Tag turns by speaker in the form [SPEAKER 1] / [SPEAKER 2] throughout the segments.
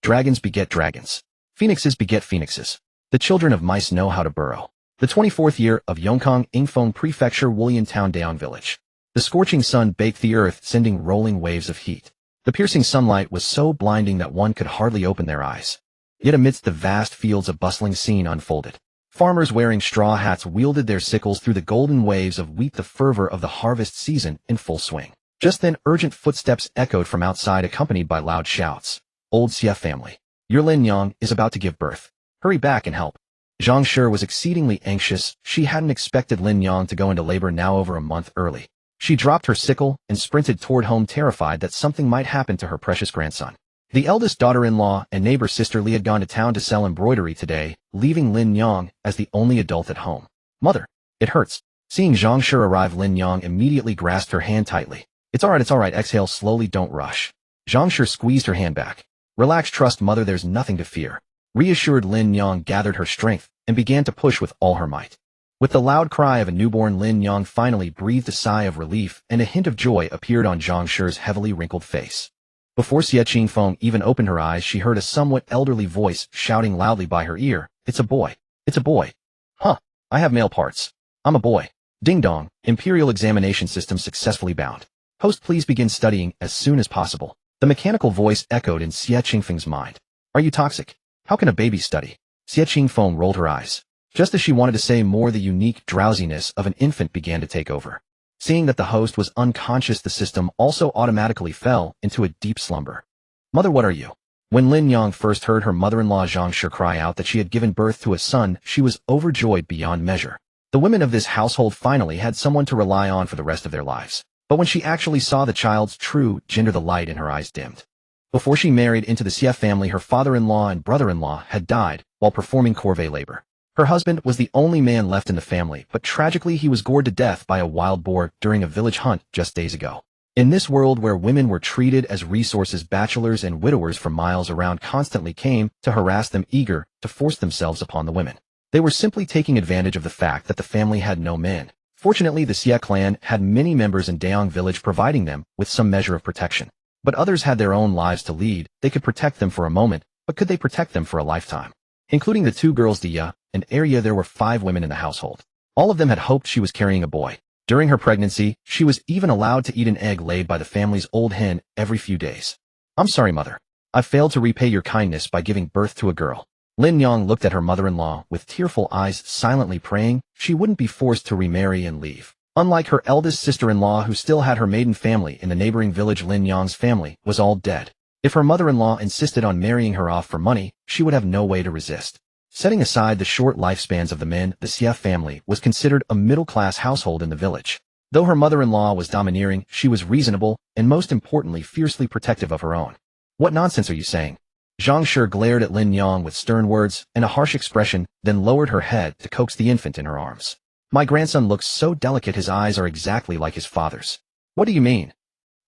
[SPEAKER 1] Dragons beget dragons. Phoenixes beget phoenixes. The children of mice know how to burrow. The 24th year of Xie Qingfeng Prefecture Wulian Town Daong Village. The scorching sun baked the earth, sending rolling waves of heat. The piercing sunlight was so blinding that one could hardly open their eyes. Yet amidst the vast fields a bustling scene unfolded. Farmers wearing straw hats wielded their sickles through the golden waves of wheat, the fervor of the harvest season in full swing. Just then urgent footsteps echoed from outside, accompanied by loud shouts. Old Xie family. Your Lin Yang is about to give birth. Hurry back and help. Zhang Shi was exceedingly anxious. She hadn't expected Lin Yang to go into labor now over a month early. She dropped her sickle and sprinted toward home, terrified that something might happen to her precious grandson. The eldest daughter-in-law and neighbor sister Li had gone to town to sell embroidery today, leaving Lin Yang as the only adult at home. Mother, it hurts. Seeing Zhang Shi arrive, Lin Yang immediately grasped her hand tightly. It's all right, exhale slowly, don't rush. Zhang Shi squeezed her hand back. Relax, trust mother, there's nothing to fear. Reassured, Lin Yang gathered her strength and began to push with all her might. With the loud cry of a newborn, Lin Yang finally breathed a sigh of relief, and a hint of joy appeared on Zhang Shi's heavily wrinkled face. Before Xie Qingfeng even opened her eyes, she heard a somewhat elderly voice shouting loudly by her ear, "It's a boy! It's a boy! Huh, I have male parts. I'm a boy. Ding dong, Imperial examination system successfully bound. Host, please begin studying as soon as possible." The mechanical voice echoed in Xie Qingfeng's mind. Are you toxic? How can a baby study? Xie Qingfeng rolled her eyes. Just as she wanted to say more, the unique drowsiness of an infant began to take over. Seeing that the host was unconscious, the system also automatically fell into a deep slumber. Mother, what are you? When Lin Yang first heard her mother-in-law Zhang Shi cry out that she had given birth to a son, she was overjoyed beyond measure. The women of this household finally had someone to rely on for the rest of their lives. But when she actually saw the child's true gender, the light in her eyes dimmed. Before she married into the Xie family, her father-in-law and brother-in-law had died while performing corvée labor. Her husband was the only man left in the family, but tragically he was gored to death by a wild boar during a village hunt just days ago. In this world where women were treated as resources, bachelors and widowers from miles around constantly came to harass them, eager to force themselves upon the women. They were simply taking advantage of the fact that the family had no men. Fortunately, the Xie clan had many members in Daong village, providing them with some measure of protection. But others had their own lives to lead. They could protect them for a moment, but could they protect them for a lifetime? Including the two girls, Dia and Arya, there were 5 women in the household. All of them had hoped she was carrying a boy. During her pregnancy, she was even allowed to eat an egg laid by the family's old hen every few days. I'm sorry, mother. I failed to repay your kindness by giving birth to a girl. Lin Yang looked at her mother-in-law with tearful eyes, silently praying she wouldn't be forced to remarry and leave. Unlike her eldest sister-in-law, who still had her maiden family in the neighboring village, Lin Yang's family was all dead. If her mother-in-law insisted on marrying her off for money, she would have no way to resist. Setting aside the short lifespans of the men, the Xie family was considered a middle-class household in the village. Though her mother-in-law was domineering, she was reasonable and, most importantly, fiercely protective of her own. What nonsense are you saying? Zhang Shi glared at Lin Yang with stern words and a harsh expression, then lowered her head to coax the infant in her arms. My grandson looks so delicate, his eyes are exactly like his father's. What do you mean?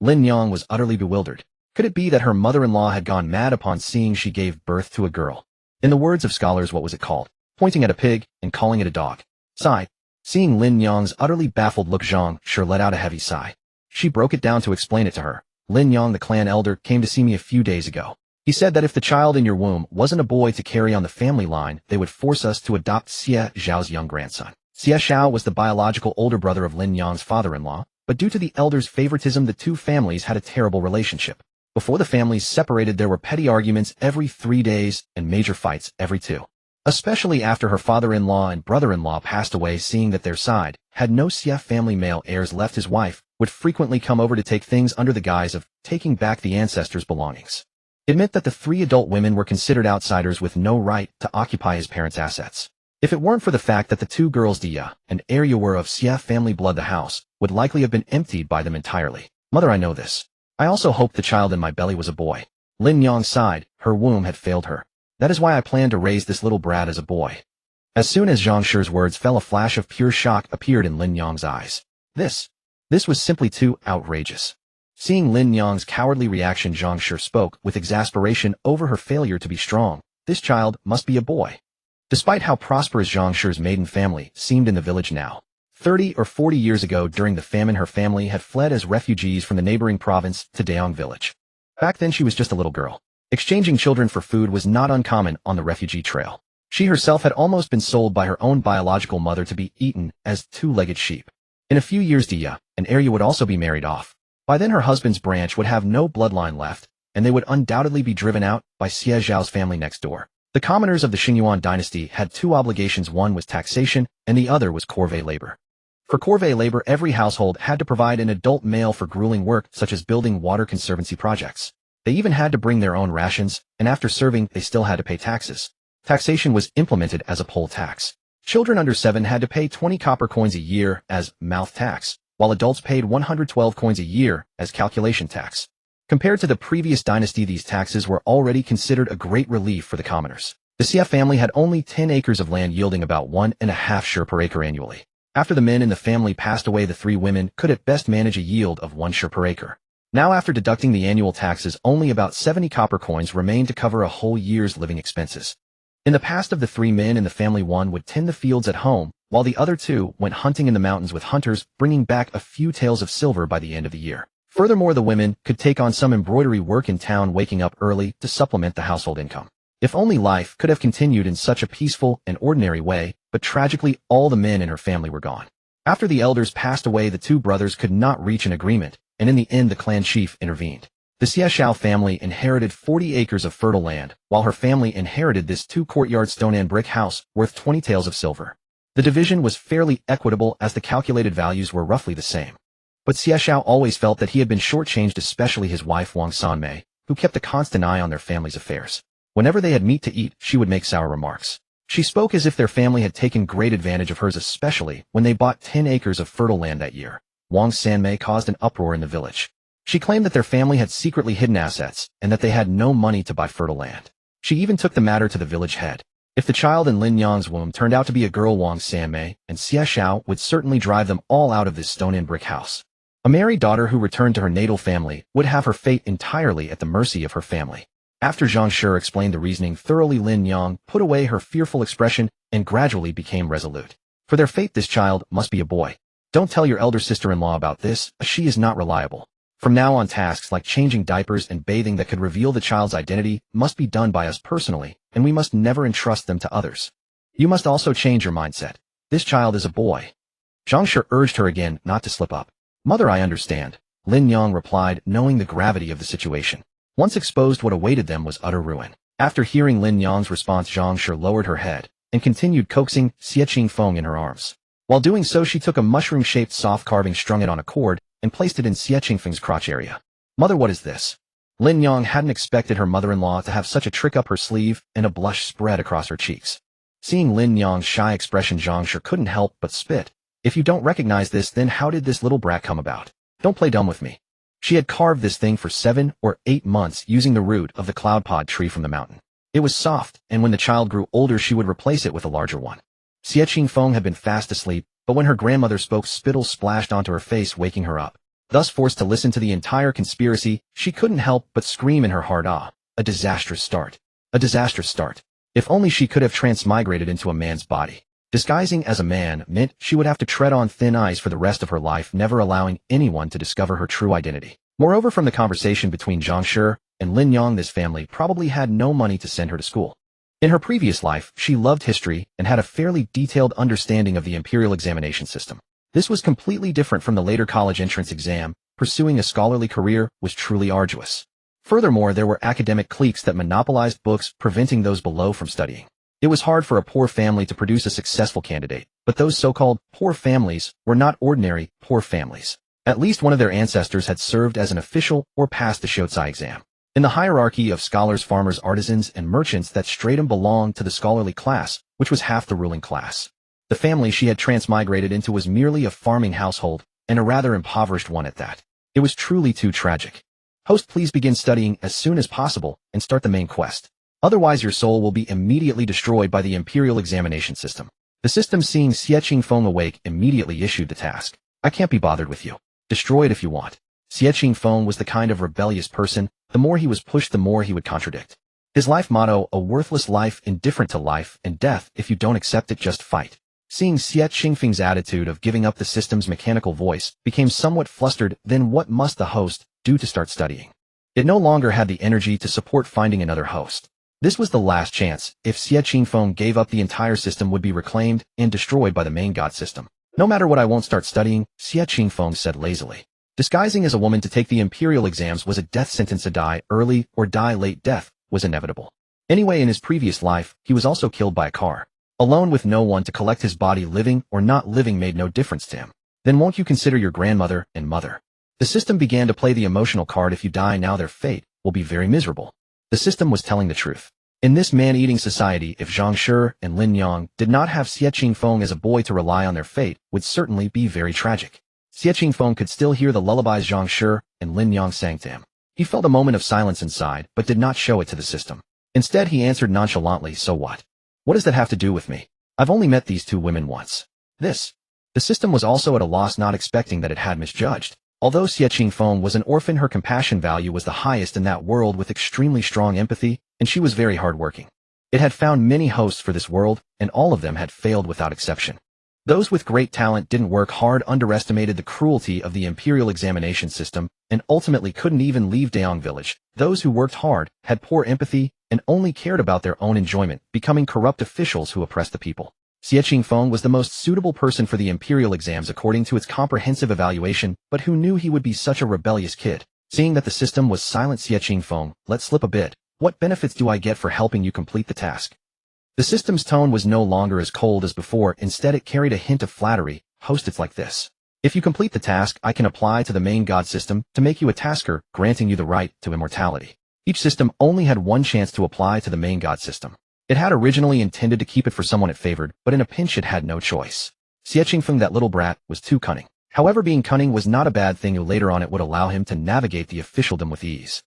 [SPEAKER 1] Lin Yang was utterly bewildered. Could it be that her mother-in-law had gone mad upon seeing she gave birth to a girl? In the words of scholars, what was it called? Pointing at a pig and calling it a dog. Sigh. Seeing Lin Yang's utterly baffled look, Zhang Shi let out a heavy sigh. She broke it down to explain it to her. Lin Yang, the clan elder, came to see me a few days ago. He said that if the child in your womb wasn't a boy to carry on the family line, they would force us to adopt Xie Zhao's young grandson. Xie Zhao was the biological older brother of Lin Yang's father-in-law, but due to the elder's favoritism, the two families had a terrible relationship. Before the families separated, there were petty arguments every 3 days and major fights every 2. Especially after her father-in-law and brother-in-law passed away, seeing that their side had no Xie family male heirs left, his wife would frequently come over to take things under the guise of taking back the ancestors' belongings. It meant that the 3 adult women were considered outsiders with no right to occupy his parents' assets. If it weren't for the fact that the 2 girls, Dia and Arya, were of Xie family blood, the house would likely have been emptied by them entirely. Mother, I know this. I also hoped the child in my belly was a boy. Lin Yang sighed. Her womb had failed her. That is why I planned to raise this little brat as a boy. As soon as Zhang Shi's words fell, a flash of pure shock appeared in Lin Yang's eyes. This was simply too outrageous. Seeing Lin Yang's cowardly reaction, Zhang Shi spoke with exasperation over her failure to be strong. This child must be a boy. Despite how prosperous Zhang Shi's maiden family seemed in the village now, 30 or 40 years ago during the famine, her family had fled as refugees from the neighboring province to Daong village. Back then she was just a little girl. Exchanging children for food was not uncommon on the refugee trail. She herself had almost been sold by her own biological mother to be eaten as two-legged sheep. In a few years Dia and Arya would also be married off. By then her husband's branch would have no bloodline left, and they would undoubtedly be driven out by Xie Zhao's family next door. The commoners of the Xingyuan dynasty had two obligations: one was taxation, and the other was corvée labor. For corvée labor, every household had to provide an adult male for grueling work such as building water conservancy projects. They even had to bring their own rations, and after serving, they still had to pay taxes. Taxation was implemented as a poll tax. Children under 7 had to pay 20 copper coins a year as mouth tax, while adults paid 112 coins a year as calculation tax. Compared to the previous dynasty, these taxes were already considered a great relief for the commoners. The Xie family had only 10 acres of land yielding about 1.5 shur per acre annually. After the men in the family passed away, the 3 women could at best manage a yield of 1 shur per acre. Now, after deducting the annual taxes, only about 70 copper coins remained to cover a whole year's living expenses. In the past of the 3 men in the family, one would tend the fields at home, while the other 2 went hunting in the mountains with hunters, bringing back a few taels of silver by the end of the year. Furthermore, the women could take on some embroidery work in town, waking up early to supplement the household income. If only life could have continued in such a peaceful and ordinary way, but tragically all the men in her family were gone. After the elders passed away, the 2 brothers could not reach an agreement, and in the end the clan chief intervened. The Xie Zhao family inherited 40 acres of fertile land, while her family inherited this 2-courtyard stone and brick house worth 20 taels of silver. The division was fairly equitable as the calculated values were roughly the same. But Xie Zhao always felt that he had been shortchanged, especially his wife Wang Sanmei, who kept a constant eye on their family's affairs. Whenever they had meat to eat, she would make sour remarks. She spoke as if their family had taken great advantage of hers, especially when they bought 10 acres of fertile land that year. Wang Sanmei caused an uproar in the village. She claimed that their family had secretly hidden assets and that they had no money to buy fertile land. She even took the matter to the village head. If the child in Lin Yang's womb turned out to be a girl, Wang Sanmei and Xie Zhao would certainly drive them all out of this stone and brick house. A married daughter who returned to her natal family would have her fate entirely at the mercy of her family. After Zhang Shi explained the reasoning thoroughly, Lin Yang put away her fearful expression and gradually became resolute. For their fate, this child must be a boy. Don't tell your elder sister-in-law about this, she is not reliable. From now on, tasks like changing diapers and bathing that could reveal the child's identity must be done by us personally, and we must never entrust them to others. You must also change your mindset. This child is a boy. Zhang Shi urged her again not to slip up. Mother, I understand, Lin Yang replied, knowing the gravity of the situation. Once exposed, what awaited them was utter ruin. After hearing Lin Yang's response, Zhang Shi lowered her head and continued coaxing Xie Qingfeng in her arms. While doing so, she took a mushroom-shaped soft carving, strung it on a cord, and placed it in Xie Qingfeng's crotch area. Mother, what is this? Lin Yang hadn't expected her mother-in-law to have such a trick up her sleeve, and a blush spread across her cheeks. Seeing Lin Yang's shy expression, Zhang Shi couldn't help but spit. If you don't recognize this, then how did this little brat come about? Don't play dumb with me. She had carved this thing for 7 or 8 months using the root of the cloudpod tree from the mountain. It was soft, and when the child grew older, she would replace it with a larger one. Xie Qingfeng had been fast asleep, but when her grandmother spoke, spittle splashed onto her face, waking her up. Thus forced to listen to the entire conspiracy, she couldn't help but scream in her heart, ah, a disastrous start. A disastrous start. If only she could have transmigrated into a man's body. Disguising as a man meant she would have to tread on thin ice for the rest of her life, never allowing anyone to discover her true identity. Moreover, from the conversation between Zhang Shi and Lin Yang, this family probably had no money to send her to school. In her previous life, she loved history and had a fairly detailed understanding of the imperial examination system. This was completely different from the later college entrance exam. Pursuing a scholarly career was truly arduous. Furthermore, there were academic cliques that monopolized books, preventing those below from studying. It was hard for a poor family to produce a successful candidate, but those so-called poor families were not ordinary poor families. At least one of their ancestors had served as an official or passed the shortstory exam. In the hierarchy of scholars, farmers, artisans, and merchants, that stratum belonged to the scholarly class, which was half the ruling class. The family she had transmigrated into was merely a farming household, and a rather impoverished one at that. It was truly too tragic. Host, please begin studying as soon as possible and start the main quest. Otherwise your soul will be immediately destroyed by the imperial examination system. The system, seeing Xie Qingfeng awake, immediately issued the task. I can't be bothered with you. Destroy it if you want. Xie Qingfeng was the kind of rebellious person, the more he was pushed, the more he would contradict. His life motto, a worthless life, indifferent to life and death, if you don't accept it, just fight. Seeing Xie Qingfeng's attitude of giving up the system's mechanical voice, became somewhat flustered. Then what must the host do to start studying? It no longer had the energy to support finding another host. This was the last chance. If Xie Qingfeng gave up, the entire system would be reclaimed and destroyed by the main god system. No matter what, I won't start studying, Xie Qingfeng said lazily. Disguising as a woman to take the imperial exams was a death sentence. To die early or die late, death was inevitable. Anyway, in his previous life, he was also killed by a car. Alone with no one to collect his body, living or not living made no difference to him. Then won't you consider your grandmother and mother? The system began to play the emotional card. If you die now, their fate will be very miserable. The system was telling the truth. In this man-eating society, if Zhang Shi and Lin Yang did not have Xie Qingfeng as a boy to rely on, their fate would certainly be very tragic. Xie Qingfeng could still hear the lullabies Zhang Shi and Lin Yang sang to him. He felt a moment of silence inside, but did not show it to the system. Instead, he answered nonchalantly, "So what? What does that have to do with me? I've only met these two women once." The system was also at a loss, not expecting that it had misjudged. Although Xie Qingfeng was an orphan, her compassion value was the highest in that world, with extremely strong empathy, and she was very hardworking. It had found many hosts for this world, and all of them had failed without exception. Those with great talent didn't work hard, underestimated the cruelty of the imperial examination system, and ultimately couldn't even leave Dayang village. Those who worked hard had poor empathy and only cared about their own enjoyment, becoming corrupt officials who oppressed the people. Xie Qingfeng was the most suitable person for the imperial exams according to its comprehensive evaluation, but who knew he would be such a rebellious kid? Seeing that the system was silent, Xie Qingfeng let slip a bit. "What benefits do I get for helping you complete the task?" The system's tone was no longer as cold as before. Instead, it carried a hint of flattery. "Host, it's like this. If you complete the task, I can apply to the main god system to make you a tasker, granting you the right to immortality." Each system only had one chance to apply to the main god system. It had originally intended to keep it for someone it favored, but in a pinch it had no choice. Xie Qingfeng, that little brat, was too cunning. However, being cunning was not a bad thing. Later on, it would allow him to navigate the officialdom with ease.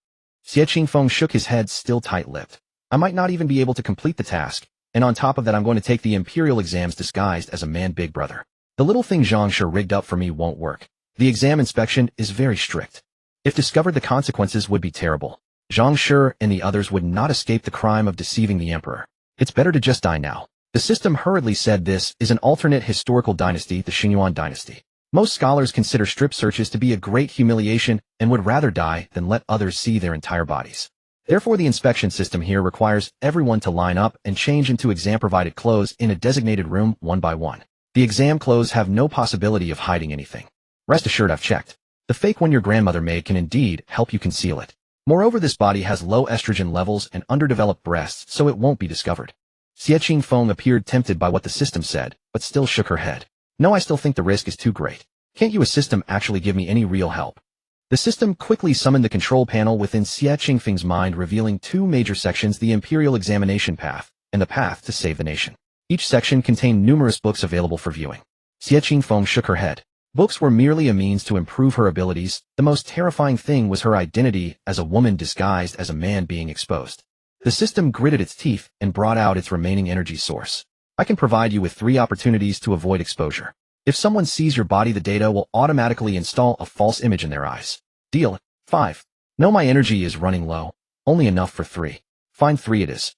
[SPEAKER 1] Xie Qingfeng shook his head, still tight-lipped. "I might not even be able to complete the task, and on top of that I'm going to take the imperial exams disguised as a man, big brother. The little thing Zhang Shi rigged up for me won't work. The exam inspection is very strict. If discovered, the consequences would be terrible. Zhang Shi and the others would not escape the crime of deceiving the emperor. It's better to just die now." The system hurriedly said, "This is an alternate historical dynasty, the Xingyuan dynasty. Most scholars consider strip searches to be a great humiliation and would rather die than let others see their entire bodies. Therefore, the inspection system here requires everyone to line up and change into exam-provided clothes in a designated room one by one. The exam clothes have no possibility of hiding anything. Rest assured, I've checked. The fake one your grandmother made can indeed help you conceal it. Moreover, this body has low estrogen levels and underdeveloped breasts, so it won't be discovered." Xie Qingfeng appeared tempted by what the system said, but still shook her head. "No, I still think the risk is too great. Can't you, a system, actually give me any real help?" The system quickly summoned the control panel within Xie Qingfeng's mind, revealing two major sections: the imperial examination path and the path to save the nation. Each section contained numerous books available for viewing. Xie Qingfeng shook her head. Books were merely a means to improve her abilities. The most terrifying thing was her identity as a woman disguised as a man being exposed. The system gritted its teeth and brought out its remaining energy source. "I can provide you with 3 opportunities to avoid exposure. If someone sees your body, the data will automatically install a false image in their eyes. Deal. 5. No, my energy is running low. Only enough for 3. Fine, 3 it is."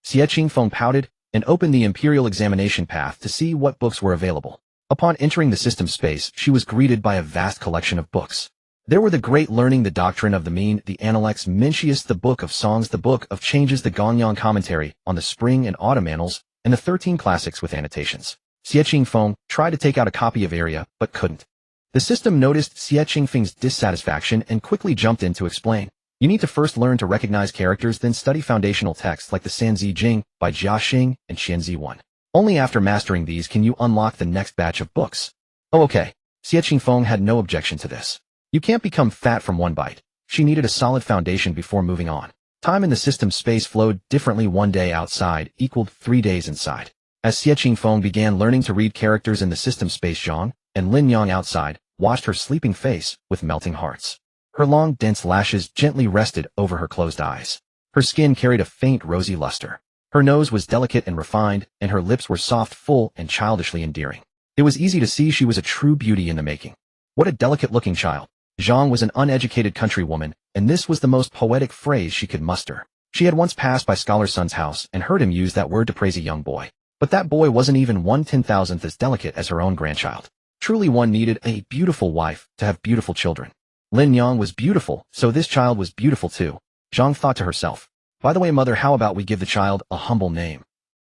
[SPEAKER 1] Xie Qingfeng pouted and opened the imperial examination path to see what books were available. Upon entering the system space, she was greeted by a vast collection of books. There were the Great Learning, the Doctrine of the Mean, the Analects Mencius, the Book of Songs, the Book of Changes, the Gongyan Commentary on the Spring and Autumn Annals, and the 13 Classics with annotations. Xie Qingfeng tried to take out a copy of Area, but couldn't. The system noticed Xie Qingfeng's dissatisfaction and quickly jumped in to explain. "You need to first learn to recognize characters, then study foundational texts like the Sanzi Jing by Jia Xing and Xianzi 1. Only after mastering these can you unlock the next batch of books." "Oh, okay." Xie Qingfeng had no objection to this. You can't become fat from one bite. She needed a solid foundation before moving on. Time in the system space flowed differently. 1 day outside equaled 3 days inside. As Xie Qingfeng began learning to read characters in the system space, Zhang and Lin Yang outside watched her sleeping face with melting hearts. Her long, dense lashes gently rested over her closed eyes. Her skin carried a faint rosy luster. Her nose was delicate and refined, and her lips were soft, full, and childishly endearing. It was easy to see she was a true beauty in the making. What a delicate-looking child. Zhang was an uneducated countrywoman, and this was the most poetic phrase she could muster. She had once passed by Scholar Sun's house and heard him use that word to praise a young boy. But that boy wasn't even 1/10,000th as delicate as her own grandchild. Truly, one needed a beautiful wife to have beautiful children. Lin Yang was beautiful, so this child was beautiful too. Zhang thought to herself. By the way, mother, how about we give the child a humble name?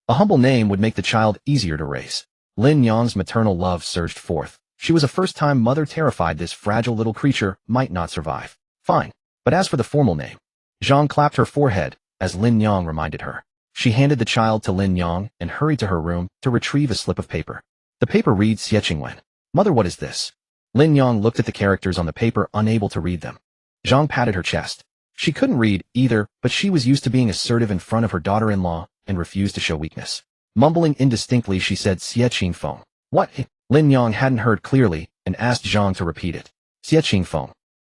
[SPEAKER 1] A humble name would make the child easier to raise. Lin Yang's maternal love surged forth. She was a first-time mother, terrified this fragile little creature might not survive. Fine. But as for the formal name, Zhang clapped her forehead, as Lin Yang reminded her. She handed the child to Lin Yang and hurried to her room to retrieve a slip of paper. The paper reads Xie Qingfeng. Mother, what is this? Lin Yang looked at the characters on the paper, unable to read them. Zhang patted her chest. She couldn't read either, but she was used to being assertive in front of her daughter-in-law and refused to show weakness. Mumbling indistinctly, she said Xie Qingfeng. What? Lin Yang hadn't heard clearly and asked Zhang to repeat it. Xie Qingfeng.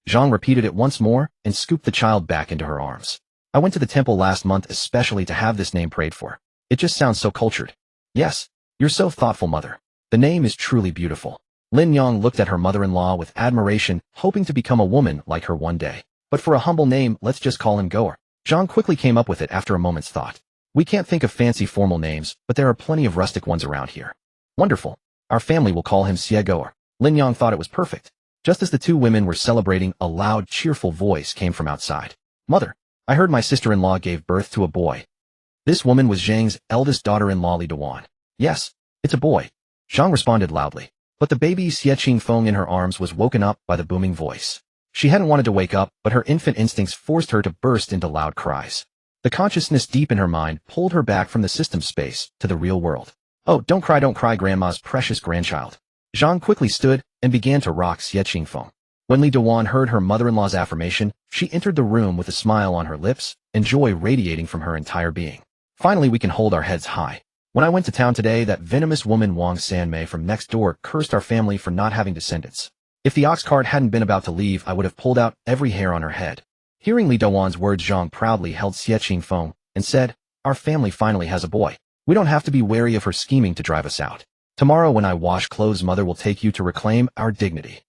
[SPEAKER 1] Zhang repeated it once more and scooped the child back into her arms. I went to the temple last month especially to have this name prayed for. It just sounds so cultured. Yes, you're so thoughtful, mother. The name is truly beautiful. Lin Yang looked at her mother-in-law with admiration, hoping to become a woman like her one day. But for a humble name, let's just call him Goer. Zhang quickly came up with it after a moment's thought. We can't think of fancy formal names, but there are plenty of rustic ones around here. Wonderful. Our family will call him Xie Goer. Lin Yang thought it was perfect. Just as the two women were celebrating, a loud, cheerful voice came from outside. Mother, I heard my sister-in-law gave birth to a boy. This woman was Zhang's eldest daughter-in-law, Li Duan. Yes, it's a boy. Zhang responded loudly. But the baby Xie Qingfeng in her arms was woken up by the booming voice. She hadn't wanted to wake up, but her infant instincts forced her to burst into loud cries. The consciousness deep in her mind pulled her back from the system space to the real world. Oh, don't cry, grandma's precious grandchild. Zhang quickly stood and began to rock Xie Qingfeng. When Li Duan heard her mother-in-law's affirmation, she entered the room with a smile on her lips and joy radiating from her entire being. Finally, we can hold our heads high. When I went to town today, that venomous woman Wang Sanmei from next door cursed our family for not having descendants. If the ox cart hadn't been about to leave, I would have pulled out every hair on her head. Hearing Li Duan's words, Zhang proudly held Xie Qingfeng and said, Our family finally has a boy. We don't have to be wary of her scheming to drive us out. Tomorrow when I wash clothes, mother will take you to reclaim our dignity.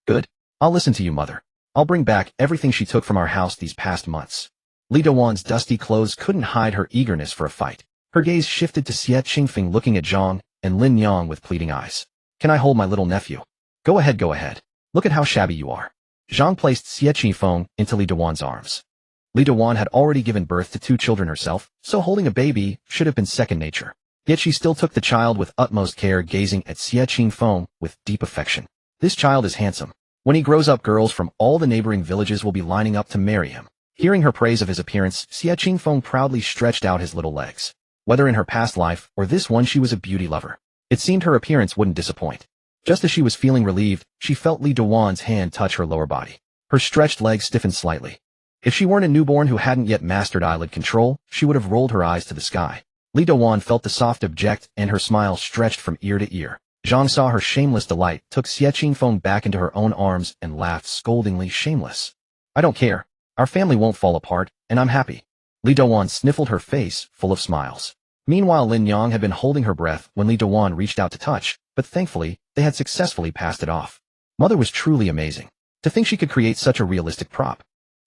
[SPEAKER 1] Good. I'll listen to you, mother. I'll bring back everything she took from our house these past months. Li Duan's dusty clothes couldn't hide her eagerness for a fight. Her gaze shifted to Xie Qingfeng, looking at Zhang and Lin Yang with pleading eyes. Can I hold my little nephew? Go ahead. Look at how shabby you are. Zhang placed Xie Qingfeng into Li Duan's arms. Li Duan had already given birth to 2 children herself, so holding a baby should have been second nature. Yet she still took the child with utmost care, gazing at Xie Qingfeng with deep affection. This child is handsome. When he grows up, girls from all the neighboring villages will be lining up to marry him. Hearing her praise of his appearance, Xie Qingfeng proudly stretched out his little legs. Whether in her past life or this one, she was a beauty lover. It seemed her appearance wouldn't disappoint. Just as she was feeling relieved, she felt Li Duan's hand touch her lower body. Her stretched legs stiffened slightly. If she weren't a newborn who hadn't yet mastered eyelid control, she would have rolled her eyes to the sky. Li Duan felt the soft object, and her smile stretched from ear to ear. Zhang saw her shameless delight, took Xie Qingfeng back into her own arms, and laughed scoldingly. Shameless. I don't care. Our family won't fall apart, and I'm happy. Li Duan sniffled, her face full of smiles. Meanwhile, Lin Yang had been holding her breath when Li Duan reached out to touch, but thankfully, they had successfully passed it off. Mother was truly amazing. To think she could create such a realistic prop.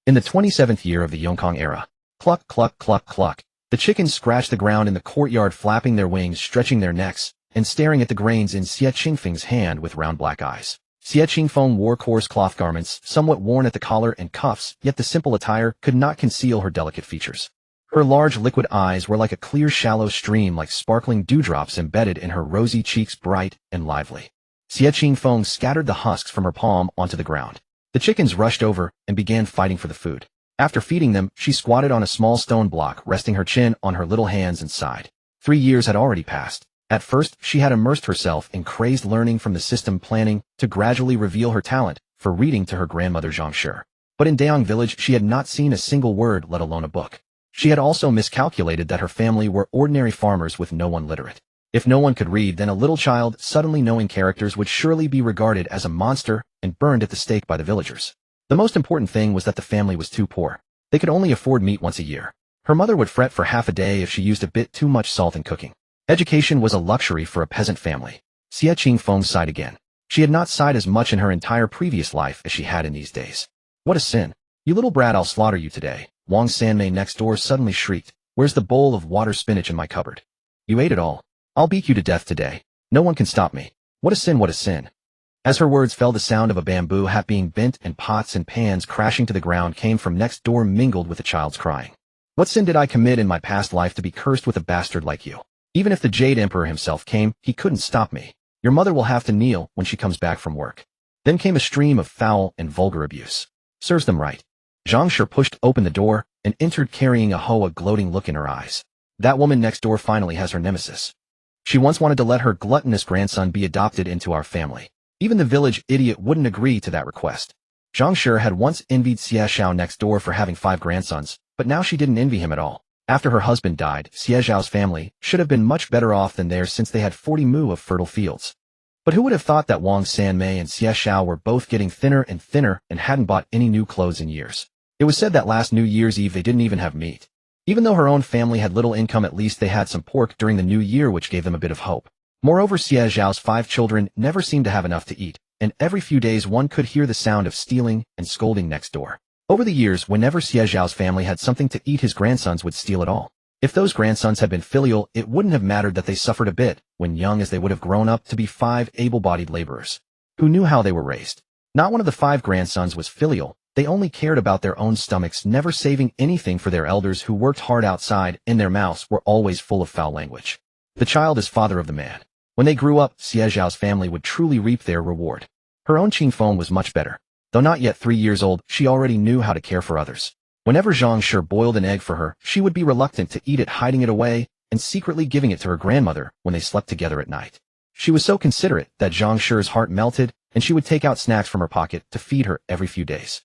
[SPEAKER 1] In the 27th year of the Yongkang era, cluck, cluck, cluck, cluck, the chickens scratched the ground in the courtyard, flapping their wings, stretching their necks, and staring at the grains in Xie Qingfeng's hand with round black eyes. Xie Qingfeng wore coarse cloth garments, somewhat worn at the collar and cuffs, yet the simple attire could not conceal her delicate features. Her large liquid eyes were like a clear shallow stream, like sparkling dewdrops embedded in her rosy cheeks, bright and lively. Xie Qingfeng scattered the husks from her palm onto the ground. The chickens rushed over and began fighting for the food. After feeding them, she squatted on a small stone block, resting her chin on her little hands, and sighed. 3 years had already passed. At first, she had immersed herself in crazed learning from the system, planning to gradually reveal her talent for reading to her grandmother Zhang Shi. But in Dayang village, she had not seen a single word, let alone a book. She had also miscalculated that her family were ordinary farmers with no one literate. If no one could read, then a little child suddenly knowing characters would surely be regarded as a monster and burned at the stake by the villagers. The most important thing was that the family was too poor. They could only afford meat once a year. Her mother would fret for half a day if she used a bit too much salt in cooking. Education was a luxury for a peasant family. Xie Qingfeng sighed again. She had not sighed as much in her entire previous life as she had in these days. What a sin. You little brat, I'll slaughter you today. Wang Sanmei next door suddenly shrieked. Where's the bowl of water spinach in my cupboard? You ate it all. I'll beat you to death today. No one can stop me. What a sin, what a sin. As her words fell, the sound of a bamboo hat being bent and pots and pans crashing to the ground came from next door, mingled with a child's crying. What sin did I commit in my past life to be cursed with a bastard like you? Even if the Jade Emperor himself came, he couldn't stop me. Your mother will have to kneel when she comes back from work. Then came a stream of foul and vulgar abuse. Serves them right. Zhang pushed open the door and entered carrying a hoe, a gloating look in her eyes. That woman next door finally has her nemesis. She once wanted to let her gluttonous grandson be adopted into our family. Even the village idiot wouldn't agree to that request. Zhang had once envied Xie Xiao next door for having 5 grandsons, but now she didn't envy him at all. After her husband died, Xie Xiao's family should have been much better off than theirs, since they had 40 mu of fertile fields. But who would have thought that Wang Sanmei and Xie Xiao were both getting thinner and hadn't bought any new clothes in years. It was said that last New Year's Eve they didn't even have meat. Even though her own family had little income, at least they had some pork during the new year, which gave them a bit of hope. Moreover, Xie Xiao's 5 children never seemed to have enough to eat, and every few days one could hear the sound of stealing and scolding next door. Over the years, whenever Xie Xiao's family had something to eat, his grandsons would steal it all. If those grandsons had been filial, it wouldn't have mattered that they suffered a bit when young, as they would have grown up to be 5 able-bodied laborers who knew how they were raised. Not one of the 5 grandsons was filial. They only cared about their own stomachs, never saving anything for their elders who worked hard outside, and their mouths were always full of foul language. The child is father of the man. When they grew up, Xie Xiao's family would truly reap their reward. Her own Qingfeng was much better. Though not yet 3 years old, she already knew how to care for others. Whenever Zhang boiled an egg for her, she would be reluctant to eat it, hiding it away and secretly giving it to her grandmother when they slept together at night. She was so considerate that Zhang's heart melted, and she would take out snacks from her pocket to feed her every few days.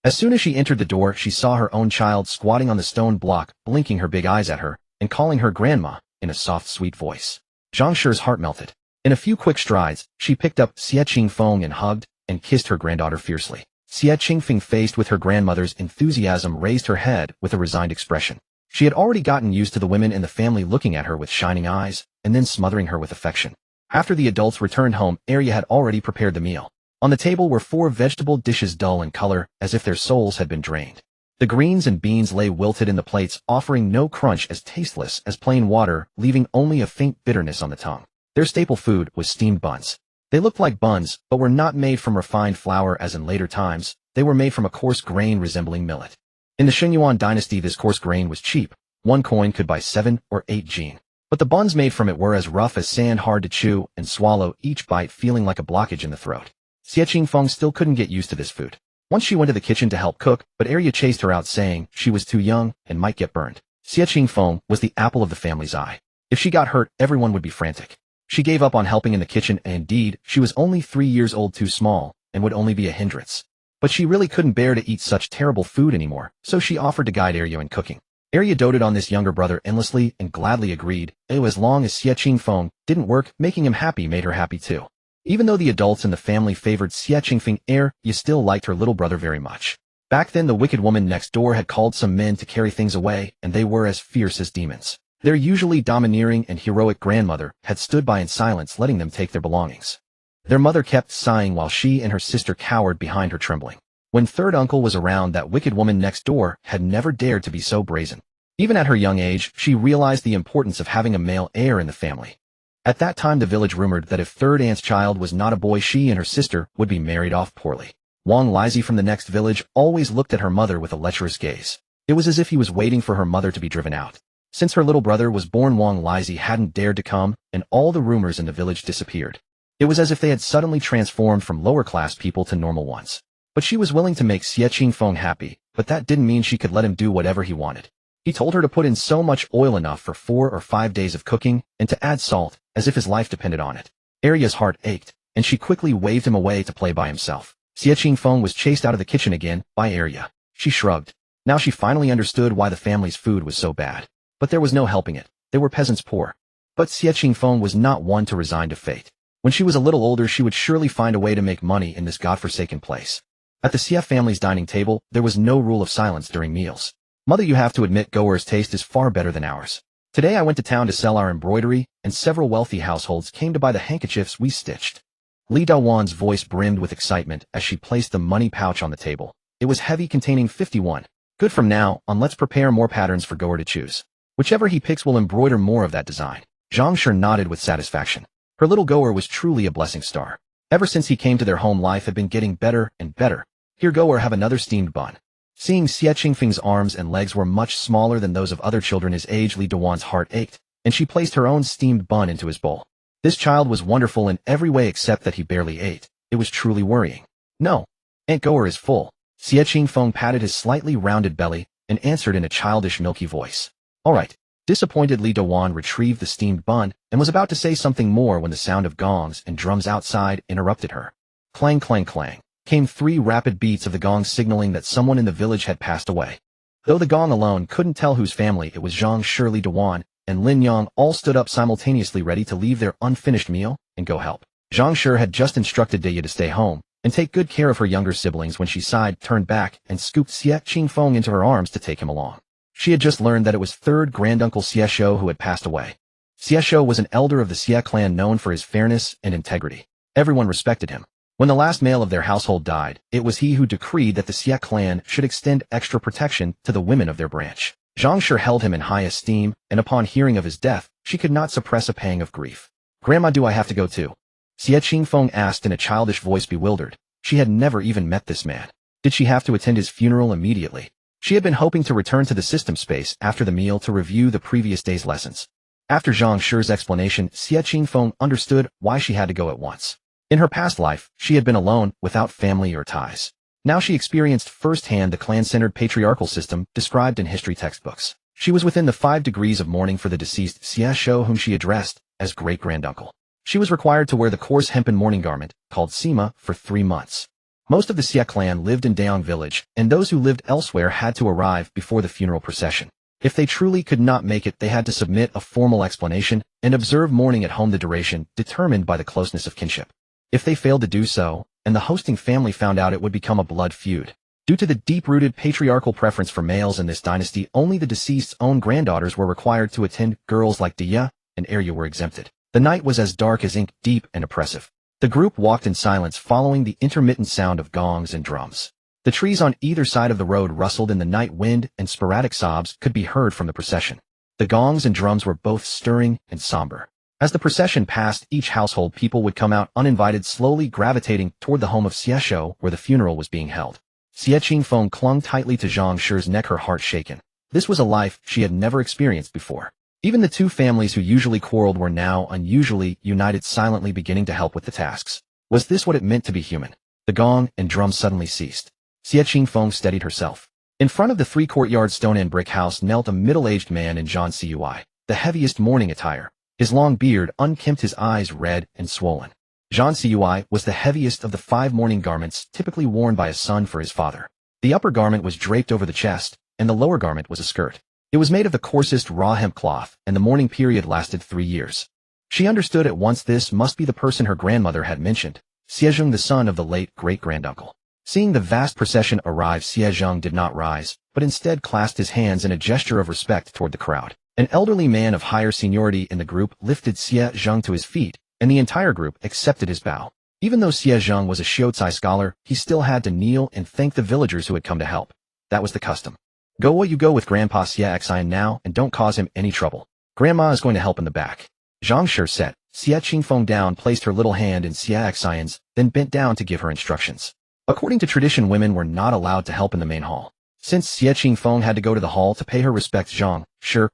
[SPEAKER 1] As soon as she entered the door, she saw her own child squatting on the stone block, blinking her big eyes at her and calling her grandma in a soft, sweet voice. Zhang's heart melted. In a few quick strides, she picked up Xie Qingfeng and hugged and kissed her granddaughter fiercely. Xie Qingfeng, faced with her grandmother's enthusiasm, raised her head with a resigned expression. She had already gotten used to the women in the family looking at her with shining eyes and then smothering her with affection. After the adults returned home, Arya had already prepared the meal. On the table were 4 vegetable dishes, dull in color, as if their souls had been drained. The greens and beans lay wilted in the plates, offering no crunch, as tasteless as plain water, leaving only a faint bitterness on the tongue. Their staple food was steamed buns. They looked like buns, but were not made from refined flour as in later times. They were made from a coarse grain resembling millet. In the Shenyuan dynasty, this coarse grain was cheap. 1 coin could buy 7 or 8 jin. But the buns made from it were as rough as sand, hard to chew and swallow, each bite feeling like a blockage in the throat. Xie Qingfeng still couldn't get used to this food. Once she went to the kitchen to help cook, but Arya chased her out, saying she was too young and might get burned. Xie Qingfeng was the apple of the family's eye. If she got hurt, everyone would be frantic. She gave up on helping in the kitchen, and indeed, she was only 3 years old, too small, and would only be a hindrance. But she really couldn't bear to eat such terrible food anymore, so she offered to guide Arya in cooking. Arya doted on this younger brother endlessly and gladly agreed. As long as Xie Qingfeng didn't work, making him happy made her happy too. Even though the adults in the family favored Xie Qingfeng, Arya still liked her little brother very much. Back then, the wicked woman next door had called some men to carry things away, and they were as fierce as demons. Their usually domineering and heroic grandmother had stood by in silence, letting them take their belongings. Their mother kept sighing while she and her sister cowered behind her, trembling. When third uncle was around, that wicked woman next door had never dared to be so brazen. Even at her young age, she realized the importance of having a male heir in the family. At that time, the village rumored that if third aunt's child was not a boy, she and her sister would be married off poorly. Wang Lizhi from the next village always looked at her mother with a lecherous gaze. It was as if he was waiting for her mother to be driven out. Since her little brother was born, Wang Lizhi hadn't dared to come, and all the rumors in the village disappeared. It was as if they had suddenly transformed from lower-class people to normal ones. But she was willing to make Xie Qingfeng happy, but that didn't mean she could let him do whatever he wanted. He told her to put in so much oil, enough for 4 or 5 days of cooking, and to add salt, as if his life depended on it. Arya's heart ached, and she quickly waved him away to play by himself. Xie Qingfeng was chased out of the kitchen again by Arya. She shrugged. Now she finally understood why the family's food was so bad. But there was no helping it. They were peasants, poor. But Xie Qingfeng was not one to resign to fate. When she was a little older, she would surely find a way to make money in this godforsaken place. At the Xie family's dining table, there was no rule of silence during meals. Mother, you have to admit, Goer's taste is far better than ours. Today I went to town to sell our embroidery, and several wealthy households came to buy the handkerchiefs we stitched. Li Dawan's voice brimmed with excitement as she placed the money pouch on the table. It was heavy, containing 51. Good. From now on, let's prepare more patterns for Goer to choose. Whichever he picks will embroider more of that design. Zhang nodded with satisfaction. Her little Goer was truly a blessing star. Ever since he came to their home, life had been getting better and better. Here, go or have another steamed bun. Seeing Xie Qingfeng's arms and legs were much smaller than those of other children his age, Li Dawan's heart ached, and she placed her own steamed bun into his bowl. This child was wonderful in every way except that he barely ate. It was truly worrying. No, Aunt Goer is full. Xie Qingfeng patted his slightly rounded belly and answered in a childish milky voice. All right. Disappointed, Li Dawan retrieved the steamed bun and was about to say something more when the sound of gongs and drums outside interrupted her. Clang, clang, clang came 3 rapid beats of the gong, signaling that someone in the village had passed away. Though the gong alone couldn't tell whose family it was, Zhang, Li Dawan, and Lin Yang all stood up simultaneously, ready to leave their unfinished meal and go help. Zhang had just instructed Deya to stay home and take good care of her younger siblings when she sighed, turned back, and scooped Xie Qingfeng into her arms to take him along. She had just learned that it was third granduncle Xie Shou who had passed away. Xie Shou was an elder of the Xie clan known for his fairness and integrity. Everyone respected him. When the last male of their household died, it was he who decreed that the Xie clan should extend extra protection to the women of their branch. Zhang held him in high esteem, and upon hearing of his death, she could not suppress a pang of grief. Grandma, do I have to go too? Xie Qingfeng asked in a childish voice, bewildered. She had never even met this man. Did she have to attend his funeral immediately? She had been hoping to return to the system space after the meal to review the previous day's lessons. After Zhang's explanation, Xie Qingfeng understood why she had to go at once. In her past life, she had been alone, without family or ties. Now she experienced firsthand the clan-centered patriarchal system described in history textbooks. She was within the 5 degrees of mourning for the deceased Xie Shou, whom she addressed as great-granduncle. She was required to wear the coarse hempen mourning garment, called sima, for 3 months. Most of the Xie clan lived in Daong village, and those who lived elsewhere had to arrive before the funeral procession. If they truly could not make it, they had to submit a formal explanation and observe mourning at home, the duration determined by the closeness of kinship. If they failed to do so, and the hosting family found out, it would become a blood feud. Due to the deep-rooted patriarchal preference for males in this dynasty, only the deceased's own granddaughters were required to attend. Girls like Deya and Arya were exempted. The night was as dark as ink, deep and oppressive. The group walked in silence, following the intermittent sound of gongs and drums. The trees on either side of the road rustled in the night wind, and sporadic sobs could be heard from the procession. The gongs and drums were both stirring and somber. As the procession passed, each household people would come out uninvited, slowly gravitating toward the home of Xie Shou, where the funeral was being held. Xie Qingfeng clung tightly to Zhang's neck, her heart shaken. This was a life she had never experienced before. Even the 2 families who usually quarreled were now unusually united, silently beginning to help with the tasks. Was this what it meant to be human? The gong and drum suddenly ceased. Xie Qingfeng steadied herself. In front of the 3-courtyard stone and brick house knelt a middle-aged man in Zhang Cui, the heaviest mourning attire. His long beard unkempt, his eyes red and swollen. Zhang Cui was the heaviest of the 5 mourning garments typically worn by a son for his father. The upper garment was draped over the chest, and the lower garment was a skirt. It was made of the coarsest raw hemp cloth, and the mourning period lasted 3 years. She understood at once this must be the person her grandmother had mentioned, Xie Zhang, the son of the late great-granduncle. Seeing the vast procession arrive, Xie Zhang did not rise, but instead clasped his hands in a gesture of respect toward the crowd. An elderly man of higher seniority in the group lifted Xie Zhang to his feet, and the entire group accepted his bow. Even though Xie Zhang was a Shiotsai scholar, he still had to kneel and thank the villagers who had come to help. That was the custom. Go, you go with Grandpa Xie Xingfeng now, and don't cause him any trouble. Grandma is going to help in the back. Zhang set Xie Qingfeng down, placed her little hand in Xie Xingfeng's, then bent down to give her instructions. According to tradition, women were not allowed to help in the main hall. Since Xie Qingfeng had to go to the hall to pay her respects, Zhang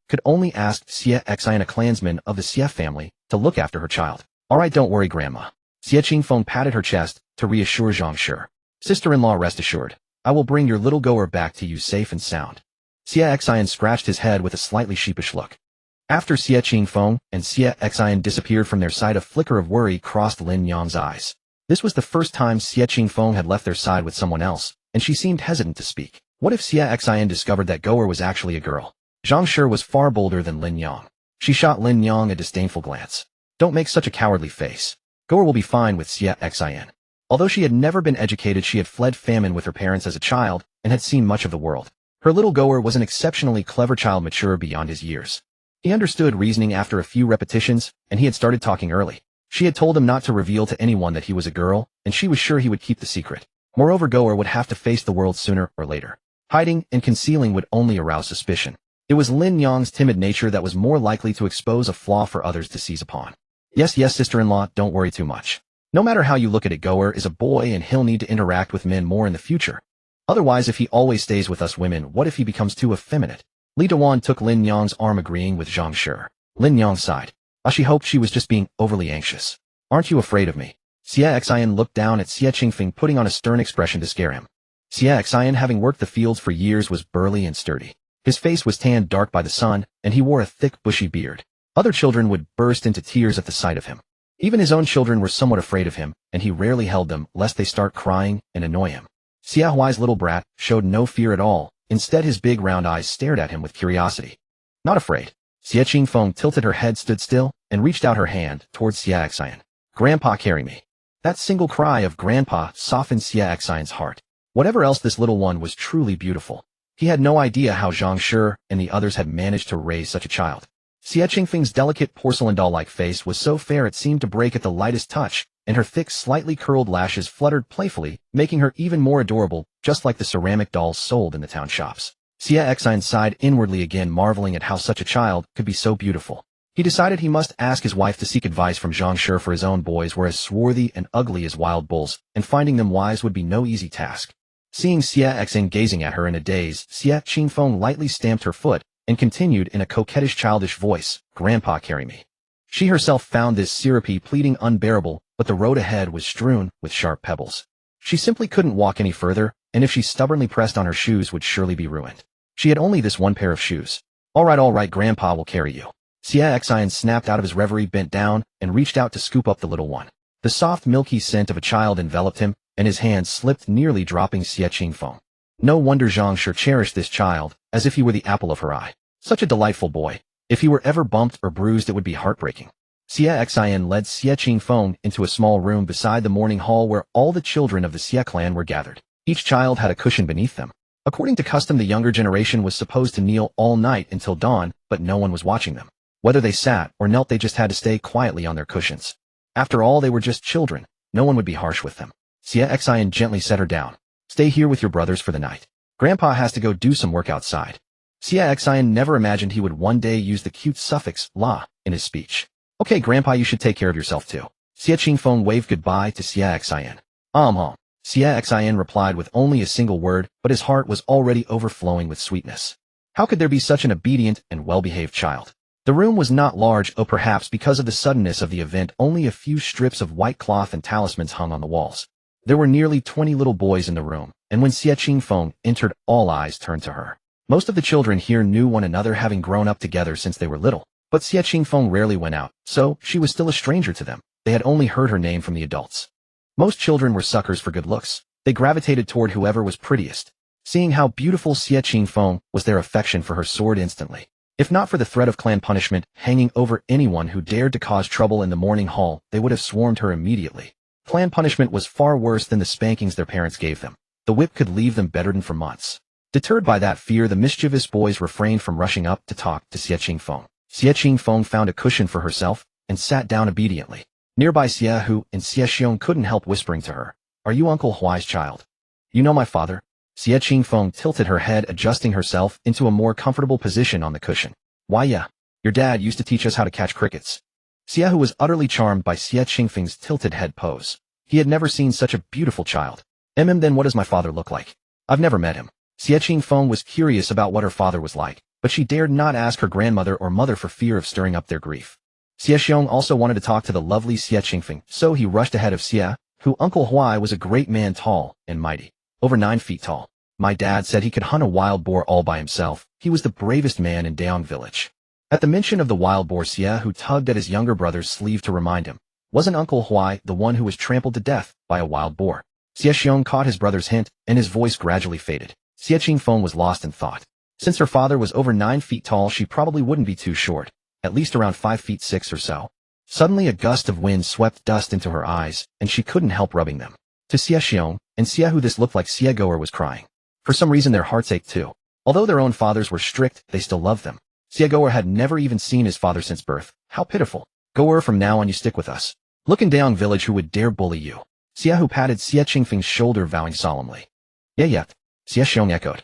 [SPEAKER 1] could only ask Xie Xingfeng, a clansman of the Xie family, to look after her child. All right, don't worry, Grandma. Xie Qingfeng patted her chest to reassure Zhang. Sister-in-law, rest assured. I will bring your little goer back to you safe and sound. Xie Xingfeng scratched his head with a slightly sheepish look. After Xie Qingfeng and Xie Xingfeng disappeared from their sight, a flicker of worry crossed Lin Yang's eyes. This was the first time Xie Qingfeng had left their side with someone else, and she seemed hesitant to speak. What if Xie Xingfeng discovered that goer was actually a girl? Zhang was far bolder than Lin Yang. She shot Lin Yang a disdainful glance. Don't make such a cowardly face. Goer will be fine with Xie Xingfeng. Although she had never been educated, she had fled famine with her parents as a child and had seen much of the world. Her little goer was an exceptionally clever child, mature beyond his years. He understood reasoning after a few repetitions, and he had started talking early. She had told him not to reveal to anyone that he was a girl, and she was sure he would keep the secret. Moreover, goer would have to face the world sooner or later. Hiding and concealing would only arouse suspicion. It was Lin Yang's timid nature that was more likely to expose a flaw for others to seize upon. Yes, sister-in-law, don't worry too much. No matter how you look at it, Goer is a boy and he'll need to interact with men more in the future. Otherwise, if he always stays with us women, what if he becomes too effeminate? Li Dewan took Lin Yang's arm, agreeing with Zhang Shi. Lin Yang sighed. She hoped she was just being overly anxious. Aren't you afraid of me? Xie Qingfeng looked down at Xie Qingfeng, putting on a stern expression to scare him. Xie Qingfeng, having worked the fields for years, was burly and sturdy. His face was tanned dark by the sun, and he wore a thick, bushy beard. Other children would burst into tears at the sight of him. Even his own children were somewhat afraid of him, and he rarely held them lest they start crying and annoy him. Xie Huai's little brat showed no fear at all. Instead, his big round eyes stared at him with curiosity. Not afraid. Xie Qingfeng tilted her head, stood still, and reached out her hand towards Xie Qingfeng. Grandpa, carry me. That single cry of Grandpa softened Xie Qingfeng's heart. Whatever else, this little one was truly beautiful. He had no idea how Zhang Shi and the others had managed to raise such a child. Xie Qingfeng's delicate porcelain doll-like face was so fair it seemed to break at the lightest touch, and her thick, slightly curled lashes fluttered playfully, making her even more adorable, just like the ceramic dolls sold in the town shops. Xie Qingfeng sighed inwardly, again marveling at how such a child could be so beautiful. He decided he must ask his wife to seek advice from Zhang Shi, for his own boys were as swarthy and ugly as wild bulls, and finding them wise would be no easy task. Seeing Xie Qingfeng gazing at her in a daze, Xie Qingfeng lightly stamped her foot and continued in a coquettish, childish voice, Grandpa, carry me. She herself found this syrupy pleading unbearable, but the road ahead was strewn with sharp pebbles. She simply couldn't walk any further, and if she stubbornly pressed on, her shoes would surely be ruined. She had only this one pair of shoes. All right, Grandpa will carry you. Xie Qingfeng snapped out of his reverie, bent down, and reached out to scoop up the little one. The soft, milky scent of a child enveloped him, and his hand slipped, nearly dropping Xie Qingfeng. No wonder Zhang Shi cherished this child, as if he were the apple of her eye. Such a delightful boy. If he were ever bumped or bruised, it would be heartbreaking. Xie Qingfeng led Xie Qingfeng into a small room beside the morning hall where all the children of the Xie clan were gathered. Each child had a cushion beneath them. According to custom, the younger generation was supposed to kneel all night until dawn, but no one was watching them. Whether they sat or knelt, they just had to stay quietly on their cushions. After all, they were just children. No one would be harsh with them. Xie Qingfeng gently set her down. Stay here with your brothers for the night. Grandpa has to go do some work outside. Xie Qingfeng never imagined he would one day use the cute suffix la in his speech. Okay, Grandpa, you should take care of yourself too. Xie Qingfeng waved goodbye to Xie Qingfeng. Xie Qingfeng replied with only a single word, but his heart was already overflowing with sweetness. How could there be such an obedient and well-behaved child? The room was not large, perhaps because of the suddenness of the event, only a few strips of white cloth and talismans hung on the walls. There were nearly 20 little boys in the room, and when Xie Qingfeng entered, all eyes turned to her. Most of the children here knew one another, having grown up together since they were little, but Xie Qingfeng rarely went out, so she was still a stranger to them. They had only heard her name from the adults. Most children were suckers for good looks. They gravitated toward whoever was prettiest. Seeing how beautiful Xie Qingfeng was, their affection for her soared instantly. If not for the threat of clan punishment hanging over anyone who dared to cause trouble in the morning hall, they would have swarmed her immediately. Clan punishment was far worse than the spankings their parents gave them. The whip could leave them bedridden for months. Deterred by that fear, the mischievous boys refrained from rushing up to talk to Xie Qingfeng. Xie Qingfeng found a cushion for herself and sat down obediently. Nearby, Xie Hu and Xie Xiong couldn't help whispering to her, "Are you Uncle Huai's child? You know my father?" Xie Qingfeng tilted her head, adjusting herself into a more comfortable position on the cushion. "Why, yeah. Your dad used to teach us how to catch crickets." Xie Hu was utterly charmed by Xie Qingfeng's tilted head pose. He had never seen such a beautiful child. Then what does my father look like? I've never met him. Xie Qingfeng was curious about what her father was like, but she dared not ask her grandmother or mother for fear of stirring up their grief. Xie Xiong also wanted to talk to the lovely Xie Qingfeng, so he rushed ahead of Xie, who Uncle Huai was a great man, tall and mighty, over 9 feet tall. My dad said he could hunt a wild boar all by himself. He was the bravest man in Daong village. At the mention of the wild boar, Xie Hu tugged at his younger brother's sleeve to remind him. Wasn't Uncle Huai the one who was trampled to death by a wild boar? Xie Xiong caught his brother's hint, and his voice gradually faded. Xie Qingfeng was lost in thought. Since her father was over 9 feet tall, she probably wouldn't be too short, at least around 5 feet 6 or so. Suddenly a gust of wind swept dust into her eyes, and she couldn't help rubbing them. To Xie Xiong and Xie Hu, this looked like Xie Goer was crying. For some reason their hearts ached too. Although their own fathers were strict, they still loved them. Xie Goer had never even seen his father since birth. How pitiful. Goer, from now on you stick with us. Look in Daong village who would dare bully you. Xie Hu patted Xie Qingfeng's shoulder, vowing solemnly. Yeah. Xie Xiong echoed.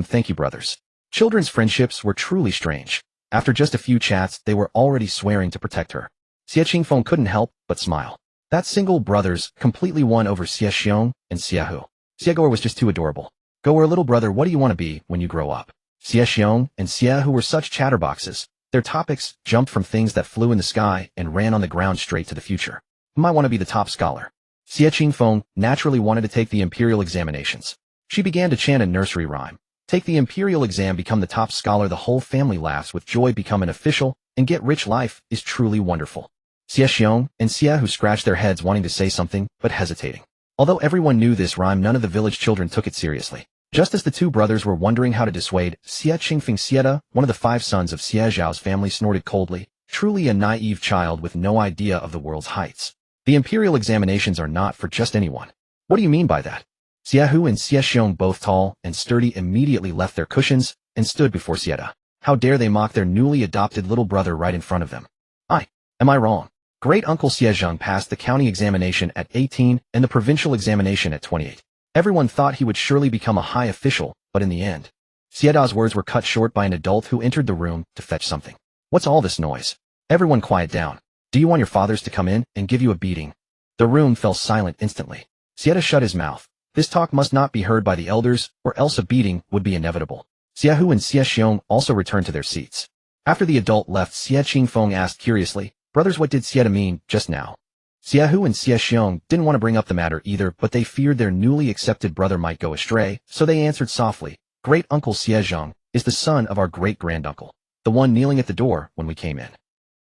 [SPEAKER 1] Thank you, brothers. Children's friendships were truly strange. After just a few chats, they were already swearing to protect her. Xie Qingfeng couldn't help but smile. That single brothers completely won over Xie Xiong and Xie Hu. Xie Goer was just too adorable. Goer, little brother, what do you want to be when you grow up? Xie Xiong and Xie Hu were such chatterboxes. Their topics jumped from things that flew in the sky and ran on the ground straight to the future. Who might want to be the top scholar? Xie Qingfeng naturally wanted to take the imperial examinations. She began to chant a nursery rhyme. Take the imperial exam, become the top scholar, the whole family laughs with joy, become an official, and get rich. Life is truly wonderful. Xie Xiong and Xie Hu scratched their heads wanting to say something, but hesitating. Although everyone knew this rhyme, none of the village children took it seriously. Just as the two brothers were wondering how to dissuade, Xie Qingfeng Xieda, one of the 5 sons of Xie Zhao's family, snorted coldly, truly a naive child with no idea of the world's heights. The imperial examinations are not for just anyone. What do you mean by that? Xie Hu and Xie Xiong, both tall and sturdy, immediately left their cushions and stood before Xieda. How dare they mock their newly adopted little brother right in front of them? Am I wrong? Great Uncle Xie Zhang passed the county examination at 18 and the provincial examination at 28. Everyone thought he would surely become a high official, but in the end, Xieda's words were cut short by an adult who entered the room to fetch something. What's all this noise? Everyone quiet down. Do you want your fathers to come in and give you a beating? The room fell silent instantly. Xieda shut his mouth. This talk must not be heard by the elders, or else a beating would be inevitable. Xie Hu and Xie Xiong also returned to their seats. After the adult left, Xie Qingfeng asked curiously, brothers, what did Xieda mean just now? Xie Hu and Xie Xiong didn't want to bring up the matter either, but they feared their newly accepted brother might go astray, so they answered softly, Great Uncle Xie Zhang is the son of our great-granduncle, the one kneeling at the door when we came in.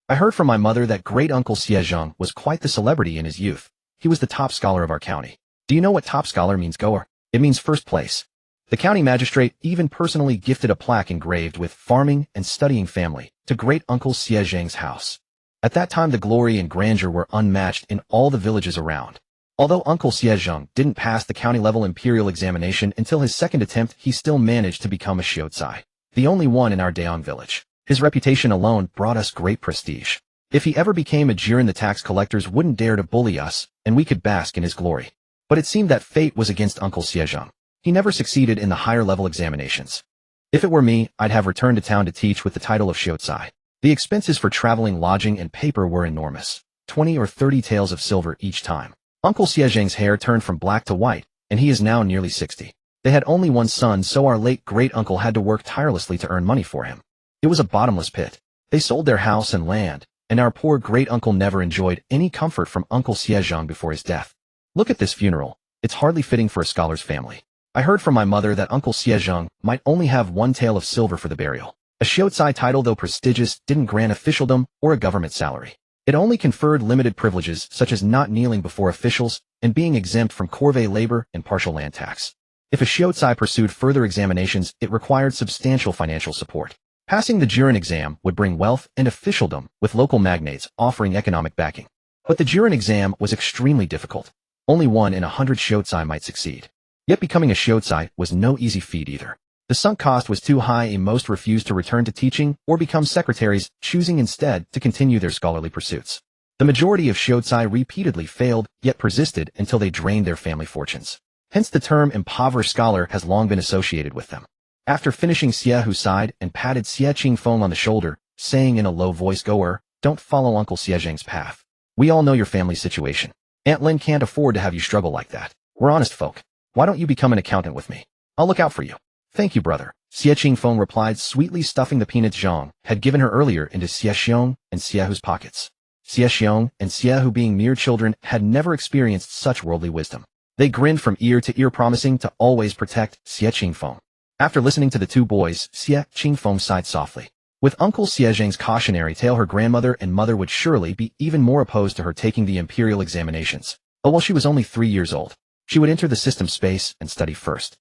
[SPEAKER 1] I heard from my mother that Great Uncle Xie Zhang was quite the celebrity in his youth. He was the top scholar of our county. Do you know what top scholar means, Goer? It means first place. The county magistrate even personally gifted a plaque engraved with farming and studying family to Great Uncle Xie Zhang's house. At that time, the glory and grandeur were unmatched in all the villages around. Although Uncle Xie Zhang didn't pass the county-level imperial examination until his second attempt, he still managed to become a shortstory, the only one in our Daon village. His reputation alone brought us great prestige. If he ever became a jiren, the tax collectors wouldn't dare to bully us, and we could bask in his glory. But it seemed that fate was against Uncle Xie Zhang. He never succeeded in the higher-level examinations. If it were me, I'd have returned to town to teach with the title of shortstory. The expenses for traveling, lodging, and paper were enormous, 20 or 30 taels of silver each time. Uncle Xie Zhang's hair turned from black to white, and he is now nearly 60. They had only one son, so our late great-uncle had to work tirelessly to earn money for him. It was a bottomless pit. They sold their house and land, and our poor great-uncle never enjoyed any comfort from Uncle Xie Zhang before his death. Look at this funeral. It's hardly fitting for a scholar's family. I heard from my mother that Uncle Xie Zhang might only have 1 tael of silver for the burial. A shortstory title, though prestigious, didn't grant officialdom or a government salary. It only conferred limited privileges such as not kneeling before officials and being exempt from corvée labor and partial land tax. If a shortstory pursued further examinations, it required substantial financial support. Passing the jiren exam would bring wealth and officialdom, with local magnates offering economic backing. But the jiren exam was extremely difficult. Only 1 in 100 shortstory might succeed. Yet becoming a shortstory was no easy feat either. The sunk cost was too high, and most refused to return to teaching or become secretaries, choosing instead to continue their scholarly pursuits. The majority of shortstory repeatedly failed, yet persisted until they drained their family fortunes. Hence the term impoverished scholar has long been associated with them. After finishing, Xie Hu sighed and patted Xie Qingfeng on the shoulder, saying in a low voice, Goer, don't follow Uncle Xie Zhang's path. We all know your family's situation. Aunt Lin can't afford to have you struggle like that. We're honest folk. Why don't you become an accountant with me? I'll look out for you. Thank you, brother, Xie Qingfeng replied, sweetly stuffing the peanuts Zhang had given her earlier into Xie Xiong and Xie Hu's pockets. Xie Xiong and Xie Hu, being mere children, had never experienced such worldly wisdom. They grinned from ear to ear, promising to always protect Xie Qingfeng. After listening to the two boys, Xie Qingfeng sighed softly. With Uncle Xie Zhang's cautionary tale, her grandmother and mother would surely be even more opposed to her taking the imperial examinations. But while she was only 3 years old, she would enter the system space and study first.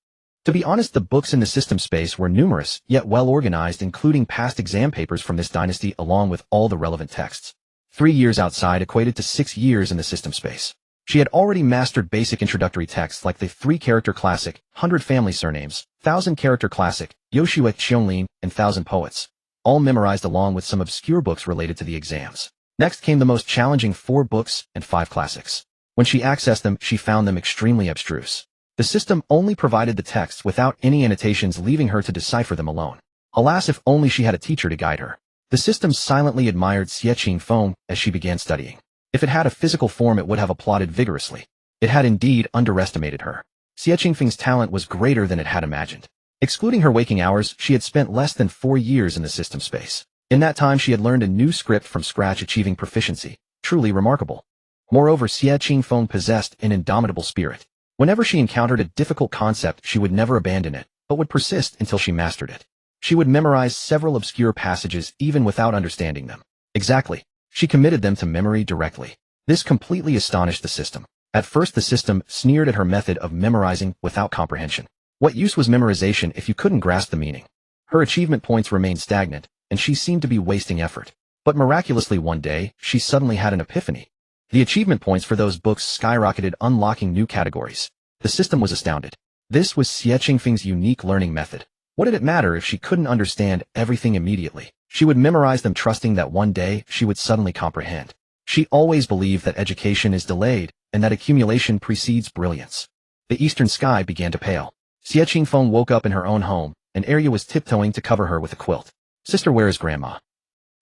[SPEAKER 1] To be honest, the books in the system space were numerous, yet well organized, including past exam papers from this dynasty along with all the relevant texts. 3 years outside equated to 6 years in the system space. She had already mastered basic introductory texts like the 3-character classic, 100 family surnames, 1,000-character classic, Yoshua Qianlin, and 1,000 poets, all memorized along with some obscure books related to the exams. Next came the most challenging 4 books and 5 classics. When she accessed them, she found them extremely abstruse. The system only provided the texts without any annotations, leaving her to decipher them alone. Alas, if only she had a teacher to guide her. The system silently admired Xie Qingfeng as she began studying. If it had a physical form, it would have applauded vigorously. It had indeed underestimated her. Xie Qingfeng's talent was greater than it had imagined. Excluding her waking hours, she had spent less than 4 years in the system space. In that time, she had learned a new script from scratch, achieving proficiency. Truly remarkable. Moreover, Xie Qingfeng possessed an indomitable spirit. Whenever she encountered a difficult concept, she would never abandon it, but would persist until she mastered it. She would memorize several obscure passages even without understanding them. Exactly. She committed them to memory directly. This completely astonished the system. At first, the system sneered at her method of memorizing without comprehension. What use was memorization if you couldn't grasp the meaning? Her achievement points remained stagnant, and she seemed to be wasting effort. But miraculously one day, she suddenly had an epiphany. The achievement points for those books skyrocketed, unlocking new categories. The system was astounded. This was Xie Qingfeng's unique learning method. What did it matter if she couldn't understand everything immediately? She would memorize them, trusting that one day she would suddenly comprehend. She always believed that education is delayed and that accumulation precedes brilliance. The eastern sky began to pale. Xie Qingfeng woke up in her own home, and Arya was tiptoeing to cover her with a quilt. "Sister, where is Grandma?"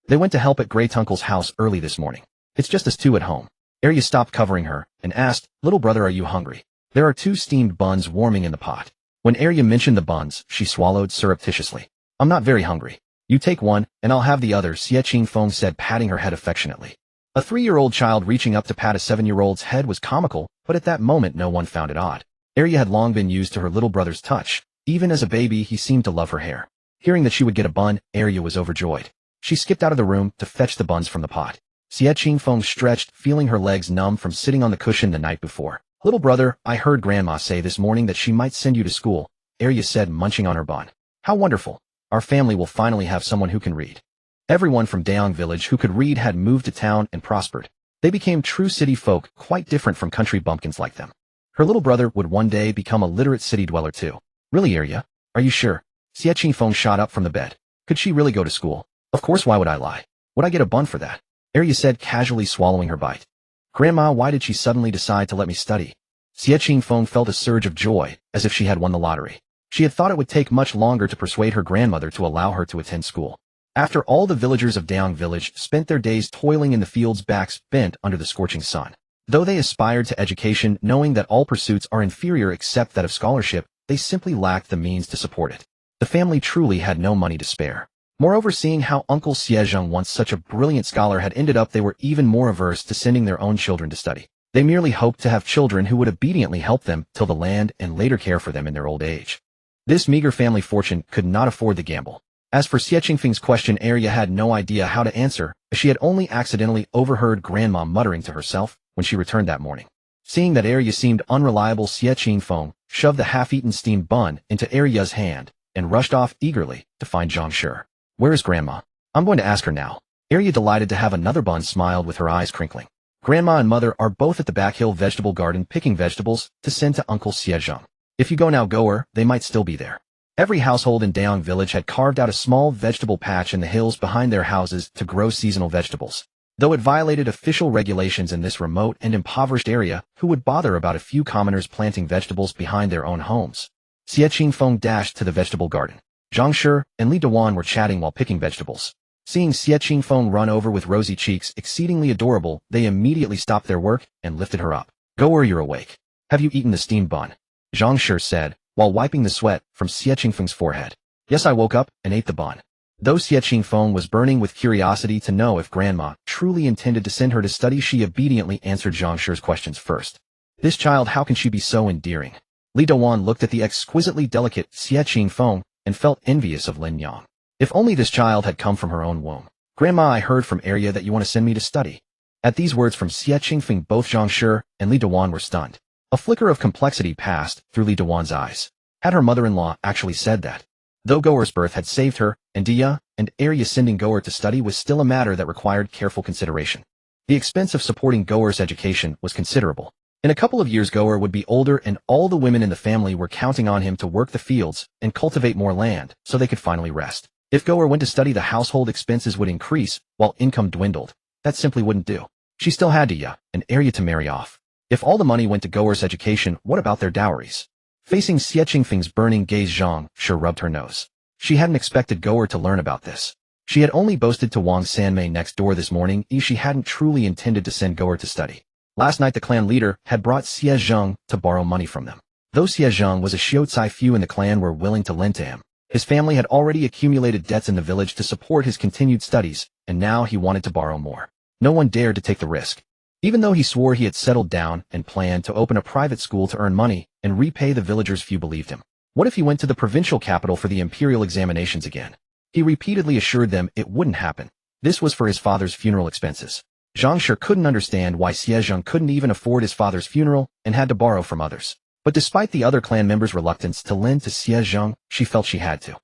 [SPEAKER 1] "They went to help at Great Uncle's house early this morning. It's just us two at home." Arya stopped covering her and asked, "Little brother, are you hungry? There are 2 steamed buns warming in the pot." When Arya mentioned the buns, she swallowed surreptitiously. "I'm not very hungry. You take one, and I'll have the other," Xie Qingfeng said, patting her head affectionately. A 3-year-old child reaching up to pat a 7-year-old's head was comical, but at that moment no one found it odd. Arya had long been used to her little brother's touch. Even as a baby, he seemed to love her hair. Hearing that she would get a bun, Arya was overjoyed. She skipped out of the room to fetch the buns from the pot. Xie Qingfeng stretched, feeling her legs numb from sitting on the cushion the night before. "Little brother, I heard Grandma say this morning that she might send you to school," Arya said, munching on her bun. "How wonderful. Our family will finally have someone who can read." Everyone from Daong village who could read had moved to town and prospered. They became true city folk, quite different from country bumpkins like them. Her little brother would one day become a literate city dweller too. "Really, Arya? Are you sure?" Xie Qingfeng shot up from the bed. Could she really go to school? "Of course, why would I lie? Would I get a bun for that?" Arya said, casually swallowing her bite. "Grandma, why did she suddenly decide to let me study?" Xie Qingfeng felt a surge of joy, as if she had won the lottery. She had thought it would take much longer to persuade her grandmother to allow her to attend school. After all, the villagers of Daong village spent their days toiling in the fields, backs bent under the scorching sun. Though they aspired to education, knowing that all pursuits are inferior except that of scholarship, they simply lacked the means to support it. The family truly had no money to spare. Moreover, seeing how Uncle Xie, once such a brilliant scholar, had ended up, they were even more averse to sending their own children to study. They merely hoped to have children who would obediently help them till the land and later care for them in their old age. This meager family fortune could not afford the gamble. As for Xie Qingfeng's question, Arya had no idea how to answer, as she had only accidentally overheard Grandma muttering to herself when she returned that morning. Seeing that Arya seemed unreliable, Xie Qingfeng shoved the half-eaten steamed bun into Arya's hand and rushed off eagerly to find Zhang. "Where is Grandma? I'm going to ask her now." Arya, delighted to have another bun, smiled with her eyes crinkling. "Grandma and Mother are both at the back hill vegetable garden picking vegetables to send to Uncle Xie. If you go now, Goer, they might still be there." Every household in Daong village had carved out a small vegetable patch in the hills behind their houses to grow seasonal vegetables. Though it violated official regulations in this remote and impoverished area, who would bother about a few commoners planting vegetables behind their own homes? Xie Qingfeng dashed to the vegetable garden. Zhang and Li Dawan were chatting while picking vegetables. Seeing Xie Qingfeng run over with rosy cheeks, exceedingly adorable, they immediately stopped their work and lifted her up. "Goer, you're awake. Have you eaten the steamed bun?" Zhang said, while wiping the sweat from Xie Qingfeng's forehead. "Yes, I woke up and ate the bun." Though Xie Qingfeng was burning with curiosity to know if Grandma truly intended to send her to study, she obediently answered Zhang's questions first. This child, how can she be so endearing? Li Dawan looked at the exquisitely delicate Xie Qingfeng and felt envious of Lin Yang. If only this child had come from her own womb. "Grandma, I heard from Arya that you want to send me to study." At these words from Xie Qingfeng, both Zhang and Li Dawan were stunned. A flicker of complexity passed through Li Dawan's eyes. Had her mother-in-law actually said that? Though Goer's birth had saved her, and Dia and Arya sending Goer to study was still a matter that required careful consideration. The expense of supporting Goer's education was considerable. In a couple of years, Goer would be older, and all the women in the family were counting on him to work the fields and cultivate more land so they could finally rest. If Goer went to study, the household expenses would increase while income dwindled. That simply wouldn't do. She still had Dia and Arya to marry off. If all the money went to Goer's education, what about their dowries? Facing Xie Qingfeng's burning gaze, Zhang rubbed her nose. She hadn't expected Goer to learn about this. She had only boasted to Wang Sanmei next door this morning she hadn't truly intended to send Goer to study. Last night the clan leader had brought Xie Zhang to borrow money from them. Though Xie Zhang was a Xiozai, few in the clan were willing to lend to him. His family had already accumulated debts in the village to support his continued studies, and now he wanted to borrow more. No one dared to take the risk. Even though he swore he had settled down and planned to open a private school to earn money and repay the villagers, few believed him. What if he went to the provincial capital for the imperial examinations again? He repeatedly assured them it wouldn't happen. This was for his father's funeral expenses. Zhang sure couldn't understand why Xie Zhang couldn't even afford his father's funeral and had to borrow from others. But despite the other clan members' reluctance to lend to Xie Zhang, she felt she had to.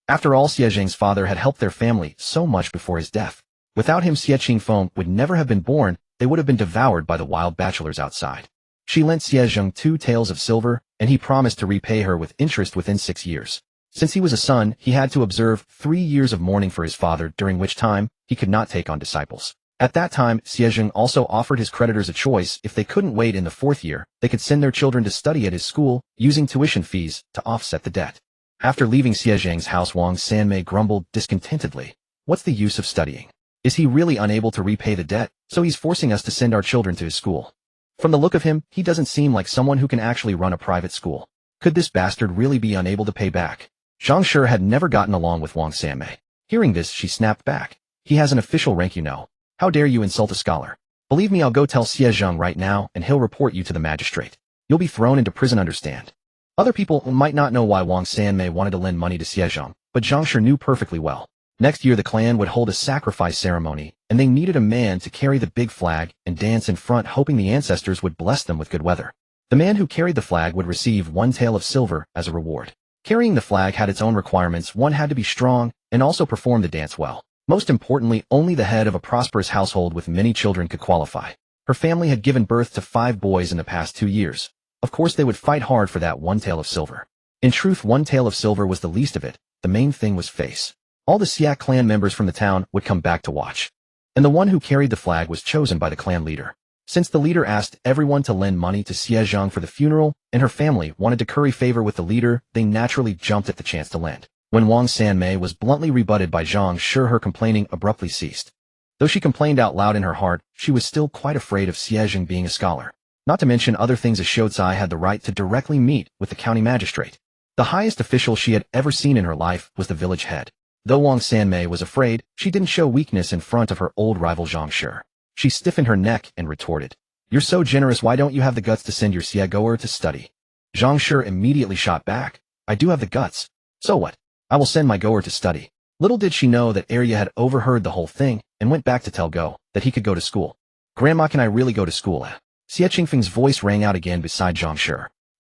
[SPEAKER 1] After all, Xie Zhang's father had helped their family so much before his death. Without him, Xie Qingfeng would never have been born. They would have been devoured by the wild bachelors outside. She lent Xie Zhang 2 taels of silver, and he promised to repay her with interest within 6 years. Since he was a son, he had to observe 3 years of mourning for his father, during which time he could not take on disciples. At that time, Xie Zhang also offered his creditors a choice. If they couldn't wait in the 4th year, they could send their children to study at his school, using tuition fees to offset the debt. After leaving Xie Zhang's house, Wang Sanmei grumbled discontentedly. What's the use of studying? Is he really unable to repay the debt, so he's forcing us to send our children to his school? From the look of him, he doesn't seem like someone who can actually run a private school. Could this bastard really be unable to pay back? Zhang sure had never gotten along with Wang Sanmei. Hearing this, she snapped back. He has an official rank, you know. How dare you insult a scholar? Believe me, I'll go tell Xie Zhang right now, and he'll report you to the magistrate. You'll be thrown into prison, understand? Other people might not know why Wang Sanmei wanted to lend money to Xie Zhang, but Zhang sure knew perfectly well. Next year the clan would hold a sacrifice ceremony, and they needed a man to carry the big flag and dance in front, hoping the ancestors would bless them with good weather. The man who carried the flag would receive 1 tael of silver as a reward. Carrying the flag had its own requirements. One had to be strong and also perform the dance well. Most importantly, only the head of a prosperous household with many children could qualify. Her family had given birth to 5 boys in the past 2 years. Of course they would fight hard for that 1 tael of silver. In truth, 1 tael of silver was the least of it. The main thing was face. All the Xie clan members from the town would come back to watch. And the one who carried the flag was chosen by the clan leader. Since the leader asked everyone to lend money to Xie Zhang for the funeral, and her family wanted to curry favor with the leader, they naturally jumped at the chance to lend. When Wang Sanmei was bluntly rebutted by Zhang, sure, her complaining abruptly ceased. Though she complained out loud in her heart, she was still quite afraid of Xie Zhang being a scholar. Not to mention other things, a Xiozai had the right to directly meet with the county magistrate. The highest official she had ever seen in her life was the village head. Though Wang Sanmei was afraid, she didn't show weakness in front of her old rival Zhang Shi. She stiffened her neck and retorted, "You're so generous, why don't you have the guts to send your Xie Goer to study?" Zhang Shi immediately shot back, "I do have the guts. So what? I will send my Goer to study." Little did she know that Arya had overheard the whole thing and went back to tell Go that he could go to school. "Grandma, can I really go to school?" Xie Qingfeng's voice rang out again beside Zhang Shi.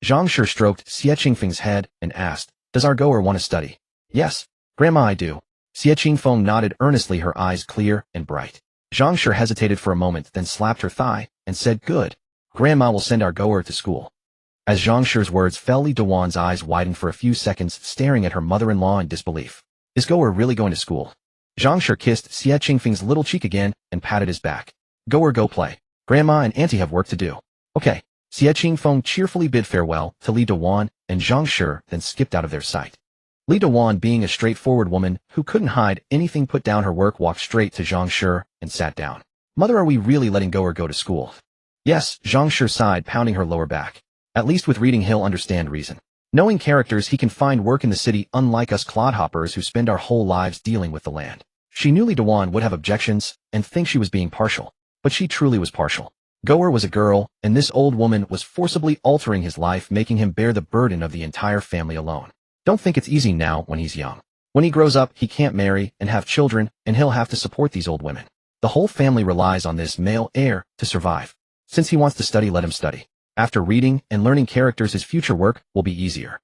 [SPEAKER 1] Zhang Shi stroked Xie Qingfeng's head and asked, "Does our Goer want to study?" "Yes, Grandma, I do." Xie Qingfeng nodded earnestly, her eyes clear and bright. Zhang Shi hesitated for a moment, then slapped her thigh and said, "Good. Grandma will send our Goer to school." As Zhang Shi's words fell, Li Dawan's eyes widened for a few seconds, staring at her mother-in-law in disbelief. Is Goer really going to school? Zhang Shi kissed Xie Qingfeng's little cheek again and patted his back. "Goer, go play. Grandma and Auntie have work to do." "Okay." Xie Qingfeng cheerfully bid farewell to Li Dawan and Zhang Shi, then skipped out of their sight. Li Dawan, being a straightforward woman who couldn't hide anything, put down her work, walked straight to Zhang Shi, and sat down. "Mother, are we really letting Goer go to school?" "Yes," Zhang Shi sighed, pounding her lower back. "At least with reading he'll understand reason. Knowing characters, he can find work in the city, unlike us clodhoppers who spend our whole lives dealing with the land." She knew Li Dawan would have objections and think she was being partial, but she truly was partial. Goer was a girl, and this old woman was forcibly altering his life, making him bear the burden of the entire family alone. Don't think it's easy now when he's young. When he grows up, he can't marry and have children, and he'll have to support these old women. The whole family relies on this male heir to survive. Since he wants to study, let him study. After reading and learning characters, his future work will be easier.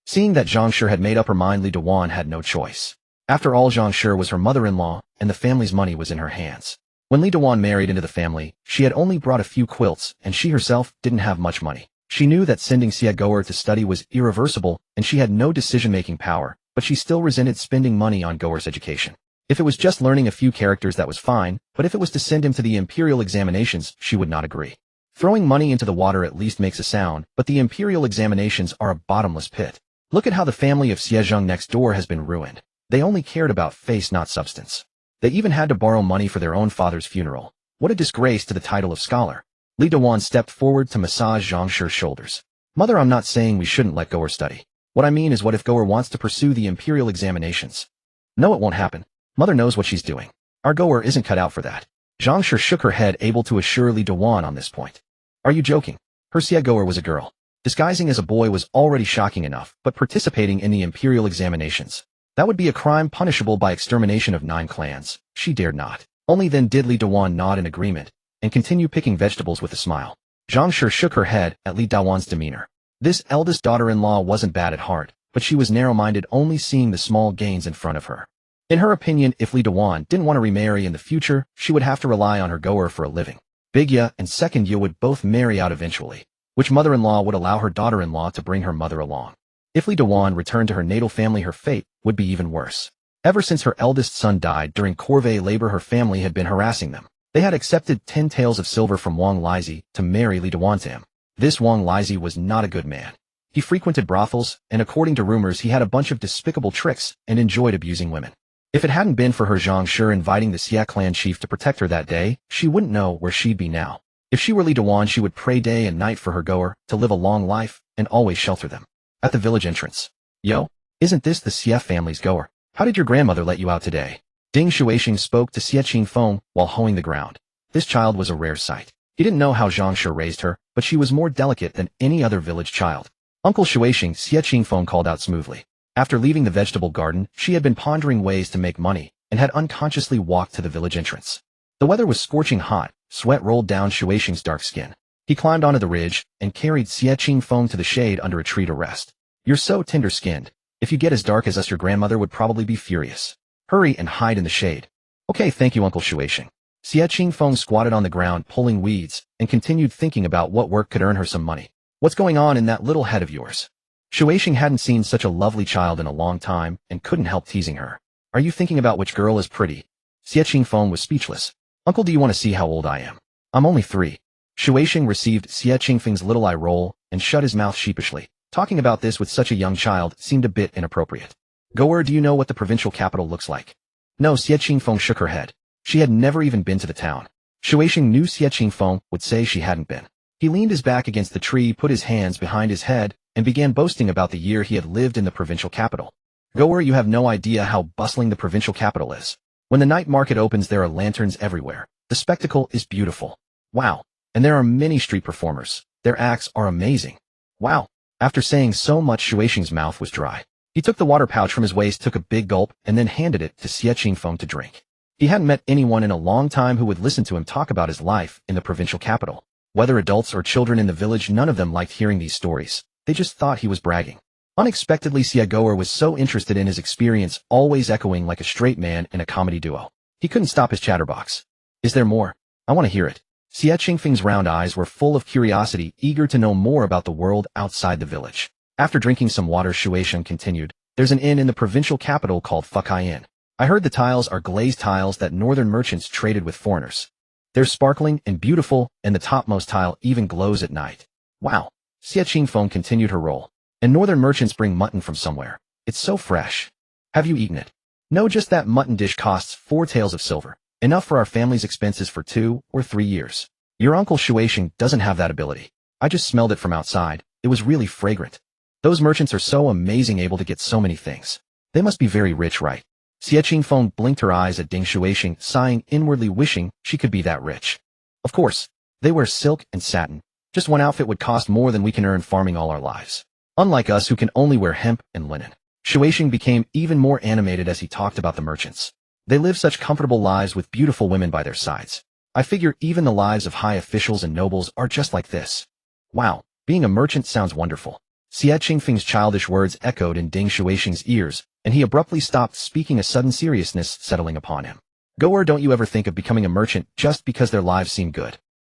[SPEAKER 1] Seeing that Zhang Shi had made up her mind, Li Dawan had no choice. After all, Zhang Shi was her mother-in-law, and the family's money was in her hands. When Li Dawan married into the family, she had only brought a few quilts, and she herself didn't have much money. She knew that sending Xie Goer to study was irreversible, and she had no decision-making power, but she still resented spending money on Goer's education. If it was just learning a few characters, that was fine, but if it was to send him to the imperial examinations, she would not agree. Throwing money into the water at least makes a sound, but the imperial examinations are a bottomless pit. Look at how the family of Xie Zhang next door has been ruined. They only cared about face, not substance. They even had to borrow money for their own father's funeral. What a disgrace to the title of scholar. Li Dewan stepped forward to massage Zhang Shi's shoulders. Mother, I'm not saying we shouldn't let Goer study. What I mean is, what if Goer wants to pursue the imperial examinations? No, it won't happen. Mother knows what she's doing. Our Goer isn't cut out for that. Zhang Shi shook her head, able to assure Li Dewan on this point. Are you joking? Her Xie Goer was a girl. Disguising as a boy was already shocking enough, but participating in the imperial examinations, that would be a crime punishable by extermination of 9 clans. She dared not. Only then did Li Dewan nod in agreement, and continue picking vegetables with a smile. Zhang Shi shook her head at Li Dewan's demeanor. This eldest daughter-in-law wasn't bad at heart, but she was narrow-minded, only seeing the small gains in front of her. In her opinion, if Li Dewan didn't want to remarry in the future, she would have to rely on her Goer for a living. Big Ye and Second Ye would both marry out eventually, which mother-in-law would allow her daughter-in-law to bring her mother along. If Li Dewan returned to her natal family, her fate would be even worse. Ever since her eldest son died during corvée labor, her family had been harassing them. They had accepted 10 taels of silver from Wang Lizi to marry Li Dewan to him. This Wang Lizi was not a good man. He frequented brothels, and according to rumors, he had a bunch of despicable tricks and enjoyed abusing women. If it hadn't been for her Zhang Shi inviting the Xie clan chief to protect her that day, she wouldn't know where she'd be now. If she were Li Dewan, she would pray day and night for her Goer to live a long life and always shelter them. At the village entrance. Yo, isn't this the Xie family's Goer? How did your grandmother let you out today? Ding Xuexing spoke to Xie Qingfeng while hoeing the ground. This child was a rare sight. He didn't know how Zhang Shi raised her, but she was more delicate than any other village child. Uncle Xuexing, Xie Qingfeng called out smoothly. After leaving the vegetable garden, she had been pondering ways to make money, and had unconsciously walked to the village entrance. The weather was scorching hot. Sweat rolled down Xuexing's dark skin. He climbed onto the ridge and carried Xie Qingfeng to the shade under a tree to rest. You're so tender-skinned. If you get as dark as us, your grandmother would probably be furious. Hurry and hide in the shade. Okay, thank you, Uncle Xuexing. Xie Qingfeng squatted on the ground pulling weeds and continued thinking about what work could earn her some money. What's going on in that little head of yours? Xuexing hadn't seen such a lovely child in a long time and couldn't help teasing her. Are you thinking about which girl is pretty? Xie Qingfeng was speechless. Uncle, do you want to see how old I am? I'm only 3. Xuexing received Xie Qingfeng's little eye roll and shut his mouth sheepishly. Talking about this with such a young child seemed a bit inappropriate. Goer, do you know what the provincial capital looks like? No, Xie Qingfeng shook her head. She had never even been to the town. Xuexing knew Xie Qingfeng would say she hadn't been. He leaned his back against the tree, put his hands behind his head, and began boasting about the year he had lived in the provincial capital. Goer, you have no idea how bustling the provincial capital is. When the night market opens, there are lanterns everywhere. The spectacle is beautiful. Wow. And there are many street performers. Their acts are amazing. Wow. After saying so much, Xuexing's mouth was dry. He took the water pouch from his waist, took a big gulp, and then handed it to Xie Qingfeng to drink. He hadn't met anyone in a long time who would listen to him talk about his life in the provincial capital. Whether adults or children in the village, none of them liked hearing these stories. They just thought he was bragging. Unexpectedly, Xie Goer was so interested in his experience, always echoing like a straight man in a comedy duo. He couldn't stop his chatterbox. Is there more? I want to hear it. Xie Qingfeng's round eyes were full of curiosity, eager to know more about the world outside the village. After drinking some water, Xuexing continued, there's an inn in the provincial capital called Fukai Inn. I heard the tiles are glazed tiles that northern merchants traded with foreigners. They're sparkling and beautiful, and the topmost tile even glows at night. Wow. Xie Qingfeng continued her roll. And northern merchants bring mutton from somewhere. It's so fresh. Have you eaten it? No, just that mutton dish costs 4 taels of silver. Enough for our family's expenses for 2 or 3 years. Your uncle Xuexing doesn't have that ability. I just smelled it from outside. It was really fragrant. Those merchants are so amazing, able to get so many things. They must be very rich, right? Xie Qingfeng blinked her eyes at Ding Xuexing, sighing inwardly, wishing she could be that rich. Of course. They wear silk and satin. Just one outfit would cost more than we can earn farming all our lives. Unlike us who can only wear hemp and linen. Xuexing became even more animated as he talked about the merchants. They live such comfortable lives with beautiful women by their sides. I figure even the lives of high officials and nobles are just like this. Wow, being a merchant sounds wonderful. Xie Qingfeng's childish words echoed in Ding Xuexing's ears, and he abruptly stopped speaking, a sudden seriousness settling upon him. Goer, don't you ever think of becoming a merchant just because their lives seem good?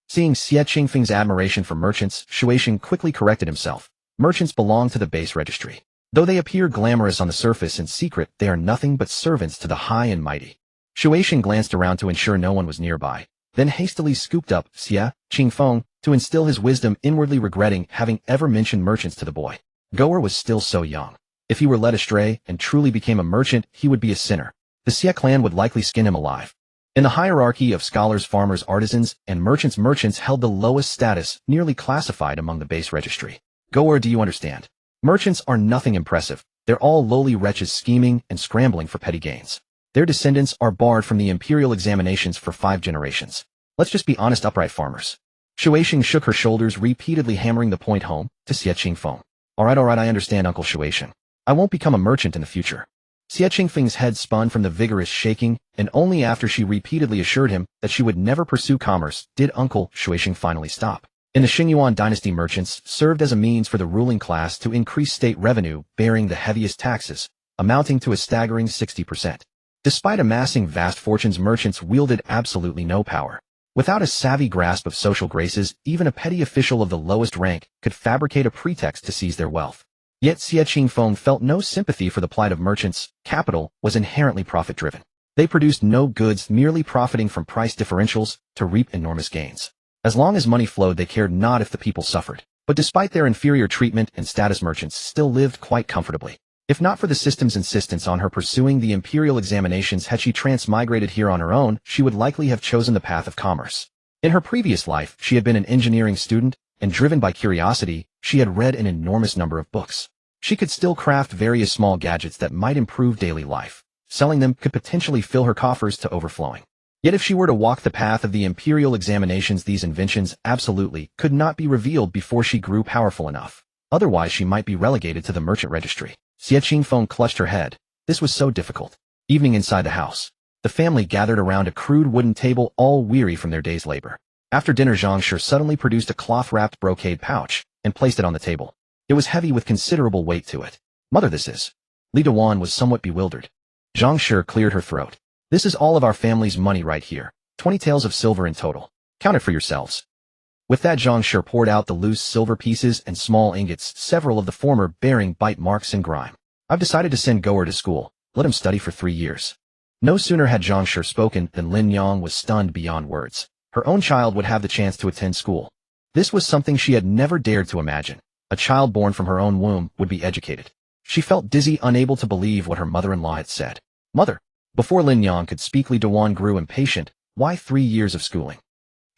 [SPEAKER 1] Seeing Xie Qingfeng's admiration for merchants, Xuexing quickly corrected himself. Merchants belong to the base registry. Though they appear glamorous on the surface, in secret they are nothing but servants to the high and mighty. Xuexing glanced around to ensure no one was nearby, then hastily scooped up Xie Qingfeng to instill his wisdom, inwardly regretting having ever mentioned merchants to the boy. Goer was still so young. If he were led astray and truly became a merchant, he would be a sinner. the Xie clan would likely skin him alive. In the hierarchy of scholars, farmers, artisans, and merchants held the lowest status, nearly classified among the base registry. Goer, do you understand? Merchants are nothing impressive. They're all lowly wretches scheming and scrambling for petty gains. Their descendants are barred from the imperial examinations for 5 generations. Let's just be honest, upright farmers. Xie shook her shoulders, repeatedly hammering the point home to Xie Qingfeng. All right, I understand, Uncle Xie. I won't become a merchant in the future. Xie Qingfeng's head spun from the vigorous shaking, and only after she repeatedly assured him that she would never pursue commerce did Uncle Xie finally stop. In the Xingyuan dynasty, merchants served as a means for the ruling class to increase state revenue, bearing the heaviest taxes, amounting to a staggering 60%. Despite amassing vast fortunes, merchants wielded absolutely no power. Without a savvy grasp of social graces, even a petty official of the lowest rank could fabricate a pretext to seize their wealth. Yet Xie Qingfeng felt no sympathy for the plight of merchants. Capital was inherently profit-driven. They produced no goods, merely profiting from price differentials to reap enormous gains. As long as money flowed, they cared not if the people suffered. But despite their inferior treatment and status, merchants still lived quite comfortably. If not for the system's insistence on her pursuing the imperial examinations, had she transmigrated here on her own, she would likely have chosen the path of commerce. In her previous life, she had been an engineering student, and driven by curiosity, she had read an enormous number of books. She could still craft various small gadgets that might improve daily life. Selling them could potentially fill her coffers to overflowing. Yet if she were to walk the path of the imperial examinations, these inventions absolutely could not be revealed before she grew powerful enough. Otherwise, she might be relegated to the merchant registry. Xie Qingfeng clutched her head. This was so difficult. Evening inside the house. The family gathered around a crude wooden table, all weary from their day's labor. After dinner, Zhang suddenly produced a cloth-wrapped brocade pouch and placed it on the table. It was heavy with considerable weight to it. Mother, this is... Li Dawan was somewhat bewildered. Zhang cleared her throat. This is all of our family's money right here. 20 taels of silver in total. Count it for yourselves. With that, Zhang poured out the loose silver pieces and small ingots, several of the former bearing bite marks and grime. I've decided to send Goer to school. Let him study for 3 years. No sooner had Zhang spoken than Lin Yang was stunned beyond words. Her own child would have the chance to attend school. This was something she had never dared to imagine. A child born from her own womb would be educated. She felt dizzy, unable to believe what her mother-in-law had said. Mother! Before Lin Yang could speak, Li Dawan grew impatient. Why 3 years of schooling?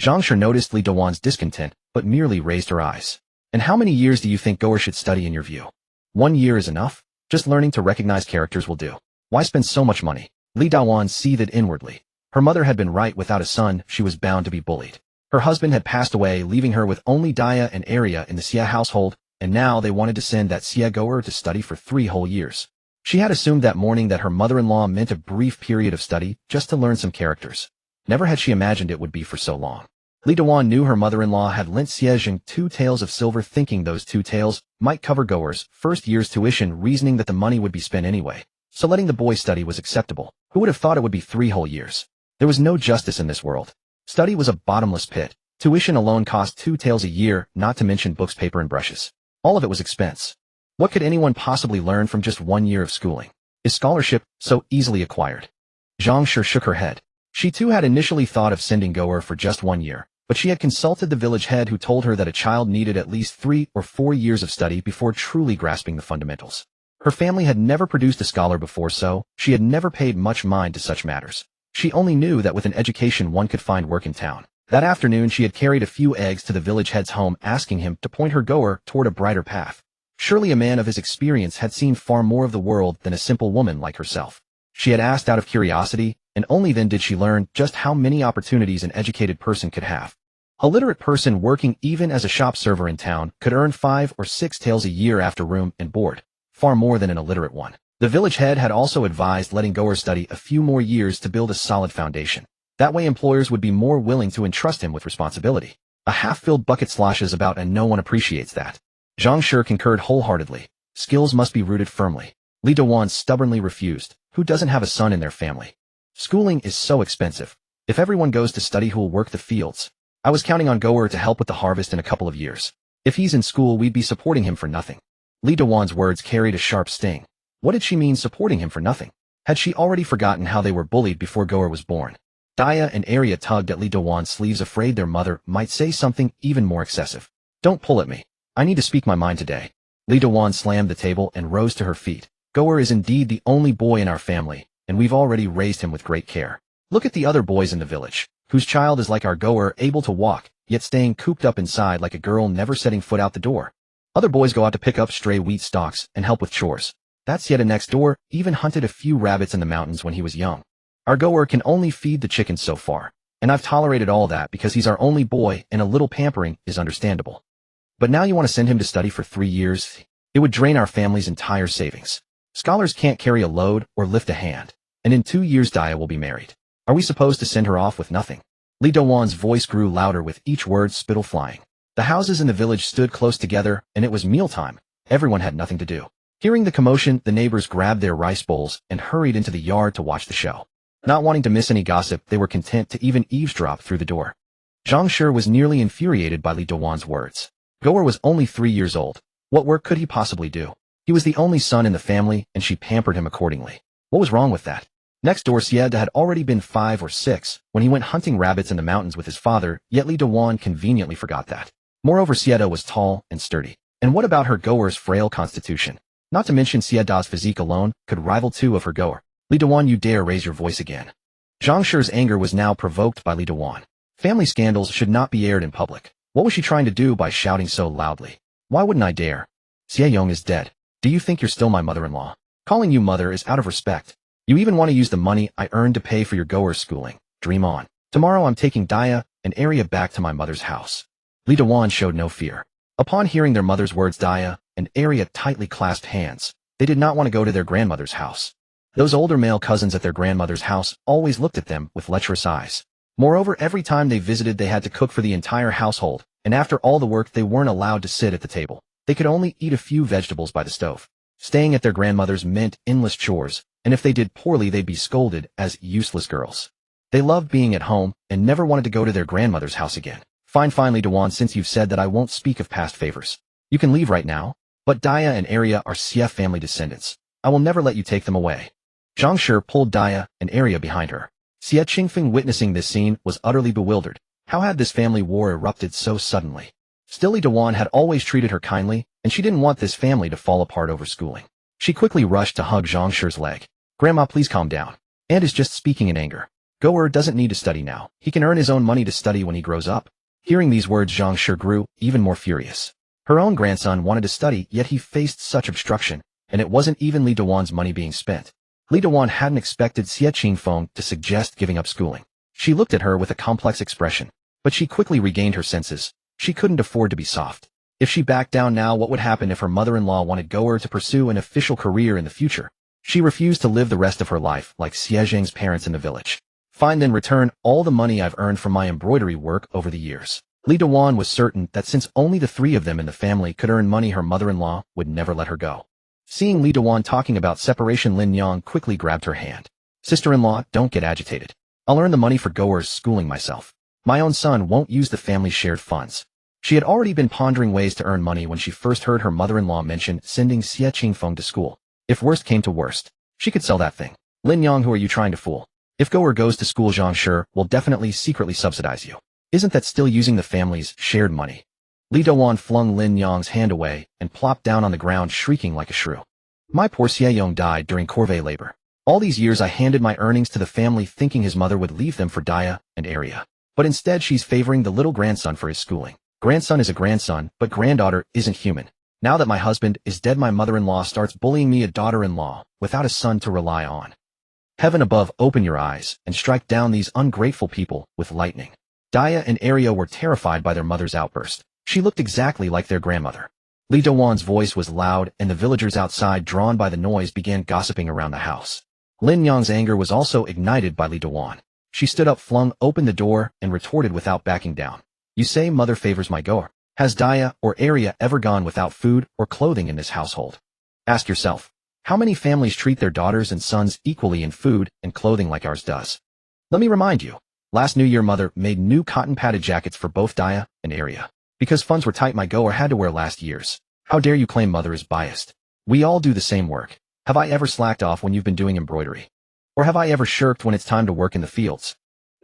[SPEAKER 1] Zhang noticed Li Dawan's discontent, but merely raised her eyes. And how many years do you think Goer should study in your view? 1 year is enough? Just learning to recognize characters will do. Why spend so much money? Li Dawan seethed inwardly. Her mother had been right. Without a son, she was bound to be bullied. Her husband had passed away, leaving her with only Daya and Arya in the Xie household, and now they wanted to send that Xie Goer to study for 3 whole years. She had assumed that morning that her mother-in-law meant a brief period of study, just to learn some characters. Never had she imagined it would be for so long. Li Dawan knew her mother-in-law had lent Xie 2 taels of silver, thinking those 2 taels might cover Goer's first year's tuition, reasoning that the money would be spent anyway. So letting the boy study was acceptable. Who would have thought it would be 3 whole years? There was no justice in this world. Study was a bottomless pit. Tuition alone cost 2 taels a year, not to mention books, paper, and brushes. All of it was expense. What could anyone possibly learn from just 1 year of schooling? Is scholarship so easily acquired? Zhang shook her head. She too had initially thought of sending Goer for just 1 year, but she had consulted the village head, who told her that a child needed at least 3 or 4 years of study before truly grasping the fundamentals. Her family had never produced a scholar before, so she had never paid much mind to such matters. She only knew that with an education one could find work in town. That afternoon she had carried a few eggs to the village head's home, asking him to point her Goer toward a brighter path. Surely a man of his experience had seen far more of the world than a simple woman like herself. She had asked out of curiosity, and only then did she learn just how many opportunities an educated person could have. A literate person working even as a shop server in town could earn 5 or 6 taels a year after room and board, far more than an illiterate one. The village head had also advised letting Goer study a few more years to build a solid foundation. That way employers would be more willing to entrust him with responsibility. A half-filled bucket sloshes about, and no one appreciates that. Zhang concurred wholeheartedly. Skills must be rooted firmly. Li Dawan stubbornly refused. Who doesn't have a son in their family? Schooling is so expensive. If everyone goes to study, who'll work the fields? I was counting on Goer to help with the harvest in a couple of years. If he's in school, we'd be supporting him for nothing. Li Dawan's words carried a sharp sting. What did she mean, supporting him for nothing? Had she already forgotten how they were bullied before Goer was born? Daya and Arya tugged at Li Dawan's sleeves, afraid their mother might say something even more excessive. Don't pull at me. I need to speak my mind today. Li Dawan slammed the table and rose to her feet. Goer is indeed the only boy in our family, and we've already raised him with great care. Look at the other boys in the village, whose child is like our goer, able to walk, yet staying cooped up inside like a girl, never setting foot out the door. Other boys go out to pick up stray wheat stalks and help with chores. That's yet a next door, even hunted a few rabbits in the mountains when he was young. Our goer can only feed the chickens so far, and I've tolerated all that because he's our only boy and a little pampering is understandable. But now you want to send him to study for 3 years? It would drain our family's entire savings. Scholars can't carry a load or lift a hand, and in 2 years Daya will be married. Are we supposed to send her off with nothing? Li Dowan's voice grew louder with each word, spittle flying. The houses in the village stood close together, and it was mealtime. Everyone had nothing to do. Hearing the commotion, the neighbors grabbed their rice bowls and hurried into the yard to watch the show. Not wanting to miss any gossip, they were content to even eavesdrop through the door. Zhang Shi was nearly infuriated by Li Dowan's words. Goer was only 3 years old. What work could he possibly do? He was the only son in the family, and she pampered him accordingly. What was wrong with that? Next door, Xie had already been 5 or 6 when he went hunting rabbits in the mountains with his father, yet Li Dowan conveniently forgot that. Moreover, Xie was tall and sturdy. And what about her goer's frail constitution? Not to mention Xie's physique alone could rival 2 of her goer. Li Dowan, you dare raise your voice again. Zhang Shi's anger was now provoked by Li Dowan. Family scandals should not be aired in public. What was she trying to do by shouting so loudly? Why wouldn't I dare? Xie Yong is dead. Do you think you're still my mother-in-law? Calling you mother is out of respect. You even want to use the money I earned to pay for your goer's schooling. Dream on. Tomorrow I'm taking Daya and Arya back to my mother's house. Li Dowan showed no fear. Upon hearing their mother's words, Daya and Arya tightly clasped hands. They did not want to go to their grandmother's house. Those older male cousins at their grandmother's house always looked at them with lecherous eyes. Moreover, every time they visited they had to cook for the entire household, and after all the work they weren't allowed to sit at the table. They could only eat a few vegetables by the stove. Staying at their grandmother's meant endless chores, and if they did poorly they'd be scolded as useless girls. They loved being at home and never wanted to go to their grandmother's house again. Fine, Li Dowan, since you've said that I won't speak of past favors. You can leave right now, but Daya and Arya are Xie family descendants. I will never let you take them away. Zhang Shi pulled Daya and Arya behind her. Xie Qingfeng, witnessing this scene, was utterly bewildered. How had this family war erupted so suddenly? Still, Li Dowan had always treated her kindly, and she didn't want this family to fall apart over schooling. She quickly rushed to hug Zhang Shi's leg. Grandma, please calm down. And is just speaking in anger. Goer doesn't need to study now. He can earn his own money to study when he grows up. Hearing these words, Zhang Shi grew even more furious. Her own grandson wanted to study, yet he faced such obstruction, and it wasn't even Li Dowan's money being spent. Li Dowan hadn't expected Xie Qingfeng to suggest giving up schooling. She looked at her with a complex expression, but she quickly regained her senses. She couldn't afford to be soft. If she backed down now, what would happen if her mother-in-law wanted Goer to pursue an official career in the future? She refused to live the rest of her life like Xie Zhang's parents in the village. Fine, then return all the money I've earned from my embroidery work over the years. Li Dowan was certain that since only the 3 of them in the family could earn money, her mother-in-law would never let her go. Seeing Li Dowan talking about separation, Lin Yang quickly grabbed her hand. Sister-in-law, don't get agitated. I'll earn the money for Goer's schooling myself. My own son won't use the family's shared funds. She had already been pondering ways to earn money when she first heard her mother-in-law mention sending Xie Qingfeng to school. If worst came to worst, she could sell that thing. Lin Yang, who are you trying to fool? If Goer goes to school, Zhang Shi will definitely secretly subsidize you. Isn't that still using the family's shared money? Li Dowan flung Lin Yang's hand away and plopped down on the ground, shrieking like a shrew. My poor Xie Yong died during corvée labor. All these years I handed my earnings to the family thinking his mother would leave them for Daya and Arya. But instead she's favoring the little grandson for his schooling. Grandson is a grandson, but granddaughter isn't human. Now that my husband is dead, my mother-in-law starts bullying me, a daughter-in-law, without a son to rely on. Heaven above, open your eyes and strike down these ungrateful people with lightning. Daya and Arya were terrified by their mother's outburst. She looked exactly like their grandmother. Li Dowan's voice was loud, and the villagers outside, drawn by the noise, began gossiping around the house. Lin Yang's anger was also ignited by Li Dowan. She stood up, flung open the door, and retorted without backing down. You say mother favors my Goer. Has Daya or Arya ever gone without food or clothing in this household? Ask yourself. How many families treat their daughters and sons equally in food and clothing like ours does? Let me remind you. Last New Year, mother made new cotton-padded jackets for both Daya and Arya. Because funds were tight, my Goer had to wear last year's. How dare you claim mother is biased? We all do the same work. Have I ever slacked off when you've been doing embroidery? Or have I ever shirked when it's time to work in the fields?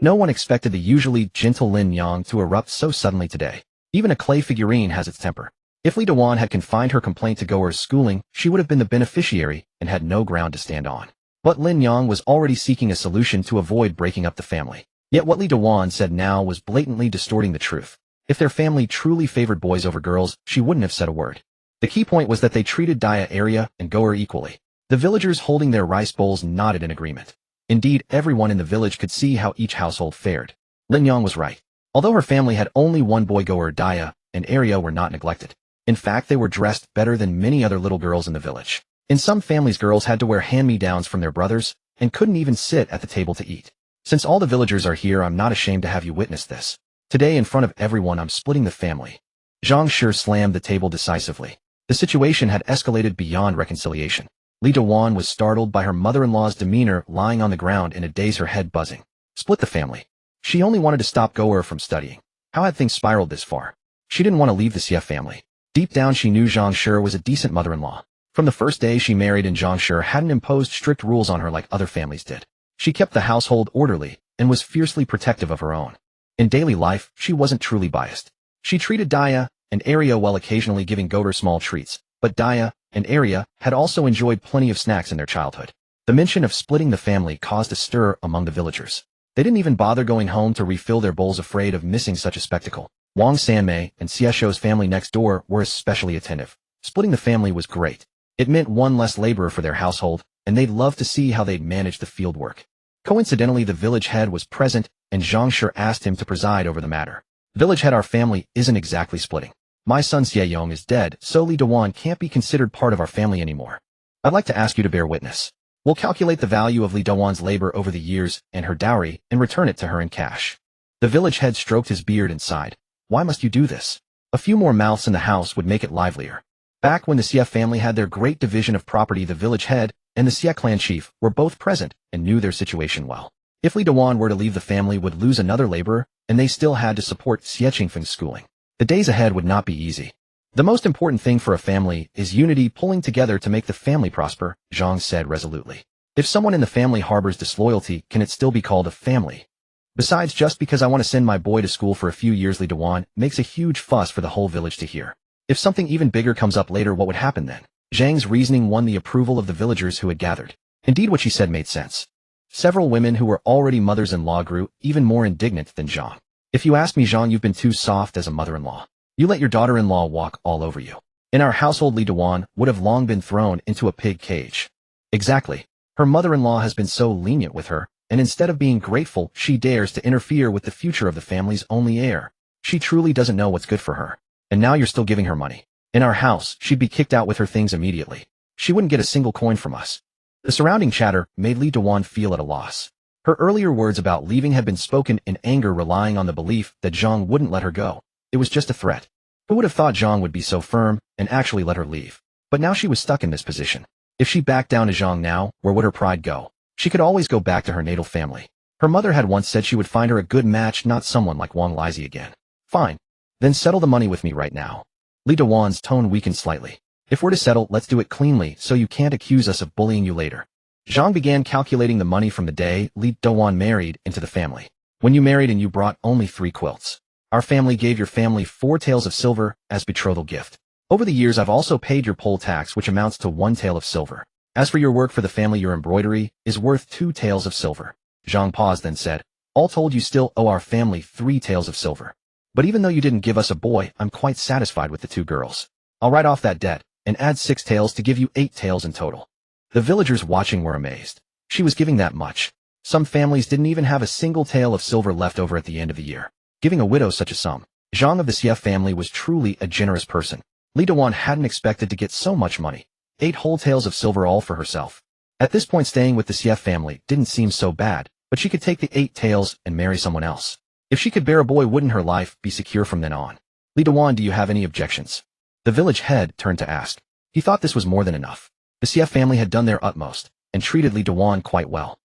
[SPEAKER 1] No one expected the usually gentle Lin Yang to erupt so suddenly today. Even a clay figurine has its temper. If Li Dowan had confined her complaint to Goer's schooling, she would have been the beneficiary and had no ground to stand on. But Lin Yang was already seeking a solution to avoid breaking up the family. Yet what Li Dewan said now was blatantly distorting the truth. If their family truly favored boys over girls, she wouldn't have said a word. The key point was that they treated Daya, Arya, and Goer equally. The villagers holding their rice bowls nodded in agreement. Indeed, everyone in the village could see how each household fared. Lin Yang was right. Although her family had only one boy, Goer, Daya, and Arya were not neglected. In fact, they were dressed better than many other little girls in the village. In some families, girls had to wear hand-me-downs from their brothers and couldn't even sit at the table to eat. Since all the villagers are here, I'm not ashamed to have you witness this. Today, in front of everyone, I'm splitting the family. Zhang sure slammed the table decisively. The situation had escalated beyond reconciliation. Li Dewan was startled by her mother-in-law's demeanor, lying on the ground in a daze, her head buzzing. Split the family. She only wanted to stop Goer from studying. How had things spiraled this far? She didn't want to leave the Xie family. Deep down, she knew Zhang Shi was a decent mother-in-law. From the first day she married, and Zhang Shi hadn't imposed strict rules on her like other families did. She kept the household orderly and was fiercely protective of her own. In daily life, she wasn't truly biased. She treated Daya and Arya well, occasionally giving Goer small treats, but Daya and Arya had also enjoyed plenty of snacks in their childhood. The mention of splitting the family caused a stir among the villagers. They didn't even bother going home to refill their bowls, afraid of missing such a spectacle. Wang Sanmei and Xie Shou's family next door were especially attentive. Splitting the family was great. It meant one less laborer for their household, and they'd love to see how they'd manage the field work. Coincidentally, the village head was present, and Zhang Shi asked him to preside over the matter. Village head, our family isn't exactly splitting. My son Xie Yong is dead, so Li Dewan can't be considered part of our family anymore. I'd like to ask you to bear witness. We'll calculate the value of Li Dewan's labor over the years and her dowry and return it to her in cash. The village head stroked his beard and sighed. Why must you do this? A few more mouths in the house would make it livelier. Back when the Xie family had their great division of property, the village head and the Xie clan chief were both present and knew their situation well. If Li Dewan were to leave, the family would lose another laborer, and they still had to support Xie Qingfeng's schooling. The days ahead would not be easy. The most important thing for a family is unity, pulling together to make the family prosper, Zhang said resolutely. If someone in the family harbors disloyalty, can it still be called a family? Besides, just because I want to send my boy to school for a few years, Li Dewan makes a huge fuss for the whole village to hear. If something even bigger comes up later, what would happen then? Zhang's reasoning won the approval of the villagers who had gathered. Indeed, what she said made sense. Several women who were already mothers-in-law grew even more indignant than Zhang. If you ask me, Zhang, you've been too soft as a mother-in-law. You let your daughter-in-law walk all over you. In our household, Li Dewan would have long been thrown into a pig cage. Exactly. Her mother-in-law has been so lenient with her, and instead of being grateful, she dares to interfere with the future of the family's only heir. She truly doesn't know what's good for her. And now you're still giving her money. In our house, she'd be kicked out with her things immediately. She wouldn't get a single coin from us. The surrounding chatter made Li Dewan feel at a loss. Her earlier words about leaving had been spoken in anger, relying on the belief that Zhang wouldn't let her go. It was just a threat. Who would have thought Zhang would be so firm and actually let her leave? But now she was stuck in this position. If she backed down to Zhang now, where would her pride go? She could always go back to her natal family. Her mother had once said she would find her a good match, not someone like Wang Lizhi again. Fine. Then settle the money with me right now. Li Dewan's tone weakened slightly. If we're to settle, let's do it cleanly so you can't accuse us of bullying you later. Zhang began calculating the money from the day Li Dewan married into the family. When you married and you brought only 3 quilts. Our family gave your family 4 taels of silver as betrothal gift. Over the years, I've also paid your poll tax, which amounts to 1 tael of silver. As for your work for the family, your embroidery is worth 2 taels of silver. Zhang paused, then said, all told, you still owe our family 3 taels of silver. But even though you didn't give us a boy, I'm quite satisfied with the 2 girls. I'll write off that debt and add 6 taels to give you 8 taels in total. The villagers watching were amazed. She was giving that much. Some families didn't even have a single tael of silver left over at the end of the year. Giving a widow such a sum. Zhang of the Xie family was truly a generous person. Li Dewan hadn't expected to get so much money. 8 whole taels of silver, all for herself. At this point, staying with the Xie family didn't seem so bad, but she could take the 8 taels and marry someone else. If she could bear a boy, wouldn't her life be secure from then on? Li Dewan, do you have any objections? The village head turned to ask. He thought this was more than enough. The Xie family had done their utmost and treated Li Dewan quite well.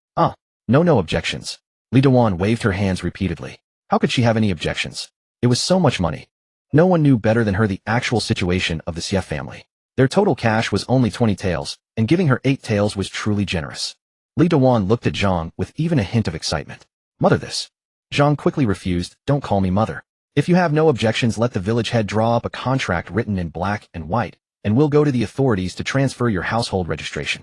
[SPEAKER 1] No objections. Li Dewan waved her hands repeatedly. How could she have any objections? It was so much money. No one knew better than her the actual situation of the Xie family. Their total cash was only 20 taels, and giving her 8 taels was truly generous. Li Dewan looked at Zhang with even a hint of excitement. Mother, this. Zhang quickly refused. Don't call me mother. If you have no objections, let the village head draw up a contract written in black and white, and we'll go to the authorities to transfer your household registration.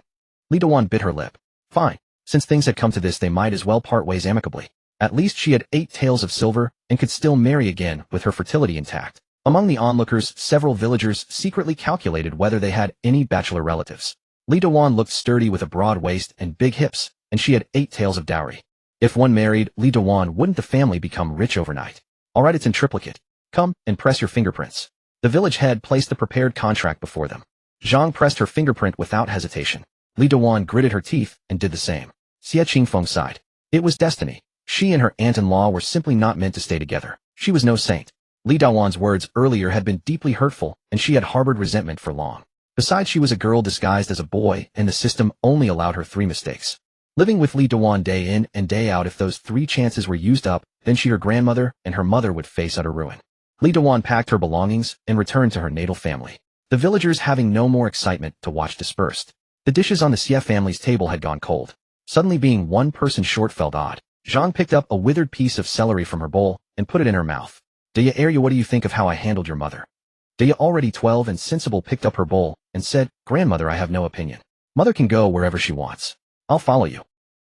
[SPEAKER 1] Li Dewan bit her lip. Fine. Since things had come to this, they might as well part ways amicably. At least she had 8 taels of silver and could still marry again with her fertility intact. Among the onlookers, several villagers secretly calculated whether they had any bachelor relatives. Li Dawan looked sturdy with a broad waist and big hips, and she had 8 taels of dowry. If one married Li Dawan, wouldn't the family become rich overnight? Alright, it's in triplicate. Come and press your fingerprints. The village head placed the prepared contract before them. Zhang pressed her fingerprint without hesitation. Li Dawan gritted her teeth and did the same. Xie Qingfeng sighed. It was destiny. She and her aunt-in-law were simply not meant to stay together. She was no saint. Li Dawan's words earlier had been deeply hurtful, and she had harbored resentment for long. Besides, she was a girl disguised as a boy, and the system only allowed her 3 mistakes. Living with Li Dawan day in and day out, if those 3 chances were used up, then she, her grandmother, and her mother would face utter ruin. Li Dawan packed her belongings and returned to her natal family. The villagers, having no more excitement to watch, dispersed. The dishes on the Xie family's table had gone cold. Suddenly, being one person short felt odd. Zhang picked up a withered piece of celery from her bowl and put it in her mouth. Arya, what do you think of how I handled your mother? Daya, already 12 and sensible, picked up her bowl and said, Grandmother, I have no opinion. Mother can go wherever she wants. I'll follow you.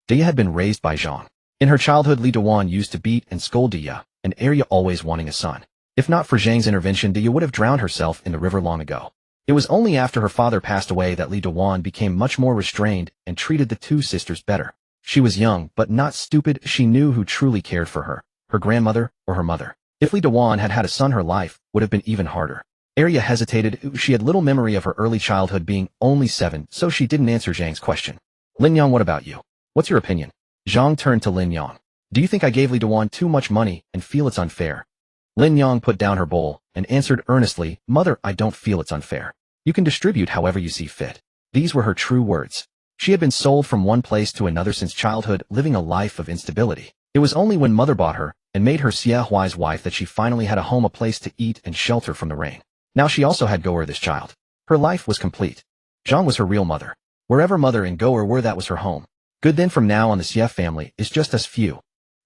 [SPEAKER 1] Daya had been raised by Zhang. In her childhood, Li Dawan used to beat and scold Daya, and Arya always wanting a son. If not for Zhang's intervention, Daya would have drowned herself in the river long ago. It was only after her father passed away that Li Dawan became much more restrained and treated the 2 sisters better. She was young, but not stupid. She knew who truly cared for her grandmother or her mother. If Li Dawan had had a son, her life would have been even harder. Arya hesitated. She had little memory of her early childhood, being only 7, so she didn't answer Zhang's question. Lin Yang, what about you? What's your opinion? Zhang turned to Lin Yang. Do you think I gave Li Dawan too much money and feel it's unfair? Lin Yang put down her bowl and answered earnestly, Mother, I don't feel it's unfair. You can distribute however you see fit. These were her true words. She had been sold from one place to another since childhood, living a life of instability. It was only when Mother bought her and made her Xie Huai's wife that she finally had a home, a place to eat and shelter from the rain. Now she also had Goer, this child. Her life was complete. Zhang was her real mother. Wherever Mother and Goer were, that was her home. Good, then from now on the Xie family is just us few.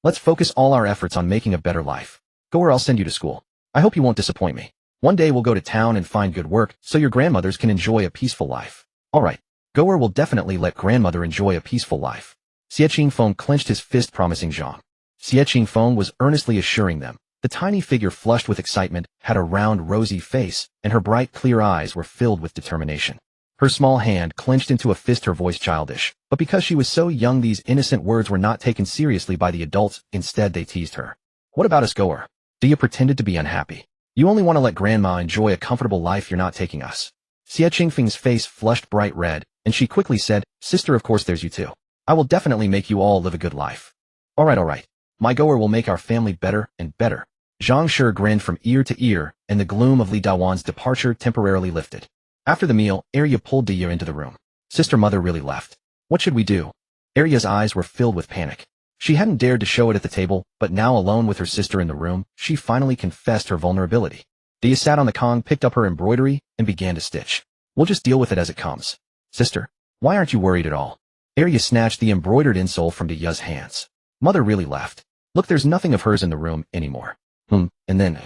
[SPEAKER 1] Let's focus all our efforts on making a better life. Goer, I'll send you to school. I hope you won't disappoint me. One day we'll go to town and find good work so your grandmothers can enjoy a peaceful life. Alright. Goer will definitely let grandmother enjoy a peaceful life. Xie Qingfeng clenched his fist, promising Zhang. Xie Qingfeng was earnestly assuring them. The tiny figure, flushed with excitement, had a round, rosy face, and her bright, clear eyes were filled with determination. Her small hand clenched into a fist, her voice childish, but because she was so young, these innocent words were not taken seriously by the adults. Instead, they teased her. What about us, Goer? Dia pretended to be unhappy. You only want to let grandma enjoy a comfortable life, you're not taking us. Xie Qingfeng's face flushed bright red, and she quickly said, Sister, of course there's you too. I will definitely make you all live a good life. Alright. My Goer will make our family better and better. Zhang sure grinned from ear to ear, and the gloom of Li Dawan's departure temporarily lifted. After the meal, Arya pulled Dia into the room. Sister, Mother really left. What should we do? Arya's eyes were filled with panic. She hadn't dared to show it at the table, but now alone with her sister in the room, she finally confessed her vulnerability. Dia sat on the Kong, picked up her embroidery, and began to stitch. We'll just deal with it as it comes. Sister, why aren't you worried at all? Arya snatched the embroidered insole from Dia's hands. Mother really left. Look, there's nothing of hers in the room anymore. And then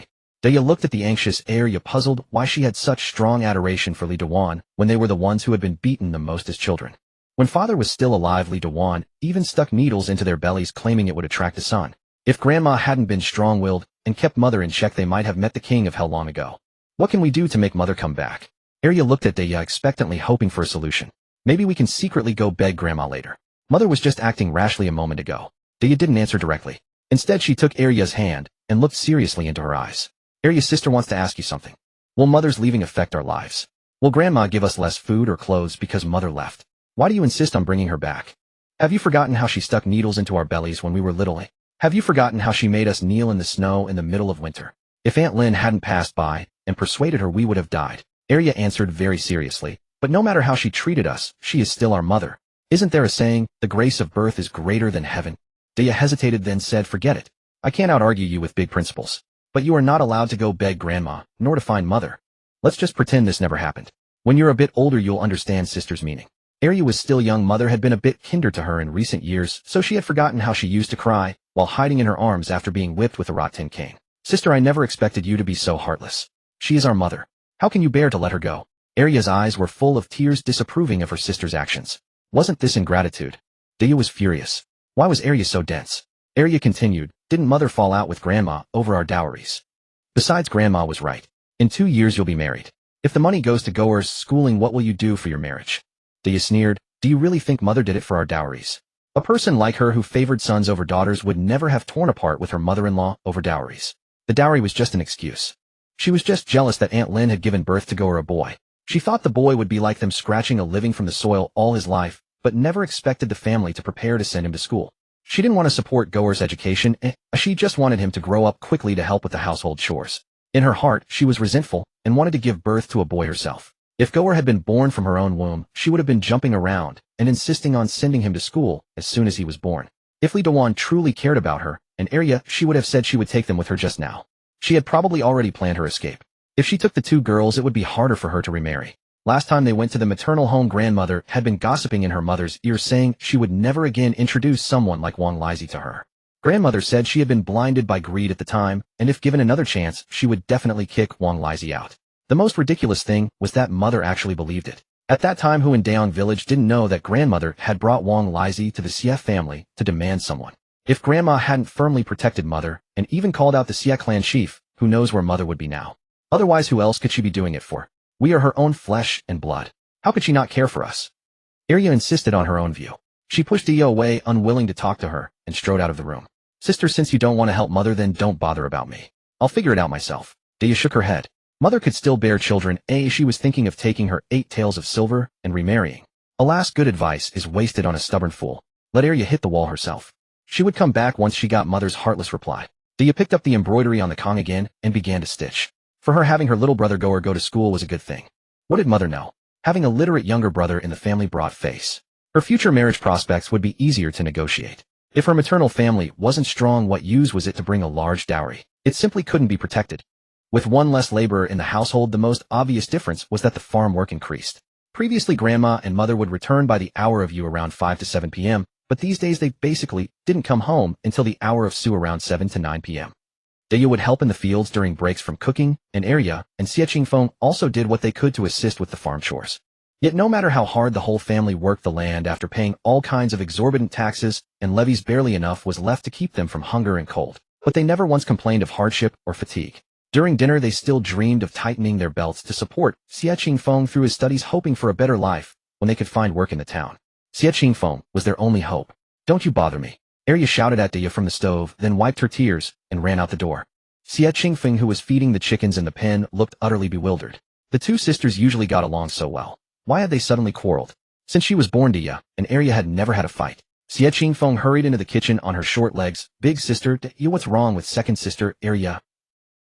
[SPEAKER 1] Dia looked at the anxious Arya, puzzled why she had such strong adoration for Li Dawan when they were the ones who had been beaten the most as children. When father was still alive, Li Dawan even stuck needles into their bellies, claiming it would attract a son. If grandma hadn't been strong-willed and kept mother in check, they might have met the king of hell long ago. What can we do to make mother come back? Arya looked at Dia expectantly, hoping for a solution. Maybe we can secretly go beg grandma later. Mother was just acting rashly a moment ago. Dia didn't answer directly. Instead, she took Arya's hand and looked seriously into her eyes. Arya's sister wants to ask you something. Will mother's leaving affect our lives? Will grandma give us less food or clothes because mother left? Why do you insist on bringing her back? Have you forgotten how she stuck needles into our bellies when we were little? Have you forgotten how she made us kneel in the snow in the middle of winter? If Aunt Lin hadn't passed by and persuaded her, we would have died. Arya answered very seriously. But no matter how she treated us, she is still our mother. Isn't there a saying, the grace of birth is greater than heaven? Dia hesitated, then said, forget it. I can't out-argue you with big principles. But you are not allowed to go beg grandma, nor to find mother. Let's just pretend this never happened. When you're a bit older, you'll understand sister's meaning. Arya was still young. Mother had been a bit kinder to her in recent years, so she had forgotten how she used to cry while hiding in her arms after being whipped with a wrought tin cane. Sister, I never expected you to be so heartless. She is our mother. How can you bear to let her go? Arya's eyes were full of tears, disapproving of her sister's actions. Wasn't this ingratitude? Dia was furious. Why was Arya so dense? Arya continued, didn't mother fall out with grandma over our dowries? Besides, grandma was right. In 2 years you'll be married. If the money goes to Goer's schooling, what will you do for your marriage? Dia sneered, do you really think mother did it for our dowries? A person like her who favored sons over daughters would never have torn apart with her mother-in-law over dowries. The dowry was just an excuse. She was just jealous that Aunt Lin had given birth to Goer a boy. She thought the boy would be like them, scratching a living from the soil all his life, but never expected the family to prepare to send him to school. She didn't want to support Goer's education, she just wanted him to grow up quickly to help with the household chores. In her heart, she was resentful and wanted to give birth to a boy herself. If Goer had been born from her own womb, she would have been jumping around and insisting on sending him to school as soon as he was born. If Li Dawan truly cared about her and Arya, she would have said she would take them with her just now. She had probably already planned her escape. If she took the 2 girls, it would be harder for her to remarry. Last time they went to the maternal home, grandmother had been gossiping in her mother's ear, saying she would never again introduce someone like Wang Lizhi to her. Grandmother said she had been blinded by greed at the time, and if given another chance, she would definitely kick Wang Lizhi out. The most ridiculous thing was that mother actually believed it. At that time, who in Daong village didn't know that grandmother had brought Wang Lizhi to the Xie family to demand someone? If grandma hadn't firmly protected mother, and even called out the Xie clan chief, who knows where mother would be now? Otherwise, who else could she be doing it for? We are her own flesh and blood. How could she not care for us? Arya insisted on her own view. She pushed Dia away, unwilling to talk to her, and strode out of the room. Sister, since you don't want to help mother, then don't bother about me. I'll figure it out myself. Dia shook her head. Mother could still bear children. She was thinking of taking her 8 taels of silver and remarrying. Alas, good advice is wasted on a stubborn fool. Let Arya hit the wall herself. She would come back once she got mother's heartless reply. Dia picked up the embroidery on the Kong again and began to stitch. For her, having her little brother Goer go to school was a good thing. What did mother know? Having a literate younger brother in the family brought face. Her future marriage prospects would be easier to negotiate. If her maternal family wasn't strong, what use was it to bring a large dowry? It simply couldn't be protected. With one less laborer in the household, the most obvious difference was that the farm work increased. Previously, grandma and mother would return by the hour of Yu around 5 to 7 p.m., but these days they basically didn't come home until the hour of Su around 7 to 9 p.m. Dia would help in the fields during breaks from cooking, and Arya and Xie Qingfeng also did what they could to assist with the farm chores. Yet no matter how hard the whole family worked the land, after paying all kinds of exorbitant taxes and levies, barely enough was left to keep them from hunger and cold. But they never once complained of hardship or fatigue. During dinner, they still dreamed of tightening their belts to support Xie Qingfeng through his studies, hoping for a better life when they could find work in the town. Xie Qingfeng was their only hope. Don't you bother me, Arya shouted at Dia from the stove, then wiped her tears and ran out the door. Xie Qingfeng, who was feeding the chickens in the pen, looked utterly bewildered. The 2 sisters usually got along so well. Why had they suddenly quarreled? Since she was born, Dia and Arya had never had a fight. Xie Qingfeng hurried into the kitchen on her short legs. Big sister, Dia, what's wrong with second sister, Arya?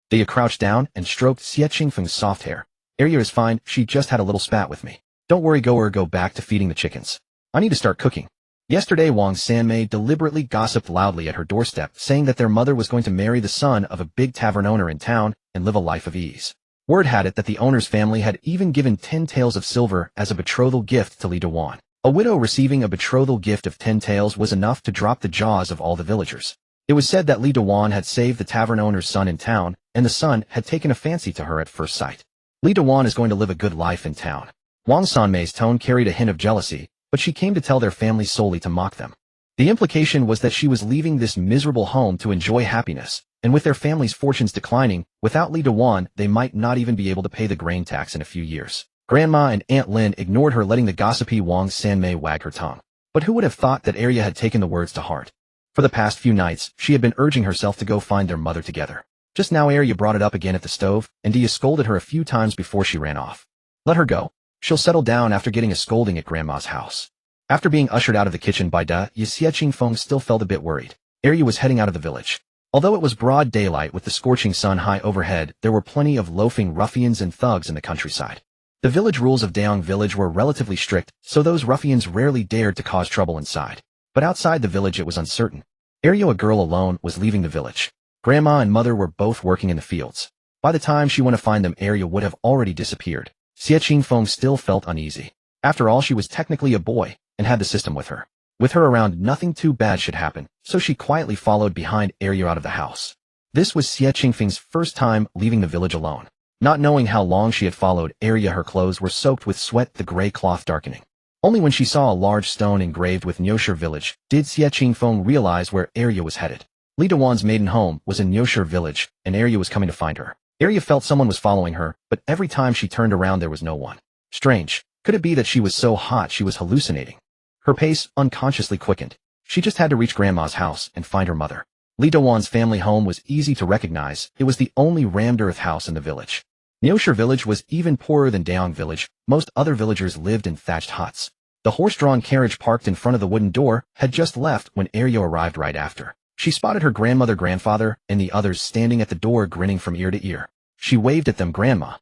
[SPEAKER 1] Dia crouched down and stroked Xie Qingfeng's soft hair. Arya is fine, she just had a little spat with me. Don't worry, go back to feeding the chickens. I need to start cooking. Yesterday, Wang Sanmei deliberately gossiped loudly at her doorstep, saying that their mother was going to marry the son of a big tavern owner in town and live a life of ease. Word had it that the owner's family had even given 10 taels of silver as a betrothal gift to Li Dawan. A widow receiving a betrothal gift of 10 taels was enough to drop the jaws of all the villagers. It was said that Li Dawan had saved the tavern owner's son in town, and the son had taken a fancy to her at first sight. Li Dawan is going to live a good life in town. Wang Sanmei's tone carried a hint of jealousy, but she came to tell their family solely to mock them. The implication was that she was leaving this miserable home to enjoy happiness, and with their family's fortunes declining, without Li Dawan, they might not even be able to pay the grain tax in a few years. Grandma and Aunt Lin ignored her, letting the gossipy Wang Sanmei wag her tongue. But who would have thought that Arya had taken the words to heart? For the past few nights, she had been urging herself to go find their mother together. Just now Arya brought it up again at the stove, and Dia scolded her a few times before she ran off. Let her go. She'll settle down after getting a scolding at Grandma's house. After being ushered out of the kitchen by Xie Qingfeng still felt a bit worried. Arya was heading out of the village. Although it was broad daylight with the scorching sun high overhead, there were plenty of loafing ruffians and thugs in the countryside. The village rules of Daong village were relatively strict, so those ruffians rarely dared to cause trouble inside. But outside the village it was uncertain. Arya, a girl alone, was leaving the village. Grandma and mother were both working in the fields. By the time she went to find them, Arya would have already disappeared. Xie Qingfeng still felt uneasy. After all, she was technically a boy, and had the system with her. With her around, nothing too bad should happen, so she quietly followed behind Arya out of the house. This was Xie Qingfeng's first time leaving the village alone. Not knowing how long she had followed Arya, her clothes were soaked with sweat, the gray cloth darkening. Only when she saw a large stone engraved with Nyosher village did Xie Qingfeng realize where Arya was headed. Li Dawan's maiden home was in Nyosher village, and Arya was coming to find her. Arya felt someone was following her, but every time she turned around there was no one. Strange. Could it be that she was so hot she was hallucinating? Her pace unconsciously quickened. She just had to reach Grandma's house and find her mother. Li Dawan's family home was easy to recognize. It was the only rammed earth house in the village. Nyosher village was even poorer than Daong village. Most other villagers lived in thatched huts. The horse-drawn carriage parked in front of the wooden door had just left when Arya arrived right after. She spotted her grandmother, and the others standing at the door grinning from ear to ear. She waved at them. Grandma,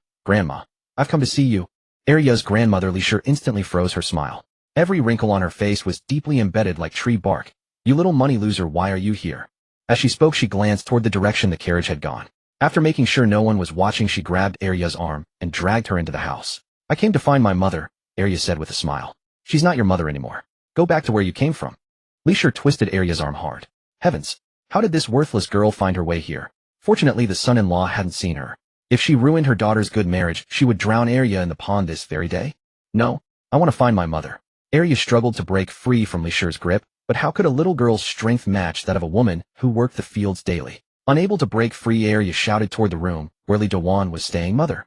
[SPEAKER 1] I've come to see you. Arya's grandmother Li instantly froze her smile. Every wrinkle on her face was deeply embedded like tree bark. You little money loser, why are you here? As she spoke, she glanced toward the direction the carriage had gone. After making sure no one was watching, she grabbed Arya's arm and dragged her into the house. I came to find my mother, Arya said with a smile. She's not your mother anymore. Go back to where you came from. Li twisted Arya's arm hard. Heavens, how did this worthless girl find her way here? Fortunately, the son-in-law hadn't seen her. If she ruined her daughter's good marriage, she would drown Arya in the pond this very day. No, I want to find my mother. Arya struggled to break free from Li grip, but how could a little girl's strength match that of a woman who worked the fields daily? Unable to break free, Arya shouted toward the room where Li Dawan was staying. Mother,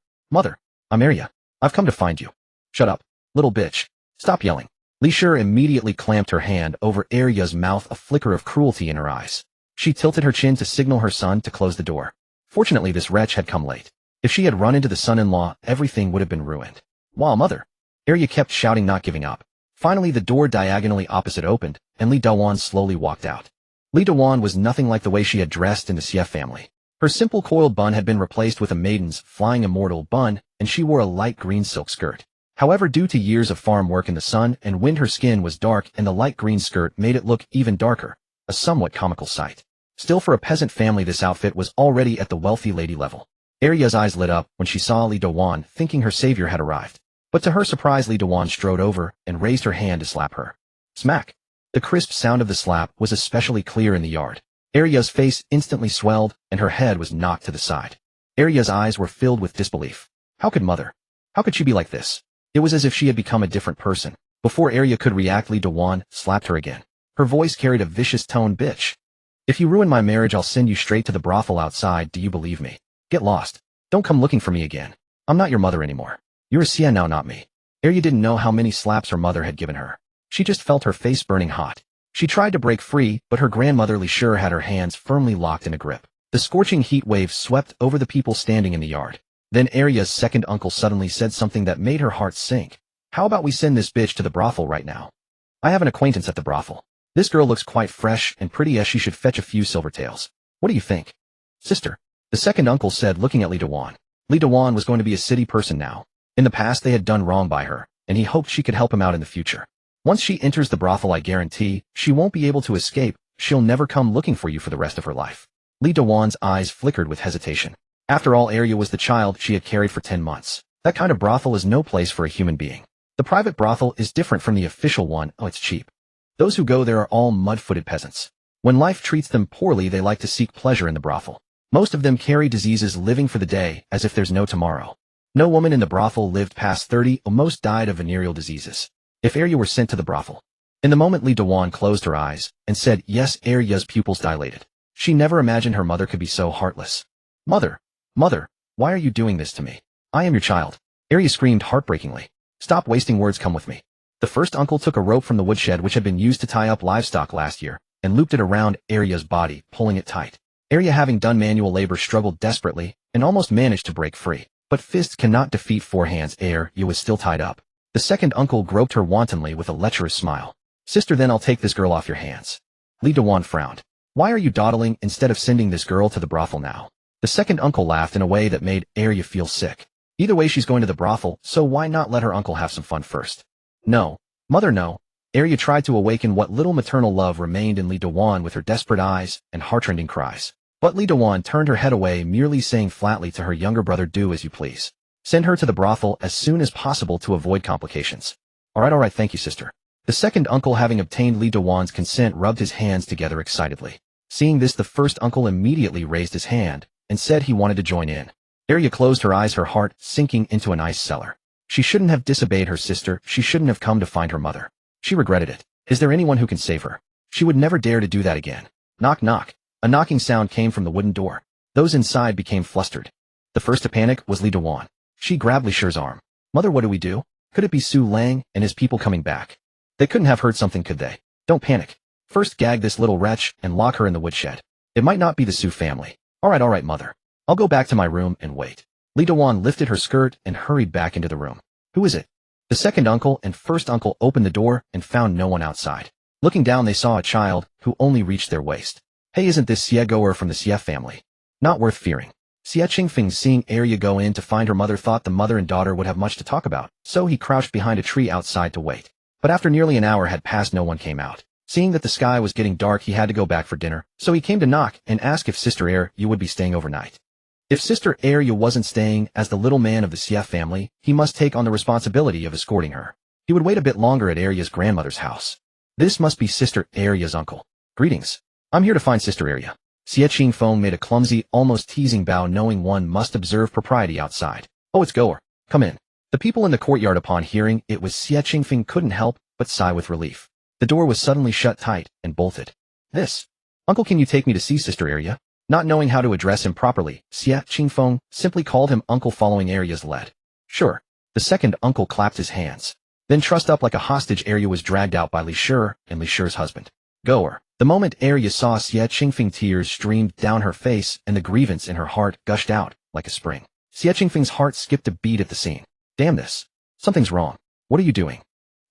[SPEAKER 1] I'm Arya. I've come to find you. Shut up, little bitch. Stop yelling. Li immediately clamped her hand over Arya's mouth, a flicker of cruelty in her eyes. She tilted her chin to signal her son to close the door. Fortunately, this wretch had come late. If she had run into the son-in-law, everything would have been ruined. Wow, mother! Arya kept shouting, not giving up. Finally, the door diagonally opposite opened, and Li Dawan slowly walked out. Li Dawan was nothing like the way she had dressed in the Xie family. Her simple coiled bun had been replaced with a maiden's flying immortal bun, and she wore a light green silk skirt. However, due to years of farm work in the sun and wind, her skin was dark, and the light green skirt made it look even darker, a somewhat comical sight. Still, for a peasant family, this outfit was already at the wealthy lady level. Arya's eyes lit up when she saw Li Dawan, thinking her savior had arrived. But to her surprise, Li Dawan strode over and raised her hand to slap her. Smack! The crisp sound of the slap was especially clear in the yard. Arya's face instantly swelled, and her head was knocked to the side. Arya's eyes were filled with disbelief. How could she be like this? It was as if she had become a different person. Before Arya could react, Li Dawan slapped her again. Her voice carried a vicious tone. Bitch! If you ruin my marriage, I'll send you straight to the brothel outside. Do you believe me? Get lost. Don't come looking for me again. I'm not your mother anymore. You're a Xie now, not me. Arya didn't know how many slaps her mother had given her. She just felt her face burning hot. She tried to break free, but her grandmother Li had her hands firmly locked in a grip. The scorching heat wave swept over the people standing in the yard. Then Arya's second uncle suddenly said something that made her heart sink. How about we send this bitch to the brothel right now? I have an acquaintance at the brothel. This girl looks quite fresh and pretty, as she should fetch a few silver taels. What do you think? Sister, the second uncle said, looking at Li Dawan. Li Dawan was going to be a city person now. In the past they had done wrong by her, and he hoped she could help him out in the future. Once she enters the brothel, I guarantee she won't be able to escape. She'll never come looking for you for the rest of her life. Li Dawan's eyes flickered with hesitation. After all, Arya was the child she had carried for 10 months. That kind of brothel is no place for a human being. The private brothel is different from the official one. Oh, it's cheap. Those who go there are all mud-footed peasants. When life treats them poorly, they like to seek pleasure in the brothel. Most of them carry diseases, living for the day as if there's no tomorrow. No woman in the brothel lived past 30, most died of venereal diseases. If Arya were sent to the brothel. In the moment, Li Dawan closed her eyes and said yes. Arya's pupils dilated. She never imagined her mother could be so heartless. Mother, why are you doing this to me? I am your child. Arya screamed heartbreakingly. Stop wasting words, come with me. The first uncle took a rope from the woodshed which had been used to tie up livestock last year and looped it around Arya's body, pulling it tight. Arya, having done manual labor, struggled desperately and almost managed to break free. But fists cannot defeat four hands. Arya was still tied up. The second uncle groped her wantonly with a lecherous smile. Sister, then I'll take this girl off your hands. Li Dawan frowned. Why are you dawdling instead of sending this girl to the brothel now? The second uncle laughed in a way that made Arya feel sick. Either way, she's going to the brothel, so why not let her uncle have some fun first? No, mother, no. Arya tried to awaken what little maternal love remained in Li Dawan with her desperate eyes and heartrending cries. But Li Dawan turned her head away, merely saying flatly to her younger brother, do as you please. Send her to the brothel as soon as possible to avoid complications. All right, thank you, sister. The second uncle, having obtained Li Dawan's consent, rubbed his hands together excitedly. Seeing this, the first uncle immediately raised his hand and said he wanted to join in. Arya closed her eyes, her heart sinking into an ice cellar. She shouldn't have disobeyed her sister, she shouldn't have come to find her mother. She regretted it. Is there anyone who can save her? She would never dare to do that again. Knock knock. A knocking sound came from the wooden door. Those inside became flustered. The first to panic was Li Dewan. She grabbed Li Shi's arm. Mother, what do we do? Could it be Su Lang and his people coming back? They couldn't have heard something, could they? Don't panic. First gag this little wretch and lock her in the woodshed. It might not be the Su family. All right, mother. I'll go back to my room and wait. Li Dewan lifted her skirt and hurried back into the room. Who is it? The second uncle and first uncle opened the door and found no one outside. Looking down, they saw a child who only reached their waist. Hey, isn't this Xie Goer from the Xie family? Not worth fearing. Xie Qingfeng, seeing Arya go in to find her mother, thought the mother and daughter would have much to talk about, so he crouched behind a tree outside to wait. But after nearly an hour had passed, no one came out. Seeing that the sky was getting dark, he had to go back for dinner, so he came to knock and ask if Sister Arya would be staying overnight. If Sister Arya wasn't staying, as the little man of the Xie family, he must take on the responsibility of escorting her. He would wait a bit longer at Arya's grandmother's house. This must be Sister Arya's uncle. Greetings. I'm here to find Sister Arya. Xie Qingfeng made a clumsy, almost teasing bow, knowing one must observe propriety outside. Oh, it's Goer. Come in. The people in the courtyard, upon hearing it was Xie Qingfeng, couldn't help but sigh with relief. The door was suddenly shut tight and bolted. This. Uncle, can you take me to see Sister Arya? Not knowing how to address him properly, Xie Qingfeng simply called him uncle, following Arya's lead. Sure. The second uncle clapped his hands. Then, trussed up like a hostage, Arya was dragged out by Li Shi and Li Shi's husband. Goer. The moment Arya saw Xie Qingfeng, tears streamed down her face and the grievance in her heart gushed out like a spring. Xie Qingfeng's heart skipped a beat at the scene. Damn this. Something's wrong. What are you doing?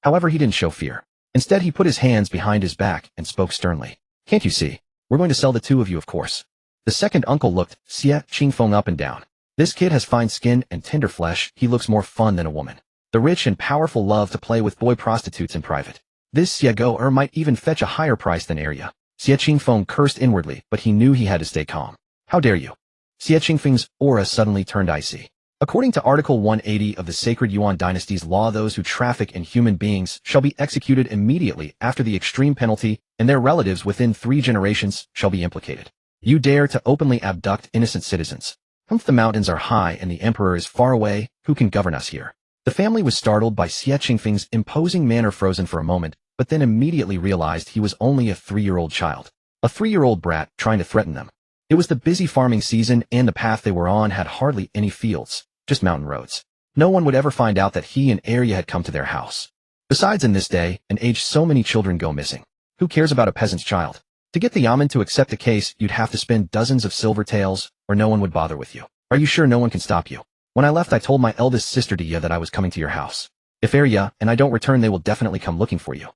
[SPEAKER 1] However, he didn't show fear. Instead, he put his hands behind his back and spoke sternly. Can't you see? We're going to sell the two of you, of course. The second uncle looked Xie Qingfeng up and down. This kid has fine skin and tender flesh. He looks more fun than a woman. The rich and powerful love to play with boy prostitutes in private. This Xie Goer might even fetch a higher price than Arya. Xie Qingfeng cursed inwardly, but he knew he had to stay calm. How dare you? Xie Qingfeng's aura suddenly turned icy. According to Article 180 of the Sacred Yuan Dynasty's law, those who traffic in human beings shall be executed immediately after the extreme penalty, and their relatives within 3 generations shall be implicated. You dare to openly abduct innocent citizens. The mountains are high and the emperor is far away. Who can govern us here? The family was startled by Xie Qingfeng's imposing manner, frozen for a moment, but then immediately realized he was only a 3-year-old child. A 3-year-old brat trying to threaten them. It was the busy farming season, and the path they were on had hardly any fields, just mountain roads. No one would ever find out that he and Arya had come to their house. Besides, in this day and age, so many children go missing. Who cares about a peasant's child? To get the yamen to accept the case, you'd have to spend dozens of silver taels, or no one would bother with you. Are you sure no one can stop you? When I left, I told my eldest sister Dia that I was coming to your house. If Arya and I don't return, they will definitely come looking for you.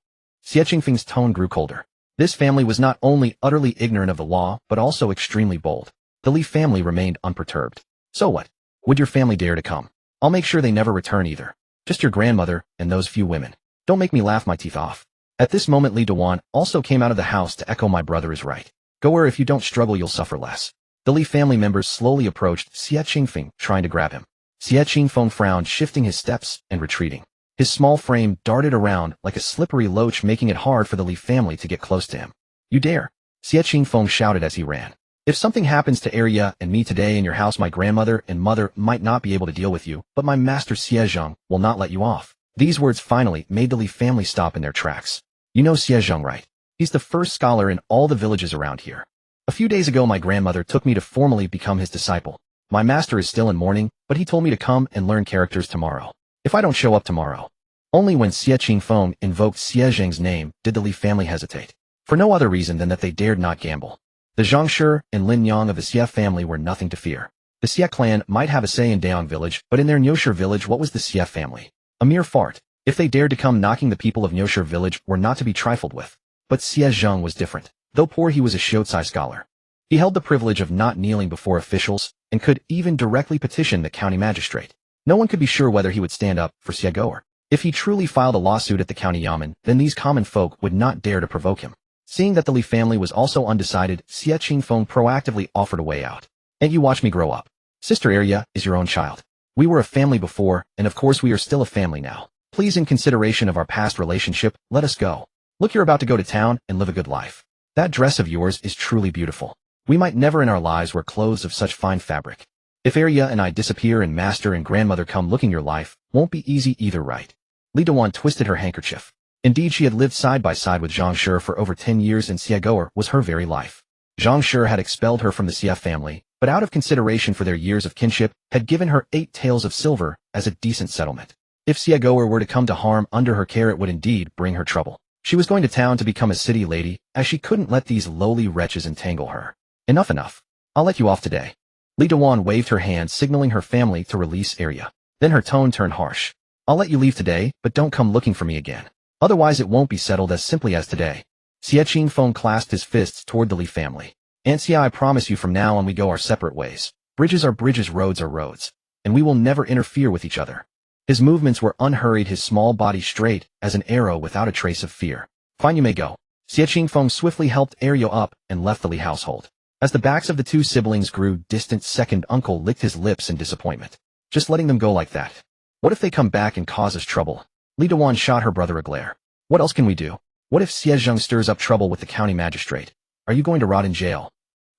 [SPEAKER 1] Xie Qingfeng's tone grew colder. This family was not only utterly ignorant of the law, but also extremely bold. The Li family remained unperturbed. So what? Would your family dare to come? I'll make sure they never return either. Just your grandmother and those few women. Don't make me laugh my teeth off. At this moment, Li Dewan also came out of the house to echo, my brother is right. Goer, if you don't struggle, you'll suffer less. The Li family members slowly approached Xie Qingfeng, trying to grab him. Xie Qingfeng frowned, shifting his steps and retreating. His small frame darted around like a slippery loach, making it hard for the Li family to get close to him. You dare? Xie Qingfeng shouted as he ran. If something happens to Arya and me today in your house, my grandmother and mother might not be able to deal with you, but my master Xie Zhang will not let you off. These words finally made the Li family stop in their tracks. You know Xie Zhang, right? He's the first scholar in all the villages around here. A few days ago, my grandmother took me to formally become his disciple. My master is still in mourning, but he told me to come and learn characters tomorrow. If I don't show up tomorrow. Only when Xie Qingfeng invoked Xie Zhang's name did the Li family hesitate. For no other reason than that they dared not gamble. The Zhang and Lin Yang of the Xie family were nothing to fear. The Xie clan might have a say in Daong village, but in their Nyoshi village, what was the Xie family? A mere fart. If they dared to come knocking, the people of Nyoshi village were not to be trifled with. But Xie Zhang was different. Though poor, he was a Shoutsai scholar. He held the privilege of not kneeling before officials, and could even directly petition the county magistrate. No one could be sure whether he would stand up for Xie Goer. If he truly filed a lawsuit at the county yamen, then these common folk would not dare to provoke him. Seeing that the Li family was also undecided, Xie Qingfeng proactively offered a way out. And you watch me grow up. Sister Arya is your own child. We were a family before, and of course we are still a family now. Please, in consideration of our past relationship, let us go. Look, you're about to go to town and live a good life. That dress of yours is truly beautiful. We might never in our lives wear clothes of such fine fabric. If Arya and I disappear and master and grandmother come looking your life, Won't be easy either, right? Li Dawon twisted her handkerchief. Indeed, she had lived side by side with Zhang Shi for over 10 years and Xie Goer was her very life. Zhang Shi had expelled her from the Xie family, but out of consideration for their years of kinship, had given her 8 taels of silver as a decent settlement. If Xie Goer were to come to harm under her care, it would indeed bring her trouble. She was going to town to become a city lady, as she couldn't let these lowly wretches entangle her. Enough. I'll let you off today. Li Dawon waved her hand, signaling her family to release Arya. Then her tone turned harsh. I'll let you leave today, but don't come looking for me again. Otherwise it won't be settled as simply as today. Xie Qingfeng clasped his fists toward the Li family. Aunt Xie, I promise you from now on we go our separate ways. Bridges are bridges, roads are roads. And we will never interfere with each other. His movements were unhurried, his small body straight as an arrow without a trace of fear. Fine, you may go. Xie Qingfeng swiftly helped Arya up and left the Li household. As the backs of the two siblings grew distant, second uncle licked his lips in disappointment. Just letting them go like that. What if they come back and cause us trouble? Li Dawon shot her brother a glare. What else can we do? What if Xie Zhang stirs up trouble with the county magistrate? Are you going to rot in jail?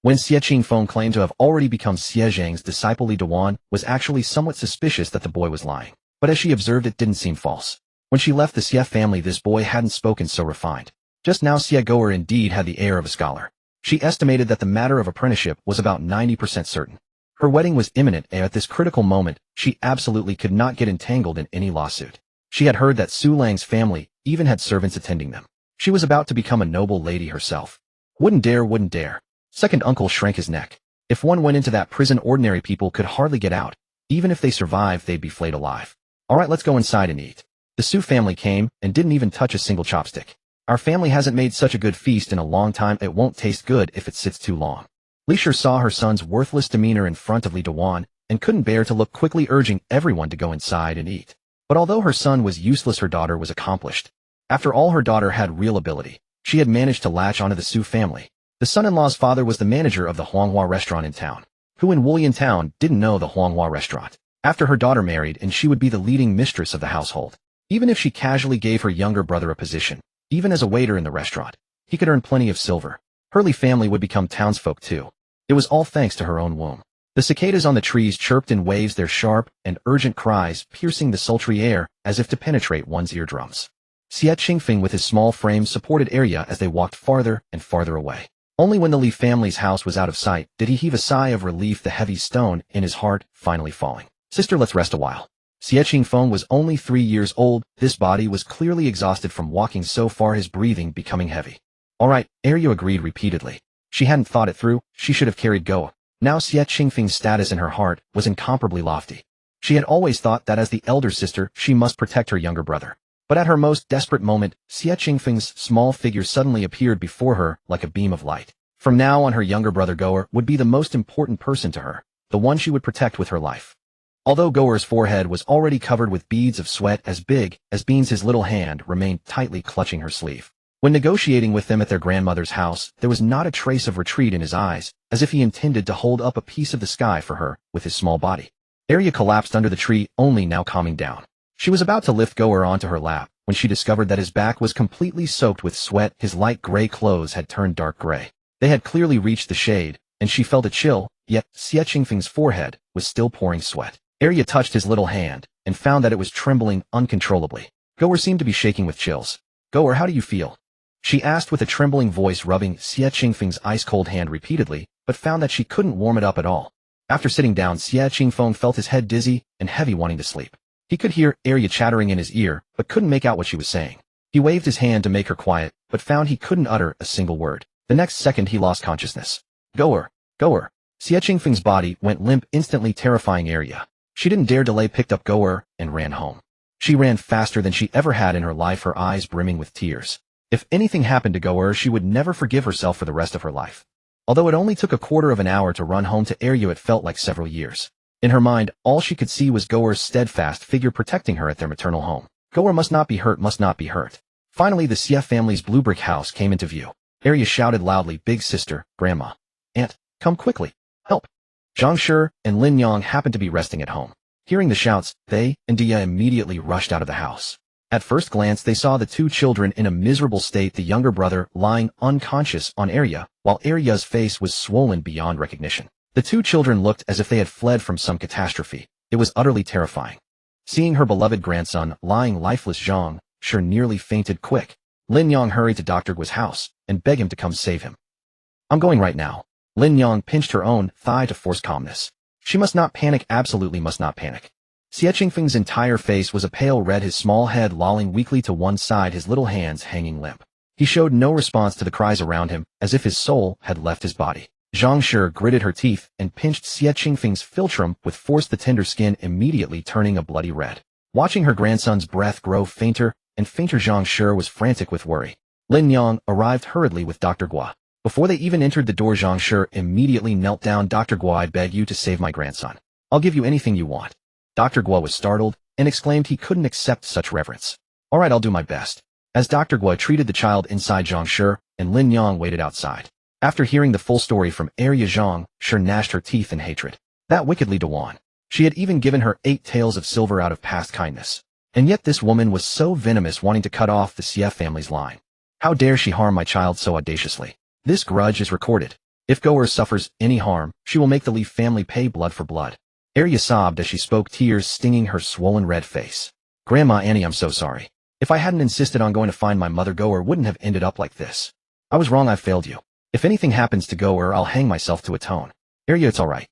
[SPEAKER 1] When Xie Qingfeng claimed to have already become Xie Zhang's disciple, Li Dawon was actually somewhat suspicious that the boy was lying. But as she observed, it didn't seem false. When she left the Xie family, this boy hadn't spoken so refined. Just now Xie Goer indeed had the air of a scholar. She estimated that the matter of apprenticeship was about 90% certain. Her wedding was imminent, and at this critical moment, she absolutely could not get entangled in any lawsuit. She had heard that Su Lang's family even had servants attending them. She was about to become a noble lady herself. Wouldn't dare. Second uncle shrank his neck. If one went into that prison, ordinary people could hardly get out. Even if they survived, they'd be flayed alive. All right, let's go inside and eat. The Su family came and didn't even touch a single chopstick. Our family hasn't made such a good feast in a long time. It won't taste good if it sits too long. Li Shi saw her son's worthless demeanor in front of Li Dawon and couldn't bear to look, quickly urging everyone to go inside and eat. But although her son was useless, her daughter was accomplished. After all, her daughter had real ability. She had managed to latch onto the Su family. The son-in-law's father was the manager of the Huanghua restaurant in town. Who in Wullian Town didn't know the Huanghua restaurant? After her daughter married, and she would be the leading mistress of the household. Even if she casually gave her younger brother a position, even as a waiter in the restaurant, he could earn plenty of silver. Her Li family would become townsfolk too. It was all thanks to her own womb. The cicadas on the trees chirped in waves, their sharp and urgent cries piercing the sultry air as if to penetrate one's eardrums. Xie Qingfeng with his small frame supported Arya as they walked farther and farther away. Only when the Li family's house was out of sight did he heave a sigh of relief, the heavy stone in his heart finally falling. Sister, let's rest a while. Xie Qingfeng was only 3 years old. This body was clearly exhausted from walking so far, his breathing becoming heavy. All right, Arya agreed repeatedly. She hadn't thought it through. She should have carried Goa. Now Xie Qingfeng's status in her heart was incomparably lofty. She had always thought that as the elder sister, she must protect her younger brother. But at her most desperate moment, Xie Qingfeng's small figure suddenly appeared before her like a beam of light. From now on, her younger brother Goer would be the most important person to her, the one she would protect with her life. Although Goer's forehead was already covered with beads of sweat as big as beans, his little hand remained tightly clutching her sleeve. When negotiating with them at their grandmother's house, there was not a trace of retreat in his eyes, as if he intended to hold up a piece of the sky for her with his small body. Arya collapsed under the tree, only now calming down. She was about to lift Goer onto her lap when she discovered that his back was completely soaked with sweat. His light gray clothes had turned dark gray. They had clearly reached the shade, and she felt a chill, yet Xie Qingfeng's forehead was still pouring sweat. Arya touched his little hand and found that it was trembling uncontrollably. Goer seemed to be shaking with chills. Goer, how do you feel? She asked with a trembling voice, rubbing Xie Qingfeng's ice-cold hand repeatedly, but found that she couldn't warm it up at all. After sitting down, Xie Qingfeng felt his head dizzy and heavy, wanting to sleep. He could hear Arya chattering in his ear, but couldn't make out what she was saying. He waved his hand to make her quiet, but found he couldn't utter a single word. The next second he lost consciousness. Goer. Xie Qingfeng's body went limp, instantly terrifying Arya. She didn't dare delay, picked up Goer and ran home. She ran faster than she ever had in her life, her eyes brimming with tears. If anything happened to Goer, she would never forgive herself for the rest of her life. Although it only took a quarter of an hour to run home to Arya, it felt like several years. In her mind, all she could see was Goer's steadfast figure protecting her at their maternal home. Goer must not be hurt, must not be hurt. Finally, the Xie family's blue brick house came into view. Arya shouted loudly, "Big sister, grandma, aunt, come quickly, help." Zhang Shi and Lin Yang happened to be resting at home. Hearing the shouts, they and Dia immediately rushed out of the house. At first glance, they saw the two children in a miserable state, the younger brother lying unconscious on Arya, while Arya's face was swollen beyond recognition. The two children looked as if they had fled from some catastrophe. It was utterly terrifying. Seeing her beloved grandson lying lifeless, Zhang sure nearly fainted. Quick, Lin Yang hurried to Dr. Guo's house and begged him to come save him. I'm going right now. Lin Yang pinched her own thigh to force calmness. She must not panic, absolutely must not panic. Xie Qingfeng's entire face was a pale red, his small head lolling weakly to one side, his little hands hanging limp. He showed no response to the cries around him, as if his soul had left his body. Zhang Shi gritted her teeth and pinched Xie Qingfeng's philtrum with force, the tender skin immediately turning a bloody red. Watching her grandson's breath grow fainter and fainter, Zhang Shi was frantic with worry. Lin Yang arrived hurriedly with Dr. Guo. Before they even entered the door, Zhang Shi immediately knelt down. Dr. Guo, I beg you to save my grandson. I'll give you anything you want. Dr. Guo was startled and exclaimed he couldn't accept such reverence. All right, I'll do my best. As Dr. Guo treated the child inside, Zhang Shi and Lin Yang waited outside. After hearing the full story from Arya, Zhang Shi gnashed her teeth in hatred. That wicked Li Dewan. She had even given her 8 taels of silver out of past kindness. And yet this woman was so venomous, wanting to cut off the Xie family's line. How dare she harm my child so audaciously? This grudge is recorded. If Goer suffers any harm, she will make the Li family pay blood for blood. Arya sobbed as she spoke, tears stinging her swollen red face. Grandma Annie, I'm so sorry. If I hadn't insisted on going to find my mother, Goer wouldn't have ended up like this. I was wrong, I failed you. If anything happens to Goer, I'll hang myself to atone. Arya, it's all right.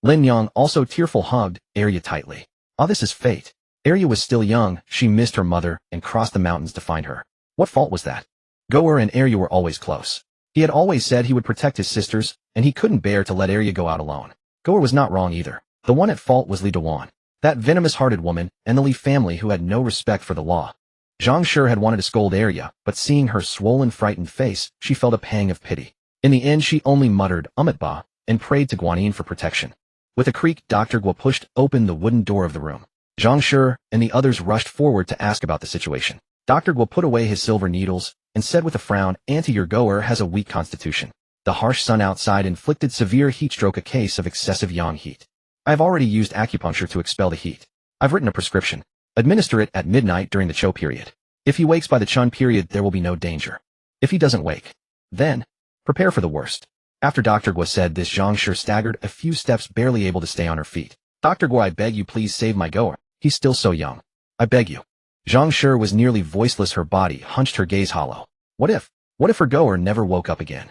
[SPEAKER 1] Lin Yang, also tearful, hugged Arya tightly. Ah, this is fate. Arya was still young, she missed her mother and crossed the mountains to find her. What fault was that? Goer and Arya were always close. He had always said he would protect his sisters, and he couldn't bear to let Arya go out alone. Goer was not wrong either. The one at fault was Li Dewan, that venomous-hearted woman, and the Li family who had no respect for the law. Zhang Shi had wanted to scold Arya, but seeing her swollen, frightened face, she felt a pang of pity. In the end, she only muttered, Ba, and prayed to Guanyin for protection. With a creak, Dr. Guo pushed open the wooden door of the room. Zhang Shi and the others rushed forward to ask about the situation. Dr. Guo put away his silver needles and said with a frown, Auntie, your Goer has a weak constitution. The harsh sun outside inflicted severe heat stroke, a case of excessive yang heat. I have already used acupuncture to expel the heat. I've written a prescription. Administer it at midnight during the Chou period. If he wakes by the Chun period, there will be no danger. If he doesn't wake, then prepare for the worst. After Dr. Guo said this, Zhang Shi staggered a few steps, barely able to stay on her feet. Dr. Guo, I beg you, please save my Goer. He's still so young. I beg you. Zhang Shi was nearly voiceless, her body hunched, her gaze hollow. What if her Goer never woke up again?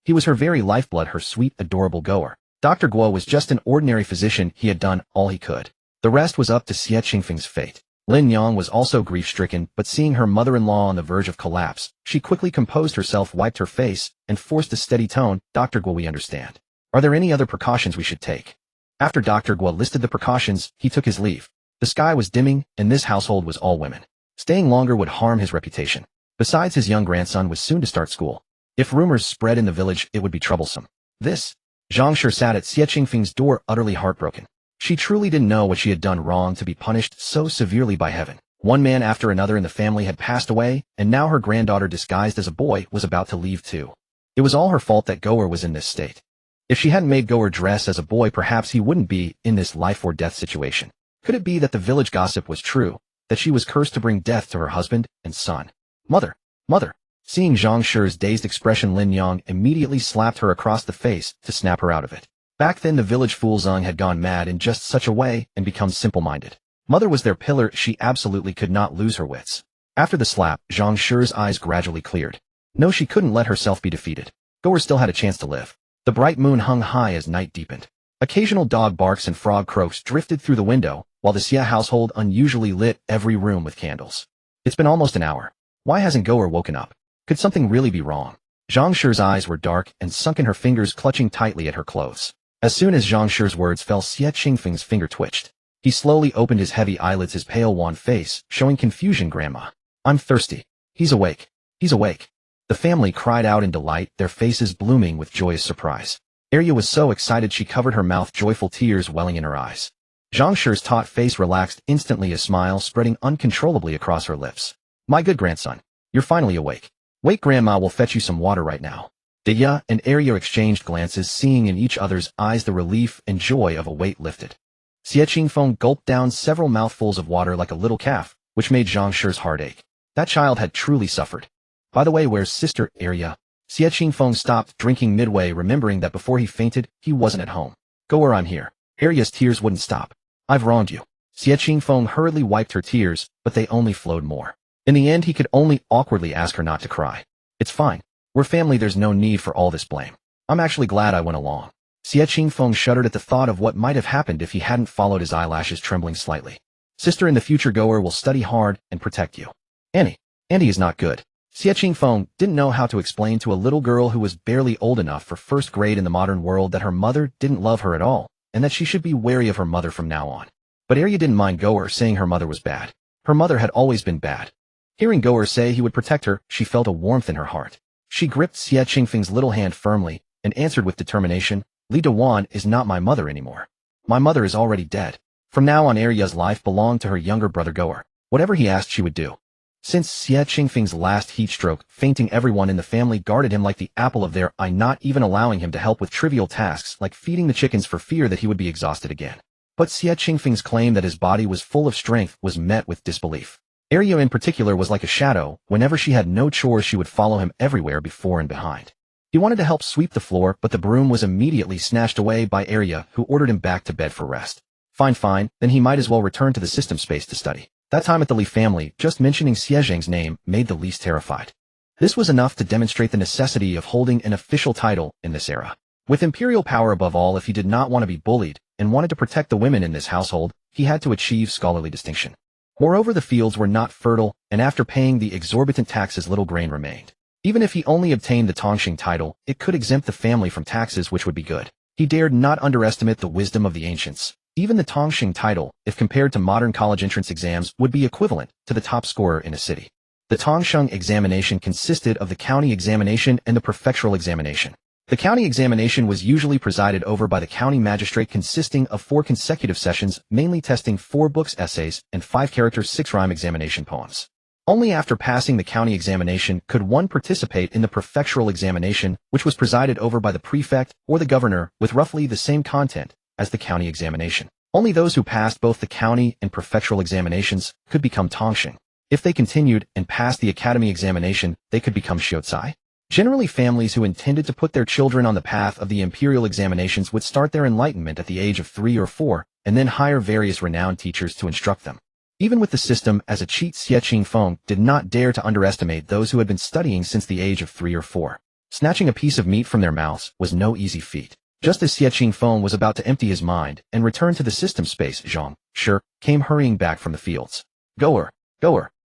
[SPEAKER 1] He was her very lifeblood, her sweet, adorable Goer. Dr. Guo was just an ordinary physician, he had done all he could. The rest was up to Xie Qingfeng's fate. Lin Yang was also grief-stricken, but seeing her mother-in-law on the verge of collapse, she quickly composed herself, wiped her face, and forced a steady tone, Dr. Guo, we understand. Are there any other precautions we should take? After Dr. Guo listed the precautions, he took his leave. The sky was dimming, and this household was all women. Staying longer would harm his reputation. Besides, his young grandson was soon to start school. If rumors spread in the village, it would be troublesome. Zhang Shi sat at Xie Qingfeng's door, utterly heartbroken. She truly didn't know what she had done wrong to be punished so severely by heaven. One man after another in the family had passed away, and now her granddaughter, disguised as a boy, was about to leave too. It was all her fault that Goer was in this state. If she hadn't made Goer dress as a boy, perhaps he wouldn't be in this life-or-death situation. Could it be that the village gossip was true, that she was cursed to bring death to her husband and son? Mother! Mother! Seeing Zhang Shi's dazed expression, Lin Yang immediately slapped her across the face to snap her out of it. Back then the village fool Zhang had gone mad in just such a way and become simple-minded. Mother was their pillar, she absolutely could not lose her wits. After the slap, Zhang Shi's eyes gradually cleared. No, she couldn't let herself be defeated. Goer still had a chance to live. The bright moon hung high as night deepened. Occasional dog barks and frog croaks drifted through the window, while the Xie household unusually lit every room with candles. It's been almost an hour. Why hasn't Goer woken up? Could something really be wrong? Zhang Shi's eyes were dark and sunken, her fingers clutching tightly at her clothes. As soon as Zhang Shi's words fell, Xie Qingfeng's finger twitched. He slowly opened his heavy eyelids, his pale wan face showing confusion. Grandma. I'm thirsty. He's awake. He's awake. The family cried out in delight, their faces blooming with joyous surprise. Arya was so excited she covered her mouth, joyful tears welling in her eyes. Zhang Shi's taut face relaxed instantly, a smile spreading uncontrollably across her lips. My good grandson. You're finally awake. Wait, Grandma will fetch you some water right now. Dia and Arya exchanged glances, seeing in each other's eyes the relief and joy of a weight lifted. Xie Qingfeng gulped down several mouthfuls of water like a little calf, which made Zhang Shi's heart ache. That child had truly suffered. By the way, where's Sister Arya? Xie Qingfeng stopped drinking midway, remembering that before he fainted, he wasn't at home. Goer, I'm here. Arya's tears wouldn't stop. I've wronged you. Xie Qingfeng hurriedly wiped her tears, but they only flowed more. In the end, he could only awkwardly ask her not to cry. It's fine. We're family, there's no need for all this blame. I'm actually glad I went along. Xie Qingfeng shuddered at the thought of what might have happened if he hadn't followed, his eyelashes trembling slightly. Sister in the future goer will study hard and protect you. Annie is not good. Xie Qingfeng didn't know how to explain to a little girl who was barely old enough for first grade in the modern world that her mother didn't love her at all, and that she should be wary of her mother from now on. But Arya didn't mind Goer saying her mother was bad. Her mother had always been bad. Hearing Goer say he would protect her, she felt a warmth in her heart. She gripped Xie Qingfeng's little hand firmly and answered with determination, Li Dewan is not my mother anymore. My mother is already dead. From now on, Arya's life belonged to her younger brother Goer. Whatever he asked, she would do. Since Xie Qingfeng's last heat stroke, fainting, everyone in the family guarded him like the apple of their eye, not even allowing him to help with trivial tasks like feeding the chickens for fear that he would be exhausted again. But Xie Qingfeng's claim that his body was full of strength was met with disbelief. Arya in particular was like a shadow. Whenever she had no chores, she would follow him everywhere, before and behind. He wanted to help sweep the floor, but the broom was immediately snatched away by Arya, who ordered him back to bed for rest. Fine, then he might as well return to the system space to study. That time at the Li family, just mentioning Xie Zhang's name made the least terrified. This was enough to demonstrate the necessity of holding an official title in this era. With imperial power above all, if he did not want to be bullied and wanted to protect the women in this household, he had to achieve scholarly distinction. Moreover, the fields were not fertile, and after paying the exorbitant taxes, little grain remained. Even if he only obtained the Tongxing title, it could exempt the family from taxes, which would be good. He dared not underestimate the wisdom of the ancients. Even the Tongxing title, if compared to modern college entrance exams, would be equivalent to the top scorer in a city. The Tongxing examination consisted of the county examination and the prefectural examination. The county examination was usually presided over by the county magistrate, consisting of 4 consecutive sessions, mainly testing 4 books essays and 5-character 6-rhyme examination poems. Only after passing the county examination could one participate in the prefectural examination, which was presided over by the prefect or the governor, with roughly the same content as the county examination. Only those who passed both the county and prefectural examinations could become Tongxing. If they continued and passed the academy examination, they could become shortstory. Generally, families who intended to put their children on the path of the imperial examinations would start their enlightenment at the age of 3 or 4, and then hire various renowned teachers to instruct them. Even with the system as a cheat, Xie Qingfeng did not dare to underestimate those who had been studying since the age of 3 or 4. Snatching a piece of meat from their mouths was no easy feat. Just as Xie Qingfeng was about to empty his mind and return to the system space, Zhang came hurrying back from the fields. Goer,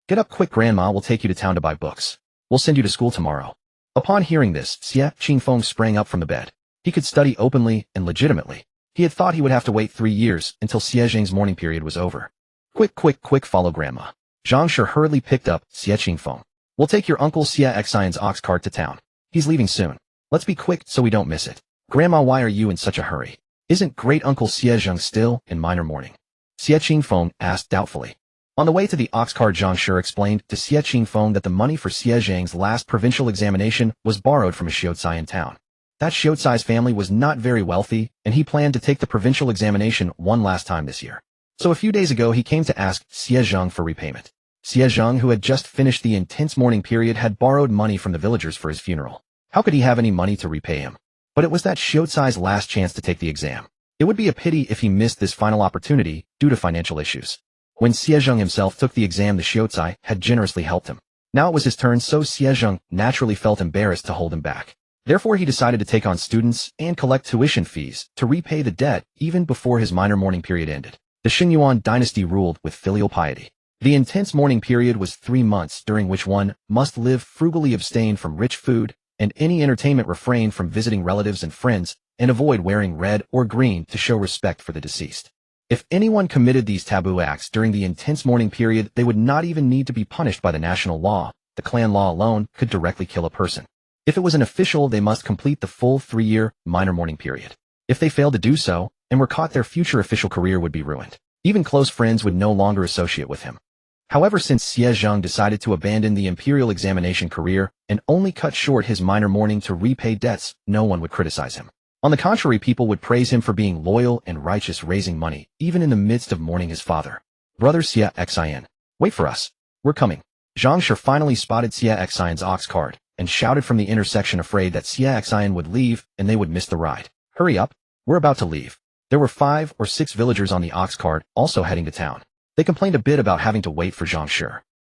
[SPEAKER 1] get up quick, Grandma will take you to town to buy books. We'll send you to school tomorrow. Upon hearing this, Xie Qingfeng sprang up from the bed. He could study openly and legitimately. He had thought he would have to wait 3 years until Xie Zhang's morning period was over. Quick, follow Grandma. Zhang hurriedly picked up Xie Qingfeng. We'll take your uncle Xie Xian's ox cart to town. He's leaving soon. Let's be quick so we don't miss it. Grandma, why are you in such a hurry? Isn't great uncle Xie Zhang still in minor mourning? Xie Qingfeng asked doubtfully. On the way to the ox cart, Zhang explained to Xie Qingfeng that the money for Xie Zhang's last provincial examination was borrowed from a shortstory in town. That shortstory's family was not very wealthy, and he planned to take the provincial examination one last time this year. So a few days ago, he came to ask Xie Zhang for repayment. Xie Zhang, who had just finished the intense mourning period, had borrowed money from the villagers for his funeral. How could he have any money to repay him? But it was that shortstory's last chance to take the exam. It would be a pity if he missed this final opportunity due to financial issues. When Xie Zhang himself took the exam, the shortstory had generously helped him. Now it was his turn, so Xie Zhang naturally felt embarrassed to hold him back. Therefore, he decided to take on students and collect tuition fees to repay the debt even before his minor mourning period ended. The Xingyuan dynasty ruled with filial piety. The intense mourning period was 3 months, during which one must live frugally, abstain from rich food and any entertainment, refrain from visiting relatives and friends, and avoid wearing red or green to show respect for the deceased. If anyone committed these taboo acts during the intense mourning period, they would not even need to be punished by the national law. The clan law alone could directly kill a person. If it was an official, they must complete the full 3-year minor mourning period. If they failed to do so and were caught, their future official career would be ruined. Even close friends would no longer associate with him. However, since Xie Zhang decided to abandon the imperial examination career and only cut short his minor mourning to repay debts, no one would criticize him. On the contrary, people would praise him for being loyal and righteous, raising money, even in the midst of mourning his father. Brother Xie Xian, wait for us. We're coming. Zhang finally spotted Xie Xian's ox cart and shouted from the intersection, afraid that Xie Xian would leave and they would miss the ride. Hurry up. We're about to leave. There were 5 or 6 villagers on the ox cart also heading to town. They complained a bit about having to wait for Zhang Shi.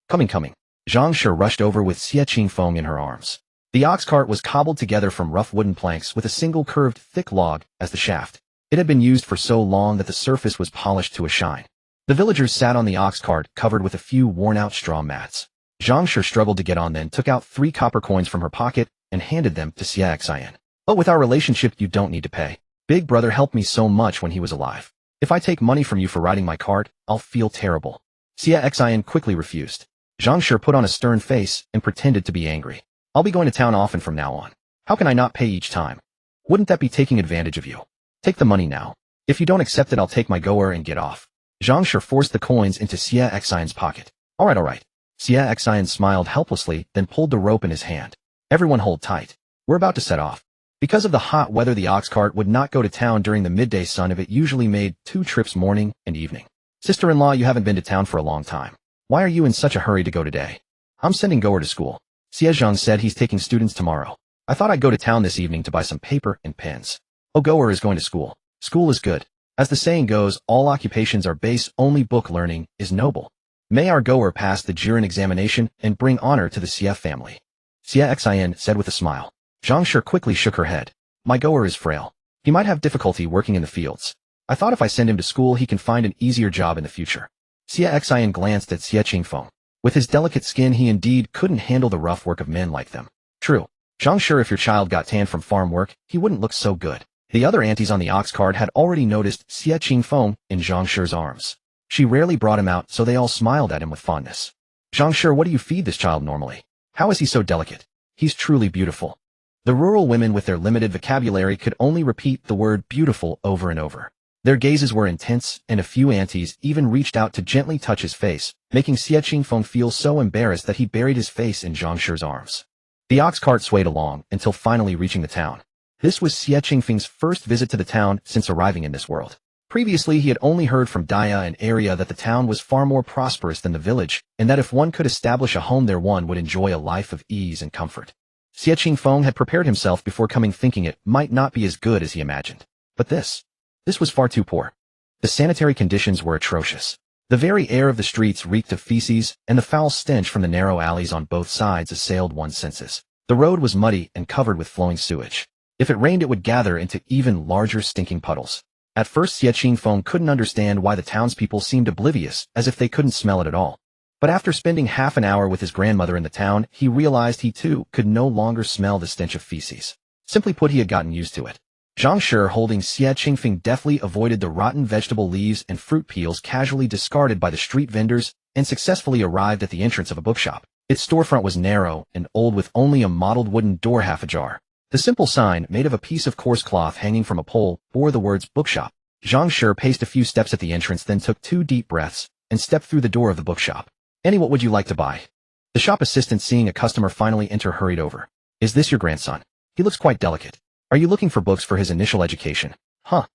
[SPEAKER 1] Coming. Zhang Shi rushed over with Xie Qingfeng in her arms. The ox cart was cobbled together from rough wooden planks with a single curved, thick log as the shaft. It had been used for so long that the surface was polished to a shine. The villagers sat on the ox cart covered with a few worn-out straw mats. Zhang Shi struggled to get on, then took out 3 copper coins from her pocket and handed them to Xie Qingfeng. "But with our relationship you don't need to pay. Big brother helped me so much when he was alive. If I take money from you for riding my cart, I'll feel terrible." Xie Qingfeng quickly refused. Zhang Shi put on a stern face and pretended to be angry. "I'll be going to town often from now on. How can I not pay each time? Wouldn't that be taking advantage of you? Take the money now. If you don't accept it, I'll take my goer and get off." Zhang Shi forced the coins into Xie Qingfeng's pocket. All right. Xie Qingfeng smiled helplessly, then pulled the rope in his hand. "Everyone hold tight. We're about to set off." Because of the hot weather, the ox cart would not go to town during the midday sun if it usually made 2 trips morning and evening. "Sister-in-law, you haven't been to town for a long time. Why are you in such a hurry to go today?" "I'm sending goer to school. Zhang said he's taking students tomorrow. I thought I'd go to town this evening to buy some paper and pens." "Oh, goer is going to school. School is good. As the saying goes, all occupations are base, only book learning is noble. May our goer pass the Jiren examination and bring honor to the Xie family," Xie Qingfeng said with a smile. Zhang Shi quickly shook her head. "My goer is frail. He might have difficulty working in the fields. I thought if I send him to school he can find an easier job in the future." Xie Qingfeng glanced at Xie Qingfeng. With his delicate skin he indeed couldn't handle the rough work of men like them. "True. Zhang Shi, if your child got tan from farm work, he wouldn't look so good." The other aunties on the ox cart had already noticed Xie Qingfeng in Zhang Shi's arms. She rarely brought him out, so they all smiled at him with fondness. "Zhang Shi, what do you feed this child normally? How is he so delicate? He's truly beautiful." The rural women with their limited vocabulary could only repeat the word beautiful over and over. Their gazes were intense, and a few aunties even reached out to gently touch his face, making Xie Qingfeng feel so embarrassed that he buried his face in Zhang Shi's arms. The ox cart swayed along until finally reaching the town. This was Xie Qingfeng's first visit to the town since arriving in this world. Previously, he had only heard from Daya and Area that the town was far more prosperous than the village, and that if one could establish a home there one would enjoy a life of ease and comfort. Xie Qingfeng had prepared himself before coming, thinking it might not be as good as he imagined. But this was far too poor. The sanitary conditions were atrocious. The very air of the streets reeked of feces, and the foul stench from the narrow alleys on both sides assailed one's senses. The road was muddy and covered with flowing sewage. If it rained, it would gather into even larger stinking puddles. At first, Xie Qingfeng couldn't understand why the townspeople seemed oblivious, as if they couldn't smell it at all. But after spending half an hour with his grandmother in the town, he realized he too could no longer smell the stench of feces. Simply put, he had gotten used to it. Zhang Shi, holding Xie Qingfeng, deftly avoided the rotten vegetable leaves and fruit peels casually discarded by the street vendors and successfully arrived at the entrance of a bookshop. Its storefront was narrow and old, with only a mottled wooden door half ajar. The simple sign, made of a piece of coarse cloth hanging from a pole, bore the words bookshop. Zhang Shi paced a few steps at the entrance, then took 2 deep breaths and stepped through the door of the bookshop. "Annie, what would you like to buy?" The shop assistant, seeing a customer finally enter, hurried over. "Is this your grandson? He looks quite delicate. Are you looking for books for his initial education?" Huh.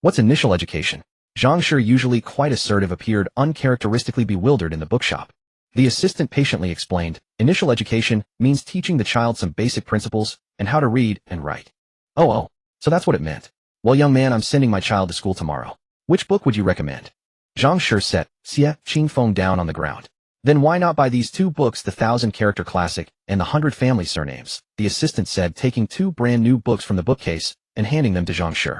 [SPEAKER 1] What's initial education?" Zhang Shi, usually quite assertive, appeared uncharacteristically bewildered in the bookshop. The assistant patiently explained, "Initial education means teaching the child some basic principles and how to read and write." Oh, so that's what it meant. "Well, young man, I'm sending my child to school tomorrow. Which book would you recommend?" Zhang Shi set Xie Qingfeng down on the ground. "Then why not buy these 2 books, the 1,000-character classic and the 100 family surnames?" the assistant said, taking 2 brand new books from the bookcase and handing them to Zhang Shi.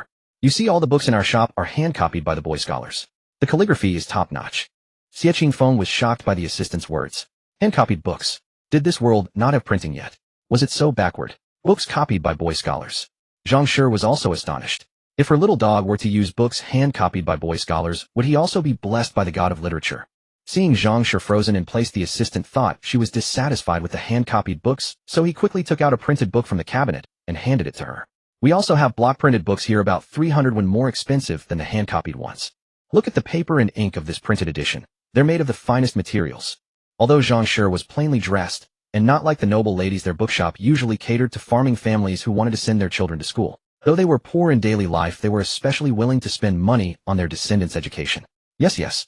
[SPEAKER 1] "You see, all the books in our shop are hand-copied by the boy scholars. The calligraphy is top-notch." Xie Qingfeng was shocked by the assistant's words. Hand-copied books? Did this world not have printing yet? Was it so backward? Books copied by boy scholars? Zhang Shi was also astonished. If her little dog were to use books hand-copied by boy scholars, would he also be blessed by the god of literature? Seeing Zhang Shi frozen in place, the assistant thought she was dissatisfied with the hand-copied books, so he quickly took out a printed book from the cabinet and handed it to her. "We also have block-printed books here, about 300 when more expensive than the hand-copied ones. Look at the paper and ink of this printed edition. They're made of the finest materials." Although Zhang Shi was plainly dressed, and not like the noble ladies, their bookshop usually catered to farming families who wanted to send their children to school. Though they were poor in daily life, they were especially willing to spend money on their descendants' education. Yes.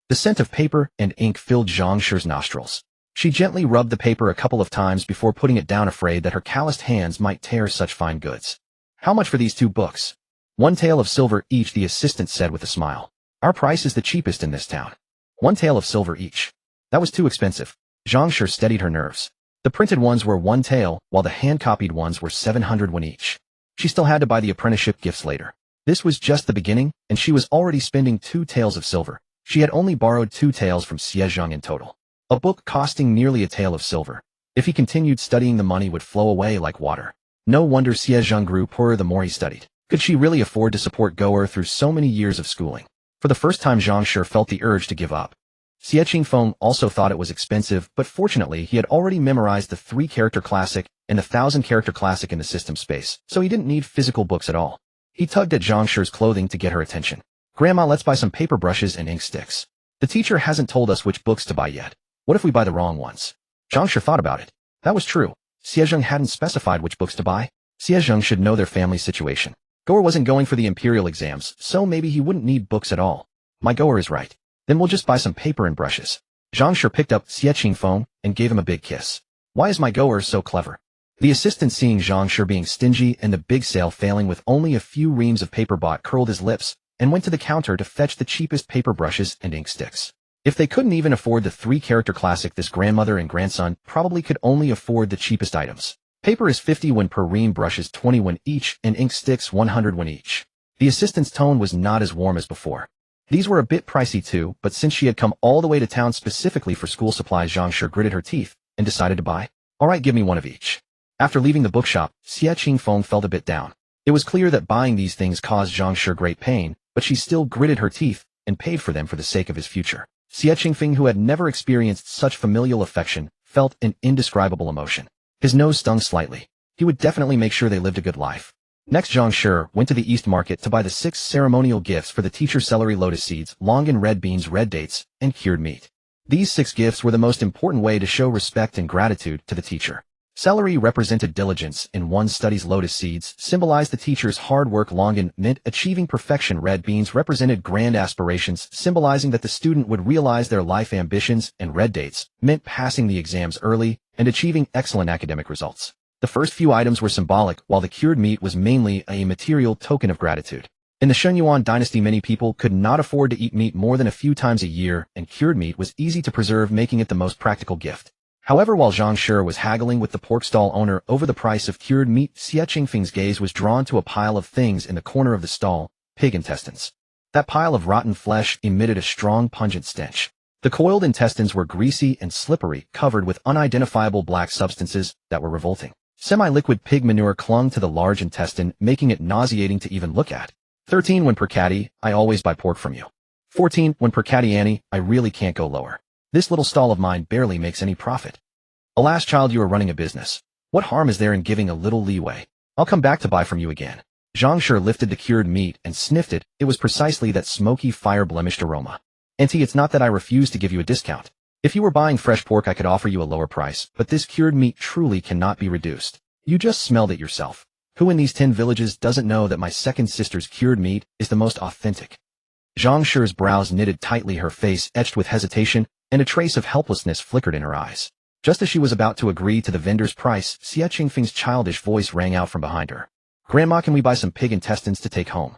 [SPEAKER 1] The scent of paper and ink filled Zhang Shi's nostrils. She gently rubbed the paper a couple of times before putting it down, afraid that her calloused hands might tear such fine goods. "How much for these 2 books?" 1 tael of silver each, the assistant said with a smile. Our price is the cheapest in this town. 1 tael of silver each. That was too expensive. Zhang sure steadied her nerves. The printed ones were 1 tael, while the hand-copied ones were 700 won each. She still had to buy the apprenticeship gifts later. This was just the beginning, and she was already spending 2 taels of silver. She had only borrowed 2 taels from Xie Zhang in total. A book costing nearly a tael of silver. If he continued studying, the money would flow away like water. No wonder Xie Zhang grew poorer the more he studied. Could she really afford to support Goer through so many years of schooling? For the first time, Zhang sure felt the urge to give up. Xie Qingfeng also thought it was expensive, but fortunately he had already memorized the 3-character classic and the 1,000-character classic in the system space, so he didn't need physical books at all. He tugged at Zhang Shu's clothing to get her attention. Grandma, let's buy some paper brushes and ink sticks. The teacher hasn't told us which books to buy yet. What if we buy the wrong ones? Zhang Shu thought about it. That was true. Xie Zhang hadn't specified which books to buy. Xie Zhang should know their family situation. Goer wasn't going for the imperial exams, so maybe he wouldn't need books at all. My Goer is right. Then we'll just buy some paper and brushes. Zhang Shu picked up Xie Qingfeng and gave him a big kiss. Why is my Goer so clever? The assistant, seeing Zhang Shu being stingy and the big sale failing with only a few reams of paper bought, curled his lips and went to the counter to fetch the cheapest paper brushes and ink sticks. If they couldn't even afford the 3-character classic, this grandmother and grandson probably could only afford the cheapest items. Paper is 50 won per ream, brushes 20 won each, and ink sticks 100 won each. The assistant's tone was not as warm as before. These were a bit pricey too, but since she had come all the way to town specifically for school supplies, Zhang Shu gritted her teeth and decided to buy. Alright, give me one of each. After leaving the bookshop, Xie Qingfeng felt a bit down. It was clear that buying these things caused Zhang Shu great pain, but she still gritted her teeth and paid for them for the sake of his future. Xie Qingfeng, who had never experienced such familial affection, felt an indescribable emotion. His nose stung slightly. He would definitely make sure they lived a good life. Next, Zhang Shu went to the East Market to buy the 6 ceremonial gifts for the teacher: celery, lotus seeds, longan, red beans, red dates, and cured meat. These 6 gifts were the most important way to show respect and gratitude to the teacher. Celery represented diligence in one's studies, lotus seeds symbolized the teacher's hard work, longan meant achieving perfection, red beans represented grand aspirations, symbolizing that the student would realize their life ambitions, and red dates meant passing the exams early and achieving excellent academic results. The first few items were symbolic, while the cured meat was mainly a material token of gratitude. In the Shenyuan dynasty, many people could not afford to eat meat more than a few times a year, and cured meat was easy to preserve, making it the most practical gift. However, while Zhang Shu was haggling with the pork stall owner over the price of cured meat, Xie Qingfeng's gaze was drawn to a pile of things in the corner of the stall: pig intestines. That pile of rotten flesh emitted a strong, pungent stench. The coiled intestines were greasy and slippery, covered with unidentifiable black substances that were revolting. Semi-liquid pig manure clung to the large intestine, making it nauseating to even look at. 13 won per catty, I always buy pork from you. 14 won per catty, Annie, I really can't go lower. This little stall of mine barely makes any profit. Alas, child, you are running a business. What harm is there in giving a little leeway? I'll come back to buy from you again. Zhang Shu lifted the cured meat and sniffed it. It was precisely that smoky, fire-blemished aroma. Auntie, it's not that I refuse to give you a discount. If you were buying fresh pork, I could offer you a lower price, but this cured meat truly cannot be reduced. You just smelled it yourself. Who in these 10 villages doesn't know that my second sister's cured meat is the most authentic? Zhang Shu's brows knitted tightly, her face etched with hesitation, and a trace of helplessness flickered in her eyes. Just as she was about to agree to the vendor's price, Xie Qingfeng's childish voice rang out from behind her. Grandma, can we buy some pig intestines to take home?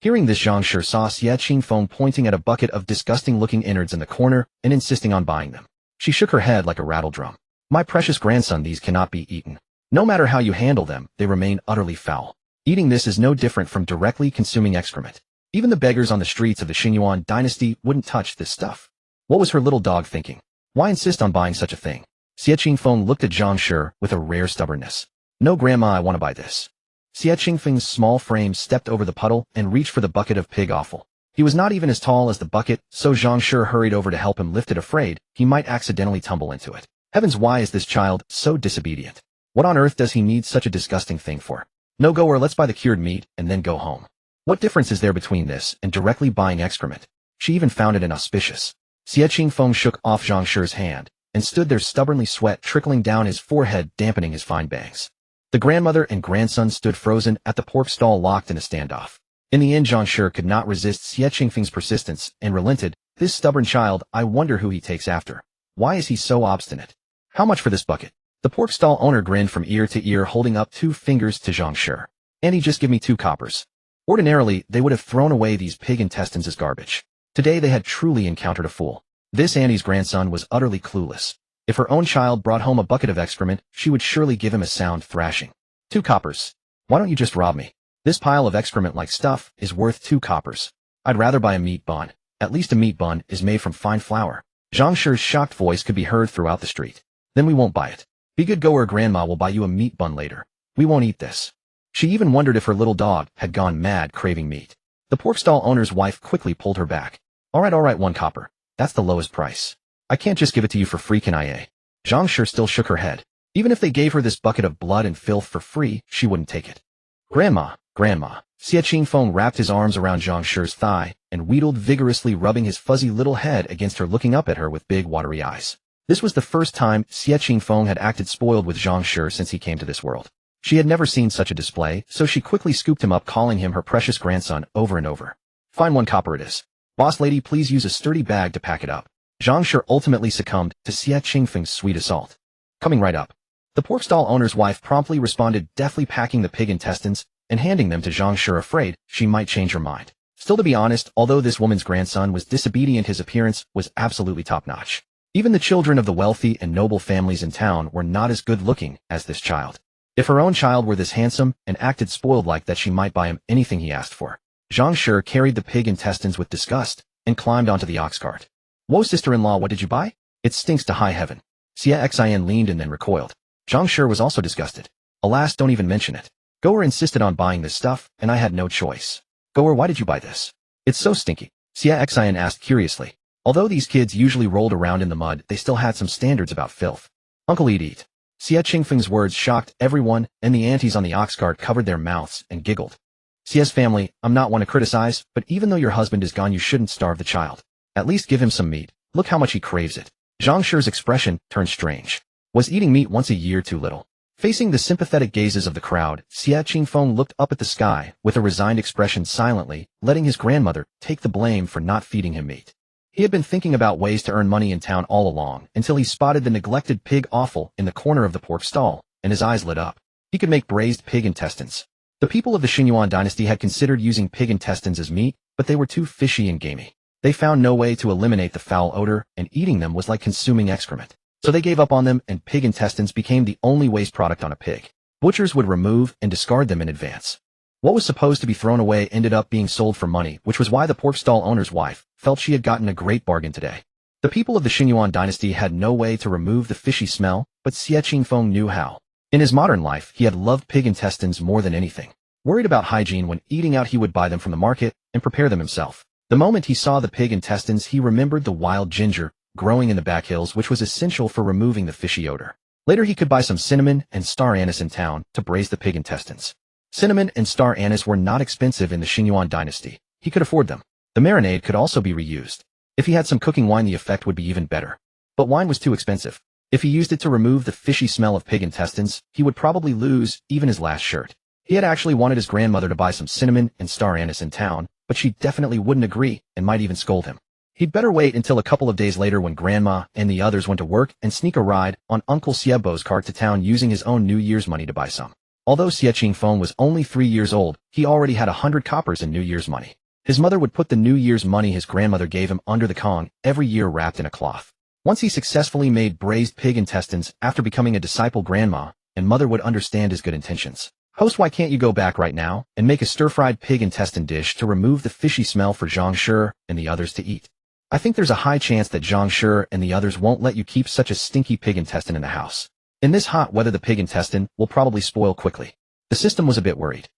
[SPEAKER 1] Hearing this, Zhang Shu saw Xie Qingfeng pointing at a bucket of disgusting-looking innards in the corner and insisting on buying them. She shook her head like a rattledrum. My precious grandson, these cannot be eaten. No matter how you handle them, they remain utterly foul. Eating this is no different from directly consuming excrement. Even the beggars on the streets of the Shenyuan dynasty wouldn't touch this stuff. What was her little dog thinking? Why insist on buying such a thing? Xie Qingfeng looked at Zhang Shu with a rare stubbornness. No, Grandma, I want to buy this. Xie Qingfeng's small frame stepped over the puddle and reached for the bucket of pig offal. He was not even as tall as the bucket, so Zhang Shu hurried over to help him lift it, afraid he might accidentally tumble into it. Heavens, why is this child so disobedient? What on earth does he need such a disgusting thing for? No, Goer, let's buy the cured meat and then go home. What difference is there between this and directly buying excrement? She even found it inauspicious. Xie Qingfeng shook off Zhang Shu's hand and stood there, stubbornly, sweat trickling down his forehead, dampening his fine bangs. The grandmother and grandson stood frozen at the pork stall, locked in a standoff. In the end, Zhang Shu could not resist Xie Qingfeng's persistence and relented. This stubborn child, I wonder who he takes after. Why is he so obstinate? How much for this bucket? The pork stall owner grinned from ear to ear, holding up 2 fingers to Zhang Shu. Annie, just give me 2 coppers. Ordinarily, they would have thrown away these pig intestines as garbage. Today they had truly encountered a fool. This Annie's grandson was utterly clueless. If her own child brought home a bucket of excrement, she would surely give him a sound thrashing. 2 coppers. Why don't you just rob me? This pile of excrement-like stuff is worth 2 coppers. I'd rather buy a meat bun. At least a meat bun is made from fine flour. Zhang Shi's shocked voice could be heard throughout the street. Then we won't buy it. Be good, go, or Grandma will buy you a meat bun later. We won't eat this. She even wondered if her little dog had gone mad craving meat. The pork stall owner's wife quickly pulled her back. All right, 1 copper. That's the lowest price. I can't just give it to you for free, can I? Zhang Shi still shook her head. Even if they gave her this bucket of blood and filth for free, she wouldn't take it. Grandma. Xie Qingfeng wrapped his arms around Zhang Shi's thigh and wheedled vigorously, rubbing his fuzzy little head against her, looking up at her with big watery eyes. This was the first time Xie Qingfeng had acted spoiled with Zhang Shi since he came to this world. She had never seen such a display, so she quickly scooped him up, calling him her precious grandson over and over. Fine, 1 copper it is. Boss lady, please use a sturdy bag to pack it up. Zhang Shi ultimately succumbed to Xie Qingfeng's sweet assault. Coming right up. The pork stall owner's wife promptly responded, deftly packing the pig intestines and handing them to Zhang Shi, afraid she might change her mind. Still, to be honest, although this woman's grandson was disobedient, his appearance was absolutely top-notch. Even the children of the wealthy and noble families in town were not as good-looking as this child. If her own child were this handsome and acted spoiled like that, she might buy him anything he asked for. Zhang Shi carried the pig intestines with disgust and climbed onto the ox cart. Whoa, sister-in-law, what did you buy? It stinks to high heaven. Xie Qingfeng leaned and then recoiled. Zhang Shi was also disgusted. Alas, don't even mention it. Goer insisted on buying this stuff, and I had no choice. Goer, why did you buy this? It's so stinky. Xie Qingfeng asked curiously. Although these kids usually rolled around in the mud, they still had some standards about filth. Uncle, eat. Xie Qingfeng's words shocked everyone, and the aunties on the ox cart covered their mouths and giggled. Xie's family, I'm not one to criticize, but even though your husband is gone, you shouldn't starve the child. At least give him some meat. Look how much he craves it. Zhang Shi's expression turned strange. Was eating meat once a year too little? Facing the sympathetic gazes of the crowd, Xie Qingfeng looked up at the sky with a resigned expression, silently letting his grandmother take the blame for not feeding him meat. He had been thinking about ways to earn money in town all along until he spotted the neglected pig offal in the corner of the pork stall, and his eyes lit up. He could make braised pig intestines. The people of the Xie dynasty had considered using pig intestines as meat, but they were too fishy and gamey. They found no way to eliminate the foul odor, and eating them was like consuming excrement. So they gave up on them, and pig intestines became the only waste product on a pig. Butchers would remove and discard them in advance. What was supposed to be thrown away ended up being sold for money, which was why the pork stall owner's wife felt she had gotten a great bargain today. The people of the Xie dynasty had no way to remove the fishy smell, but Xie Qingfeng knew how. In his modern life, he had loved pig intestines more than anything. Worried about hygiene when eating out, he would buy them from the market and prepare them himself. The moment he saw the pig intestines, he remembered the wild ginger growing in the back hills, which was essential for removing the fishy odor. Later he could buy some cinnamon and star anise in town to braise the pig intestines. Cinnamon and star anise were not expensive in the Xie dynasty. He could afford them. The marinade could also be reused. If he had some cooking wine, the effect would be even better. But wine was too expensive. If he used it to remove the fishy smell of pig intestines, he would probably lose even his last shirt. He had actually wanted his grandmother to buy some cinnamon and star anise in town, but she definitely wouldn't agree and might even scold him. He'd better wait until a couple of days later when Grandma and the others went to work and sneak a ride on Uncle Xiebo's cart to town using his own New Year's money to buy some. Although Xie Qingfeng was only 3 years old, he already had 100 coppers in New Year's money. His mother would put the New Year's money his grandmother gave him under the Kong every year, wrapped in a cloth. Once he successfully made braised pig intestines after becoming a disciple, Grandma and Mother would understand his good intentions. Host, why can't you go back right now and make a stir-fried pig intestine dish to remove the fishy smell for Zhang Shi and the others to eat? I think there's a high chance that Zhang Shi and the others won't let you keep such a stinky pig intestine in the house. In this hot weather, the pig intestine will probably spoil quickly. The system was a bit worried.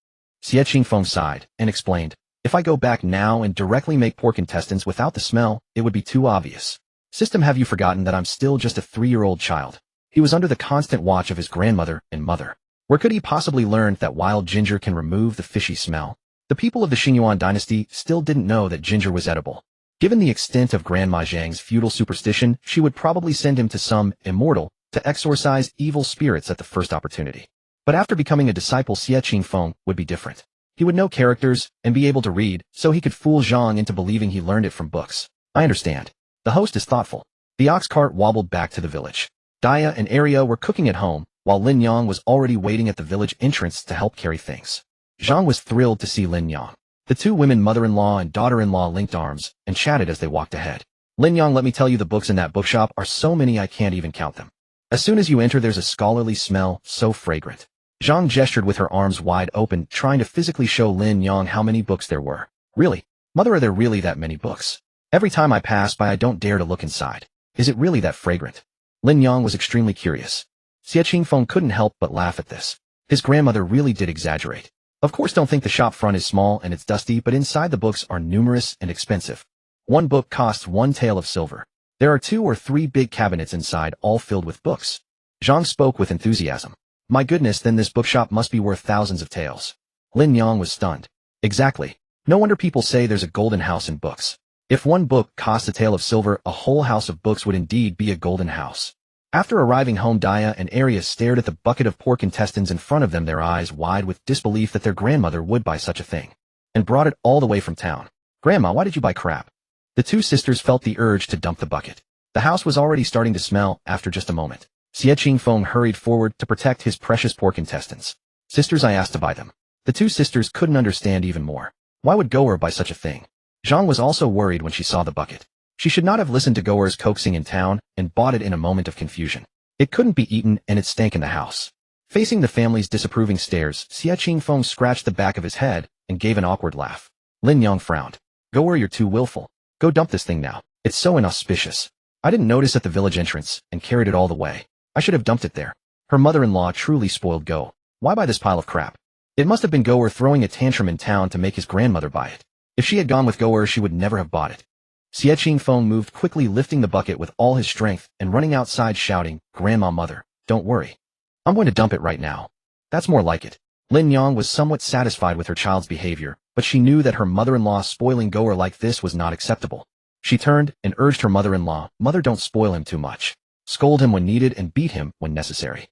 [SPEAKER 1] Xie Qingfeng sighed and explained, if I go back now and directly make pork intestines without the smell, it would be too obvious. System, have you forgotten that I'm still just a 3-year-old child? He was under the constant watch of his grandmother and mother. Where could he possibly learn that wild ginger can remove the fishy smell? The people of the Xie dynasty still didn't know that ginger was edible. Given the extent of Grandma Zhang's feudal superstition, she would probably send him to some immortal to exorcise evil spirits at the first opportunity. But after becoming a disciple, Xie Qingfeng would be different. He would know characters and be able to read, so he could fool Zhang into believing he learned it from books. I understand. The host is thoughtful. The ox cart wobbled back to the village. Daya and Aria were cooking at home, while Lin Yang was already waiting at the village entrance to help carry things. Zhang was thrilled to see Lin Yang. The two women, mother-in-law and daughter-in-law, linked arms and chatted as they walked ahead. Lin Yang, let me tell you, the books in that bookshop are so many I can't even count them. As soon as you enter, there's a scholarly smell, so fragrant. Zhang gestured with her arms wide open, trying to physically show Lin Yang how many books there were. Really? Mother, are there really that many books? Every time I pass by, I don't dare to look inside. Is it really that fragrant? Lin Yang was extremely curious. Xie Qingfeng couldn't help but laugh at this. His grandmother really did exaggerate. Of course, don't think the shop front is small and it's dusty, but inside the books are numerous and expensive. One book costs 1 tael of silver. There are 2 or 3 big cabinets inside, all filled with books. Zhang spoke with enthusiasm. My goodness, then this bookshop must be worth thousands of taels. Lin Yang was stunned. Exactly. No wonder people say there's a golden house in books. If one book cost a tael of silver, a whole house of books would indeed be a golden house. After arriving home, Dia and Arya stared at the bucket of pork intestines in front of them, their eyes wide with disbelief that their grandmother would buy such a thing. And brought it all the way from town. Grandma, why did you buy crap? The two sisters felt the urge to dump the bucket. The house was already starting to smell after just a moment. Xie Qingfeng hurried forward to protect his precious pork intestines. Sisters, I asked to buy them. The two sisters couldn't understand even more. Why would Goer buy such a thing? Zhang was also worried when she saw the bucket. She should not have listened to Goer's coaxing in town and bought it in a moment of confusion. It couldn't be eaten and it stank in the house. Facing the family's disapproving stares, Xie Qingfeng scratched the back of his head and gave an awkward laugh. Lin Yang frowned. Goer, you're too willful. Go dump this thing now. It's so inauspicious. I didn't notice at the village entrance and carried it all the way. I should have dumped it there. Her mother-in-law truly spoiled Go. Why buy this pile of crap? It must have been Goer throwing a tantrum in town to make his grandmother buy it. If she had gone with Goer, she would never have bought it. Xie Qingfeng moved quickly, lifting the bucket with all his strength and running outside shouting, Grandma, Mother, don't worry. I'm going to dump it right now. That's more like it. Lin Yang was somewhat satisfied with her child's behavior, but she knew that her mother-in-law spoiling Goer like this was not acceptable. She turned and urged her mother-in-law, Mother, don't spoil him too much. Scold him when needed and beat him when necessary.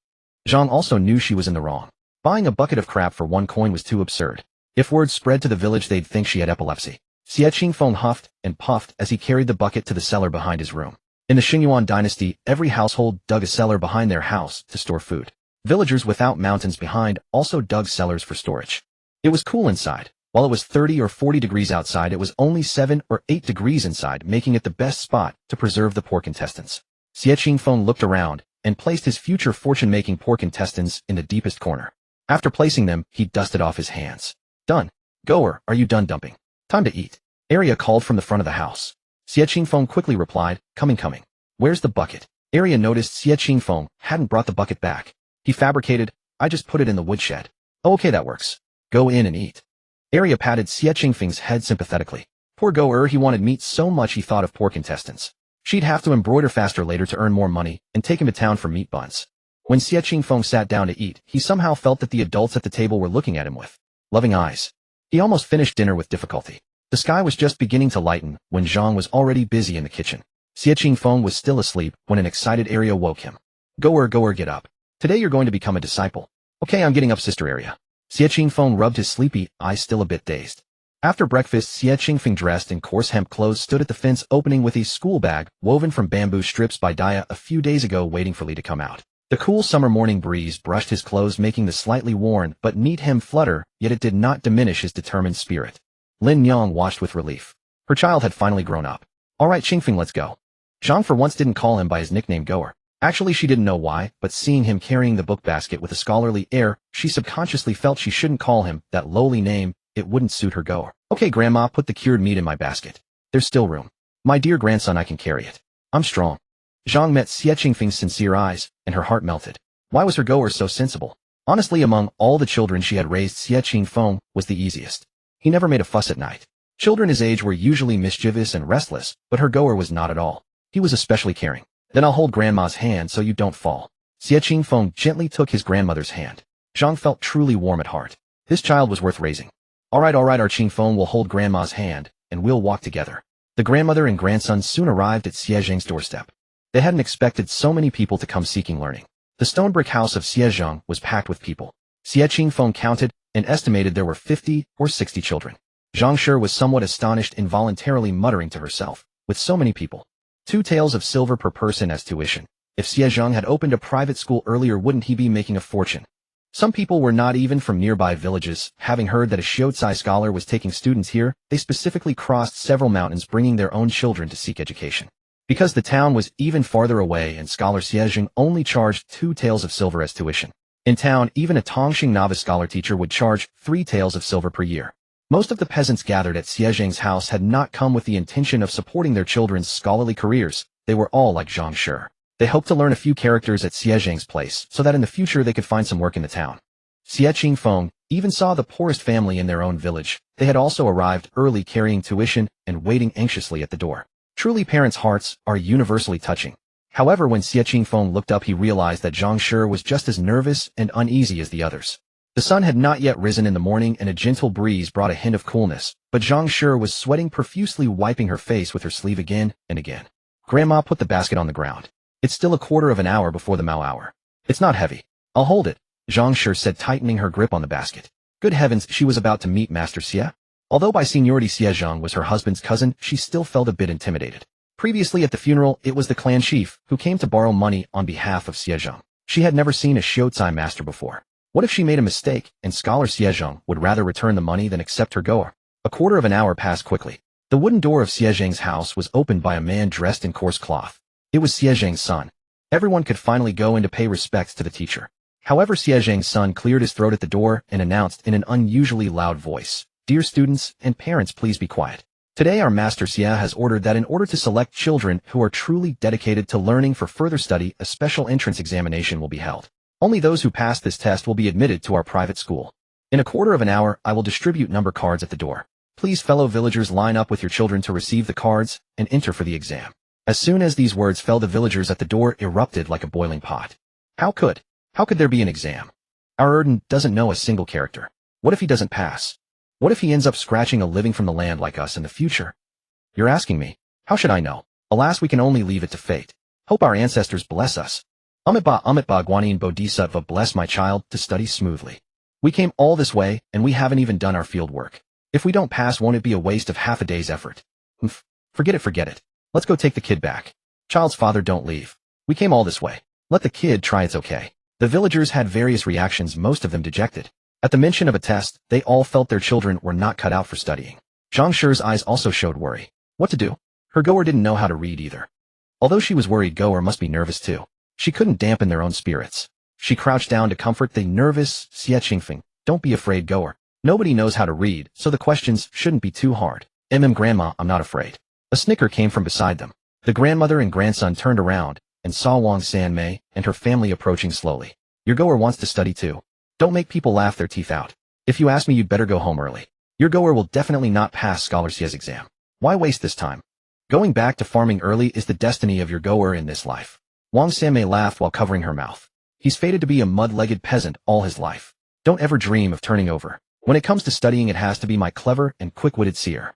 [SPEAKER 1] Zhang also knew she was in the wrong. Buying a bucket of crap for 1 coin was too absurd. If word spread to the village, they'd think she had epilepsy. Xie Qingfeng huffed and puffed as he carried the bucket to the cellar behind his room. In the Xingyuan dynasty, every household dug a cellar behind their house to store food. Villagers without mountains behind also dug cellars for storage. It was cool inside. While it was 30 or 40 degrees outside, it was only 7 or 8 degrees inside, making it the best spot to preserve the pork intestines. Xie Qingfeng looked around and placed his future fortune-making pork intestines in the deepest corner. After placing them, he dusted off his hands. Done. Goer, are you done dumping? Time to eat. Arya called from the front of the house. Xie Qingfeng quickly replied, coming. Where's the bucket? Arya noticed Xie Qingfeng hadn't brought the bucket back. He fabricated, I just put it in the woodshed. Oh, okay, that works. Go in and eat. Arya patted Xie Qingfeng's head sympathetically. Poor Goer, he wanted meat so much he thought of pork intestines. She'd have to embroider faster later to earn more money and take him to town for meat buns. When Xie Qingfeng sat down to eat, he somehow felt that the adults at the table were looking at him with loving eyes. He almost finished dinner with difficulty. The sky was just beginning to lighten when Zhang was already busy in the kitchen. Xie Qingfeng was still asleep when an excited Arya woke him. Goer, get up. Today you're going to become a disciple. Okay, I'm getting up, Sister Arya. Xie Qingfeng rubbed his sleepy eyes, still a bit dazed. After breakfast, Xie Qingfeng, dressed in coarse hemp clothes, stood at the fence opening with his school bag, woven from bamboo strips by Dia a few days ago, waiting for Li to come out. The cool summer morning breeze brushed his clothes, making the slightly worn but neat hem flutter, yet it did not diminish his determined spirit. Lin Yang watched with relief. Her child had finally grown up. All right, Qingfeng, let's go. Zhang for once didn't call him by his nickname Goer. Actually, she didn't know why, but seeing him carrying the book basket with a scholarly air, she subconsciously felt she shouldn't call him that lowly name. It wouldn't suit her. Goer. Okay, Grandma, put the cured meat in my basket. There's still room. My dear grandson, I can carry it. I'm strong. Zhang met Xie Qingfeng's sincere eyes, and her heart melted. Why was her Goer so sensible? Honestly, among all the children she had raised, Xie Qingfeng was the easiest. He never made a fuss at night. Children his age were usually mischievous and restless, but her Goer was not at all. He was especially caring. Then I'll hold Grandma's hand so you don't fall. Xie Qingfeng gently took his grandmother's hand. Zhang felt truly warm at heart. This child was worth raising. All right, our Qingfeng will hold Grandma's hand, and we'll walk together. The grandmother and grandson soon arrived at Xie Zhang's doorstep. They hadn't expected so many people to come seeking learning. The stone brick house of Xie Zhang was packed with people. Xie Qingfeng counted and estimated there were 50 or 60 children. Zhang sure was somewhat astonished, involuntarily muttering to herself, with so many people. 2 taels of silver per person as tuition. If Xie Zhang had opened a private school earlier, wouldn't he be making a fortune? Some people were not even from nearby villages. Having heard that a shortstory scholar was taking students here, they specifically crossed several mountains bringing their own children to seek education. Because the town was even farther away and scholar Xie Qingfeng only charged 2 taels of silver as tuition. In town, even a Tongxing novice scholar teacher would charge 3 taels of silver per year. Most of the peasants gathered at Xie Qingfeng's house had not come with the intention of supporting their children's scholarly careers. They were all like Zhang Shi. They hoped to learn a few characters at Xie Qingfeng's place so that in the future they could find some work in the town. Xie Qingfeng even saw the poorest family in their own village. They had also arrived early carrying tuition and waiting anxiously at the door. Truly, parents' hearts are universally touching. However, when Xie Qingfeng looked up, he realized that Zhang Shi was just as nervous and uneasy as the others. The sun had not yet risen in the morning and a gentle breeze brought a hint of coolness, but Zhang Shi was sweating profusely, wiping her face with her sleeve again and again. Grandma put the basket on the ground. It's still a quarter of an hour before the Mao hour. It's not heavy. I'll hold it, Zhang Shi said, tightening her grip on the basket. Good heavens, she was about to meet Master Xie. Although by seniority Xie Zhang was her husband's cousin, she still felt a bit intimidated. Previously at the funeral, it was the clan chief who came to borrow money on behalf of Xie Zhang. She had never seen a shortstory master before. What if she made a mistake, and scholar Xie Zhang would rather return the money than accept her goer? A quarter of an hour passed quickly. The wooden door of Xie Zhang's house was opened by a man dressed in coarse cloth. It was Xie Zhang's son. Everyone could finally go in to pay respects to the teacher. However, Xie Zhang's son cleared his throat at the door and announced in an unusually loud voice, "Dear students and parents, please be quiet. Today our Master Xie has ordered that in order to select children who are truly dedicated to learning for further study, a special entrance examination will be held. Only those who pass this test will be admitted to our private school. In a quarter of an hour, I will distribute number cards at the door. Please, fellow villagers, line up with your children to receive the cards and enter for the exam." As soon as these words fell, the villagers at the door erupted like a boiling pot. How could there be an exam? Our Erden doesn't know a single character. What if he doesn't pass? What if he ends up scratching a living from the land like us in the future? You're asking me. How should I know? Alas, we can only leave it to fate. Hope our ancestors bless us. Amitba Guanyin Bodhisattva, bless my child to study smoothly. We came all this way, and we haven't even done our field work. If we don't pass, won't it be a waste of half a day's effort? Forget it. Let's go take the kid back. Child's father, don't leave. We came all this way. Let the kid try, it's okay. The villagers had various reactions, most of them dejected. At the mention of a test, they all felt their children were not cut out for studying. Zhang Shi's eyes also showed worry. What to do? Her goer didn't know how to read either. Although she was worried, goer must be nervous too. She couldn't dampen their own spirits. She crouched down to comfort the nervous Xie Qingfeng. Don't be afraid, goer. Nobody knows how to read, so the questions shouldn't be too hard. Grandma, I'm not afraid. A snicker came from beside them. The grandmother and grandson turned around and saw Wang Sanmei and her family approaching slowly. Your goer wants to study too. Don't make people laugh their teeth out. If you ask me, you'd better go home early. Your goer will definitely not pass Scholar Xie's exam. Why waste this time? Going back to farming early is the destiny of your goer in this life. Wang Sanmei laughed while covering her mouth. He's fated to be a mud-legged peasant all his life. Don't ever dream of turning over. When it comes to studying, it has to be my clever and quick-witted seer.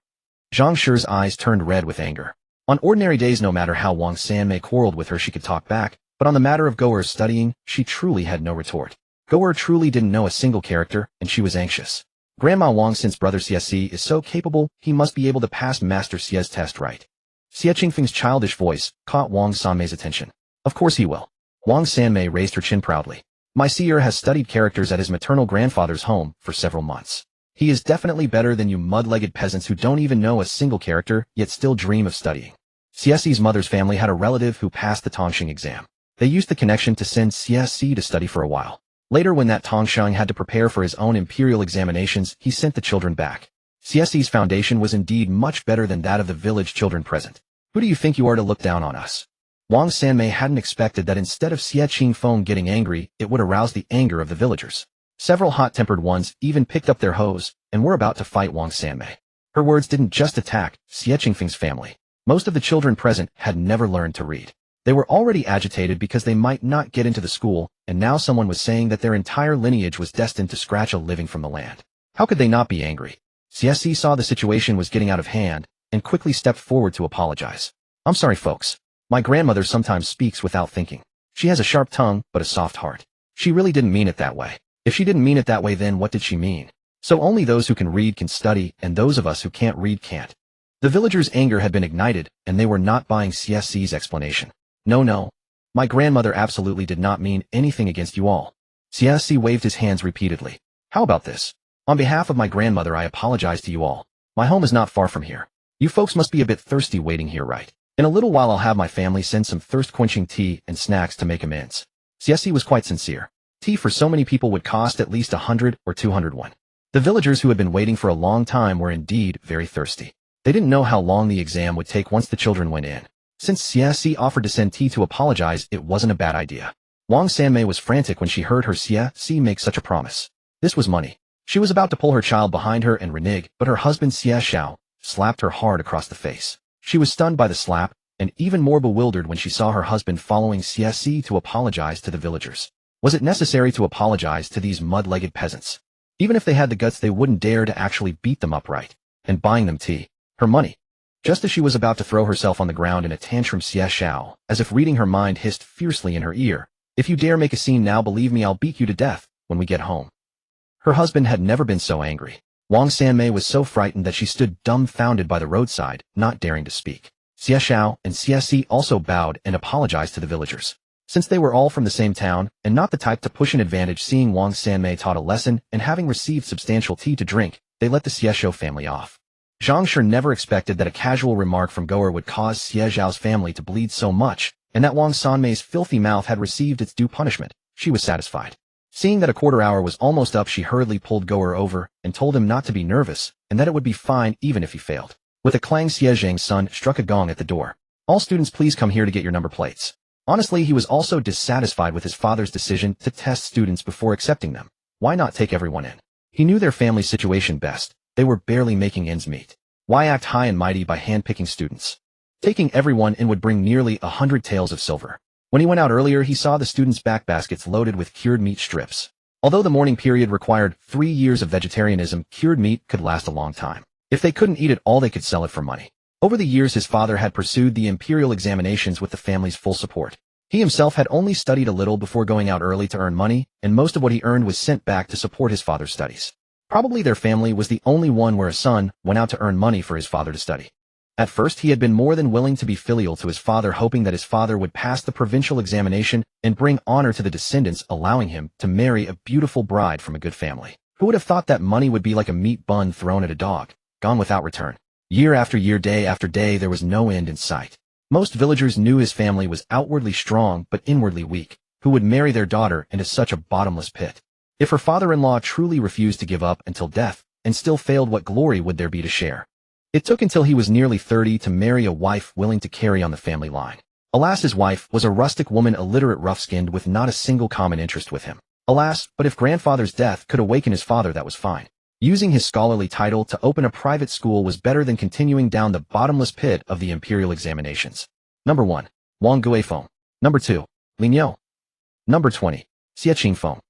[SPEAKER 1] Zhang Shi's eyes turned red with anger. On ordinary days, no matter how Wang Sanmei quarreled with her, she could talk back, but on the matter of goer's studying, she truly had no retort. Goer truly didn't know a single character, and she was anxious. Grandma Wang, since brother Xie is so capable, he must be able to pass Master Xie's test right. Xie Qingfeng's childish voice caught Wang Sanmei's attention. Of course he will. Wang Sanmei raised her chin proudly. My seer has studied characters at his maternal grandfather's home for several months. He is definitely better than you mud-legged peasants who don't even know a single character, yet still dream of studying. Xie's mother's family had a relative who passed the Tongxing exam. They used the connection to send Xie to study for a while. Later, when that Tongxing had to prepare for his own imperial examinations, he sent the children back. Xie's foundation was indeed much better than that of the village children present. Who do you think you are to look down on us? Wang Sanmei hadn't expected that instead of Xie Qingfeng getting angry, it would arouse the anger of the villagers. Several hot-tempered ones even picked up their hoes and were about to fight Wang Sanmei. Her words didn't just attack Xie Qingfeng's family. Most of the children present had never learned to read. They were already agitated because they might not get into the school, and now someone was saying that their entire lineage was destined to scratch a living from the land. How could they not be angry? Xie saw the situation was getting out of hand and quickly stepped forward to apologize. I'm sorry, folks. My grandmother sometimes speaks without thinking. She has a sharp tongue, but a soft heart. She really didn't mean it that way. If she didn't mean it that way, then what did she mean? So only those who can read can study, and those of us who can't read can't. The villagers' anger had been ignited, and they were not buying Xie's explanation. No. My grandmother absolutely did not mean anything against you all. Xie waved his hands repeatedly. How about this? On behalf of my grandmother, I apologize to you all. My home is not far from here. You folks must be a bit thirsty waiting here, right? In a little while I'll have my family send some thirst-quenching tea and snacks to make amends. Xie was quite sincere. Tea for so many people would cost at least 100 or 200 won. The villagers who had been waiting for a long time were indeed very thirsty. They didn't know how long the exam would take once the children went in. Since Xie offered to send tea to apologize, it wasn't a bad idea. Wang Sanmei was frantic when she heard her Xie make such a promise. This was money. She was about to pull her child behind her and renege, but her husband Xie Xiao slapped her hard across the face. She was stunned by the slap, and even more bewildered when she saw her husband following Xie to apologize to the villagers. Was it necessary to apologize to these mud-legged peasants? Even if they had the guts, they wouldn't dare to actually beat them upright. And buying them tea. Her money. Just as she was about to throw herself on the ground in a tantrum, Xie Xiao, as if reading her mind, hissed fiercely in her ear, "If you dare make a scene now, believe me, I'll beat you to death when we get home." Her husband had never been so angry. Wang Sanmei was so frightened that she stood dumbfounded by the roadside, not daring to speak. Xie Xiao and Xie also bowed and apologized to the villagers. Since they were all from the same town, and not the type to push an advantage, seeing Wang Sanmei taught a lesson and having received substantial tea to drink, they let the Xie family off. Zhang sure never expected that a casual remark from Goer would cause Xie Zhao's family to bleed so much, and that Wang Sanmei's filthy mouth had received its due punishment. She was satisfied. Seeing that a quarter hour was almost up, she hurriedly pulled Goer over and told him not to be nervous, and that it would be fine even if he failed. With a clang, Xie Zhang's son struck a gong at the door. "All students, please come here to get your number plates." Honestly, he was also dissatisfied with his father's decision to test students before accepting them. Why not take everyone in? He knew their family's situation best. They were barely making ends meet. Why act high and mighty by handpicking students? Taking everyone in would bring nearly 100 taels of silver. When he went out earlier, he saw the students' back baskets loaded with cured meat strips. Although the mourning period required 3 years of vegetarianism, cured meat could last a long time. If they couldn't eat it all, they could sell it for money. Over the years, his father had pursued the imperial examinations with the family's full support. He himself had only studied a little before going out early to earn money, and most of what he earned was sent back to support his father's studies. Probably their family was the only one where a son went out to earn money for his father to study. At first, he had been more than willing to be filial to his father, hoping that his father would pass the provincial examination and bring honor to the descendants, allowing him to marry a beautiful bride from a good family. Who would have thought that money would be like a meat bun thrown at a dog, gone without return? Year after year, day after day, there was no end in sight. Most villagers knew his family was outwardly strong but inwardly weak. Who would marry their daughter into such a bottomless pit? If her father-in-law truly refused to give up until death, and still failed, what glory would there be to share? It took until he was nearly 30 to marry a wife willing to carry on the family line. Alas, his wife was a rustic woman, illiterate, rough-skinned, with not a single common interest with him. Alas, but if grandfather's death could awaken his father, that was fine. Using his scholarly title to open a private school was better than continuing down the bottomless pit of the imperial examinations. Number 1. Wang Guifeng. Number 2. Lin You. Number 20. Xie Qingfeng.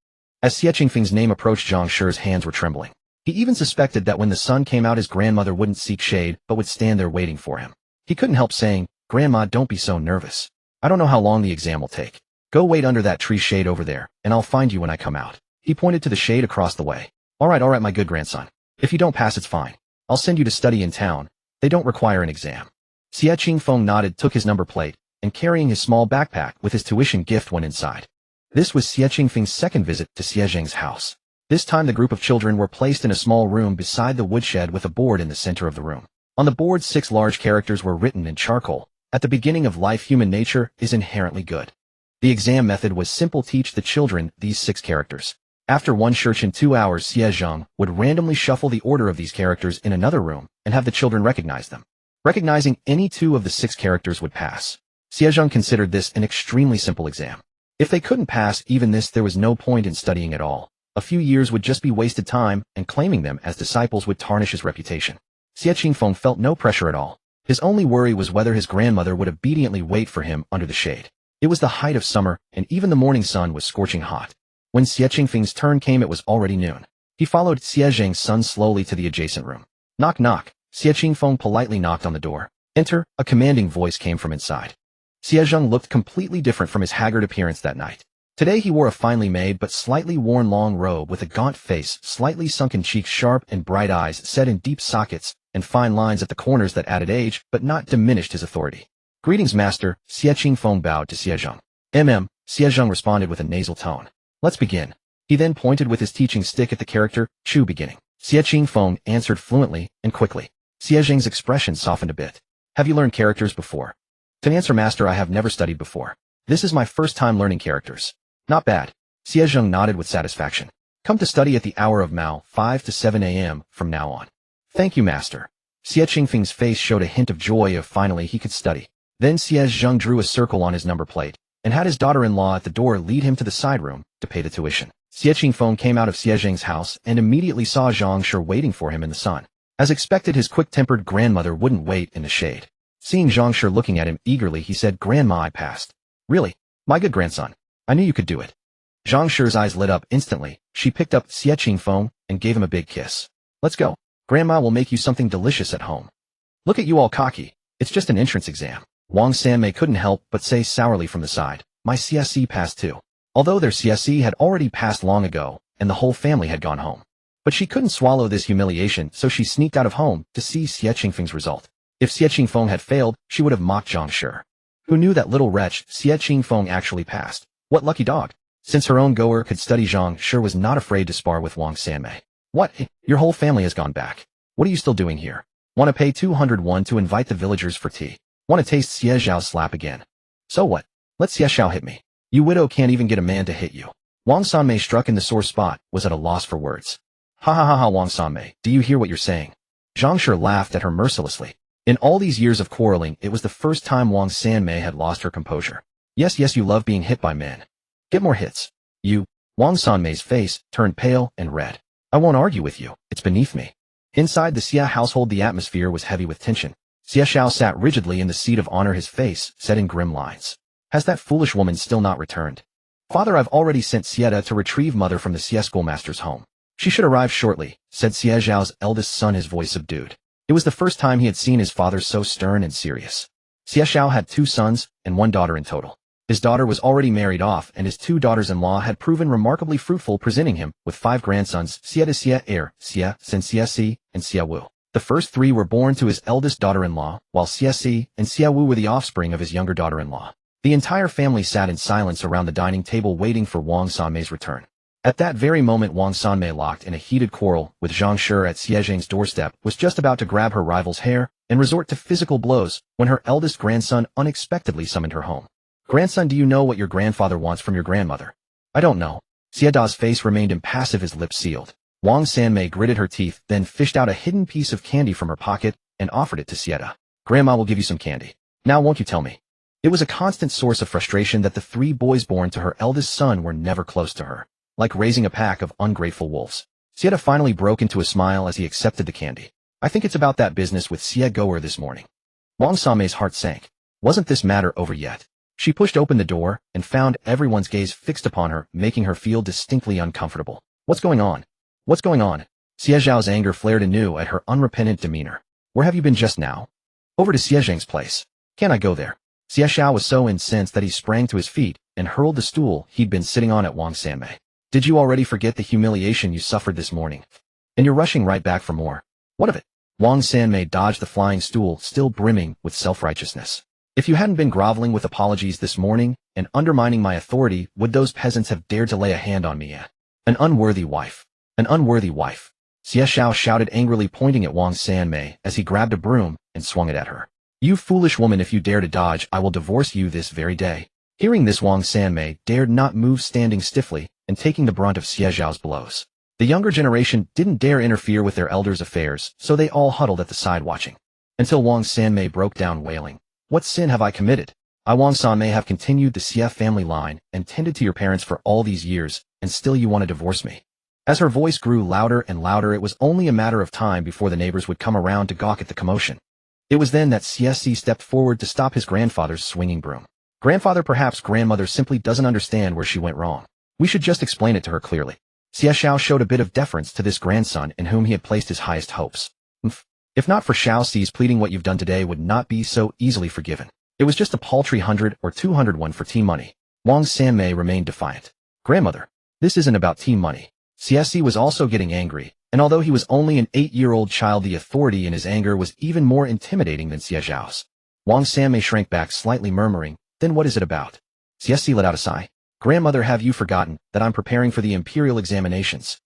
[SPEAKER 1] As Xie Qingfeng's name approached, Zhang Shi's hands were trembling. He even suspected that when the sun came out, his grandmother wouldn't seek shade, but would stand there waiting for him. He couldn't help saying, "Grandma, don't be so nervous. I don't know how long the exam will take. Go wait under that tree shade over there, and I'll find you when I come out." He pointed to the shade across the way. All right, my good grandson. If you don't pass, it's fine. I'll send you to study in town. They don't require an exam." Xie Qingfeng nodded, took his number plate, and carrying his small backpack with his tuition gift went inside. This was Xie Qingfeng's second visit to Xie Zhang's house. This time the group of children were placed in a small room beside the woodshed with a board in the center of the room. On the board, 6 large characters were written in charcoal. At the beginning of life, human nature is inherently good. The exam method was simple: teach the children these 6 characters. After 1 search in 2 hours, Xie Zhang would randomly shuffle the order of these characters in another room and have the children recognize them. Recognizing any 2 of the 6 characters would pass. Xie Zhang considered this an extremely simple exam. If they couldn't pass even this, there was no point in studying at all. A few years would just be wasted time, and claiming them as disciples would tarnish his reputation. Xie Qingfeng felt no pressure at all. His only worry was whether his grandmother would obediently wait for him under the shade. It was the height of summer, and even the morning sun was scorching hot. When Xie Qingfeng's turn came, it was already noon. He followed Xie Zhang's son slowly to the adjacent room. Knock, knock. Xie Qingfeng politely knocked on the door. Enter, a commanding voice came from inside. Xie Zhang looked completely different from his haggard appearance that night. Today he wore a finely made but slightly worn long robe with a gaunt face, slightly sunken cheeks, sharp and bright eyes set in deep sockets, and fine lines at the corners that added age but not diminished his authority. "Greetings, master." Xie Qingfeng bowed to Xie Zhang. Xie Zhang responded with a nasal tone. "Let's begin." He then pointed with his teaching stick at the character Chu beginning. Xie Qingfeng answered fluently and quickly. Xie Zhang's expression softened a bit. Have you learned characters before? To answer, master, I have never studied before. This is my first time learning characters. Not bad. Xie Zhang nodded with satisfaction. Come to study at the hour of Mao, 5 to 7 a.m. from now on. Thank you, master. Xie Qingfeng's face showed a hint of joy of finally he could study. Then Xie Zhang drew a circle on his number plate and had his daughter-in-law at the door lead him to the side room to pay the tuition. Xie Qingfeng came out of Xie Zhang's house and immediately saw Zhang waiting for him in the sun. As expected, his quick-tempered grandmother wouldn't wait in the shade. Seeing Zhang looking at him eagerly, he said, Grandma, I passed. Really? My good grandson. I knew you could do it. Zhang's eyes lit up instantly. She picked up Xie Qingfeng and gave him a big kiss. Let's go. Grandma will make you something delicious at home. Look at you all cocky. It's just an entrance exam. Wang Sanmei couldn't help but say sourly from the side. My CSE passed too. Although their CSE had already passed long ago, and the whole family had gone home. But she couldn't swallow this humiliation, so she sneaked out of home to see Xie Qingfeng's result. If Xie Qingfeng had failed, she would have mocked Zhang. Who knew that little wretch Xie Qingfeng actually passed? What lucky dog! Since her own goer could study, Zhang was not afraid to spar with Wang Sanmei. What? Your whole family has gone back. What are you still doing here? Want to pay 201 to invite the villagers for tea? Want to taste Xie Zhao's slap again? So what? Let Xie Zhao hit me. You widow can't even get a man to hit you. Wang Sanmei, struck in the sore spot, was at a loss for words. Ha ha ha ha, Wang Sanmei, do you hear what you're saying? Zhang laughed at her mercilessly. In all these years of quarreling, it was the first time Wang Sanmei had lost her composure. Yes, you love being hit by men. Get more hits. You. Wang Sanmei's face turned pale and red. I won't argue with you. It's beneath me. Inside the Xie household, the atmosphere was heavy with tension. Xie Zhao sat rigidly in the seat of honor, his face set in grim lines. Has that foolish woman still not returned? Father, I've already sent Xie to retrieve mother from the Xie schoolmaster's home. She should arrive shortly, said Xie Zhao's eldest son, his voice subdued. It was the first time he had seen his father so stern and serious. Xie Zhao had 2 sons and 1 daughter in total. His daughter was already married off, and his 2 daughters-in-law had proven remarkably fruitful, presenting him with 5 grandsons, Xie de Xie Heir, Xie, Sen Xie Si, and Xie Wu. The first 3 were born to his eldest daughter-in-law, while Xie Si and Xie Wu were the offspring of his younger daughter-in-law. The entire family sat in silence around the dining table waiting for Wang Sanmei's return. At that very moment, Wang Sanmei, locked in a heated quarrel with Zhang at Xie Zhang's doorstep, was just about to grab her rival's hair and resort to physical blows when her eldest grandson unexpectedly summoned her home. Grandson, do you know what your grandfather wants from your grandmother? I don't know. Xie Da's face remained impassive, his lips sealed. Wang Sanmei gritted her teeth, then fished out a hidden piece of candy from her pocket and offered it to Xie Da. Grandma will give you some candy. Now won't you tell me? It was a constant source of frustration that the 3 boys born to her eldest son were never close to her. Like raising a pack of ungrateful wolves. Xie Da finally broke into a smile as he accepted the candy. I think it's about that business with Xie Goer this morning. Wang Sanmei's heart sank. Wasn't this matter over yet? She pushed open the door and found everyone's gaze fixed upon her, making her feel distinctly uncomfortable. What's going on? What's going on? Xie Zhao's anger flared anew at her unrepentant demeanor. Where have you been just now? Over to Xie Zhang's place. Can't I go there? Xie Zhao was so incensed that he sprang to his feet and hurled the stool he'd been sitting on at Wang Sanmei. Did you already forget the humiliation you suffered this morning? And you're rushing right back for more? What of it? Wang Sanmei dodged the flying stool, still brimming with self-righteousness. If you hadn't been groveling with apologies this morning and undermining my authority, would those peasants have dared to lay a hand on me yet? An unworthy wife. An unworthy wife. Xie Zhao shouted angrily, pointing at Wang Sanmei as he grabbed a broom and swung it at her. You foolish woman, if you dare to dodge, I will divorce you this very day. Hearing this, Wang Sanmei dared not move, standing stiffly and taking the brunt of Xie Zhao's blows. The younger generation didn't dare interfere with their elders' affairs, so they all huddled at the side watching. Until Wang Sanmei broke down wailing. What sin have I committed? I, Wang Sanmei, have continued the Xie family line and tended to your parents for all these years, and still you want to divorce me? As her voice grew louder and louder, it was only a matter of time before the neighbors would come around to gawk at the commotion. It was then that Xie stepped forward to stop his grandfather's swinging broom. Grandfather, perhaps grandmother simply doesn't understand where she went wrong. We should just explain it to her clearly. Xie Zhao showed a bit of deference to this grandson in whom he had placed his highest hopes. If not for Xiao Xi's pleading, what you've done today would not be so easily forgiven. It was just a paltry 100 or 201 for tea money. Wang Sanmei remained defiant. Grandmother, this isn't about tea money. Xie was also getting angry, and although he was only an 8-year-old child, the authority in his anger was even more intimidating than Xie Zhao's. Wang Sanmei shrank back slightly, murmuring, then what is it about? Xie let out a sigh. Grandmother, have you forgotten that I'm preparing for the imperial examinations?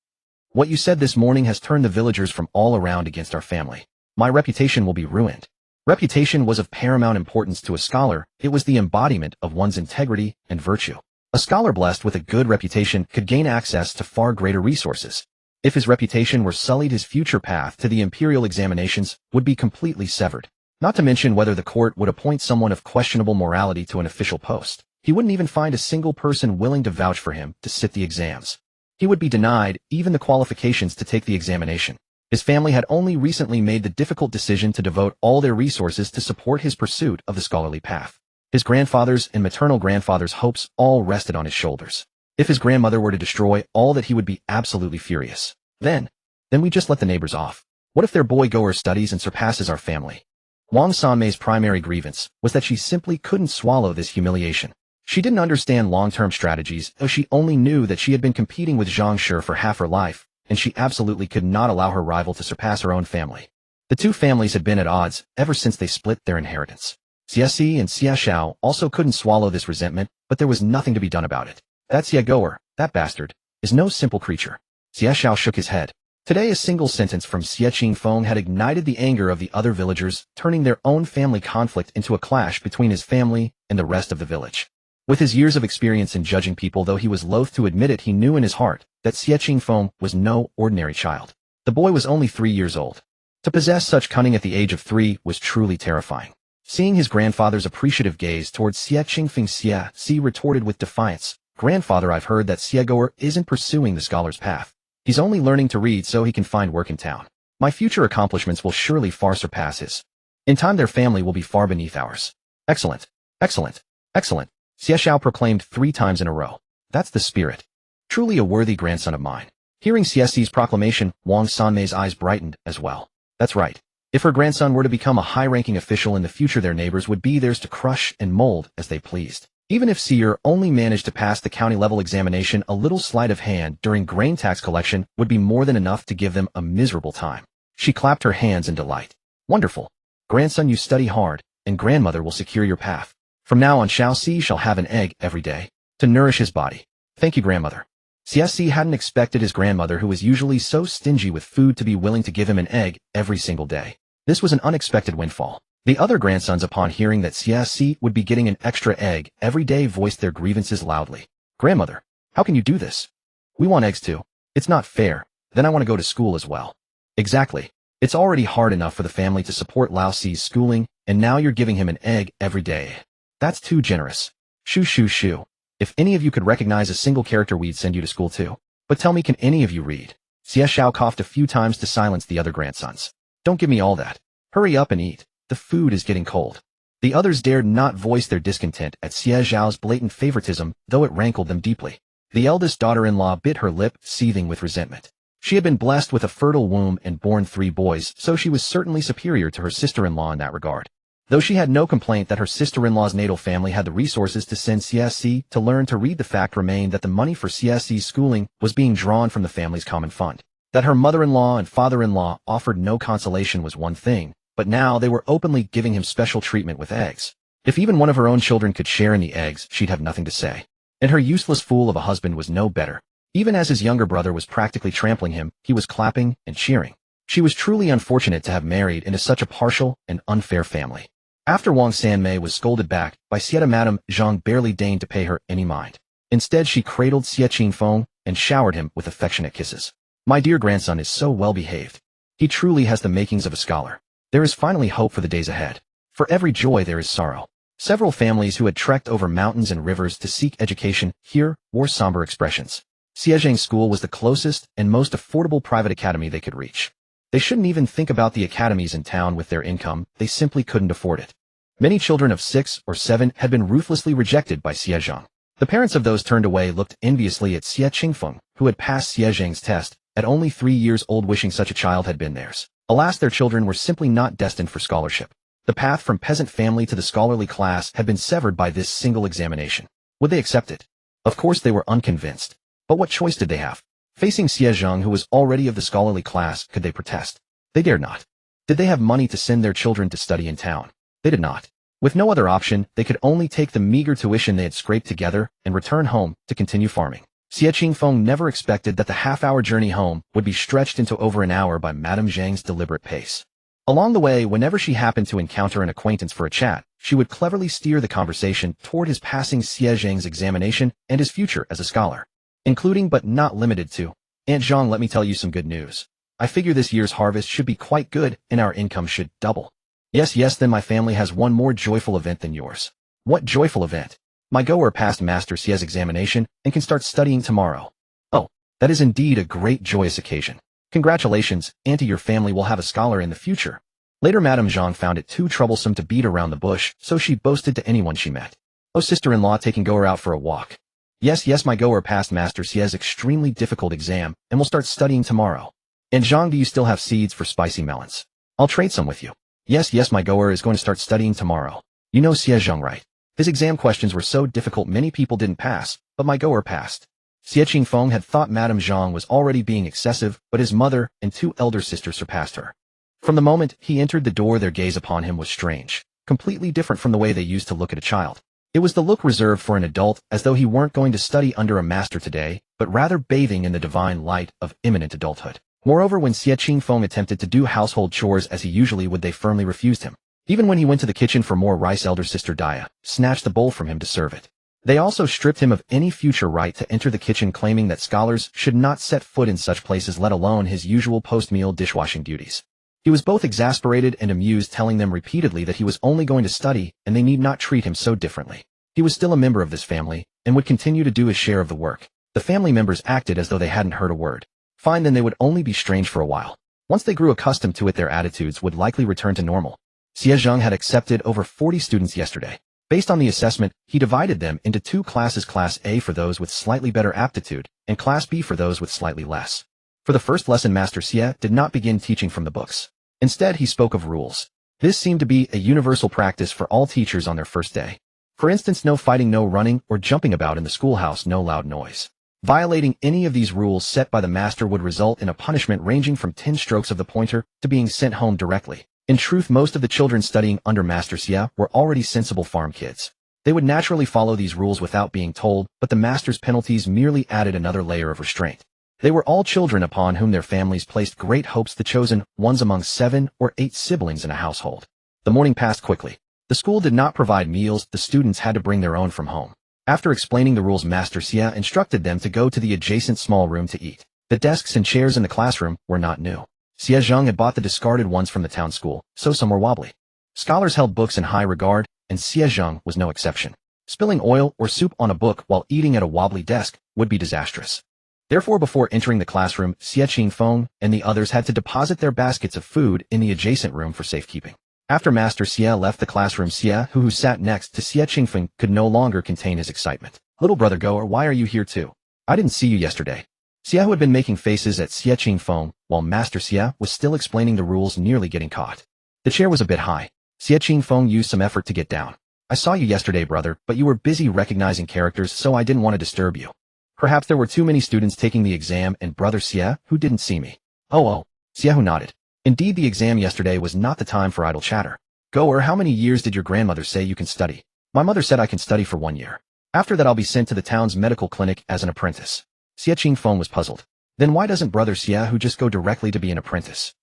[SPEAKER 1] What you said this morning has turned the villagers from all around against our family. My reputation will be ruined. Reputation was of paramount importance to a scholar. It was the embodiment of one's integrity and virtue. A scholar blessed with a good reputation could gain access to far greater resources. If his reputation were sullied, his future path to the imperial examinations would be completely severed. Not to mention whether the court would appoint someone of questionable morality to an official post. He wouldn't even find a single person willing to vouch for him to sit the exams. He would be denied even the qualifications to take the examination. His family had only recently made the difficult decision to devote all their resources to support his pursuit of the scholarly path. His grandfather's and maternal grandfather's hopes all rested on his shoulders. If his grandmother were to destroy all that, he would be absolutely furious. Then we just let the neighbors off. What if their boy goer studies and surpasses our family? Wang Sanmei's primary grievance was that she simply couldn't swallow this humiliation. She didn't understand long-term strategies, though she only knew that she had been competing with Zhang for half her life, and she absolutely could not allow her rival to surpass her own family. The two families had been at odds ever since they split their inheritance. Xie and Xie Xiao also couldn't swallow this resentment, but there was nothing to be done about it. That Xie goer, that bastard, is no simple creature. Xie Xiao shook his head. Today a single sentence from Xie Qingfeng had ignited the anger of the other villagers, turning their own family conflict into a clash between his family and the rest of the village. With his years of experience in judging people, though he was loath to admit it, he knew in his heart that Xie Qingfeng was no ordinary child. The boy was only 3 years old. To possess such cunning at the age of 3 was truly terrifying. Seeing his grandfather's appreciative gaze towards Xie Qingfeng, Xie retorted with defiance, "Grandfather, I've heard that Xie goer isn't pursuing the scholar's path. He's only learning to read so he can find work in town. My future accomplishments will surely far surpass his. In time their family will be far beneath ours." "Excellent, excellent, excellent," Xie Xiao proclaimed 3 times in a row. "That's the spirit. Truly a worthy grandson of mine." Hearing Xie's proclamation, Wang Sanmei's eyes brightened as well. That's right. If her grandson were to become a high-ranking official in the future, their neighbors would be theirs to crush and mold as they pleased. Even if Xie only managed to pass the county-level examination, a little sleight of hand during grain tax collection would be more than enough to give them a miserable time. She clapped her hands in delight. "Wonderful. Grandson, you study hard, and grandmother will secure your path. From now on, Xie shall have an egg every day to nourish his body." "Thank you, grandmother." Xie hadn't expected his grandmother, who was usually so stingy with food, to be willing to give him an egg every single day. This was an unexpected windfall. The other grandsons, upon hearing that Xie would be getting an extra egg every day, voiced their grievances loudly. "Grandmother, how can you do this? We want eggs too. It's not fair. Then I want to go to school as well." "Exactly. It's already hard enough for the family to support Lao Xi's schooling, and now you're giving him an egg every day. That's too generous. Shoo shoo shoo. If any of you could recognize a single character, we'd send you to school too. But tell me, can any of you read?" Xie Xiao coughed a few times to silence the other grandsons. "Don't give me all that. Hurry up and eat. The food is getting cold." The others dared not voice their discontent at Xie Zhao's blatant favoritism, though it rankled them deeply. The eldest daughter-in-law bit her lip, seething with resentment. She had been blessed with a fertile womb and borne 3 boys, so she was certainly superior to her sister-in-law in that regard. Though she had no complaint that her sister-in-law's natal family had the resources to send Xie to learn to read, the fact remained that the money for Xie's schooling was being drawn from the family's common fund. That her mother-in-law and father-in-law offered no consolation was one thing, but now they were openly giving him special treatment with eggs. If even one of her own children could share in the eggs, she'd have nothing to say. And her useless fool of a husband was no better. Even as his younger brother was practically trampling him, he was clapping and cheering. She was truly unfortunate to have married into such a partial and unfair family. After Wang Sanmei was scolded back by Xie, Madame Zhang barely deigned to pay her any mind. Instead, she cradled Xie Qingfeng and showered him with affectionate kisses. "My dear grandson is so well behaved. He truly has the makings of a scholar. There is finally hope for the days ahead. For every joy there is sorrow." Several families who had trekked over mountains and rivers to seek education here wore somber expressions. Xie School was the closest and most affordable private academy they could reach. They shouldn't even think about the academies in town with their income, they simply couldn't afford it. Many children of 6 or 7 had been ruthlessly rejected by Xie Zhang. The parents of those turned away looked enviously at Xie Qingfeng, who had passed Xie Zhang's test, at only 3 years old, wishing such a child had been theirs. Alas, their children were simply not destined for scholarship. The path from peasant family to the scholarly class had been severed by this single examination. Would they accept it? Of course they were unconvinced. But what choice did they have? Facing Xie Zhang, who was already of the scholarly class, could they protest? They dared not. Did they have money to send their children to study in town? They did not. With no other option, they could only take the meager tuition they had scraped together and return home to continue farming. Xie Qingfeng never expected that the half-hour journey home would be stretched into over an hour by Madame Zhang's deliberate pace. Along the way, whenever she happened to encounter an acquaintance for a chat, she would cleverly steer the conversation toward his passing Xie Zhang's examination and his future as a scholar, including but not limited to, "Aunt Zhang, let me tell you some good news. I figure this year's harvest should be quite good and our income should double." Yes, then my family has one more joyful event than yours." "What joyful event?" "My goer passed Master Xie's examination and can start studying tomorrow." "Oh, that is indeed a great joyous occasion. Congratulations, Auntie, your family will have a scholar in the future." Later, Madame Zhang found it too troublesome to beat around the bush, so she boasted to anyone she met. "Oh, sister-in-law, taking goer out for a walk." Yes, my goer passed Master Xie's extremely difficult exam and will start studying tomorrow." "And Zhang, do you still have seeds for spicy melons? I'll trade some with you." Yes, my goer is going to start studying tomorrow. You know Xie Zhang, right? His exam questions were so difficult many people didn't pass, but my goer passed." Xie Qingfeng had thought Madame Zhang was already being excessive, but his mother and two elder sisters surpassed her. From the moment he entered the door, their gaze upon him was strange, completely different from the way they used to look at a child. It was the look reserved for an adult, as though he weren't going to study under a master today, but rather bathing in the divine light of imminent adulthood. Moreover, when Xie Qingfeng attempted to do household chores as he usually would, they firmly refused him. Even when he went to the kitchen for more rice, elder sister Dia snatched the bowl from him to serve it. They also stripped him of any future right to enter the kitchen, claiming that scholars should not set foot in such places, let alone his usual post-meal dishwashing duties. He was both exasperated and amused, telling them repeatedly that he was only going to study and they need not treat him so differently. He was still a member of this family and would continue to do his share of the work. The family members acted as though they hadn't heard a word. Fine, then they would only be strange for a while. Once they grew accustomed to it, their attitudes would likely return to normal. Xie Zhang had accepted over 40 students yesterday. Based on the assessment, he divided them into two classes, Class A for those with slightly better aptitude, and Class B for those with slightly less. For the first lesson, Master Xie did not begin teaching from the books. Instead, he spoke of rules. This seemed to be a universal practice for all teachers on their first day. For instance, no fighting, no running or jumping about in the schoolhouse, no loud noise. Violating any of these rules set by the master would result in a punishment ranging from 10 strokes of the pointer to being sent home directly. In truth, most of the children studying under Master Xie were already sensible farm kids. They would naturally follow these rules without being told, but the master's penalties merely added another layer of restraint. They were all children upon whom their families placed great hopes, the chosen ones among 7 or 8 siblings in a household. The morning passed quickly. The school did not provide meals, the students had to bring their own from home. After explaining the rules, Master Xie instructed them to go to the adjacent small room to eat. The desks and chairs in the classroom were not new. Xie Zhang had bought the discarded ones from the town school, so some were wobbly. Scholars held books in high regard, and Xie Zhang was no exception. Spilling oil or soup on a book while eating at a wobbly desk would be disastrous. Therefore, before entering the classroom, Xie Qingfeng and the others had to deposit their baskets of food in the adjacent room for safekeeping. After Master Xie left the classroom, Xie, who sat next to Xie Qingfeng, could no longer contain his excitement. "Little brother Goer, why are you here too? I didn't see you yesterday." Xie, who had been making faces at Xie Qingfeng while Master Xie was still explaining the rules, nearly getting caught. The chair was a bit high. Xie Qingfeng used some effort to get down. "I saw you yesterday, brother, but you were busy recognizing characters, so I didn't want to disturb you. Perhaps there were too many students taking the exam and brother Xie, who didn't see me." Oh, Xie, who nodded. Indeed, the exam yesterday was not the time for idle chatter. "Goer, how many years did your grandmother say you can study?" "My mother said I can study for 1 year. After that I'll be sent to the town's medical clinic as an apprentice." Xie Qingfeng was puzzled. Then why doesn't brother Xie who just go directly to be an apprentice?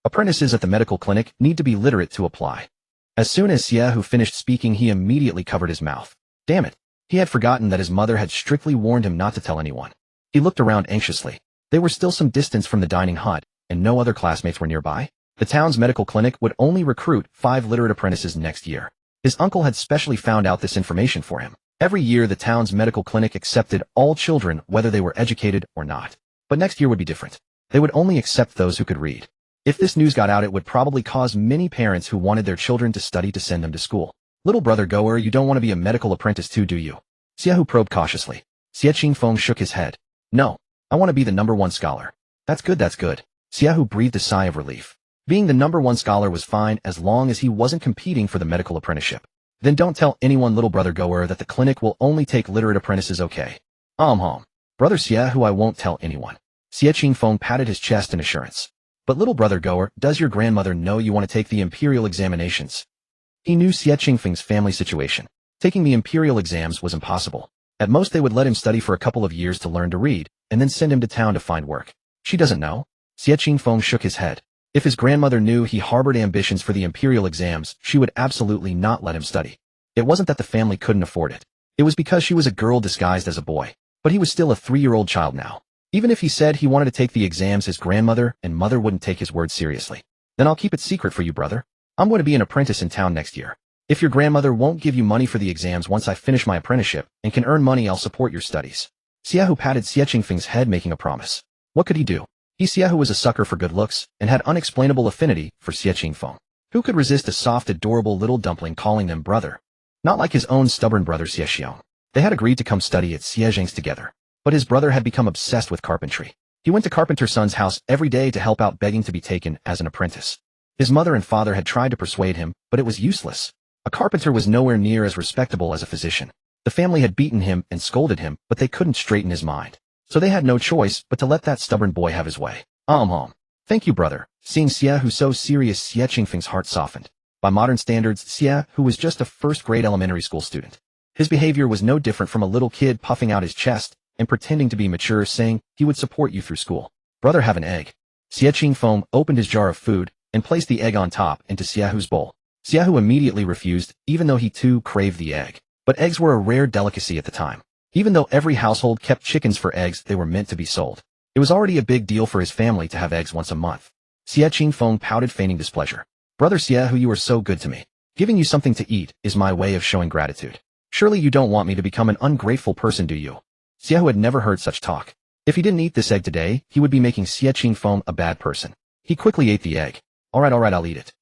[SPEAKER 1] Apprentices at the medical clinic need to be literate to apply. As soon as Xie who finished speaking, he immediately covered his mouth. Damn it. He had forgotten that his mother had strictly warned him not to tell anyone. He looked around anxiously. They were still some distance from the dining hut, and no other classmates were nearby. The town's medical clinic would only recruit 5 literate apprentices next year. His uncle had specially found out this information for him. Every year the town's medical clinic accepted all children whether they were educated or not. But next year would be different. They would only accept those who could read. If this news got out, it would probably cause many parents who wanted their children to study to send them to school. "Little brother Goer, you don't want to be a medical apprentice too, do you?" Xie probed cautiously. Xie Qingfeng shook his head. "No, I want to be the #1 scholar." That's good. Xie breathed a sigh of relief. Being the #1 scholar was fine as long as he wasn't competing for the medical apprenticeship. "Then don't tell anyone, little brother Goer, that the clinic will only take literate apprentices, okay?" Brother Xie, who I won't tell anyone." Xie Qingfeng patted his chest in assurance. "But little brother Goer, does your grandmother know you want to take the imperial examinations?" He knew Xie Qingfeng's family situation. Taking the imperial exams was impossible. At most they would let him study for a couple of years to learn to read, and then send him to town to find work. She doesn't know. Xie Qingfeng shook his head. If his grandmother knew he harbored ambitions for the imperial exams, she would absolutely not let him study. It wasn't that the family couldn't afford it. It was because she was a girl disguised as a boy. But he was still a 3-year-old child now. Even if he said he wanted to take the exams, his grandmother and mother wouldn't take his word seriously. Then I'll keep it secret for you, brother. I'm going to be an apprentice in town next year. If your grandmother won't give you money for the exams once I finish my apprenticeship and can earn money, I'll support your studies. Xie patted Xie Qingfeng's head, making a promise. What could he do? Xie was a sucker for good looks and had unexplainable affinity for Xie Qingfeng. Who could resist a soft, adorable little dumpling calling them brother? Not like his own stubborn brother Xie Xiong. They had agreed to come study at Xie Zhang's together. But his brother had become obsessed with carpentry. He went to Carpenter Son's house every day to help out, begging to be taken as an apprentice. His mother and father had tried to persuade him, but it was useless. A carpenter was nowhere near as respectable as a physician. The family had beaten him and scolded him, but they couldn't straighten his mind. So they had no choice but to let that stubborn boy have his way. Thank you, brother. Seeing Xie Hu so serious, Xie Qingfeng's heart softened. By modern standards, Xie Hu was just a first-grade elementary school student. His behavior was no different from a little kid puffing out his chest and pretending to be mature, saying he would support you through school. Brother, have an egg. Xie Qingfeng opened his jar of food and placed the egg on top into Xie Hu's bowl. Xie Hu immediately refused, even though he too craved the egg. But eggs were a rare delicacy at the time. Even though every household kept chickens for eggs, they were meant to be sold. It was already a big deal for his family to have eggs once a month. Xie Qingfeng pouted, feigning displeasure. Brother Xie Hu, you are so good to me. Giving you something to eat is my way of showing gratitude. Surely you don't want me to become an ungrateful person, do you? Xie Hu had never heard such talk. If he didn't eat this egg today, he would be making Xie Qingfeng a bad person. He quickly ate the egg. Alright, I'll eat it.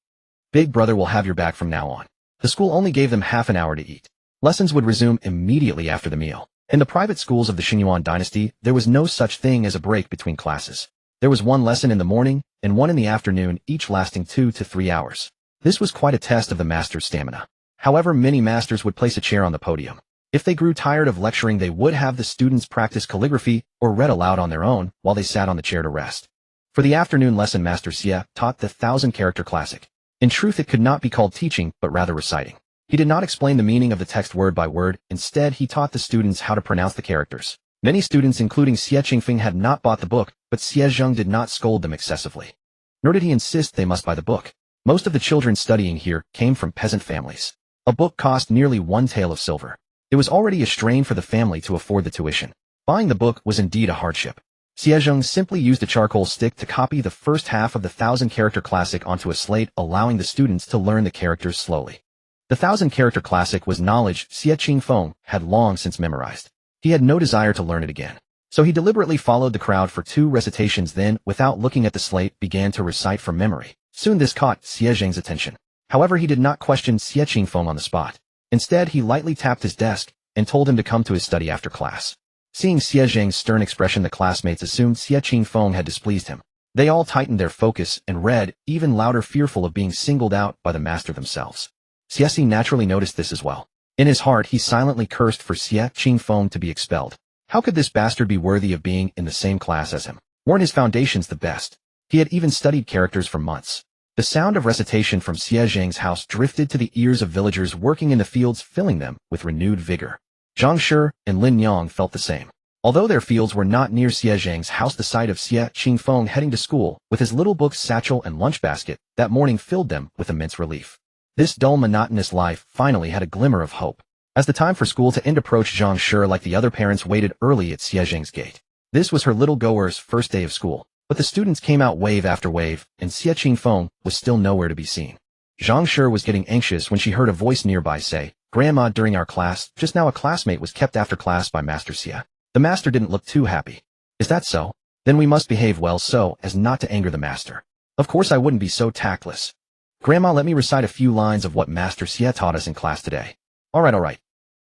[SPEAKER 1] Big brother will have your back from now on. The school only gave them half an hour to eat. Lessons would resume immediately after the meal. In the private schools of the Xinyuan dynasty, there was no such thing as a break between classes. There was one lesson in the morning and one in the afternoon, each lasting 2 to 3 hours. This was quite a test of the master's stamina. However, many masters would place a chair on the podium. If they grew tired of lecturing, they would have the students practice calligraphy or read aloud on their own while they sat on the chair to rest. For the afternoon lesson, Master Xie taught the 1,000-character classic. In truth, it could not be called teaching, but rather reciting. He did not explain the meaning of the text word by word. Instead, he taught the students how to pronounce the characters. Many students, including Xie Qingfeng, had not bought the book, but Xie Zhang did not scold them excessively. Nor did he insist they must buy the book. Most of the children studying here came from peasant families. A book cost nearly 1 tael of silver. It was already a strain for the family to afford the tuition. Buying the book was indeed a hardship. Xie Zhang simply used a charcoal stick to copy the first half of the 1,000-character classic onto a slate, allowing the students to learn the characters slowly. The 1,000-character classic was knowledge Xie Qingfeng had long since memorized. He had no desire to learn it again. So he deliberately followed the crowd for 2 recitations, then, without looking at the slate, began to recite from memory. Soon this caught Xie Zhang's attention. However, he did not question Xie Qingfeng on the spot. Instead, he lightly tapped his desk and told him to come to his study after class. Seeing Xie Zhang's stern expression, the classmates assumed Xie Qingfeng had displeased him. They all tightened their focus and read, even louder, fearful of being singled out by the master themselves. Xie naturally noticed this as well. In his heart, he silently cursed for Xie Qingfeng to be expelled. How could this bastard be worthy of being in the same class as him? Weren't his foundations the best? He had even studied characters for months. The sound of recitation from Xie Zhang's house drifted to the ears of villagers working in the fields, filling them with renewed vigor. Zhang Shi and Lin Yang felt the same. Although their fields were not near Xie Zhang's house, the sight of Xie Qingfeng heading to school with his little book satchel and lunch basket that morning filled them with immense relief. This dull, monotonous life finally had a glimmer of hope. As the time for school to end approached, Zhang Shi, like the other parents, waited early at Xie Zhang's gate. This was her little goer's first day of school, but the students came out wave after wave, and Xie Qingfeng was still nowhere to be seen. Zhang Shi was getting anxious when she heard a voice nearby say, "Grandma, during our class, just now a classmate was kept after class by Master Xie. The master didn't look too happy." "Is that so? Then we must behave well so as not to anger the master." "Of course I wouldn't be so tactless. Grandma, let me recite a few lines of what Master Xie taught us in class today." Alright.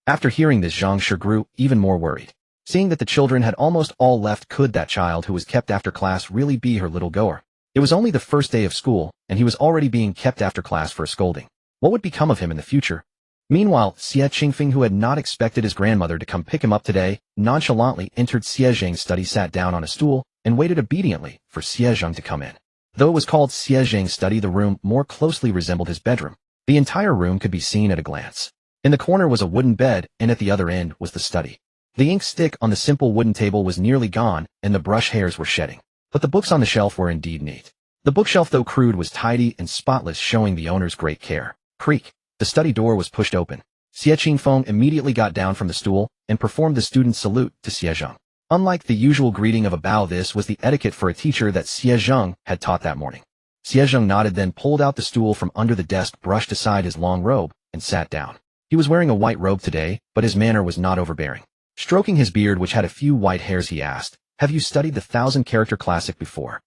[SPEAKER 1] After hearing this, Zhang Shi grew even more worried. Seeing that the children had almost all left, could that child who was kept after class really be her little goer? It was only the first day of school, and he was already being kept after class for a scolding. What would become of him in the future? Meanwhile, Xie Qingfeng, who had not expected his grandmother to come pick him up today, nonchalantly entered Xie Zhang's study, sat down on a stool, and waited obediently for Xie Zhang to come in. Though it was called Xie Zhang's study, the room more closely resembled his bedroom. The entire room could be seen at a glance. In the corner was a wooden bed, and at the other end was the study. The ink stick on the simple wooden table was nearly gone, and the brush hairs were shedding. But the books on the shelf were indeed neat. The bookshelf, though crude, was tidy and spotless, showing the owner's great care. Creak. The study door was pushed open. Xie Qingfeng immediately got down from the stool and performed the student's salute to Xie Zhang. Unlike the usual greeting of a bow, this was the etiquette for a teacher that Xie Zhang had taught that morning. Xie Zhang nodded, then pulled out the stool from under the desk, brushed aside his long robe, and sat down. He was wearing a white robe today, but his manner was not overbearing. Stroking his beard, which had a few white hairs, he asked, "Have you studied the 1,000-character classic before?"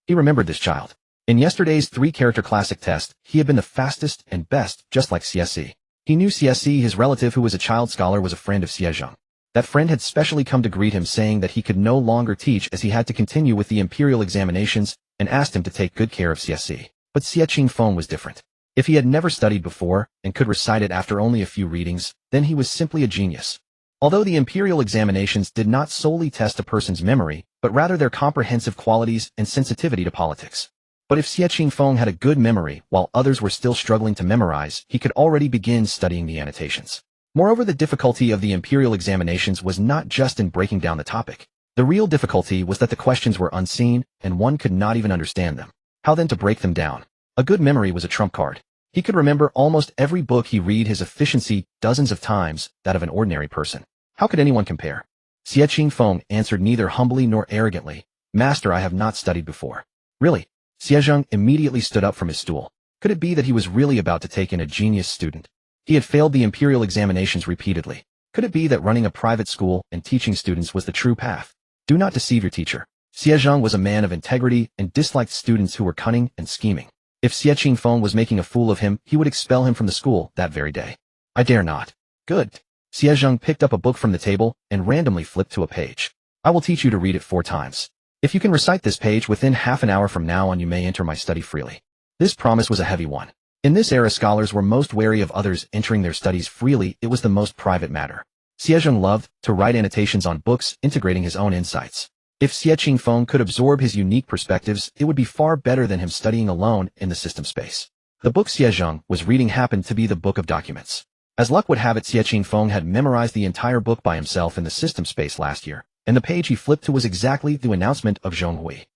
[SPEAKER 1] He remembered this child. In yesterday's 3-character classic test, he had been the fastest and best, just like Xie. He knew Xie, his relative who was a child scholar, was a friend of Xie Zhang. That friend had specially come to greet him, saying that he could no longer teach as he had to continue with the imperial examinations, and asked him to take good care of Xie. But Xie Qingfeng was different. If he had never studied before, and could recite it after only a few readings, then he was simply a genius. Although the imperial examinations did not solely test a person's memory, but rather their comprehensive qualities and sensitivity to politics. But if Xie Qingfeng had a good memory, while others were still struggling to memorize, he could already begin studying the annotations. Moreover, the difficulty of the imperial examinations was not just in breaking down the topic. The real difficulty was that the questions were unseen, and one could not even understand them. How then to break them down? A good memory was a trump card. He could remember almost every book he read, his efficiency dozens of times that of an ordinary person. How could anyone compare? Xie Qingfeng answered neither humbly nor arrogantly, "Master, I have not studied before." Really? Xie Zhang immediately stood up from his stool. Could it be that he was really about to take in a genius student? He had failed the imperial examinations repeatedly. Could it be that running a private school and teaching students was the true path? Do not deceive your teacher. Xie Zhang was a man of integrity and disliked students who were cunning and scheming. If Xie Qingfeng was making a fool of him, he would expel him from the school that very day. I dare not. Good. Xie Zhang picked up a book from the table and randomly flipped to a page. I will teach you to read it 4 times. If you can recite this page within half an hour from now on, you may enter my study freely. This promise was a heavy one. In this era, scholars were most wary of others entering their studies freely. It was the most private matter. Xie Zhang loved to write annotations on books, integrating his own insights. If Xie Qingfeng could absorb his unique perspectives, it would be far better than him studying alone in the system space. The book Xie Zhang was reading happened to be the Book of Documents. As luck would have it, Xie Qingfeng had memorized the entire book by himself in the system space last year, and the page he flipped to was exactly the announcement of Zhonghui.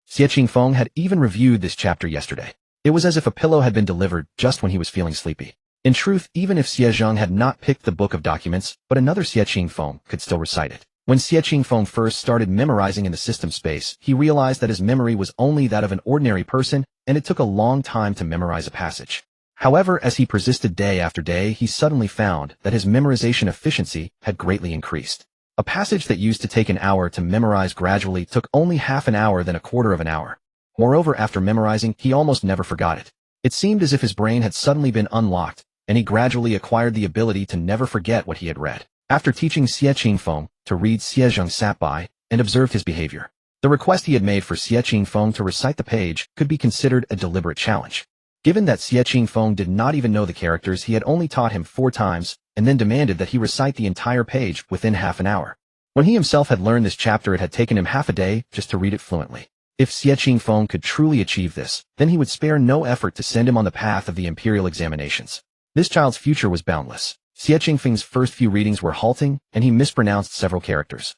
[SPEAKER 1] Xie Qingfeng had even reviewed this chapter yesterday. It was as if a pillow had been delivered just when he was feeling sleepy. In truth, even if Xie Zhang had not picked the Book of Documents, but another Xie Qingfeng could still recite it. When Xie Qingfeng first started memorizing in the system space, he realized that his memory was only that of an ordinary person, and it took a long time to memorize a passage. However, as he persisted day after day, he suddenly found that his memorization efficiency had greatly increased. A passage that used to take an hour to memorize gradually took only half an hour, then a quarter of an hour. Moreover, after memorizing, he almost never forgot it. It seemed as if his brain had suddenly been unlocked, and he gradually acquired the ability to never forget what he had read. After teaching Xie Qingfeng to read, Xie Zhang sat by and observed his behavior. The request he had made for Xie Qingfeng to recite the page could be considered a deliberate challenge. Given that Xie Qingfeng did not even know the characters, he had only taught him 4 times, and then demanded that he recite the entire page within half an hour. When he himself had learned this chapter, it had taken him half a day just to read it fluently. If Xie Qingfeng could truly achieve this, then he would spare no effort to send him on the path of the imperial examinations. This child's future was boundless. Xie Qingfeng's first few readings were halting, and he mispronounced several characters.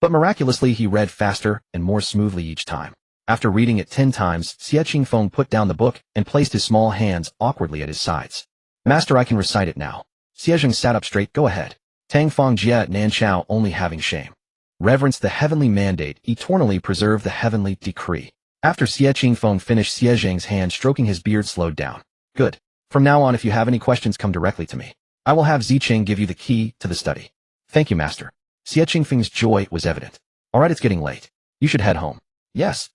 [SPEAKER 1] But miraculously, he read faster and more smoothly each time. After reading it 10 times, Xie Qingfeng put down the book and placed his small hands awkwardly at his sides. "Master, I can recite it now." Xie Zhang sat up straight. "Go ahead." Tang Fong Jie Nan Chao, only having shame. Reverence the heavenly mandate, eternally preserve the heavenly decree. After Xie Qingfeng finished, Xie Zhang's hand stroking his beard slowed down. "Good. From now on, if you have any questions, come directly to me. I will have Zicheng give you the key to the study." "Thank you, Master." Xie Qingfeng's joy was evident. "All right, it's getting late. You should head home." "Yes."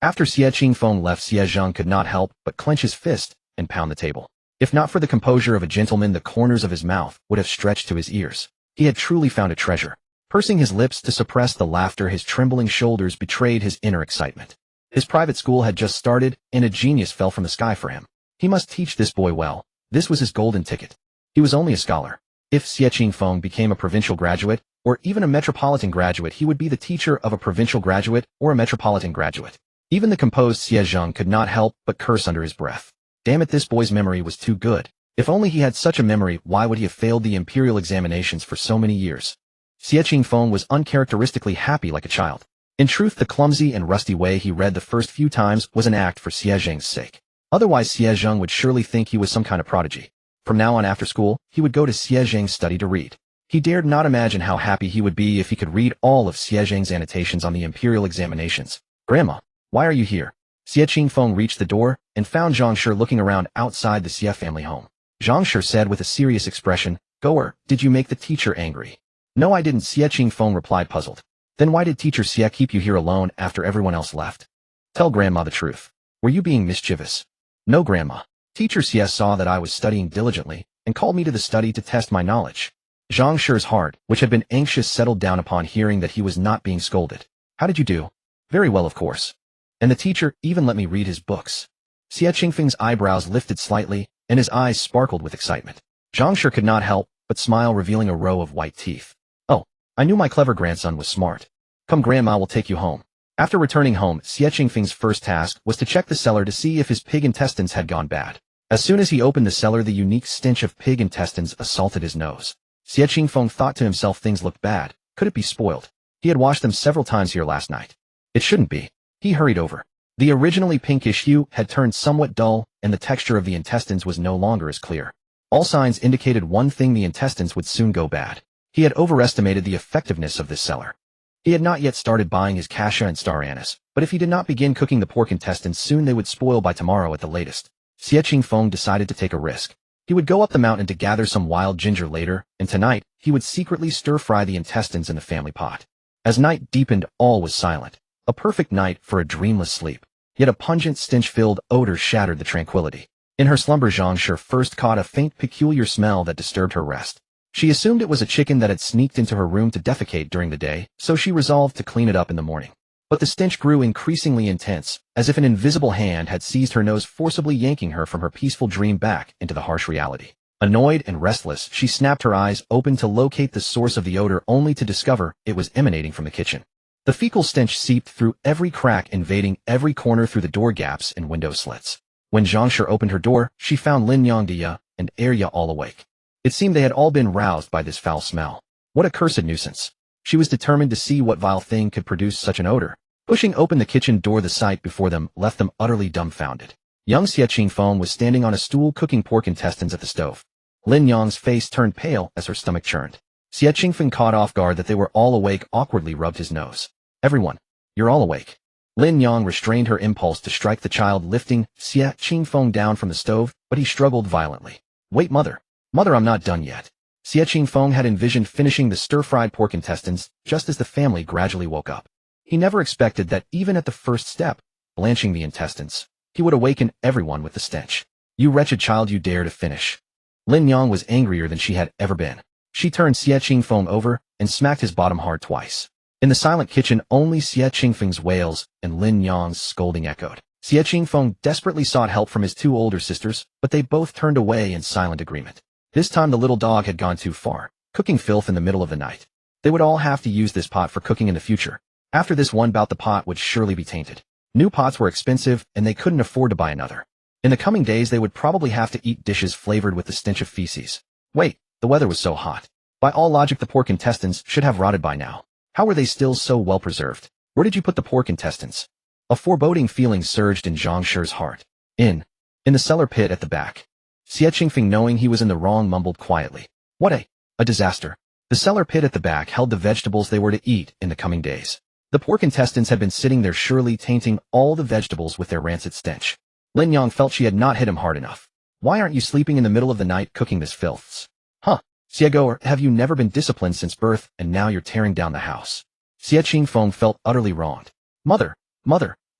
[SPEAKER 1] After Xie Qingfeng left, Xie Zhang could not help but clench his fist and pound the table. If not for the composure of a gentleman, the corners of his mouth would have stretched to his ears. He had truly found a treasure. Pursing his lips to suppress the laughter, his trembling shoulders betrayed his inner excitement. His private school had just started, and a genius fell from the sky for him. He must teach this boy well. This was his golden ticket. He was only a scholar. If Xie Qingfeng became a provincial graduate, or even a metropolitan graduate, he would be the teacher of a provincial graduate or a metropolitan graduate. Even the composed Xie Zhang could not help but curse under his breath. Damn it, this boy's memory was too good. If only he had such a memory, why would he have failed the imperial examinations for so many years? Xie Qingfeng was uncharacteristically happy like a child. In truth, the clumsy and rusty way he read the first few times was an act for Xie Zhang's sake. Otherwise, Xie Zhang would surely think he was some kind of prodigy. From now on after school, he would go to Xie Zhang's study to read. He dared not imagine how happy he would be if he could read all of Xie Zhang's annotations on the imperial examinations. Grandma, why are you here? Xie Qingfeng reached the door and found Zhang Shi looking around outside the Xie family home. Zhang Shi said with a serious expression, "Goer, did you make the teacher angry?" "No, I didn't," Xie Qingfeng replied, puzzled. "Then why did teacher Xie keep you here alone after everyone else left? Tell grandma the truth. Were you being mischievous?" "No, grandma. Teacher Xie saw that I was studying diligently and called me to the study to test my knowledge." Zhang Shi's heart, which had been anxious, settled down upon hearing that he was not being scolded. "How did you do?" "Very well, of course. And the teacher even let me read his books." Xie Qingfeng's eyebrows lifted slightly, and his eyes sparkled with excitement. Zhang Shi could not help but smile, revealing a row of white teeth. "Oh, I knew my clever grandson was smart. Come, grandma will take you home." After returning home, Xie Qingfeng's first task was to check the cellar to see if his pig intestines had gone bad. As soon as he opened the cellar, the unique stench of pig intestines assaulted his nose. Xie Qingfeng thought to himself, things looked bad. Could it be spoiled? He had washed them several times here last night. It shouldn't be. He hurried over. The originally pinkish hue had turned somewhat dull, and the texture of the intestines was no longer as clear. All signs indicated one thing: the intestines would soon go bad. He had overestimated the effectiveness of this cellar. He had not yet started buying his cassia and star anise, but if he did not begin cooking the pork intestines soon, they would spoil by tomorrow at the latest. Xie Qingfeng decided to take a risk. He would go up the mountain to gather some wild ginger later, and tonight, he would secretly stir-fry the intestines in the family pot. As night deepened, all was silent. A perfect night for a dreamless sleep. Yet a pungent, stench-filled odor shattered the tranquility. In her slumber, Zhang Shi first caught a faint, peculiar smell that disturbed her rest. She assumed it was a chicken that had sneaked into her room to defecate during the day, so she resolved to clean it up in the morning. But the stench grew increasingly intense, as if an invisible hand had seized her nose, forcibly yanking her from her peaceful dream back into the harsh reality. Annoyed and restless, she snapped her eyes open to locate the source of the odor, only to discover it was emanating from the kitchen. The fecal stench seeped through every crack, invading every corner through the door gaps and window slits. When Zhang Shi opened her door, she found Lin Yangdia and Arya all awake. It seemed they had all been roused by this foul smell. What a cursed nuisance. She was determined to see what vile thing could produce such an odor. Pushing open the kitchen door, the sight before them left them utterly dumbfounded. Young Xie Qingfeng was standing on a stool cooking pork intestines at the stove. Lin Yang's face turned pale as her stomach churned. Xie Qingfeng, caught off guard that they were all awake, awkwardly rubbed his nose. "Everyone, you're all awake." Lin Yang restrained her impulse to strike the child, lifting Xie Qingfeng down from the stove, but he struggled violently. "Wait, mother. Mother, I'm not done yet." Xie Qingfeng had envisioned finishing the stir-fried pork intestines just as the family gradually woke up. He never expected that even at the first step, blanching the intestines, he would awaken everyone with the stench. "You wretched child, you dare to finish." Lin Yang was angrier than she had ever been. She turned Xie Qingfeng over and smacked his bottom hard twice. In the silent kitchen, only Xie Qingfeng's wails and Lin Yang's scolding echoed. Xie Qingfeng desperately sought help from his two older sisters, but they both turned away in silent agreement. This time the little dog had gone too far, cooking filth in the middle of the night. They would all have to use this pot for cooking in the future. After this one bout, the pot would surely be tainted. New pots were expensive, and they couldn't afford to buy another. In the coming days, they would probably have to eat dishes flavored with the stench of feces. Wait, the weather was so hot. By all logic, the pork intestines should have rotted by now. How were they still so well preserved? Where did you put the pork intestines? A foreboding feeling surged in Zhang Shi's heart. In the cellar pit at the back. Xie Qingfeng, knowing he was in the wrong, mumbled quietly. What a disaster. The cellar pit at the back held the vegetables they were to eat in the coming days. The pork intestines had been sitting there, surely tainting all the vegetables with their rancid stench. Lin Yang felt she had not hit him hard enough. Why aren't you sleeping in the middle of the night cooking this filths? Huh? Xie, have you never been disciplined since birth, and now you're tearing down the house? Xie Qingfeng felt utterly wronged. Mother,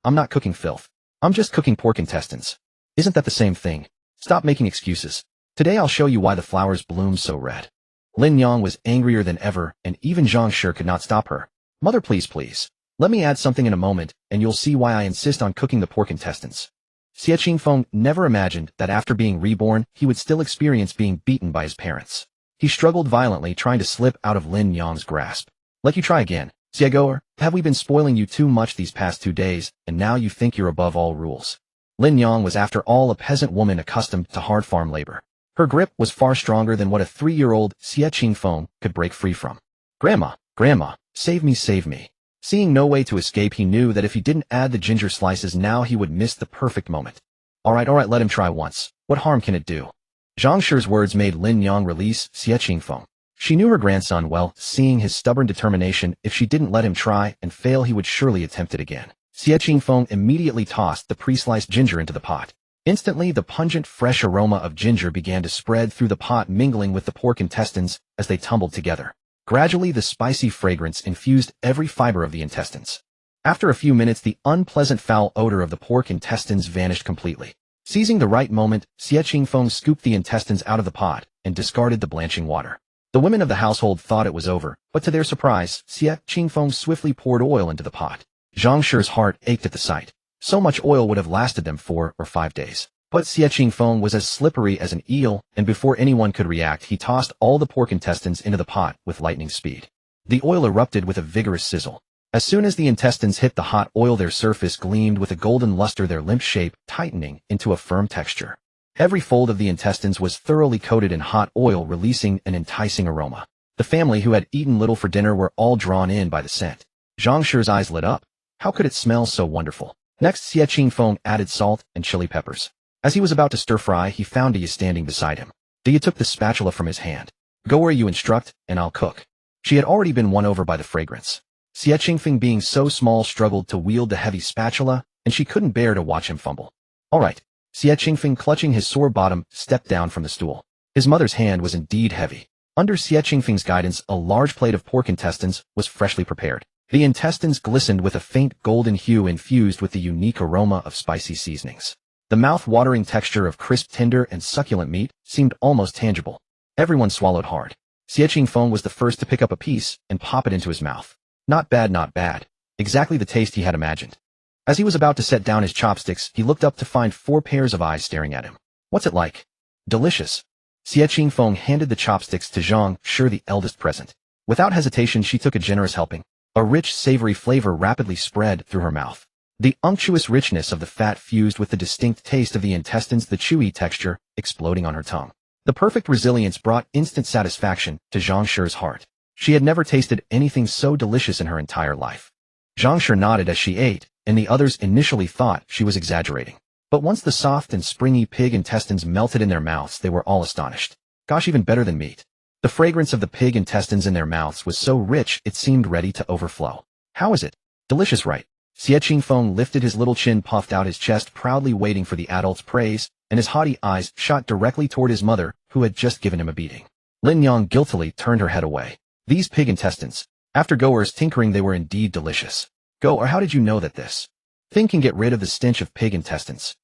[SPEAKER 1] I'm not cooking filth. I'm just cooking pork intestines. Isn't that the same thing? Stop making excuses. Today I'll show you why the flowers bloom so red. Lin Yang was angrier than ever, and even Zhang Shi could not stop her. Mother, please. Let me add something in a moment, and you'll see why I insist on cooking the pork intestines. Xie Qingfeng never imagined that after being reborn, he would still experience being beaten by his parents. He struggled violently, trying to slip out of Lin Yang's grasp. Let you try again. Xie, have we been spoiling you too much these past 2 days, and now you think you're above all rules? Lin Yang was after all a peasant woman accustomed to hard farm labor. Her grip was far stronger than what a 3-year-old Xie Qingfeng could break free from. Grandma, save me, save me. Seeing no way to escape, he knew that if he didn't add the ginger slices now he would miss the perfect moment. Alright, let him try once. What harm can it do? Zhang Shi's words made Lin Yang release Xie Qingfeng. She knew her grandson well, seeing his stubborn determination. If she didn't let him try and fail, he would surely attempt it again. Xie Qingfeng immediately tossed the pre-sliced ginger into the pot. Instantly, the pungent, fresh aroma of ginger began to spread through the pot, mingling with the pork intestines as they tumbled together. Gradually, the spicy fragrance infused every fiber of the intestines. After a few minutes, the unpleasant foul odor of the pork intestines vanished completely. Seizing the right moment, Xie Qingfeng scooped the intestines out of the pot and discarded the blanching water. The women of the household thought it was over, but to their surprise, Xie Qingfeng swiftly poured oil into the pot. Zhang Shi's heart ached at the sight. So much oil would have lasted them 4 or 5 days. But Xie Qingfeng was as slippery as an eel, and before anyone could react, he tossed all the pork intestines into the pot with lightning speed. The oil erupted with a vigorous sizzle. As soon as the intestines hit the hot oil, their surface gleamed with a golden luster, their limp shape tightening into a firm texture. Every fold of the intestines was thoroughly coated in hot oil, releasing an enticing aroma. The family, who had eaten little for dinner, were all drawn in by the scent. Zhang Shi's eyes lit up. How could it smell so wonderful? Next, Xie Qingfeng added salt and chili peppers. As he was about to stir-fry, he found Dia standing beside him. Dia took the spatula from his hand. Go where you instruct, and I'll cook. She had already been won over by the fragrance. Xie Qingfeng, being so small, struggled to wield the heavy spatula, and she couldn't bear to watch him fumble. All right. Xie Qingfeng, clutching his sore bottom, stepped down from the stool. His mother's hand was indeed heavy. Under Xie Qingfeng's guidance, a large plate of pork intestines was freshly prepared. The intestines glistened with a faint golden hue infused with the unique aroma of spicy seasonings. The mouth-watering texture of crisp, tender, and succulent meat seemed almost tangible. Everyone swallowed hard. Xie Qingfeng was the first to pick up a piece and pop it into his mouth. Not bad, not bad. Exactly the taste he had imagined. As he was about to set down his chopsticks, he looked up to find 4 pairs of eyes staring at him. What's it like? Delicious. Xie Qingfeng handed the chopsticks to Zhang Shi, the eldest present. Without hesitation, she took a generous helping. A rich, savory flavor rapidly spread through her mouth. The unctuous richness of the fat fused with the distinct taste of the intestines, the chewy texture exploding on her tongue. The perfect resilience brought instant satisfaction to Zhang Shi's heart. She had never tasted anything so delicious in her entire life. Zhang Shi nodded as she ate, and the others initially thought she was exaggerating. But once the soft and springy pig intestines melted in their mouths, they were all astonished. Gosh, even better than meat. The fragrance of the pig intestines in their mouths was so rich it seemed ready to overflow. How is it? Delicious, right? Xie Qingfeng lifted his little chin, puffed out his chest, proudly waiting for the adult's praise, and his haughty eyes shot directly toward his mother, who had just given him a beating. Lin Yang guiltily turned her head away. These pig intestines. After Goer's tinkering, they were indeed delicious. Goer, how did you know that this thing can get rid of the stench of pig intestines?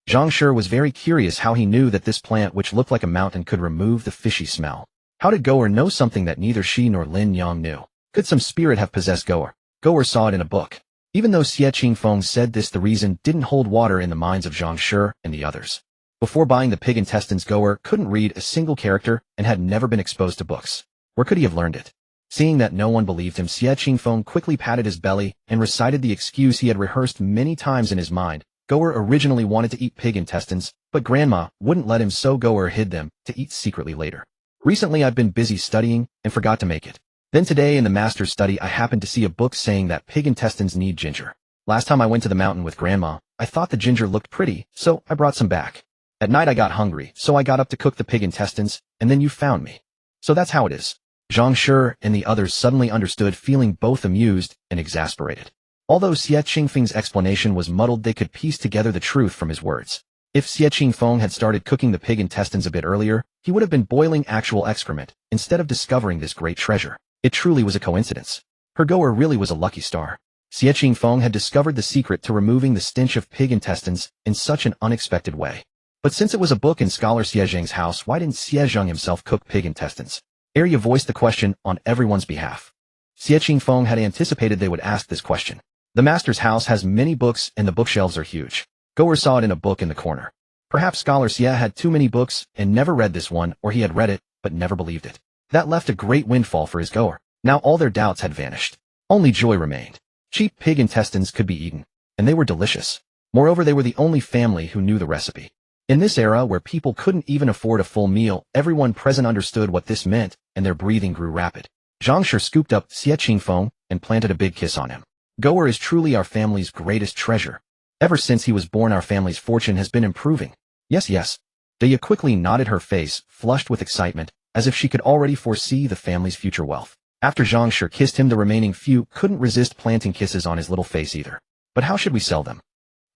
[SPEAKER 1] Zhang Shi was very curious how he knew that this plant, which looked like a mountain, could remove the fishy smell. How did Goer know something that neither she nor Lin Yang knew? Could some spirit have possessed Goer? Goer saw it in a book. Even though Xie Qingfeng said this, the reason didn't hold water in the minds of Zhang Shi and the others. Before buying the pig intestines, Goer couldn't read a single character and had never been exposed to books. Where could he have learned it? Seeing that no one believed him, Xie Qingfeng quickly patted his belly and recited the excuse he had rehearsed many times in his mind. Goer originally wanted to eat pig intestines, but Grandma wouldn't let him, so Goer hid them to eat secretly later. Recently I've been busy studying and forgot to make it. Then today in the master's study I happened to see a book saying that pig intestines need ginger. Last time I went to the mountain with Grandma, I thought the ginger looked pretty, so I brought some back. At night I got hungry, so I got up to cook the pig intestines, and then you found me. So that's how it is. Zhang Shi and the others suddenly understood, feeling both amused and exasperated. Although Xie Qingfeng's explanation was muddled, they could piece together the truth from his words. If Xie Qingfeng had started cooking the pig intestines a bit earlier, he would have been boiling actual excrement, instead of discovering this great treasure. It truly was a coincidence. Her Goer really was a lucky star. Xie Qingfeng had discovered the secret to removing the stench of pig intestines in such an unexpected way. But since it was a book in Scholar Xie Zhang's house, why didn't Xie Zhang himself cook pig intestines? Arya voiced the question on everyone's behalf. Xie Qingfeng had anticipated they would ask this question. The master's house has many books and the bookshelves are huge. Goer saw it in a book in the corner. Perhaps Scholar Xie had too many books and never read this one, or he had read it, but never believed it. That left a great windfall for his Goer. Now all their doubts had vanished. Only joy remained. Cheap pig intestines could be eaten, and they were delicious. Moreover, they were the only family who knew the recipe. In this era where people couldn't even afford a full meal, everyone present understood what this meant, and their breathing grew rapid. Zhang scooped up Xie Qingfeng and planted a big kiss on him. Goer is truly our family's greatest treasure. Ever since he was born, our family's fortune has been improving. Yes, yes. Daya quickly nodded, her face flushed with excitement, as if she could already foresee the family's future wealth. After Zhang kissed him, the remaining few couldn't resist planting kisses on his little face either. But how should we sell them?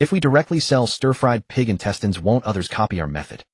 [SPEAKER 1] If we directly sell stir-fried pig intestines, won't others copy our method?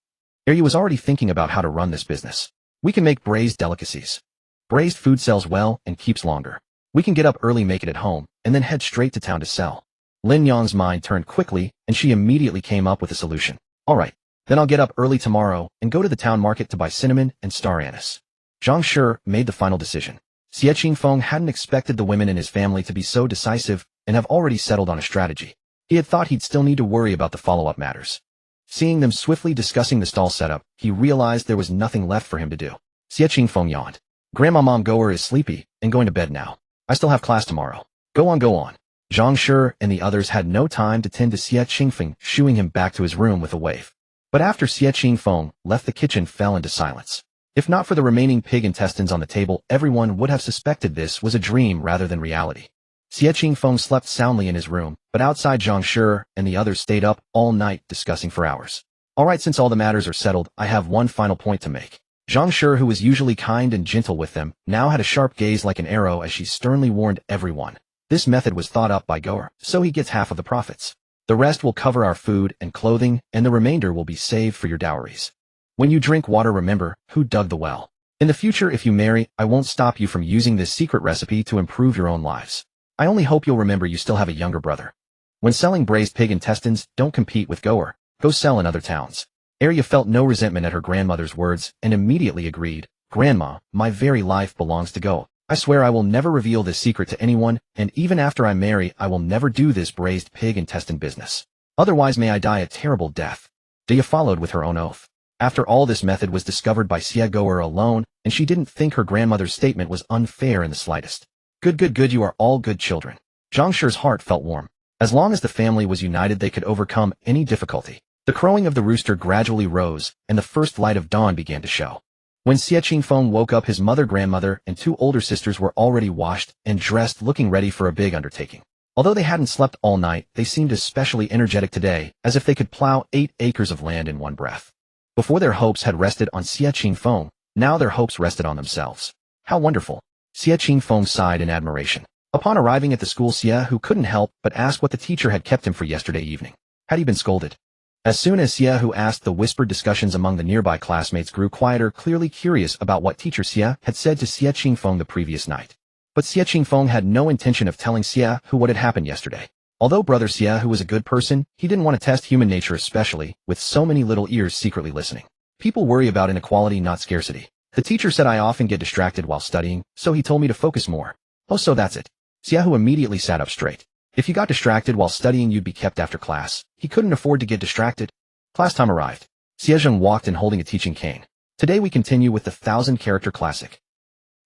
[SPEAKER 1] Yu was already thinking about how to run this business. We can make braised delicacies. Braised food sells well and keeps longer. We can get up early, make it at home, and then head straight to town to sell. Lin Yang's mind turned quickly, and she immediately came up with a solution. All right, then I'll get up early tomorrow and go to the town market to buy cinnamon and star anise. Zhang made the final decision. Xie Qingfeng hadn't expected the women in his family to be so decisive and have already settled on a strategy. He had thought he'd still need to worry about the follow-up matters. Seeing them swiftly discussing the stall setup, he realized there was nothing left for him to do. Xie Qingfeng yawned. Grandma, Mom Goer is sleepy and going to bed now. I still have class tomorrow. Go on, go on. Zhang and the others had no time to tend to Xie Qingfeng, shooing him back to his room with a wave. But after Xie Qingfeng left, the kitchen fell into silence. If not for the remaining pig intestines on the table, everyone would have suspected this was a dream rather than reality. Xie Qingfeng slept soundly in his room, but outside Zhang and the others stayed up all night discussing for hours. All right, since all the matters are settled, I have one final point to make. Zhang, who was usually kind and gentle with them, now had a sharp gaze like an arrow as she sternly warned everyone. This method was thought up by Goer, so he gets half of the profits. The rest will cover our food and clothing, and the remainder will be saved for your dowries. When you drink water, remember who dug the well. In the future, if you marry, I won't stop you from using this secret recipe to improve your own lives. I only hope you'll remember you still have a younger brother. When selling braised pig intestines, don't compete with Goer. Go sell in other towns. Arya felt no resentment at her grandmother's words and immediately agreed. Grandma, my very life belongs to Go. I swear I will never reveal this secret to anyone, and even after I marry, I will never do this braised pig intestine business. Otherwise may I die a terrible death. Daya followed with her own oath. After all, this method was discovered by Xie Goer alone, and she didn't think her grandmother's statement was unfair in the slightest. Good, you are all good children. Zhang's heart felt warm. As long as the family was united, they could overcome any difficulty. The crowing of the rooster gradually rose, and the first light of dawn began to show. When Xie Qingfeng woke up, his mother, grandmother, and two older sisters were already washed and dressed, looking ready for a big undertaking. Although they hadn't slept all night, they seemed especially energetic today, as if they could plow 8 acres of land in one breath. Before, their hopes had rested on Xie Qingfeng, now their hopes rested on themselves. How wonderful! Xie Qingfeng sighed in admiration. Upon arriving at the school, Xie, who couldn't help but ask what the teacher had kept him for yesterday evening. Had he been scolded? As soon as Xie, who asked, the whispered discussions among the nearby classmates grew quieter, clearly curious about what teacher Xie had said to Xie Qingfeng the previous night. But Xie Qingfeng had no intention of telling Xie who what had happened yesterday. Although brother Xie, who was a good person, he didn't want to test human nature, especially with so many little ears secretly listening. People worry about inequality, not scarcity. The teacher said I often get distracted while studying, so he told me to focus more. Oh, so that's it. Xie, who immediately sat up straight. If you got distracted while studying, you'd be kept after class. He couldn't afford to get distracted. Class time arrived. Zhang walked in holding a teaching cane. Today we continue with the 1,000-character classic.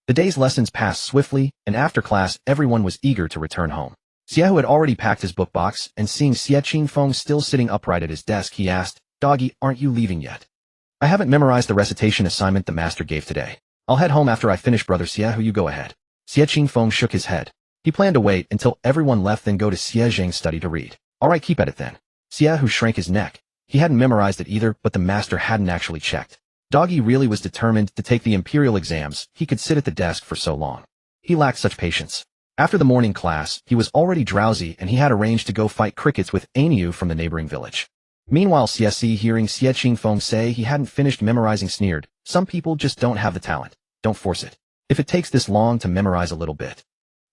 [SPEAKER 1] The day's lessons passed swiftly, and after class everyone was eager to return home. Xie, who had already packed his book box, and seeing Xie Qingfeng still sitting upright at his desk, he asked, Doggy, aren't you leaving yet? I haven't memorized the recitation assignment the master gave today. I'll head home after I finish, brother Xie, who you go ahead. Xie Qingfeng shook his head. He planned to wait until everyone left, then go to Xie Zhang's study to read. All right, keep at it then. Xie, who shrank his neck. He hadn't memorized it either, but the master hadn't actually checked. Doggy really was determined to take the imperial exams. He could sit at the desk for so long. He lacked such patience. After the morning class, he was already drowsy, and he had arranged to go fight crickets with Aniu from the neighboring village. Meanwhile, Xie, hearing Xie Qingfeng say he hadn't finished memorizing, sneered. Some people just don't have the talent. Don't force it. If it takes this long to memorize a little bit.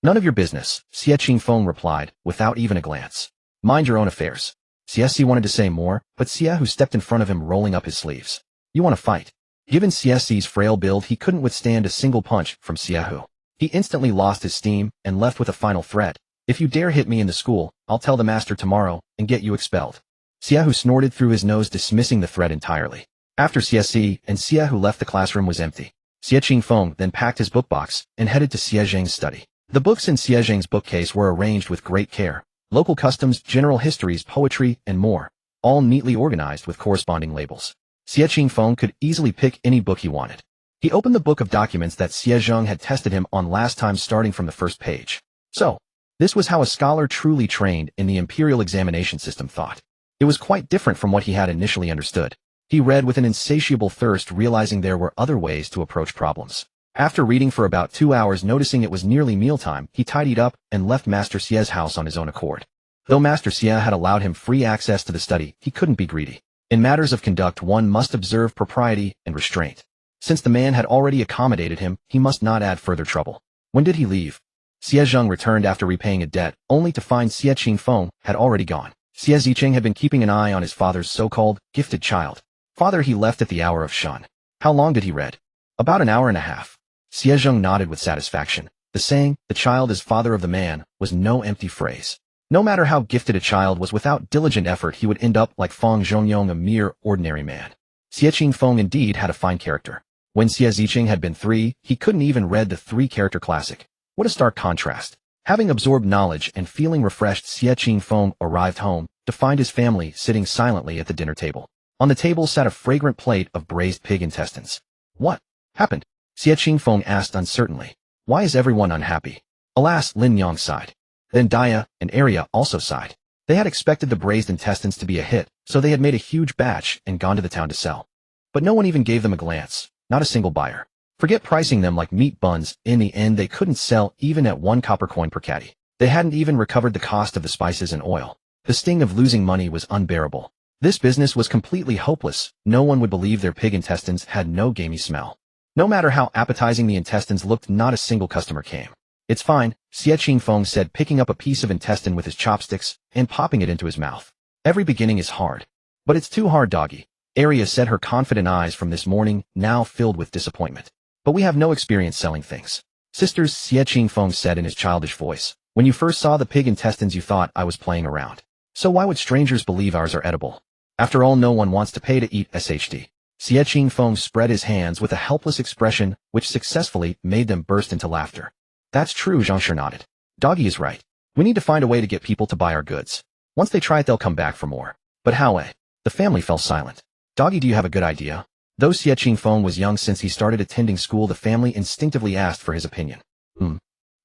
[SPEAKER 1] None of your business, Xie Qingfeng replied, without even a glance. Mind your own affairs. Xie wanted to say more, but Xie, who stepped in front of him, rolling up his sleeves. You want to fight? Given Xie's frail build, he couldn't withstand a single punch from Xie. He instantly lost his steam and left with a final threat. If you dare hit me in the school, I'll tell the master tomorrow and get you expelled. Xie snorted through his nose, dismissing the threat entirely. After Xie and Xie left, the classroom was empty. Xie Qingfeng then packed his book box and headed to Xie Zhang's study. The books in Xie Zhang's bookcase were arranged with great care. local customs, general histories, poetry, and more, all neatly organized with corresponding labels. Xie Qingfeng could easily pick any book he wanted. He opened the book of documents that Zhang had tested him on last time, starting from the first page. So, this was how a scholar truly trained in the imperial examination system thought. It was quite different from what he had initially understood. He read with an insatiable thirst, realizing there were other ways to approach problems. After reading for about 2 hours, noticing it was nearly mealtime, he tidied up and left Master Xie's house on his own accord. Though Master Xie had allowed him free access to the study, he couldn't be greedy. In matters of conduct, one must observe propriety and restraint. Since the man had already accommodated him, he must not add further trouble. When did he leave? Zhang returned after repaying a debt, only to find Xie Qingfeng had already gone. Xie Ziqing had been keeping an eye on his father's so-called gifted child. Father he left at the hour of shun. How long did he read? About an hour and a half. Zhang nodded with satisfaction. The saying, the child is father of the man, was no empty phrase. No matter how gifted a child was, without diligent effort he would end up like Feng Zhongyong, a mere ordinary man. Xie Qingfeng indeed had a fine character. When Xie Ziqing had been 3, he couldn't even read the 3-character classic. What a stark contrast. Having absorbed knowledge and feeling refreshed, Xie Qingfeng arrived home to find his family sitting silently at the dinner table. On the table sat a fragrant plate of braised pig intestines. What happened? Xie Qingfeng asked uncertainly. Why is everyone unhappy? Alas, Lin Yang sighed. Then Dia and Arya also sighed. They had expected the braised intestines to be a hit, so they had made a huge batch and gone to the town to sell. But no one even gave them a glance. Not a single buyer. Forget pricing them like meat buns, in the end they couldn't sell even at 1 copper coin per caddy. They hadn't even recovered the cost of the spices and oil. The sting of losing money was unbearable. This business was completely hopeless. No one would believe their pig intestines had no gamey smell. No matter how appetizing the intestines looked, not a single customer came. It's fine, Xie Qingfeng said, picking up a piece of intestine with his chopsticks and popping it into his mouth. Every beginning is hard. But it's too hard, doggy. Arya said, her confident eyes from this morning now filled with disappointment. But we have no experience selling things. Sisters, Xie Qingfeng said in his childish voice. When you first saw the pig intestines you thought I was playing around. So why would strangers believe ours are edible? After all, no one wants to pay to eat SHD. Xie Qingfeng spread his hands with a helpless expression which successfully made them burst into laughter. That's true, Zhang nodded. Doggy is right. We need to find a way to get people to buy our goods. Once they try it, they'll come back for more. But how, eh? The family fell silent. Doggy, do you have a good idea? Though Xie Qingfeng was young since he started attending school, the family instinctively asked for his opinion. Xie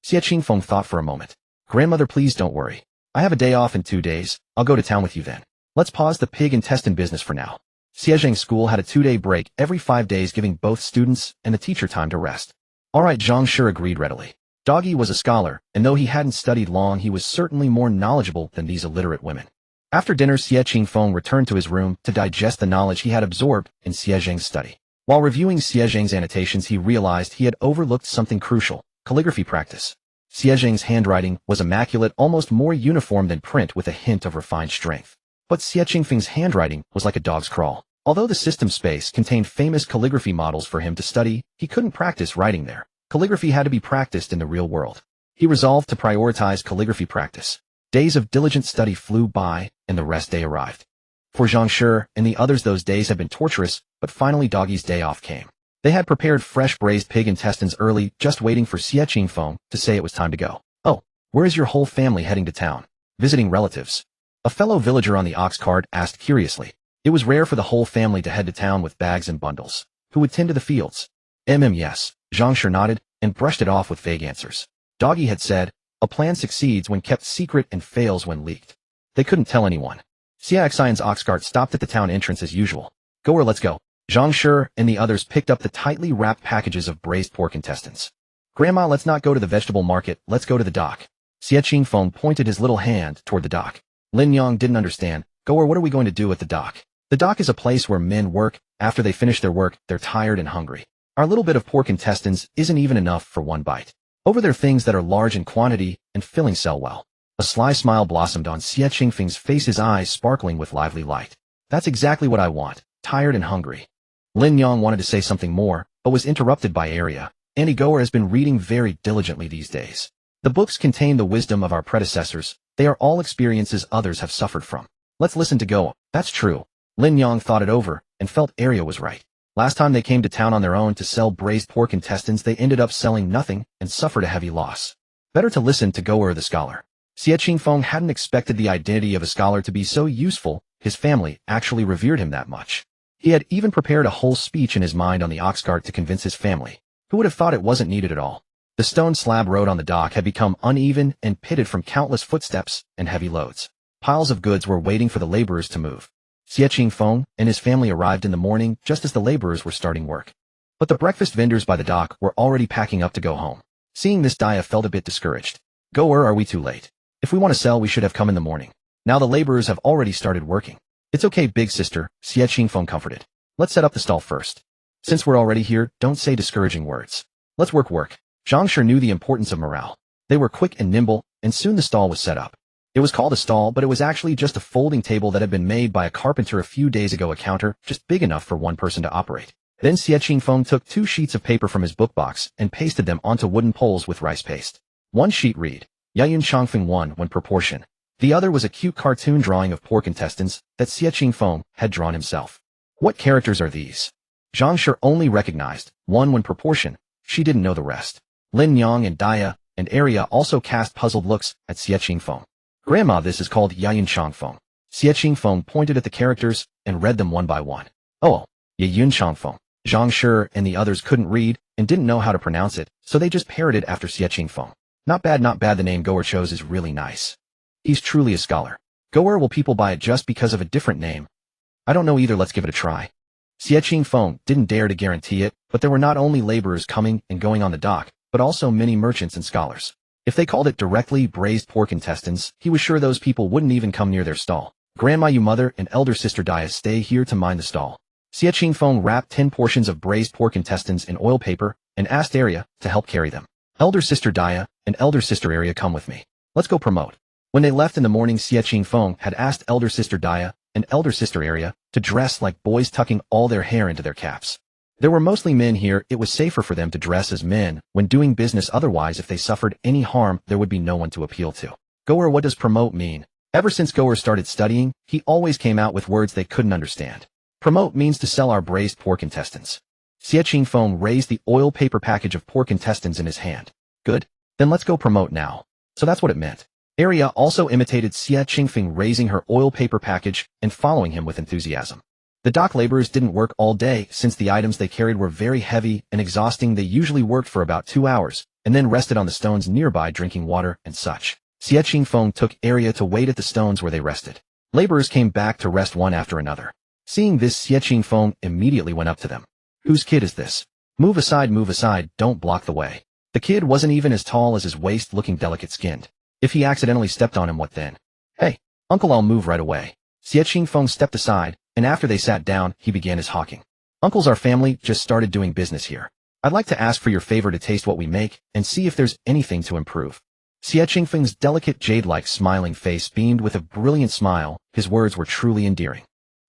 [SPEAKER 1] Qingfeng thought for a moment. Grandmother, please don't worry. I have a day off in 2 days. I'll go to town with you then. Let's pause the pig intestine business for now. Xiezhang school had a 2-day break every 5 days, giving both students and the teacher time to rest. All right, Zhang sure agreed readily. Doggy was a scholar, and though he hadn't studied long, he was certainly more knowledgeable than these illiterate women. After dinner, Xie Qingfeng returned to his room to digest the knowledge he had absorbed in Xiezhang's study. While reviewing Xiezhang's annotations, he realized he had overlooked something crucial: calligraphy practice. Xiezhang's handwriting was immaculate, almost more uniform than print, with a hint of refined strength. But Xie Qingfeng's handwriting was like a dog's crawl. Although the system space contained famous calligraphy models for him to study, he couldn't practice writing there. Calligraphy had to be practiced in the real world. He resolved to prioritize calligraphy practice. Days of diligent study flew by, and the rest day arrived. For Zhang Shi and the others, those days had been torturous, but finally Doggy's day off came. They had prepared fresh braised pig intestines early, just waiting for Xie Qingfeng to say it was time to go. Oh, where is your whole family heading to town? Visiting relatives? A fellow villager on the ox cart asked curiously. It was rare for the whole family to head to town with bags and bundles. Who would tend to the fields? Yes. Zhang Shi nodded and brushed it off with vague answers. Doggy had said, a plan succeeds when kept secret and fails when leaked. They couldn't tell anyone. Xie Xian's ox cart stopped at the town entrance as usual. Go or let's go. Zhang Shi and the others picked up the tightly wrapped packages of braised pork intestines. Grandma, let's not go to the vegetable market, let's go to the dock. Xie Qingfeng pointed his little hand toward the dock. Lin Yang didn't understand. Go or what are we going to do at the dock? The dock is a place where men work. After they finish their work, they're tired and hungry. Our little bit of pork intestines isn't even enough for one bite. Over there, things that are large in quantity and filling sell well. A sly smile blossomed on Xie Qingfeng's face, his eyes sparkling with lively light. That's exactly what I want, tired and hungry. Lin Yang wanted to say something more, but was interrupted by Arya. Auntie Goer has been reading very diligently these days. The books contain the wisdom of our predecessors. They are all experiences others have suffered from. Let's listen to Goer. That's true. Lin Yang thought it over and felt Arya was right. Last time they came to town on their own to sell braised pork intestines, they ended up selling nothing and suffered a heavy loss. Better to listen to Goer the scholar. Xie Qingfeng hadn't expected the identity of a scholar to be so useful. His family actually revered him that much. He had even prepared a whole speech in his mind on the ox cart to convince his family. Who would have thought it wasn't needed at all? The stone slab road on the dock had become uneven and pitted from countless footsteps and heavy loads. Piles of goods were waiting for the laborers to move. Xie Qingfeng and his family arrived in the morning just as the laborers were starting work. But the breakfast vendors by the dock were already packing up to go home. Seeing this, Daya felt a bit discouraged. Are we too late? If we want to sell, we should have come in the morning. Now the laborers have already started working. It's okay, big sister, Xie Qingfeng comforted. Let's set up the stall first. Since we're already here, don't say discouraging words. Let's work. Zhang sure knew the importance of morale. They were quick and nimble, and soon the stall was set up. It was called a stall, but it was actually just a folding table that had been made by a carpenter a few days ago, a counter just big enough for one person to operate. Then Xie Qingfeng took 2 sheets of paper from his book box and pasted them onto wooden poles with rice paste. One sheet read, Yayun Chongfeng 1 when proportion. The other was a cute cartoon drawing of pork intestines that Xie Qingfeng had drawn himself. What characters are these? Zhang sure only recognized 1 when proportion. She didn't know the rest. Lin Yang and Daya and Arya also cast puzzled looks at Xie Qingfeng. Grandma, this is called Yayun Chongfeng. Xie Qingfeng pointed at the characters and read them one by one. Oh, Yayun Chongfeng. Zhang sure and the others couldn't read and didn't know how to pronounce it, so they just parroted after Xie Qingfeng. Not bad, the name Goer chose is really nice. He's truly a scholar. Goer, will people buy it just because of a different name? I don't know either, let's give it a try. Xie Qingfeng didn't dare to guarantee it, but there were not only laborers coming and going on the dock, but also many merchants and scholars. If they called it directly braised pork intestines, he was sure those people wouldn't even come near their stall. Grandma, you mother and elder sister Daya stay here to mind the stall. Xie Qingfeng wrapped 10 portions of braised pork intestines in oil paper and asked Arya to help carry them. Elder sister Daya and elder sister Arya, come with me. Let's go promote. When they left in the morning, Xie Qingfeng had asked elder sister Daya and elder sister Arya to dress like boys, tucking all their hair into their caps. There were mostly men here. It was safer for them to dress as men when doing business, otherwise if they suffered any harm there would be no one to appeal to. Goer, what does promote mean? Ever since Goer started studying, he always came out with words they couldn't understand. Promote means to sell our braised pork intestines. Xie Qingfeng raised the oil paper package of pork intestines in his hand. Good. Then let's go promote now. So that's what it meant. Arya also imitated Xie Qingfeng, raising her oil paper package and following him with enthusiasm. The dock laborers didn't work all day since the items they carried were very heavy and exhausting. They usually worked for about 2 hours and then rested on the stones nearby, drinking water and such. Xie Qingfeng took Arya to wait at the stones where they rested. Laborers came back to rest one after another. Seeing this, Xie Qingfeng immediately went up to them. Whose kid is this? Move aside, don't block the way. The kid wasn't even as tall as his waist, looking delicate-skinned. If he accidentally stepped on him, what then? Hey, uncle, I'll move right away. Xie Qingfeng stepped aside, and after they sat down, he began his hawking. Uncles, our family just started doing business here. I'd like to ask for your favor to taste what we make and see if there's anything to improve. Xie Qingfeng's delicate jade-like smiling face beamed with a brilliant smile. His words were truly endearing.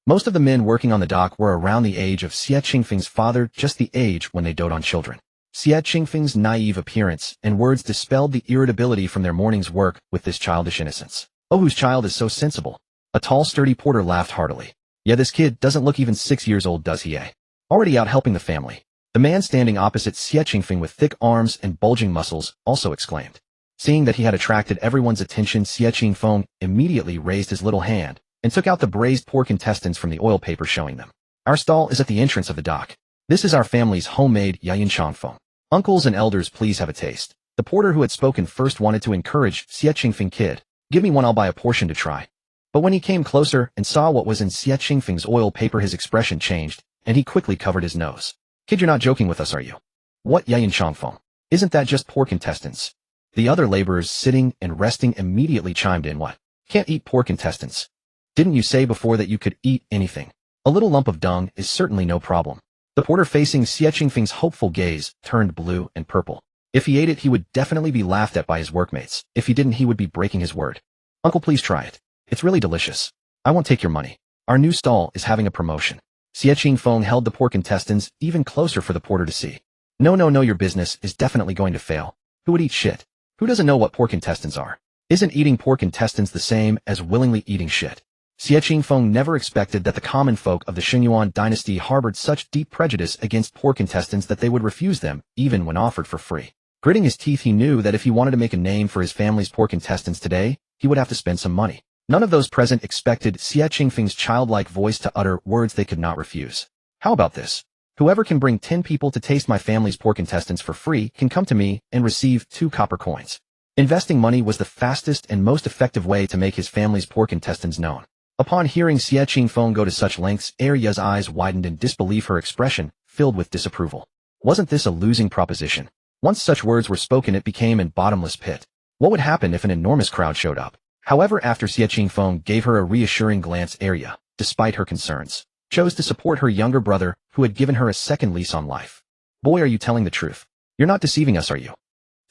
[SPEAKER 1] Most of the men working on the dock were around the age of Xie Qingfeng's father, just the age when they dote on children. Xie Qingfeng's naive appearance and words dispelled the irritability from their morning's work with this childish innocence. Oh, whose child is so sensible? A tall, sturdy porter laughed heartily. Yeah, this kid doesn't look even 6 years old, does he, eh? Already out helping the family. The man standing opposite Xie Qingfeng with thick arms and bulging muscles also exclaimed. Seeing that he had attracted everyone's attention, Xie Qingfeng immediately raised his little hand and took out the braised pork intestines from the oil paper, showing them. Our stall is at the entrance of the dock. This is our family's homemade Yayun Chongfeng. Uncles and elders, please have a taste. The porter who had spoken first wanted to encourage Xie Qingfeng. Kid, give me one, I'll buy a portion to try. But when he came closer and saw what was in Xie Qingfeng's oil paper, his expression changed, and he quickly covered his nose. Kid, you're not joking with us, are you? What, Yayun Chongfeng? Isn't that just pork intestines? The other laborers sitting and resting immediately chimed in. What? Can't eat pork intestines. Didn't you say before that you could eat anything? A little lump of dung is certainly no problem. The porter, facing Xie Qingfeng's hopeful gaze, turned blue and purple. If he ate it, he would definitely be laughed at by his workmates. If he didn't, he would be breaking his word. Uncle, please try it. It's really delicious. I won't take your money. Our new stall is having a promotion. Xie Qingfeng held the pork intestines even closer for the porter to see. No, your business is definitely going to fail. Who would eat shit? Who doesn't know what pork intestines are? Isn't eating pork intestines the same as willingly eating shit? Xie Qingfeng never expected that the common folk of the Xinyuan dynasty harbored such deep prejudice against pork intestines that they would refuse them, even when offered for free. Gritting his teeth, he knew that if he wanted to make a name for his family's pork intestines today, he would have to spend some money. None of those present expected Xie Qingfeng's childlike voice to utter words they could not refuse. How about this? Whoever can bring 10 people to taste my family's pork intestines for free can come to me and receive 2 copper coins. Investing money was the fastest and most effective way to make his family's pork intestines known. Upon hearing Xie Qingfeng go to such lengths, Arya's eyes widened in disbelief, her expression filled with disapproval. Wasn't this a losing proposition? Once such words were spoken, it became a bottomless pit. What would happen if an enormous crowd showed up? However, after Xie Qingfeng gave her a reassuring glance, Arya, despite her concerns, chose to support her younger brother, who had given her a second lease on life. Boy, are you telling the truth? You're not deceiving us, are you?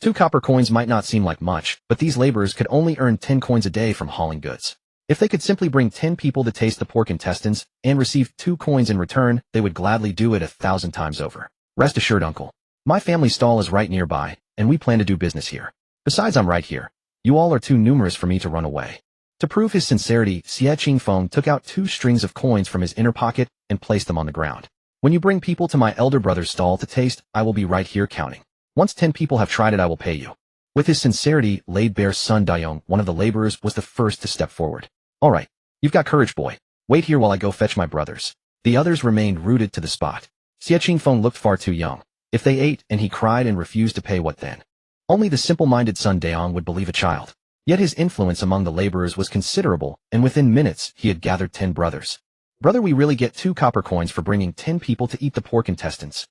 [SPEAKER 1] 2 copper coins might not seem like much, but these laborers could only earn 10 coins a day from hauling goods. If they could simply bring 10 people to taste the pork intestines and receive 2 coins in return, they would gladly do it 1,000 times over. Rest assured, uncle. My family stall is right nearby, and we plan to do business here. Besides, I'm right here. You all are too numerous for me to run away. To prove his sincerity, Xie Qingfeng took out 2 strings of coins from his inner pocket and placed them on the ground. When you bring people to my elder brother's stall to taste, I will be right here counting. Once 10 people have tried it, I will pay you. With his sincerity laid bare, son Dayong, one of the laborers, was the first to step forward. All right, you've got courage, boy. Wait here while I go fetch my brothers. The others remained rooted to the spot. Xie Qingfeng looked far too young. If they ate and he cried and refused to pay, what then? Only the simple-minded son Dayong would believe a child. Yet his influence among the laborers was considerable, and within minutes he had gathered 10 brothers. Brother, we really get 2 copper coins for bringing 10 people to eat the pork intestines.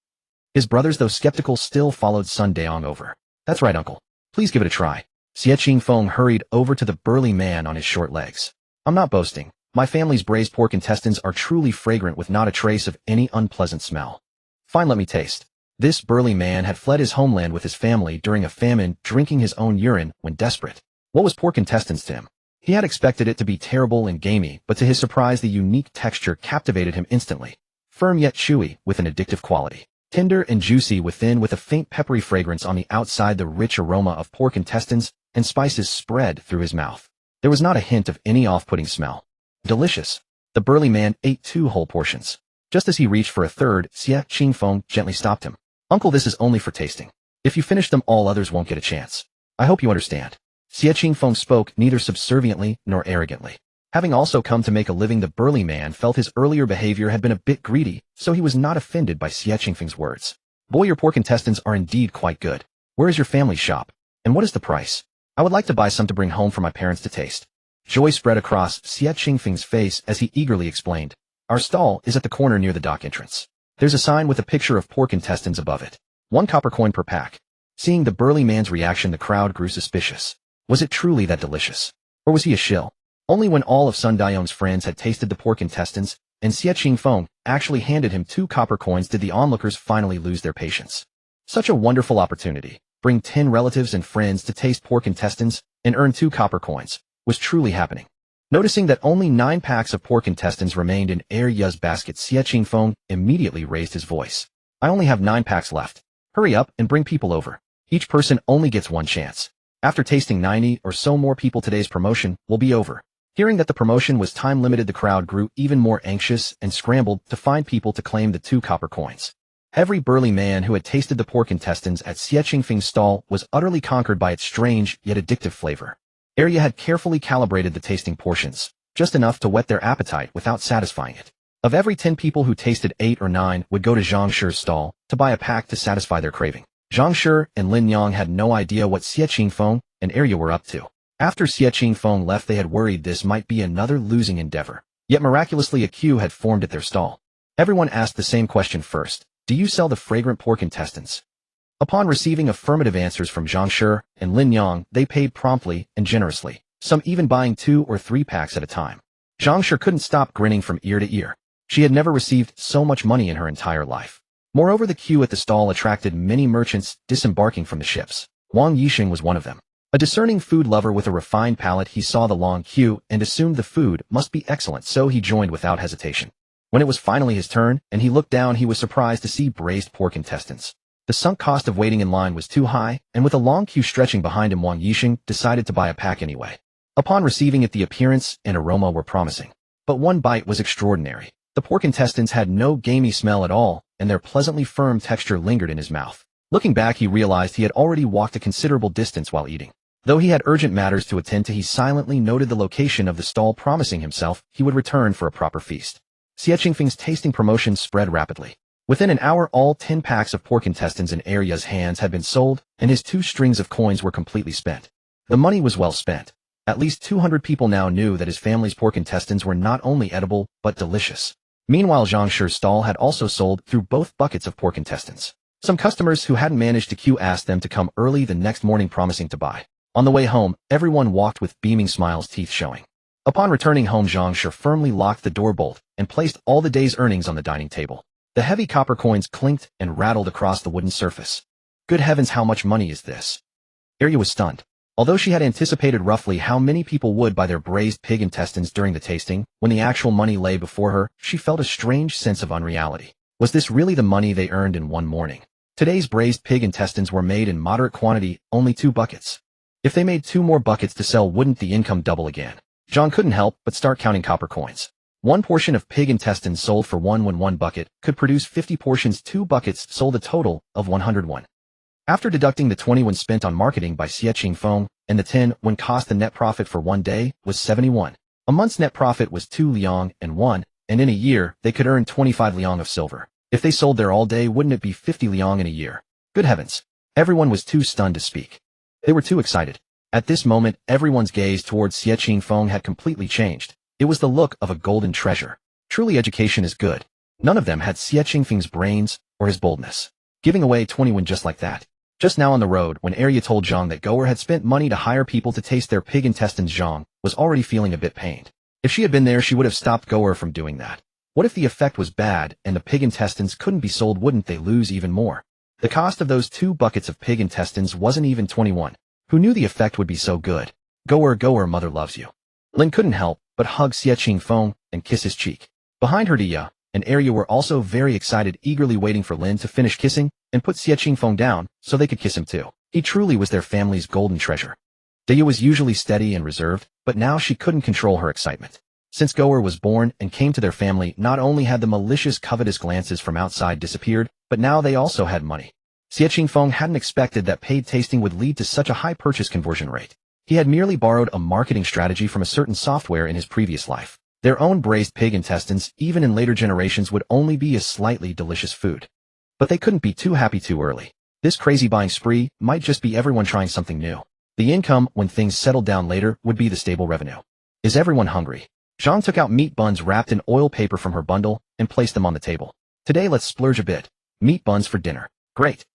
[SPEAKER 1] His brothers, though skeptical, still followed son Dayong over. That's right, uncle. Please give it a try. Xie Qingfeng hurried over to the burly man on his short legs. I'm not boasting. My family's braised pork intestines are truly fragrant with not a trace of any unpleasant smell. Fine, let me taste. This burly man had fled his homeland with his family during a famine, drinking his own urine when desperate. What was pork intestines to him? He had expected it to be terrible and gamey, but to his surprise the unique texture captivated him instantly. Firm yet chewy, with an addictive quality. Tender and juicy within, with a faint peppery fragrance on the outside, the rich aroma of pork intestines and spices spread through his mouth. There was not a hint of any off-putting smell. Delicious. The burly man ate 2 whole portions. Just as he reached for a third, Xie Qingfeng gently stopped him. Uncle, this is only for tasting. If you finish them all, others won't get a chance. I hope you understand. Xie Qingfeng spoke neither subserviently nor arrogantly. Having also come to make a living, the burly man felt his earlier behavior had been a bit greedy, so he was not offended by Xie Qingfeng's words. Boy, your pork intestines are indeed quite good. Where is your family shop? And what is the price? I would like to buy some to bring home for my parents to taste. Joy spread across Xie Qingfeng's face as he eagerly explained. Our stall is at the corner near the dock entrance. There's a sign with a picture of pork intestines above it. 1 copper coin per pack. Seeing the burly man's reaction, the crowd grew suspicious. Was it truly that delicious? Or was he a shill? Only when all of Sun Dayong's friends had tasted the pork intestines, and Xie Qingfeng actually handed him 2 copper coins, did the onlookers finally lose their patience. Such a wonderful opportunity. Bring 10 relatives and friends to taste pork intestines and earn 2 copper coins, was truly happening. Noticing that only 9 packs of pork intestines remained in Arya's basket, Xie Qingfeng immediately raised his voice. I only have 9 packs left. Hurry up and bring people over. Each person only gets 1 chance. After tasting 90 or so more people, today's promotion will be over. Hearing that the promotion was time-limited, the crowd grew even more anxious and scrambled to find people to claim the 2 copper coins. Every burly man who had tasted the pork intestines at Xie Qingfeng's stall was utterly conquered by its strange yet addictive flavor. Arya had carefully calibrated the tasting portions, just enough to whet their appetite without satisfying it. Of every 10 people who tasted, 8 or 9 would go to Zhang Shi's stall to buy a pack to satisfy their craving. Zhang Shi and Lin Yang had no idea what Xie Qingfeng and Arya were up to. After Xie Qingfeng left, they had worried this might be another losing endeavor. Yet miraculously a queue had formed at their stall. Everyone asked the same question first. Do you sell the fragrant pork intestines? Upon receiving affirmative answers from Zhang Shi and Lin Yang, they paid promptly and generously, some even buying 2 or 3 packs at a time. Zhang Shi couldn't stop grinning from ear to ear. She had never received so much money in her entire life. Moreover, the queue at the stall attracted many merchants disembarking from the ships. Wang Yixing was one of them. A discerning food lover with a refined palate, he saw the long queue and assumed the food must be excellent, so he joined without hesitation. When it was finally his turn and he looked down, he was surprised to see braised pork intestines. The sunk cost of waiting in line was too high, and with a long queue stretching behind him, Wang Yixing decided to buy a pack anyway. Upon receiving it, the appearance and aroma were promising. But one bite was extraordinary. The pork intestines had no gamey smell at all, and their pleasantly firm texture lingered in his mouth. Looking back, he realized he had already walked a considerable distance while eating. Though he had urgent matters to attend to, he silently noted the location of the stall, promising himself he would return for a proper feast. Xie Qingfeng's tasting promotion spread rapidly. Within an hour, all 10 packs of pork intestines in Arya's hands had been sold, and his 2 strings of coins were completely spent. The money was well spent. At least 200 people now knew that his family's pork intestines were not only edible, but delicious. Meanwhile, Zhang Shi's stall had also sold through both buckets of pork intestines. Some customers who hadn't managed to queue asked them to come early the next morning, promising to buy. On the way home, everyone walked with beaming smiles, teeth showing. Upon returning home, Zhang Shi firmly locked the door bolt and placed all the day's earnings on the dining table. The heavy copper coins clinked and rattled across the wooden surface. Good heavens, how much money is this? Arya was stunned. Although she had anticipated roughly how many people would buy their braised pig intestines during the tasting, when the actual money lay before her, she felt a strange sense of unreality. Was this really the money they earned in one morning? Today's braised pig intestines were made in moderate quantity, only 2 buckets. If they made 2 more buckets to sell, wouldn't the income double again? Zhang couldn't help but start counting copper coins. 1 portion of pig intestines sold for 1 when 1 bucket could produce 50 portions. 2 buckets sold a total of 101. After deducting the 20 when spent on marketing by Xie Qingfeng and the 10 when cost, the net profit for 1 day was 71. A month's net profit was 2 liang and 1, and in a year they could earn 25 liang of silver. If they sold there all day, wouldn't it be 50 liang in a year? Good heavens! Everyone was too stunned to speak. They were too excited. At this moment, everyone's gaze towards Xie Qingfeng had completely changed. It was the look of a golden treasure. Truly, education is good. None of them had Xie Qingfeng's brains or his boldness. Giving away 20 when just like that. Just now on the road, when Arya told Zhang that Goer had spent money to hire people to taste their pig intestines, Zhang was already feeling a bit pained. If she had been there, she would have stopped Goer from doing that. What if the effect was bad and the pig intestines couldn't be sold? Wouldn't they lose even more? The cost of those 2 buckets of pig intestines wasn't even 21. Who knew the effect would be so good? Goer, mother loves you. Lin couldn't help but hug Xie Qingfeng and kiss his cheek. Behind her, Dia and Arya were also very excited, eagerly waiting for Lin to finish kissing and put Xie Qingfeng down so they could kiss him too. He truly was their family's golden treasure. Dia was usually steady and reserved, but now she couldn't control her excitement. Since Goer was born and came to their family, not only had the malicious, covetous glances from outside disappeared, but now they also had money. Xie Qingfeng hadn't expected that paid tasting would lead to such a high purchase conversion rate. He had merely borrowed a marketing strategy from a certain software in his previous life. Their own braised pig intestines, even in later generations, would only be a slightly delicious food. But they couldn't be too happy too early. This crazy buying spree might just be everyone trying something new. The income, when things settled down later, would be the stable revenue. Is everyone hungry? Zhang took out meat buns wrapped in oil paper from her bundle and placed them on the table. Today let's splurge a bit. Meat buns for dinner. Great.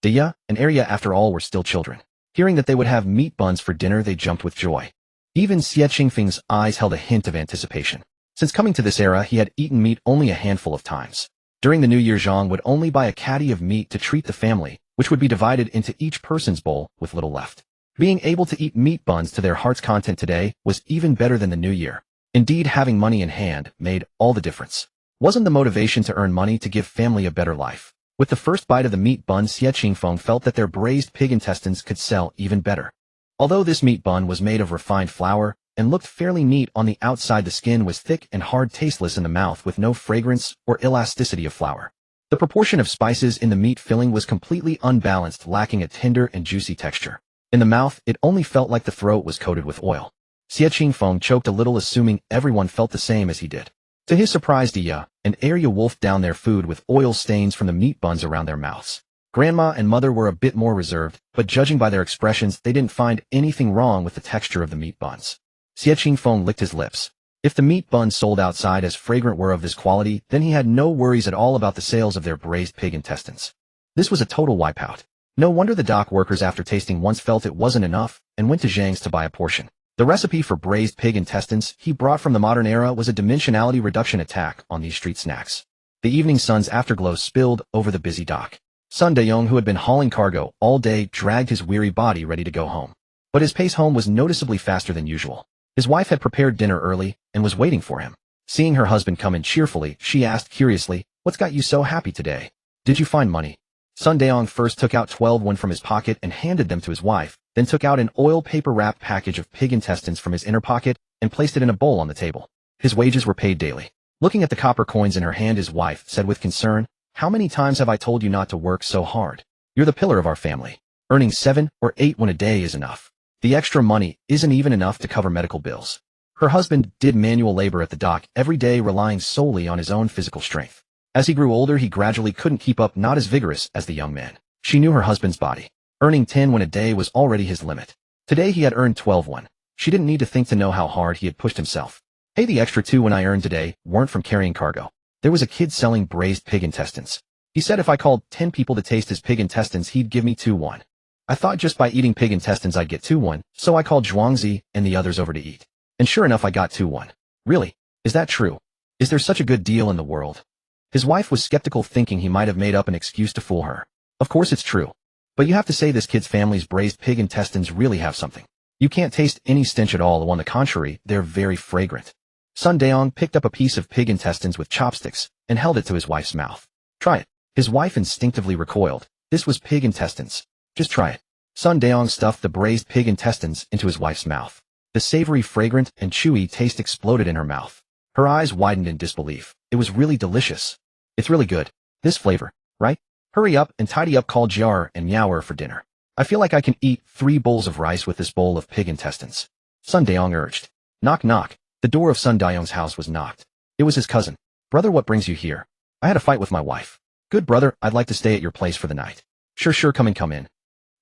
[SPEAKER 1] Dia and Arya, after all, were still children. Hearing that they would have meat buns for dinner, they jumped with joy. Even Xie Qingfeng's eyes held a hint of anticipation. Since coming to this era, he had eaten meat only a handful of times. During the New Year, Zhang would only buy a caddy of meat to treat the family, which would be divided into each person's bowl with little left. Being able to eat meat buns to their heart's content today was even better than the New Year. Indeed, having money in hand made all the difference. Wasn't the motivation to earn money to give family a better life? With the first bite of the meat bun, Xie Qingfeng felt that their braised pig intestines could sell even better. Although this meat bun was made of refined flour and looked fairly neat on the outside, the skin was thick and hard, tasteless in the mouth, with no fragrance or elasticity of flour. The proportion of spices in the meat filling was completely unbalanced, lacking a tender and juicy texture. In the mouth, it only felt like the throat was coated with oil. Xie Qingfeng choked a little, assuming everyone felt the same as he did. To his surprise, Dia and Arya wolfed down their food with oil stains from the meat buns around their mouths. Grandma and Mother were a bit more reserved, but judging by their expressions, they didn't find anything wrong with the texture of the meat buns. Xie Qingfeng licked his lips. If the meat buns sold outside as fragrant were of this quality, then he had no worries at all about the sales of their braised pig intestines. This was a total wipeout. No wonder the dock workers, after tasting once, felt it wasn't enough and went to Zhang's to buy a portion. The recipe for braised pig intestines he brought from the modern era was a dimensionality reduction attack on these street snacks. The evening sun's afterglow spilled over the busy dock. Sun Dayong, who had been hauling cargo all day, dragged his weary body ready to go home. But his pace home was noticeably faster than usual. His wife had prepared dinner early and was waiting for him. Seeing her husband come in cheerfully, she asked curiously, "What's got you so happy today? Did you find money?" Sun Dayong first took out 12 won from his pocket and handed them to his wife, then took out an oil paper wrapped package of pig intestines from his inner pocket and placed it in a bowl on the table. His wages were paid daily. Looking at the copper coins in her hand, his wife said with concern, "How many times have I told you not to work so hard? You're the pillar of our family. Earning 7 or 8 won a day is enough. The extra money isn't even enough to cover medical bills. Her husband did manual labor at the dock every day, relying solely on his own physical strength. As he grew older, he gradually couldn't keep up, not as vigorous as the young man. She knew her husband's body. Earning 10 won a day was already his limit. Today he had earned 12 won. She didn't need to think to know how hard he had pushed himself. Hey, the extra 2 won I earned today weren't from carrying cargo. There was a kid selling braised pig intestines. He said if I called 10 people to taste his pig intestines, he'd give me 2 won. I thought just by eating pig intestines I'd get 2 won, so I called Zhuangzi and the others over to eat. And sure enough, I got 2 won. Really? Is that true? Is there such a good deal in the world? His wife was skeptical, thinking he might have made up an excuse to fool her. Of course it's true. But you have to say this kid's family's braised pig intestines really have something. You can't taste any stench at all. On the contrary, they're very fragrant. Sun Daong picked up a piece of pig intestines with chopsticks and held it to his wife's mouth. Try it. His wife instinctively recoiled. This was pig intestines. Just try it. Sun Daong stuffed the braised pig intestines into his wife's mouth. The savory, fragrant, and chewy taste exploded in her mouth. Her eyes widened in disbelief. It was really delicious. It's really good. This flavor, right? Hurry up and tidy up, called Jiar and Meower for dinner. I feel like I can eat 3 bowls of rice with this bowl of pig intestines. Sun Daong urged. Knock knock. The door of Sun Daong's house was knocked. It was his cousin. Brother, what brings you here? I had a fight with my wife. Good brother, I'd like to stay at your place for the night. Sure, come in.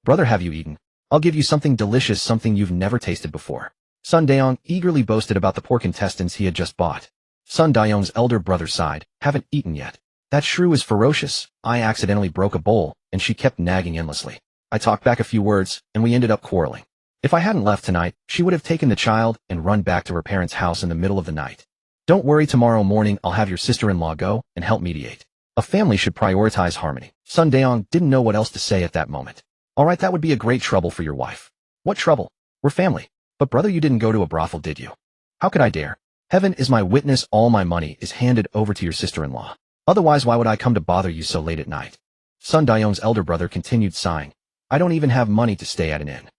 [SPEAKER 1] Brother, have you eaten? I'll give you something delicious, something you've never tasted before. Sun Daong eagerly boasted about the pork intestines he had just bought. Sun Daong's elder brother sighed. Haven't eaten yet. That shrew is ferocious. I accidentally broke a bowl, and she kept nagging endlessly. I talked back a few words, and we ended up quarreling. If I hadn't left tonight, she would have taken the child and run back to her parents' house in the middle of the night. Don't worry, tomorrow morning I'll have your sister-in-law go and help mediate. A family should prioritize harmony. Sun Daong didn't know what else to say at that moment. Alright, that would be a great trouble for your wife. What trouble? We're family. But brother, you didn't go to a brothel, did you? How could I dare? Heaven is my witness, all my money is handed over to your sister-in-law. Otherwise, why would I come to bother you so late at night? Sun Daong's elder brother continued, sighing. I don't even have money to stay at an inn.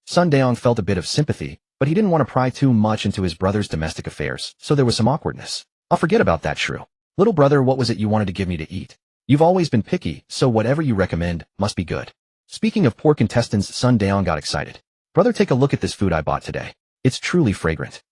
[SPEAKER 1] Sun Daong felt a bit of sympathy, but he didn't want to pry too much into his brother's domestic affairs, so there was some awkwardness. I'll forget about that shrew. Little brother, what was it you wanted to give me to eat? You've always been picky, so whatever you recommend must be good. Speaking of pork intestines, Sun Daong got excited. Brother, take a look at this food I bought today. It's truly fragrant.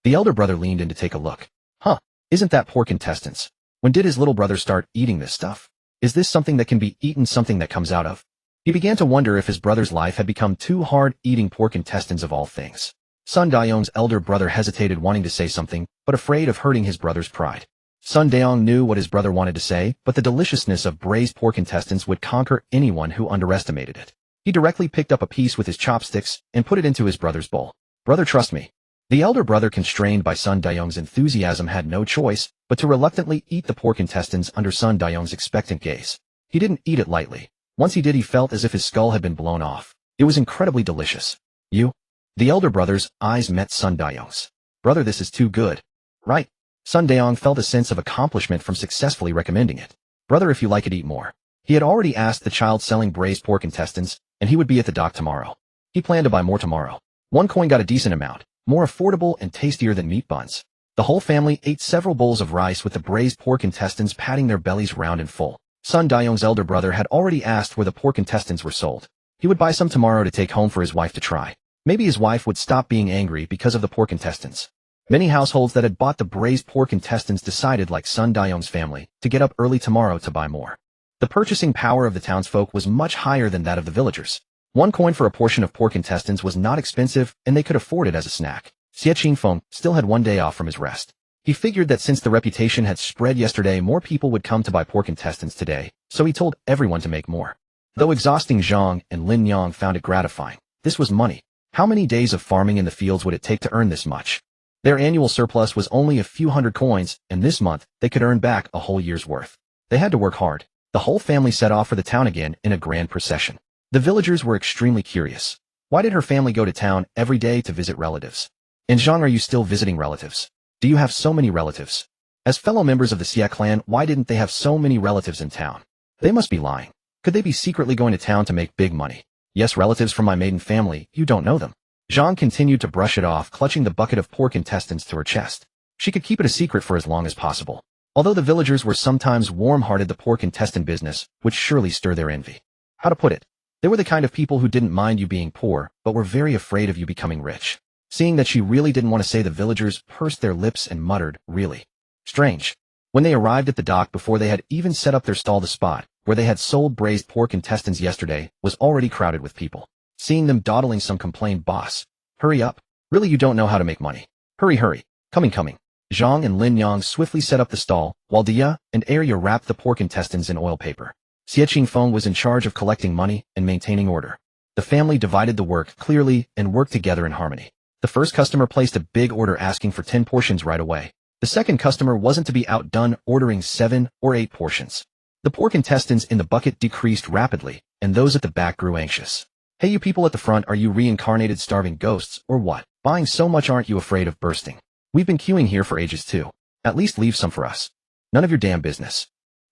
[SPEAKER 1] The elder brother leaned in to take a look. Huh, isn't that pork intestines? When did his little brother start eating this stuff? Is this something that can be eaten, something that comes out of? He began to wonder if his brother's life had become too hard, eating pork intestines of all things. Sun Daong's elder brother hesitated, wanting to say something, but afraid of hurting his brother's pride. Sun Daong knew what his brother wanted to say, but the deliciousness of braised pork intestines would conquer anyone who underestimated it. He directly picked up a piece with his chopsticks and put it into his brother's bowl. Brother, trust me. The elder brother, constrained by Sun Daong's enthusiasm, had no choice but to reluctantly eat the pork intestines under Sun Daong's expectant gaze. He didn't eat it lightly. Once he did, he felt as if his skull had been blown off. It was incredibly delicious. You? The elder brother's eyes met Sun Daong's. Brother, this is too good. Right? Sun Daong felt a sense of accomplishment from successfully recommending it. Brother, if you like it, eat more. He had already asked the child selling braised pork intestines, and he would be at the dock tomorrow. He planned to buy more tomorrow. 1 coin got a decent amount, more affordable and tastier than meat buns. The whole family ate several bowls of rice with the braised pork intestines, patting their bellies round and full. Sun Daong's elder brother had already asked where the pork intestines were sold. He would buy some tomorrow to take home for his wife to try. Maybe his wife would stop being angry because of the pork intestines. Many households that had bought the braised pork intestines decided, like Sun Daong's family, to get up early tomorrow to buy more. The purchasing power of the townsfolk was much higher than that of the villagers. 1 coin for a portion of pork intestines was not expensive, and they could afford it as a snack. Xie Qingfeng still had 1 day off from his rest. He figured that since the reputation had spread yesterday, more people would come to buy pork intestines today, so he told everyone to make more. Though exhausting, Zhang and Lin Yang found it gratifying. This was money. How many days of farming in the fields would it take to earn this much? Their annual surplus was only a few hundred coins, and this month they could earn back a whole year's worth. They had to work hard. The whole family set off for the town again in a grand procession. The villagers were extremely curious. Why did her family go to town every day to visit relatives? And Zhang, are you still visiting relatives? Do you have so many relatives? As fellow members of the Xie clan, why didn't they have so many relatives in town? They must be lying. Could they be secretly going to town to make big money? Yes, relatives from my maiden family, you don't know them. Zhang continued to brush it off, clutching the bucket of pork intestines to her chest. She could keep it a secret for as long as possible. Although the villagers were sometimes warm-hearted, the pork intestine business would surely stir their envy. How to put it? They were the kind of people who didn't mind you being poor, but were very afraid of you becoming rich. Seeing that she really didn't want to say, the villagers pursed their lips and muttered, "Really? Strange." When they arrived at the dock before they had even set up their stall, the spot where they had sold braised pork intestines yesterday was already crowded with people. Seeing them dawdling, some complained, "Boss, hurry up. Really, you don't know how to make money. Hurry, hurry. Coming. Zhang and Lin Yang swiftly set up the stall, while Dia and Arya wrapped the pork intestines in oil paper. Xie Qingfeng was in charge of collecting money and maintaining order. The family divided the work clearly and worked together in harmony. The first customer placed a big order asking for 10 portions right away. The second customer wasn't to be outdone, ordering 7 or 8 portions. The pork intestines in the bucket decreased rapidly, and those at the back grew anxious. "Hey, you people at the front, are you reincarnated starving ghosts, or what? Buying so much, aren't you afraid of bursting? We've been queuing here for ages too. At least leave some for us." "None of your damn business.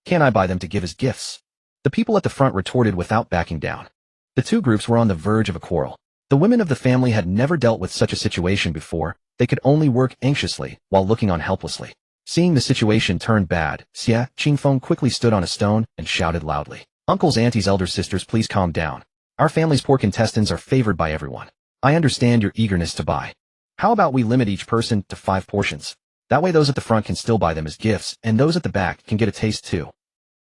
[SPEAKER 1] Can't I buy them to give as gifts?" The people at the front retorted without backing down. The two groups were on the verge of a quarrel. The women of the family had never dealt with such a situation before. They could only work anxiously while looking on helplessly. Seeing the situation turn bad, Xie Qingfeng quickly stood on a stone and shouted loudly, "Uncles, aunties, elder sisters, please calm down. Our family's pork intestines are favored by everyone. I understand your eagerness to buy. How about we limit each person to 5 portions? That way those at the front can still buy them as gifts, and those at the back can get a taste too."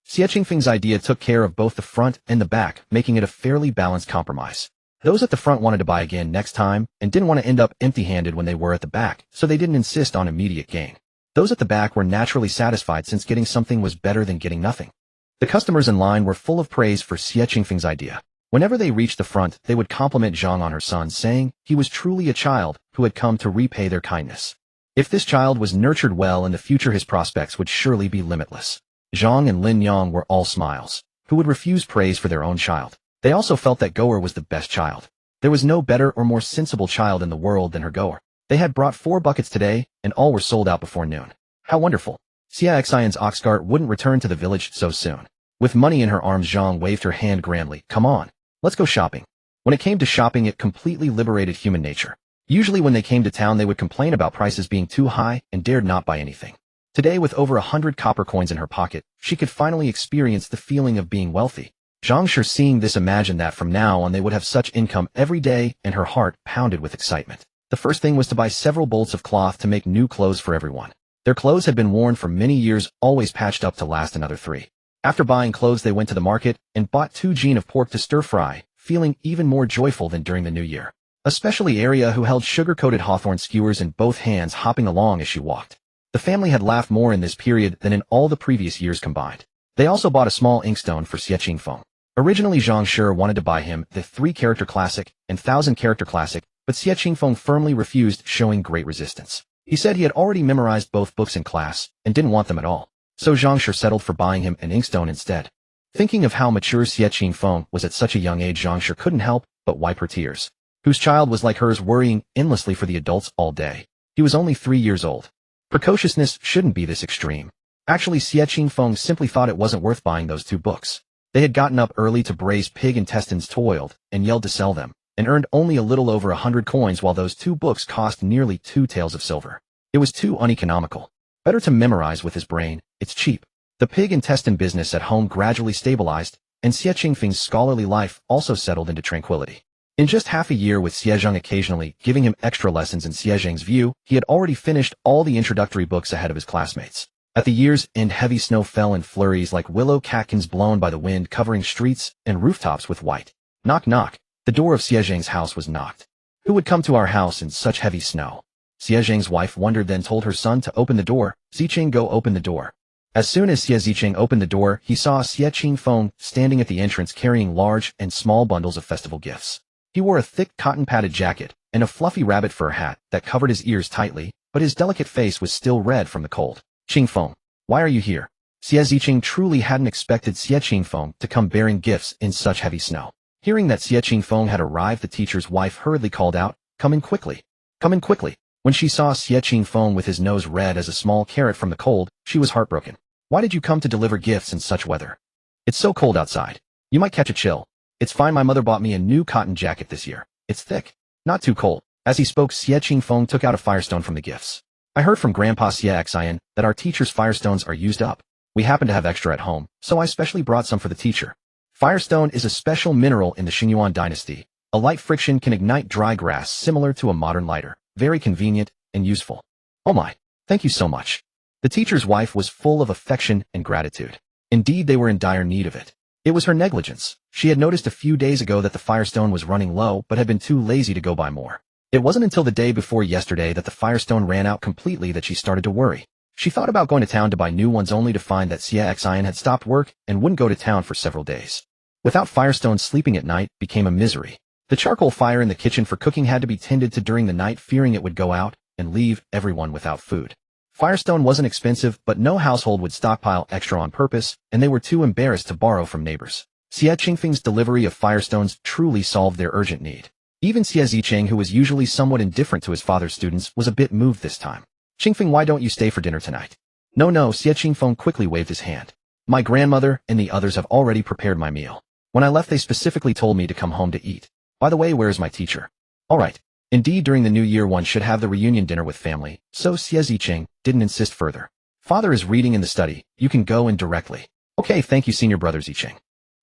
[SPEAKER 1] Xie Qingfeng's idea took care of both the front and the back, making it a fairly balanced compromise. Those at the front wanted to buy again next time and didn't want to end up empty-handed when they were at the back, so they didn't insist on immediate gain. Those at the back were naturally satisfied since getting something was better than getting nothing. The customers in line were full of praise for Xie Qingfeng's idea. Whenever they reached the front, they would compliment Zhang on her son, saying he was truly a child who had come to repay their kindness. If this child was nurtured well in the future, his prospects would surely be limitless. Zhang and Lin Yang were all smiles. Who would refuse praise for their own child? They also felt that Goer was the best child. There was no better or more sensible child in the world than her Goer. They had brought 4 buckets today, and all were sold out before noon. How wonderful. Xie Xian's ox cart wouldn't return to the village so soon. With money in her arms, Zhang waved her hand grandly. "Come on, let's go shopping." When it came to shopping, it completely liberated human nature. Usually when they came to town, they would complain about prices being too high and dared not buy anything. Today, with over 100 copper coins in her pocket, she could finally experience the feeling of being wealthy. Zhang, sure seeing this, imagined that from now on they would have such income every day, and her heart pounded with excitement. The first thing was to buy several bolts of cloth to make new clothes for everyone. Their clothes had been worn for many years, always patched up to last another 3. After buying clothes, they went to the market and bought 2 jin of pork to stir-fry, feeling even more joyful than during the New Year. Especially Arya, who held sugar-coated hawthorn skewers in both hands, hopping along as she walked. The family had laughed more in this period than in all the previous years combined. They also bought a small inkstone for Xie Qingfeng. Originally, Zhang sure wanted to buy him the 3-character classic and 1,000-character classic, but Xie Qingfeng firmly refused, showing great resistance. He said he had already memorized both books in class and didn't want them at all. So Zhang sure settled for buying him an inkstone instead. Thinking of how mature Xie Qingfeng was at such a young age, Zhang sure couldn't help but wipe her tears. Whose child was like hers, worrying endlessly for the adults all day? He was only 3 years old. Precociousness shouldn't be this extreme. Actually, Xie Qingfeng simply thought it wasn't worth buying those 2 books. They had gotten up early to braise pig intestines, toiled and yelled to sell them, and earned only a little over 100 coins, while those 2 books cost nearly 2 taels of silver. It was too uneconomical. Better to memorize with his brain. It's cheap. The pig intestine business at home gradually stabilized, and Xie Qingfeng's scholarly life also settled into tranquility. In just half a year, with Xie Zhang occasionally giving him extra lessons in Xie Zhang's view, he had already finished all the introductory books ahead of his classmates. At the year's end, heavy snow fell in flurries like willow catkins blown by the wind, covering streets and rooftops with white. Knock, knock. The door of Xie Zhang's house was knocked. Who would come to our house in such heavy snow? Xie Zhang's wife wondered, then told her son to open the door. Zicheng, go open the door. As soon as Xie Zicheng opened the door, he saw Xie Qingfeng standing at the entrance carrying large and small bundles of festival gifts. He wore a thick cotton-padded jacket and a fluffy rabbit fur hat that covered his ears tightly, but his delicate face was still red from the cold. "Qingfeng, why are you here?" Xie Zicheng truly hadn't expected Xie Qingfeng to come bearing gifts in such heavy snow. Hearing that Xie Qingfeng had arrived, the teacher's wife hurriedly called out, "Come in quickly. Come in quickly." When she saw Xie Qingfeng with his nose red as a small carrot from the cold, she was heartbroken. "Why did you come to deliver gifts in such weather? It's so cold outside. You might catch a chill." "It's fine, my mother bought me a new cotton jacket this year. It's thick. Not too cold." As he spoke, Xie Qingfeng took out a firestone from the gifts. "I heard from Grandpa Xie Xian that our teacher's firestones are used up. We happen to have extra at home, so I specially brought some for the teacher." Firestone is a special mineral in the Xingyuan dynasty. A light friction can ignite dry grass similar to a modern lighter. Very convenient and useful. Oh my, thank you so much. The teacher's wife was full of affection and gratitude. Indeed, they were in dire need of it. It was her negligence. She had noticed a few days ago that the firestone was running low but had been too lazy to go buy more. It wasn't until the day before yesterday that the firestone ran out completely that she started to worry. She thought about going to town to buy new ones only to find that Xie Qingfeng had stopped work and wouldn't go to town for several days. Without firestone, sleeping at night became a misery. The charcoal fire in the kitchen for cooking had to be tended to during the night, fearing it would go out and leave everyone without food. Firestone wasn't expensive, but no household would stockpile extra on purpose, and they were too embarrassed to borrow from neighbors. Xie Qingfeng's delivery of firestones truly solved their urgent need. Even Xie Zicheng, who was usually somewhat indifferent to his father's students, was a bit moved this time. Qingfeng, why don't you stay for dinner tonight? No, Xie Qingfeng quickly waved his hand. My grandmother and the others have already prepared my meal. When I left, they specifically told me to come home to eat. By the way, where is my teacher? All right. Indeed, during the new year one should have the reunion dinner with family, so Xie Zicheng didn't insist further. Father is reading in the study. You can go in directly. Okay, thank you, senior brother Zicheng.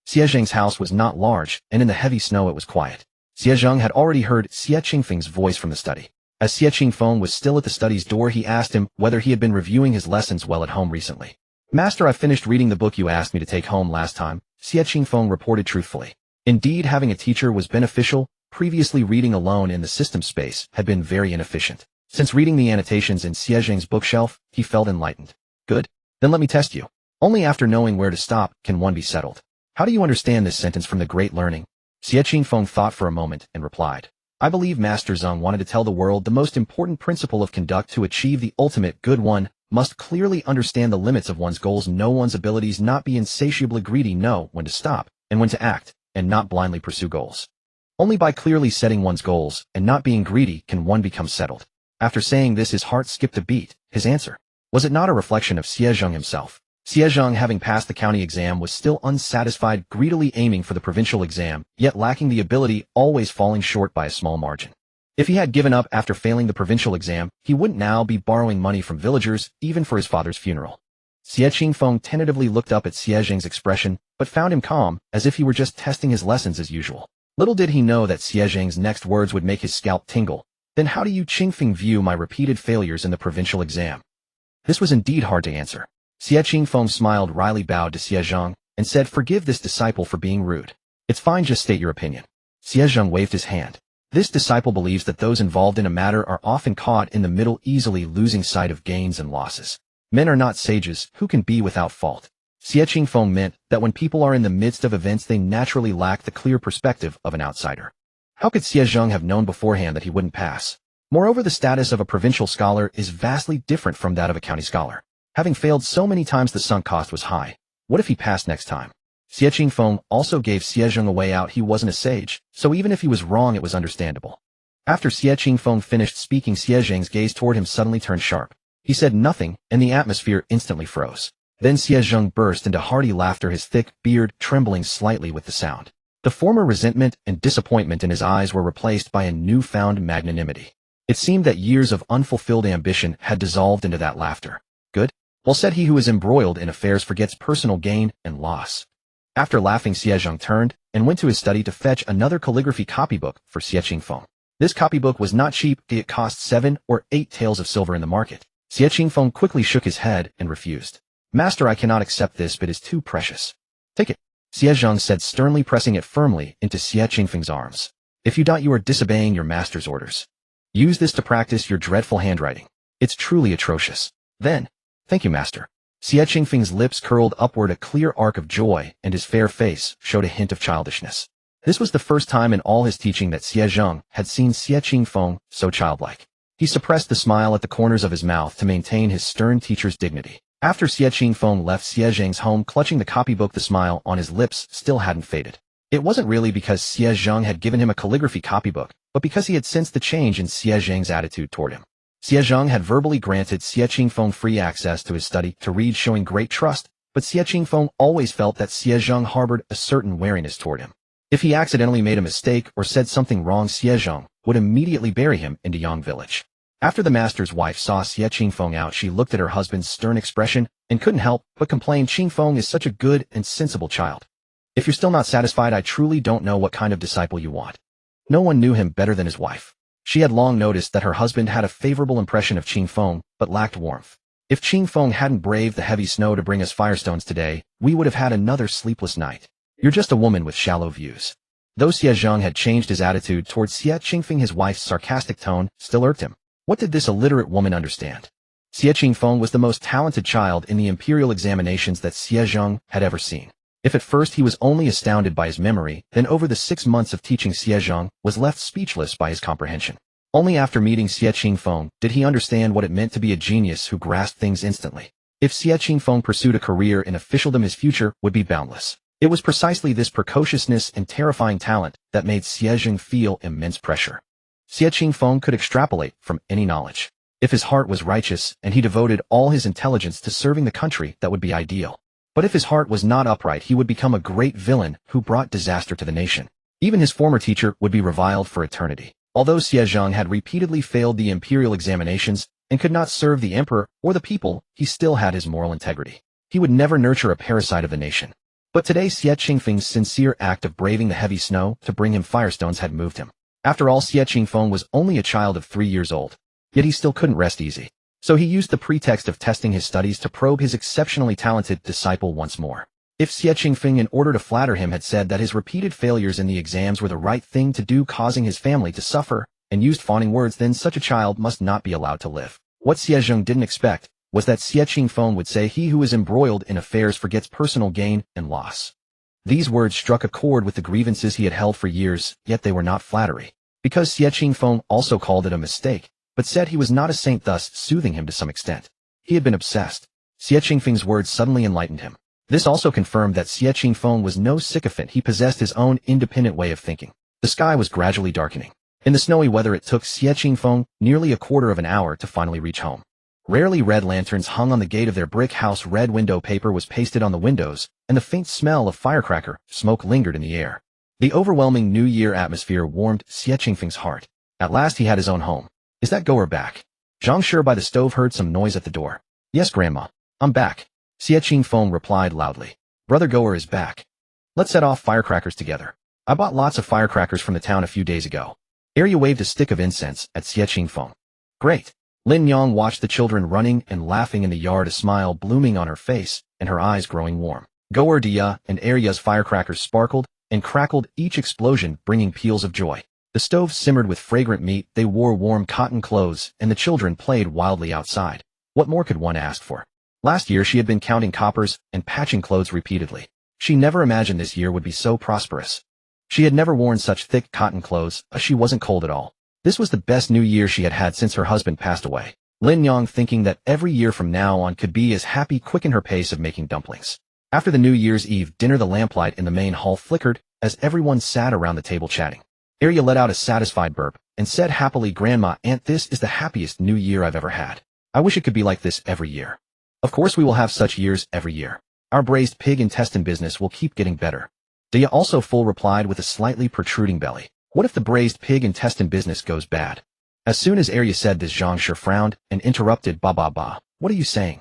[SPEAKER 1] Xie Zhang's house was not large, and in the heavy snow it was quiet. Xie Zhang had already heard Xie Qingfeng's voice from the study. As Xie Qingfeng was still at the study's door, he asked him whether he had been reviewing his lessons well at home recently. Master, I finished reading the book you asked me to take home last time, Xie Qingfeng reported truthfully. Indeed, having a teacher was beneficial. Previously, reading alone in the system space had been very inefficient. Since reading the annotations in Xie Zhang's bookshelf, he felt enlightened. Good. Then let me test you. Only after knowing where to stop can one be settled. How do you understand this sentence from the Great Learning? Xie Qingfeng thought for a moment and replied. I believe Master Zhang wanted to tell the world the most important principle of conduct to achieve the ultimate good. One must clearly understand the limits of one's goals, know one's abilities, not be insatiably greedy, know when to stop and when to act, and not blindly pursue goals. Only by clearly setting one's goals and not being greedy can one become settled. After saying this, his heart skipped a beat. His answer. Was it not a reflection of Xie Zhang himself? Xie Zhang, having passed the county exam, was still unsatisfied, greedily aiming for the provincial exam, yet lacking the ability, always falling short by a small margin. If he had given up after failing the provincial exam, he wouldn't now be borrowing money from villagers, even for his father's funeral. Xie Qingfeng tentatively looked up at Xie Zhang's expression, but found him calm, as if he were just testing his lessons as usual. Little did he know that Xie Zhang's next words would make his scalp tingle. Then how do you, Qingfeng, view my repeated failures in the provincial exam? This was indeed hard to answer. Xie Qingfeng smiled wryly, bowed to Xie Zhang, and said, forgive this disciple for being rude. It's fine, just state your opinion. Xie Zhang waved his hand. This disciple believes that those involved in a matter are often caught in the middle, easily losing sight of gains and losses. Men are not sages who can be without fault. Xie Qingfeng meant that when people are in the midst of events, they naturally lack the clear perspective of an outsider. How could Xie Zhang have known beforehand that he wouldn't pass? Moreover, the status of a provincial scholar is vastly different from that of a county scholar. Having failed so many times, the sunk cost was high. What if he passed next time? Xie Qingfeng also gave Xie Zhang a way out. He wasn't a sage, so even if he was wrong, it was understandable. After Xie Qingfeng finished speaking, Xie Zhang's gaze toward him suddenly turned sharp. He said nothing, and the atmosphere instantly froze. Then Xie Zhang burst into hearty laughter, his thick beard trembling slightly with the sound. The former resentment and disappointment in his eyes were replaced by a newfound magnanimity. It seemed that years of unfulfilled ambition had dissolved into that laughter. Good? Well said. He who is embroiled in affairs forgets personal gain and loss. After laughing, Xie Zhang turned and went to his study to fetch another calligraphy copybook for Xie Qingfeng. This copybook was not cheap. It cost 7 or 8 taels of silver in the market. Xie Qingfeng quickly shook his head and refused. Master, I cannot accept this, but it is too precious. Take it. Xie Zhang said sternly, pressing it firmly into Xie Qingfeng's arms. If you doubt, you are disobeying your master's orders. Use this to practice your dreadful handwriting. It's truly atrocious. Then, thank you, master. Xie Qingfeng's lips curled upward, a clear arc of joy, and his fair face showed a hint of childishness. This was the first time in all his teaching that Xie Zhang had seen Xie Qingfeng so childlike. He suppressed the smile at the corners of his mouth to maintain his stern teacher's dignity. After Xie Qingfeng left Xie Zhang's home clutching the copybook, the smile on his lips still hadn't faded. It wasn't really because Xie Zhang had given him a calligraphy copybook, but because he had sensed the change in Xie Zhang's attitude toward him. Xie Zhang had verbally granted Xie Qingfeng free access to his study to read, showing great trust, but Xie Qingfeng always felt that Xie Zhang harbored a certain wariness toward him. If he accidentally made a mistake or said something wrong, Xie Zhang would immediately bury him into Yang village. After the master's wife saw Xie Qingfeng out, she looked at her husband's stern expression and couldn't help but complain. Qingfeng is such a good and sensible child. If you're still not satisfied, I truly don't know what kind of disciple you want. No one knew him better than his wife. She had long noticed that her husband had a favorable impression of Qingfeng, but lacked warmth. If Qingfeng hadn't braved the heavy snow to bring us firestones today, we would have had another sleepless night. You're just a woman with shallow views. Though Zhang had changed his attitude towards Xie Qingfeng, his wife's sarcastic tone still irked him. What did this illiterate woman understand? Xie Qingfeng was the most talented child in the imperial examinations that Zhang had ever seen. If at first he was only astounded by his memory, then over the 6 months of teaching Zhang was left speechless by his comprehension. Only after meeting Xie Qingfeng did he understand what it meant to be a genius who grasped things instantly. If Xie Qingfeng pursued a career in officialdom, his future would be boundless. It was precisely this precociousness and terrifying talent that made Zhang feel immense pressure. Xie Qingfeng could extrapolate from any knowledge. If his heart was righteous and he devoted all his intelligence to serving the country, that would be ideal. But if his heart was not upright, he would become a great villain who brought disaster to the nation. Even his former teacher would be reviled for eternity. Although Zhang had repeatedly failed the imperial examinations and could not serve the emperor or the people, he still had his moral integrity. He would never nurture a parasite of the nation. But today Xie Qingfeng's sincere act of braving the heavy snow to bring him firestones had moved him. After all, Xie Qingfeng was only a child of 3 years old. Yet he still couldn't rest easy. So he used the pretext of testing his studies to probe his exceptionally talented disciple once more. If Xie Qingfeng, in order to flatter him, had said that his repeated failures in the exams were the right thing to do, causing his family to suffer, and used fawning words, then such a child must not be allowed to live. What Zhang didn't expect was that Xie Qingfeng would say, "He who is embroiled in affairs forgets personal gain and loss." These words struck a chord with the grievances he had held for years, yet they were not flattery. Because Xie Qingfeng also called it a mistake, but said he was not a saint, thus soothing him to some extent. He had been obsessed. Xie Qingfeng's words suddenly enlightened him. This also confirmed that Xie Qingfeng was no sycophant. He possessed his own independent way of thinking. The sky was gradually darkening. In the snowy weather, it took Xie Qingfeng nearly a quarter of an hour to finally reach home. Rarely red lanterns hung on the gate of their brick house, red window paper was pasted on the windows, and the faint smell of firecracker smoke lingered in the air. The overwhelming New Year atmosphere warmed Xie Qingfeng's heart. At last he had his own home. "Is that Goer back?" Zhang Shi by the stove heard some noise at the door. "Yes, Grandma. I'm back," Xie Qingfeng replied loudly. "Brother Goer is back. Let's set off firecrackers together. I bought lots of firecrackers from the town a few days ago." Arya waved a stick of incense at Xie Qingfeng. "Great." Lin Yang watched the children running and laughing in the yard, a smile blooming on her face and her eyes growing warm. Goer, Dia, and Arya's firecrackers sparkled and crackled, each explosion bringing peals of joy. The stove simmered with fragrant meat, they wore warm cotton clothes, and the children played wildly outside. What more could one ask for? Last year she had been counting coppers and patching clothes repeatedly. She never imagined this year would be so prosperous. She had never worn such thick cotton clothes, she wasn't cold at all. This was the best New Year she had had since her husband passed away. Lin Yang, thinking that every year from now on could be as happy, quickened her pace of making dumplings. After the New Year's Eve dinner, the lamplight in the main hall flickered as everyone sat around the table chatting. Arya let out a satisfied burp and said happily, "Grandma, Aunt, this is the happiest New Year I've ever had. I wish it could be like this every year." "Of course we will have such years every year. Our braised pig intestine business will keep getting better." Dia, also full, replied with a slightly protruding belly. "What if the braised pig intestine business goes bad?" As soon as Arya said this, Zhang Shi frowned and interrupted, Ba. What are you saying?"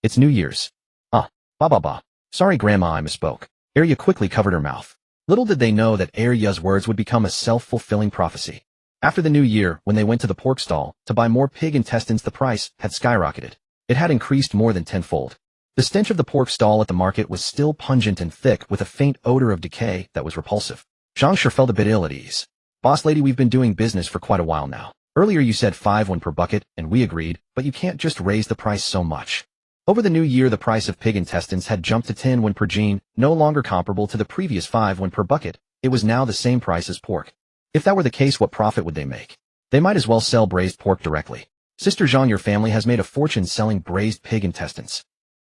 [SPEAKER 1] "It's New Year's." Ba. Sorry, Grandma, I misspoke." Arya quickly covered her mouth. Little did they know that Arya's words would become a self-fulfilling prophecy. After the New Year, when they went to the pork stall to buy more pig intestines, the price had skyrocketed. It had increased more than tenfold. The stench of the pork stall at the market was still pungent and thick, with a faint odor of decay that was repulsive. Zhang Shi felt a bit ill at ease. "Boss lady, we've been doing business for quite a while now. Earlier you said 5 per bucket, and we agreed, but you can't just raise the price so much." Over the New Year, the price of pig intestines had jumped to 10 per jean, no longer comparable to the previous 5 per bucket. It was now the same price as pork. If that were the case, what profit would they make? They might as well sell braised pork directly. "Sister Zhang, your family has made a fortune selling braised pig intestines.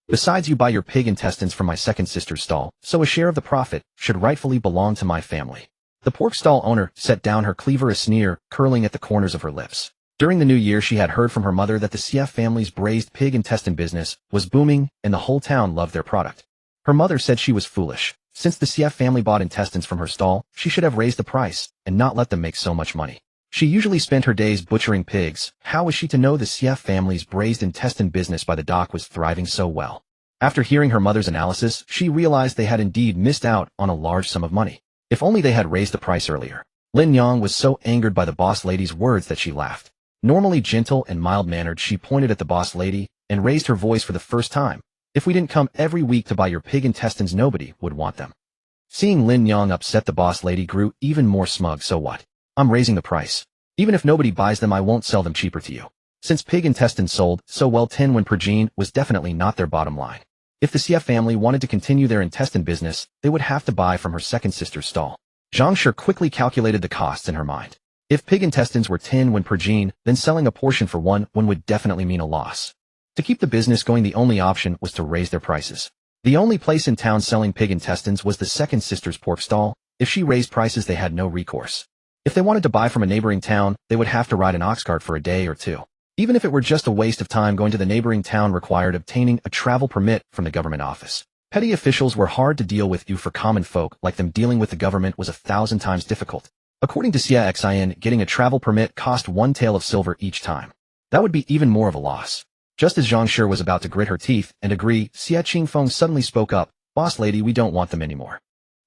[SPEAKER 1] Besides, you buy your pig intestines from my second sister's stall, so a share of the profit should rightfully belong to my family." The pork stall owner set down her cleaver, a sneer curling at the corners of her lips. During the New Year, she had heard from her mother that the Xie family's braised pig intestine business was booming and the whole town loved their product. Her mother said she was foolish. Since the Xie family bought intestines from her stall, she should have raised the price and not let them make so much money. She usually spent her days butchering pigs. How was she to know the Xie family's braised intestine business by the dock was thriving so well? After hearing her mother's analysis, she realized they had indeed missed out on a large sum of money. If only they had raised the price earlier. Lin Yang was so angered by the boss lady's words that she laughed. Normally gentle and mild-mannered, she pointed at the boss lady and raised her voice for the first time. If we didn't come every week to buy your pig intestines, nobody would want them. Seeing Lin Yang upset, the boss lady grew even more smug. So what? I'm raising the price. Even if nobody buys them, I won't sell them cheaper to you. Since pig intestines sold so well, 10 won per gene was definitely not their bottom line. If the Xie family wanted to continue their intestine business, they would have to buy from her second sister's stall. Zhang quickly calculated the costs in her mind. If pig intestines were 10 won per gene, then selling a portion for 1 won would definitely mean a loss. To keep the business going, the only option was to raise their prices. The only place in town selling pig intestines was the second sister's pork stall. If she raised prices, they had no recourse. If they wanted to buy from a neighboring town, they would have to ride an ox cart for a day or two. Even if it were just a waste of time, going to the neighboring town required obtaining a travel permit from the government office. Petty officials were hard to deal with. For common folk like them, dealing with the government was 1,000 times difficult. According to Xie Qingfeng, getting a travel permit cost 1 tael of silver each time. That would be even more of a loss. Just as Zhang was about to grit her teeth and agree, Xie Qingfeng suddenly spoke up. Boss lady, we don't want them anymore.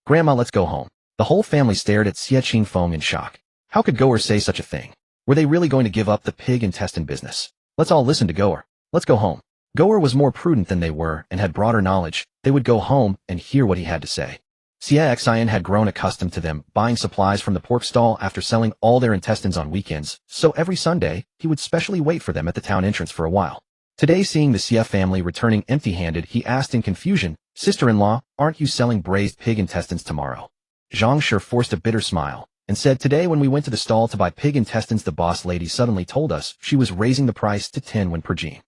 [SPEAKER 1] Grandma, let's go home. The whole family stared at Xie Qingfeng in shock. How could Goer say such a thing? Were they really going to give up the pig intestine business? Let's all listen to Goer. Let's go home. Goer was more prudent than they were and had broader knowledge. They would go home and hear what he had to say. Xie Qingfeng had grown accustomed to them buying supplies from the pork stall after selling all their intestines on weekends, so every Sunday, he would specially wait for them at the town entrance for a while. Today, seeing the Xie family returning empty-handed, he asked in confusion, "Sister-in-law, aren't you selling braised pig intestines tomorrow?" Zhang forced a bitter smile and said, "Today when we went to the stall to buy pig intestines, the boss lady suddenly told us she was raising the price to 10 won per gene."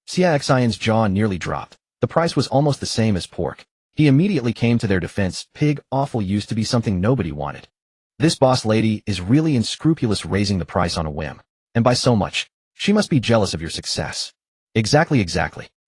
[SPEAKER 1] Xie Qingfeng's jaw nearly dropped. The price was almost the same as pork. He immediately came to their defense. Pig offal used to be something nobody wanted. This boss lady is really unscrupulous, raising the price on a whim. And by so much. She must be jealous of your success. Exactly.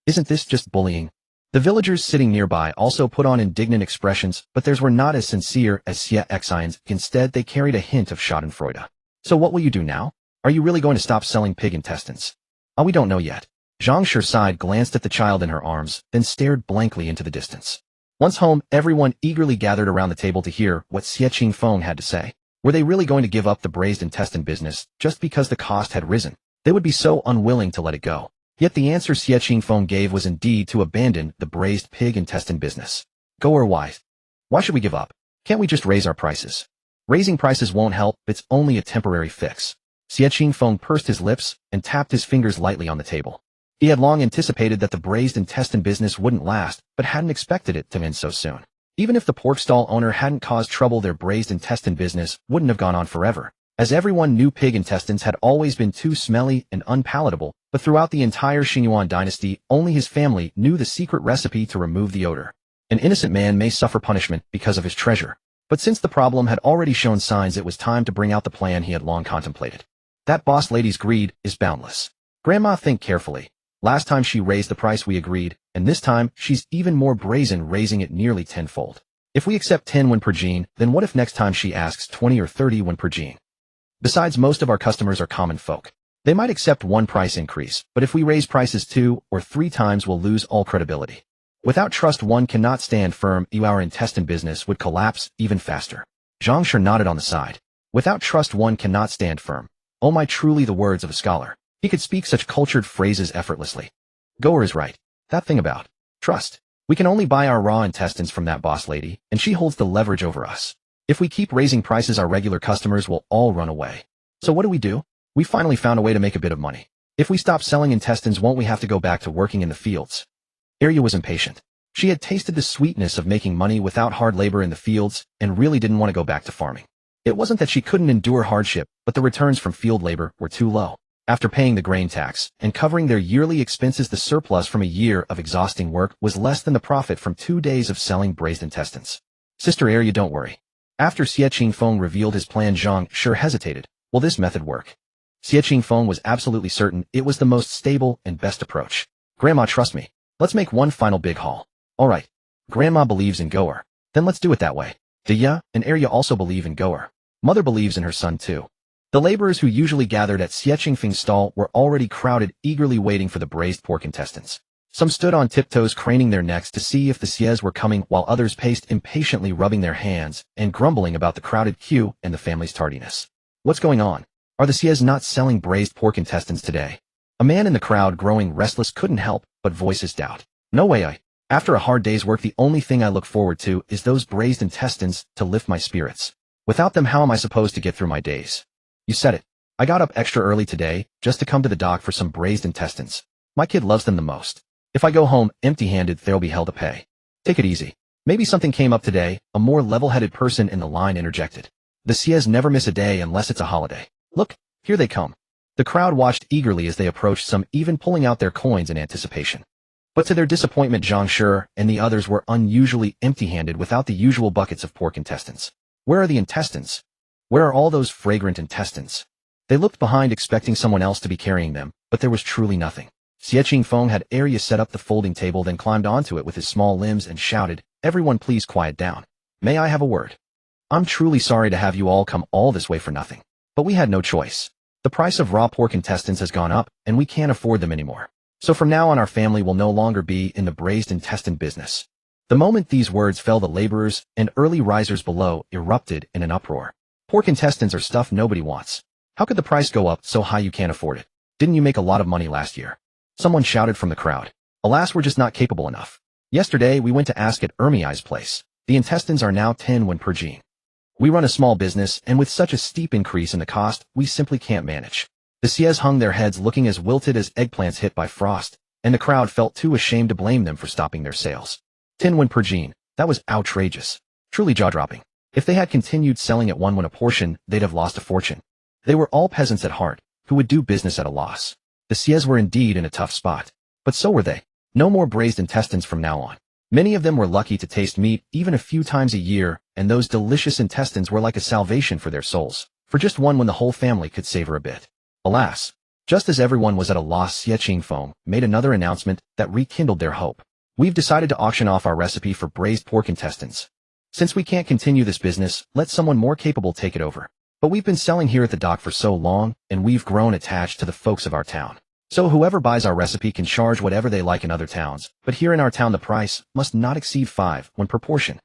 [SPEAKER 1] Isn't this just bullying? The villagers sitting nearby also put on indignant expressions, but theirs were not as sincere as Xie Qingfeng's. Instead, they carried a hint of schadenfreude. So what will you do now? Are you really going to stop selling pig intestines? Oh, we don't know yet. Zhang sighed, glanced at the child in her arms, then stared blankly into the distance. Once home, everyone eagerly gathered around the table to hear what Xie Qingfeng had to say. Were they really going to give up the braised intestine business just because the cost had risen? They would be so unwilling to let it go. Yet the answer Xie Qingfeng gave was indeed to abandon the braised pig intestine business. Goer, why? Why should we give up? Can't we just raise our prices? Raising prices won't help, it's only a temporary fix. Xie Qingfeng pursed his lips and tapped his fingers lightly on the table. He had long anticipated that the braised intestine business wouldn't last, but hadn't expected it to end so soon. Even if the pork stall owner hadn't caused trouble, their braised intestine business wouldn't have gone on forever. As everyone knew, pig intestines had always been too smelly and unpalatable, but throughout the entire Xingyuan dynasty, only his family knew the secret recipe to remove the odor. An innocent man may suffer punishment because of his treasure. But since the problem had already shown signs, it was time to bring out the plan he had long contemplated. That boss lady's greed is boundless. Grandma, think carefully. Last time she raised the price, we agreed, and this time she's even more brazen, raising it nearly tenfold. If we accept 10 won per gene, then what if next time she asks 20 or 30 won per gene? Besides, most of our customers are common folk. They might accept one price increase, but if we raise prices 2 or 3 times, we'll lose all credibility. Without trust, one cannot stand firm. Our intestine business would collapse even faster. Zhang nodded on the side. Without trust, one cannot stand firm. Oh my, truly the words of a scholar. He could speak such cultured phrases effortlessly. Goer is right. That thing about trust. We can only buy our raw intestines from that boss lady, and she holds the leverage over us. If we keep raising prices, our regular customers will all run away. So what do? We finally found a way to make a bit of money. If we stop selling intestines, won't we have to go back to working in the fields? Arya was impatient. She had tasted the sweetness of making money without hard labor in the fields and really didn't want to go back to farming. It wasn't that she couldn't endure hardship, but the returns from field labor were too low. After paying the grain tax and covering their yearly expenses, the surplus from a year of exhausting work was less than the profit from 2 days of selling braised intestines. Sister Arya, don't worry. After Xie Qingfeng revealed his plan, Zhang hesitated. Will this method work? Xie Qingfeng was absolutely certain it was the most stable and best approach. Grandma, trust me. Let's make one final big haul. All right. Grandma believes in Goer. Then let's do it that way. Dia and Arya also believe in Goer. Mother believes in her son too. The laborers who usually gathered at Xie Qingfeng's stall were already crowded, eagerly waiting for the braised pork intestines. Some stood on tiptoes craning their necks to see if the Xies were coming, while others paced impatiently, rubbing their hands and grumbling about the crowded queue and the family's tardiness. What's going on? Are the Xies not selling braised pork intestines today? A man in the crowd, growing restless, couldn't help but voice his doubt. No way. After a hard day's work, the only thing I look forward to is those braised intestines to lift my spirits. Without them, how am I supposed to get through my days? You said it. I got up extra early today just to come to the dock for some braised intestines. My kid loves them the most. If I go home empty-handed, there'll be hell to pay. Take it easy. Maybe something came up today, a more level-headed person in the line interjected. The Xies never miss a day unless it's a holiday. Look, here they come. The crowd watched eagerly as they approached, some even pulling out their coins in anticipation. But to their disappointment, Zhang and the others were unusually empty-handed, without the usual buckets of pork intestines. Where are the intestines? Where are all those fragrant intestines? They looked behind, expecting someone else to be carrying them, but there was truly nothing. Xie Qingfeng had Arya set up the folding table, then climbed onto it with his small limbs and shouted, "Everyone please quiet down. May I have a word? I'm truly sorry to have you all come all this way for nothing. But we had no choice. The price of raw pork intestines has gone up, and we can't afford them anymore. So from now on, our family will no longer be in the braised intestine business." The moment these words fell, the laborers and early risers below erupted in an uproar. Pork intestines are stuff nobody wants. How could the price go up so high you can't afford it? Didn't you make a lot of money last year? Someone shouted from the crowd. Alas, we're just not capable enough. Yesterday, we went to ask at Ermiai's place. The intestines are now 10 won per gene. We run a small business, and with such a steep increase in the cost, we simply can't manage. The Xies hung their heads, looking as wilted as eggplants hit by frost, and the crowd felt too ashamed to blame them for stopping their sales. 10 won per gene. That was outrageous. Truly jaw-dropping. If they had continued selling at 1 won a portion, they'd have lost a fortune. They were all peasants at heart, who would do business at a loss. The Xies were indeed in a tough spot. But so were they. No more braised intestines from now on. Many of them were lucky to taste meat even a few times a year, and those delicious intestines were like a salvation for their souls. For just 1 when the whole family could savor a bit. Alas, just as everyone was at a loss, Xie Qingfeng made another announcement that rekindled their hope. We've decided to auction off our recipe for braised pork intestines. Since we can't continue this business, let someone more capable take it over. But we've been selling here at the dock for so long, and we've grown attached to the folks of our town. So whoever buys our recipe can charge whatever they like in other towns, but here in our town the price must not exceed 5 won per portion.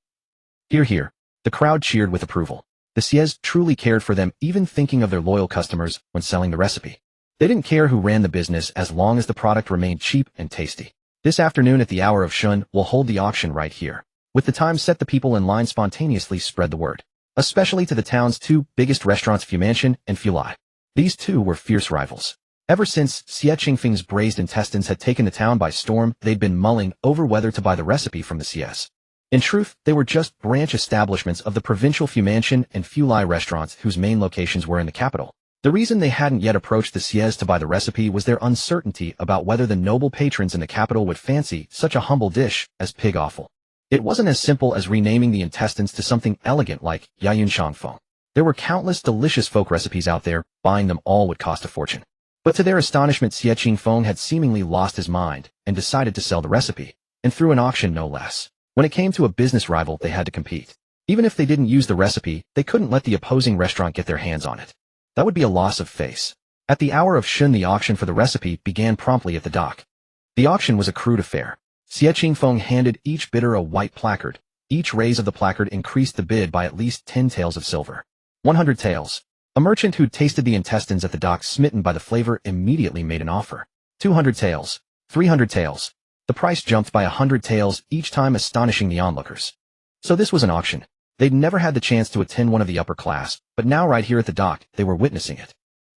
[SPEAKER 1] Hear, hear. The crowd cheered with approval. The Xies truly cared for them, even thinking of their loyal customers when selling the recipe. They didn't care who ran the business as long as the product remained cheap and tasty. This afternoon at the hour of Shun, we'll hold the auction right here. With the time set, the people in line spontaneously spread the word. Especially to the town's 2 biggest restaurants, Fumantian and Fulai. These 2 were fierce rivals. Ever since Xie Qingfeng's braised intestines had taken the town by storm, they'd been mulling over whether to buy the recipe from the Xies. In truth, they were just branch establishments of the provincial Fumantian and Fulai restaurants, whose main locations were in the capital. The reason they hadn't yet approached the Xies to buy the recipe was their uncertainty about whether the noble patrons in the capital would fancy such a humble dish as pig offal. It wasn't as simple as renaming the intestines to something elegant like Yayun Shangfeng. There were countless delicious folk recipes out there, buying them all would cost a fortune. But to their astonishment, Xie Qingfeng had seemingly lost his mind and decided to sell the recipe, and through an auction no less. When it came to a business rival, they had to compete. Even if they didn't use the recipe, they couldn't let the opposing restaurant get their hands on it. That would be a loss of face. At the hour of Shun, the auction for the recipe began promptly at the dock. The auction was a crude affair. Xie Qingfeng handed each bidder a white placard. Each raise of the placard increased the bid by at least 10 taels of silver. 100 taels. A merchant who'd tasted the intestines at the dock, smitten by the flavor, immediately made an offer. 200 taels. 300 taels. The price jumped by 100 taels each time, astonishing the onlookers. So this was an auction. They'd never had the chance to attend one of the upper class, but now right here at the dock, they were witnessing it.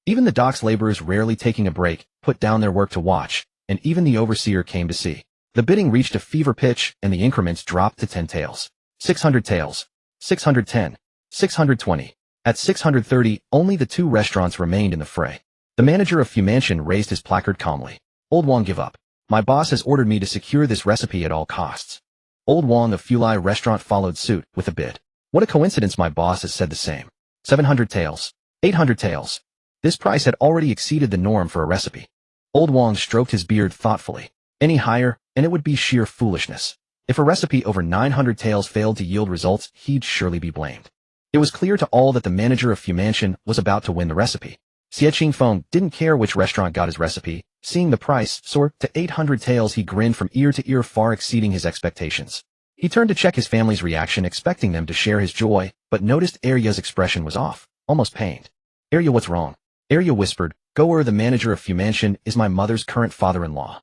[SPEAKER 1] Even the dock's laborers, rarely taking a break, put down their work to watch, and even the overseer came to see. The bidding reached a fever pitch, and the increments dropped to 10 taels. 600 taels. 610. 620. At 630, only the 2 restaurants remained in the fray. The manager of Fumantian raised his placard calmly. "Old Wang, give up. My boss has ordered me to secure this recipe at all costs." Old Wang of Fulai restaurant followed suit with a bid. "What a coincidence, my boss has said the same." 700 taels. 800 taels. This price had already exceeded the norm for a recipe. Old Wang stroked his beard thoughtfully. Any higher, and it would be sheer foolishness. If a recipe over 900 taels failed to yield results, he'd surely be blamed. It was clear to all that the manager of Fumantian was about to win the recipe. Xie Qingfeng didn't care which restaurant got his recipe. Seeing the price soar to 800 taels, he grinned from ear to ear, far exceeding his expectations. He turned to check his family's reaction, expecting them to share his joy, but noticed Arya's expression was off, almost pained. "Arya, what's wrong?" Arya whispered. "Goer, the manager of Fu Mansion, is my mother's current father-in-law."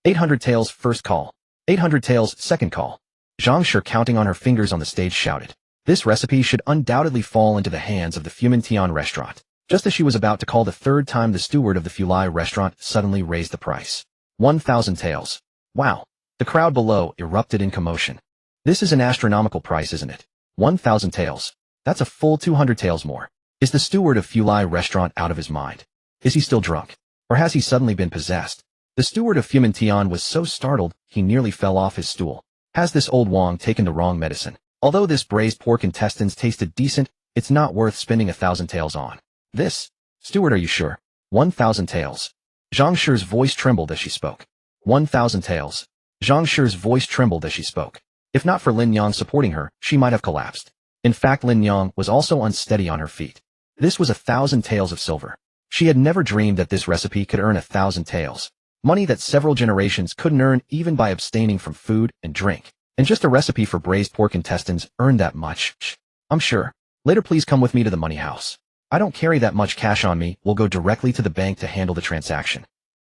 [SPEAKER 1] 800 taels first call. 800 taels second call. Zhang, counting on her fingers on the stage, shouted. This recipe should undoubtedly fall into the hands of the Fu Mansion restaurant. Just as she was about to call the third time, the steward of the Fulai restaurant suddenly raised the price. 1,000 taels. Wow. The crowd below erupted in commotion. This is an astronomical price, isn't it? 1,000 taels. That's a full 200 taels more. Is the steward of Fulai restaurant out of his mind? Is he still drunk? Or has he suddenly been possessed? The steward of Fu Mansion was so startled, he nearly fell off his stool. Has this old Wang taken the wrong medicine? Although this braised pork intestines tasted decent, it's not worth spending 1,000 taels on. This? Steward, are you sure? 1,000 taels. Zhang Shi's voice trembled as she spoke. 1,000 taels. Zhang Shi's voice trembled as she spoke. If not for Lin Yang supporting her, she might have collapsed. In fact, Lin Yang was also unsteady on her feet. This was 1,000 taels of silver. She had never dreamed that this recipe could earn 1,000 taels. Money that several generations couldn't earn even by abstaining from food and drink. And just a recipe for braised pork intestines earned that much. I'm sure. Later, please come with me to the money house. I don't carry that much cash on me. We'll go directly to the bank to handle the transaction.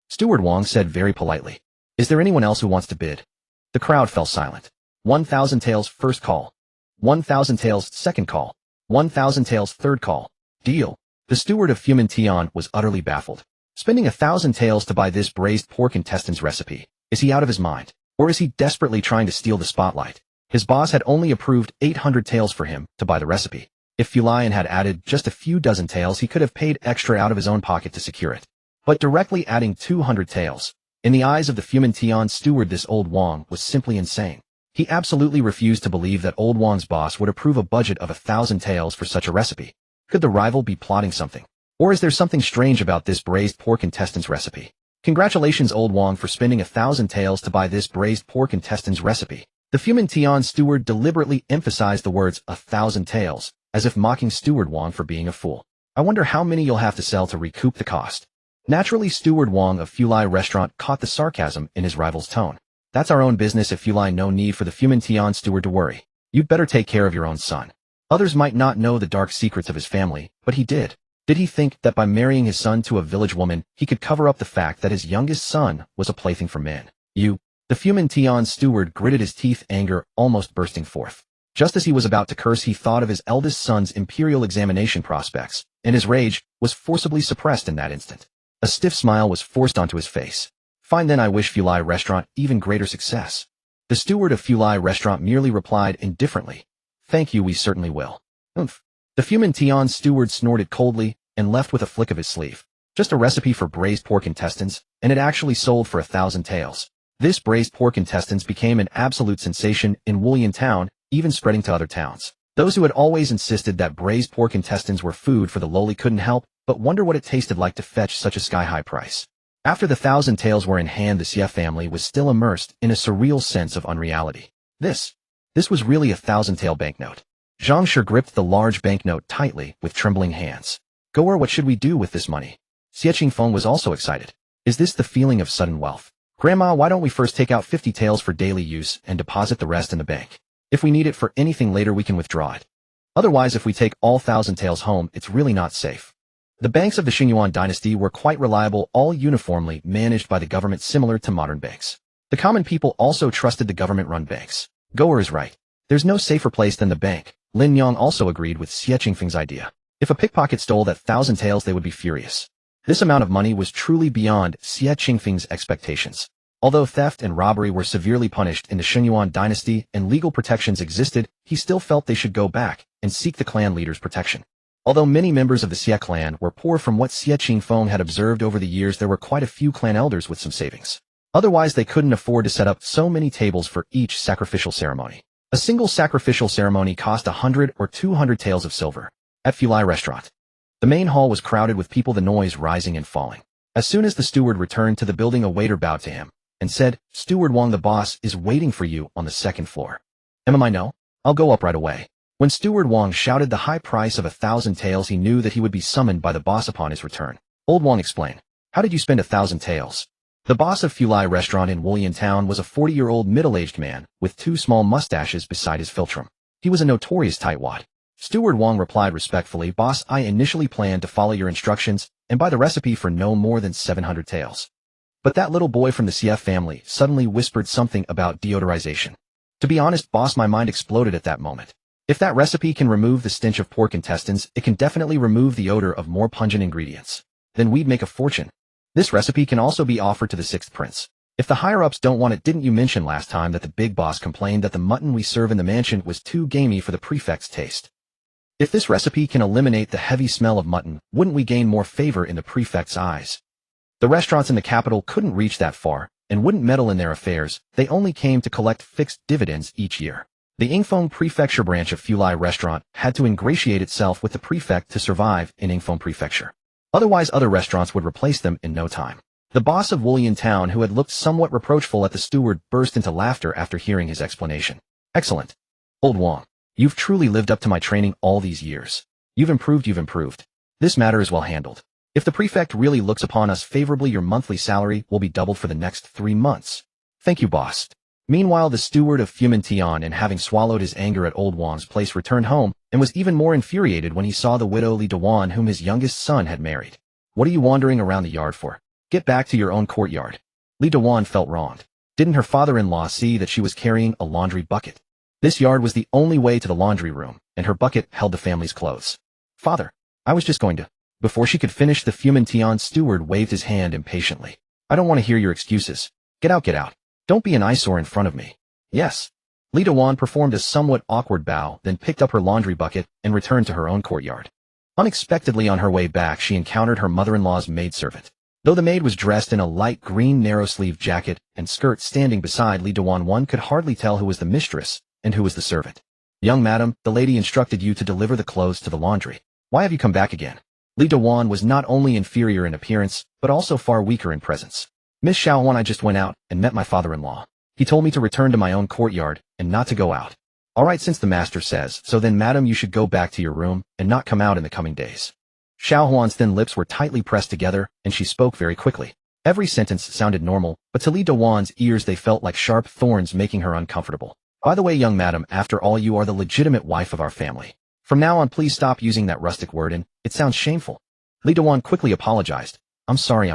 [SPEAKER 1] Steward Wang said very politely. Is there anyone else who wants to bid? The crowd fell silent. 1,000 taels first call. 1,000 taels second call. 1,000 taels third call. Deal. The steward of Fu Mansion was utterly baffled. Spending 1,000 taels to buy this braised pork intestines recipe. Is he out of his mind? Or is he desperately trying to steal the spotlight? His boss had only approved 800 taels for him to buy the recipe. If Fulian had added just a few dozen taels, he could have paid extra out of his own pocket to secure it. But directly adding 200 taels. In the eyes of the Fu Mansion steward, this old Wang was simply insane. He absolutely refused to believe that old Wang's boss would approve a budget of 1,000 taels for such a recipe. Could the rival be plotting something? Or is there something strange about this braised pork intestines recipe? Congratulations, old Wang, for spending 1,000 taels to buy this braised pork intestines recipe. The Fu Mansion steward deliberately emphasized the words 1,000 taels, as if mocking steward Wang for being a fool. I wonder how many you'll have to sell to recoup the cost. Naturally, steward Wang of Fulai restaurant caught the sarcasm in his rival's tone. That's our own business at Fulai, no need for the Fu Mansion steward to worry. You'd better take care of your own son. Others might not know the dark secrets of his family, but he did. Did he think that by marrying his son to a village woman, he could cover up the fact that his youngest son was a plaything for men? The Fu Mansion steward gritted his teeth, anger almost bursting forth. Just as he was about to curse, he thought of his eldest son's imperial examination prospects, and his rage was forcibly suppressed in that instant. A stiff smile was forced onto his face. Fine then, I wish Fulai restaurant even greater success. The steward of Fulai restaurant merely replied indifferently. Thank you, we certainly will. Oomph. The Fu Mansion steward snorted coldly and left with a flick of his sleeve. Just a recipe for braised pork intestines, and it actually sold for 1,000 taels. This braised pork intestines became an absolute sensation in Wulian town, even spreading to other towns. Those who had always insisted that braised pork intestines were food for the lowly couldn't help but wonder what it tasted like to fetch such a sky-high price. After the 1,000 taels were in hand, the Xie family was still immersed in a surreal sense of unreality. This was really a 1,000 tael banknote. Zhang gripped the large banknote tightly with trembling hands. Goer, what should we do with this money? Xie Qingfeng was also excited. Is this the feeling of sudden wealth? Grandma, why don't we first take out 50 taels for daily use and deposit the rest in the bank? If we need it for anything later, we can withdraw it. Otherwise, if we take all 1,000 taels home, it's really not safe. The banks of the Xingyuan dynasty were quite reliable, all uniformly managed by the government, similar to modern banks. The common people also trusted the government-run banks. Goer is right. There's no safer place than the bank. Lin Yang also agreed with Xie Qingfeng's idea. If a pickpocket stole that 1,000 taels, they would be furious. This amount of money was truly beyond Xie Qingfeng's expectations. Although theft and robbery were severely punished in the Xingyuan dynasty and legal protections existed, he still felt they should go back and seek the clan leader's protection. Although many members of the Xie clan were poor, from what Xie Qingfeng had observed over the years, there were quite a few clan elders with some savings. Otherwise, they couldn't afford to set up so many tables for each sacrificial ceremony. A single sacrificial ceremony cost 100 or 200 taels of silver. At Fulai restaurant, the main hall was crowded with people, the noise rising and falling. As soon as the steward returned to the building, a waiter bowed to him and said, "Steward Wang, the boss is waiting for you on the second floor." "I know. I'll go up right away." When Steward Wang shouted the high price of 1,000 taels, he knew that he would be summoned by the boss upon his return. Old Wang explained. How did you spend 1,000 taels? The boss of Fulai restaurant in Wulian town was a 40-year-old middle-aged man with 2 small mustaches beside his philtrum. He was a notorious tightwad. Steward Wang replied respectfully, Boss, I initially planned to follow your instructions and buy the recipe for no more than 700 taels. But that little boy from the CF family suddenly whispered something about deodorization. To be honest, boss, my mind exploded at that moment. If that recipe can remove the stench of pork intestines, it can definitely remove the odor of more pungent ingredients. Then we'd make a fortune. This recipe can also be offered to the 6th prince. If the higher-ups don't want it, didn't you mention last time that the big boss complained that the mutton we serve in the mansion was too gamey for the prefect's taste? If this recipe can eliminate the heavy smell of mutton, wouldn't we gain more favor in the prefect's eyes? The restaurants in the capital couldn't reach that far and wouldn't meddle in their affairs. They only came to collect fixed dividends each year. The Yingfeng Prefecture branch of Fulai restaurant had to ingratiate itself with the prefect to survive in Yingfeng Prefecture. Otherwise, other restaurants would replace them in no time. The boss of Wulian town, who had looked somewhat reproachful at the steward, burst into laughter after hearing his explanation. Excellent. Old Wang, you've truly lived up to my training all these years. You've improved. This matter is well handled. If the prefect really looks upon us favorably, your monthly salary will be doubled for the next 3 months. Thank you, boss. Meanwhile, the steward of Fumintian, and having swallowed his anger at Old Wang's place, returned home and was even more infuriated when he saw the widow Li Dewan, whom his youngest son had married. What are you wandering around the yard for? Get back to your own courtyard. Li Dewan felt wronged. Didn't her father-in-law see that she was carrying a laundry bucket? This yard was the only way to the laundry room, and her bucket held the family's clothes. Father, I was just going to... Before she could finish, the Fumintian steward waved his hand impatiently. I don't want to hear your excuses. Get out. Don't be an eyesore in front of me. Yes. Li Dewan performed a somewhat awkward bow, then picked up her laundry bucket and returned to her own courtyard. Unexpectedly, on her way back, she encountered her mother-in-law's maidservant. Though the maid was dressed in a light green narrow-sleeved jacket and skirt, standing beside Li Dewan, one could hardly tell who was the mistress and who was the servant. Young madam, the lady instructed you to deliver the clothes to the laundry. Why have you come back again? Li Dewan was not only inferior in appearance, but also far weaker in presence. Miss Xiaohuan, I just went out and met my father-in-law. He told me to return to my own courtyard and not to go out. All right, since the master says so, then madam, you should go back to your room and not come out in the coming days. Xiaohuan's thin lips were tightly pressed together, and she spoke very quickly. Every sentence sounded normal, but to Li Dewan's ears they felt like sharp thorns, making her uncomfortable. By the way, young madam, after all, you are the legitimate wife of our family. From now on, please stop using that rustic word, and it sounds shameful. Li Dewan quickly apologized. I'm sorry.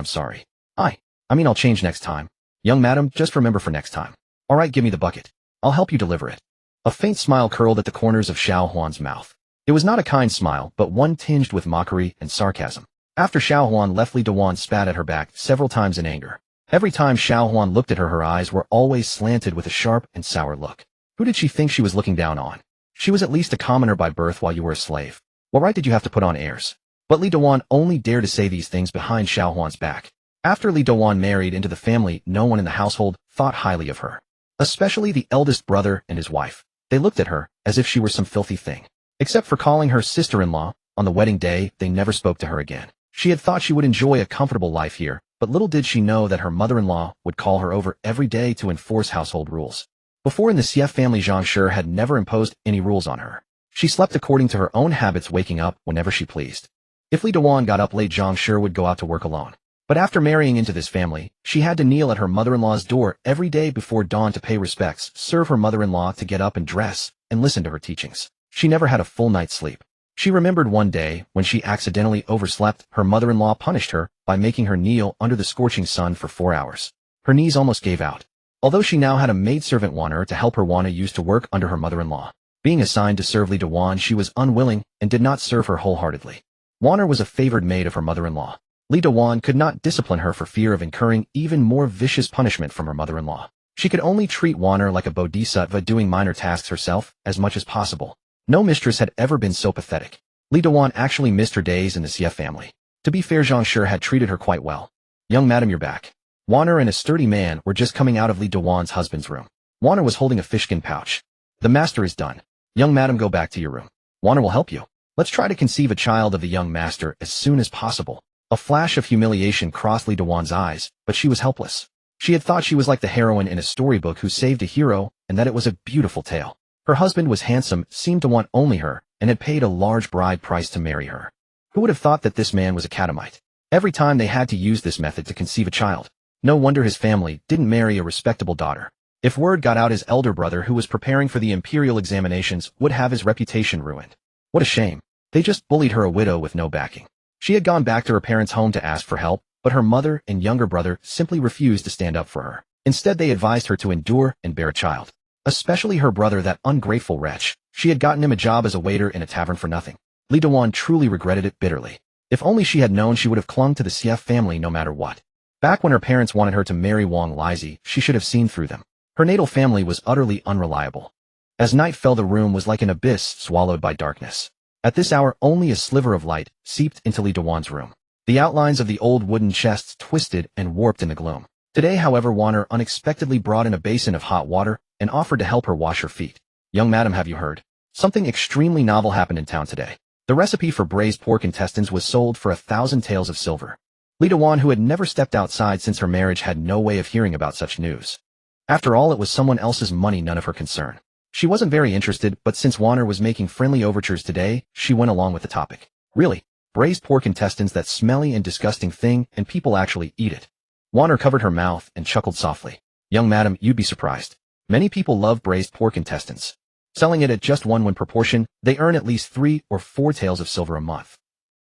[SPEAKER 1] I mean, I'll change next time. Young madam, just remember for next time. All right, give me the bucket. I'll help you deliver it. A faint smile curled at the corners of Xiaohuan's mouth. It was not a kind smile, but one tinged with mockery and sarcasm. After Xiaohuan left, Li Dewan spat at her back several times in anger. Every time Xiaohuan looked at her, her eyes were always slanted with a sharp and sour look. Who did she think she was looking down on? She was at least a commoner by birth while you were a slave. What right did you have to put on airs? But Li Dewan only dared to say these things behind Xiaohuan's back. After Li Dewan married into the family, no one in the household thought highly of her. Especially the eldest brother and his wife. They looked at her as if she were some filthy thing. Except for calling her sister-in-law, on the wedding day, they never spoke to her again. She had thought she would enjoy a comfortable life here, but little did she know that her mother-in-law would call her over every day to enforce household rules. Before, in the CF family, Zhang Shi had never imposed any rules on her. She slept according to her own habits, waking up whenever she pleased. If Li Dewan got up late, Zhang Shi would go out to work alone. But after marrying into this family, she had to kneel at her mother-in-law's door every day before dawn to pay respects, serve her mother-in-law, to get up and dress, and listen to her teachings. She never had a full night's sleep. She remembered one day, when she accidentally overslept, her mother-in-law punished her by making her kneel under the scorching sun for 4 hours. Her knees almost gave out. Although she now had a maidservant Wana to help her, Wana used to work under her mother-in-law. Being assigned to serve Li Dewan, she was unwilling and did not serve her wholeheartedly. Wana was a favored maid of her mother-in-law. Li Dewan could not discipline her for fear of incurring even more vicious punishment from her mother-in-law. She could only treat Wana like a bodhisattva, doing minor tasks herself as much as possible. No mistress had ever been so pathetic. Li Dewan actually missed her days in the CF family. To be fair, Zhang Shi had treated her quite well. Young madam, you're back. Wana and a sturdy man were just coming out of Li Dewan's husband's room. Wana was holding a fishskin pouch. The master is done. Young madam, go back to your room. Wana will help you. Let's try to conceive a child of the young master as soon as possible. A flash of humiliation crossed Li Dewan's eyes, but she was helpless. She had thought she was like the heroine in a storybook who saved a hero, and that it was a beautiful tale. Her husband was handsome, seemed to want only her, and had paid a large bride price to marry her. Who would have thought that this man was a catamite? Every time they had to use this method to conceive a child. No wonder his family didn't marry a respectable daughter. If word got out, his elder brother, who was preparing for the imperial examinations, would have his reputation ruined. What a shame. They just bullied her, a widow with no backing. She had gone back to her parents' home to ask for help, but her mother and younger brother simply refused to stand up for her. Instead, they advised her to endure and bear a child. Especially her brother, that ungrateful wretch. She had gotten him a job as a waiter in a tavern for nothing. Li Dewan truly regretted it bitterly. If only she had known, she would have clung to the Xie family no matter what. Back when her parents wanted her to marry Wang Lizhi, she should have seen through them. Her natal family was utterly unreliable. As night fell, the room was like an abyss swallowed by darkness. At this hour, only a sliver of light seeped into Li Dewan's room. The outlines of the old wooden chests twisted and warped in the gloom. Today, however, Wanner unexpectedly brought in a basin of hot water and offered to help her wash her feet. "Young madam, have you heard? Something extremely novel happened in town today. The recipe for braised pork intestines was sold for 1,000 taels of silver." Li Dewan, who had never stepped outside since her marriage, had no way of hearing about such news. After all, it was someone else's money, none of her concern. She wasn't very interested, but since Wanner was making friendly overtures today, she went along with the topic. "Really? Braised pork intestines, that smelly and disgusting thing, and people actually eat it?" Wanner covered her mouth and chuckled softly. "Young madam, you'd be surprised. Many people love braised pork intestines. Selling it at just 1 proportion, they earn at least 3 or 4 taels of silver a month."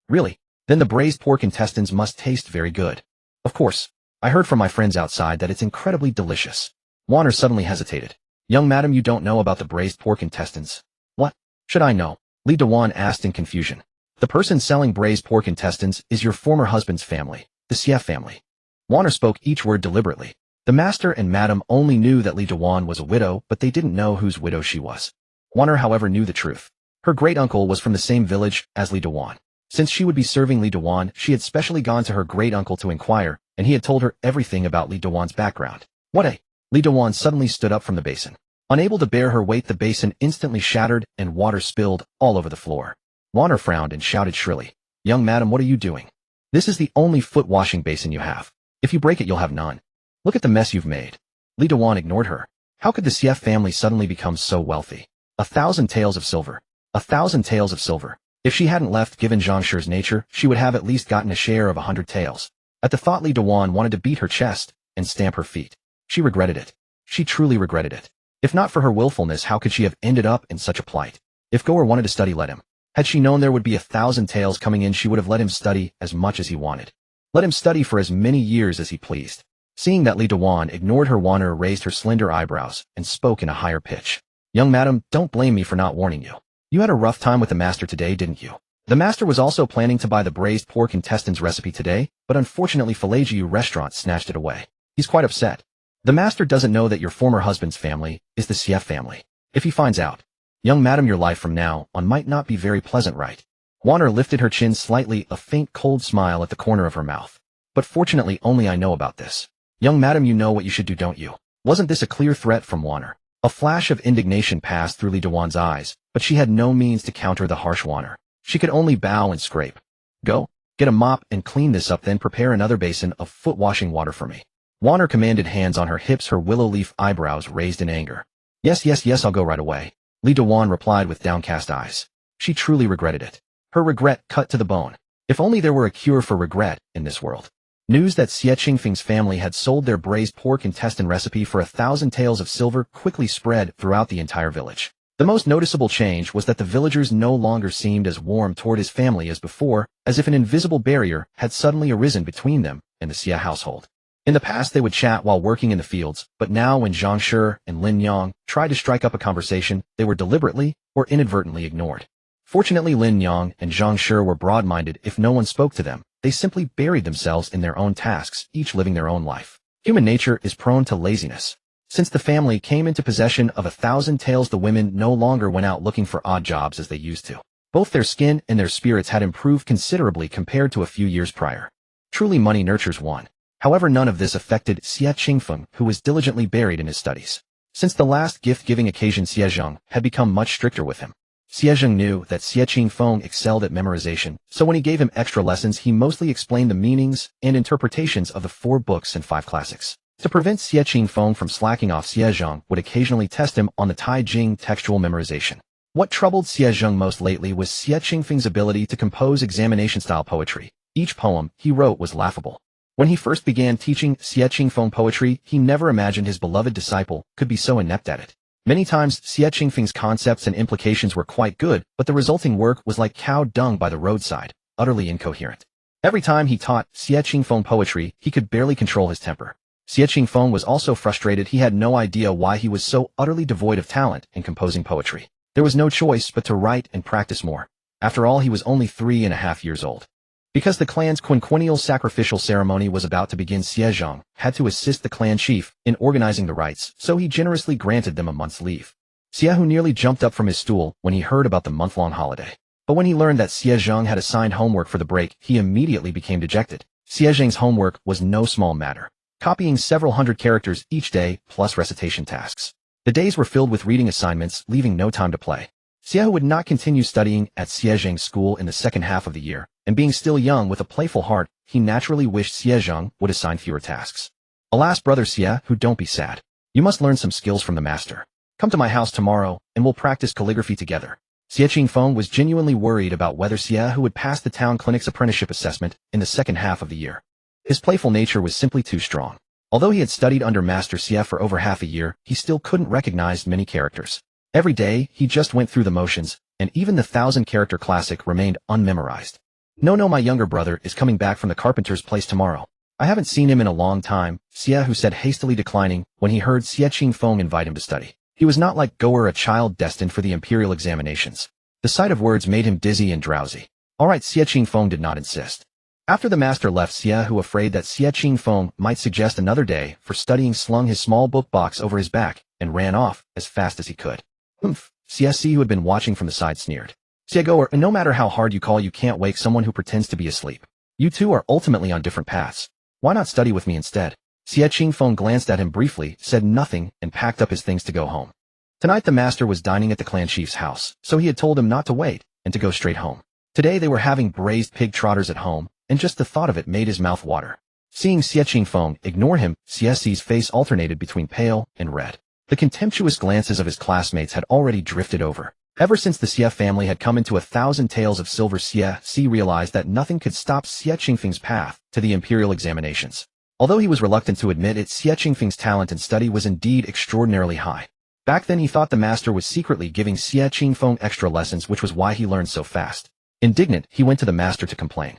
[SPEAKER 1] "Really? Then the braised pork intestines must taste very good." "Of course. I heard from my friends outside that it's incredibly delicious." Wanner suddenly hesitated. "Young madam, you don't know about the braised pork intestines." "What? Should I know?" Li Dewan asked in confusion. "The person selling braised pork intestines is your former husband's family, the Xie family." Wanner spoke each word deliberately. The master and madam only knew that Li Dewan was a widow, but they didn't know whose widow she was. Wanner, however, knew the truth. Her great-uncle was from the same village as Li Dewan. Since she would be serving Li Dewan, she had specially gone to her great-uncle to inquire, and he had told her everything about Li Dewan's background. "What a—" Li Dewan suddenly stood up from the basin. Unable to bear her weight, the basin instantly shattered and water spilled all over the floor. Wanner frowned and shouted shrilly, "Young madam, what are you doing? This is the only foot-washing basin you have. If you break it, you'll have none. Look at the mess you've made." Li Dewan ignored her. How could the Xie family suddenly become so wealthy? 1,000 taels of silver. 1,000 taels of silver. If she hadn't left, given Zhang Shi's nature, she would have at least gotten a share of 100 taels. At the thought, Li Dewan wanted to beat her chest and stamp her feet. She regretted it. She truly regretted it. If not for her willfulness, how could she have ended up in such a plight? If Goer wanted to study, let him. Had she known there would be 1,000 taels coming in, she would have let him study as much as he wanted. Let him study for as many years as he pleased. Seeing that Li Dewan ignored her, Wanner raised her slender eyebrows and spoke in a higher pitch. "Young madam, don't blame me for not warning you. You had a rough time with the master today, didn't you? The master was also planning to buy the braised pork intestines recipe today, but unfortunately Falajiu restaurant snatched it away. He's quite upset. The master doesn't know that your former husband's family is the Xie family. If he finds out, young madam, your life from now on might not be very pleasant, right?" Wanner lifted her chin slightly, a faint cold smile at the corner of her mouth. "But fortunately only I know about this." "Young madam, you know what you should do, don't you?" Wasn't this a clear threat from Wanner? A flash of indignation passed through Li Dewan's eyes, but she had no means to counter the harsh Wanner. She could only bow and scrape. "Go, get a mop and clean this up, then prepare another basin of foot-washing water for me." Wanner commanded, hands on her hips, her willow leaf eyebrows raised in anger. Yes, I'll go right away," Li Dewan replied with downcast eyes. She truly regretted it. Her regret cut to the bone. If only there were a cure for regret in this world. News that Xie Qingfeng's family had sold their braised pork intestine recipe for 1,000 taels of silver quickly spread throughout the entire village. The most noticeable change was that the villagers no longer seemed as warm toward his family as before, as if an invisible barrier had suddenly arisen between them and the Xie household. In the past, they would chat while working in the fields, but now when Zhang Shi and Lin Yang tried to strike up a conversation, they were deliberately or inadvertently ignored. Fortunately, Lin Yang and Zhang Shi were broad-minded. If no one spoke to them, they simply buried themselves in their own tasks, each living their own life. Human nature is prone to laziness. Since the family came into possession of 1,000 taels, the women no longer went out looking for odd jobs as they used to. Both their skin and their spirits had improved considerably compared to a few years prior. Truly, money nurtures one. However, none of this affected Xie Qingfeng, who was diligently buried in his studies. Since the last gift-giving occasion, Xie Zhang had become much stricter with him. Xie Zhang knew that Xie Qingfeng excelled at memorization, so when he gave him extra lessons, he mostly explained the meanings and interpretations of the 4 books and 5 classics. To prevent Xie Qingfeng from slacking off, Xie Zhang would occasionally test him on the Tai Jing textual memorization. What troubled Xie Zhang most lately was Xie Qingfeng's ability to compose examination-style poetry. Each poem he wrote was laughable. When he first began teaching Xie Qingfeng poetry, he never imagined his beloved disciple could be so inept at it. Many times, Xie Qingfeng's concepts and implications were quite good, but the resulting work was like cow dung by the roadside, utterly incoherent. Every time he taught Xie Qingfeng poetry, he could barely control his temper. Xie Qingfeng was also frustrated. He had no idea why he was so utterly devoid of talent in composing poetry. There was no choice but to write and practice more. After all, he was only 3.5 years old. Because the clan's quinquennial sacrificial ceremony was about to begin, Xie Zhang had to assist the clan chief in organizing the rites, so he generously granted them a month's leave. Xie Hu nearly jumped up from his stool when he heard about the month-long holiday. But when he learned that Xie Zhang had assigned homework for the break, he immediately became dejected. Xie Zhang's homework was no small matter, copying several hundred characters each day, plus recitation tasks. The days were filled with reading assignments, leaving no time to play. Xie Hu would not continue studying at Xie Zhang's school in the second half of the year, and being still young with a playful heart, he naturally wished Xie Zhang would assign fewer tasks. Alas, brother Xie Hu, don't be sad. You must learn some skills from the master. Come to my house tomorrow, and we'll practice calligraphy together. Xie Qingfeng was genuinely worried about whether Xie Hu would pass the town clinic's apprenticeship assessment in the second half of the year. His playful nature was simply too strong. Although he had studied under Master Xie for over half a year, he still couldn't recognize many characters. Every day, he just went through the motions, and even the 1,000-character classic remained unmemorized. No, my younger brother is coming back from the carpenter's place tomorrow. I haven't seen him in a long time, Xie Hu said, hastily declining when he heard Xie Qingfeng invite him to study. He was not like Goer, a child destined for the imperial examinations. The sight of words made him dizzy and drowsy. All right, Xie Qingfeng did not insist. After the master left, Xie Hu, afraid that Xie Qingfeng might suggest another day for studying, slung his small book box over his back and ran off as fast as he could. Humph, Xie, who had been watching from the side, sneered. Xie Goer, no matter how hard you call, you can't wake someone who pretends to be asleep. You two are ultimately on different paths. Why not study with me instead? Xie Qingfeng glanced at him briefly, said nothing, and packed up his things to go home. Tonight the master was dining at the clan chief's house, so he had told him not to wait and to go straight home. Today they were having braised pig trotters at home, and just the thought of it made his mouth water. Seeing Xie Qingfeng ignore him, Xie's face alternated between pale and red. The contemptuous glances of his classmates had already drifted over. Ever since the Xie family had come into 1,000 tales of silver, Xie realized that nothing could stop Xie Qingfeng's path to the imperial examinations. Although he was reluctant to admit it, Xie Qingfeng's talent and study was indeed extraordinarily high. Back then he thought the master was secretly giving Xie Qingfeng extra lessons, which was why he learned so fast. Indignant, he went to the master to complain.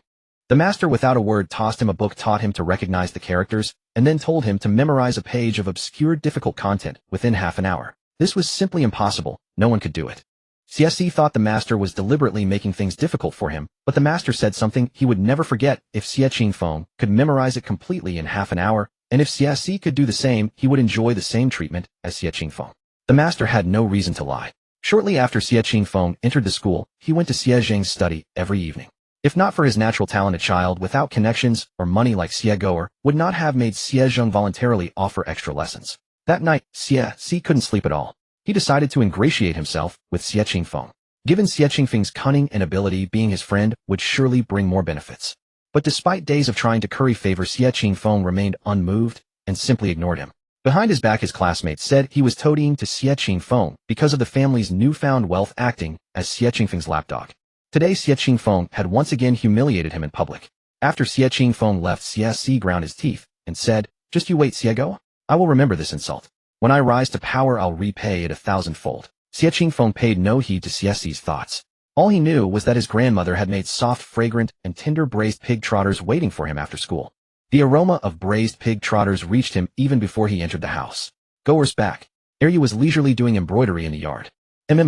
[SPEAKER 1] The master without a word tossed him a book, taught him to recognize the characters, and then told him to memorize a page of obscure difficult content within half an hour. This was simply impossible. No one could do it. Xie thought the master was deliberately making things difficult for him, but the master said something he would never forget. If Xie Qingfeng could memorize it completely in half an hour, and if Xie could do the same, he would enjoy the same treatment as Xie Qingfeng. The master had no reason to lie. Shortly after Xie Qingfeng entered the school, he went to Xie Zhang's study every evening. If not for his natural talent, a child without connections or money like Xie Goer would not have made Xie Zhang voluntarily offer extra lessons. That night, Xie couldn't sleep at all. He decided to ingratiate himself with Xie Qingfeng. Given Xie Qingfeng's cunning and ability, being his friend would surely bring more benefits. But despite days of trying to curry favor, Xie Qingfeng remained unmoved and simply ignored him. Behind his back, his classmates said he was toadying to Xie Qingfeng because of the family's newfound wealth, acting as Xie Qingfeng's lapdog. Today, Xie Qingfeng had once again humiliated him in public. After Xie Qingfeng left, Xie ground his teeth and said, "Just you wait, Xie Goer. I will remember this insult. When I rise to power, I'll repay it 1,000-fold." Xie Qingfeng paid no heed to Xie's thoughts. All he knew was that his grandmother had made soft, fragrant, and tender braised pig trotters waiting for him after school. The aroma of braised pig trotters reached him even before he entered the house. Goer's back. Aryu was leisurely doing embroidery in the yard.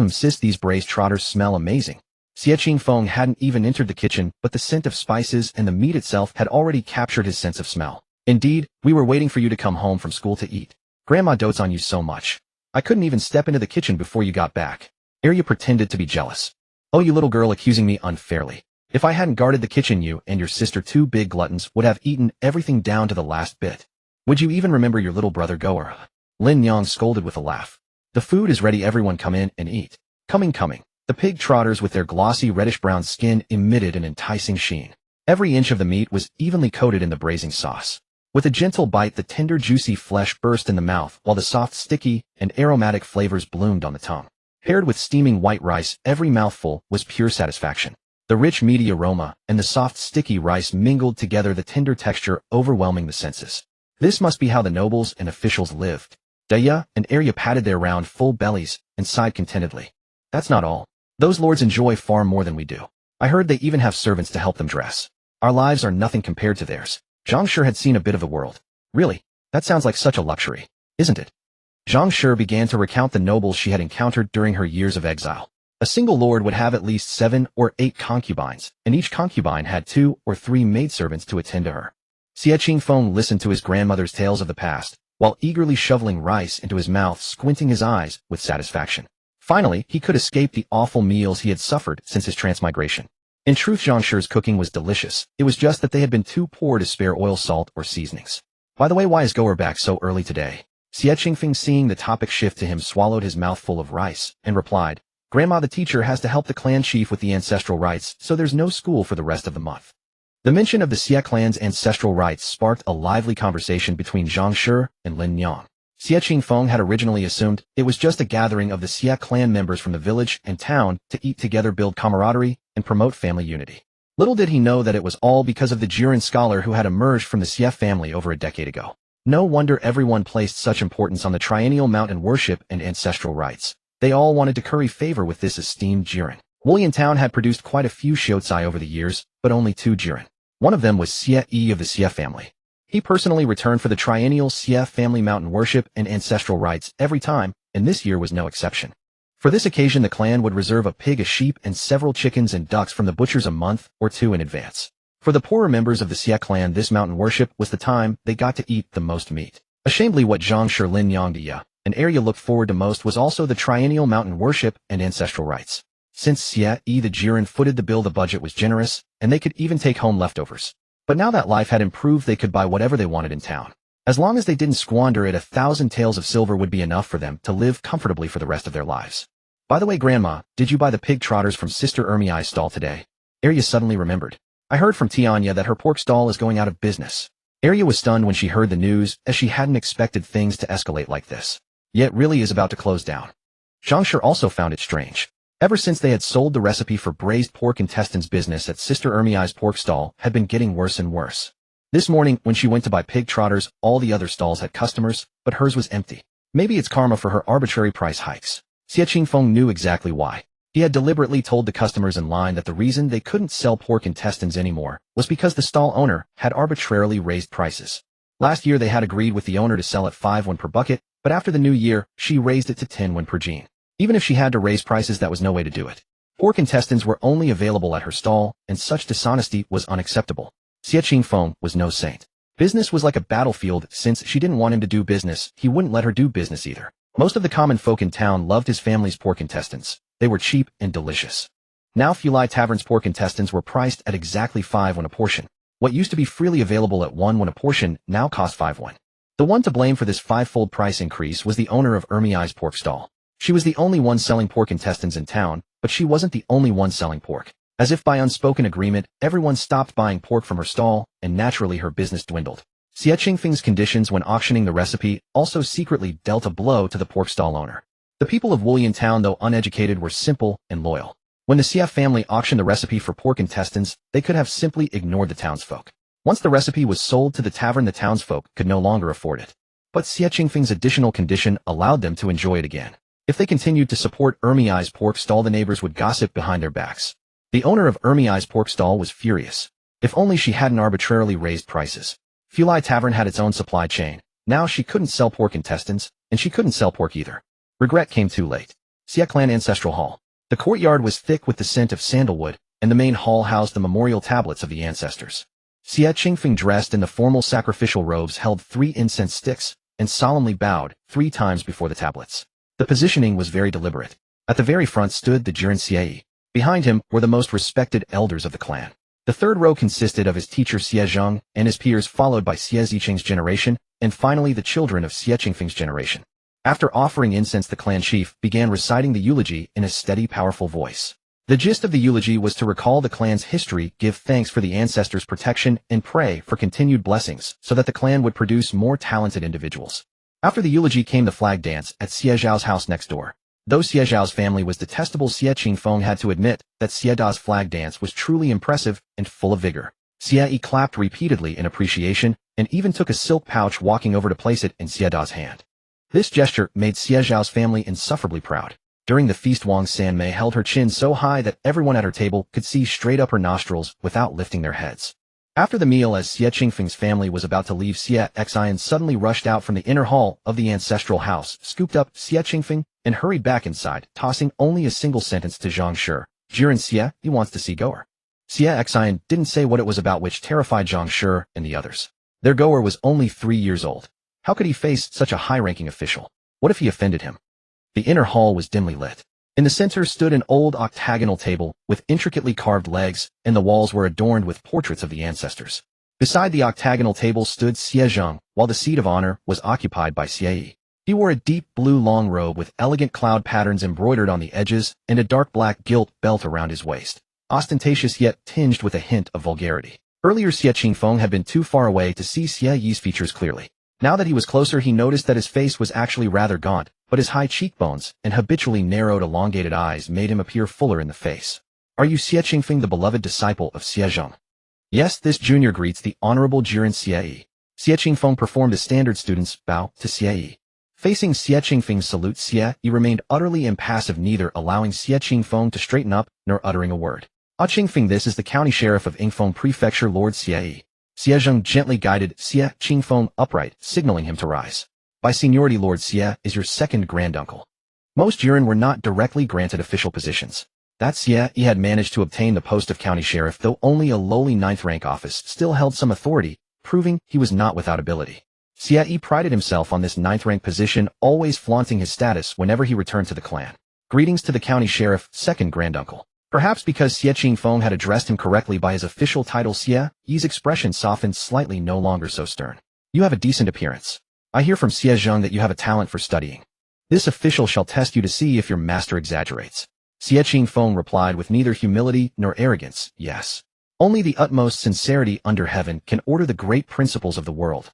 [SPEAKER 1] Sis, these braised trotters smell amazing. Xie Qingfeng hadn't even entered the kitchen, but the scent of spices and the meat itself had already captured his sense of smell. Indeed, we were waiting for you to come home from school to eat. Grandma dotes on you so much. I couldn't even step into the kitchen before you got back. Aryu pretended to be jealous. Oh, you little girl, accusing me unfairly. If I hadn't guarded the kitchen, you and your sister, two big gluttons, would have eaten everything down to the last bit. Would you even remember your little brother Goer? Lin Yang scolded with a laugh. The food is ready, everyone come in and eat. Coming. The pig trotters with their glossy reddish-brown skin emitted an enticing sheen. Every inch of the meat was evenly coated in the braising sauce. With a gentle bite, the tender, juicy flesh burst in the mouth, while the soft, sticky, and aromatic flavors bloomed on the tongue. Paired with steaming white rice, every mouthful was pure satisfaction. The rich, meaty aroma and the soft, sticky rice mingled together, the tender texture overwhelming the senses. This must be how the nobles and officials lived. Daya and Arya patted their round, full bellies and sighed contentedly. That's not all. Those lords enjoy far more than we do. I heard they even have servants to help them dress. Our lives are nothing compared to theirs. Zhang sure had seen a bit of the world. Really? That sounds like such a luxury, isn't it? Zhang sure began to recount the nobles she had encountered during her years of exile. A single lord would have at least 7 or 8 concubines, and each concubine had 2 or 3 maidservants to attend to her. Xie Qingfeng listened to his grandmother's tales of the past, while eagerly shoveling rice into his mouth, squinting his eyes with satisfaction. Finally, he could escape the awful meals he had suffered since his transmigration. In truth, Zhang Shi's cooking was delicious. It was just that they had been too poor to spare oil, salt, or seasonings. By the way, why is Goer back so early today? Xie Qingfeng, seeing the topic shift to him, swallowed his mouthful of rice and replied, Grandma, the teacher has to help the clan chief with the ancestral rites, so there's no school for the rest of the month. The mention of the Xie clan's ancestral rites sparked a lively conversation between Zhang Shi and Lin Yang. Xie Qingfeng had originally assumed it was just a gathering of the Xie clan members from the village and town to eat together, build camaraderie, and promote family unity. Little did he know that it was all because of the Jiren scholar who had emerged from the Xie family over a decade ago. No wonder everyone placed such importance on the triennial mountain worship and ancestral rites. They all wanted to curry favor with this esteemed Jiren. Wullian Town had produced quite a few Shiozai over the years, but only 2 Jiren. One of them was Xie of the Xie family. He personally returned for the triennial Xie family mountain worship and ancestral rites every time, and this year was no exception. For this occasion, the clan would reserve a pig, a sheep, and several chickens and ducks from the butchers a month or 2 in advance. For the poorer members of the Xie clan, this mountain worship was the time they got to eat the most meat. Ashamedly, what Zhang Shi, Lin Yang, Dia, and Arya looked forward to most was also the triennial mountain worship and ancestral rites. Since Xie the Jiren footed the bill, the budget was generous, and they could even take home leftovers. But now that life had improved, they could buy whatever they wanted in town. As long as they didn't squander it, 1,000 taels of silver would be enough for them to live comfortably for the rest of their lives. By the way, Grandma, did you buy the pig trotters from Sister Ermiai's stall today? Arya suddenly remembered. I heard from Tianya that her pork stall is going out of business. Arya was stunned when she heard the news, as she hadn't expected things to escalate like this. Yet really is about to close down. Zhang Shi also found it strange. Ever since they had sold the recipe for braised pork intestines, business at Sister Ermiai's pork stall had been getting worse and worse. This morning, when she went to buy pig trotters, all the other stalls had customers, but hers was empty. Maybe it's karma for her arbitrary price hikes. Xie Qingfeng knew exactly why. He had deliberately told the customers in line that the reason they couldn't sell pork intestines anymore was because the stall owner had arbitrarily raised prices. Last year they had agreed with the owner to sell at 5 won per bucket, but after the new year, she raised it to 10 won per jean. Even if she had to raise prices, that was no way to do it. Pork intestines were only available at her stall, and such dishonesty was unacceptable. Xie Qingfeng was no saint. Business was like a battlefield. Since she didn't want him to do business, he wouldn't let her do business either. Most of the common folk in town loved his family's pork intestines. They were cheap and delicious. Now Fulai Tavern's pork intestines were priced at exactly 5 won a portion. What used to be freely available at 1 won a portion now cost 5 won. The one to blame for this 5-fold price increase was the owner of Ermiai's pork stall. She was the only one selling pork intestines in town, but she wasn't the only one selling pork. As if by unspoken agreement, everyone stopped buying pork from her stall, and naturally her business dwindled. Xie Qingfeng's conditions when auctioning the recipe also secretly dealt a blow to the pork stall owner. The people of Wullian Town, though uneducated, were simple and loyal. When the Xie family auctioned the recipe for pork intestines, they could have simply ignored the townsfolk. Once the recipe was sold to the tavern, the townsfolk could no longer afford it. But Xie Qingfeng's additional condition allowed them to enjoy it again. If they continued to support Ermiai's pork stall, the neighbors would gossip behind their backs. The owner of Ermiai's pork stall was furious. If only she hadn't arbitrarily raised prices. Fulai Tavern had its own supply chain. Now she couldn't sell pork intestines, and she couldn't sell pork either. Regret came too late. Xie Clan Ancestral Hall. The courtyard was thick with the scent of sandalwood, and the main hall housed the memorial tablets of the ancestors. Xie Qingfeng, dressed in the formal sacrificial robes, held 3 incense sticks, and solemnly bowed 3 times before the tablets. The positioning was very deliberate. At the very front stood the Jiren Xie. Behind him were the most respected elders of the clan. The third row consisted of his teacher Xie Zhang and his peers, followed by Xie Zicheng's generation, and finally the children of Xie Qingfeng's generation. After offering incense, the clan chief began reciting the eulogy in a steady, powerful voice. The gist of the eulogy was to recall the clan's history, give thanks for the ancestors' protection, and pray for continued blessings so that the clan would produce more talented individuals. After the eulogy came the flag dance at Xie Zhao's house next door. Though Xie Zhao's family was detestable, Xie Qingfeng had to admit that Xie Da's flag dance was truly impressive and full of vigor. Xie clapped repeatedly in appreciation and even took a silk pouch, walking over to place it in Xie Da's hand. This gesture made Xie Zhao's family insufferably proud. During the feast, Wang Sanmei held her chin so high that everyone at her table could see straight up her nostrils without lifting their heads. After the meal, as Xie Qingfeng's family was about to leave, Xie Xian suddenly rushed out from the inner hall of the ancestral house, scooped up Xie Qingfeng, and hurried back inside, tossing only a single sentence to Zhang Shi. Jiren Xie, he wants to see Goer. Xie Xian didn't say what it was about, which terrified Zhang Shi and the others. Their Goer was only 3 years old. How could he face such a high-ranking official? What if he offended him? The inner hall was dimly lit. In the center stood an old octagonal table with intricately carved legs, and the walls were adorned with portraits of the ancestors. Beside the octagonal table stood Xie Zhang, while the seat of honor was occupied by Xie Yi. He wore a deep blue long robe with elegant cloud patterns embroidered on the edges and a dark black gilt belt around his waist, ostentatious yet tinged with a hint of vulgarity. Earlier, Xie Qingfeng had been too far away to see Xie Yi's features clearly. Now that he was closer, he noticed that his face was actually rather gaunt, but his high cheekbones and habitually narrowed, elongated eyes made him appear fuller in the face. Are you Xie Qingfeng, the beloved disciple of Xie Zhang? Yes, this junior greets the Honorable Jiren Xie Yi. Xie Qingfeng performed a standard student's bow to Xie Yi. Facing Xie Qingfeng's salute, Xie Yi remained utterly impassive, neither allowing Xie Qingfeng to straighten up nor uttering a word. Qingfeng, this is the county sheriff of Yingfeng Prefecture, Lord Xie Yi. Xie Zhang gently guided Xie Qingfeng upright, signaling him to rise. By seniority, Lord Xie is your second granduncle. Most Jiren were not directly granted official positions. That Xie Yi had managed to obtain the post of county sheriff, though only a lowly 9th rank office, still held some authority, proving he was not without ability. Xie Yi prided himself on this 9th rank position, always flaunting his status whenever he returned to the clan. Greetings to the county sheriff, second granduncle. Perhaps because Xie Qingfeng had addressed him correctly by his official title, Xie Yi's expression softened slightly, no longer so stern. You have a decent appearance. I hear from Xie Zhang that you have a talent for studying. This official shall test you to see if your master exaggerates. Xie Qingfeng replied with neither humility nor arrogance, yes. Only the utmost sincerity under heaven can order the great principles of the world.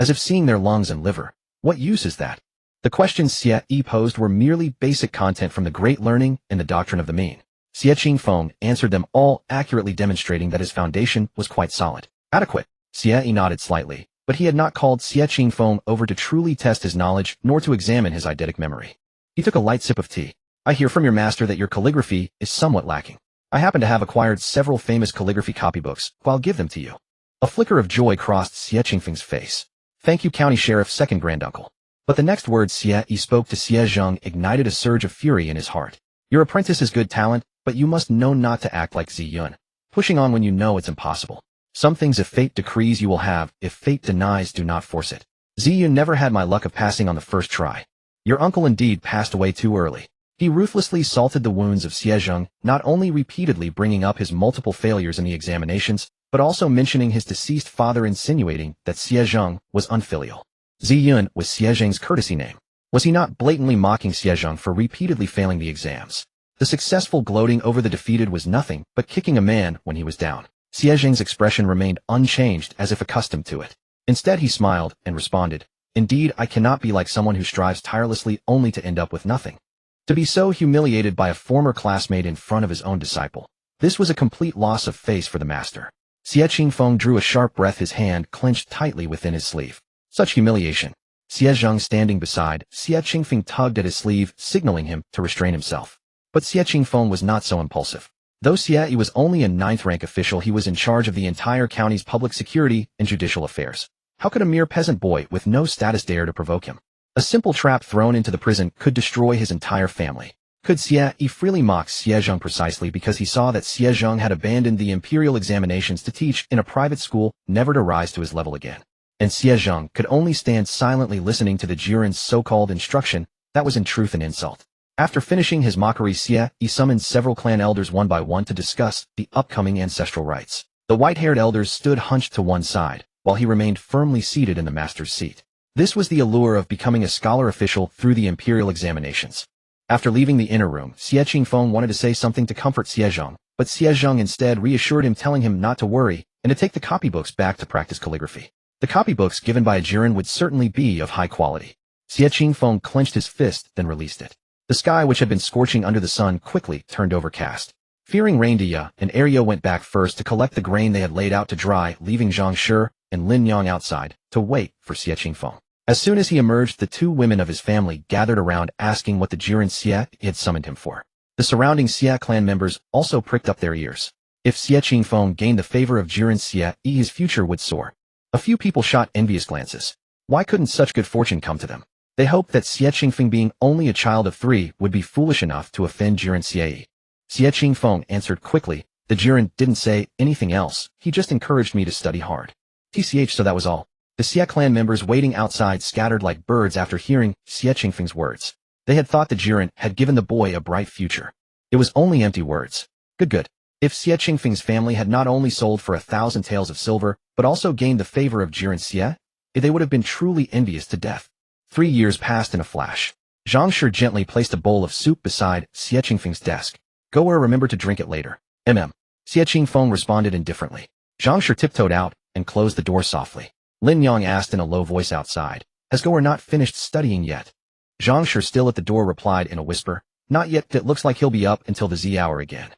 [SPEAKER 1] As if seeing their lungs and liver. What use is that? The questions Xie Yi posed were merely basic content from the great learning and the doctrine of the mean. Xie Qingfeng answered them all, accurately demonstrating that his foundation was quite solid. Adequate. Xie Yi nodded slightly, but he had not called Xie Qingfeng over to truly test his knowledge nor to examine his eidetic memory. He took a light sip of tea. I hear from your master that your calligraphy is somewhat lacking. I happen to have acquired several famous calligraphy copybooks, so I'll give them to you. A flicker of joy crossed Xie Qingfeng's face. Thank you, county sheriff, second granduncle. But the next words Xie Yi spoke to Xie Zhang ignited a surge of fury in his heart. Your apprentice is good talent, but you must know not to act like Xie Yun, pushing on when you know it's impossible. Some things if fate decrees you will have, if fate denies, do not force it. Xie Yun never had my luck of passing on the first try. Your uncle indeed passed away too early. He ruthlessly salted the wounds of Xie Zhang, not only repeatedly bringing up his multiple failures in the examinations, but also mentioning his deceased father, insinuating that Xie Zhang was unfilial. Xie Yun was Xie Zhang's courtesy name. Was he not blatantly mocking Xie Zhang for repeatedly failing the exams? The successful gloating over the defeated was nothing but kicking a man when he was down. Xie Zhang's expression remained unchanged, as if accustomed to it. Instead, he smiled and responded, Indeed, I cannot be like someone who strives tirelessly only to end up with nothing. To be so humiliated by a former classmate in front of his own disciple. This was a complete loss of face for the master. Xie Qingfeng drew a sharp breath, his hand clenched tightly within his sleeve. Such humiliation. Xie Zhang, standing beside, Xie Qingfeng tugged at his sleeve, signaling him to restrain himself. But Xie Qingfeng was not so impulsive. Though Xie Yi was only a 9th rank official, he was in charge of the entire county's public security and judicial affairs. How could a mere peasant boy with no status dare to provoke him? A simple trap thrown into the prison could destroy his entire family. Could Xie Yi freely mock Xie Zhang precisely because he saw that Xie Zhang had abandoned the imperial examinations to teach in a private school, never to rise to his level again? And Xie Zhang could only stand silently listening to the Jiren's so-called instruction. That was in truth an insult. After finishing his mockery, Xie Yi summoned several clan elders one by one to discuss the upcoming ancestral rites. The white-haired elders stood hunched to one side, while he remained firmly seated in the master's seat. This was the allure of becoming a scholar official through the imperial examinations. After leaving the inner room, Xie Qingfeng wanted to say something to comfort Zhang, but Zhang instead reassured him, telling him not to worry and to take the copybooks back to practice calligraphy. The copybooks given by a Jiren would certainly be of high quality. Xie Qingfeng clenched his fist, then released it. The sky, which had been scorching under the sun, quickly turned overcast. Fearing rain, Dia and Ariel went back first to collect the grain they had laid out to dry, leaving Zhang Shi and Lin Yang outside to wait for Xie Qingfeng. As soon as he emerged, the two women of his family gathered around, asking what the Jiren Xie had summoned him for. The surrounding Xie clan members also pricked up their ears. If Xie Qingfeng gained the favor of Jiren Xie, his future would soar. A few people shot envious glances. Why couldn't such good fortune come to them? They hoped that Xie Qingfeng, being only a child of 3, would be foolish enough to offend Jiren Xie. Xie Qingfeng answered quickly. The Jiren didn't say anything else, he just encouraged me to study hard. So that was all. The Xie clan members waiting outside scattered like birds after hearing Xie Qingfeng's words. They had thought the Jiren had given the boy a bright future. It was only empty words. Good. If Xie Qingfeng's family had not only sold for 1,000 taels of silver, but also gained the favor of Jiren Xie, they would have been truly envious to death. 3 years passed in a flash. Zhang Shi gently placed a bowl of soup beside Xie Qingfeng's desk. Go or remember to drink it later. Xie Qingfeng responded indifferently. Zhang Shi tiptoed out and closed the door softly. Lin Yang asked in a low voice outside, has Goer not finished studying yet? Zhang Shi, still at the door, replied in a whisper, not yet, it looks like he'll be up until the Z hour again.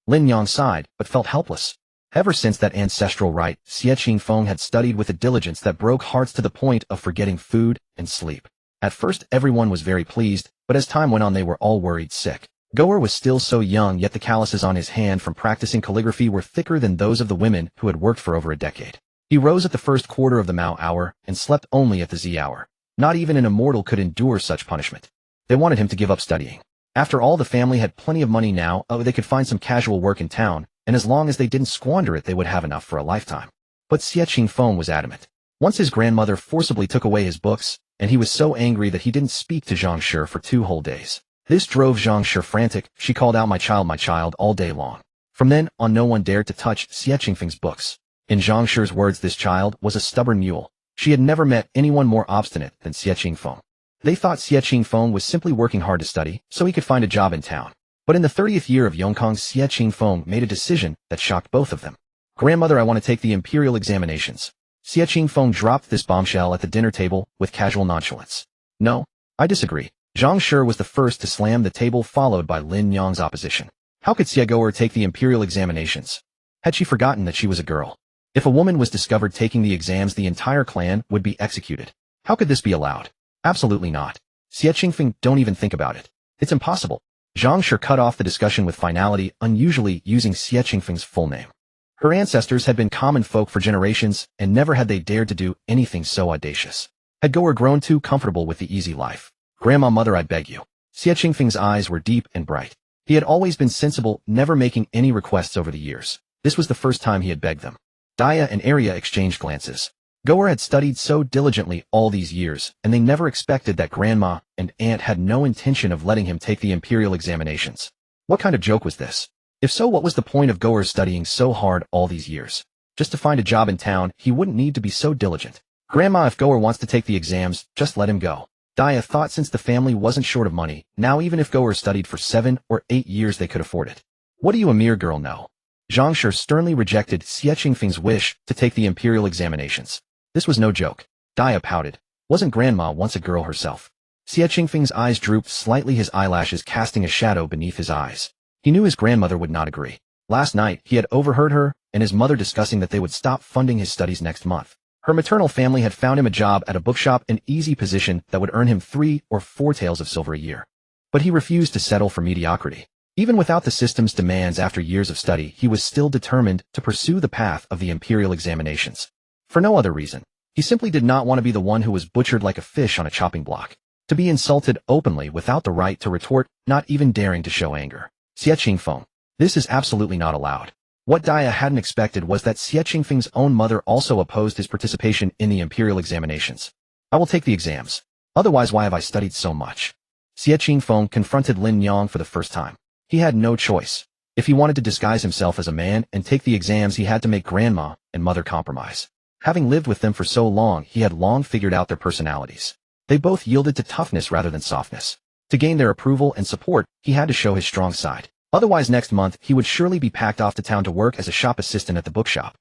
[SPEAKER 1] Lin Yang sighed, but felt helpless. Ever since that ancestral rite, Xie Qingfeng had studied with a diligence that broke hearts to the point of forgetting food and sleep. At first everyone was very pleased, but as time went on they were all worried sick. Goer was still so young, yet the calluses on his hand from practicing calligraphy were thicker than those of the women who had worked for over a decade. He rose at the first quarter of the Mao hour and slept only at the Z hour. Not even an immortal could endure such punishment. They wanted him to give up studying. After all, the family had plenty of money now, they could find some casual work in town, and as long as they didn't squander it they would have enough for a lifetime. But Xie Qingfeng was adamant. Once his grandmother forcibly took away his books, and he was so angry that he didn't speak to Zhang Shi for 2 whole days. This drove Zhang Shi frantic. She called out, my child, all day long. From then on no one dared to touch Xie Qingfeng's books. In Zhang Shi's words, this child was a stubborn mule. She had never met anyone more obstinate than Xie Qingfeng. They thought Xie Qingfeng was simply working hard to study, so he could find a job in town. But in the 30th year of Yongkang, Xie Qingfeng made a decision that shocked both of them. Grandmother, I want to take the imperial examinations. Xie Qingfeng dropped this bombshell at the dinner table with casual nonchalance. No, I disagree. Zhang Shi was the first to slam the table, followed by Lin Yang's opposition. How could Xie Goer take the imperial examinations? Had she forgotten that she was a girl? If a woman was discovered taking the exams, the entire clan would be executed. How could this be allowed? Absolutely not. Xie Qingfeng, don't even think about it. It's impossible. Zhang Shi cut off the discussion with finality, unusually using Xie Qingfeng's full name. Her ancestors had been common folk for generations, and never had they dared to do anything so audacious. Had Goer grown too comfortable with the easy life? Grandmother, I beg you. Xie Qingfeng's eyes were deep and bright. He had always been sensible, never making any requests over the years. This was the first time he had begged them. Dia and Arya exchanged glances. Goer had studied so diligently all these years, and they never expected that Grandma and Aunt had no intention of letting him take the imperial examinations. What kind of joke was this? If so, what was the point of Goer studying so hard all these years? Just to find a job in town, he wouldn't need to be so diligent. Grandma, if Goer wants to take the exams, just let him go. Dia thought since the family wasn't short of money, now even if Goer studied for 7 or 8 years they could afford it. What do you, a mere girl, know? Zhang Shi sternly rejected Xie Qingfeng's wish to take the imperial examinations. This was no joke. Dia pouted. Wasn't Grandma once a girl herself? Xie Qingfeng's eyes drooped slightly, his eyelashes casting a shadow beneath his eyes. He knew his grandmother would not agree. Last night, he had overheard her and his mother discussing that they would stop funding his studies next month. Her maternal family had found him a job at a bookshop, an easy position that would earn him 3 or 4 taels of silver a year. But he refused to settle for mediocrity. Even without the system's demands, after years of study, he was still determined to pursue the path of the imperial examinations. For no other reason. He simply did not want to be the one who was butchered like a fish on a chopping block. To be insulted openly without the right to retort, not even daring to show anger. Xie Qingfeng. This is absolutely not allowed. What Dia hadn't expected was that Xie Qingfeng's own mother also opposed his participation in the imperial examinations. I will take the exams. Otherwise, why have I studied so much? Xie Qingfeng confronted Lin Yang for the first time. He had no choice. If he wanted to disguise himself as a man and take the exams, he had to make Grandma and Mother compromise. Having lived with them for so long, he had long figured out their personalities. They both yielded to toughness rather than softness. To gain their approval and support, he had to show his strong side. Otherwise next month, he would surely be packed off to town to work as a shop assistant at the bookshop.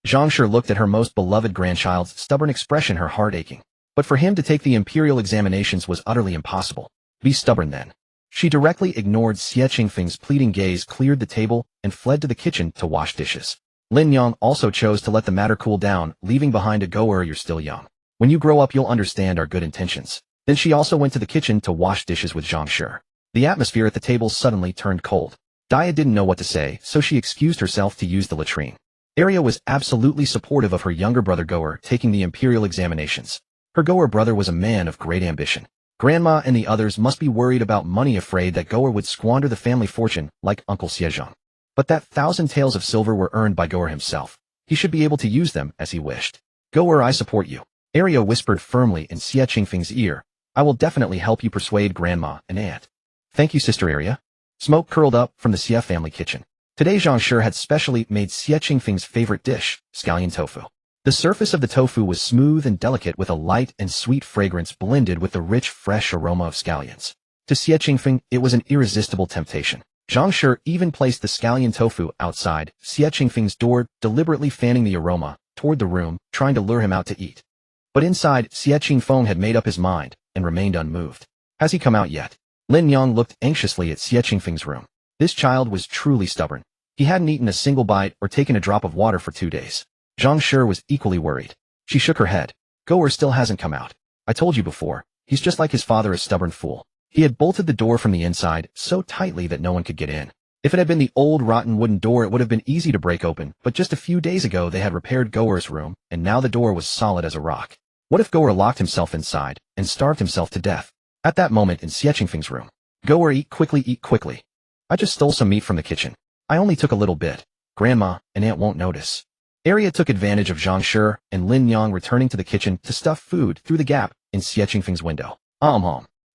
[SPEAKER 1] Zhang Shi looked at her most beloved grandchild's stubborn expression, her heart aching. But for him to take the imperial examinations was utterly impossible. Be stubborn then. She directly ignored Xie Qingfeng's pleading gaze, cleared the table, and fled to the kitchen to wash dishes. Lin Yang also chose to let the matter cool down, leaving behind a goer. You're still young. When you grow up you'll understand our good intentions. Then she also went to the kitchen to wash dishes with Zhang Shi. The atmosphere at the table suddenly turned cold. Dia didn't know what to say, so she excused herself to use the latrine. Arya was absolutely supportive of her younger brother Goer taking the imperial examinations. Her Goer brother was a man of great ambition. Grandma and the others must be worried about money, afraid that Goer would squander the family fortune like Uncle Xie. But that 1,000 taels of silver were earned by Goer himself. He should be able to use them as he wished. Goer, I support you. Arya whispered firmly in Xie Qingfeng's ear. I will definitely help you persuade Grandma and Aunt. Thank you, Sister Arya. Smoke curled up from the Xie family kitchen. Today Zhang Shi had specially made Xie Qingfeng's favorite dish, scallion tofu. The surface of the tofu was smooth and delicate with a light and sweet fragrance blended with the rich, fresh aroma of scallions. To Xie Qingfeng, it was an irresistible temptation. Zhang Shi even placed the scallion tofu outside Xie Qingfeng's door, deliberately fanning the aroma toward the room, trying to lure him out to eat. But inside, Xie Qingfeng had made up his mind and remained unmoved. Has he come out yet? Lin Yang looked anxiously at Xie Qingfeng's room. This child was truly stubborn. He hadn't eaten a single bite or taken a drop of water for 2 days. Zhang Shi was equally worried. She shook her head. Goer still hasn't come out. I told you before, he's just like his father, a stubborn fool. He had bolted the door from the inside so tightly that no one could get in. If it had been the old rotten wooden door, it would have been easy to break open, but just a few days ago they had repaired Goer's room, and now the door was solid as a rock. What if Goer locked himself inside and starved himself to death? At that moment in Xie Qingfeng's room, Goer, eat quickly, eat quickly. I just stole some meat from the kitchen. I only took a little bit. Grandma and Aunt won't notice. Arya took advantage of Zhang Shi and Lin Yang returning to the kitchen to stuff food through the gap in Xie Qingfeng's window.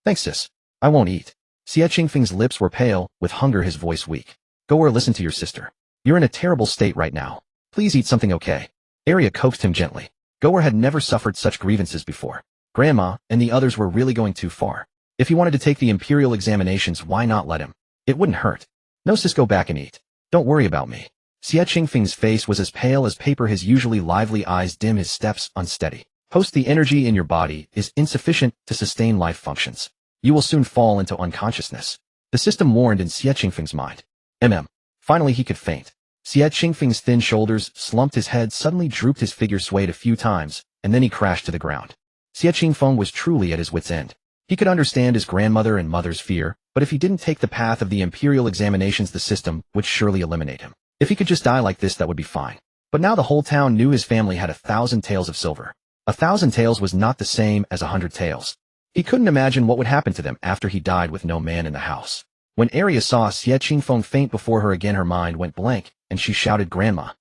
[SPEAKER 1] Thanks, sis. I won't eat. Xie Qingfeng's lips were pale, with hunger, his voice weak. Goer, listen to your sister. You're in a terrible state right now. Please eat something, okay? Arya coaxed him gently. Goer had never suffered such grievances before. Grandma and the others were really going too far. If he wanted to take the imperial examinations, why not let him? It wouldn't hurt. No, sis, go back and eat. Don't worry about me. Xie Qingfeng's face was as pale as paper, his usually lively eyes dim, his steps unsteady. The energy in your body is insufficient to sustain life functions. You will soon fall into unconsciousness. The system warned in Xie Qingfeng's mind. Finally he could faint. Xie Qingfeng's thin shoulders slumped, his head suddenly drooped, his figure swayed a few times, and then he crashed to the ground. Xie Qingfeng was truly at his wit's end. He could understand his grandmother and mother's fear, but if he didn't take the path of the imperial examinations, the system would surely eliminate him. If he could just die like this, that would be fine. But now the whole town knew his family had 1,000 taels of silver. 1,000 taels was not the same as 100 taels. He couldn't imagine what would happen to them after he died with no man in the house. When Arya saw Xie Qingfeng faint before her again, her mind went blank, and she shouted, Grandma!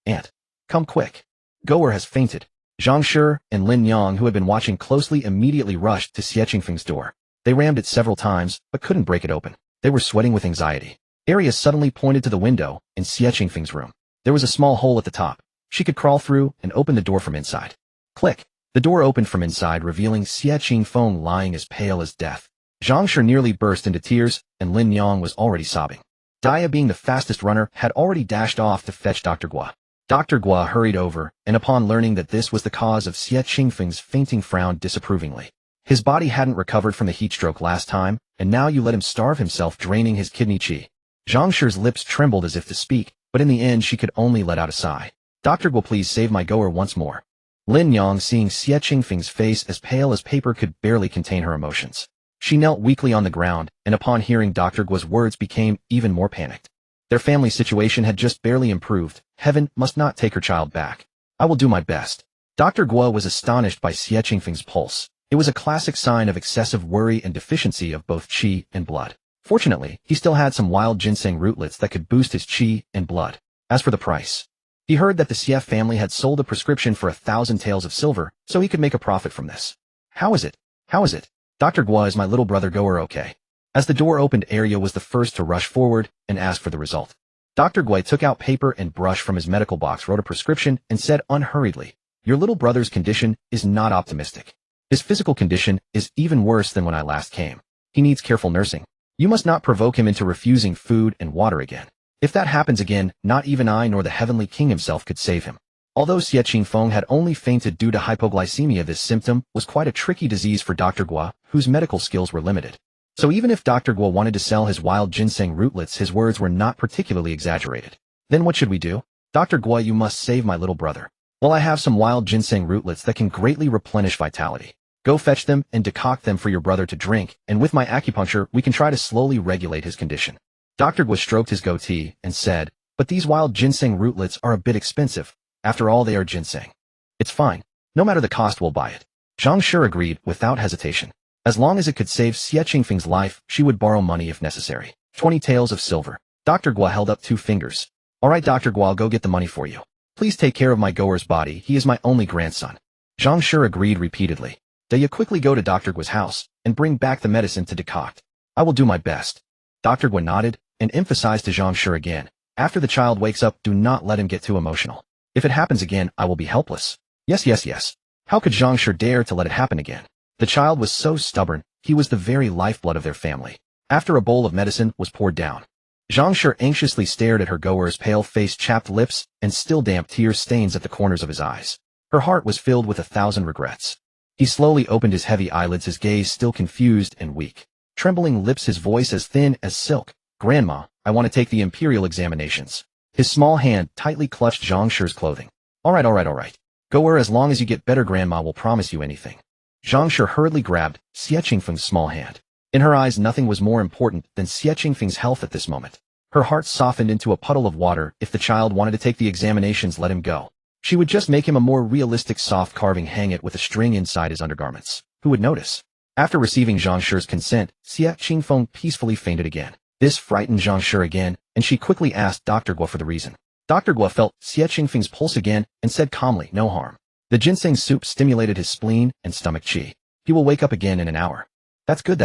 [SPEAKER 1] Aunt! Come quick! Goer has fainted. Zhang Shi and Lin Yang, who had been watching closely, immediately rushed to Xie Qingfeng's door. They rammed it several times, but couldn't break it open. They were sweating with anxiety. Arya suddenly pointed to the window in Xie Qingfeng's room. There was a small hole at the top. She could crawl through and open the door from inside. Click! The door opened from inside, revealing Xie Qingfeng lying as pale as death. Zhang Shi nearly burst into tears, and Lin Yang was already sobbing. Dia, being the fastest runner, had already dashed off to fetch Dr. Gua. Dr. Gua hurried over, and upon learning that this was the cause of Xie Qingfeng's fainting, frowned disapprovingly. His body hadn't recovered from the heat stroke last time, and now you let him starve himself, draining his kidney qi. Zhang Shi's lips trembled as if to speak, but in the end she could only let out a sigh. Dr. Gua, please save my Goer once more. Lin Yang, seeing Xie Qingfeng's face as pale as paper, could barely contain her emotions. She knelt weakly on the ground, and upon hearing Dr. Gua's words became even more panicked. Their family situation had just barely improved. Heaven must not take her child back. I will do my best. Dr. Gua was astonished by Xie Qingfeng's pulse. It was a classic sign of excessive worry and deficiency of both qi and blood. Fortunately, he still had some wild ginseng rootlets that could boost his qi and blood. As for the price, he heard that the Xie family had sold a prescription for 1,000 taels of silver, so he could make a profit from this. How is it? How is it? Dr. Gua, is my little brother Goer okay? As the door opened, Arya was the first to rush forward and ask for the result. Dr. Gua took out paper and brush from his medical box, wrote a prescription, and said unhurriedly, Your little brother's condition is not optimistic. His physical condition is even worse than when I last came. He needs careful nursing. You must not provoke him into refusing food and water again. If that happens again, not even I nor the heavenly king himself could save him. Although Xie Qingfeng had only fainted due to hypoglycemia, this symptom was quite a tricky disease for Dr. Guo, whose medical skills were limited. So even if Dr. Guo wanted to sell his wild ginseng rootlets, his words were not particularly exaggerated. Then what should we do? Dr. Guo, you must save my little brother. Well, I have some wild ginseng rootlets that can greatly replenish vitality. Go fetch them and decoct them for your brother to drink, and with my acupuncture we can try to slowly regulate his condition. Dr. Guo stroked his goatee and said, but these wild ginseng rootlets are a bit expensive. After all, they are ginseng. It's fine. No matter the cost, we'll buy it. Zhang sure agreed without hesitation. As long as it could save Xie Qingfeng's life, she would borrow money if necessary. 20 taels of silver. Dr. Guo held up 2 fingers. All right, Dr. Guo, I'll go get the money for you. Please take care of my goer's body. He is my only grandson. Zhang sure agreed repeatedly. You quickly go to Dr. Guo's house and bring back the medicine to decoct. I will do my best. Dr. Guo nodded and emphasized to Zhang sure again. After the child wakes up, do not let him get too emotional. If it happens again, I will be helpless. Yes. How could Zhang sure dare to let it happen again? The child was so stubborn, he was the very lifeblood of their family. After a bowl of medicine was poured down, Zhang sure anxiously stared at her goer's pale face, chapped lips, and still damp tear stains at the corners of his eyes. Her heart was filled with 1,000 regrets. He slowly opened his heavy eyelids, his gaze still confused and weak. Trembling lips, his voice as thin as silk. Grandma, I want to take the imperial examinations. His small hand tightly clutched Zhang shure's clothing. All right. Goer, as long as you get better, Grandma will promise you anything. Zhang sure hurriedly grabbed Xie Qingfeng's small hand. In her eyes, nothing was more important than Xie Qingfeng's health at this moment. Her heart softened into a puddle of water. If the child wanted to take the examinations, let him go. She would just make him a more realistic soft carving, hang it with a string inside his undergarments. Who would notice? After receiving Zhang shure's consent, Xie Qingfeng peacefully fainted again. This frightened Zhang sure again, and she quickly asked Dr. Guo for the reason. Dr. Guo felt Xie Qingfeng's pulse again and said calmly, no harm. The ginseng soup stimulated his spleen and stomach qi. He will wake up again in an hour. That's good.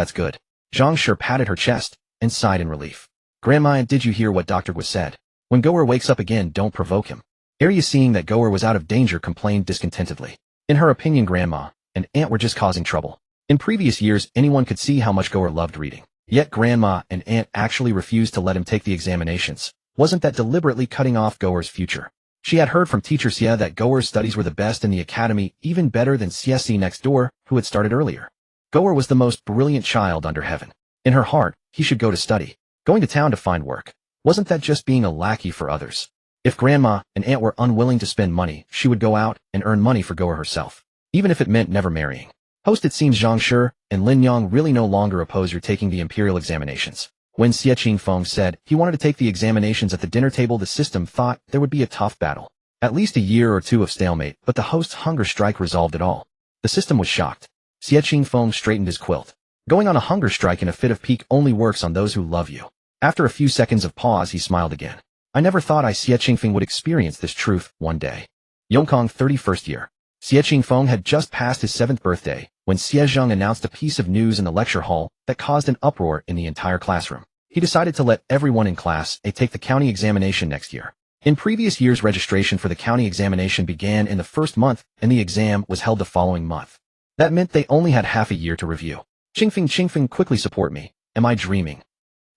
[SPEAKER 1] Zhang sure patted her chest and sighed in relief. Grandma, did you hear what Dr. Guo said? When Goer wakes up again, don't provoke him. Are you seeing that Goer was out of danger? Complained discontentedly. In her opinion, Grandma and Aunt were just causing trouble. In previous years, anyone could see how much Goer loved reading. Yet Grandma and Aunt actually refused to let him take the examinations. Wasn't that deliberately cutting off Goer's future? She had heard from teacher Xie that Goer's studies were the best in the academy, even better than Xie next door, who had started earlier. Goer was the most brilliant child under heaven. In her heart, he should go to study. Going to town to find work. Wasn't that just being a lackey for others? If Grandma and Aunt were unwilling to spend money, she would go out and earn money for Goer herself, even if it meant never marrying. Host, it seems Zhang sure and Lin Yang really no longer oppose your taking the imperial examinations. When Xie Qingfeng said he wanted to take the examinations at the dinner table, the system thought there would be a tough battle. At least a year or two of stalemate, but the host's hunger strike resolved it all. The system was shocked. Xie Qingfeng straightened his quilt. Going on a hunger strike in a fit of pique only works on those who love you. After a few seconds of pause, he smiled again. I never thought Xie Qingfeng would experience this truth one day. Yongkong 31st year. Xie Qingfeng had just passed his 7th birthday when Xie Zhang announced a piece of news in the lecture hall that caused an uproar in the entire classroom. He decided to let everyone in class take the county examination next year. In previous years, registration for the county examination began in the first month and the exam was held the following month. That meant they only had half a year to review. Qingfeng, quickly support me. Am I dreaming?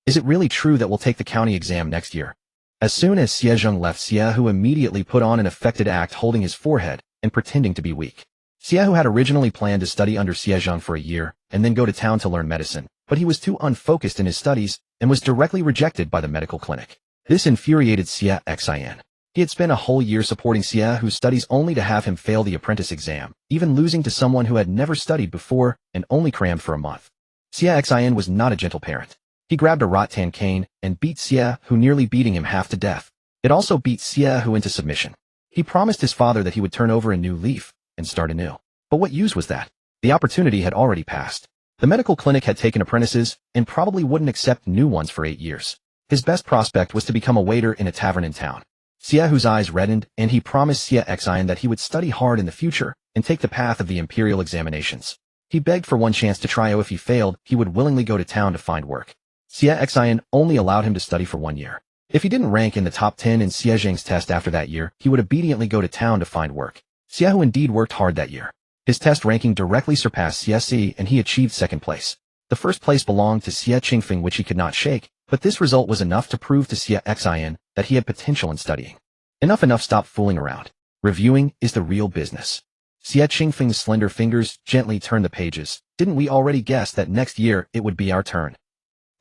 [SPEAKER 1] Is it really true that we'll take the county exam next year? As soon as Xie Zhang left, Xie Hu immediately put on an affected act, holding his forehead and pretending to be weak. Xie Hu had originally planned to study under Xie Zhang for a year and then go to town to learn medicine, but he was too unfocused in his studies and was directly rejected by the medical clinic. This infuriated Xie Qingfeng. He had spent a whole year supporting Xie Hu's studies only to have him fail the apprentice exam, even losing to someone who had never studied before and only crammed for a month. Xie Qingfeng was not a gentle parent. He grabbed a rattan cane and beat Xie Hu, nearly beating him half to death. It also beat Xie Hu into submission. He promised his father that he would turn over a new leaf and start anew. But what use was that? The opportunity had already passed. The medical clinic had taken apprentices and probably wouldn't accept new ones for 8 years. His best prospect was to become a waiter in a tavern in town. Xie Hu's eyes reddened, and he promised Xie Qingfeng that he would study hard in the future and take the path of the imperial examinations. He begged for one chance to try. If he failed, he would willingly go to town to find work. Xie Qingfeng only allowed him to study for 1 year. If he didn't rank in the top 10 in Xie Zhang's test after that year, he would obediently go to town to find work. Xie Hu indeed worked hard that year. His test ranking directly surpassed Xie and he achieved second place. The first place belonged to Xie Qingfeng, which he could not shake, but this result was enough to prove to Xie Qingfeng that he had potential in studying. Enough, stop fooling around. Reviewing is the real business. Xie Qingfeng's slender fingers gently turned the pages. Didn't we already guess that next year it would be our turn?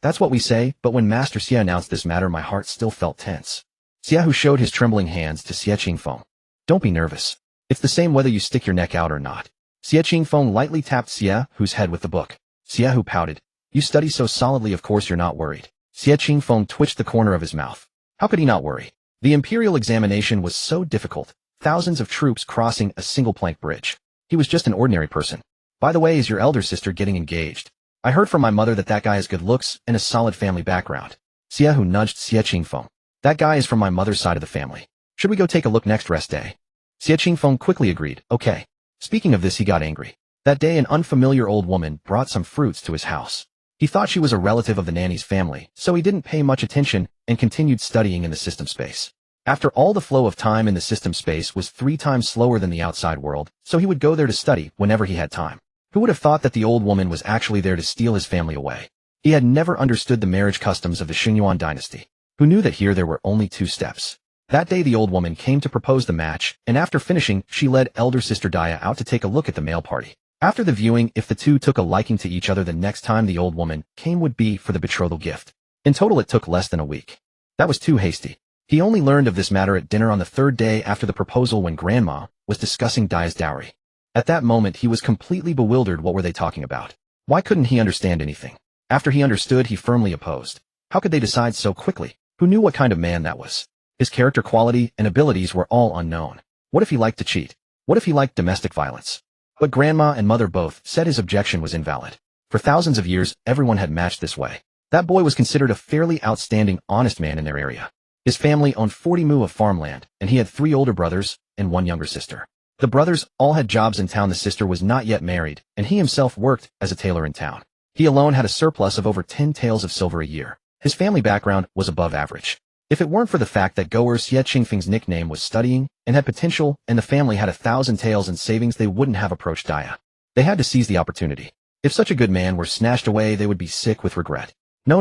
[SPEAKER 1] That's what we say, but when Master Xie announced this matter, my heart still felt tense. Xie showed his trembling hands to Xie Qingfeng. Don't be nervous. It's the same whether you stick your neck out or not. Xie Qingfeng lightly tapped Xie's head with the book. Xie pouted. You study so solidly, of course you're not worried. Xie Qingfeng twitched the corner of his mouth. How could he not worry? The imperial examination was so difficult, thousands of troops crossing a single plank bridge. He was just an ordinary person. By the way, is your elder sister getting engaged? I heard from my mother that guy has good looks and a solid family background. Xie nudged Xie Qingfeng. That guy is from my mother's side of the family. Should we go take a look next rest day? Xie Qingfeng quickly agreed. Okay. Speaking of this, he got angry. That day an unfamiliar old woman brought some fruits to his house. He thought she was a relative of the nanny's family, so he didn't pay much attention and continued studying in the system space. After all, the flow of time in the system space was 3 times slower than the outside world, so he would go there to study whenever he had time. Who would have thought that the old woman was actually there to steal his family away? He had never understood the marriage customs of the Xingyuan dynasty. Who knew that here there were only 2 steps? That day the old woman came to propose the match, and after finishing, she led elder sister Daya out to take a look at the male party. After the viewing, if the two took a liking to each other, the next time the old woman came would be for the betrothal gift. In total it took less than a week. That was too hasty. He only learned of this matter at dinner on the 3rd day after the proposal, when Grandma was discussing Daya's dowry. At that moment he was completely bewildered. What were they talking about? Why couldn't he understand anything? After he understood, he firmly opposed. How could they decide so quickly? Who knew what kind of man that was? His character quality and abilities were all unknown. What if he liked to cheat? What if he liked domestic violence? But Grandma and Mother both said his objection was invalid. For thousands of years, everyone had matched this way. That boy was considered a fairly outstanding, honest man in their area. His family owned 40 mu of farmland, and he had 3 older brothers and 1 younger sister. The brothers all had jobs in town. The sister was not yet married, and he himself worked as a tailor in town. He alone had a surplus of over 10 taels of silver a year. His family background was above average. If it weren't for the fact that Goer Xie Qingfeng's nickname was studying and had potential, and the family had 1,000 taels in savings, they wouldn't have approached Daya. They had to seize the opportunity. If such a good man were snatched away, they would be sick with regret. No,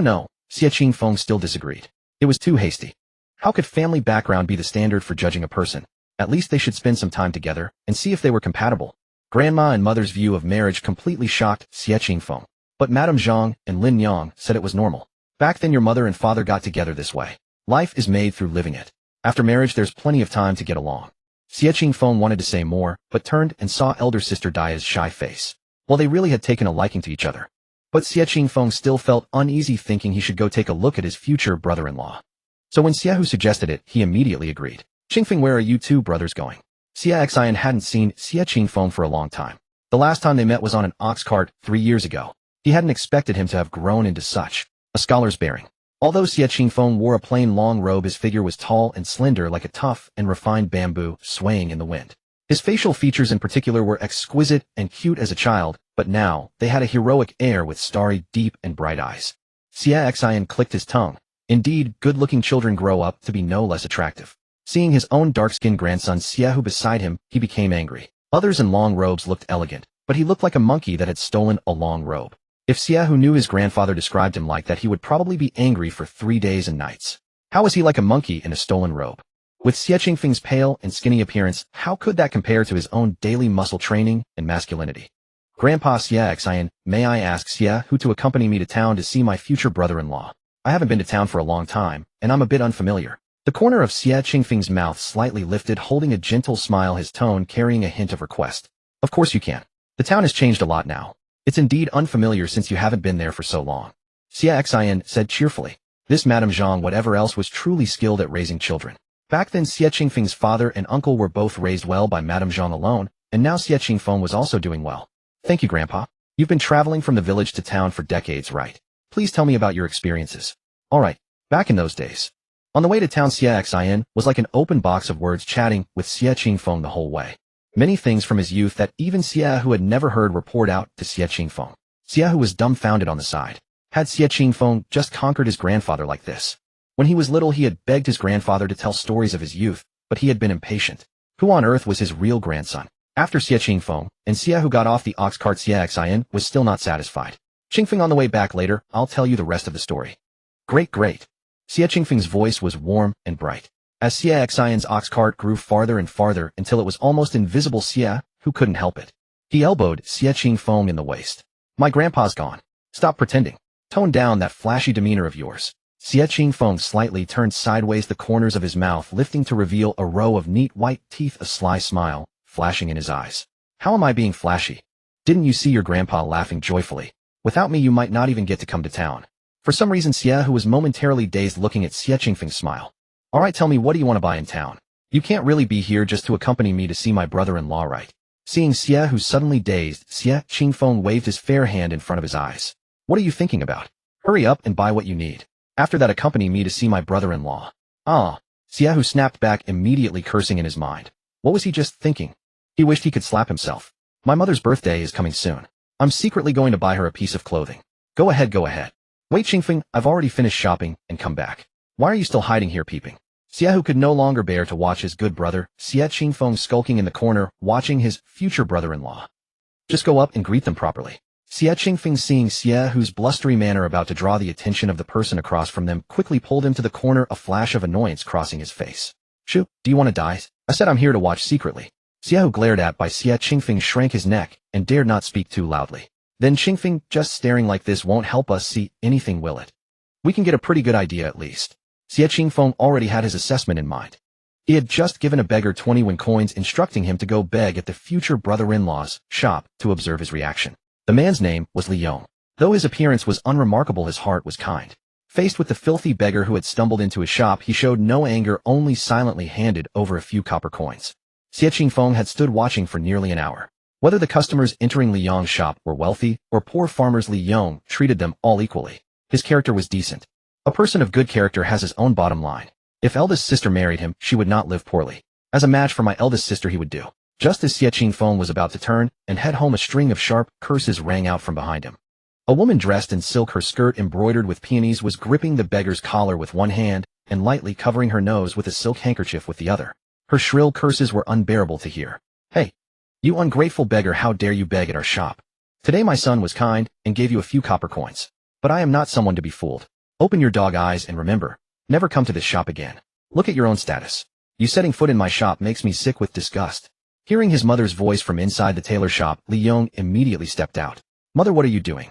[SPEAKER 1] Xie Qingfeng still disagreed. It was too hasty. How could family background be the standard for judging a person? At least they should spend some time together and see if they were compatible. Grandma and Mother's view of marriage completely shocked Xie Qingfeng. But Madame Zhang and Lin Yang said it was normal. Back then your mother and father got together this way. Life is made through living it. After marriage there's plenty of time to get along. Xie Qingfeng wanted to say more, but turned and saw elder sister Daya's shy face. Well, they really had taken a liking to each other. But Xie Qingfeng still felt uneasy, thinking he should go take a look at his future brother-in-law. So when Xie suggested it, he immediately agreed. Qingfeng, where are you 2 brothers going? Xie Xian hadn't seen Xie Qingfeng for a long time. The last time they met was on an ox cart 3 years ago. He hadn't expected him to have grown into such a scholar's bearing. Although Xie Qingfeng wore a plain long robe, his figure was tall and slender like a tough and refined bamboo swaying in the wind. His facial features in particular were exquisite and cute as a child, but now they had a heroic air with starry, deep and bright eyes. Xie Xian clicked his tongue. Indeed, good-looking children grow up to be no less attractive. Seeing his own dark-skinned grandson Xie beside him, he became angry. Others in long robes looked elegant, but he looked like a monkey that had stolen a long robe. If Xie knew his grandfather described him like that, he would probably be angry for 3 days and nights. How was he like a monkey in a stolen robe? With Xie Qingfeng's pale and skinny appearance, how could that compare to his own daily muscle training and masculinity? Grandpa Xie Xian, may I ask Xie to accompany me to town to see my future brother-in-law? I haven't been to town for a long time, and I'm a bit unfamiliar. The corner of Xie Qingfeng's mouth slightly lifted, holding a gentle smile, his tone carrying a hint of request. Of course you can. The town has changed a lot now. It's indeed unfamiliar since you haven't been there for so long. Xie Xian said cheerfully. This Madame Zhang, whatever else, was truly skilled at raising children. Back then Xie Qingfeng's father and uncle were both raised well by Madame Zhang alone, and now Xie Qingfeng was also doing well. Thank you, Grandpa. You've been traveling from the village to town for decades, right? Please tell me about your experiences. Alright, back in those days. On the way to town, Xie Xian was like an open box of words, chatting with Xie Qingfeng the whole way. Many things from his youth that even Xie, who had never heard, were poured out to Xie Qingfeng. Xie, who was dumbfounded on the side. Had Xie Qingfeng just conquered his grandfather like this? When he was little, he had begged his grandfather to tell stories of his youth, but he had been impatient. Who on earth was his real grandson? After Xie Qingfeng, and Xie who got off the ox cart Xie Xian was still not satisfied. Qingfeng on the way back later, I'll tell you the rest of the story. Great. Xie Qingfeng's voice was warm and bright. As Xie Xian's ox cart grew farther and farther until it was almost invisible, Xie, who couldn't help it. He elbowed Xie Qingfeng in the waist. My grandpa's gone. Stop pretending. Tone down that flashy demeanor of yours. Xie Qingfeng slightly turned sideways, the corners of his mouth lifting to reveal a row of neat white teeth, a sly smile flashing in his eyes. How am I being flashy? Didn't you see your grandpa laughing joyfully? Without me you might not even get to come to town. For some reason Xie, who was momentarily dazed looking at Xie Qingfeng's smile. Alright, tell me, what do you want to buy in town? You can't really be here just to accompany me to see my brother-in-law, right? Seeing Xie, who suddenly dazed, Xie Qingfeng waved his fair hand in front of his eyes. What are you thinking about? Hurry up and buy what you need. After that, accompany me to see my brother-in-law. Ah. Xie, who snapped back, immediately cursing in his mind. What was he just thinking? He wished he could slap himself. My mother's birthday is coming soon. I'm secretly going to buy her a piece of clothing. Go ahead. Wait, Qingfeng, I've already finished shopping and come back. Why are you still hiding here peeping? Xie, who could no longer bear to watch his good brother, Xie Qingfeng, skulking in the corner, watching his future brother-in-law. Just go up and greet them properly. Xie Qingfeng, seeing Xie, whose blustery manner about to draw the attention of the person across from them, quickly pulled him to the corner, a flash of annoyance crossing his face. Shoo, do you want to die? I said I'm here to watch secretly. Xie, who glared at by Xie Qingfeng, shrank his neck and dared not speak too loudly. Then Qingfeng, just staring like this won't help us see anything, will it? We can get a pretty good idea at least. Xie Qingfeng already had his assessment in mind. He had just given a beggar 20 coins, instructing him to go beg at the future brother-in-law's shop to observe his reaction. The man's name was Li Yong. Though his appearance was unremarkable, his heart was kind. Faced with the filthy beggar who had stumbled into his shop, he showed no anger, only silently handed over a few copper coins. Xie Qingfeng had stood watching for nearly an hour. Whether the customers entering Li Yong's shop were wealthy or poor farmers, Li Yong treated them all equally. His character was decent. A person of good character has his own bottom line. If eldest sister married him, she would not live poorly. As a match for my eldest sister he would do. Just as Xie Qingfeng was about to turn and head home, a string of sharp curses rang out from behind him. A woman dressed in silk, her skirt embroidered with peonies, was gripping the beggar's collar with one hand and lightly covering her nose with a silk handkerchief with the other. Her shrill curses were unbearable to hear. Hey, you ungrateful beggar, how dare you beg at our shop? Today my son was kind and gave you a few copper coins. But I am not someone to be fooled. Open your dog eyes and remember, never come to this shop again. Look at your own status. You setting foot in my shop makes me sick with disgust. Hearing his mother's voice from inside the tailor shop, Li Yong immediately stepped out. Mother, what are you doing?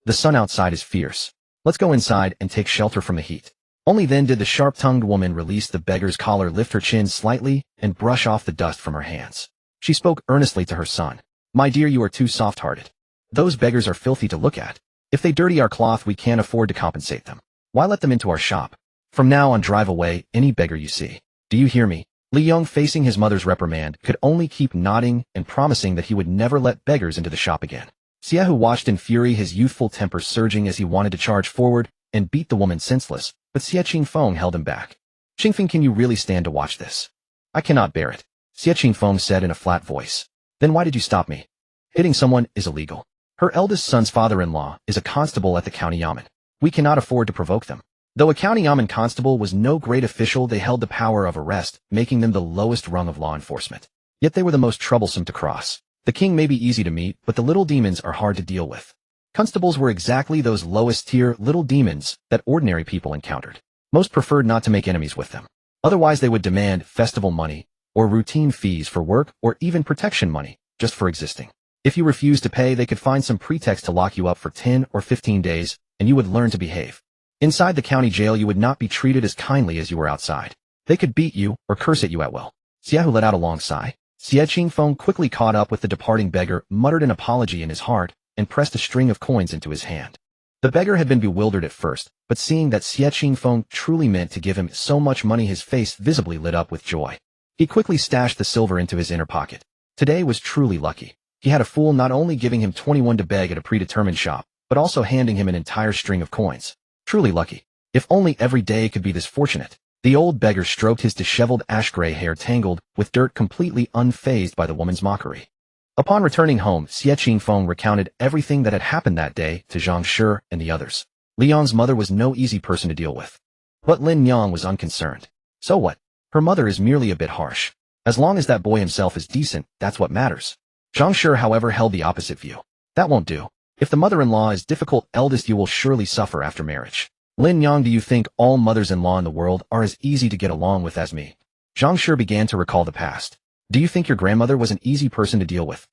[SPEAKER 1] The sun outside is fierce. Let's go inside and take shelter from the heat. Only then did the sharp-tongued woman release the beggar's collar, lift her chin slightly, and brush off the dust from her hands. She spoke earnestly to her son. My dear, you are too soft-hearted. Those beggars are filthy to look at. If they dirty our cloth, we can't afford to compensate them. Why let them into our shop? From now on, drive away any beggar you see. Do you hear me? Li Yong, facing his mother's reprimand, could only keep nodding and promising that he would never let beggars into the shop again. Xie, who watched in fury, his youthful temper surging as he wanted to charge forward and beat the woman senseless, but Xie Qingfeng held him back. Qingfeng, can you really stand to watch this? I cannot bear it, Xie Qingfeng said in a flat voice. Then why did you stop me? Hitting someone is illegal. Her eldest son's father-in-law is a constable at the county yamen. We cannot afford to provoke them. Though a county yamen constable was no great official, they held the power of arrest, making them the lowest rung of law enforcement. Yet they were the most troublesome to cross. The king may be easy to meet, but the little demons are hard to deal with. Constables were exactly those lowest-tier little demons that ordinary people encountered. Most preferred not to make enemies with them. Otherwise they would demand festival money, or routine fees for work, or even protection money, just for existing. If you refused to pay, they could find some pretext to lock you up for 10 or 15 days, and you would learn to behave. Inside the county jail you would not be treated as kindly as you were outside. They could beat you or curse at you at will. Xie, who let out a long sigh. Xie Qingfeng quickly caught up with the departing beggar, muttered an apology in his heart, and pressed a string of coins into his hand. The beggar had been bewildered at first, but seeing that Xie Qingfeng truly meant to give him so much money, his face visibly lit up with joy. He quickly stashed the silver into his inner pocket. Today was truly lucky. He had a fool not only giving him 21 to beg at a predetermined shop, but also handing him an entire string of coins. Truly lucky. If only every day could be this fortunate. The old beggar stroked his disheveled ash-gray hair tangled with dirt, completely unfazed by the woman's mockery. Upon returning home, Xie Qingfeng recounted everything that had happened that day to Zhang Shi and the others. Li Yong's mother was no easy person to deal with. But Lin Yang was unconcerned. So what? Her mother is merely a bit harsh. As long as that boy himself is decent, that's what matters. Zhang Shi, however, held the opposite view. That won't do. If the mother-in-law is difficult, eldest you will surely suffer after marriage. Lin Yang, do you think all mothers-in-law in the world are as easy to get along with as me? Zhang Shi began to recall the past. Do you think your grandmother was an easy person to deal with?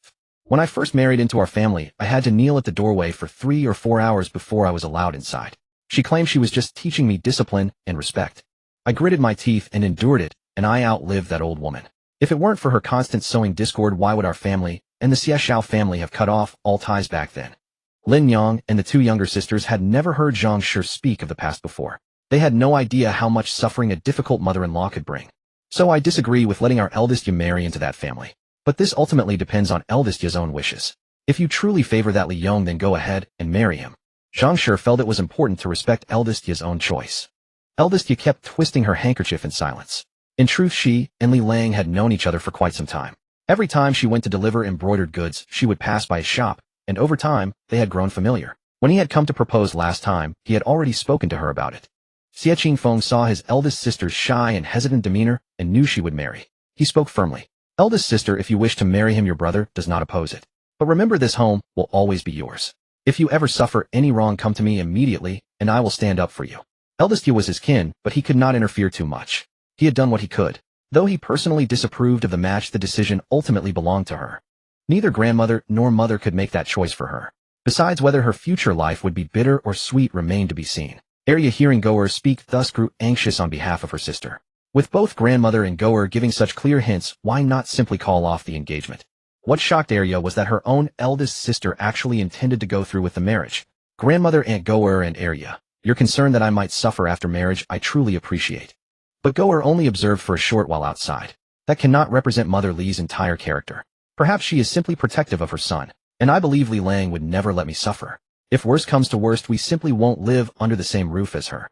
[SPEAKER 1] When I first married into our family, I had to kneel at the doorway for 3 or 4 hours before I was allowed inside. She claimed she was just teaching me discipline and respect. I gritted my teeth and endured it, and I outlived that old woman. If it weren't for her constant sowing discord, why would our family and the Xie family have cut off all ties back then? Lin Yang and the 2 younger sisters had never heard Zhang Shi speak of the past before. They had no idea how much suffering a difficult mother-in-law could bring. So I disagree with letting our eldest Ye marry into that family. But this ultimately depends on eldest Ye's own wishes. If you truly favor that Li Yong, then go ahead and marry him. Zhang Shi felt it was important to respect eldest Ye's own choice. Eldest Ye kept twisting her handkerchief in silence. In truth, she and Li Lang had known each other for quite some time. Every time she went to deliver embroidered goods, she would pass by his shop, and over time, they had grown familiar. When he had come to propose last time, he had already spoken to her about it. Xie Qingfeng saw his eldest sister's shy and hesitant demeanor and knew she would marry. He spoke firmly. Eldest sister, if you wish to marry him, your brother does not oppose it. But remember, this home will always be yours. If you ever suffer any wrong, come to me immediately, and I will stand up for you. Eldest Ye was his kin, but he could not interfere too much. He had done what he could. Though he personally disapproved of the match, the decision ultimately belonged to her. Neither grandmother nor mother could make that choice for her. Besides, whether her future life would be bitter or sweet remained to be seen. Arya, hearing Goer speak thus, grew anxious on behalf of her sister. With both grandmother and Goer giving such clear hints, why not simply call off the engagement? What shocked Arya was that her own eldest sister actually intended to go through with the marriage. Grandmother, Aunt Goer, and Arya, your concern that I might suffer after marriage I truly appreciate. But Goer only observed for a short while outside. That cannot represent Mother Li's entire character. Perhaps she is simply protective of her son, and I believe Li Lang would never let me suffer. If worst comes to worst, we simply won't live under the same roof as her.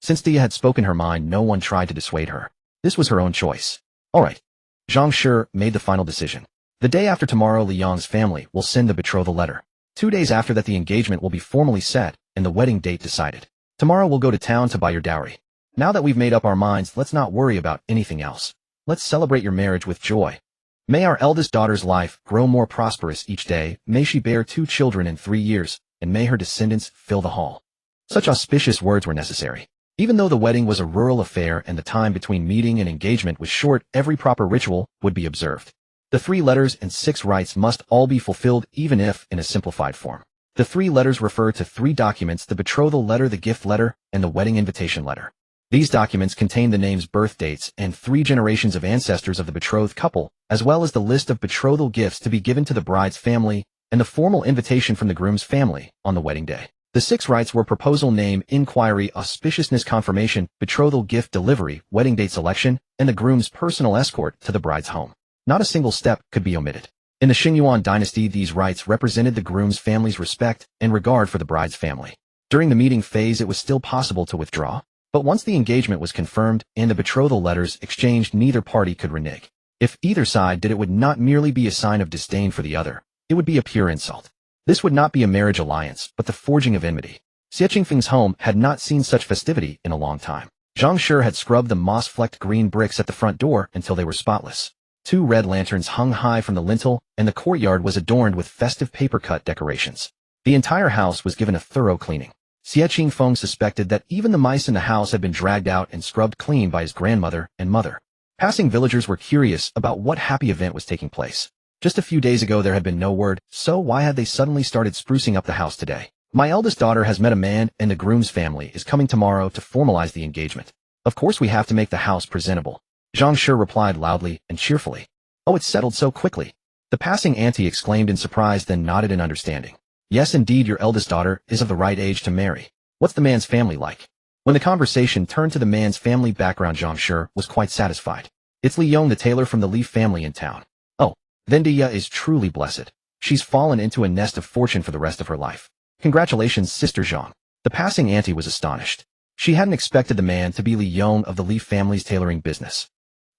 [SPEAKER 1] Since Dia had spoken her mind, no one tried to dissuade her. This was her own choice. All right. Zhang Shi made the final decision. The day after tomorrow, Li Yang's family will send the betrothal letter. 2 days after that, the engagement will be formally set and the wedding date decided. Tomorrow we'll go to town to buy your dowry. Now that we've made up our minds, let's not worry about anything else. Let's celebrate your marriage with joy. May our eldest daughter's life grow more prosperous each day. May she bear 2 children in 3 years, and may her descendants fill the hall. Such auspicious words were necessary. Even though the wedding was a rural affair and the time between meeting and engagement was short, every proper ritual would be observed. The 3 letters and 6 rites must all be fulfilled, even if in a simplified form. The 3 letters refer to 3 documents: the betrothal letter, the gift letter, and the wedding invitation letter. These documents contain the names, birth dates, and 3 generations of ancestors of the betrothed couple, as well as the list of betrothal gifts to be given to the bride's family and the formal invitation from the groom's family on the wedding day. The 6 rites were proposal, name, inquiry, auspiciousness, confirmation, betrothal, gift delivery, wedding date selection, and the groom's personal escort to the bride's home. Not a single step could be omitted. In the Xingyuan dynasty, these rites represented the groom's family's respect and regard for the bride's family. During the meeting phase, it was still possible to withdraw, but once the engagement was confirmed and the betrothal letters exchanged, neither party could renege. If either side did, it would not merely be a sign of disdain for the other, it would be a pure insult. This would not be a marriage alliance, but the forging of enmity. Xie Qingfeng's home had not seen such festivity in a long time. Zhang Shi had scrubbed the moss-flecked green bricks at the front door until they were spotless. 2 red lanterns hung high from the lintel, and the courtyard was adorned with festive paper-cut decorations. The entire house was given a thorough cleaning. Xie Qingfeng suspected that even the mice in the house had been dragged out and scrubbed clean by his grandmother and mother. Passing villagers were curious about what happy event was taking place. Just a few days ago there had been no word, so why had they suddenly started sprucing up the house today? My eldest daughter has met a man, and the groom's family is coming tomorrow to formalize the engagement. Of course we have to make the house presentable. Zhang Shi replied loudly and cheerfully. Oh, it's settled so quickly. The passing auntie exclaimed in surprise, then nodded in understanding. Yes, indeed, your eldest daughter is of the right age to marry. What's the man's family like? When the conversation turned to the man's family background, Zhang Shi was quite satisfied. It's Li Yong, the tailor from the Li family in town. Oh, then Dia is truly blessed. She's fallen into a nest of fortune for the rest of her life. Congratulations, Sister Zhang. The passing auntie was astonished. She hadn't expected the man to be Li Yong of the Li family's tailoring business.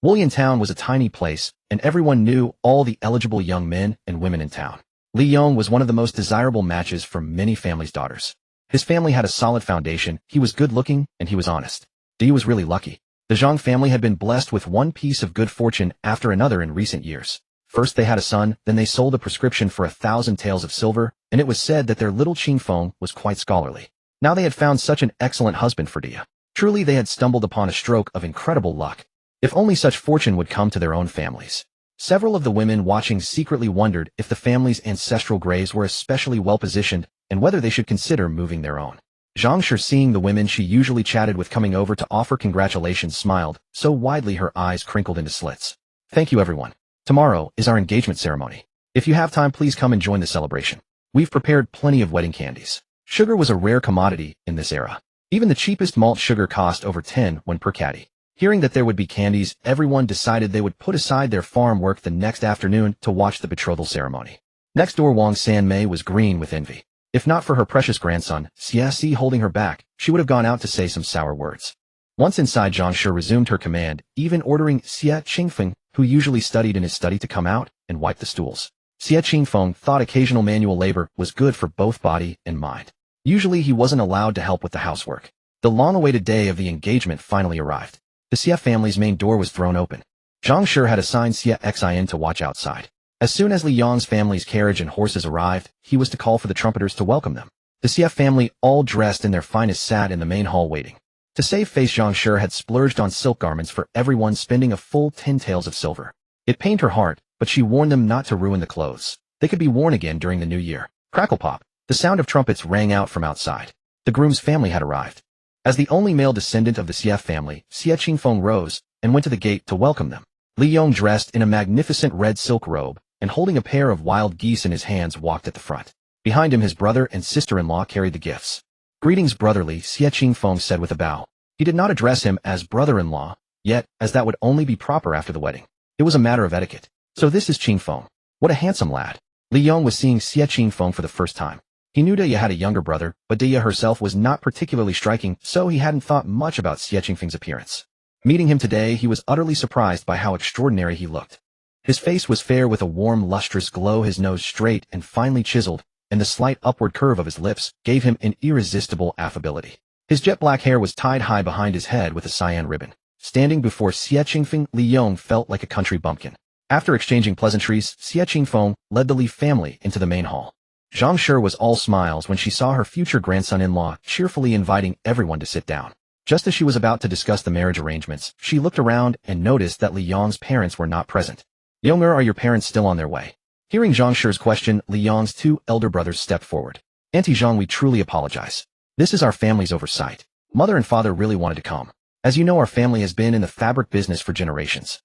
[SPEAKER 1] Wulian Town was a tiny place, and everyone knew all the eligible young men and women in town. Li Yong was one of the most desirable matches for many families' daughters. His family had a solid foundation, he was good-looking, and he was honest. Dia was really lucky. The Zhang family had been blessed with one piece of good fortune after another in recent years. First they had a son, then they sold a prescription for 1,000 taels of silver, and it was said that their little Qingfeng was quite scholarly. Now they had found such an excellent husband for Dia. Truly they had stumbled upon a stroke of incredible luck. If only such fortune would come to their own families. Several of the women watching secretly wondered if the family's ancestral graves were especially well positioned and whether they should consider moving their own. Zhang, sure seeing the women she usually chatted with coming over to offer congratulations, smiled so widely her eyes crinkled into slits. Thank you everyone. Tomorrow is our engagement ceremony. If you have time, please come and join the celebration. We've prepared plenty of wedding candies. Sugar was a rare commodity in this era. Even the cheapest malt sugar cost over 10 when per caddy. Hearing that there would be candies, everyone decided they would put aside their farm work the next afternoon to watch the betrothal ceremony. Next door, Wang Sanmei was green with envy. If not for her precious grandson, Xie holding her back, she would have gone out to say some sour words. Once inside, Zhang Shi resumed her command, even ordering Xie Qingfeng, who usually studied in his study, to come out and wipe the stools. Xie Qingfeng thought occasional manual labor was good for both body and mind. Usually he wasn't allowed to help with the housework. The long-awaited day of the engagement finally arrived. The Xie family's main door was thrown open. Zhang Shi had assigned Xie Qingfeng to watch outside. As soon as Li Yang's family's carriage and horses arrived, he was to call for the trumpeters to welcome them. The Xie family, all dressed in their finest, sat in the main hall waiting. To save face, Zhang Shi had splurged on silk garments for everyone, spending a full 10 taels of silver. It pained her heart, but she warned them not to ruin the clothes. They could be worn again during the new year. Crackle pop. The sound of trumpets rang out from outside. The groom's family had arrived. As the only male descendant of the Xie family, Xie Qingfeng rose and went to the gate to welcome them. Li Yong, dressed in a magnificent red silk robe and holding a pair of wild geese in his hands, walked at the front. Behind him, his brother and sister-in-law carried the gifts. Greetings, brotherly, Xie Qingfeng said with a bow. He did not address him as brother-in-law, yet, as that would only be proper after the wedding. It was a matter of etiquette. So this is Qingfeng. What a handsome lad. Li Yong was seeing Xie Qingfeng for the first time. He knew Dia had a younger brother, but Dia herself was not particularly striking, so he hadn't thought much about Xie Qingfeng's appearance. Meeting him today, he was utterly surprised by how extraordinary he looked. His face was fair with a warm, lustrous glow, his nose straight and finely chiseled, and the slight upward curve of his lips gave him an irresistible affability. His jet-black hair was tied high behind his head with a cyan ribbon. Standing before Xie Qingfeng, Li Yong felt like a country bumpkin. After exchanging pleasantries, Xie Qingfeng led the Li family into the main hall. Zhang Shi was all smiles when she saw her future grandson-in-law cheerfully inviting everyone to sit down. Just as she was about to discuss the marriage arrangements, she looked around and noticed that Li Yong's parents were not present. Yonger, are your parents still on their way? Hearing Zhang Shi's question, Li Yong's two elder brothers stepped forward. Auntie Zhang, we truly apologize. This is our family's oversight. Mother and father really wanted to come. As you know, our family has been in the fabric business for generations.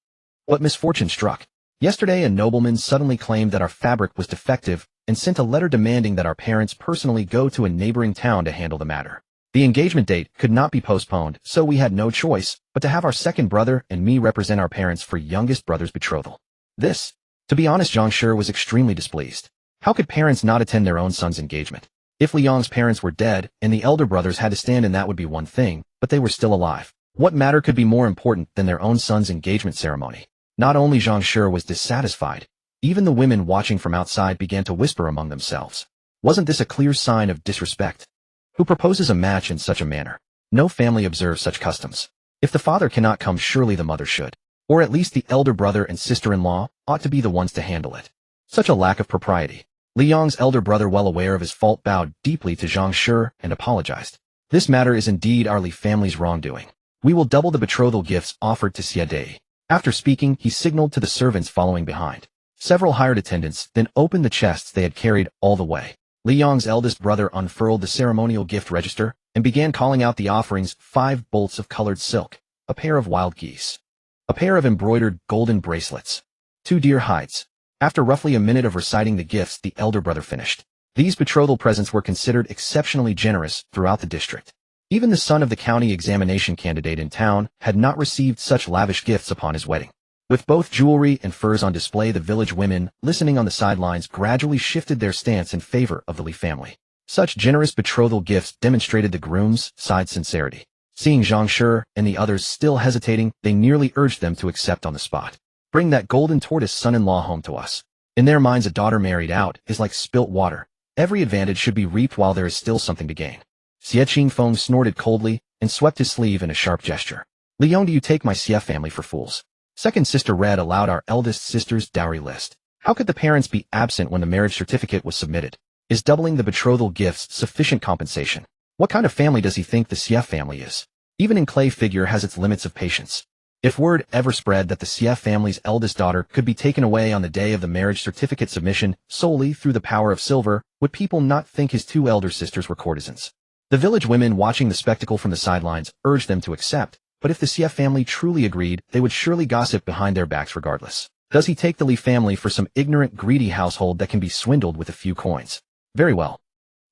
[SPEAKER 1] What misfortune struck? Yesterday, a nobleman suddenly claimed that our fabric was defective and sent a letter demanding that our parents personally go to a neighboring town to handle the matter. The engagement date could not be postponed, so we had no choice but to have our second brother and me represent our parents for youngest brother's betrothal. This, to be honest, Zhang Shi was extremely displeased. How could parents not attend their own son's engagement? If Li Yong's parents were dead and the elder brothers had to stand in, that would be one thing, but they were still alive. What matter could be more important than their own son's engagement ceremony? Not only Zhang Shi was dissatisfied, even the women watching from outside began to whisper among themselves. Wasn't this a clear sign of disrespect? Who proposes a match in such a manner? No family observes such customs. If the father cannot come, surely the mother should. Or at least the elder brother and sister-in-law ought to be the ones to handle it. Such a lack of propriety. Li Yong's elder brother, well aware of his fault, bowed deeply to Zhang Shi and apologized. This matter is indeed our Li family's wrongdoing. We will double the betrothal gifts offered to Xie Dei. After speaking, he signaled to the servants following behind. Several hired attendants then opened the chests they had carried all the way. Li Yong's eldest brother unfurled the ceremonial gift register and began calling out the offerings: 5 bolts of colored silk, a pair of wild geese, a pair of embroidered golden bracelets, 2 deer hides. After roughly a minute of reciting the gifts, the elder brother finished. These betrothal presents were considered exceptionally generous throughout the district. Even the son of the county examination candidate in town had not received such lavish gifts upon his wedding. With both jewelry and furs on display, the village women, listening on the sidelines, gradually shifted their stance in favor of the Li family. Such generous betrothal gifts demonstrated the groom's side sincerity. Seeing Zhang Shi and the others still hesitating, they nearly urged them to accept on the spot. Bring that golden tortoise son-in-law home to us. In their minds, a daughter married out is like spilt water. Every advantage should be reaped while there is still something to gain. Xie Qingfeng snorted coldly and swept his sleeve in a sharp gesture. Leon, do you take my Xie family for fools? Second sister read aloud our eldest sister's dowry list. How could the parents be absent when the marriage certificate was submitted? Is doubling the betrothal gifts sufficient compensation? What kind of family does he think the Xie family is? Even in clay figure has its limits of patience. If word ever spread that the Xie family's eldest daughter could be taken away on the day of the marriage certificate submission solely through the power of silver, would people not think his two elder sisters were courtesans? The village women watching the spectacle from the sidelines urged them to accept, but if the Xie family truly agreed, they would surely gossip behind their backs regardless. Does he take the Li family for some ignorant, greedy household that can be swindled with a few coins? Very well.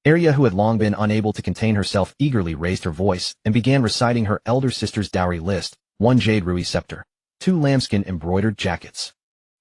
[SPEAKER 1] Arya, who had long been unable to contain herself, eagerly raised her voice and began reciting her elder sister's dowry list: 1 jade ruby scepter, 2 lambskin embroidered jackets,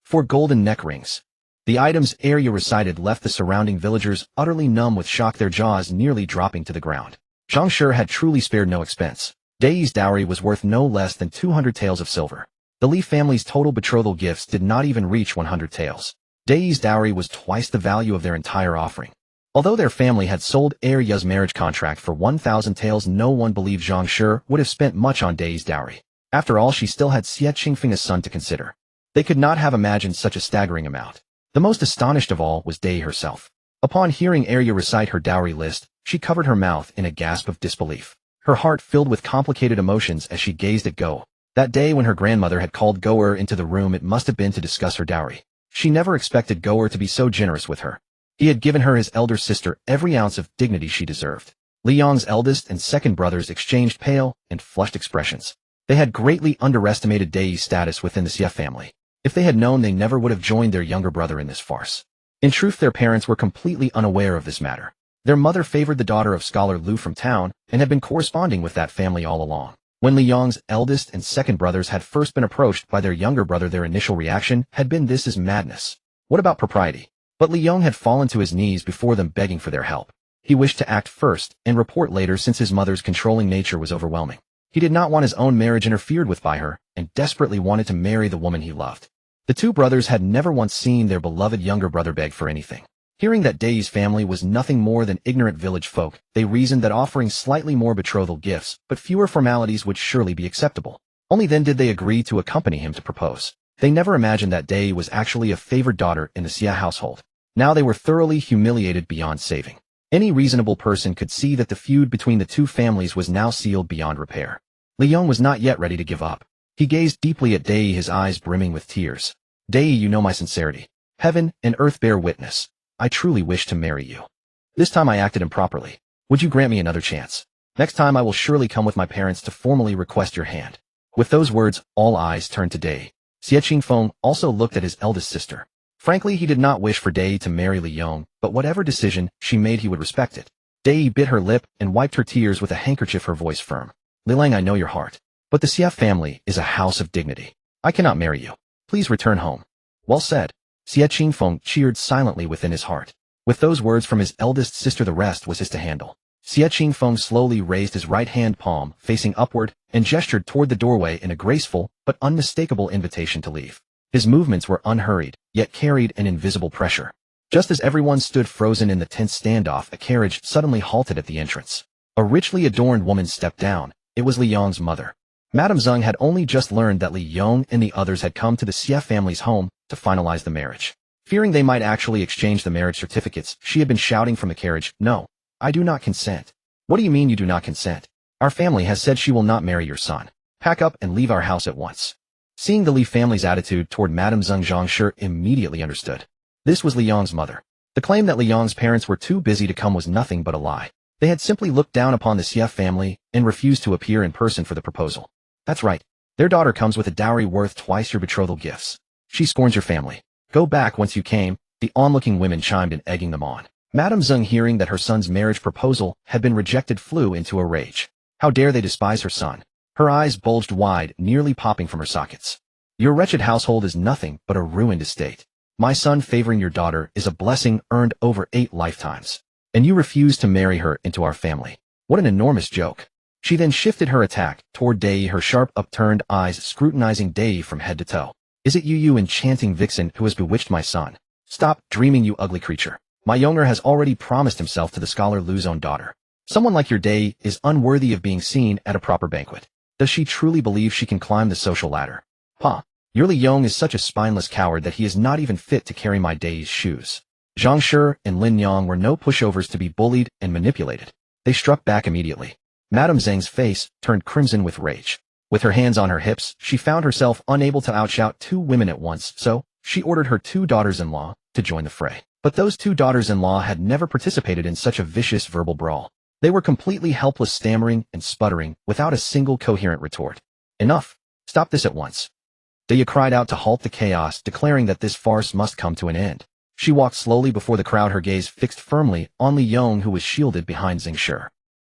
[SPEAKER 1] 4 golden neck rings. The items Arya recited left the surrounding villagers utterly numb with shock, their jaws nearly dropping to the ground. Zhang had truly spared no expense. Dai's dowry was worth no less than 200 taels of silver. The Li family's total betrothal gifts did not even reach 100 taels. Dai's dowry was twice the value of their entire offering. Although their family had sold Arya's marriage contract for 1,000 taels, no one believed Zhang would have spent much on Dai's dowry. After all, she still had Xie Qingfeng's son to consider. They could not have imagined such a staggering amount. The most astonished of all was Dai herself. Upon hearing Arya recite her dowry list, she covered her mouth in a gasp of disbelief. Her heart filled with complicated emotions as she gazed at Go. That day when her grandmother had called Goer into the room, it must have been to discuss her dowry. She never expected Goer to be so generous with her. He had given her, his elder sister, every ounce of dignity she deserved. Li Yong's eldest and second brothers exchanged pale and flushed expressions. They had greatly underestimated Dai's status within the Xie family. If they had known, they never would have joined their younger brother in this farce. In truth, their parents were completely unaware of this matter. Their mother favored the daughter of Scholar Lu from town and had been corresponding with that family all along. When Li Yong's eldest and second brothers had first been approached by their younger brother, their initial reaction had been, "This is madness. What about propriety?" But Li Yong had fallen to his knees before them, begging for their help. He wished to act first and report later, since his mother's controlling nature was overwhelming. He did not want his own marriage interfered with by her, and desperately wanted to marry the woman he loved. The two brothers had never once seen their beloved younger brother beg for anything. Hearing that Dai's family was nothing more than ignorant village folk, they reasoned that offering slightly more betrothal gifts, but fewer formalities, would surely be acceptable. Only then did they agree to accompany him to propose. They never imagined that Dai was actually a favored daughter in the Xie household. Now they were thoroughly humiliated beyond saving. Any reasonable person could see that the feud between the two families was now sealed beyond repair. Li Yong was not yet ready to give up. He gazed deeply at Dai, his eyes brimming with tears. "Dai, you know my sincerity. Heaven and earth bear witness. I truly wish to marry you. This time I acted improperly. Would you grant me another chance? Next time I will surely come with my parents to formally request your hand." With those words, all eyes turned to Dai. Xie Qingfeng also looked at his eldest sister. Frankly, he did not wish for Dai to marry Li Yong, but whatever decision she made, he would respect it. Dai bit her lip and wiped her tears with a handkerchief, her voice firm. "Lilang, I know your heart. But the Xie family is a house of dignity. I cannot marry you. Please return home." "Well said." Xie Qingfeng cheered silently within his heart. With those words from his eldest sister, the rest was his to handle. Xie Qingfeng slowly raised his right hand palm, facing upward, and gestured toward the doorway in a graceful but unmistakable invitation to leave. His movements were unhurried, yet carried an invisible pressure. Just as everyone stood frozen in the tense standoff, a carriage suddenly halted at the entrance. A richly adorned woman stepped down. It was Li Yong's mother. Madame Zhang had only just learned that Li Yong and the others had come to the Xie family's home to finalize the marriage. Fearing they might actually exchange the marriage certificates, she had been shouting from the carriage, "No, I do not consent." "What do you mean you do not consent? Our family has said she will not marry your son. Pack up and leave our house at once." Seeing the Li family's attitude toward Madame Zhang, Zhang immediately understood. This was Li Yong's mother. The claim that Li Yong's parents were too busy to come was nothing but a lie. They had simply looked down upon the Xie family and refused to appear in person for the proposal. That's right. Their daughter comes with a dowry worth twice your betrothal gifts. She scorns your family. Go back whence you came, the onlooking women chimed in, egging them on. Madame Zhang, hearing that her son's marriage proposal had been rejected, flew into a rage. How dare they despise her son? Her eyes bulged wide, nearly popping from her sockets. "Your wretched household is nothing but a ruined estate. My son favoring your daughter is a blessing earned over 8 lifetimes. And you refuse to marry her into our family. What an enormous joke." She then shifted her attack toward Dai, her sharp upturned eyes scrutinizing Dai from head to toe. "Is it you, you enchanting vixen, who has bewitched my son? Stop dreaming, you ugly creature. My younger has already promised himself to the Scholar Lu's own daughter. Someone like your Dai is unworthy of being seen at a proper banquet. Does she truly believe she can climb the social ladder? Pa, your Li Yong is such a spineless coward that he is not even fit to carry my day's shoes. Zhang Shi and Lin Yang were no pushovers to be bullied and manipulated. They struck back immediately. Madame Zhang's face turned crimson with rage. With her hands on her hips, she found herself unable to outshout two women at once, so she ordered her two daughters-in-law to join the fray. But those two daughters-in-law had never participated in such a vicious verbal brawl. They were completely helpless, stammering and sputtering, without a single coherent retort. Enough! Stop this at once. Dia cried out to halt the chaos, declaring that this farce must come to an end. She walked slowly before the crowd, her gaze fixed firmly on Li Yong, who was shielded behind Xing Shi.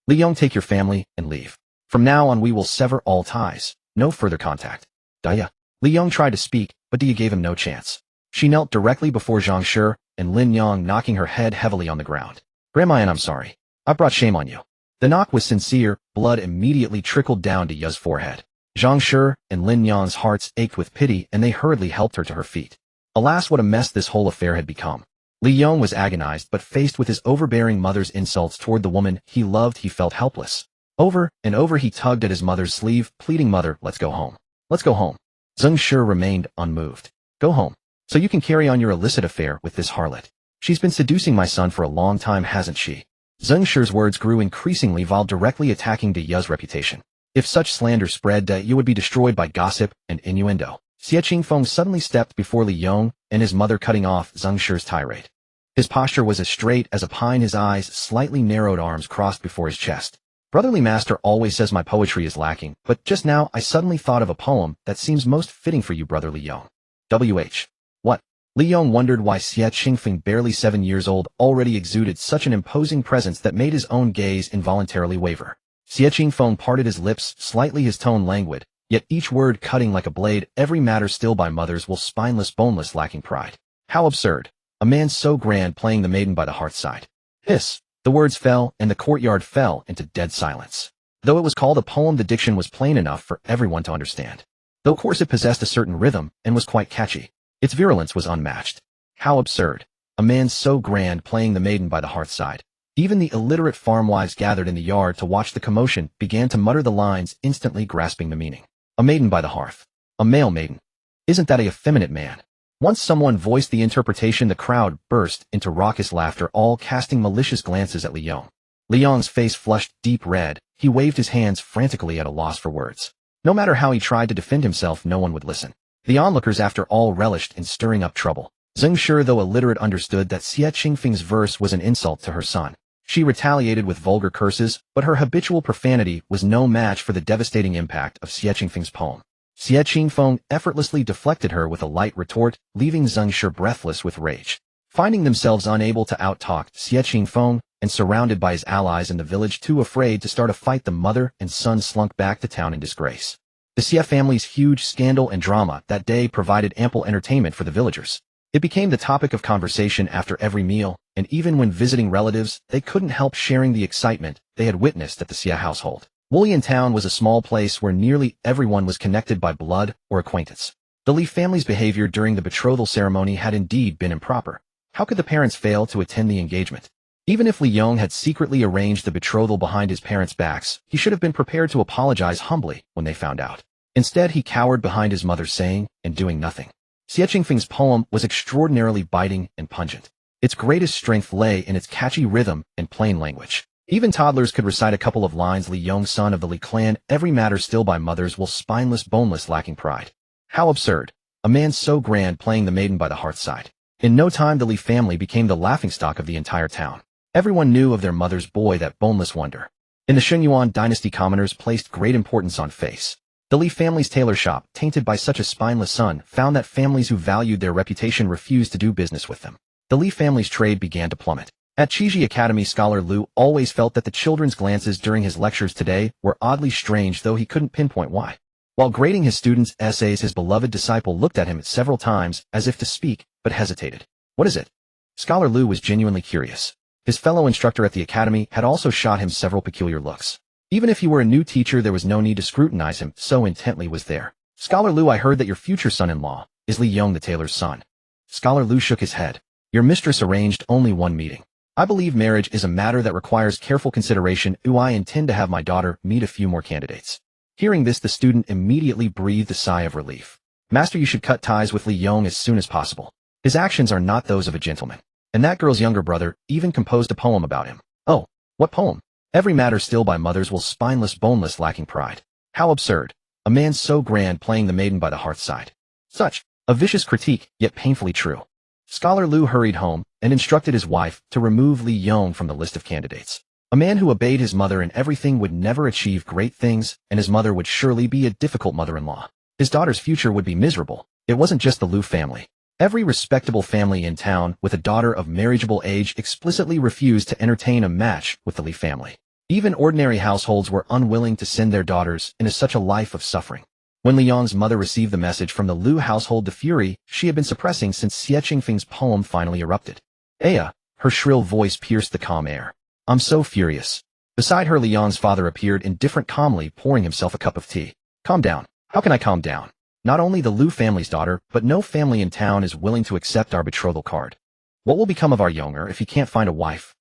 [SPEAKER 1] Li Yong, take your family and leave. From now on we will sever all ties. No further contact. Dia. Li Yong tried to speak, but Dia gave him no chance. She knelt directly before Zhang Shi and Lin Yang, knocking her head heavily on the ground. Grandma, and I'm sorry. I brought shame on you. The knock was sincere. Blood immediately trickled down Dia's forehead. Zhang Shi and Lin Yang's hearts ached with pity, and they hurriedly helped her to her feet. Alas, what a mess this whole affair had become. Li Yong was agonized, but faced with his overbearing mother's insults toward the woman he loved, he felt helpless. Over and over he tugged at his mother's sleeve, pleading, "Mother, let's go home. Let's go home." Zhang Shi remained unmoved. Go home. So you can carry on your illicit affair with this harlot. She's been seducing my son for a long time, hasn't she? Zhang Shi's words grew increasingly vile, directly attacking Dia's reputation. If such slander spread, you would be destroyed by gossip and innuendo. Xie Qingfeng suddenly stepped before Li Yong and his mother, cutting off Zhang Shi's tirade. His posture was as straight as a pine, his eyes slightly narrowed, arms crossed before his chest. Brotherly master always says my poetry is lacking, but just now I suddenly thought of a poem that seems most fitting for you, brother Li Yong. W.H. What? Li Yong wondered why Xie Qingfeng, barely 7 years old, already exuded such an imposing presence that made his own gaze involuntarily waver. Xie Qingfeng parted his lips slightly, his tone languid, yet each word cutting like a blade. Every matter still by mothers will, spineless, boneless, lacking pride. How absurd. A man so grand playing the maiden by the hearthside. Hiss. The words fell, and the courtyard fell into dead silence. Though it was called a poem, the diction was plain enough for everyone to understand. Though of course it possessed a certain rhythm and was quite catchy. Its virulence was unmatched. How absurd. A man so grand playing the maiden by the hearthside. Even the illiterate farmwives gathered in the yard to watch the commotion began to mutter the lines, instantly grasping the meaning. A maiden by the hearth. A male maiden. Isn't that a effeminate man? Once someone voiced the interpretation, the crowd burst into raucous laughter, all casting malicious glances at Li Yong. Li Yong's face flushed deep red. He waved his hands frantically, at a loss for words. No matter how he tried to defend himself, no one would listen. The onlookers, after all, relished in stirring up trouble. Xing Shi, though illiterate, understood that Xie Qingfeng's verse was an insult to her son. She retaliated with vulgar curses, but her habitual profanity was no match for the devastating impact of Xie Qingfeng's poem. Xie Qingfeng effortlessly deflected her with a light retort, leaving Zhang Shi breathless with rage. Finding themselves unable to outtalk Xie Qingfeng and surrounded by his allies in the village, too afraid to start a fight, the mother and son slunk back to town in disgrace. The Xie family's huge scandal and drama that day provided ample entertainment for the villagers. It became the topic of conversation after every meal, and even when visiting relatives, they couldn't help sharing the excitement they had witnessed at the Xie household. Wulian Town was a small place where nearly everyone was connected by blood or acquaintance. The Li family's behavior during the betrothal ceremony had indeed been improper. How could the parents fail to attend the engagement? Even if Li Yong had secretly arranged the betrothal behind his parents' backs, he should have been prepared to apologize humbly when they found out. Instead, he cowered behind his mother, saying and doing nothing. Xie Qingfeng's poem was extraordinarily biting and pungent. Its greatest strength lay in its catchy rhythm and plain language. Even toddlers could recite a couple of lines. Li Yong, son of the Li clan, every matter still by mothers will, spineless, boneless, lacking pride. How absurd. A man so grand playing the maiden by the hearthside. In no time the Li family became the laughingstock of the entire town. Everyone knew of their mother's boy, that boneless wonder. In the Shenyuan dynasty, commoners placed great importance on face. The Li family's tailor shop, tainted by such a spineless son, found that families who valued their reputation refused to do business with them. The Li family's trade began to plummet. At Chiji Academy, scholar Lu always felt that the children's glances during his lectures today were oddly strange, though he couldn't pinpoint why. While grading his students' essays, his beloved disciple looked at him several times as if to speak, but hesitated. What is it? Scholar Lu was genuinely curious. His fellow instructor at the academy had also shot him several peculiar looks. Even if he were a new teacher, there was no need to scrutinize him, so intently was there. Scholar Lu, I heard that your future son-in-law is Li Yong, the tailor's son. Scholar Lu shook his head. Your mistress arranged only one meeting. I believe marriage is a matter that requires careful consideration. I intend to have my daughter meet a few more candidates. Hearing this, the student immediately breathed a sigh of relief. Master, you should cut ties with Li Yong as soon as possible. His actions are not those of a gentleman. And that girl's younger brother even composed a poem about him. Oh, what poem? Every matter still by mothers will spineless, boneless, lacking pride. How absurd. A man so grand playing the maiden by the hearthside. Such a vicious critique, yet painfully true. Scholar Lu hurried home and instructed his wife to remove Li Yong from the list of candidates. A man who obeyed his mother in everything would never achieve great things, and his mother would surely be a difficult mother-in-law. His daughter's future would be miserable. It wasn't just the Lu family. Every respectable family in town with a daughter of marriageable age explicitly refused to entertain a match with the Li family. Even ordinary households were unwilling to send their daughters into such a life of suffering. When Li Yong's mother received the message from the Lu household, the fury she had been suppressing since Xie Qingfeng's poem finally erupted. Aya, her shrill voice pierced the calm air. I'm so furious. Beside her, Li Yong's father appeared indifferent, calmly pouring himself a cup of tea. Calm down. How can I calm down? Not only the Lu family's daughter, but no family in town is willing to accept our betrothal card. What will become of our Younger if he can't find a wife?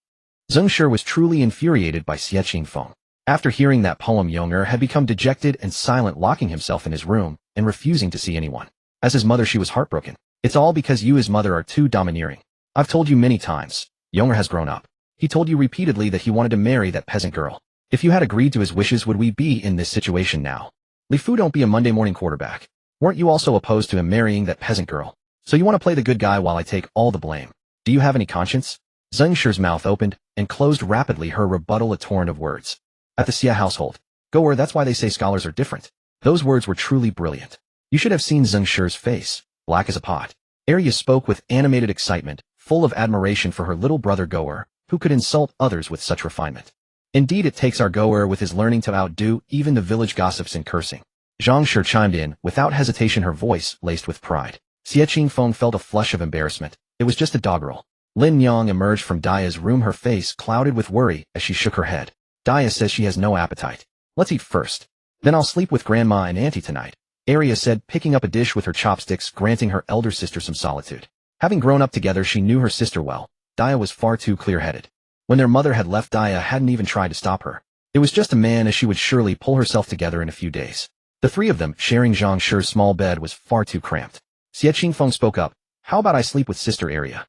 [SPEAKER 1] Zhang Shi was truly infuriated by Xie Qingfeng. After hearing that poem, Younger had become dejected and silent, locking himself in his room and refusing to see anyone. As his mother, she was heartbroken. It's all because you, his mother, are too domineering. I've told you many times. Younger has grown up. He told you repeatedly that he wanted to marry that peasant girl. If you had agreed to his wishes, would we be in this situation now? Li Fu, don't be a Monday morning quarterback. Weren't you also opposed to him marrying that peasant girl? So you want to play the good guy while I take all the blame? Do you have any conscience? Zhang Shi's mouth opened and closed rapidly, her rebuttal a torrent of words. At the Xie household. Goer, that's why they say scholars are different. Those words were truly brilliant. You should have seen Zhang Shi's face, black as a pot. Arya spoke with animated excitement, full of admiration for her little brother Goer, who could insult others with such refinement. Indeed, it takes our Goer with his learning to outdo even the village gossips in cursing. Zhang Shi chimed in, without hesitation, her voice laced with pride. Xie Qingfeng felt a flush of embarrassment. It was just a doggerel. Lin Yang emerged from Daya's room, her face clouded with worry as she shook her head. Daya says she has no appetite. Let's eat first. Then I'll sleep with Grandma and Auntie tonight, Arya said, picking up a dish with her chopsticks, granting her elder sister some solitude. Having grown up together, she knew her sister well. Daya was far too clear-headed. When their mother had left, Daya hadn't even tried to stop her. It was just a man, as she would surely pull herself together in a few days. The three of them sharing Zhang Shi's small bed was far too cramped. Xie Qingfeng spoke up. How about I sleep with Sister Arya?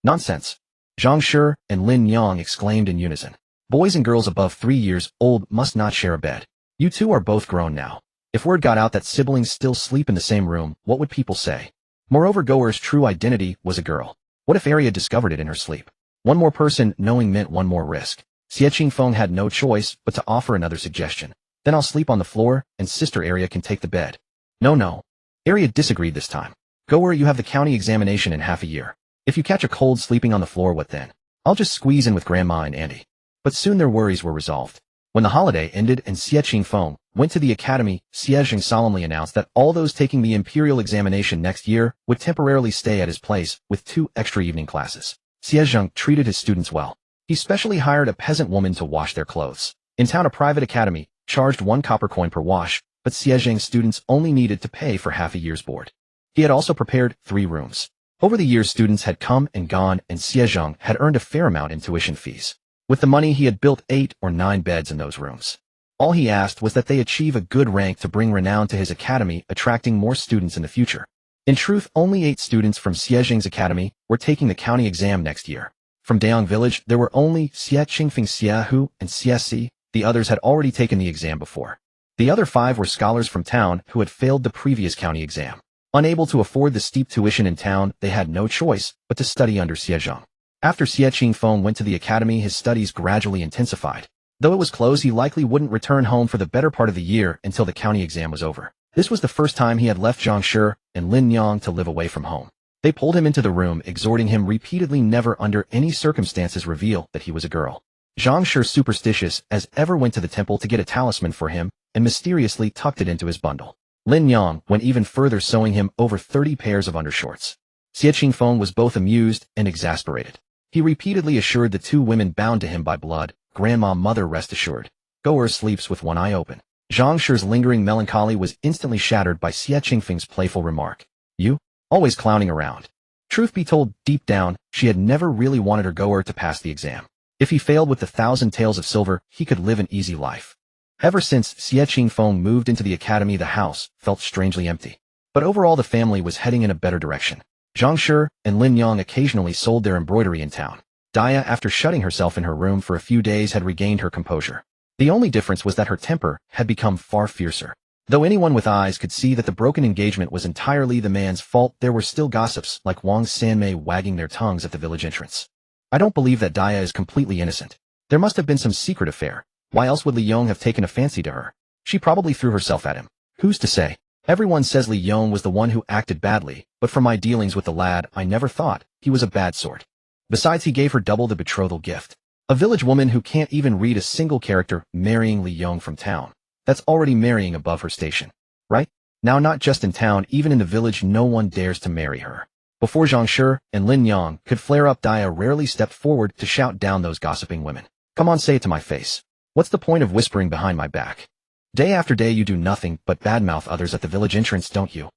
[SPEAKER 1] Nonsense. Zhang Shi and Lin Yang exclaimed in unison. Boys and girls above 3 years old must not share a bed. You two are both grown now. If word got out that siblings still sleep in the same room, what would people say? Moreover, Goer's true identity was a girl. What if Arya discovered it in her sleep? One more person knowing meant one more risk. Xie Qingfeng had no choice but to offer another suggestion. Then I'll sleep on the floor, and Sister Arya can take the bed. No. Arya disagreed this time. Goer, you have the county examination in half a year. If you catch a cold sleeping on the floor, what then? I'll just squeeze in with Grandma and Auntie. But soon their worries were resolved. When the holiday ended and Xie Qingfeng went to the academy, Xie Zhang solemnly announced that all those taking the imperial examination next year would temporarily stay at his place with 2 extra evening classes. Xie Zhang treated his students well. He specially hired a peasant woman to wash their clothes. In town, a private academy charged 1 copper coin per wash, but Xie Zhang's students only needed to pay for half a year's board. He had also prepared 3 rooms. Over the years, students had come and gone, and Xie Zhang had earned a fair amount in tuition fees. With the money, he had built 8 or 9 beds in those rooms. All he asked was that they achieve a good rank to bring renown to his academy, attracting more students in the future. In truth, only 8 students from Xie Zhang's academy were taking the county exam next year. From Dayang village, there were only Xie Qingfeng, Xie Hu, and Xie Si. The others had already taken the exam before. The other 5 were scholars from town who had failed the previous county exam. Unable to afford the steep tuition in town, they had no choice but to study under Xie Zhang. After Xie Qingfeng went to the academy, his studies gradually intensified. Though it was closed, he likely wouldn't return home for the better part of the year until the county exam was over. This was the first time he had left Zhang Shi and Lin Yang to live away from home. They pulled him into the room, exhorting him repeatedly never under any circumstances reveal that he was a girl. Zhang Shi, superstitious as ever, went to the temple to get a talisman for him and mysteriously tucked it into his bundle. Lin Yang went even further, sewing him over 30 pairs of undershorts. Xie Qingfeng was both amused and exasperated. He repeatedly assured the 2 women bound to him by blood, Grandma, Mother, rest assured. Goer sleeps with one eye open. Zhang Shi's lingering melancholy was instantly shattered by Xie Qingfeng's playful remark. You? Always clowning around. Truth be told, deep down, she had never really wanted her Goer to pass the exam. If he failed with the 1,000 taels of silver, he could live an easy life. Ever since Xie Qingfeng moved into the academy, the house felt strangely empty. But overall the family was heading in a better direction. Zhang and Lin Yang occasionally sold their embroidery in town. Daya, after shutting herself in her room for a few days, had regained her composure. The only difference was that her temper had become far fiercer. Though anyone with eyes could see that the broken engagement was entirely the man's fault, there were still gossips like Wang Sanmei wagging their tongues at the village entrance. I don't believe that Daya is completely innocent. There must have been some secret affair. Why else would Li Yong have taken a fancy to her? She probably threw herself at him. Who's to say? Everyone says Li Yong was the one who acted badly, but from my dealings with the lad, I never thought he was a bad sort. Besides, he gave her double the betrothal gift. A village woman who can't even read a single character marrying Li Yong from town. That's already marrying above her station. Right? Now not just in town, even in the village no one dares to marry her. Before Zhang and Lin Yang could flare up, Daya rarely stepped forward to shout down those gossiping women. Come on, say it to my face. What's the point of whispering behind my back? Day after day you do nothing but badmouth others at the village entrance, don't you?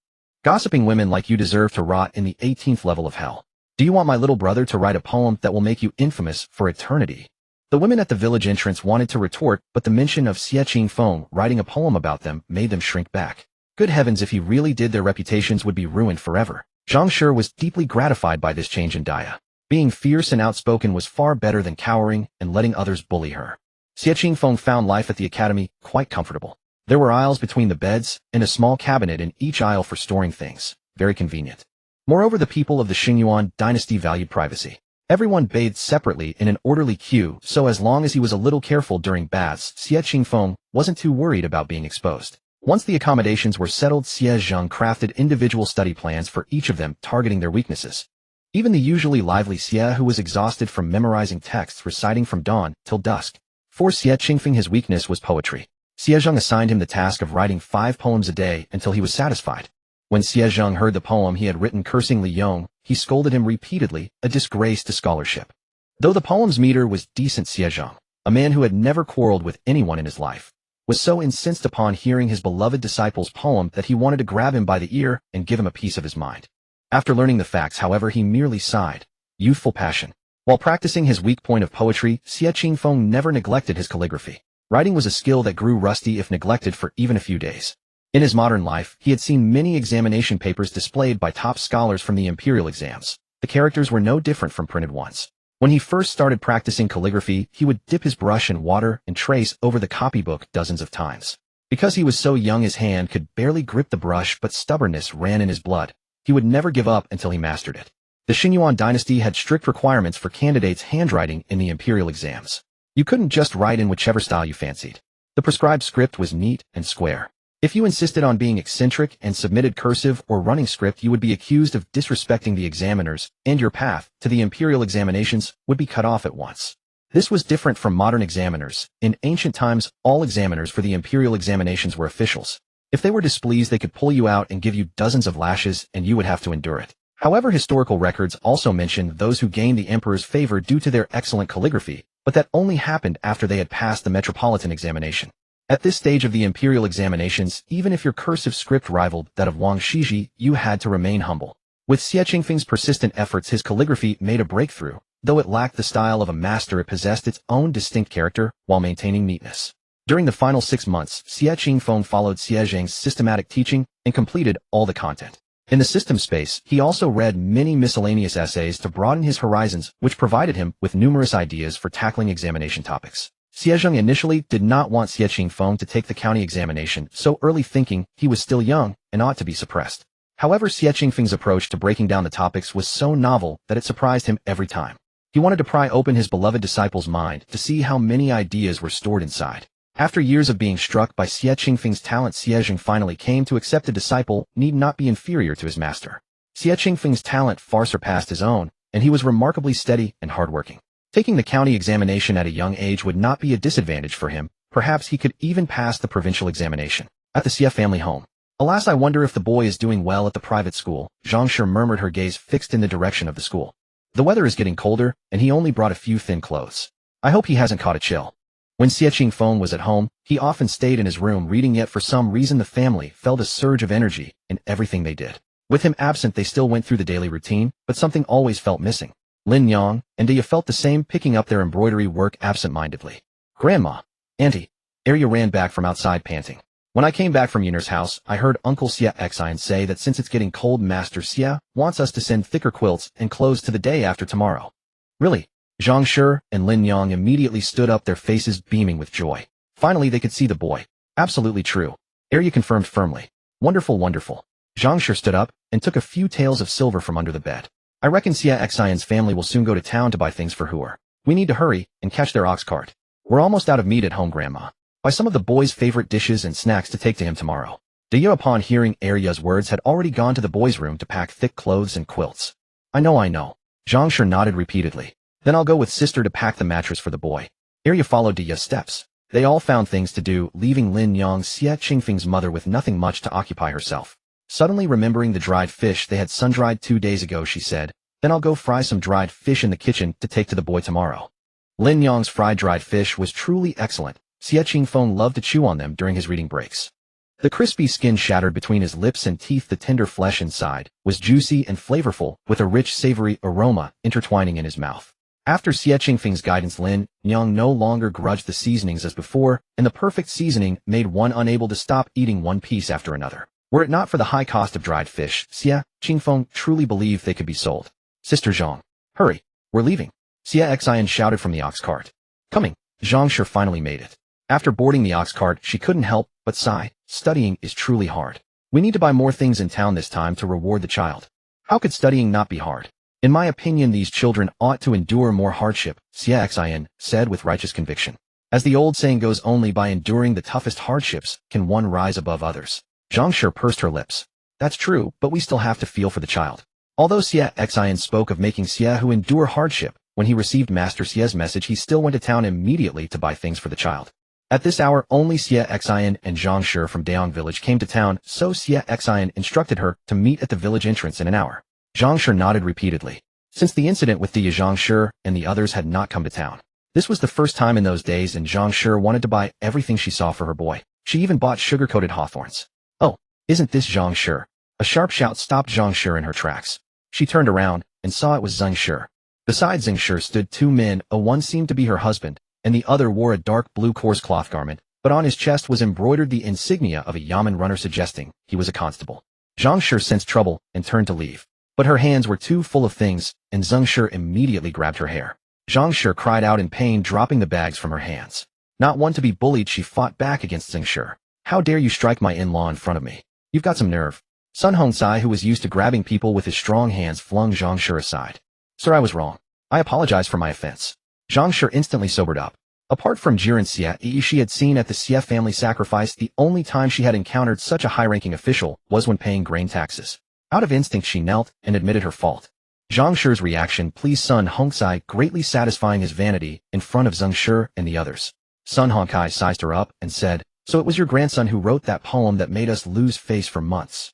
[SPEAKER 1] Gossiping women like you deserve to rot in the 18th level of hell. Do you want my little brother to write a poem that will make you infamous for eternity? The women at the village entrance wanted to retort, but the mention of Xie Qingfeng writing a poem about them made them shrink back. Good heavens, if he really did, their reputations would be ruined forever. Zhang was deeply gratified by this change in Daya. Being fierce and outspoken was far better than cowering and letting others bully her. Xie Qingfeng found life at the academy quite comfortable. There were aisles between the beds, and a small cabinet in each aisle for storing things. Very convenient. Moreover, the people of the Xingyuan dynasty valued privacy. Everyone bathed separately in an orderly queue, so as long as he was a little careful during baths, Xie Qingfeng wasn't too worried about being exposed. Once the accommodations were settled, Zhang crafted individual study plans for each of them, targeting their weaknesses. Even the usually lively Xie, who was exhausted from memorizing texts reciting from dawn till dusk. For Xie Qingfeng, his weakness was poetry. Zhang assigned him the task of writing 5 poems a day until he was satisfied. When Zhang heard the poem he had written cursing Li Yong, he scolded him repeatedly, a disgrace to scholarship. Though the poem's meter was decent, Zhang, a man who had never quarreled with anyone in his life, was so incensed upon hearing his beloved disciple's poem that he wanted to grab him by the ear and give him a piece of his mind. After learning the facts, however, he merely sighed. Youthful passion. While practicing his weak point of poetry, Xie Qingfeng never neglected his calligraphy. Writing was a skill that grew rusty if neglected for even a few days. In his modern life, he had seen many examination papers displayed by top scholars from the imperial exams. The characters were no different from printed ones. When he first started practicing calligraphy, he would dip his brush in water and trace over the copybook dozens of times. Because he was so young, his hand could barely grip the brush, but stubbornness ran in his blood. He would never give up until he mastered it. The Xingyuan dynasty had strict requirements for candidates' handwriting in the imperial exams. You couldn't just write in whichever style you fancied. The prescribed script was neat and square. If you insisted on being eccentric and submitted cursive or running script, you would be accused of disrespecting the examiners, and your path to the imperial examinations would be cut off at once. This was different from modern examiners. In ancient times, all examiners for the imperial examinations were officials. If they were displeased, they could pull you out and give you dozens of lashes, and you would have to endure it. However, historical records also mention those who gained the emperor's favor due to their excellent calligraphy, but that only happened after they had passed the metropolitan examination. At this stage of the imperial examinations, even if your cursive script rivaled that of Wang Shiji, you had to remain humble. With Xie Qingfeng's persistent efforts, his calligraphy made a breakthrough. Though it lacked the style of a master, it possessed its own distinct character while maintaining neatness. During the final 6 months, Xie Qingfeng followed Zhang's systematic teaching and completed all the content. In the system space, he also read many miscellaneous essays to broaden his horizons, which provided him with numerous ideas for tackling examination topics. Zhang initially did not want Xie Qingfeng to take the county examination so early, thinking he was still young and ought to be suppressed. However, Xie Qingfeng's approach to breaking down the topics was so novel that it surprised him every time. He wanted to pry open his beloved disciple's mind to see how many ideas were stored inside. After years of being struck by Xie Qingfeng's talent, Zhang finally came to accept a disciple need not be inferior to his master. Xie Qingfeng's talent far surpassed his own, and he was remarkably steady and hardworking. Taking the county examination at a young age would not be a disadvantage for him. Perhaps he could even pass the provincial examination. At the Xie family home. Alas, I wonder if the boy is doing well at the private school, Zhang murmured, her gaze fixed in the direction of the school. The weather is getting colder, and he only brought a few thin clothes. I hope he hasn't caught a chill. When Xie Qingfeng was at home, he often stayed in his room reading, yet for some reason the family felt a surge of energy in everything they did. With him absent, they still went through the daily routine, but something always felt missing. Lin Yang and Daya felt the same, picking up their embroidery work absent-mindedly. Grandma, Auntie, Arya ran back from outside panting. When I came back from Yunner's house, I heard Uncle Xie Qingfeng say that since it's getting cold, Master Xie wants us to send thicker quilts and clothes to the day after tomorrow. Really? Zhang Shi and Lin Yang immediately stood up, their faces beaming with joy. Finally they could see the boy. Absolutely true. Arya confirmed firmly. Wonderful, wonderful. Zhang Shi stood up and took a few taels of silver from under the bed. I reckon Xie Qingfeng's family will soon go to town to buy things for Huer. We need to hurry and catch their ox cart. We're almost out of meat at home, Grandma. Buy some of the boy's favorite dishes and snacks to take to him tomorrow. Daya, upon hearing Arya's words, had already gone to the boy's room to pack thick clothes and quilts. I know. Zhang Shi nodded repeatedly. Then I'll go with sister to pack the mattress for the boy. Arya followed Daya's steps. They all found things to do, leaving Lin Yang, Xie Qingfeng's mother, with nothing much to occupy herself. Suddenly remembering the dried fish they had sun-dried 2 days ago, she said, then I'll go fry some dried fish in the kitchen to take to the boy tomorrow. Lin Yang's fried dried fish was truly excellent. Xie Qingfeng loved to chew on them during his reading breaks. The crispy skin shattered between his lips and teeth, the tender flesh inside was juicy and flavorful, with a rich savory aroma intertwining in his mouth. After Xie Qingfeng's guidance, Lin Yang no longer grudged the seasonings as before, and the perfect seasoning made one unable to stop eating one piece after another. Were it not for the high cost of dried fish, Xie Qingfeng truly believed they could be sold. Sister Zhang, hurry, we're leaving. Xie Qingfeng shouted from the ox cart. Coming. Zhang Shi finally made it. After boarding the ox cart, she couldn't help but sigh. Studying is truly hard. We need to buy more things in town this time to reward the child. How could studying not be hard? In my opinion, these children ought to endure more hardship, Xie Qingfeng said with righteous conviction. As the old saying goes, only by enduring the toughest hardships can one rise above others. Zhang Shi pursed her lips. That's true, but we still have to feel for the child. Although Xie Qingfeng spoke of making Xie Hu endure hardship, when he received Master Xie's message, he still went to town immediately to buy things for the child. At this hour, only Xie Qingfeng and Zhang Shi from Daon village came to town, so Xie Qingfeng instructed her to meet at the village entrance in an hour. Zhang Shi nodded repeatedly. Since the incident with the Zhang Shi and the others had not come to town, this was the first time in those days, and Zhang Shi wanted to buy everything she saw for her boy. She even bought sugar-coated hawthorns. Oh, isn't this Zhang Shi? A sharp shout stopped Zhang Shi in her tracks. She turned around and saw it was Zhang Shi. Beside Zhang Shi stood 2 men, one seemed to be her husband, and the other wore a dark blue coarse cloth garment, but on his chest was embroidered the insignia of a yamen runner, suggesting he was a constable. Zhang Shi sensed trouble and turned to leave. But her hands were too full of things, and Zhang Shi immediately grabbed her hair. Zhang Shi cried out in pain, dropping the bags from her hands. Not one to be bullied, she fought back against Zhang Shi. How dare you strike my in-law in front of me? You've got some nerve. Sun Hongcai, who was used to grabbing people with his strong hands, flung Zhang Shi aside. Sir, I was wrong. I apologize for my offense. Zhang Shi instantly sobered up. Apart from Jiren Xie she had seen at the Xie family sacrifice, the only time she had encountered such a high-ranking official was when paying grain taxes. Out of instinct, she knelt and admitted her fault. Zhang Shi's reaction pleased Sun Hongcai, greatly satisfying his vanity in front of Zhang Shi and the others. Sun Hongcai sized her up and said, so it was your grandson who wrote that poem that made us lose face for months?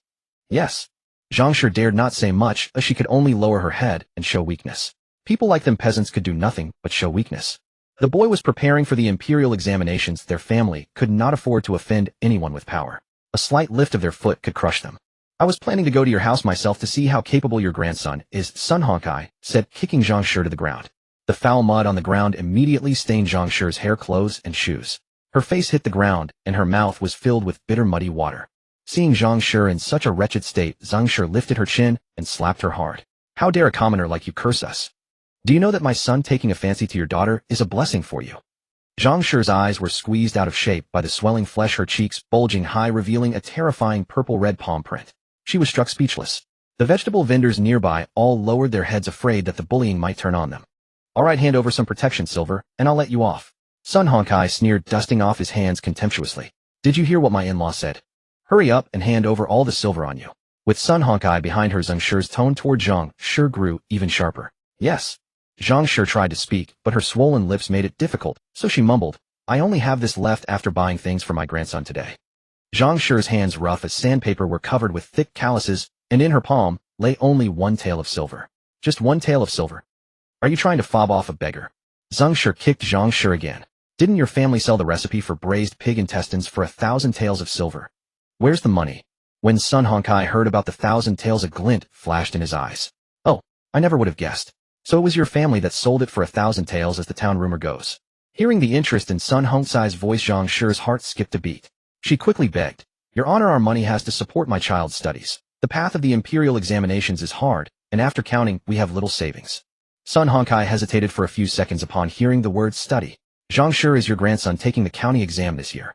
[SPEAKER 1] Yes. Zhang Shi dared not say much, as she could only lower her head and show weakness. People like them peasants could do nothing but show weakness. The boy was preparing for the imperial examinations. Their family could not afford to offend anyone with power. A slight lift of their foot could crush them. I was planning to go to your house myself to see how capable your grandson is, Sun Hongcai said, kicking Zhang Shi to the ground. The foul mud on the ground immediately stained Zhang Shi's hair, clothes, and shoes. Her face hit the ground, and her mouth was filled with bitter, muddy water. Seeing Zhang Shi in such a wretched state, Zhang Shi lifted her chin and slapped her hard. How dare a commoner like you curse us? Do you know that my son taking a fancy to your daughter is a blessing for you? Zhang Shi's eyes were squeezed out of shape by the swelling flesh, her cheeks bulging high, revealing a terrifying purple-red palm print. She was struck speechless. The vegetable vendors nearby all lowered their heads, afraid that the bullying might turn on them. All right, hand over some protection, Silver, and I'll let you off. Sun Hongcai sneered, dusting off his hands contemptuously. Did you hear what my in-law said? Hurry up and hand over all the silver on you. With Sun Hongcai behind her, Zhang Shi's tone toward Zhang Shi grew even sharper. Yes. Zhang Shi tried to speak, but her swollen lips made it difficult, so she mumbled, I only have this left after buying things for my grandson today. Zhang Shi's hands, rough as sandpaper, were covered with thick calluses, and in her palm lay only 1 tael of silver. Just 1 tael of silver. Are you trying to fob off a beggar? Zhang Shi kicked Zhang Shi again. Didn't your family sell the recipe for braised pig intestines for 1,000 taels of silver? Where's the money? When Sun Hongcai heard about the 1,000 taels, a glint flashed in his eyes. Oh, I never would have guessed. So it was your family that sold it for 1,000 taels, as the town rumor goes. Hearing the interest in Sun Hongcai's voice, Zhang Shi's heart skipped a beat. She quickly begged, "Your Honor, our money has to support my child's studies. The path of the imperial examinations is hard, and after counting, we have little savings." Sun Hongcai hesitated for a few seconds upon hearing the word study. "Zhang Shi, is your grandson taking the county exam this year?"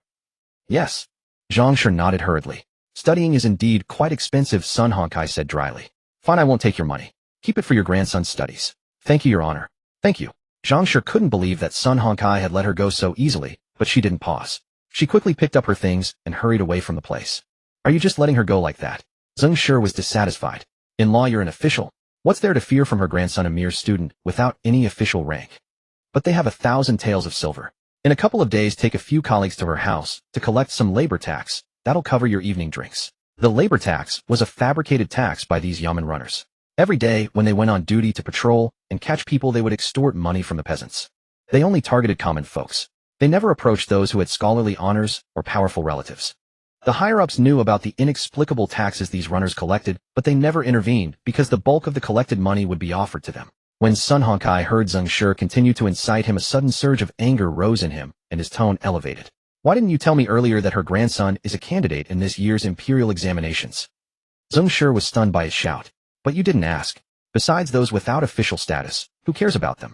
[SPEAKER 1] "Yes." Zhang Shi nodded hurriedly. "Studying is indeed quite expensive," Sun Hongcai said dryly. "Fine, I won't take your money. Keep it for your grandson's studies." "Thank you, Your Honor." "Thank you." Zhang Shi couldn't believe that Sun Hongcai had let her go so easily, but she didn't pause. She quickly picked up her things and hurried away from the place. "Are you just letting her go like that?" Zhang Shi was dissatisfied. "In law, you're an official. What's there to fear from her grandson, a mere student, without any official rank? But they have 1,000 taels of silver. In a couple of days, take a few colleagues to her house to collect some labor tax. That'll cover your evening drinks." The labor tax was a fabricated tax by these yamen runners. Every day, when they went on duty to patrol and catch people, they would extort money from the peasants. They only targeted common folks. They never approached those who had scholarly honors or powerful relatives. The higher-ups knew about the inexplicable taxes these runners collected, but they never intervened because the bulk of the collected money would be offered to them. When Sun Hongcai heard Zhang Shi continue to incite him, a sudden surge of anger rose in him, and his tone elevated. "Why didn't you tell me earlier that her grandson is a candidate in this year's imperial examinations?" Zhang Shi was stunned by his shout. "But you didn't ask. Besides, those without official status, who cares about them?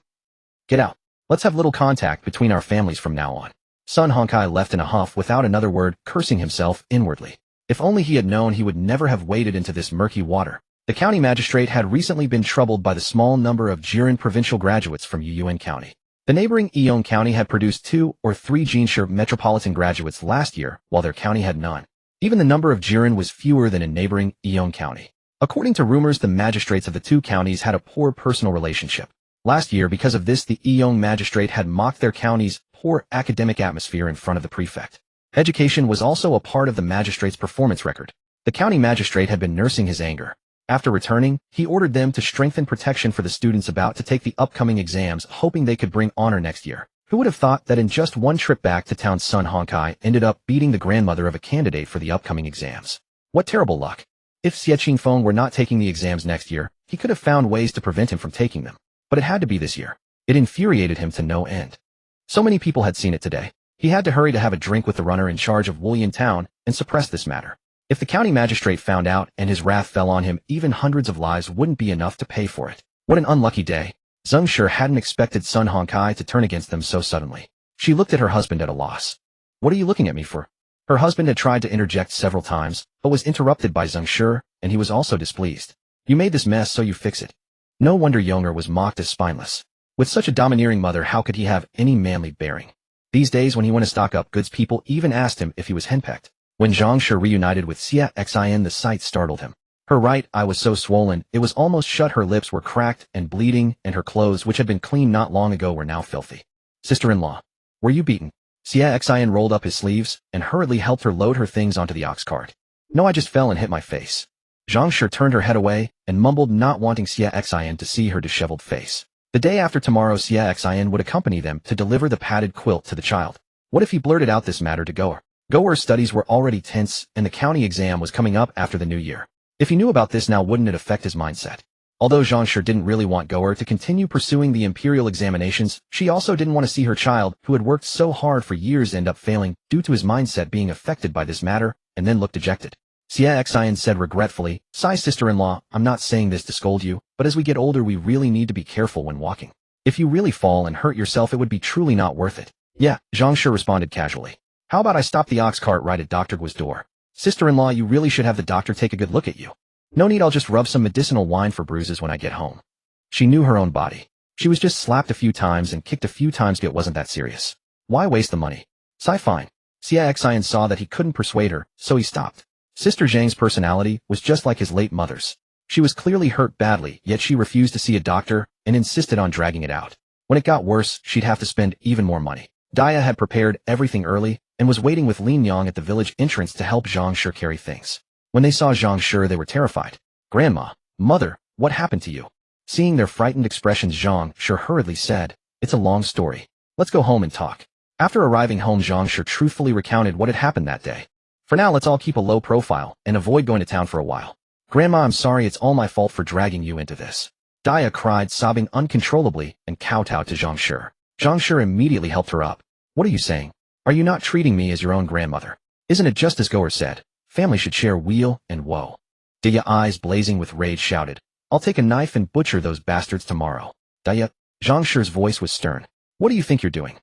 [SPEAKER 1] Get out. Let's have little contact between our families from now on." Sun Hongcai left in a huff without another word, cursing himself inwardly. If only he had known, he would never have waded into this murky water. The county magistrate had recently been troubled by the small number of Jiren provincial graduates from Yuyuan County. The neighboring Yiyong County had produced 2 or 3 Jinshi metropolitan graduates last year, while their county had none. Even the number of Jiren was fewer than in neighboring Yiyong County. According to rumors, the magistrates of the two counties had a poor personal relationship. Last year, because of this, the Yiyong magistrate had mocked their county's poor academic atmosphere in front of the prefect. Education was also a part of the magistrate's performance record. The county magistrate had been nursing his anger. After returning, he ordered them to strengthen protection for the students about to take the upcoming exams, hoping they could bring honor next year. Who would have thought that in just one trip back to town, Sun Hongcai ended up beating the grandmother of a candidate for the upcoming exams? What terrible luck. If Xie Qingfeng were not taking the exams next year, he could have found ways to prevent him from taking them. But it had to be this year. It infuriated him to no end. So many people had seen it today. He had to hurry to have a drink with the runner in charge of Wulyan Town and suppress this matter. If the county magistrate found out and his wrath fell on him, even hundreds of lives wouldn't be enough to pay for it. What an unlucky day. Zhang Shi hadn't expected Sun Hongcai to turn against them so suddenly. She looked at her husband at a loss. "What are you looking at me for?" Her husband had tried to interject several times, but was interrupted by Zhang Shi, and he was also displeased. "You made this mess, so you fix it." No wonder Yonger was mocked as spineless. With such a domineering mother, how could he have any manly bearing? These days, when he went to stock up goods, people even asked him if he was henpecked. When Zhang Shi reunited with Xie Qingfeng, the sight startled him. Her right eye was so swollen, it was almost shut, her lips were cracked and bleeding, and her clothes, which had been clean not long ago, were now filthy. "Sister-in-law, were you beaten?" Xie Qingfeng rolled up his sleeves and hurriedly helped her load her things onto the ox cart. "No, I just fell and hit my face." Zhang Shi turned her head away and mumbled, not wanting Xie Qingfeng to see her disheveled face. The day after tomorrow, Xie Qingfeng would accompany them to deliver the padded quilt to the child. What if he blurted out this matter to Goer? Goer's studies were already tense, and the county exam was coming up after the new year. If he knew about this now, wouldn't it affect his mindset? Although Zhang Shi didn't really want Goer to continue pursuing the imperial examinations, she also didn't want to see her child, who had worked so hard for years, end up failing due to his mindset being affected by this matter, and then look dejected. Xie Qingfeng said regretfully, "Sigh, sister-in-law, I'm not saying this to scold you, but as we get older, we really need to be careful when walking. If you really fall and hurt yourself, it would be truly not worth it." "Yeah," Zhang Shi responded casually. "How about I stop the ox cart right at Dr. Guo's door? Sister-in-law, you really should have the doctor take a good look at you." "No need, I'll just rub some medicinal wine for bruises when I get home." She knew her own body. She was just slapped a few times and kicked a few times, it wasn't that serious. Why waste the money? "Sigh, fine." Xie Qingfeng saw that he couldn't persuade her, so he stopped. Sister Zhang's personality was just like his late mother's. She was clearly hurt badly, yet she refused to see a doctor and insisted on dragging it out. When it got worse, she'd have to spend even more money. Daya had prepared everything early and was waiting with Lin Yang at the village entrance to help Zhang Shi carry things. When they saw Zhang Shi, they were terrified. "Grandma, mother, what happened to you?" Seeing their frightened expressions, Zhang Shi hurriedly said, "It's a long story. Let's go home and talk." After arriving home, Zhang Shi truthfully recounted what had happened that day. "For now, let's all keep a low profile and avoid going to town for a while. Grandma, I'm sorry, it's all my fault for dragging you into this." Daya cried, sobbing uncontrollably, and kowtowed to Zhang Shi. Zhang Shi immediately helped her up. What are you saying? Are you not treating me as your own grandmother? Isn't it just as Goer said? Family should share weal and woe. Dia, eyes blazing with rage, shouted, I'll take a knife and butcher those bastards tomorrow. Dia, Zhang Shi's voice was stern. What do you think you're doing?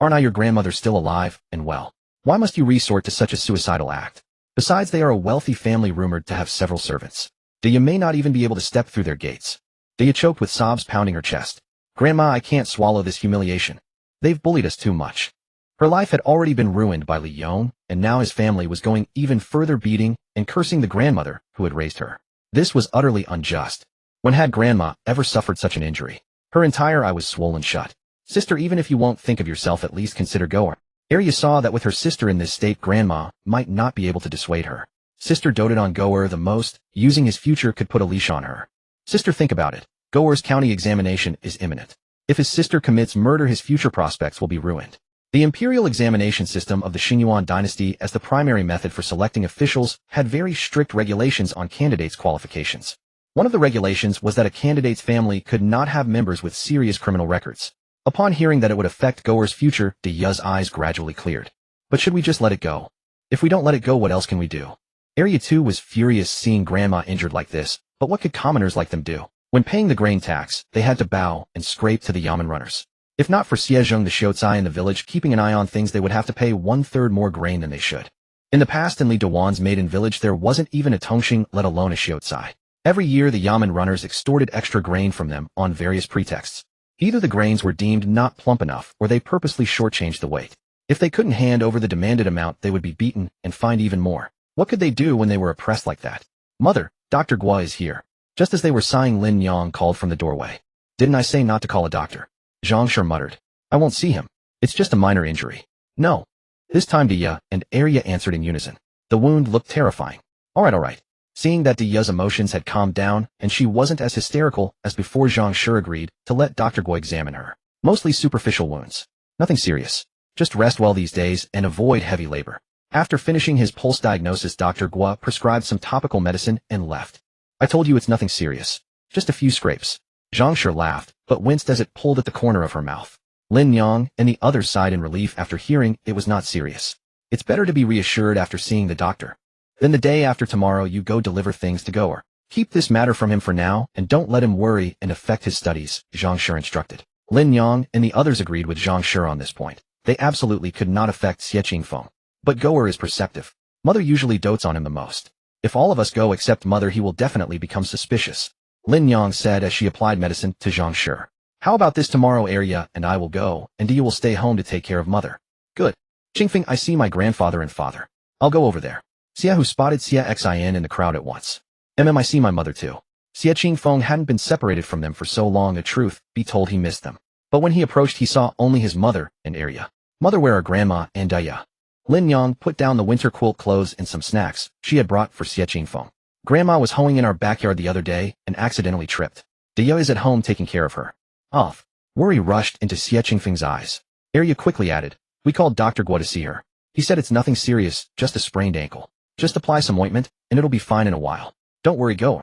[SPEAKER 1] Aren't I your grandmother still alive and well? Why must you resort to such a suicidal act? Besides, they are a wealthy family rumored to have several servants. Dia may not even be able to step through their gates. Dia choked with sobs pounding her chest. Grandma, I can't swallow this humiliation. They've bullied us too much. Her life had already been ruined by Li Yong, and now his family was going even further, beating and cursing the grandmother who had raised her. This was utterly unjust. When had Grandma ever suffered such an injury? Her entire eye was swollen shut. Sister, even if you won't think of yourself, at least consider Goer. Arya saw that with her sister in this state, Grandma might not be able to dissuade her. Sister doted on Goer the most, using his future could put a leash on her. Sister, think about it. Goer's county examination is imminent. If his sister commits murder, his future prospects will be ruined. The imperial examination system of the Xingyuan dynasty as the primary method for selecting officials had very strict regulations on candidates' qualifications. One of the regulations was that a candidate's family could not have members with serious criminal records. Upon hearing that it would affect Goer's future, Diya's eyes gradually cleared. But should we just let it go? If we don't let it go, what else can we do? Arya too was furious seeing Grandma injured like this, but what could commoners like them do? When paying the grain tax, they had to bow and scrape to the yamen runners. If not for Xie Zheng the Shiotsai in the village keeping an eye on things, they would have to pay 1/3 more grain than they should. In the past, in Li Dawan's maiden village, there wasn't even a Tongxing, let alone a Shiotsai. Every year the yamen runners extorted extra grain from them on various pretexts. Either the grains were deemed not plump enough, or they purposely shortchanged the weight. If they couldn't hand over the demanded amount, they would be beaten and fined even more. What could they do when they were oppressed like that? Mother, Dr. Gua is here. Just as they were sighing, Lin Yang called from the doorway. Didn't I say not to call a doctor? Zhang Shi muttered. I won't see him. It's just a minor injury. No. This time Diya and Arya answered in unison. The wound looked terrifying. All right. Seeing that Diya's emotions had calmed down and she wasn't as hysterical as before, Zhang Shi agreed to let Dr. Gua examine her. Mostly superficial wounds. Nothing serious. Just rest well these days and avoid heavy labor. After finishing his pulse diagnosis, Dr. Gua prescribed some topical medicine and left. I told you it's nothing serious. Just a few scrapes. Zhang Shi laughed, but winced as it pulled at the corner of her mouth. Lin Yang and the others sighed in relief after hearing it was not serious. It's better to be reassured after seeing the doctor. Then the day after tomorrow you go deliver things to Goer. Keep this matter from him for now and don't let him worry and affect his studies, Zhang Shi instructed. Lin Yang and the others agreed with Zhang Shi on this point. They absolutely could not affect Xie Qingfeng. But Goer is perceptive. Mother usually dotes on him the most. If all of us go except Mother, he will definitely become suspicious. Lin Yang said as she applied medicine to Zhang Shi. How about this? Tomorrow Arya and I will go, and Dia will stay home to take care of Mother. Good. Qingfeng, I see my grandfather and father. I'll go over there. Xie, who spotted Xie Xin in the crowd at once. I see my mother too. Xie Qingfeng hadn't been separated from them for so long, a truth be told he missed them. But when he approached, he saw only his mother and Arya. Mother, where are Grandma and Dia? Lin Yang put down the winter quilt clothes and some snacks she had brought for Xie Qingfeng. Grandma was hoeing in our backyard the other day and accidentally tripped. Dia is at home taking care of her. Off. Worry rushed into Xie Qingfeng's eyes. Arya quickly added, we called Dr. Gua to see her. He said it's nothing serious, just a sprained ankle. Just apply some ointment, and it'll be fine in a while. Don't worry, go.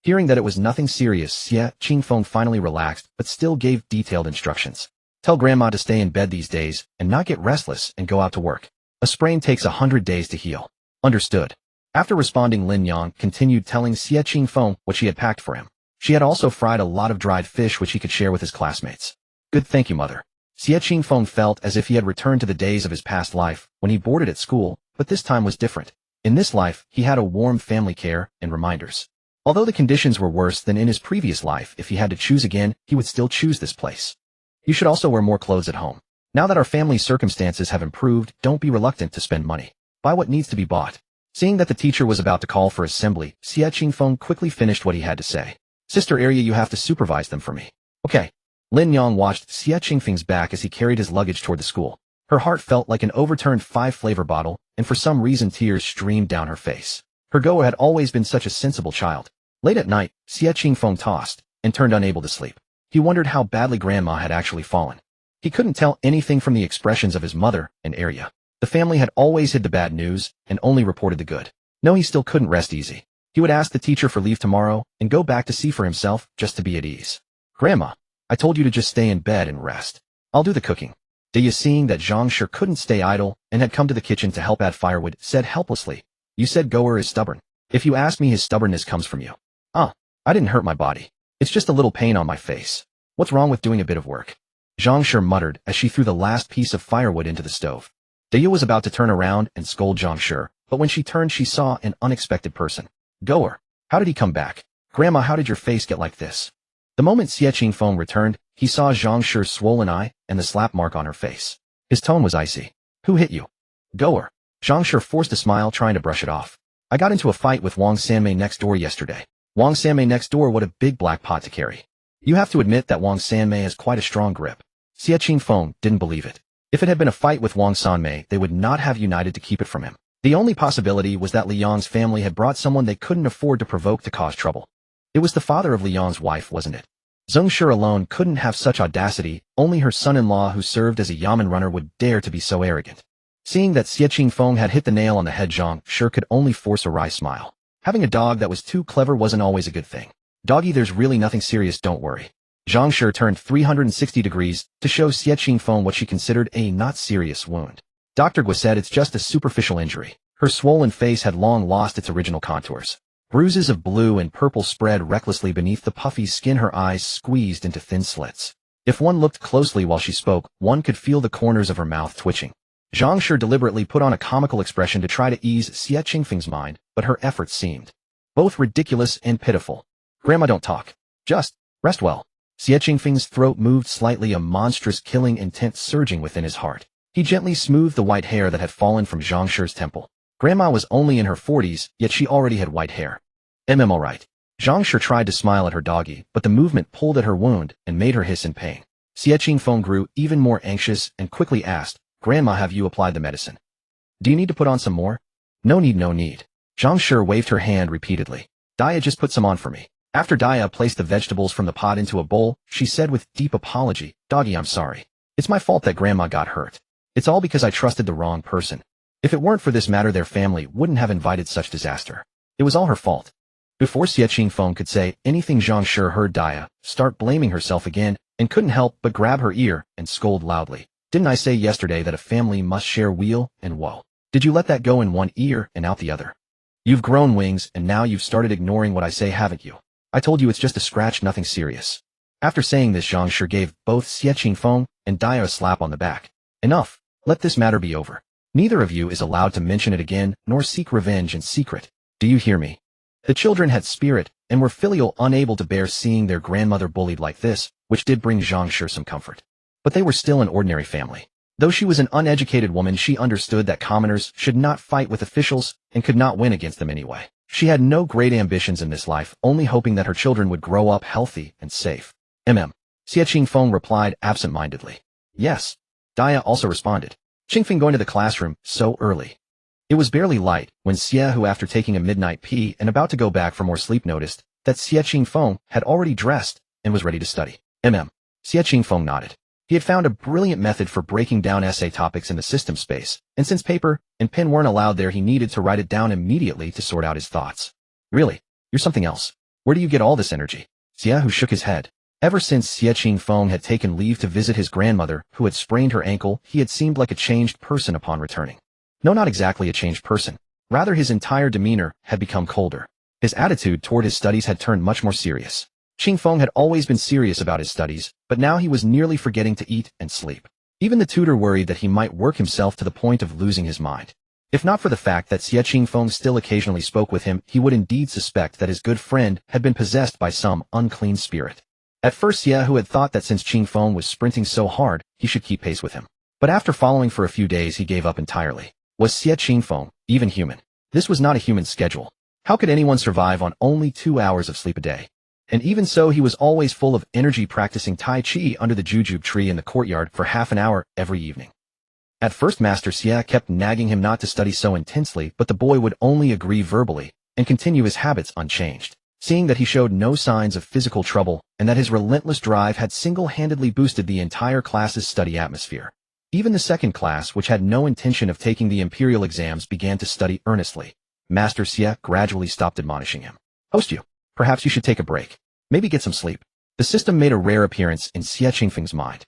[SPEAKER 1] Hearing that it was nothing serious, Xie Qingfeng finally relaxed, but still gave detailed instructions. Tell Grandma to stay in bed these days, and not get restless and go out to work. A sprain takes 100 days to heal. Understood. After responding, Lin Yang continued telling Xie Qingfeng what she had packed for him. She had also fried a lot of dried fish which he could share with his classmates. Good, thank you, Mother. Xie Qingfeng felt as if he had returned to the days of his past life, when he boarded at school, but this time was different. In this life, he had a warm family care and reminders. Although the conditions were worse than in his previous life, if he had to choose again, he would still choose this place. You should also wear more clothes at home. Now that our family's circumstances have improved, don't be reluctant to spend money. Buy what needs to be bought. Seeing that the teacher was about to call for assembly, Xie Qingfeng quickly finished what he had to say. Sister Arya, you have to supervise them for me. Okay. Lin Yang watched Xie Qingfeng's back as he carried his luggage toward the school. Her heart felt like an overturned 5-flavor bottle, and for some reason tears streamed down her face. Her Goer had always been such a sensible child. Late at night, Xie Qingfeng tossed and turned unable to sleep. He wondered how badly Grandma had actually fallen. He couldn't tell anything from the expressions of his mother and Arya. The family had always hid the bad news and only reported the good. No, he still couldn't rest easy. He would ask the teacher for leave tomorrow and go back to see for himself just to be at ease. Grandma, I told you to just stay in bed and rest. I'll do the cooking. Dia, seeing that Zhang sure couldn't stay idle and had come to the kitchen to help add firewood, said helplessly, "You said Goer is stubborn. If you ask me, his stubbornness comes from you." "Ah, I didn't hurt my body. It's just a little pain on my face. What's wrong with doing a bit of work?" Zhang sure muttered as she threw the last piece of firewood into the stove. Dia was about to turn around and scold Zhang sure, but when she turned she saw an unexpected person. "Goer, how did he come back? Grandma, how did your face get like this?" The moment Xie Qingfeng returned, he saw Zhang Shi's swollen eye and the slap mark on her face. His tone was icy. "Who hit you?" "Goer." Zhang Shi forced a smile, trying to brush it off. "I got into a fight with Wang Sanmei next door yesterday." "Wang Sanmei next door? What a big black pot to carry." "You have to admit that Wang Sanmei has quite a strong grip." Xie Qingfeng didn't believe it. If it had been a fight with Wang Sanmei, they would not have united to keep it from him. The only possibility was that Li Yang's family had brought someone they couldn't afford to provoke to cause trouble. It was the father of Li Yang's wife, wasn't it? Zhang Shi alone couldn't have such audacity. Only her son-in-law, who served as a yamen runner, would dare to be so arrogant. Seeing that Xie Qingfeng had hit the nail on the head, Zhang Shi could only force a wry smile. Having a dog that was too clever wasn't always a good thing. "Doggy, there's really nothing serious, don't worry." Zhang Shi turned 360 degrees to show Xie Qingfeng what she considered a not serious wound. Dr. Gui said it's just a superficial injury. Her swollen face had long lost its original contours. Bruises of blue and purple spread recklessly beneath the puffy skin, her eyes squeezed into thin slits. If one looked closely while she spoke, one could feel the corners of her mouth twitching. Zhang Shi deliberately put on a comical expression to try to ease Xie Qingfeng's mind, but her efforts seemed both ridiculous and pitiful. "Grandma, don't talk. Just rest well." Xie Qingfeng's throat moved slightly, a monstrous killing intent surging within his heart. He gently smoothed the white hair that had fallen from Zhang Shi's temple. Grandma was only in her 40s, yet she already had white hair. All right." Zhang Shi tried to smile at her doggy, but the movement pulled at her wound and made her hiss in pain. Xie Qingfeng grew even more anxious and quickly asked, "Grandma, have you applied the medicine? Do you need to put on some more?" "No need, no need." Zhang Shi waved her hand repeatedly. "Dia just put some on for me." After Dia placed the vegetables from the pot into a bowl, she said with deep apology, "Doggy, I'm sorry. It's my fault that Grandma got hurt. It's all because I trusted the wrong person. If it weren't for this matter, their family wouldn't have invited such disaster. It was all her fault." Before Xie Qingfeng could say anything, Zhang Shi heard Dia start blaming herself again and couldn't help but grab her ear and scold loudly. "Didn't I say yesterday that a family must share weal and woe? Did you let that go in one ear and out the other? You've grown wings and now you've started ignoring what I say, haven't you? I told you it's just a scratch, nothing serious." After saying this, Zhang Shi gave both Xie Qingfeng and Dia a slap on the back. "Enough. Let this matter be over. Neither of you is allowed to mention it again, nor seek revenge in secret. Do you hear me?" The children had spirit and were filial, unable to bear seeing their grandmother bullied like this, which did bring Zhang Shi some comfort. But they were still an ordinary family. Though she was an uneducated woman, she understood that commoners should not fight with officials and could not win against them anyway. She had no great ambitions in this life, only hoping that her children would grow up healthy and safe. Xie Qingfeng replied absent-mindedly. "Yes." Dia also responded. "Qingfeng going to the classroom so early?" It was barely light when Xie, who after taking a midnight pee and about to go back for more sleep, noticed that Xie Qingfeng had already dressed and was ready to study. Xie Qingfeng nodded. He had found a brilliant method for breaking down essay topics in the system space, and since paper and pen weren't allowed there, he needed to write it down immediately to sort out his thoughts. "Really? You're something else. Where do you get all this energy?" Xie, who shook his head. Ever since Xie Qingfeng had taken leave to visit his grandmother, who had sprained her ankle, he had seemed like a changed person upon returning. No, not exactly a changed person. Rather, his entire demeanor had become colder. His attitude toward his studies had turned much more serious. Qingfeng had always been serious about his studies, but now he was nearly forgetting to eat and sleep. Even the tutor worried that he might work himself to the point of losing his mind. If not for the fact that Xie Qingfeng still occasionally spoke with him, he would indeed suspect that his good friend had been possessed by some unclean spirit. At first, Xie, who had thought that since Qingfeng was sprinting so hard, he should keep pace with him. But after following for a few days, he gave up entirely. Was Xie Qingfeng even human? This was not a human schedule. How could anyone survive on only 2 hours of sleep a day? And even so, he was always full of energy, practicing Tai Chi under the jujube tree in the courtyard for half an hour every evening. At first, Master Xie kept nagging him not to study so intensely, but the boy would only agree verbally and continue his habits unchanged. Seeing that he showed no signs of physical trouble and that his relentless drive had single-handedly boosted the entire class's study atmosphere, even the second class, which had no intention of taking the imperial exams, began to study earnestly. Master Xie gradually stopped admonishing him. "Host you. Perhaps you should take a break. Maybe get some sleep." The system made a rare appearance in Xie Qingfeng's mind.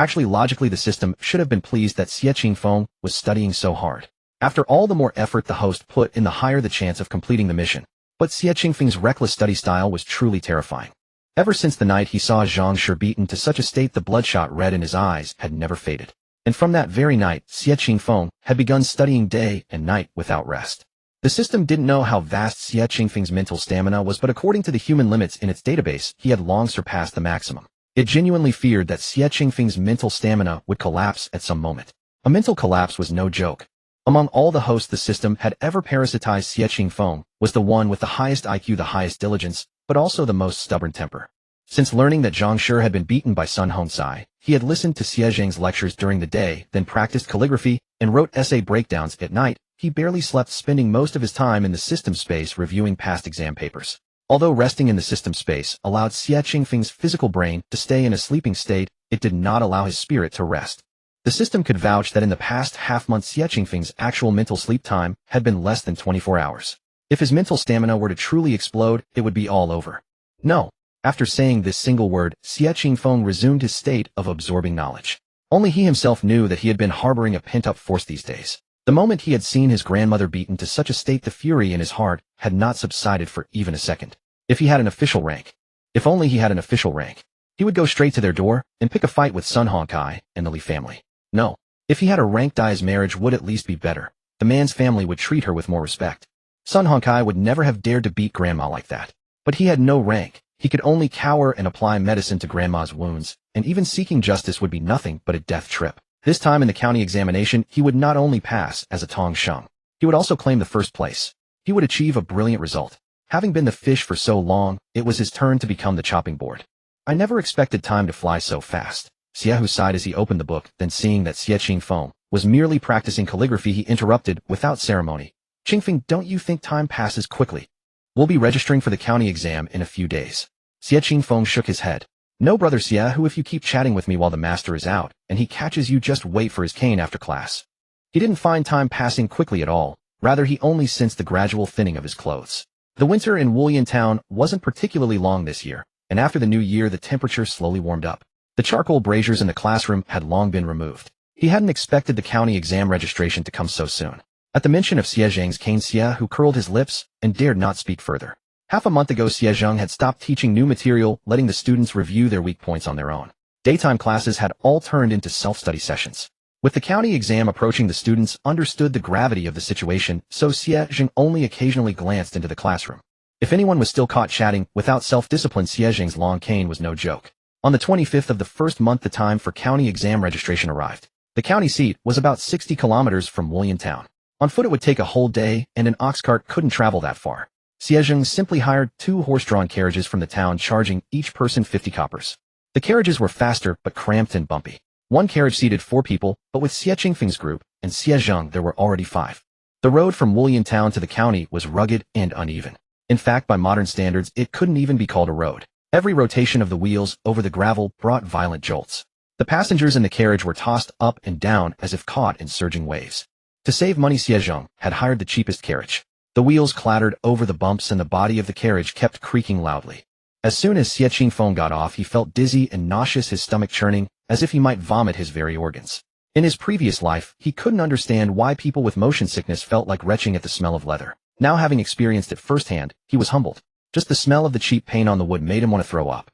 [SPEAKER 1] Actually, logically, the system should have been pleased that Xie Qingfeng was studying so hard. After all, the more effort the host put in, the higher the chance of completing the mission. But Xie Qingfeng's reckless study style was truly terrifying. Ever since the night he saw Zhang beaten to such a state the bloodshot red in his eyes had never faded. And from that very night, Xie Qingfeng had begun studying day and night without rest. The system didn't know how vast Xie Qingfeng's mental stamina was, but according to the human limits in its database, he had long surpassed the maximum. It genuinely feared that Xie Qingfeng's mental stamina would collapse at some moment. A mental collapse was no joke. Among all the hosts the system had ever parasitized, Xie Qingfeng was the one with the highest IQ, the highest diligence, but also the most stubborn temper. Since learning that Zhang had been beaten by Sun Hongcai, he had listened to Xie Zhang's lectures during the day, then practiced calligraphy, and wrote essay breakdowns at night. He barely slept, spending most of his time in the system space reviewing past exam papers. Although resting in the system space allowed Xie Qingfeng's physical brain to stay in a sleeping state, it did not allow his spirit to rest. The system could vouch that in the past half-month Xie Qingfeng's actual mental sleep time had been less than 24 hours. If his mental stamina were to truly explode, it would be all over. No. After saying this single word, Xie Qingfeng resumed his state of absorbing knowledge. Only he himself knew that he had been harboring a pent-up force these days. The moment he had seen his grandmother beaten to such a state, the fury in his heart had not subsided for even a second. If he had an official rank. If only he had an official rank. He would go straight to their door and pick a fight with Sun Hongcai and the Li family. No. If he had a rank, Dai's marriage would at least be better. The man's family would treat her with more respect. Sun Hongcai would never have dared to beat grandma like that. But he had no rank. He could only cower and apply medicine to grandma's wounds, and even seeking justice would be nothing but a death trip. This time in the county examination, he would not only pass as a Tong Sheng, he would also claim the first place. He would achieve a brilliant result. Having been the fish for so long, it was his turn to become the chopping board. I never expected time to fly so fast. Xie sighed as he opened the book, then seeing that Xie Qingfeng was merely practicing calligraphy, he interrupted without ceremony. Qingfeng, don't you think time passes quickly? We'll be registering for the county exam in a few days. Xie Qingfeng shook his head. No, brother Xie, if you keep chatting with me while the master is out, and he catches you, just wait for his cane after class. He didn't find time passing quickly at all. Rather, he only sensed the gradual thinning of his clothes. The winter in Wulyan Town wasn't particularly long this year, and after the new year the temperature slowly warmed up. The charcoal braziers in the classroom had long been removed. He hadn't expected the county exam registration to come so soon. At the mention of Xie Zhang's cane, Xie curled his lips and dared not speak further. Half a month ago Xie Zhang had stopped teaching new material, letting the students review their weak points on their own. Daytime classes had all turned into self-study sessions. With the county exam approaching, the students understood the gravity of the situation, so Xie Zhang only occasionally glanced into the classroom. If anyone was still caught chatting without self-discipline, Xie Zhang's long cane was no joke. On the 25th of the first month, the time for county exam registration arrived. The county seat was about 60 kilometers from Wulyan Town. On foot it would take a whole day, and an ox cart couldn't travel that far. Xie Zhang simply hired 2 horse-drawn carriages from the town, charging each person 50 coppers. The carriages were faster but cramped and bumpy. One carriage seated 4 people, but with Xie Qingfeng's group and Xie Zhang there were already 5. The road from Wulyan Town to the county was rugged and uneven. In fact, by modern standards, it couldn't even be called a road. Every rotation of the wheels over the gravel brought violent jolts. The passengers in the carriage were tossed up and down as if caught in surging waves. To save money, Xie Zhang had hired the cheapest carriage. The wheels clattered over the bumps and the body of the carriage kept creaking loudly. As soon as Xie Qingfeng got off, he felt dizzy and nauseous, his stomach churning, as if he might vomit his very organs. In his previous life, he couldn't understand why people with motion sickness felt like retching at the smell of leather. Now, having experienced it firsthand, he was humbled. Just the smell of the cheap paint on the wood made him want to throw up.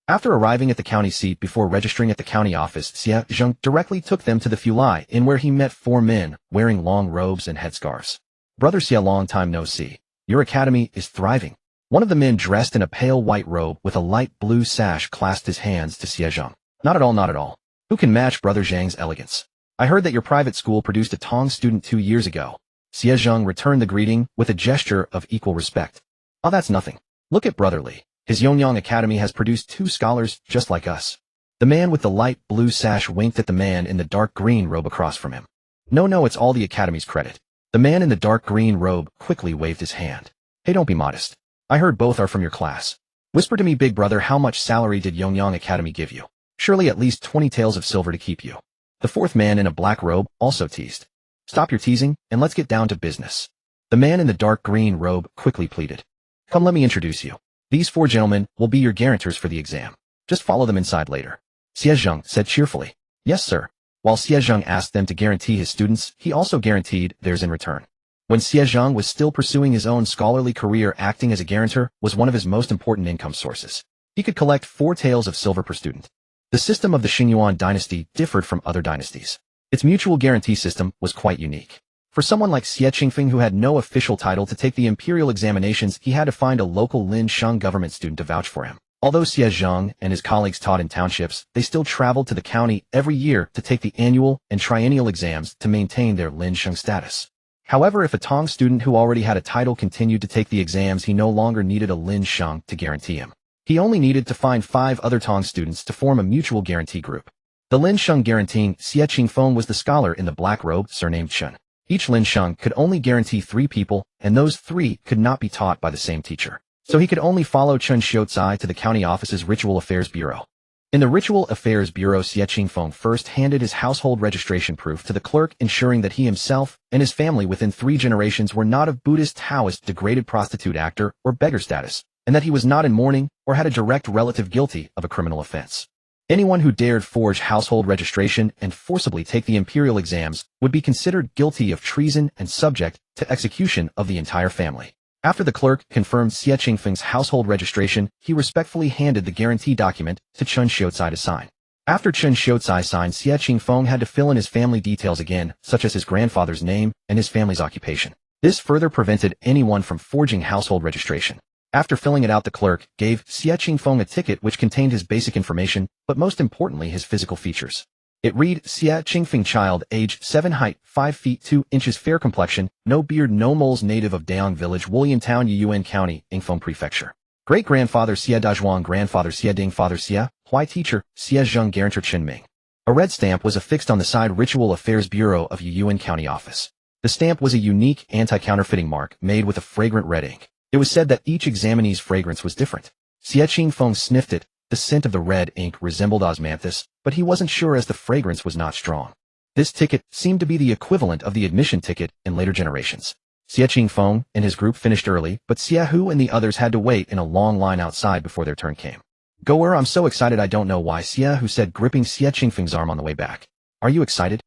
[SPEAKER 1] After arriving at the county seat before registering at the county office, Xie Zhang directly took them to the Fulai Inn, where he met 4 men wearing long robes and headscarves. Brother Xie, long time no see. Your academy is thriving. One of the men dressed in a pale white robe with a light blue sash clasped his hands to Xie Zhang. Not at all, not at all. Who can match Brother Zhang's elegance? I heard that your private school produced a Tong student 2 years ago. Xie Zhang returned the greeting with a gesture of equal respect. Oh, that's nothing. Look at Brother Li. His Yongyang Academy has produced 2 scholars just like us. The man with the light blue sash winked at the man in the dark green robe across from him. No, it's all the Academy's credit. The man in the dark green robe quickly waved his hand. Hey, don't be modest. I heard both are from your class. Whisper to me, big brother, how much salary did Yongyang Academy give you? Surely at least 20 taels of silver to keep you. The 4th man in a black robe also teased. Stop your teasing, and let's get down to business. The man in the dark green robe quickly pleaded. Come, let me introduce you. These 4 gentlemen will be your guarantors for the exam. Just follow them inside later. Xie Zhang said cheerfully. Yes, sir. While Xie Zhang asked them to guarantee his students, he also guaranteed theirs in return. When Xie Zhang was still pursuing his own scholarly career, acting as a guarantor was one of his most important income sources. He could collect 4 taels of silver per student. The system of the Xingyuan dynasty differed from other dynasties. Its mutual guarantee system was quite unique. For someone like Xie Qingfeng who had no official title to take the imperial examinations, he had to find a local Lin Sheng government student to vouch for him. Although Xie Zhang and his colleagues taught in townships, they still traveled to the county every year to take the annual and triennial exams to maintain their Lin Sheng status. However, if a Tong student who already had a title continued to take the exams, he no longer needed a Lin Sheng to guarantee him. He only needed to find 5 other Tong students to form a mutual guarantee group. The Lin Sheng guaranteeing Xie Qingfeng was the scholar in the black robe, surnamed Chen. Each Lin Sheng could only guarantee 3 people, and those 3 could not be taught by the same teacher. So he could only follow Chen Xiuzai to the county office's Ritual Affairs Bureau. In the Ritual Affairs Bureau, Xie Qingfeng first handed his household registration proof to the clerk, ensuring that he himself and his family within 3 generations were not of Buddhist, Taoist, degraded prostitute, actor, or beggar status, and that he was not in mourning or had a direct relative guilty of a criminal offense. Anyone who dared forge household registration and forcibly take the imperial exams would be considered guilty of treason and subject to execution of the entire family. After the clerk confirmed Xie Qingfeng's household registration, he respectfully handed the guarantee document to Chen Xiuzai to sign. After Chen Xiuzai signed, Xie Qingfeng had to fill in his family details again, such as his grandfather's name and his family's occupation. This further prevented anyone from forging household registration. After filling it out, the clerk gave Xie Qingfeng a ticket which contained his basic information, but most importantly his physical features. It read, Xie Qingfeng, child, age 7, height 5 feet 2 inches, fair complexion, no beard, no moles, native of Dayang Village, Wulian Town, Yiyuan County, Yingfeng Prefecture. Great-grandfather Xie Dazhuang, grandfather Xie Ding, father Xie Huai, teacher, Xie Zheng, guarantor Chen Ming. A red stamp was affixed on the side Ritual Affairs Bureau of Yiyuan County office. The stamp was a unique anti-counterfeiting mark made with a fragrant red ink. It was said that each examinee's fragrance was different. Xie Qingfeng sniffed it. The scent of the red ink resembled osmanthus, but he wasn't sure as the fragrance was not strong. This ticket seemed to be the equivalent of the admission ticket in later generations. Xie Qingfeng and his group finished early, but Xie Hu and the others had to wait in a long line outside before their turn came. Goer, I'm so excited I don't know why, Xie Hu said, gripping Xie Qingfeng's arm on the way back. Are you excited?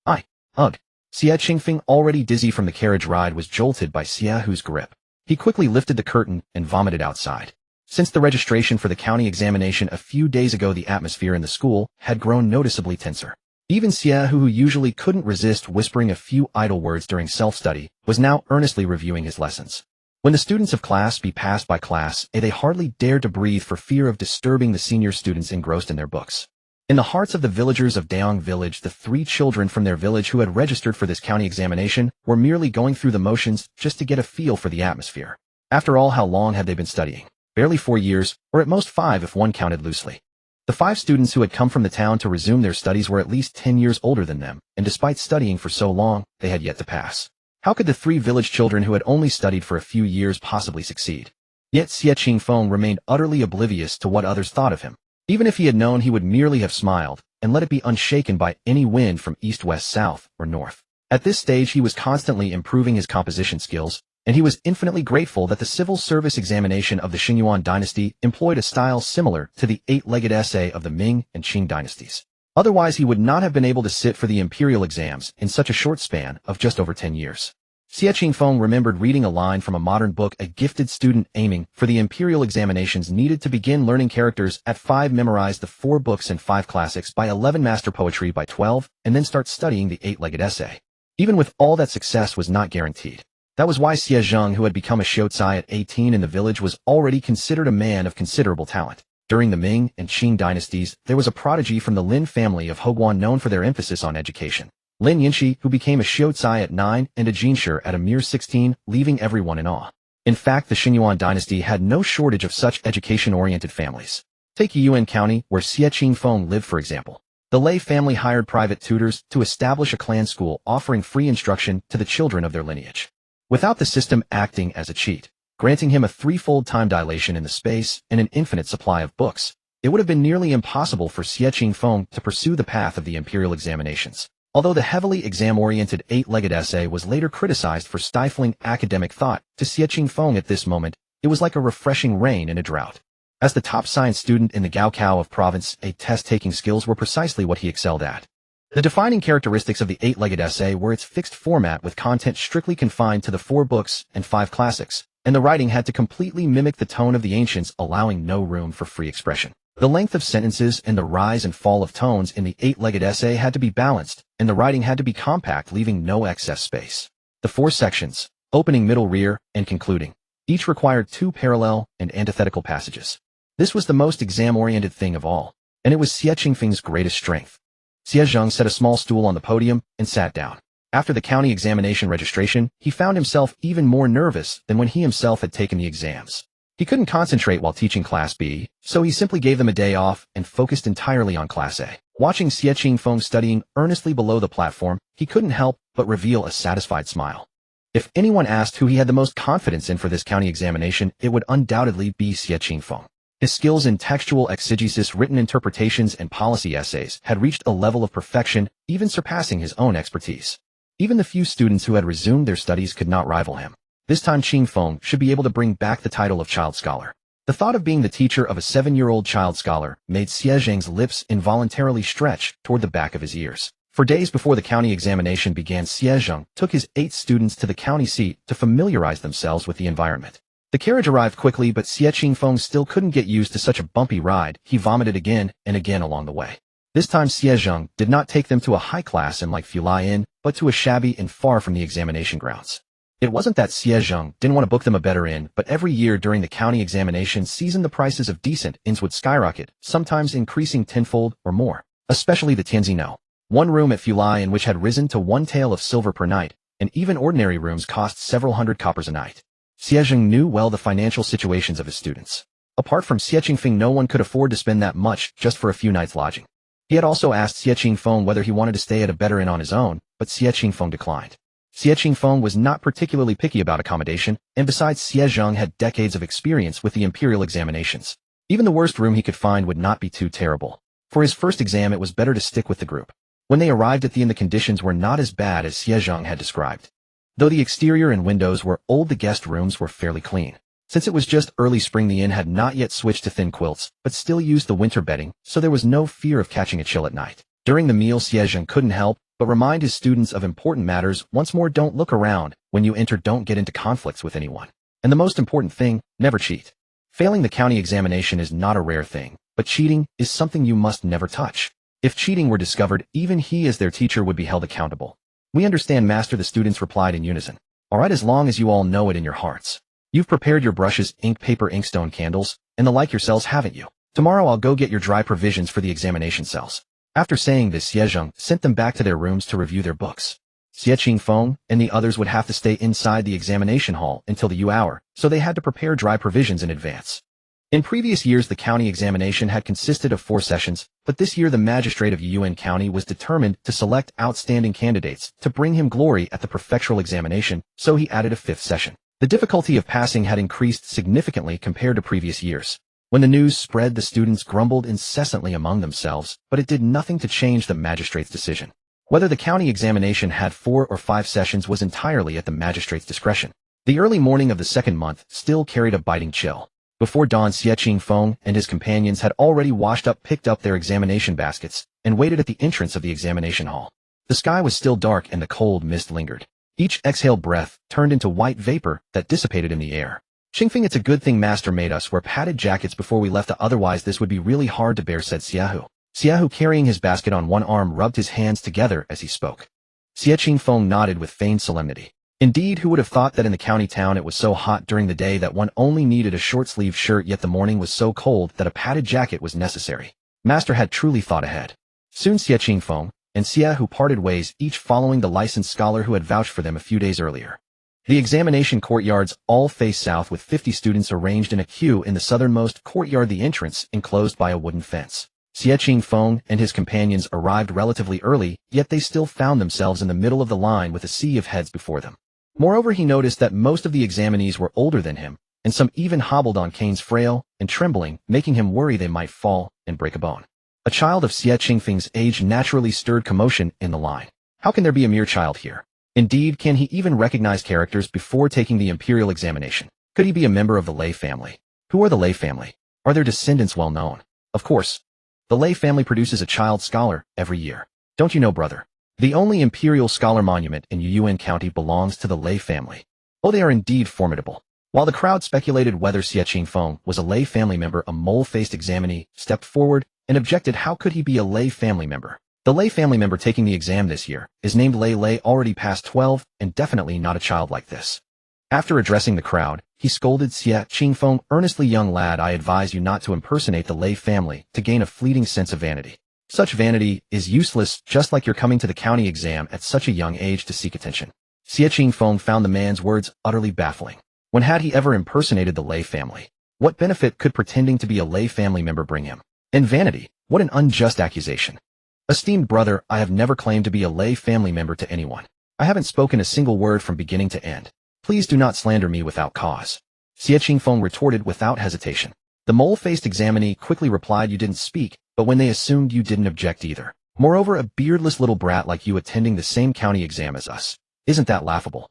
[SPEAKER 1] Ugh. Xie Qingfeng, already dizzy from the carriage ride, was jolted by Xie Hu's grip. He quickly lifted the curtain and vomited outside. Since the registration for the county examination a few days ago, the atmosphere in the school had grown noticeably tenser. Even Xie Hu, who usually couldn't resist whispering a few idle words during self-study, was now earnestly reviewing his lessons. When the students of Class B passed by Class A, they hardly dared to breathe for fear of disturbing the senior students engrossed in their books. In the hearts of the villagers of Dayang Village, the 3 children from their village who had registered for this county examination were merely going through the motions just to get a feel for the atmosphere. After all, how long had they been studying? Barely 4 years, or at most 5 if one counted loosely. The 5 students who had come from the town to resume their studies were at least 10 years older than them, and despite studying for so long, they had yet to pass. How could the 3 village children who had only studied for a few years possibly succeed? Yet Xie Qingfeng remained utterly oblivious to what others thought of him. Even if he had known, he would merely have smiled, and let it be unshaken by any wind from east, west, south, or north. At this stage, he was constantly improving his composition skills, and he was infinitely grateful that the civil service examination of the Xingyuan dynasty employed a style similar to the 8-legged essay of the Ming and Qing dynasties. Otherwise, he would not have been able to sit for the imperial exams in such a short span of just over 10 years. Xie Qingfeng remembered reading a line from a modern book. A gifted student aiming for the imperial examinations needed to begin learning characters at 5, memorize the 4 books and 5 classics by 11, master poetry by 12, and then start studying the 8-legged essay. Even with all that, success was not guaranteed. That was why Xie Zhang, who had become a shortstory at 18 in the village, was already considered a man of considerable talent. During the Ming and Qing dynasties, there was a prodigy from the Lin family of Hoguan known for their emphasis on education. Lin Yinshi, who became a shortstory at 9 and a jinshi at a mere 16, leaving everyone in awe. In fact, the Xingyuan dynasty had no shortage of such education-oriented families. Take Yiyuan County, where Xie Qingfeng lived, for example. The Lei family hired private tutors to establish a clan school offering free instruction to the children of their lineage. Without the system acting as a cheat, granting him a 3-fold time dilation in the space and an infinite supply of books, it would have been nearly impossible for Xie Qingfeng to pursue the path of the imperial examinations. Although the heavily exam-oriented 8-legged essay was later criticized for stifling academic thought, to Xie Qingfeng at this moment, it was like a refreshing rain in a drought. As the top science student in the Gaokao of province, test-taking skills were precisely what he excelled at. The defining characteristics of the eight-legged essay were its fixed format with content strictly confined to the 4 books and 5 classics, and the writing had to completely mimic the tone of the ancients, allowing no room for free expression. The length of sentences and the rise and fall of tones in the eight-legged essay had to be balanced, and the writing had to be compact, leaving no excess space. The 4 sections, opening, middle, rear, and concluding, each required 2 parallel and antithetical passages. This was the most exam-oriented thing of all, and it was Xie Qingfeng's greatest strength. Zhang set a small stool on the podium and sat down. After the county examination registration, he found himself even more nervous than when he himself had taken the exams. He couldn't concentrate while teaching Class B, so he simply gave them a day off and focused entirely on Class A. Watching Xie Qingfeng studying earnestly below the platform, he couldn't help but reveal a satisfied smile. If anyone asked who he had the most confidence in for this county examination, it would undoubtedly be Xie Qingfeng. His skills in textual exegesis, written interpretations, and policy essays had reached a level of perfection, even surpassing his own expertise. Even the few students who had resumed their studies could not rival him. This time Qingfeng should be able to bring back the title of child scholar. The thought of being the teacher of a 7-year-old child scholar made Xie Zhang's lips involuntarily stretch toward the back of his ears. For days before the county examination began, Xie Zhang took his 8 students to the county seat to familiarize themselves with the environment. The carriage arrived quickly, but Xie Qingfeng still couldn't get used to such a bumpy ride. He vomited again and again along the way. This time Xie Zhang did not take them to a high-class inn like Fulai Inn, but to a shabby inn far from the examination grounds. It wasn't that Xie Zhang didn't want to book them a better inn, but every year during the county examination season the prices of decent inns would skyrocket, sometimes increasing tenfold or more, especially the Tianzino. One room at Fulai Inn which had risen to 1 tael of silver per night, and even ordinary rooms cost several hundred coppers a night. Xie Zhang knew well the financial situations of his students. Apart from Xie Qingfeng, no one could afford to spend that much just for a few nights' lodging. He had also asked Xie Qingfeng whether he wanted to stay at a better inn on his own, but Xie Qingfeng declined. Xie Qingfeng was not particularly picky about accommodation, and besides Xie Zhang had decades of experience with the imperial examinations. Even the worst room he could find would not be too terrible. For his first exam it was better to stick with the group. When they arrived at the inn, the conditions were not as bad as Xie Zhang had described. Though the exterior and windows were old, the guest rooms were fairly clean. Since it was just early spring, the inn had not yet switched to thin quilts, but still used the winter bedding, so there was no fear of catching a chill at night. During the meal, Xie Zhang couldn't help but remind his students of important matters once more. Don't look around. When you enter, don't get into conflicts with anyone. And the most important thing, never cheat. Failing the county examination is not a rare thing, but cheating is something you must never touch. If cheating were discovered, even he as their teacher would be held accountable. We understand, master, the students replied in unison. All right, as long as you all know it in your hearts. You've prepared your brushes, ink, paper, inkstone, candles, and the like yourselves, haven't you? Tomorrow I'll go get your dry provisions for the examination cells. After saying this, Xie Zhang sent them back to their rooms to review their books. Xie Qingfeng and the others would have to stay inside the examination hall until the hour, so they had to prepare dry provisions in advance. In previous years, the county examination had consisted of 4 sessions, but this year the magistrate of Yuyuan County was determined to select outstanding candidates to bring him glory at the prefectural examination, so he added a 5th session. The difficulty of passing had increased significantly compared to previous years. When the news spread, the students grumbled incessantly among themselves, but it did nothing to change the magistrate's decision. Whether the county examination had 4 or 5 sessions was entirely at the magistrate's discretion. The early morning of the 2nd month still carried a biting chill. Before dawn, Xie Qingfeng and his companions had already washed up, picked up their examination baskets, and waited at the entrance of the examination hall. The sky was still dark and the cold mist lingered. Each exhaled breath turned into white vapor that dissipated in the air. Qingfeng, it's a good thing master made us wear padded jackets before we left, otherwise this would be really hard to bear, said Xiaohu. Xiaohu, carrying his basket on one arm, rubbed his hands together as he spoke. Xie Qingfeng nodded with feigned solemnity. Indeed, who would have thought that in the county town it was so hot during the day that one only needed a short-sleeved shirt, yet the morning was so cold that a padded jacket was necessary. Master had truly thought ahead. Soon Xie Qingfeng and Xiaohu parted ways, each following the licensed scholar who had vouched for them a few days earlier. The examination courtyards all face south, with 50 students arranged in a queue in the southernmost courtyard, the entrance enclosed by a wooden fence. Xie Qingfeng and his companions arrived relatively early, yet they still found themselves in the middle of the line with a sea of heads before them. Moreover, he noticed that most of the examinees were older than him, and some even hobbled on canes, frail and trembling, making him worry they might fall and break a bone. A child of Xie Qingfeng's age naturally stirred commotion in the line. How can there be a mere child here? Indeed, can he even recognize characters before taking the imperial examination? Could he be a member of the Lei family? Who are the Lei family? Are their descendants well known? Of course. The Lei family produces a child scholar every year. Don't you know, brother? The only imperial scholar monument in Yuyuan County belongs to the Lei family. Oh, they are indeed formidable. While the crowd speculated whether Xie Qingfeng was a Lei family member, a mole-faced examinee stepped forward and objected how could he be a Lei family member. The Lei family member taking the exam this year is named Lei, already past 12, and definitely not a child like this. After addressing the crowd, he scolded Xie Qingfeng, earnestly, young lad, I advise you not to impersonate the Lei family to gain a fleeting sense of vanity. Such vanity is useless, just like you're coming to the county exam at such a young age to seek attention. Xie Qingfeng found the man's words utterly baffling. When had he ever impersonated the Lei family? What benefit could pretending to be a Lei family member bring him? And vanity, what an unjust accusation. Esteemed brother, I have never claimed to be a Lei family member to anyone. I haven't spoken a single word from beginning to end. Please do not slander me without cause. Xie Qingfeng retorted without hesitation. The mole-faced examinee quickly replied, you didn't speak, but when they assumed you didn't object either. Moreover, a beardless little brat like you attending the same county exam as us. Isn't that laughable?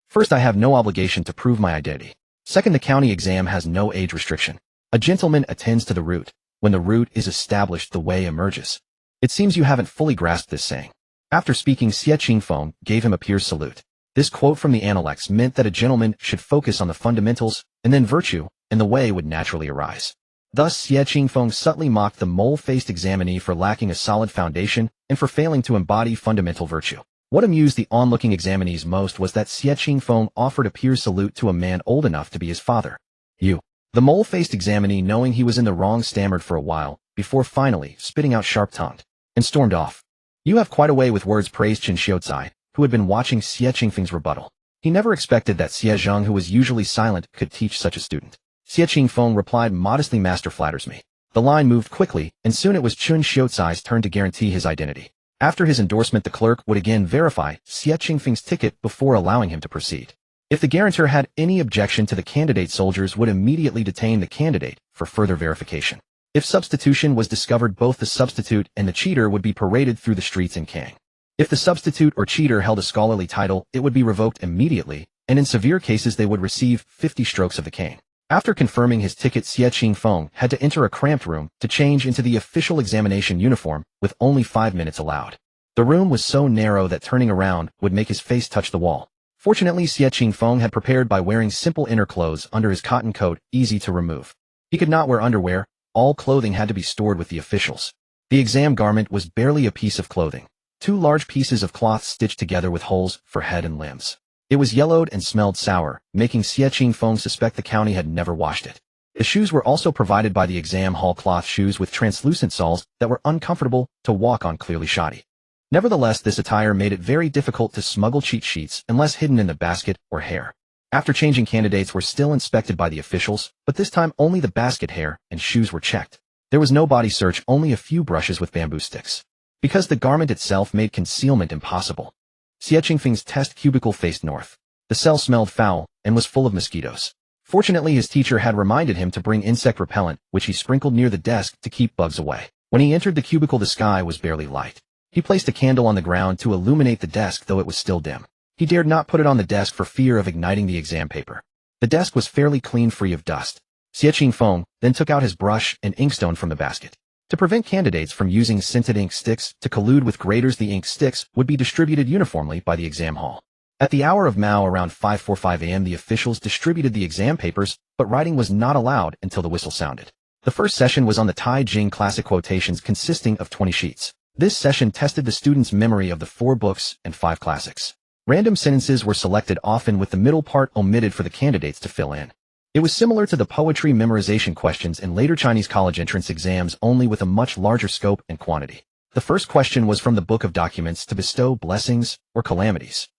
[SPEAKER 1] First, I have no obligation to prove my identity. Second, the county exam has no age restriction. A gentleman attends to the route. When the route is established, the way emerges. It seems you haven't fully grasped this saying. After speaking, Xie Qingfeng gave him a peer's salute. This quote from the Analects meant that a gentleman should focus on the fundamentals, and then virtue, and the way would naturally arise. Thus, Xie Qingfeng subtly mocked the mole-faced examinee for lacking a solid foundation and for failing to embody fundamental virtue. What amused the onlooking examinees most was that Xie Qingfeng offered a peer's salute to a man old enough to be his father. You. The mole-faced examinee, knowing he was in the wrong, stammered for a while, before finally spitting out sharp-tongued, and stormed off. You have quite a way with words, praised Chen Xiaozai, who had been watching Xie Qingfeng's rebuttal. He never expected that Xie Zhang, who was usually silent, could teach such a student. Xie Qingfeng replied modestly, master flatters me. The line moved quickly, and soon it was Chen Xiaozai's turn to guarantee his identity. After his endorsement, the clerk would again verify Xie Qingfeng's ticket before allowing him to proceed. If the guarantor had any objection to the candidate, soldiers would immediately detain the candidate for further verification. If substitution was discovered, both the substitute and the cheater would be paraded through the streets in Kang. If the substitute or cheater held a scholarly title, it would be revoked immediately, and in severe cases they would receive 50 strokes of the cane. After confirming his ticket, Xie Qingfeng had to enter a cramped room to change into the official examination uniform, with only 5 minutes allowed. The room was so narrow that turning around would make his face touch the wall. Fortunately, Xie Qingfeng had prepared by wearing simple inner clothes under his cotton coat, easy to remove. He could not wear underwear. All clothing had to be stored with the officials. The exam garment was barely a piece of clothing. 2 large pieces of cloth stitched together with holes for head and limbs. It was yellowed and smelled sour, making Xie Qingfeng suspect the county had never washed it. The shoes were also provided by the exam hall, cloth shoes with translucent soles that were uncomfortable to walk on, clearly shoddy. Nevertheless, this attire made it very difficult to smuggle cheat sheets unless hidden in the basket or hair. After changing, candidates were still inspected by the officials, but this time only the basket, hair, and shoes were checked. There was no body search, only a few brushes with bamboo sticks. Because the garment itself made concealment impossible. Xie Qingfeng's test cubicle faced north. The cell smelled foul and was full of mosquitoes. Fortunately, his teacher had reminded him to bring insect repellent, which he sprinkled near the desk to keep bugs away. When he entered the cubicle, the sky was barely light. He placed a candle on the ground to illuminate the desk, though it was still dim. He dared not put it on the desk for fear of igniting the exam paper. The desk was fairly clean, free of dust. Xie Qingfeng then took out his brush and inkstone from the basket. To prevent candidates from using scented ink sticks to collude with graders, the ink sticks would be distributed uniformly by the exam hall. At the hour of Mao, around 5:45 a.m., the officials distributed the exam papers, but writing was not allowed until the whistle sounded. The first session was on the Tai Jing classic quotations, consisting of 20 sheets. This session tested the students' memory of the 4 books and 5 classics. Random sentences were selected, often with the middle part omitted for the candidates to fill in. It was similar to the poetry memorization questions in later Chinese college entrance exams, only with a much larger scope and quantity. The first question was from the Book of Documents, to bestow blessings or calamities.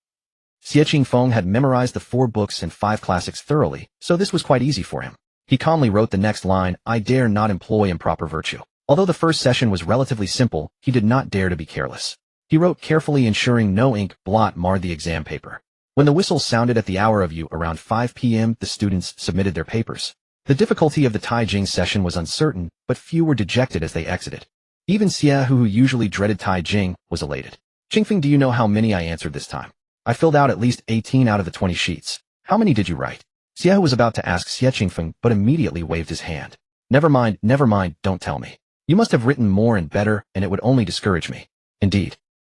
[SPEAKER 1] Xie Qingfeng had memorized the 4 books and 5 classics thoroughly, so this was quite easy for him. He calmly wrote the next line, I dare not employ improper virtue. Although the first session was relatively simple, he did not dare to be careless. He wrote carefully, ensuring no ink blot marred the exam paper. When the whistle sounded at the hour of U, around 5 p.m., the students submitted their papers. The difficulty of the Tai Jing session was uncertain, but few were dejected as they exited. Even Xie, who usually dreaded Tai Jing, was elated. Qingfeng, do you know how many I answered this time? I filled out at least 18 out of the 20 sheets. How many did you write? Xie was about to ask Xie Qingfeng, but immediately waved his hand. Never mind, don't tell me. You must have written more and better, and it would only discourage me. Indeed.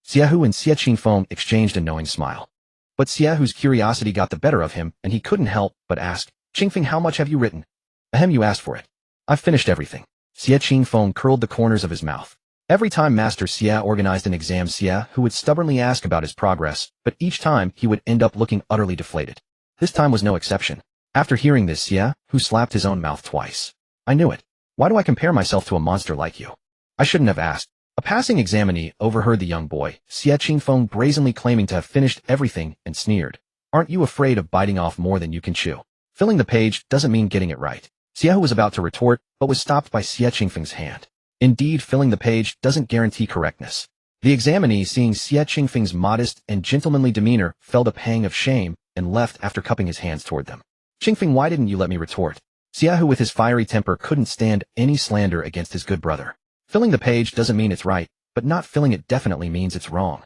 [SPEAKER 1] Xie and Xie Qingfeng exchanged a knowing smile. But Xie curiosity got the better of him, and he couldn't help but ask, Qingfeng, how much have you written? Ahem, you asked for it. I've finished everything. Xie Qingfeng curled the corners of his mouth. Every time Master Xie organized an exam, Xie would stubbornly ask about his progress, but each time he would end up looking utterly deflated. This time was no exception. After hearing this, Xie slapped his own mouth twice. I knew it. Why do I compare myself to a monster like you? I shouldn't have asked. A passing examinee overheard the young boy, Xie Qingfeng, brazenly claiming to have finished everything, and sneered. Aren't you afraid of biting off more than you can chew? Filling the page doesn't mean getting it right. Xie was about to retort, but was stopped by Xie Qingfeng's hand. Indeed, filling the page doesn't guarantee correctness. The examinee, seeing Xie Qingfeng's modest and gentlemanly demeanor, felt a pang of shame and left after cupping his hands toward them. Qingfeng, why didn't you let me retort? Xie, with his fiery temper, couldn't stand any slander against his good brother. Filling the page doesn't mean it's right, but not filling it definitely means it's wrong.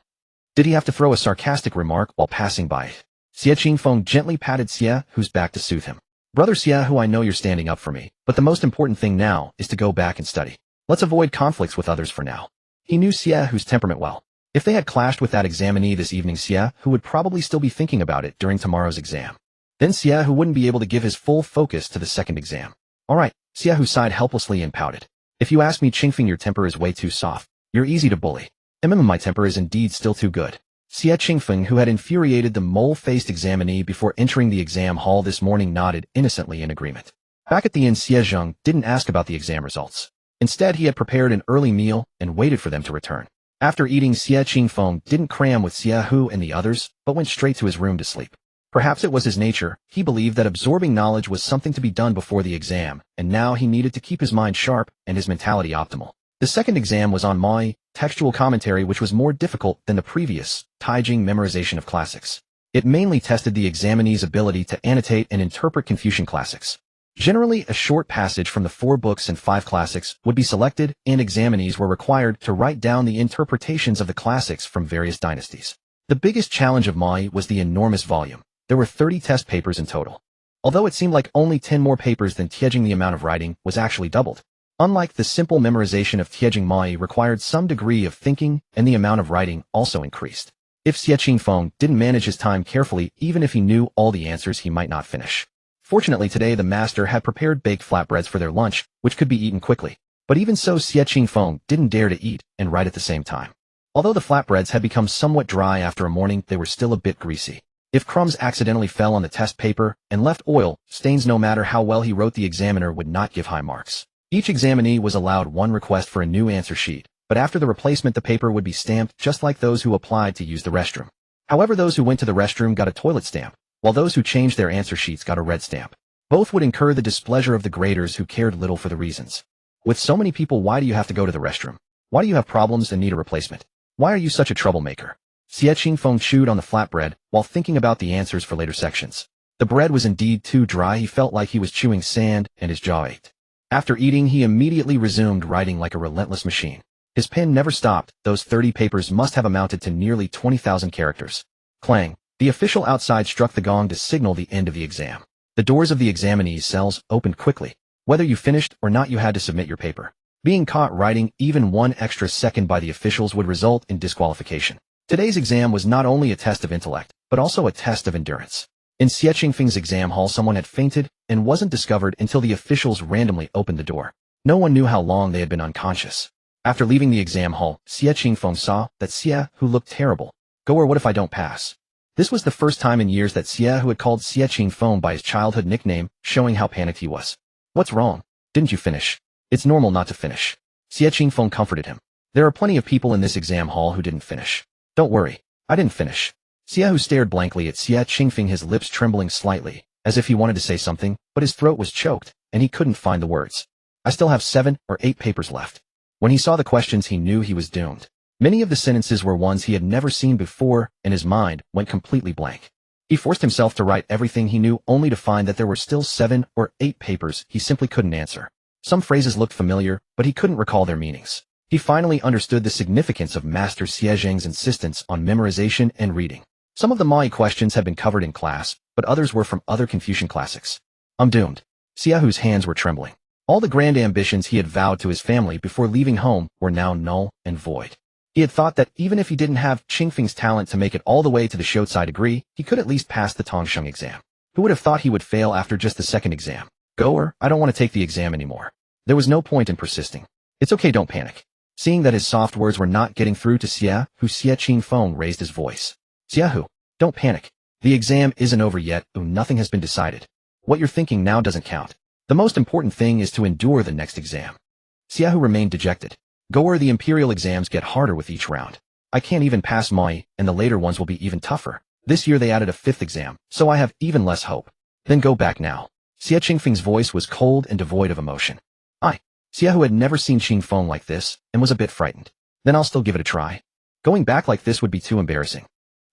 [SPEAKER 1] Did he have to throw a sarcastic remark while passing by? Xie Qingfeng gently patted Xie's back to soothe him. Brother Xie, I know you're standing up for me, but the most important thing now is to go back and study. Let's avoid conflicts with others for now. He knew Xie's temperament well. If they had clashed with that examinee this evening, Xie would probably still be thinking about it during tomorrow's exam. Then Xie wouldn't be able to give his full focus to the second exam. All right, Xie sighed helplessly and pouted. If you ask me, Qingfeng, your temper is way too soft. You're easy to bully. My temper is indeed still too good. Xie Qingfeng, who had infuriated the mole-faced examinee before entering the exam hall this morning, nodded innocently in agreement. Back at the inn, Zhang didn't ask about the exam results. Instead, he had prepared an early meal and waited for them to return. After eating, Xie Qingfeng didn't cram with Xie and the others, but went straight to his room to sleep. Perhaps it was his nature. He believed that absorbing knowledge was something to be done before the exam, and now he needed to keep his mind sharp and his mentality optimal. The second exam was on Mai, textual commentary, which was more difficult than the previous, Taijing memorization of classics. It mainly tested the examinee's ability to annotate and interpret Confucian classics. Generally, a short passage from the 4 books and 5 classics would be selected, and examinees were required to write down the interpretations of the classics from various dynasties. The biggest challenge of Mai was the enormous volume. There were 30 test papers in total. Although it seemed like only 10 more papers than Taijing, the amount of writing was actually doubled. Unlike the simple memorization of Taijing, Mai required some degree of thinking, and the amount of writing also increased. If Xie Qingfeng didn't manage his time carefully, even if he knew all the answers, he might not finish. Fortunately, today the master had prepared baked flatbreads for their lunch, which could be eaten quickly. But even so, Xie Qingfeng didn't dare to eat and write at the same time. Although the flatbreads had become somewhat dry after a morning, they were still a bit greasy. If crumbs accidentally fell on the test paper and left oil stains, no matter how well he wrote, the examiner would not give high marks. Each examinee was allowed one request for a new answer sheet, but after the replacement the paper would be stamped just like those who applied to use the restroom. However, those who went to the restroom got a toilet stamp, while those who changed their answer sheets got a red stamp. Both would incur the displeasure of the graders, who cared little for the reasons. With so many people, why do you have to go to the restroom? Why do you have problems and need a replacement? Why are you such a troublemaker? Xie Qingfeng chewed on the flatbread while thinking about the answers for later sections. The bread was indeed too dry. He felt like he was chewing sand, and his jaw ached. After eating, he immediately resumed writing like a relentless machine. His pen never stopped. Those 30 papers must have amounted to nearly 20,000 characters. Clang! The official outside struck the gong to signal the end of the exam. The doors of the examinees' cells opened quickly. Whether you finished or not, you had to submit your paper. Being caught writing even one extra second by the officials would result in disqualification. Today's exam was not only a test of intellect, but also a test of endurance. In Xie Qingfeng's exam hall, someone had fainted and wasn't discovered until the officials randomly opened the door. No one knew how long they had been unconscious. After leaving the exam hall, Xie Qingfeng saw that Xie looked terrible. Go, or what if I don't pass? This was the first time in years that Xie had called Xie Qingfeng by his childhood nickname, showing how panicked he was. What's wrong? Didn't you finish? It's normal not to finish. Xie Qingfeng comforted him. There are plenty of people in this exam hall who didn't finish. Don't worry, I didn't finish. Xie stared blankly at Xie Qingfeng, his lips trembling slightly, as if he wanted to say something, but his throat was choked, and he couldn't find the words. I still have 7 or 8 papers left. When he saw the questions, he knew he was doomed. Many of the sentences were ones he had never seen before, and his mind went completely blank. He forced himself to write everything he knew, only to find that there were still 7 or 8 papers he simply couldn't answer. Some phrases looked familiar, but he couldn't recall their meanings. He finally understood the significance of Master Zhang's insistence on memorization and reading. Some of the Mai questions had been covered in class, but others were from other Confucian classics. I'm doomed. Xie's hands were trembling. All the grand ambitions he had vowed to his family before leaving home were now null and void. He had thought that even if he didn't have Qingfeng's talent to make it all the way to the shortstory degree, he could at least pass the Tongsheng exam. Who would have thought he would fail after just the second exam? Goer, I don't want to take the exam anymore. There was no point in persisting. It's okay, don't panic. Seeing that his soft words were not getting through to Xie Qingfeng raised his voice. Xie, don't panic. The exam isn't over yet, nothing has been decided. What you're thinking now doesn't count. The most important thing is to endure the next exam. Xie remained dejected. Goer, the imperial exams get harder with each round. I can't even pass Moi, and the later ones will be even tougher. This year they added a 5th exam, so I have even less hope. Then go back now. Xie Qingfeng's voice was cold and devoid of emotion. Xie had never seen Qingfeng like this, and was a bit frightened. Then I'll still give it a try. Going back like this would be too embarrassing.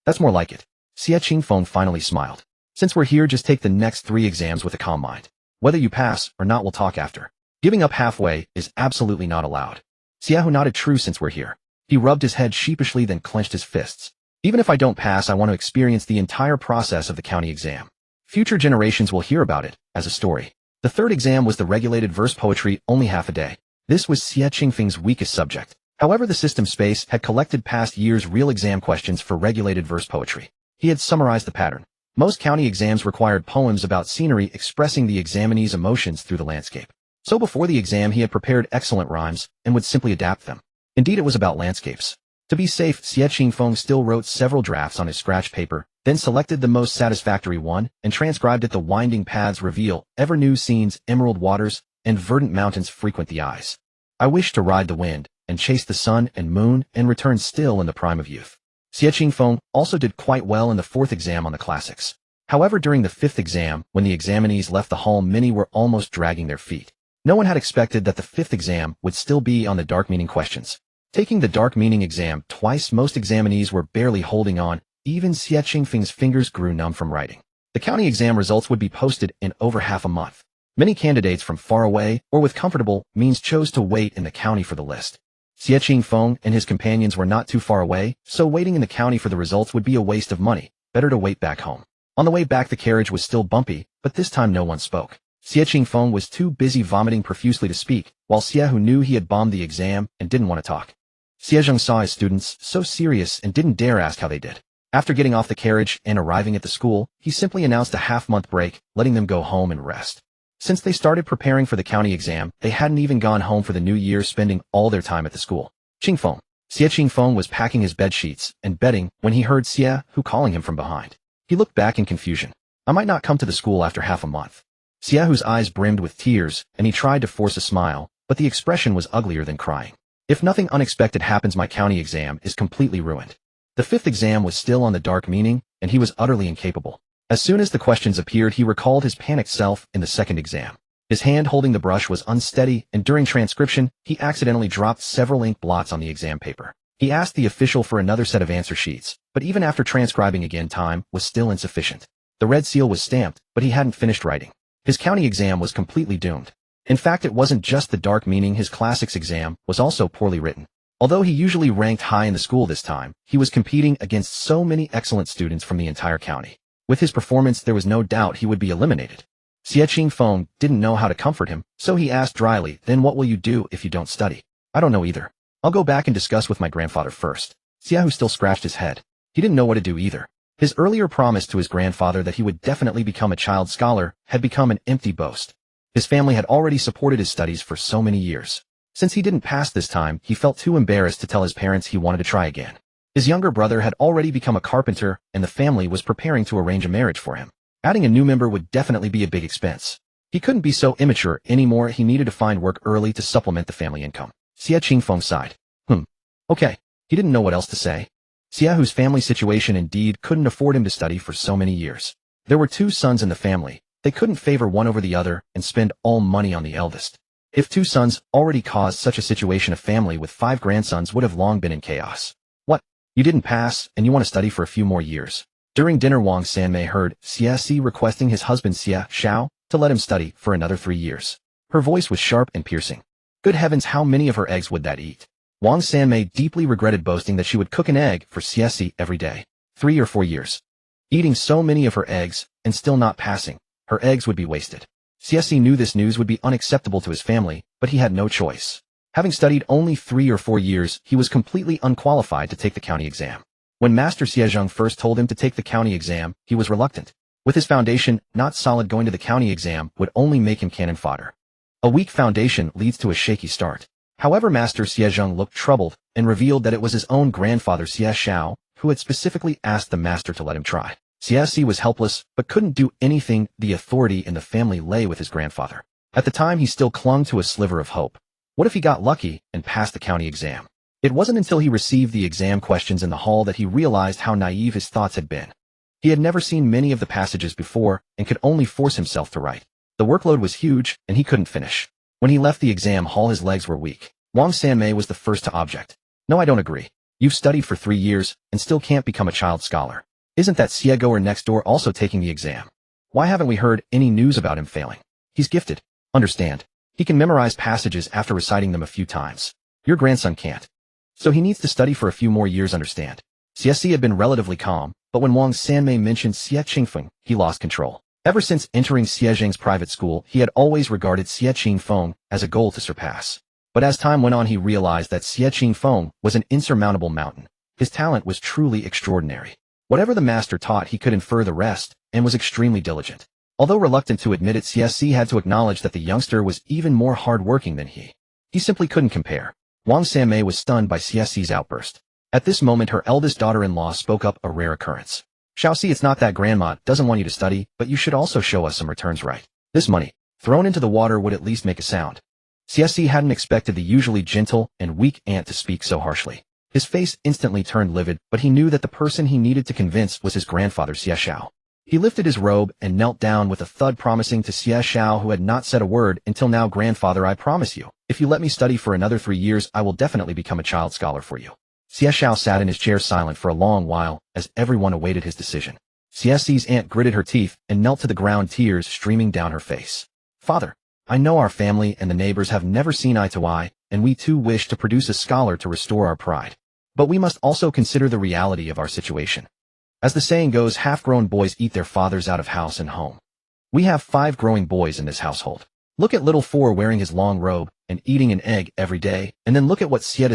[SPEAKER 1] That's more like it. Xie Qingfeng finally smiled. Since we're here, just take the next 3 exams with a calm mind. Whether you pass or not, we'll talk after. Giving up halfway is absolutely not allowed. Xie nodded true since we're here. He rubbed his head sheepishly, then clenched his fists. Even if I don't pass, I want to experience the entire process of the county exam. Future generations will hear about it as a story. The 3rd exam was the regulated verse poetry, only half a day. This was Xie Qingfeng's weakest subject. However, the system space had collected past years' real exam questions for regulated verse poetry. He had summarized the pattern. Most county exams required poems about scenery expressing the examinee's emotions through the landscape. So before the exam, he had prepared excellent rhymes and would simply adapt them. Indeed, it was about landscapes. To be safe, Xie Qingfeng still wrote several drafts on his scratch paper, then selected the most satisfactory one and transcribed it. The winding paths reveal ever-new scenes, emerald waters, and verdant mountains frequent the eyes. I wish to ride the wind and chase the sun and moon and return still in the prime of youth. Xie Qingfeng also did quite well in the 4th exam on the classics. However, during the 5th exam, when the examinees left the hall, many were almost dragging their feet. No one had expected that the 5th exam would still be on the dark meaning questions. Taking the dark meaning exam twice, most examinees were barely holding on. Even Xie Qingfeng's fingers grew numb from writing. The county exam results would be posted in over half a month. Many candidates from far away or with comfortable means chose to wait in the county for the list. Xie Qingfeng and his companions were not too far away, so waiting in the county for the results would be a waste of money. Better to wait back home. On the way back, the carriage was still bumpy, but this time no one spoke. Xie Qingfeng was too busy vomiting profusely to speak, while Xie knew he had bombed the exam and didn't want to talk. Zhang saw his students so serious and didn't dare ask how they did. After getting off the carriage and arriving at the school, he simply announced a half-month break, letting them go home and rest. Since they started preparing for the county exam, they hadn't even gone home for the new year, spending all their time at the school. Qingfeng. Xie Qingfeng was packing his bed sheets and bedding when he heard Xie calling him from behind. He looked back in confusion. I might not come to the school after half a month. Xie's eyes brimmed with tears, and he tried to force a smile, but the expression was uglier than crying. If nothing unexpected happens, my county exam is completely ruined. The 5th exam was still on the dark meaning, and he was utterly incapable. As soon as the questions appeared, he recalled his panicked self in the 2nd exam. His hand holding the brush was unsteady, and during transcription, he accidentally dropped several ink blots on the exam paper. He asked the official for another set of answer sheets, but even after transcribing again, time was still insufficient. The red seal was stamped, but he hadn't finished writing. His county exam was completely doomed. In fact, it wasn't just the dark meaning, his classics exam was also poorly written. Although he usually ranked high in the school, this time, he was competing against so many excellent students from the entire county. With his performance, there was no doubt he would be eliminated. Xie Qingfeng didn't know how to comfort him, so he asked dryly, then what will you do if you don't study? I don't know either. I'll go back and discuss with my grandfather first. Xie still scratched his head. He didn't know what to do either. His earlier promise to his grandfather that he would definitely become a child scholar had become an empty boast. His family had already supported his studies for so many years. Since he didn't pass this time, he felt too embarrassed to tell his parents he wanted to try again. His younger brother had already become a carpenter, and the family was preparing to arrange a marriage for him. Adding a new member would definitely be a big expense. He couldn't be so immature anymore. He needed to find work early to supplement the family income. Xie Qingfeng sighed. Okay. He didn't know what else to say. Xie's family situation indeed couldn't afford him to study for so many years. There were 2 sons in the family. They couldn't favor one over the other and spend all money on the eldest. If 2 sons already caused such a situation, a family with 5 grandsons would have long been in chaos. What? You didn't pass, and you want to study for a few more years? During dinner, Wang Sanmei heard Xie requesting his husband Xie Xiao to let him study for another 3 years. Her voice was sharp and piercing. Good heavens, how many of her eggs would that eat? Wang Sanmei deeply regretted boasting that she would cook an egg for Xie every day. 3 or 4 years. Eating so many of her eggs and still not passing. Her eggs would be wasted. Xie knew this news would be unacceptable to his family, but he had no choice. Having studied only 3 or 4 years, he was completely unqualified to take the county exam. When Master Zhang first told him to take the county exam, he was reluctant. With his foundation not solid, going to the county exam would only make him cannon fodder. A weak foundation leads to a shaky start. However, Master Zhang looked troubled and revealed that it was his own grandfather Xie who had specifically asked the master to let him try. Xie was helpless, but couldn't do anything. The authority in the family lay with his grandfather. At the time, he still clung to a sliver of hope. What if he got lucky and passed the county exam? It wasn't until he received the exam questions in the hall that he realized how naive his thoughts had been. He had never seen many of the passages before and could only force himself to write. The workload was huge, and he couldn't finish. When he left the exam hall, his legs were weak. Wang Sanmei was the first to object. No, I don't agree. You've studied for 3 years and still can't become a child scholar. Isn't that Xie Goer next door also taking the exam? Why haven't we heard any news about him failing? He's gifted. Understand. He can memorize passages after reciting them a few times. Your grandson can't. So he needs to study for a few more years, understand? Xie had been relatively calm, but when Wang Sanmei mentioned Xie Qingfeng, he lost control. Ever since entering Xie Zhang's private school, he had always regarded Xie Qingfeng as a goal to surpass. But as time went on, he realized that Xie Qingfeng was an insurmountable mountain. His talent was truly extraordinary. Whatever the master taught, he could infer the rest, and was extremely diligent. Although reluctant to admit it, Xie had to acknowledge that the youngster was even more hard-working than he. He simply couldn't compare. Wang Sanmei was stunned by Xie's outburst. At this moment, her eldest daughter-in-law spoke up, a rare occurrence. Xiaoxi, it's not that Grandma doesn't want you to study, but you should also show us some returns, right? This money, thrown into the water, would at least make a sound. Xie hadn't expected the usually gentle and weak aunt to speak so harshly. His face instantly turned livid, but he knew that the person he needed to convince was his grandfather Xie. He lifted his robe and knelt down with a thud, promising to Xie, who had not said a word until now, "Grandfather, I promise you, if you let me study for another 3 years, I will definitely become a child scholar for you." Xie sat in his chair silent for a long while as everyone awaited his decision. Xie's aunt gritted her teeth and knelt to the ground, tears streaming down her face. "Father, I know our family and the neighbors have never seen eye to eye, and we too wish to produce a scholar to restore our pride. But we must also consider the reality of our situation. As the saying goes, half-grown boys eat their fathers out of house and home. We have 5 growing boys in this household. Look at little 4 wearing his long robe and eating an egg every day, and then look at what Xie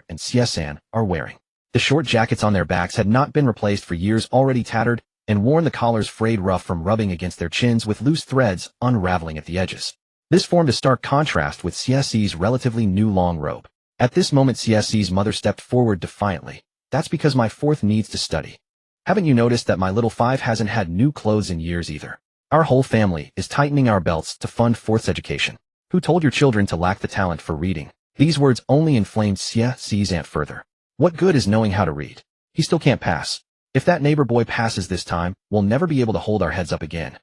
[SPEAKER 1] and Xie are wearing. The short jackets on their backs had not been replaced for years, already tattered, and worn, the collars frayed rough from rubbing against their chins, with loose threads unraveling at the edges. This formed a stark contrast with Xie's relatively new long robe. At this moment, Xie's mother stepped forward defiantly. "That's because my 4th needs to study. Haven't you noticed that my little 5 hasn't had new clothes in years either? Our whole family is tightening our belts to fund 4th's education. Who told your children to lack the talent for reading?" These words only inflamed Xie's aunt further. What good is knowing how to read? He still can't pass. If that neighbor boy passes this time, we'll never be able to hold our heads up again.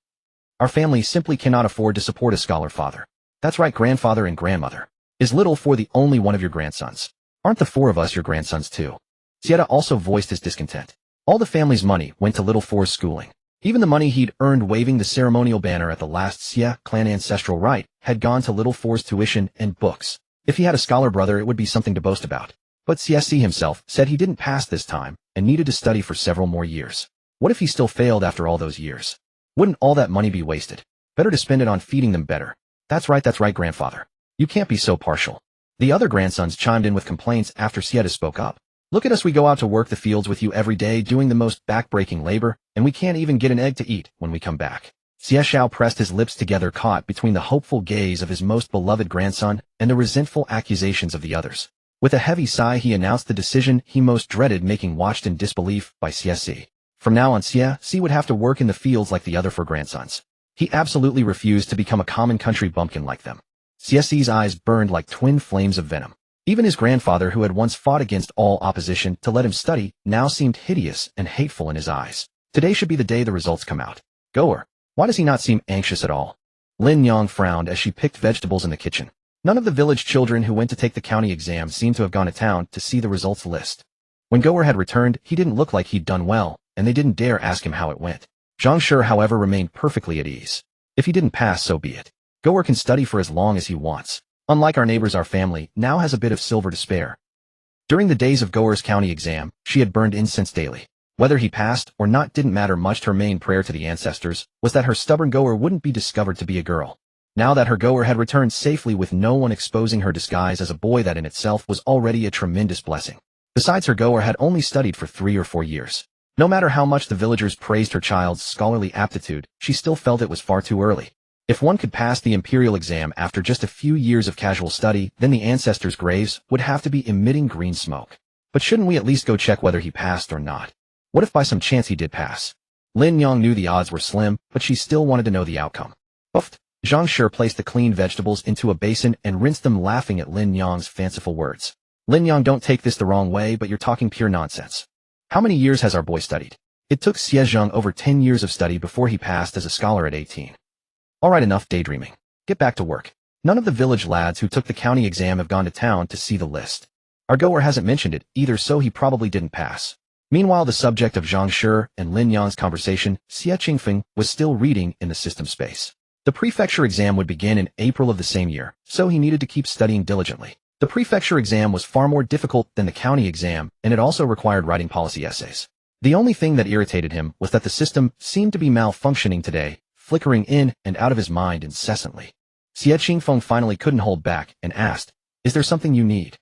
[SPEAKER 1] Our family simply cannot afford to support a scholar, father. That's right, grandfather and grandmother. Is little 4 the only one of your grandsons? Aren't the 4 of us your grandsons too? Xie also voiced his discontent. All the family's money went to little 4's schooling. Even the money he'd earned waving the ceremonial banner at the last Xie clan ancestral rite had gone to little 4's tuition and books. If he had a scholar brother, it would be something to boast about. But Xie himself said he didn't pass this time and needed to study for several more years. What if he still failed after all those years? Wouldn't all that money be wasted? Better to spend it on feeding them better. That's right, grandfather. You can't be so partial. The other grandsons chimed in with complaints after Xie spoke up. Look at us, we go out to work the fields with you every day, doing the most back-breaking labor, and we can't even get an egg to eat when we come back. Xie pressed his lips together, caught between the hopeful gaze of his most beloved grandson and the resentful accusations of the others. With a heavy sigh, he announced the decision he most dreaded making, watched in disbelief by Xie. From now on, Xie would have to work in the fields like the other 4 grandsons. He absolutely refused to become a common country bumpkin like them. Xie's eyes burned like twin flames of venom. Even his grandfather, who had once fought against all opposition to let him study, now seemed hideous and hateful in his eyes. Today should be the day the results come out. Goer, why does he not seem anxious at all? Lin Yang frowned as she picked vegetables in the kitchen. None of the village children who went to take the county exam seemed to have gone to town to see the results list. When Goer had returned, he didn't look like he'd done well, and they didn't dare ask him how it went. Zhang, however, remained perfectly at ease. If he didn't pass, so be it. Goer can study for as long as he wants. Unlike our neighbors, our family now has a bit of silver to spare. During the days of Goer's county exam, she had burned incense daily. Whether he passed or not didn't matter much. Her main prayer to the ancestors was that her stubborn goer wouldn't be discovered to be a girl. Now that her goer had returned safely with no one exposing her disguise as a boy, that in itself was already a tremendous blessing. Besides, her goer had only studied for 3 or 4 years. No matter how much the villagers praised her child's scholarly aptitude, she still felt it was far too early. If one could pass the imperial exam after just a few years of casual study, then the ancestors' graves would have to be emitting green smoke. But shouldn't we at least go check whether he passed or not? What if by some chance he did pass? Lin Yang knew the odds were slim, but she still wanted to know the outcome. Puffed. Zhang sure placed the cleaned vegetables into a basin and rinsed them, laughing at Lin Yang's fanciful words. Lin Yang, don't take this the wrong way, but you're talking pure nonsense. How many years has our boy studied? It took Xie Zhang over 10 years of study before he passed as a scholar at 18. Alright, enough daydreaming. Get back to work. None of the village lads who took the county exam have gone to town to see the list. Our goer hasn't mentioned it either, so he probably didn't pass. Meanwhile, the subject of Zhang Shi and Lin Yang's conversation, Xie Qingfeng, was still reading in the system space. The prefecture exam would begin in April of the same year, so he needed to keep studying diligently. The prefecture exam was far more difficult than the county exam, and it also required writing policy essays. The only thing that irritated him was that the system seemed to be malfunctioning today, flickering in and out of his mind incessantly. Xie Qingfeng finally couldn't hold back and asked, "Is there something you need?"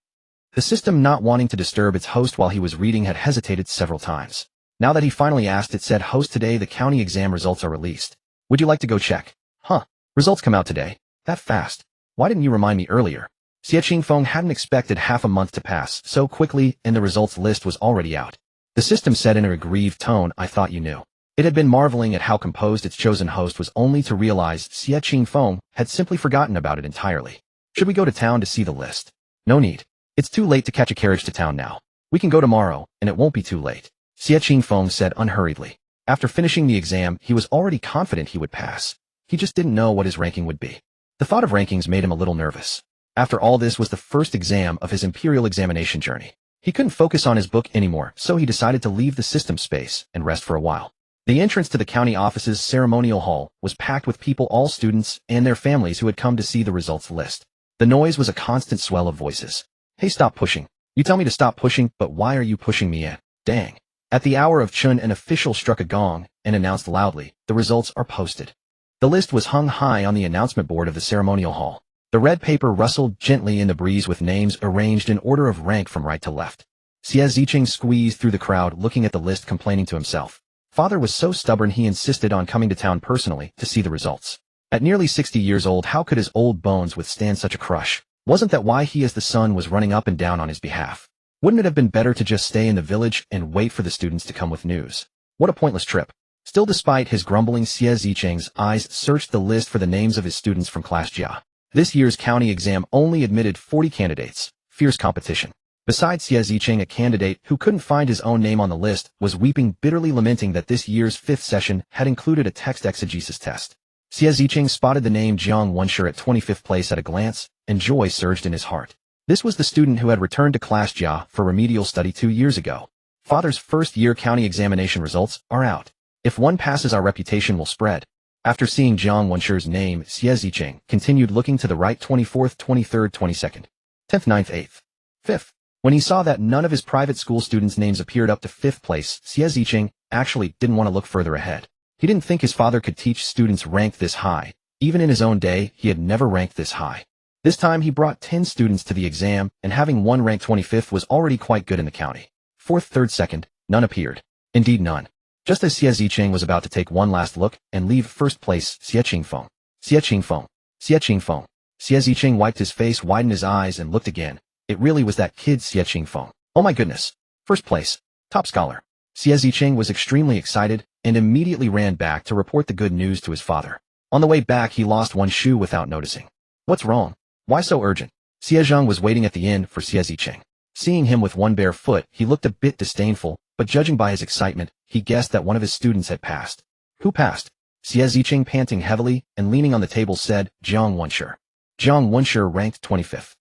[SPEAKER 1] The system, not wanting to disturb its host while he was reading, had hesitated several times. Now that he finally asked, it said, "Host, today the county exam results are released. Would you like to go check?" "Huh? Results come out today? That fast? Why didn't you remind me earlier?" Xie Qingfeng hadn't expected half a month to pass so quickly, and the results list was already out. The system said in a aggrieved tone, "I thought you knew." It had been marveling at how composed its chosen host was, only to realize Xie Qingfeng had simply forgotten about it entirely. "Should we go to town to see the list?" "No need. It's too late to catch a carriage to town now. We can go tomorrow, and it won't be too late," Xie Qingfeng said unhurriedly. After finishing the exam, he was already confident he would pass. He just didn't know what his ranking would be. The thought of rankings made him a little nervous. After all, this was the first exam of his imperial examination journey. He couldn't focus on his book anymore, so he decided to leave the system space and rest for a while. The entrance to the county office's ceremonial hall was packed with people, all students and their families who had come to see the results list. The noise was a constant swell of voices. "Hey, stop pushing. You tell me to stop pushing, but why are you pushing me in? Dang." At the hour of Chun, an official struck a gong and announced loudly, "The results are posted." The list was hung high on the announcement board of the ceremonial hall. The red paper rustled gently in the breeze with names arranged in order of rank from right to left. Xie Zicheng squeezed through the crowd, looking at the list, complaining to himself. Father was so stubborn he insisted on coming to town personally to see the results. At nearly 60 years old, how could his old bones withstand such a crush? Wasn't that why he as the son was running up and down on his behalf? Wouldn't it have been better to just stay in the village and wait for the students to come with news? What a pointless trip. Still, despite his grumbling, Xie Zicheng's eyes searched the list for the names of his students from class Jia. This year's county exam only admitted 40 candidates. Fierce competition. Besides Xie Zicheng, a candidate who couldn't find his own name on the list was weeping bitterly, lamenting that this year's 5th session had included a text exegesis test. Xie Zicheng spotted the name Jiang Wenshi at 25th place at a glance, and joy surged in his heart. This was the student who had returned to class Jia for remedial study 2 years ago. Father's first-year county examination results are out. If one passes, our reputation will spread. After seeing Jiang Wenshi's name, Xie Zicheng continued looking to the right, 24th, 23rd, 22nd, 10th, 9th, 8th, 5th. When he saw that none of his private school students' names appeared up to 5th place, Xie Zicheng actually didn't want to look further ahead. He didn't think his father could teach students ranked this high. Even in his own day, he had never ranked this high. This time he brought 10 students to the exam, and having one ranked 25th was already quite good in the county. 4th, 3rd, 2nd, none appeared. Indeed, none. Just as Xie Zicheng was about to take one last look and leave first place, Xie Qingfeng. Xie Qingfeng. Xie Qingfeng. Xie Zicheng wiped his face, widened his eyes, and looked again. It really was that kid Xie Qingfeng. Oh my goodness. First place. Top scholar. Xie Zicheng was extremely excited and immediately ran back to report the good news to his father. On the way back, he lost one shoe without noticing. What's wrong? Why so urgent? Xie Zhang was waiting at the inn for Xie Zicheng. Seeing him with one bare foot, he looked a bit disdainful, but judging by his excitement, he guessed that one of his students had passed. Who passed? Xie Zicheng, panting heavily and leaning on the table, said, Jiang Wenshi. Jiang Wenshi ranked 25th.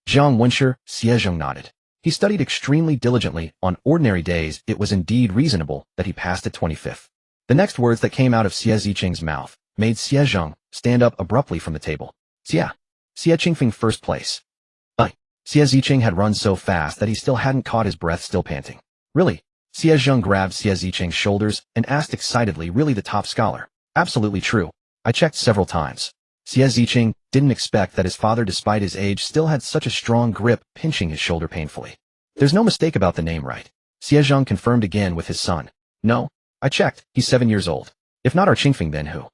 [SPEAKER 1] Jiang Wenshi, Xie Zhang nodded. He studied extremely diligently. On ordinary days, it was indeed reasonable that he passed at 25th. The next words that came out of Xie Zicheng's mouth made Xie Zhang stand up abruptly from the table. Xie Qingfeng, first place. Xie Zicheng had run so fast that he still hadn't caught his breath, still panting. Really? Zhang grabbed Xie Qingfeng's shoulders and asked excitedly, really the top scholar? Absolutely true. I checked several times. Xie Qingfeng didn't expect that his father, despite his age, still had such a strong grip, pinching his shoulder painfully. There's no mistake about the name, right? Zhang confirmed again with his son. No, I checked. He's 7 years old. If not our Qingfeng, then who?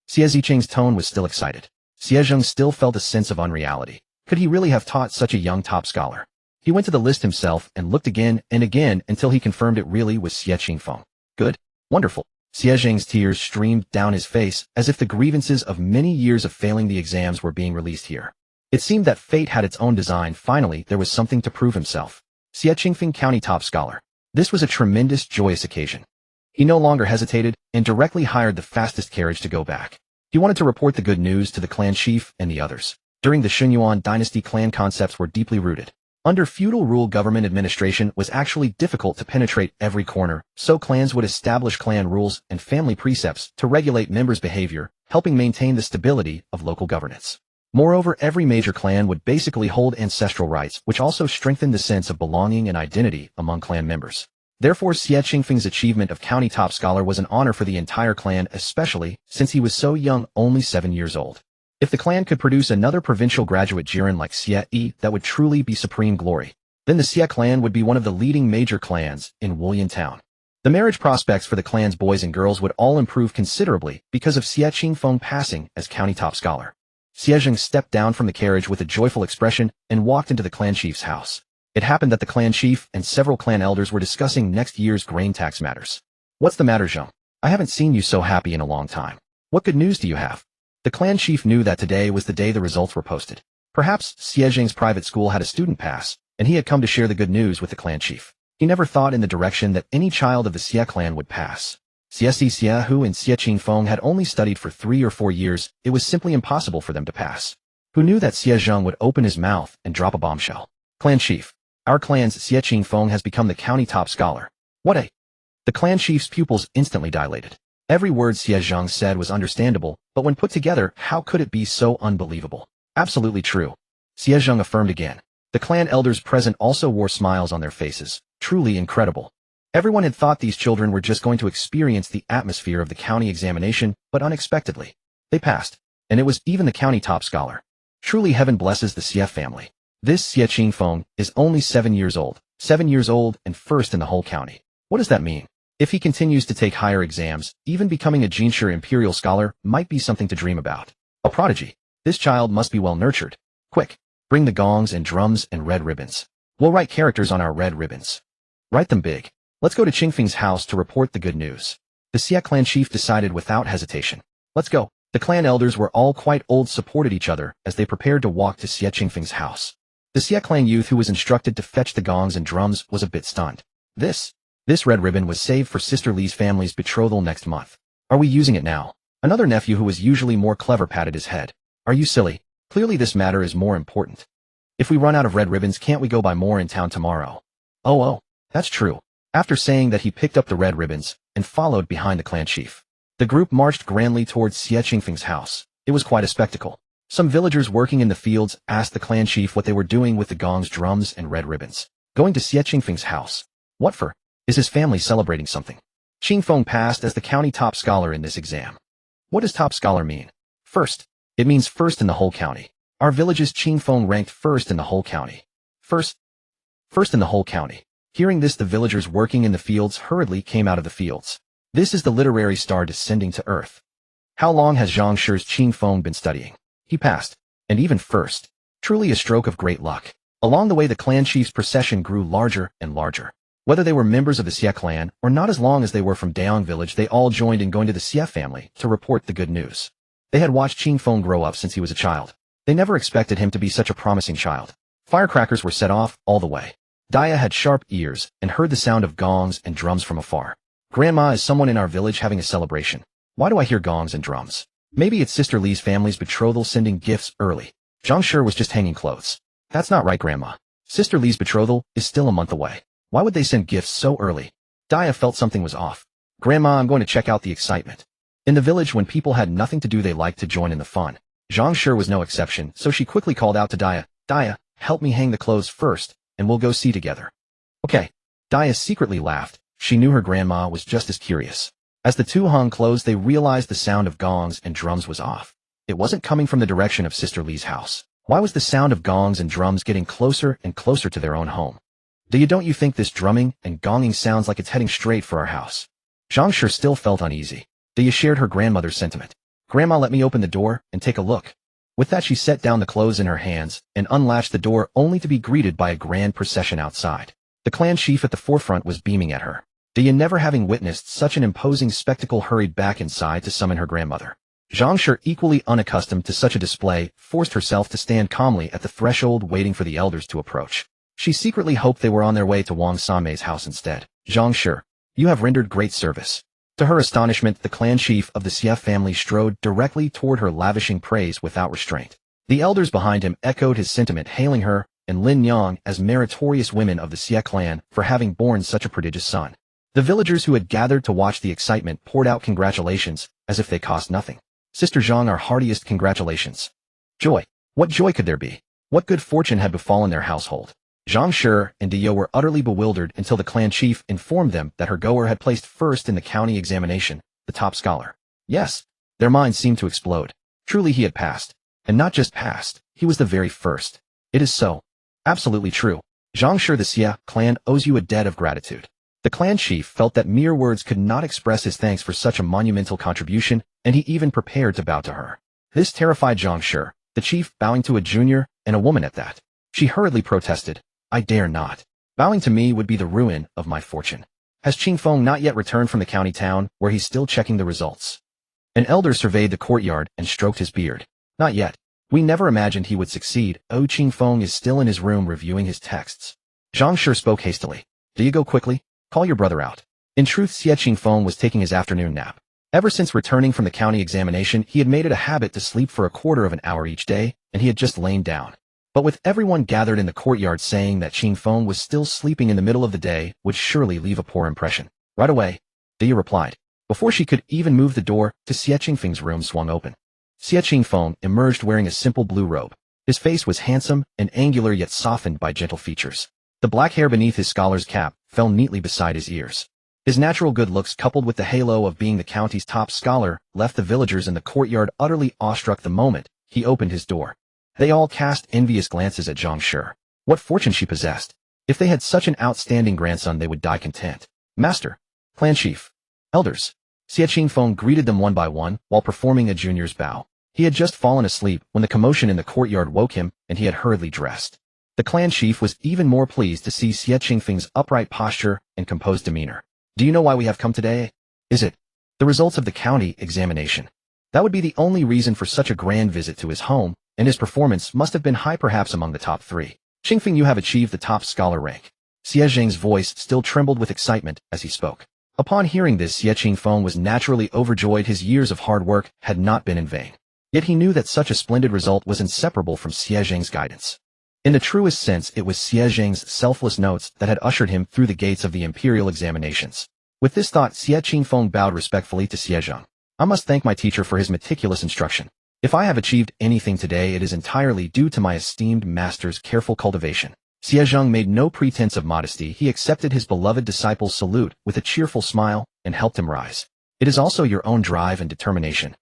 [SPEAKER 1] Xie Qingfeng's tone was still excited. Zhang still felt a sense of unreality. Could he really have taught such a young top scholar? He went to the list himself and looked again and again until he confirmed it really was Xie Qingfeng. Good. Wonderful. Zhang's tears streamed down his face as if the grievances of many years of failing the exams were being released here. It seemed that fate had its own design. Finally, there was something to prove himself. Xie Qingfeng, county top scholar. This was a tremendous, joyous occasion. He no longer hesitated and directly hired the fastest carriage to go back. He wanted to report the good news to the clan chief and the others. During the Xunyuan dynasty, clan concepts were deeply rooted. Under feudal rule, government administration was actually difficult to penetrate every corner, so clans would establish clan rules and family precepts to regulate members' behavior, helping maintain the stability of local governance. Moreover, every major clan would basically hold ancestral rights, which also strengthened the sense of belonging and identity among clan members. Therefore, Xie Qingfeng's achievement of county top scholar was an honor for the entire clan, especially since he was so young, only 7 years old. If the clan could produce another provincial graduate Jiren like Xie Yi, that would truly be supreme glory. Then the Xie clan would be one of the leading major clans in Wulyan Town. The marriage prospects for the clan's boys and girls would all improve considerably because of Xie Qingfeng passing as county top scholar. Zhang stepped down from the carriage with a joyful expression and walked into the clan chief's house. It happened that the clan chief and several clan elders were discussing next year's grain tax matters. What's the matter, Zhang? I haven't seen you so happy in a long time. What good news do you have? The clan chief knew that today was the day the results were posted. Perhaps Zhang's private school had a student pass, and he had come to share the good news with the clan chief. He never thought in the direction that any child of the Xie clan would pass. Xie Hu and Xie Qingfeng had only studied for 3 or 4 years. It was simply impossible for them to pass. Who knew that Zhang would open his mouth and drop a bombshell? Clan chief. Our clan's Xie Qingfeng has become the county top scholar. What a... The clan chief's pupils instantly dilated. Every word Zhang said was understandable, but when put together, how could it be so unbelievable? Absolutely true. Zhang affirmed again. The clan elders present also wore smiles on their faces. Truly incredible. Everyone had thought these children were just going to experience the atmosphere of the county examination, but unexpectedly, they passed. And it was even the county top scholar. Truly heaven blesses the Xie family. This Xie Qingfeng is only 7 years old. 7 years old and first in the whole county. What does that mean? If he continues to take higher exams, even becoming a Jinshi imperial scholar might be something to dream about. A prodigy. This child must be well nurtured. Quick, bring the gongs and drums and red ribbons. We'll write characters on our red ribbons. Write them big. Let's go to Qingfeng's house to report the good news. The Xie clan chief decided without hesitation. Let's go. The clan elders were all quite old, supported each other as they prepared to walk to Xie Qingfeng's house. The Xie clan youth who was instructed to fetch the gongs and drums was a bit stunned. This red ribbon was saved for Sister Li's family's betrothal next month. Are we using it now? Another nephew who was usually more clever patted his head. Are you silly? Clearly this matter is more important. If we run out of red ribbons, can't we go buy more in town tomorrow? Oh, that's true. After saying that, he picked up the red ribbons and followed behind the clan chief. The group marched grandly towards Xie Qingfeng's house. It was quite a spectacle. Some villagers working in the fields asked the clan chief what they were doing with the gongs, drums, and red ribbons. Going to Xie Qingfeng's house. What for? Is his family celebrating something? Qingfeng passed as the county top scholar in this exam. What does top scholar mean? First. It means first in the whole county. Our village's Qingfeng ranked first in the whole county. First in the whole county. Hearing this, the villagers working in the fields hurriedly came out of the fields. This is the literary star descending to earth. How long has Zhang Shi's Qingfeng been studying? He passed, and even first. Truly a stroke of great luck. Along the way, the clan chief's procession grew larger and larger. Whether they were members of the Xie clan or not, as long as they were from Daong village, they all joined in going to the Xie family to report the good news. They had watched Qingfeng grow up since he was a child. They never expected him to be such a promising child. Firecrackers were set off all the way. Daya had sharp ears and heard the sound of gongs and drums from afar. Grandma, is someone in our village having a celebration? Why do I hear gongs and drums? Maybe it's Sister Li's family's betrothal, sending gifts early. Zhang Shi was just hanging clothes. That's not right, Grandma. Sister Li's betrothal is still a month away. Why would they send gifts so early? Daya felt something was off. Grandma, I'm going to check out the excitement. In the village, when people had nothing to do, they liked to join in the fun. Zhang Shi was no exception, so she quickly called out to Daya, Daya, help me hang the clothes first, and we'll go see together. Okay. Daya secretly laughed. she knew her grandma was just as curious. As the two hung close, they realized the sound of gongs and drums was off. It wasn't coming from the direction of Sister Lee's house. Why was the sound of gongs and drums getting closer and closer to their own home? Don't you think this drumming and gonging sounds like it's heading straight for our house? Zhang sure still felt uneasy. Dia shared her grandmother's sentiment. Grandma, let me open the door and take a look. With that, she set down the clothes in her hands and unlatched the door, only to be greeted by a grand procession outside. The clan chief at the forefront was beaming at her. Dia, never having witnessed such an imposing spectacle, hurried back inside to summon her grandmother. Zhang, sure equally unaccustomed to such a display, forced herself to stand calmly at the threshold, waiting for the elders to approach. She secretly hoped they were on their way to Wang Samei's house instead. Zhang, sure, you have rendered great service. To her astonishment, the clan chief of the Xie family strode directly toward her, lavishing praise without restraint. The elders behind him echoed his sentiment, hailing her and Lin Yang as meritorious women of the Xie clan for having borne such a prodigious son. The villagers who had gathered to watch the excitement poured out congratulations as if they cost nothing. Sister Zhang, our heartiest congratulations. Joy. What joy could there be? What good fortune had befallen their household? Zhang Shi and Dia were utterly bewildered until the clan chief informed them that her goer had placed first in the county examination, the top scholar. Yes, their minds seemed to explode. Truly he had passed. And not just passed, he was the very first. It is so. Absolutely true. Zhang Shi, the Xie clan owes you a debt of gratitude. The clan chief felt that mere words could not express his thanks for such a monumental contribution, and he even prepared to bow to her. This terrified Zhang Shi, the chief bowing to a junior, and a woman at that. She hurriedly protested, I dare not. Bowing to me would be the ruin of my fortune. Has Qingfeng not yet returned from the county town, where he's still checking the results? An elder surveyed the courtyard and stroked his beard. Not yet. We never imagined he would succeed. Oh, Qingfeng is still in his room reviewing his texts. Zhang Shi spoke hastily. Do you go quickly? Call your brother out. In truth, Xie Qingfeng was taking his afternoon nap. Ever since returning from the county examination, he had made it a habit to sleep for a quarter of an hour each day, and he had just lain down. But with everyone gathered in the courtyard saying that Qingfeng was still sleeping in the middle of the day would surely leave a poor impression. Right away, Dia replied. Before she could even move, the door to Xie Qingfeng's room swung open. Xie Qingfeng emerged wearing a simple blue robe. His face was handsome and angular, yet softened by gentle features. The black hair beneath his scholar's cap fell neatly beside his ears. His natural good looks, coupled with the halo of being the county's top scholar, left the villagers in the courtyard utterly awestruck the moment he opened his door. They all cast envious glances at Zhang Shi. What fortune she possessed! If they had such an outstanding grandson, they would die content. Master, clan chief, elders. Xie Qingfeng greeted them one by one while performing a junior's bow. He had just fallen asleep when the commotion in the courtyard woke him, and he had hurriedly dressed. The clan chief was even more pleased to see Xie Qingfeng's upright posture and composed demeanor. Do you know why we have come today? Is it the results of the county examination? That would be the only reason for such a grand visit to his home, and his performance must have been high, perhaps among the top 3. Qingfeng, you have achieved the top scholar rank. Xie Zhang's voice still trembled with excitement as he spoke. Upon hearing this, Xie Qingfeng was naturally overjoyed. His years of hard work had not been in vain. Yet he knew that such a splendid result was inseparable from Xie Zhang's guidance. In the truest sense, it was Xie Zhang's selfless notes that had ushered him through the gates of the imperial examinations. With this thought, Xie Qingfeng bowed respectfully to Xie Zhang. I must thank my teacher for his meticulous instruction. If I have achieved anything today, it is entirely due to my esteemed master's careful cultivation. Xie Zhang made no pretense of modesty. He accepted his beloved disciple's salute with a cheerful smile and helped him rise. It is also your own drive and determination.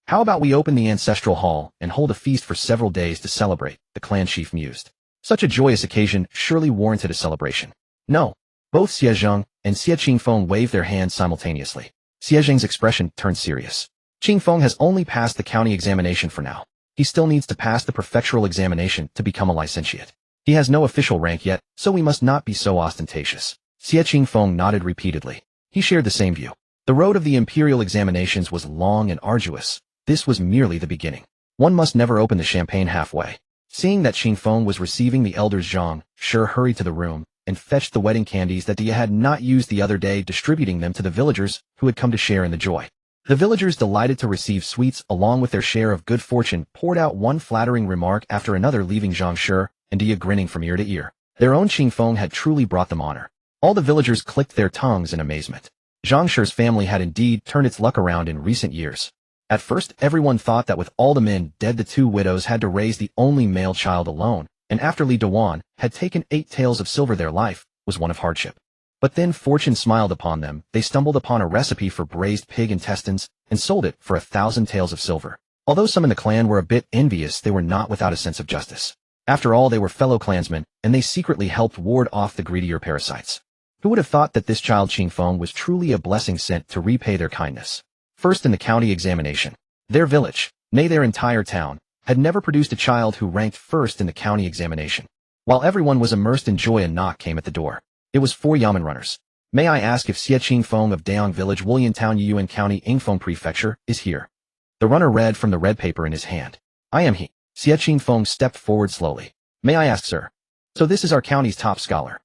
[SPEAKER 1] How about we open the ancestral hall and hold a feast for several days to celebrate, the clan chief mused. Such a joyous occasion surely warranted a celebration. No. Both Xie Zhang and Xie Qingfeng waved their hands simultaneously. Xie Zhang's expression turned serious. Qingfeng has only passed the county examination for now. He still needs to pass the prefectural examination to become a licentiate. He has no official rank yet, so we must not be so ostentatious. Xie Qingfeng nodded repeatedly. He shared the same view. The road of the imperial examinations was long and arduous. This was merely the beginning. One must never open the champagne halfway. Seeing that Qingfeng was receiving the elders, Zhang Shi hurried to the room and fetched the wedding candies that Dia had not used the other day, distributing them to the villagers who had come to share in the joy. The villagers, delighted to receive sweets along with their share of good fortune, poured out one flattering remark after another, leaving Zhang Shi and Dia grinning from ear to ear. Their own Qingfeng had truly brought them honor. All the villagers clicked their tongues in amazement. Zhang Shi's family had indeed turned its luck around in recent years. At first, everyone thought that with all the men dead, the 2 widows had to raise the only male child alone, and after Li Dewan had taken 8 taels of silver, their life was one of hardship. But then fortune smiled upon them. They stumbled upon a recipe for braised pig intestines and sold it for 1,000 taels of silver. Although some in the clan were a bit envious, they were not without a sense of justice. After all, they were fellow clansmen, and they secretly helped ward off the greedier parasites. Who would have thought that this child Qingfeng was truly a blessing sent to repay their kindness? First in the county examination. Their village, nay their entire town, had never produced a child who ranked first in the county examination. While everyone was immersed in joy, a knock came at the door. It was 4 yamen runners. May I ask if Xie Qingfeng of Daong Village, Wulian Town, Yuyuan County, Yingfeng Prefecture, is here? The runner read from the red paper in his hand. I am he. Xie Qingfeng stepped forward slowly. May I ask, sir? So this is our county's top scholar.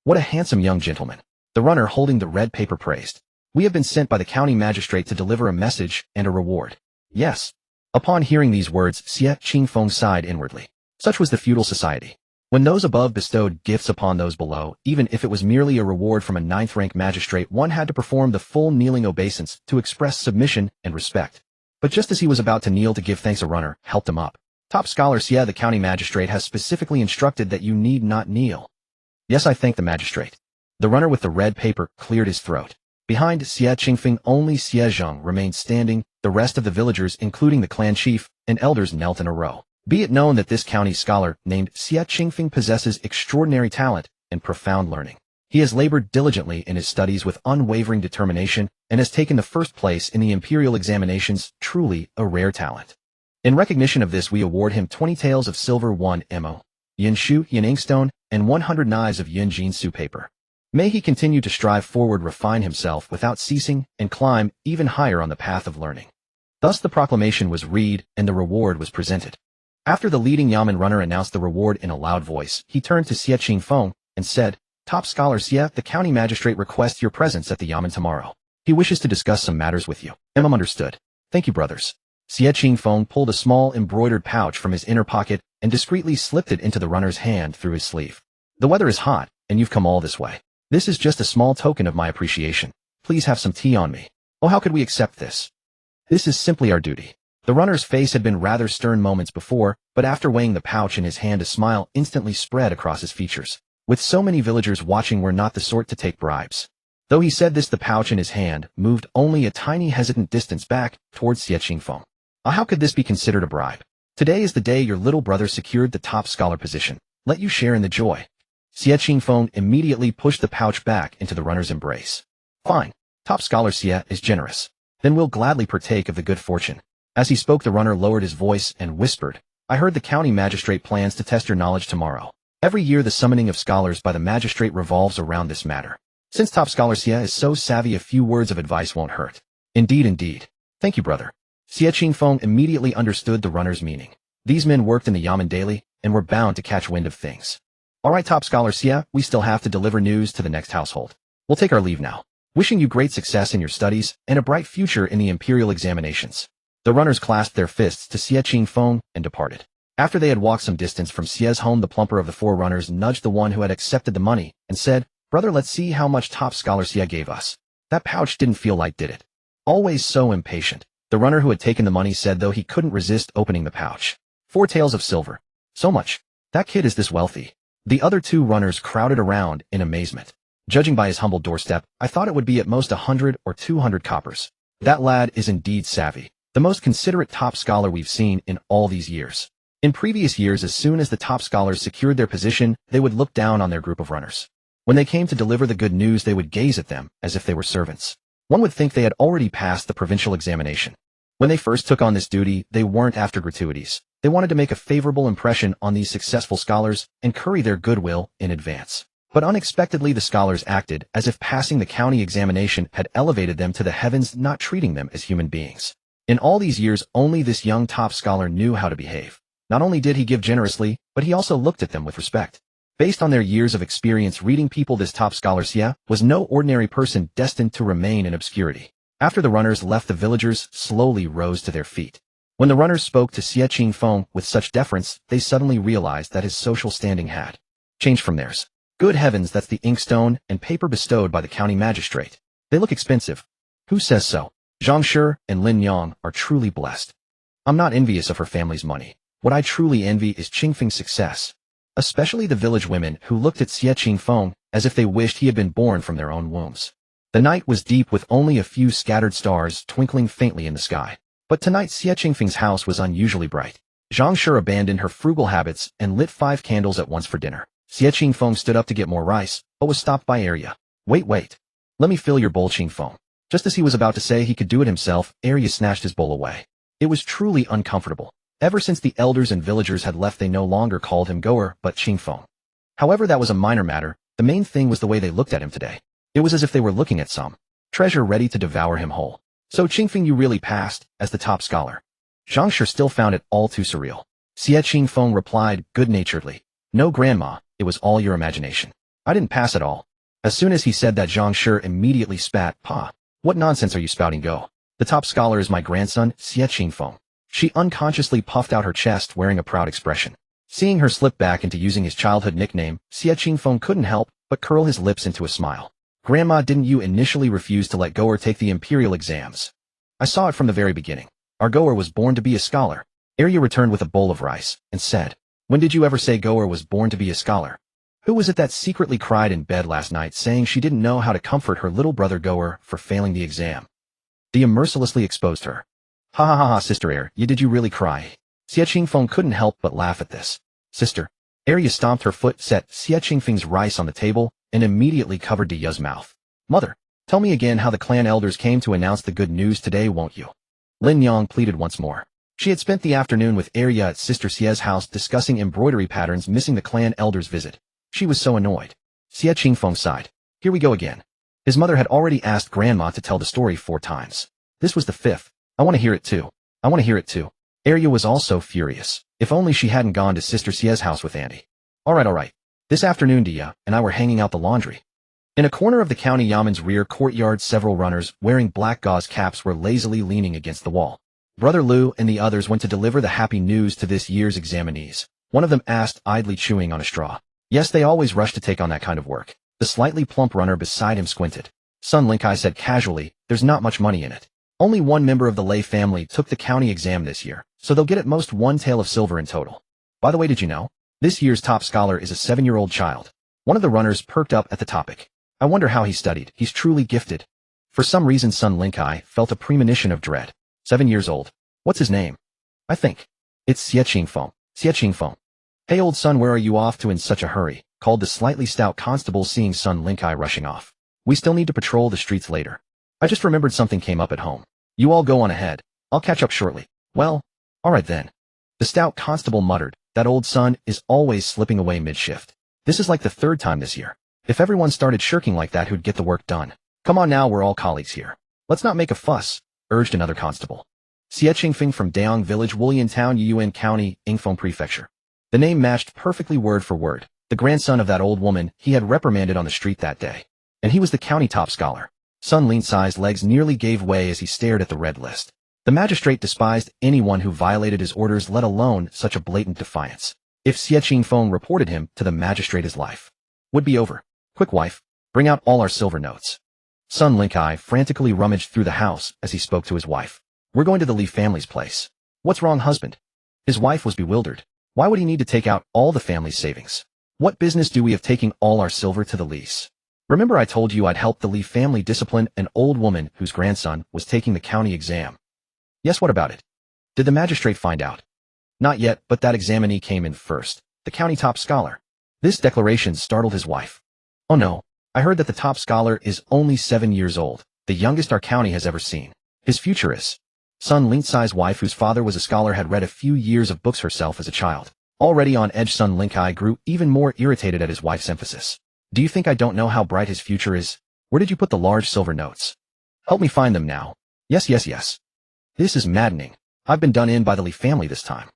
[SPEAKER 1] What a handsome young gentleman. The runner holding the red paper praised. We have been sent by the county magistrate to deliver a message and a reward. Yes. Upon hearing these words, Xie Qingfeng sighed inwardly. Such was the feudal society. When those above bestowed gifts upon those below, even if it was merely a reward from a 9th-rank magistrate, one had to perform the full kneeling obeisance to express submission and respect. But just as he was about to kneel to give thanks, a runner helped him up. Top scholar Xie, the county magistrate has specifically instructed that you need not kneel. Yes, I thank the magistrate. The runner with the red paper cleared his throat. Behind Xie Qingfeng, only Xie Zhang remained standing. The rest of the villagers, including the clan chief and elders, knelt in a row. Be it known that this county scholar named Xie Qingfeng possesses extraordinary talent and profound learning. He has labored diligently in his studies with unwavering determination and has taken the first place in the imperial examinations, truly a rare talent. In recognition of this, we award him 20 taels of silver, 1 mo, yin shu, yin inkstone, and 100 knives of yin jinsu paper. May he continue to strive forward, refine himself without ceasing, and climb even higher on the path of learning. Thus the proclamation was read, and the reward was presented. After the leading yamen runner announced the reward in a loud voice, he turned to Xie Qingfeng and said, Top scholar Xie, the county magistrate requests your presence at the yamen tomorrow. He wishes to discuss some matters with you. Understood. Thank you, brothers. Xie Qingfeng pulled a small embroidered pouch from his inner pocket and discreetly slipped it into the runner's hand through his sleeve. The weather is hot, and you've come all this way. This is just a small token of my appreciation. Please have some tea on me. Oh, how could we accept this? This is simply our duty. The runner's face had been rather stern moments before, but after weighing the pouch in his hand, a smile instantly spread across his features. With so many villagers watching, we're not the sort to take bribes. Though he said this, the pouch in his hand moved only a tiny hesitant distance back towards Xie Qingfeng. How could this be considered a bribe? Today is the day your little brother secured the top scholar position. Let you share in the joy. Xie Qingfeng immediately pushed the pouch back into the runner's embrace. Fine. Top scholar Xie is generous. Then we'll gladly partake of the good fortune. As he spoke, the runner lowered his voice and whispered, I heard the county magistrate plans to test your knowledge tomorrow. Every year the summoning of scholars by the magistrate revolves around this matter. Since top scholar Xie is so savvy, a few words of advice won't hurt. Indeed, indeed. Thank you, brother. Xie Qingfeng immediately understood the runner's meaning. These men worked in the yamen daily and were bound to catch wind of things. All right, top scholar Xie, we still have to deliver news to the next household. We'll take our leave now. Wishing you great success in your studies and a bright future in the imperial examinations. The runners clasped their fists to Xie Qingfeng and departed. After they had walked some distance from Xie's home, the plumper of the 4 runners nudged the one who had accepted the money and said, Brother, let's see how much top scholar Xie gave us. That pouch didn't feel light, did it? Always so impatient. The runner who had taken the money said, though he couldn't resist opening the pouch. 4 taels of silver. So much. That kid is this wealthy. The other 2 runners crowded around in amazement. Judging by his humble doorstep, I thought it would be at most 100 or 200 coppers. That lad is indeed savvy. The most considerate top scholar we've seen in all these years. In previous years, as soon as the top scholars secured their position, they would look down on their group of runners. When they came to deliver the good news, they would gaze at them as if they were servants. One would think they had already passed the provincial examination. When they first took on this duty, they weren't after gratuities. They wanted to make a favorable impression on these successful scholars and curry their goodwill in advance. But unexpectedly, the scholars acted as if passing the county examination had elevated them to the heavens, not treating them as human beings. In all these years, only this young top scholar knew how to behave. Not only did he give generously, but he also looked at them with respect. Based on their years of experience reading people, this top scholar Xie was no ordinary person destined to remain in obscurity. After the runners left, the villagers slowly rose to their feet. When the runners spoke to Xie Qingfeng with such deference, they suddenly realized that his social standing had changed from theirs. Good heavens, that's the inkstone and paper bestowed by the county magistrate. They look expensive. Who says so? Zhang Shi and Lin Yang are truly blessed. I'm not envious of her family's money. What I truly envy is Qingfeng's success. especially the village women who looked at Xie Qingfeng as if they wished he had been born from their own wombs. The night was deep with only a few scattered stars twinkling faintly in the sky. But tonight Xie Qingfeng's house was unusually bright. Zhang sure abandoned her frugal habits and lit 5 candles at once for dinner. Xie Qingfeng stood up to get more rice, but was stopped by Arya. Wait. Let me fill your bowl, Qingfeng. Just as he was about to say he could do it himself, Arya snatched his bowl away. It was truly uncomfortable. Ever since the elders and villagers had left, they no longer called him Goer, but Qingfeng. However, that was a minor matter. The main thing was the way they looked at him today. It was as if they were looking at some treasure ready to devour him whole. So Qingfeng, you really passed as the top scholar. Zhang sure still found it all too surreal. Xie Qingfeng replied good-naturedly, no grandma, it was all your imagination. I didn't pass at all. As soon as he said that, Zhang sure immediately spat. Pa, what nonsense are you spouting? Go. The top scholar is my grandson, Xie Qingfeng. She unconsciously puffed out her chest, wearing a proud expression. Seeing her slip back into using his childhood nickname, Xie Qingfeng couldn't help but curl his lips into a smile. Grandma, didn't you initially refuse to let Goer take the imperial exams? I saw it from the very beginning. Our Goer was born to be a scholar. Arya returned with a bowl of rice and said, when did you ever say Goer was born to be a scholar? Who was it that secretly cried in bed last night saying she didn't know how to comfort her little brother Goer for failing the exam? Dia mercilessly exposed her. Ha, sister Arya, did you really cry? Xie Qingfeng couldn't help but laugh at this. Sister. Arya stomped her foot, set Xie Qingfeng's rice on the table, and immediately covered Dia's mouth. Mother, tell me again how the clan elders came to announce the good news today, won't you? Lin Yang pleaded once more. She had spent the afternoon with Arya at Sister Xie's house discussing embroidery patterns, missing the clan elders' visit. She was so annoyed. Xie Qingfeng sighed. Here we go again. His mother had already asked Grandma to tell the story 4 times. This was the 5th. I want to hear it too. I want to hear it too. Arya was also furious. If only she hadn't gone to Sister Xie's house with Andy. All right. This afternoon Dia and I were hanging out the laundry. In a corner of the county yaman's rear courtyard, several runners wearing black gauze caps were lazily leaning against the wall. Brother Lu and the others went to deliver the happy news to this year's examinees. One of them asked, idly chewing on a straw. Yes, they always rush to take on that kind of work. The slightly plump runner beside him squinted. Son Linkai said casually, there's not much money in it. Only one member of the Lei family took the county exam this year, so they'll get at most 1 tael of silver in total. By the way, did you know? This year's top scholar is a 7-year-old child. One of the runners perked up at the topic. I wonder how he studied. He's truly gifted. For some reason, Sun Linkai felt a premonition of dread. 7 years old. What's his name? I think it's Xie Qingfeng. Xie Qingfeng. Hey old son, where are you off to in such a hurry? Called the slightly stout constable, seeing Sun Linkai rushing off. We still need to patrol the streets later. I just remembered something came up at home. You all go on ahead. I'll catch up shortly. Well, alright then. The stout constable muttered, that old son is always slipping away mid-shift. This is like the 3rd time this year. If everyone started shirking like that, who'd get the work done? Come on now, we're all colleagues here. Let's not make a fuss, urged another constable. Xie Qingfeng from Daong Village, Wulian Town, Yuyuan County, Yingfeng Prefecture. The name matched perfectly word for word. The grandson of that old woman he had reprimanded on the street that day. And he was the county top scholar. Sun Lin's legs nearly gave way as he stared at the red list. The magistrate despised anyone who violated his orders, let alone such a blatant defiance. If Xie Qingfeng reported him to the magistrate, his life would be over. Quick, wife, bring out all our silver notes. Sun Linkai frantically rummaged through the house as he spoke to his wife. We're going to the Li family's place. What's wrong, husband? His wife was bewildered. Why would he need to take out all the family's savings? What business do we have taking all our silver to the Li's? Remember I told you I'd help the Li family discipline an old woman whose grandson was taking the county exam. Yes, what about it? Did the magistrate find out? Not yet, but that examinee came in first, the county top scholar. This declaration startled his wife. Oh no, I heard that the top scholar is only 7 years old, the youngest our county has ever seen. His future is. Sun Linksai's wife, whose father was a scholar, had read a few years of books herself as a child. Already on edge, Sun Linkai grew even more irritated at his wife's emphasis. Do you think I don't know how bright his future is? Where did you put the large silver notes? Help me find them now. Yes. This is maddening. I've been done in by the Li family this time.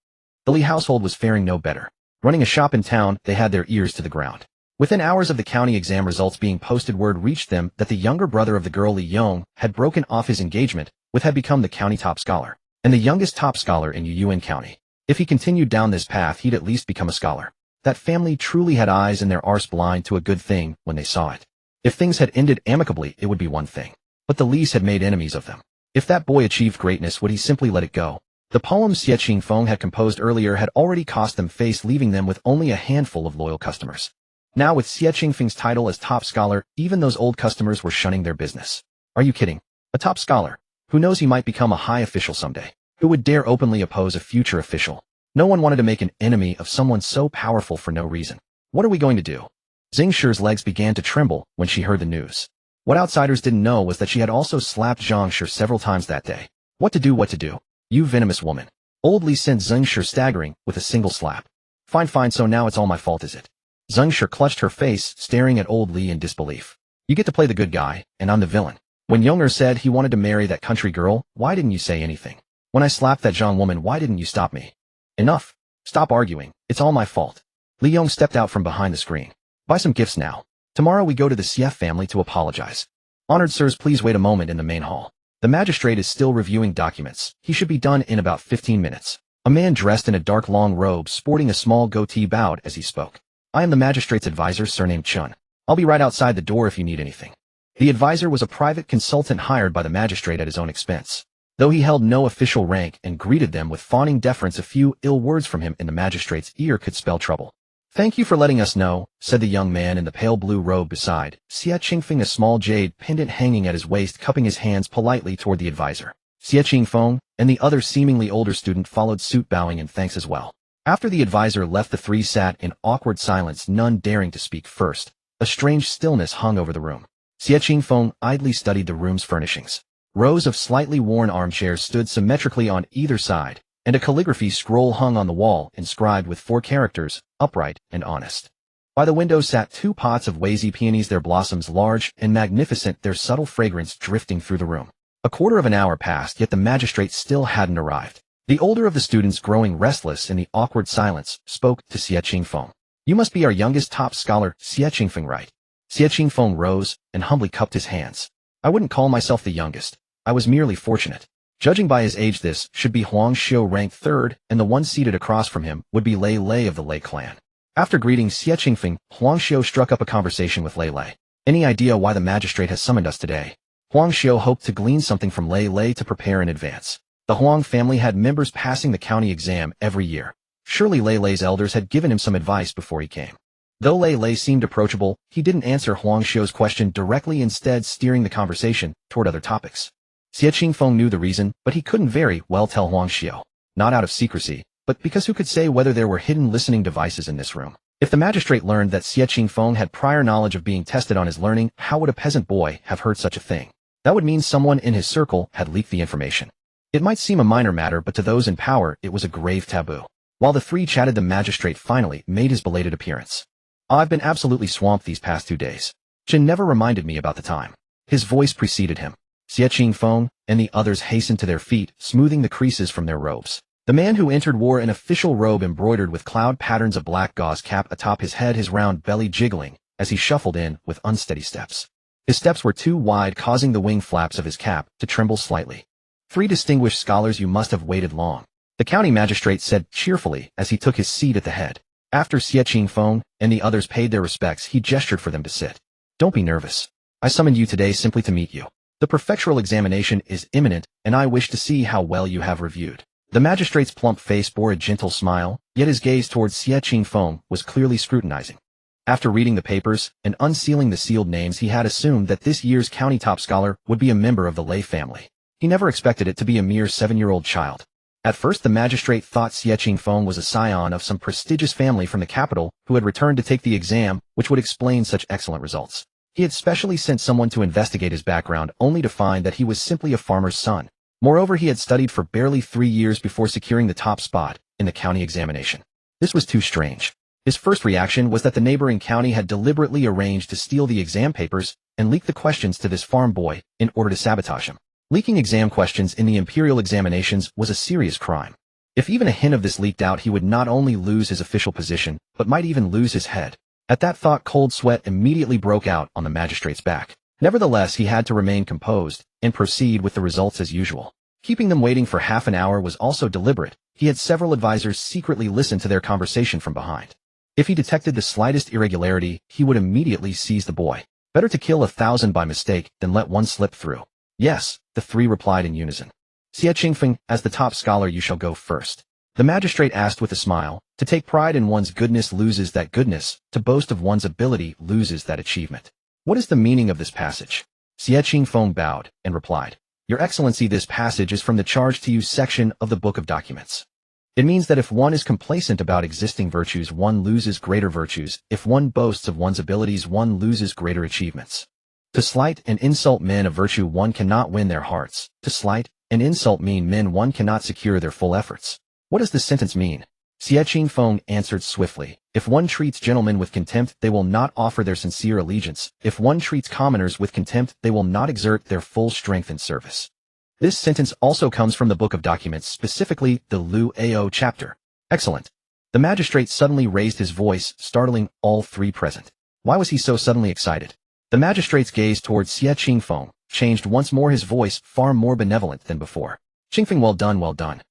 [SPEAKER 1] The Li household was faring no better. Running a shop in town, they had their ears to the ground. Within hours of the county exam results being posted, word reached them that the younger brother of the girl Li Yong had broken off his engagement with had become the county top scholar, and the youngest top scholar in Yuyuan County. If he continued down this path, he'd at least become a scholar. That family truly had eyes in their arse blind to a good thing when they saw it. If things had ended amicably, it would be one thing. But the Li's had made enemies of them. If that boy achieved greatness, would he simply let it go? The poem Xie Qingfeng had composed earlier had already cost them face, leaving them with only a handful of loyal customers. Now with Xie Qingfeng's title as top scholar, even those old customers were shunning their business. Are you kidding? A top scholar? Who knows, he might become a high official someday. Who would dare openly oppose a future official? No one wanted to make an enemy of someone so powerful for no reason. What are we going to do? Xing Shi's legs began to tremble when she heard the news. What outsiders didn't know was that she had also slapped Zhang Shi several times that day. What to do? You venomous woman. Old Li sent Xing Shi staggering with a single slap. Fine, so now it's all my fault, is it? Xing Shi clutched her face, staring at old Li in disbelief. You get to play the good guy, and I'm the villain. When Yonger said he wanted to marry that country girl, why didn't you say anything? When I slapped that Zhang woman, why didn't you stop me? Enough. Stop arguing. It's all my fault. Li Yong stepped out from behind the screen. Buy some gifts now. Tomorrow we go to the Xie family to apologize. Honored sirs, please wait a moment in the main hall. The magistrate is still reviewing documents. He should be done in about 15 minutes. A man dressed in a dark long robe sporting a small goatee bowed as he spoke. I am the magistrate's advisor, surnamed Chun. I'll be right outside the door if you need anything. The advisor was a private consultant hired by the magistrate at his own expense. Though he held no official rank and greeted them with fawning deference, a few ill words from him in the magistrate's ear could spell trouble. Thank you for letting us know, said the young man in the pale blue robe beside Xie Qingfeng, a small jade pendant hanging at his waist, cupping his hands politely toward the advisor. Xie Qingfeng and the other seemingly older student followed suit, bowing in thanks as well. After the advisor left, the three sat in awkward silence, none daring to speak first. A strange stillness hung over the room. Xie Qingfeng idly studied the room's furnishings. Rows of slightly worn armchairs stood symmetrically on either side, and a calligraphy scroll hung on the wall inscribed with 4 characters, upright and honest. By the window sat 2 pots of wazy peonies, their blossoms large and magnificent, their subtle fragrance drifting through the room. A quarter of an hour passed, yet the magistrate still hadn't arrived. The older of the students, growing restless in the awkward silence, spoke to Xie Qingfeng. You must be our youngest top scholar, Xie Qingfeng, right? Xie Qingfeng rose and humbly cupped his hands. I wouldn't call myself the youngest. I was merely fortunate. Judging by his age, this should be Huang Xiu, ranked 3rd, and the one seated across from him would be Lei Lei of the Lei clan. After greeting Xie Qingfeng, Huang Xiu struck up a conversation with Lei Lei. Any idea why the magistrate has summoned us today? Huang Xiu hoped to glean something from Lei Lei to prepare in advance. The Huang family had members passing the county exam every year. Surely Lei Lei's elders had given him some advice before he came. Though Lei Lei seemed approachable, he didn't answer Huang Xiu's question directly, instead steering the conversation toward other topics. Xie Qingfeng knew the reason, but he couldn't very well tell Huang Xiu. Not out of secrecy, but because who could say whether there were hidden listening devices in this room? If the magistrate learned that Xie Qingfeng had prior knowledge of being tested on his learning, how would a peasant boy have heard such a thing? That would mean someone in his circle had leaked the information. It might seem a minor matter, but to those in power it was a grave taboo. While the three chatted, the magistrate finally made his belated appearance. I've been absolutely swamped these past 2 days. Jin never reminded me about the time. His voice preceded him. Xie Qingfeng and the others hastened to their feet, smoothing the creases from their robes. The man who entered wore an official robe embroidered with cloud patterns, a black gauze cap atop his head, his round belly jiggling as he shuffled in with unsteady steps. His steps were too wide, causing the wing flaps of his cap to tremble slightly. 3 distinguished scholars, you must have waited long, the county magistrate said cheerfully as he took his seat at the head. After Xie Qingfeng and the others paid their respects, he gestured for them to sit. Don't be nervous. I summoned you today simply to meet you. The prefectural examination is imminent, and I wish to see how well you have reviewed. The magistrate's plump face bore a gentle smile, yet his gaze towards Xie Qingfeng was clearly scrutinizing. After reading the papers and unsealing the sealed names, he had assumed that this year's county top scholar would be a member of the Lei family. He never expected it to be a mere 7-year-old child. At first, the magistrate thought Xie Qingfeng was a scion of some prestigious family from the capital who had returned to take the exam, which would explain such excellent results. He had specially sent someone to investigate his background, only to find that he was simply a farmer's son. Moreover, he had studied for barely 3 years before securing the top spot in the county examination. This was too strange. His first reaction was that the neighboring county had deliberately arranged to steal the exam papers and leak the questions to this farm boy in order to sabotage him. Leaking exam questions in the imperial examinations was a serious crime. If even a hint of this leaked out, he would not only lose his official position, but might even lose his head. At that thought, cold sweat immediately broke out on the magistrate's back. Nevertheless, he had to remain composed and proceed with the results as usual. Keeping them waiting for half an hour was also deliberate. He had several advisors secretly listen to their conversation from behind. If he detected the slightest irregularity, he would immediately seize the boy. Better to kill 1,000 by mistake than let one slip through. Yes, the 3 replied in unison. Xie Qingfeng, as the top scholar you shall go first. The magistrate asked with a smile. To take pride in one's goodness loses that goodness, to boast of one's ability loses that achievement. What is the meaning of this passage? Xie Qingfeng bowed and replied, Your Excellency, this passage is from the Charge to Use section of the Book of Documents. It means that if one is complacent about existing virtues, one loses greater virtues. If one boasts of one's abilities, one loses greater achievements. To slight and insult men of virtue, one cannot win their hearts. To slight and insult mean men, one cannot secure their full efforts. What does this sentence mean? Xie Qingfeng answered swiftly, If one treats gentlemen with contempt, they will not offer their sincere allegiance. If one treats commoners with contempt, they will not exert their full strength in service. This sentence also comes from the Book of Documents, specifically the Lu Ao chapter. Excellent. The magistrate suddenly raised his voice, startling all three present. Why was he so suddenly excited? The magistrate's gaze towards Xie Qingfeng changed once more, his voice far more benevolent than before. Qingfeng, well done, well done.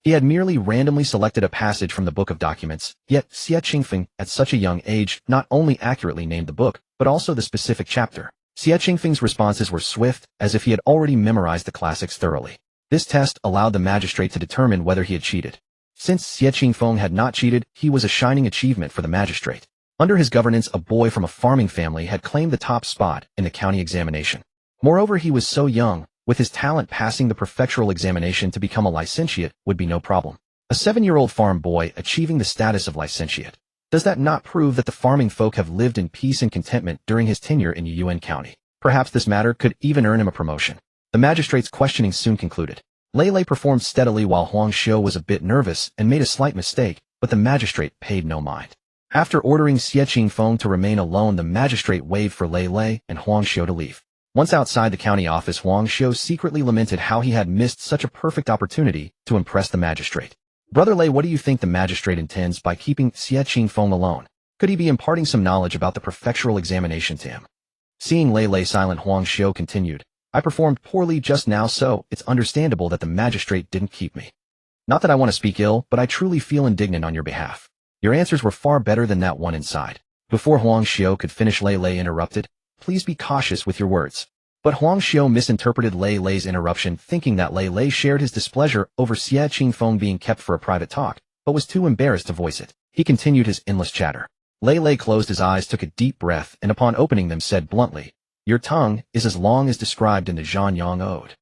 [SPEAKER 1] He had merely randomly selected a passage from the Book of Documents, yet Xie Qingfeng, at such a young age, not only accurately named the book, but also the specific chapter. Xie Qingfeng's responses were swift, as if he had already memorized the classics thoroughly. This test allowed the magistrate to determine whether he had cheated. Since Xie Qingfeng had not cheated, he was a shining achievement for the magistrate. Under his governance, a boy from a farming family had claimed the top spot in the county examination. Moreover, he was so young. With his talent, passing the prefectural examination to become a licentiate would be no problem. A 7-year-old farm boy achieving the status of licentiate. Does that not prove that the farming folk have lived in peace and contentment during his tenure in Yuen County? Perhaps this matter could even earn him a promotion. The magistrate's questioning soon concluded. Lei Lei performed steadily while Huang Xiu was a bit nervous and made a slight mistake, but the magistrate paid no mind. After ordering Xie Qingfeng to remain alone, the magistrate waved for Lei Lei and Huang Xiu to leave. Once outside the county office, Huang Xiu secretly lamented how he had missed such a perfect opportunity to impress the magistrate. Brother Lei, what do you think the magistrate intends by keeping Xie Qingfeng alone? Could he be imparting some knowledge about the prefectural examination to him? Seeing Lei Lei silent, Huang Xiu continued, I performed poorly just now, so it's understandable that the magistrate didn't keep me. Not that I want to speak ill, but I truly feel indignant on your behalf. Your answers were far better than that one inside. Before Huang Xiu could finish, Lei Lei interrupted. Please be cautious with your words. But Huang Xiu misinterpreted Lei Lei's interruption, thinking that Lei Lei shared his displeasure over Xie Qingfeng being kept for a private talk, but was too embarrassed to voice it. He continued his endless chatter. Lei Lei closed his eyes, took a deep breath, and upon opening them said bluntly, Your tongue is as long as described in the Zhang Yang Ode.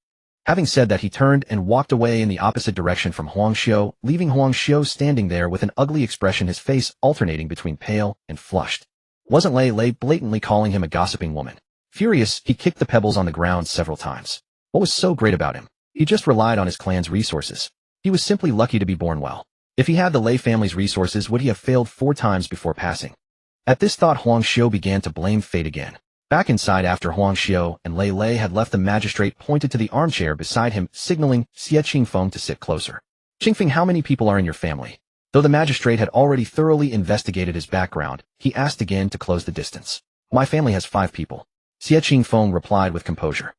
[SPEAKER 1] Having said that, he turned and walked away in the opposite direction from Huang Xiu, leaving Huang Xiu standing there with an ugly expression, his face alternating between pale and flushed. Wasn't Lei Lei blatantly calling him a gossiping woman? Furious, he kicked the pebbles on the ground several times. What was so great about him? He just relied on his clan's resources. He was simply lucky to be born well. If he had the Lei family's resources, would he have failed 4 times before passing? At this thought, Huang Xiu began to blame fate again. Back inside, after Huang Xiu and Lei Lei had left, the magistrate pointed to the armchair beside him, signaling Xie Qingfeng to sit closer. Qingfeng, how many people are in your family? Though the magistrate had already thoroughly investigated his background, he asked again to close the distance. My family has 5 people. Xie Qingfeng replied with composure.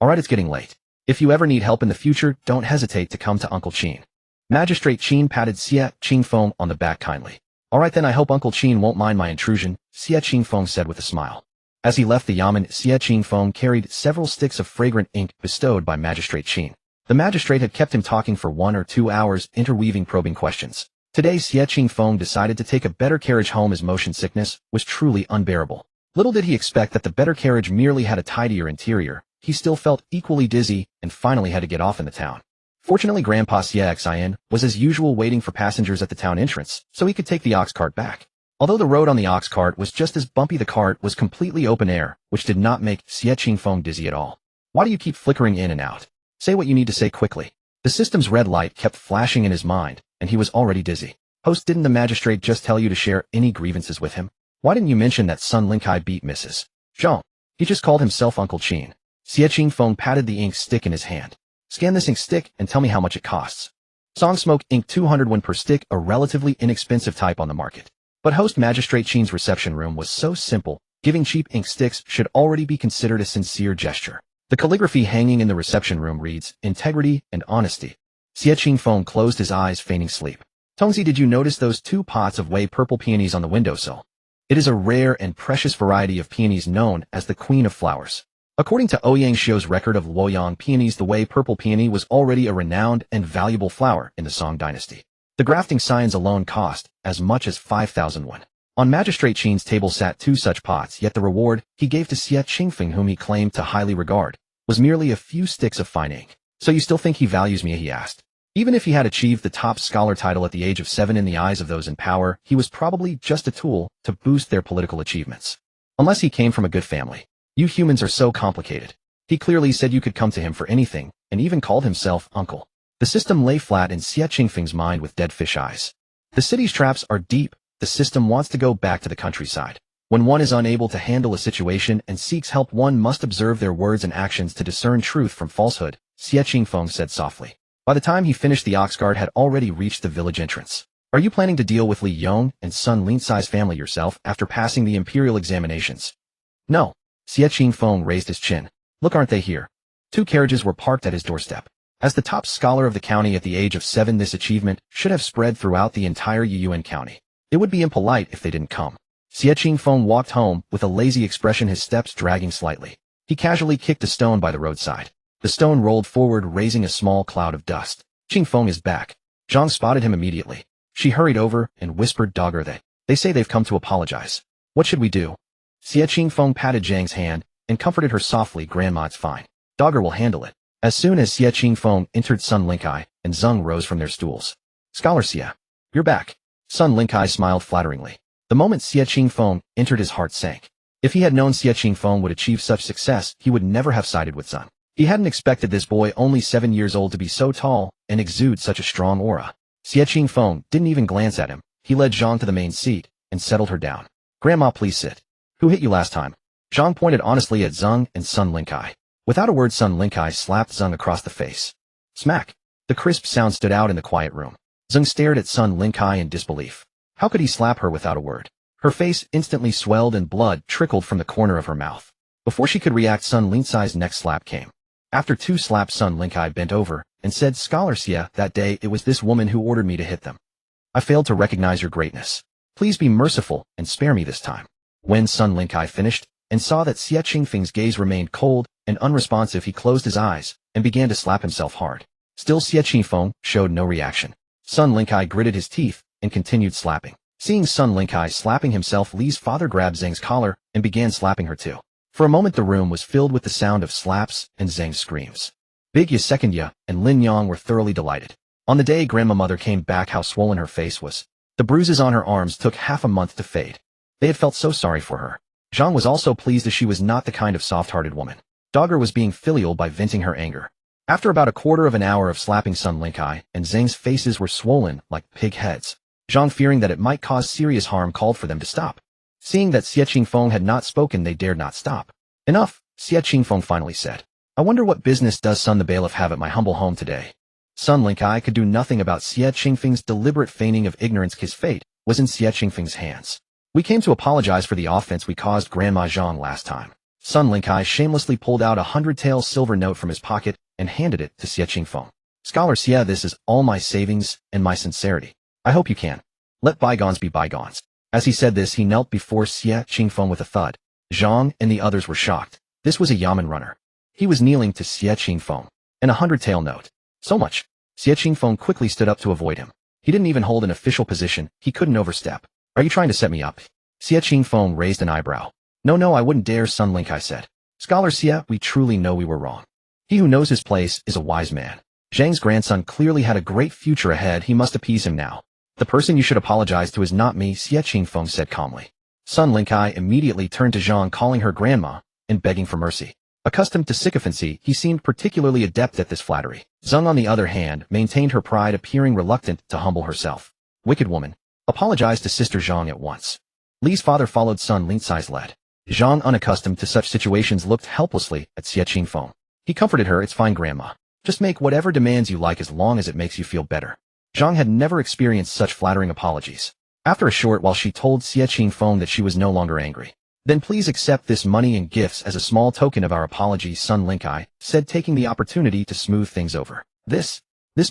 [SPEAKER 1] Alright, it's getting late. If you ever need help in the future, don't hesitate to come to Uncle Qin. Magistrate Qin patted Xie Qingfeng on the back kindly. Alright then, I hope Uncle Qin won't mind my intrusion, Xie Qingfeng said with a smile. As he left the yamen, Xie Qingfeng carried several sticks of fragrant ink bestowed by Magistrate Qin. The magistrate had kept him talking for 1 or 2 hours, interweaving probing questions. Today, Xie Qingfeng decided to take a better carriage home. His motion sickness was truly unbearable. Little did he expect that the better carriage merely had a tidier interior. He still felt equally dizzy and finally had to get off in the town. Fortunately, Grandpa Xie Xin was as usual waiting for passengers at the town entrance, so he could take the ox cart back. Although the road on the ox cart was just as bumpy, the cart was completely open air, which did not make Xie Qingfeng dizzy at all. Why do you keep flickering in and out? Say what you need to say quickly. The system's red light kept flashing in his mind, and he was already dizzy. Host, didn't the magistrate just tell you to share any grievances with him? Why didn't you mention that Sun Linkai beat Mrs. Zhang? He just called himself Uncle Qin. Xie Qingfeng patted the ink stick in his hand. Scan this ink stick and tell me how much it costs. Song Smoke ink 201 per stick, a relatively inexpensive type on the market. But host Magistrate Qin's reception room was so simple, giving cheap ink sticks should already be considered a sincere gesture. The calligraphy hanging in the reception room reads, Integrity and Honesty. Xie Qingfeng closed his eyes, feigning sleep. Tongzi, did you notice those 2 pots of way purple peonies on the windowsill? It is a rare and precious variety of peonies known as the Queen of Flowers. According to Ouyang Xiu's record of Luoyang peonies, the Wei purple peony was already a renowned and valuable flower in the Song dynasty. The grafting science alone cost as much as 5,000 won. On Magistrate Qin's table sat 2 such pots, yet the reward he gave to Xie Qingfeng, whom he claimed to highly regard, was merely a few sticks of fine ink. So you still think he values me? He asked. Even if he had achieved the top scholar title at the age of 7, in the eyes of those in power, he was probably just a tool to boost their political achievements. Unless he came from a good family. You humans are so complicated. He clearly said you could come to him for anything, and even called himself uncle. The system lay flat in Xie Qingfeng's mind with dead fish eyes. The city's traps are deep. The system wants to go back to the countryside. When one is unable to handle a situation and seeks help, one must observe their words and actions to discern truth from falsehood, Xie Qingfeng said softly. By the time he finished, the ox guard had already reached the village entrance. Are you planning to deal with Li Yong and Sun Lincai's family yourself after passing the imperial examinations? No. Xie Qingfeng raised his chin. Look, aren't they here? 2 carriages were parked at his doorstep. As the top scholar of the county at the age of 7, this achievement should have spread throughout the entire Yuyuan county. It would be impolite if they didn't come. Xie Qingfeng walked home with a lazy expression, his steps dragging slightly. He casually kicked a stone by the roadside. The stone rolled forward, raising a small cloud of dust. Qingfeng is back. Zhang spotted him immediately. She hurried over and whispered, "Dogger, they say they've come to apologize. What should we do?" Xie Qingfeng patted Zhang's hand and comforted her softly. "Grandma, it's fine. Dogger will handle it." As soon as Xie Qingfeng entered, Sun Lincai and Zhang rose from their stools. "Scholar Xie, you're back." Sun Lincai smiled flatteringly. The moment Xie Qingfeng entered, his heart sank. If he had known Xie Qingfeng would achieve such success, he would never have sided with Zhang. He hadn't expected this boy, only 7 years old, to be so tall and exude such a strong aura. Xie Qingfeng didn't even glance at him. He led Zhang to the main seat and settled her down. "Grandma, please sit." "Who hit you last time?" Zhang pointed honestly at Zhang and Sun Lincai. Without a word, Sun Lincai slapped Zhang across the face. Smack! The crisp sound stood out in the quiet room. Zhang stared at Sun Lincai in disbelief. How could he slap her without a word? Her face instantly swelled and blood trickled from the corner of her mouth. Before she could react, Sun Lincai's next slap came. After 2 slaps, Sun Lincai bent over and said, "Scholar Xie, that day it was this woman who ordered me to hit them. I failed to recognize your greatness. Please be merciful and spare me this time." When Sun Lincai finished and saw that Xie Qingfeng's gaze remained cold and unresponsive, he closed his eyes and began to slap himself hard. Still, Xie Qingfeng showed no reaction. Sun Lincai gritted his teeth and continued slapping. Seeing Sun Lincai slapping himself, Li's father grabbed Zhang's collar and began slapping her too. For a moment, the room was filled with the sound of slaps and Zhang's screams. Big Ye, Second Ye, and Lin Yang were thoroughly delighted. On the day grandmother came back, how swollen her face was. The bruises on her arms took half a month to fade. They had felt so sorry for her. Zhang was also pleased, as she was not the kind of soft-hearted woman. Dogger was being filial by venting her anger. After about a quarter of an hour of slapping, Sun Lincai and Zhang's faces were swollen like pig heads. Zhang, fearing that it might cause serious harm, called for them to stop. Seeing that Xie Qingfeng had not spoken, they dared not stop. "Enough," Xie Qingfeng finally said. "I wonder what business does Sun the bailiff have at my humble home today?" Sun Lincai could do nothing about Xie Qingfeng's deliberate feigning of ignorance. His fate was in Xie Qingfeng's hands. "We came to apologize for the offense we caused Grandma Zhang last time." Sun Lincai shamelessly pulled out a 100-tael silver note from his pocket and handed it to Xie Qingfeng. "Scholar Xie, this is all my savings and my sincerity. I hope you can let bygones be bygones." As he said this, he knelt before Xie Qingfeng with a thud. Zhang and the others were shocked. This was a yamen runner. He was kneeling to Xie Qingfeng. And a 100-tael note. So much. Xie Qingfeng quickly stood up to avoid him. He didn't even hold an official position. He couldn't overstep. "Are you trying to set me up?" Xie Qingfeng raised an eyebrow. No, I wouldn't dare," Sun Lincai said. "Scholar Xie, we truly know we were wrong. He who knows his place is a wise man. Zhang's grandson clearly had a great future ahead. He must appease him now." "The person you should apologize to is not me," Xie Qingfeng said calmly. Sun Lincai immediately turned to Zhang, calling her grandma and begging for mercy. Accustomed to sycophancy, he seemed particularly adept at this flattery. Zhang, on the other hand, maintained her pride, appearing reluctant to humble herself. "Wicked woman. Apologize to Sister Zhang at once." Li's father followed Sun Lincai's lead. Zhang, unaccustomed to such situations, looked helplessly at Xie Qingfeng. He comforted her. "It's fine, Grandma. Just make whatever demands you like as long as it makes you feel better." Zhang had never experienced such flattering apologies. After a short while, she told Xie Qingfeng that she was no longer angry. "Then please accept this money and gifts as a small token of our apologies," Sun Lincai said, taking the opportunity to smooth things over. This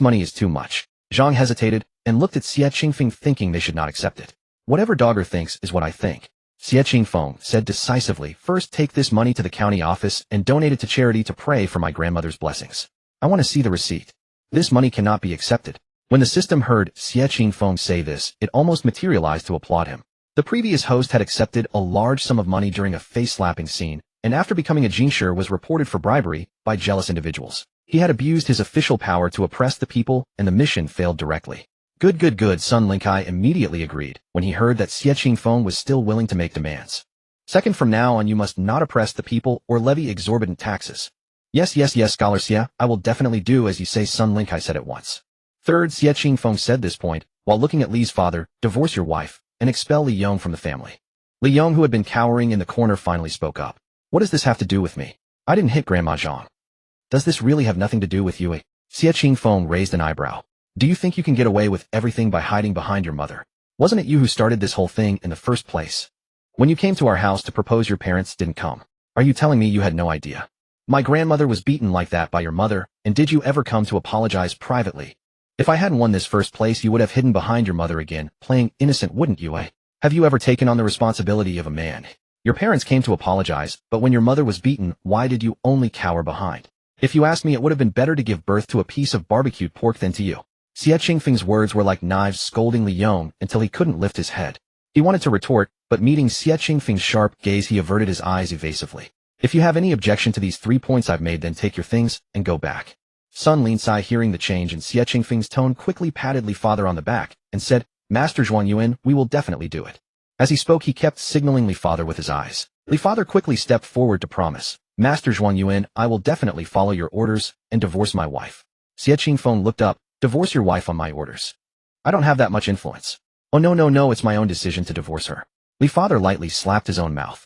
[SPEAKER 1] money is too much." Zhang hesitated and looked at Xie Qingfeng, thinking they should not accept it. "Whatever Dogger thinks is what I think." Xie Qingfeng said decisively, first take this money to the county office and donate it to charity to pray for my grandmother's blessings. I want to see the receipt. This money cannot be accepted. When the system heard Xie Qingfeng say this, it almost materialized to applaud him. The previous host had accepted a large sum of money during a face-slapping scene, and after becoming a jinshi was reported for bribery by jealous individuals. He had abused his official power to oppress the people, and the mission failed directly. Good, Sun Lingkai immediately agreed when he heard that Xie Qingfeng was still willing to make demands. Second, from now on you must not oppress the people or levy exorbitant taxes. Yes, Scholar Xie, I will definitely do as you say, Sun Lingkai said at once. Third, Xie Qingfeng said this point, while looking at Li's father, divorce your wife, and expel Li Yong from the family. Li Yong, who had been cowering in the corner, finally spoke up. What does this have to do with me? I didn't hit Grandma Zhang. Does this really have nothing to do with you? Xie Qingfeng raised an eyebrow. Do you think you can get away with everything by hiding behind your mother? Wasn't it you who started this whole thing in the first place? When you came to our house to propose, your parents didn't come. Are you telling me you had no idea? My grandmother was beaten like that by your mother, and did you ever come to apologize privately? If I hadn't won this first place, you would have hidden behind your mother again, playing innocent, wouldn't you? Have you ever taken on the responsibility of a man? Your parents came to apologize, but when your mother was beaten, why did you only cower behind? If you ask me, it would have been better to give birth to a piece of barbecued pork than to you. Xie Qingfeng's words were like knives scolding Li Yong until he couldn't lift his head. He wanted to retort, but meeting Xie Qingfeng's sharp gaze, he averted his eyes evasively. If you have any objection to these 3 points I've made, then take your things and go back. Sun Linsai, hearing the change in Xie Qingfeng's tone, quickly patted Li father on the back and said, Master Zhuan Yuan, we will definitely do it. As he spoke, he kept signaling Li father with his eyes. Li father quickly stepped forward to promise, Master Zhuan Yuan, I will definitely follow your orders and divorce my wife. Xie Qingfeng looked up. Divorce your wife on my orders. I don't have that much influence. Oh no, it's my own decision to divorce her. Li father lightly slapped his own mouth.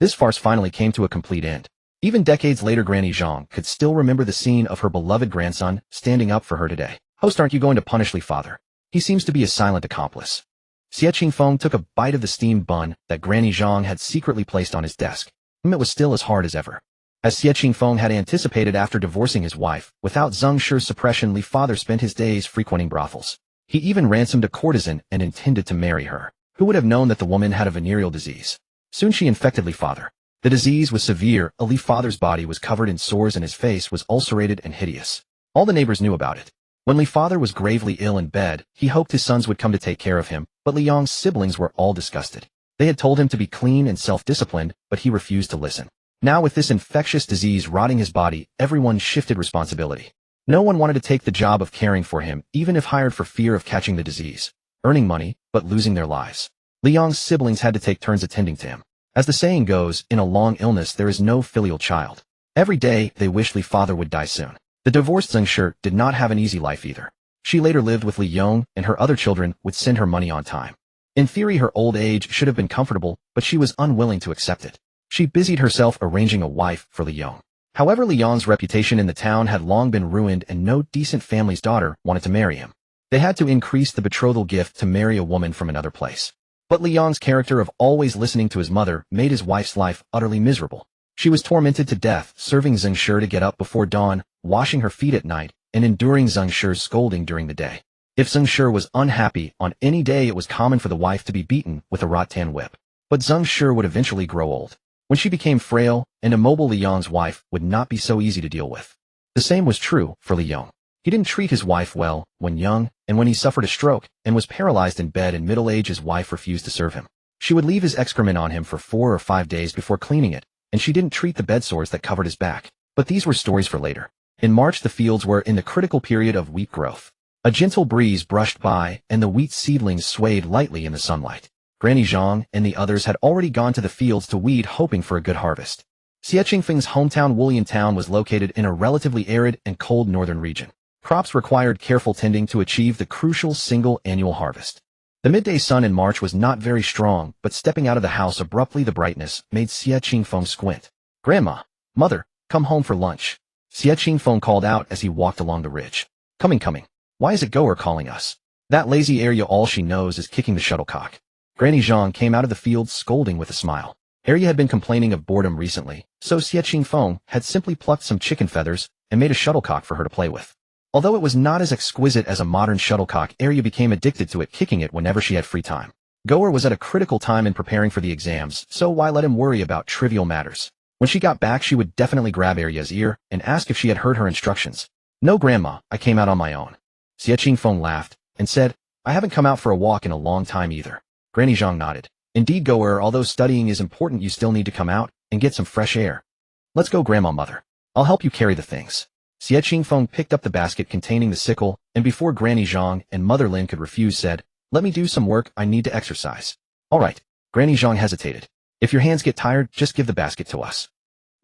[SPEAKER 1] This farce finally came to a complete end. Even decades later, Granny Zhang could still remember the scene of her beloved grandson standing up for her today. Host, aren't you going to punish Li father? He seems to be a silent accomplice. Xie Qingfeng took a bite of the steamed bun that Granny Zhang had secretly placed on his desk. It was still as hard as ever. As Xie Qingfeng had anticipated, after divorcing his wife, without Zhang Shi's suppression, Li father spent his days frequenting brothels. He even ransomed a courtesan and intended to marry her. Who would have known that the woman had a venereal disease? Soon she infected Li father. The disease was severe. Li father's body was covered in sores and his face was ulcerated and hideous. All the neighbors knew about it. When Li father was gravely ill in bed, he hoped his sons would come to take care of him, but Li Yong's siblings were all disgusted. They had told him to be clean and self-disciplined, but he refused to listen. Now, with this infectious disease rotting his body, everyone shifted responsibility. No one wanted to take the job of caring for him, even if hired, for fear of catching the disease, earning money, but losing their lives. Li Yong's siblings had to take turns attending to him. As the saying goes, in a long illness there is no filial child. Every day, they wished Li father would die soon. The divorced Zhang Shi did not have an easy life either. She later lived with Li Yong, and her other children would send her money on time. In theory, her old age should have been comfortable, but she was unwilling to accept it. She busied herself arranging a wife for Li Yong. However, Li Yong's reputation in the town had long been ruined, and no decent family's daughter wanted to marry him. They had to increase the betrothal gift to marry a woman from another place. But Li Yong's character of always listening to his mother made his wife's life utterly miserable. She was tormented to death, serving Zhang Shi to get up before dawn, washing her feet at night, and enduring Zhang Shi's scolding during the day. If Zhang Shi was unhappy on any day, it was common for the wife to be beaten with a rattan whip. But Zhang Shi would eventually grow old. When she became frail and immobile, Li Yong's wife would not be so easy to deal with. The same was true for Li Yong. He didn't treat his wife well when young, and when he suffered a stroke and was paralyzed in bed in middle age, his wife refused to serve him. She would leave his excrement on him for 4 or 5 days before cleaning it, and she didn't treat the bed sores that covered his back. But these were stories for later. In March, the fields were in the critical period of wheat growth. A gentle breeze brushed by, and the wheat seedlings swayed lightly in the sunlight. Granny Zhang and the others had already gone to the fields to weed, hoping for a good harvest. Xie Qingfeng's hometown Wulian town was located in a relatively arid and cold northern region. Crops required careful tending to achieve the crucial single annual harvest. The midday sun in March was not very strong, but stepping out of the house abruptly, the brightness made Xie Qingfeng squint. Grandma, mother, come home for lunch. Xie Qingfeng called out as he walked along the ridge. Coming. Why is it Goer calling us? That lazy area, all she knows is kicking the shuttlecock. Granny Zhang came out of the field scolding with a smile. Arya had been complaining of boredom recently, so Xie Qingfeng had simply plucked some chicken feathers and made a shuttlecock for her to play with. Although it was not as exquisite as a modern shuttlecock, Arya became addicted to it, kicking it whenever she had free time. Goer was at a critical time in preparing for the exams, so why let him worry about trivial matters? When she got back, she would definitely grab Arya's ear and ask if she had heard her instructions. No, Grandma, I came out on my own. Xie Qingfeng laughed and said, I haven't come out for a walk in a long time either. Granny Zhang nodded. Indeed, Goer, although studying is important, you still need to come out and get some fresh air. Let's go, Grandma Mother. I'll help you carry the things. Xie Qingfeng picked up the basket containing the sickle, and before Granny Zhang and Mother Lin could refuse, said, Let me do some work, I need to exercise. All right. Granny Zhang hesitated. If your hands get tired, just give the basket to us.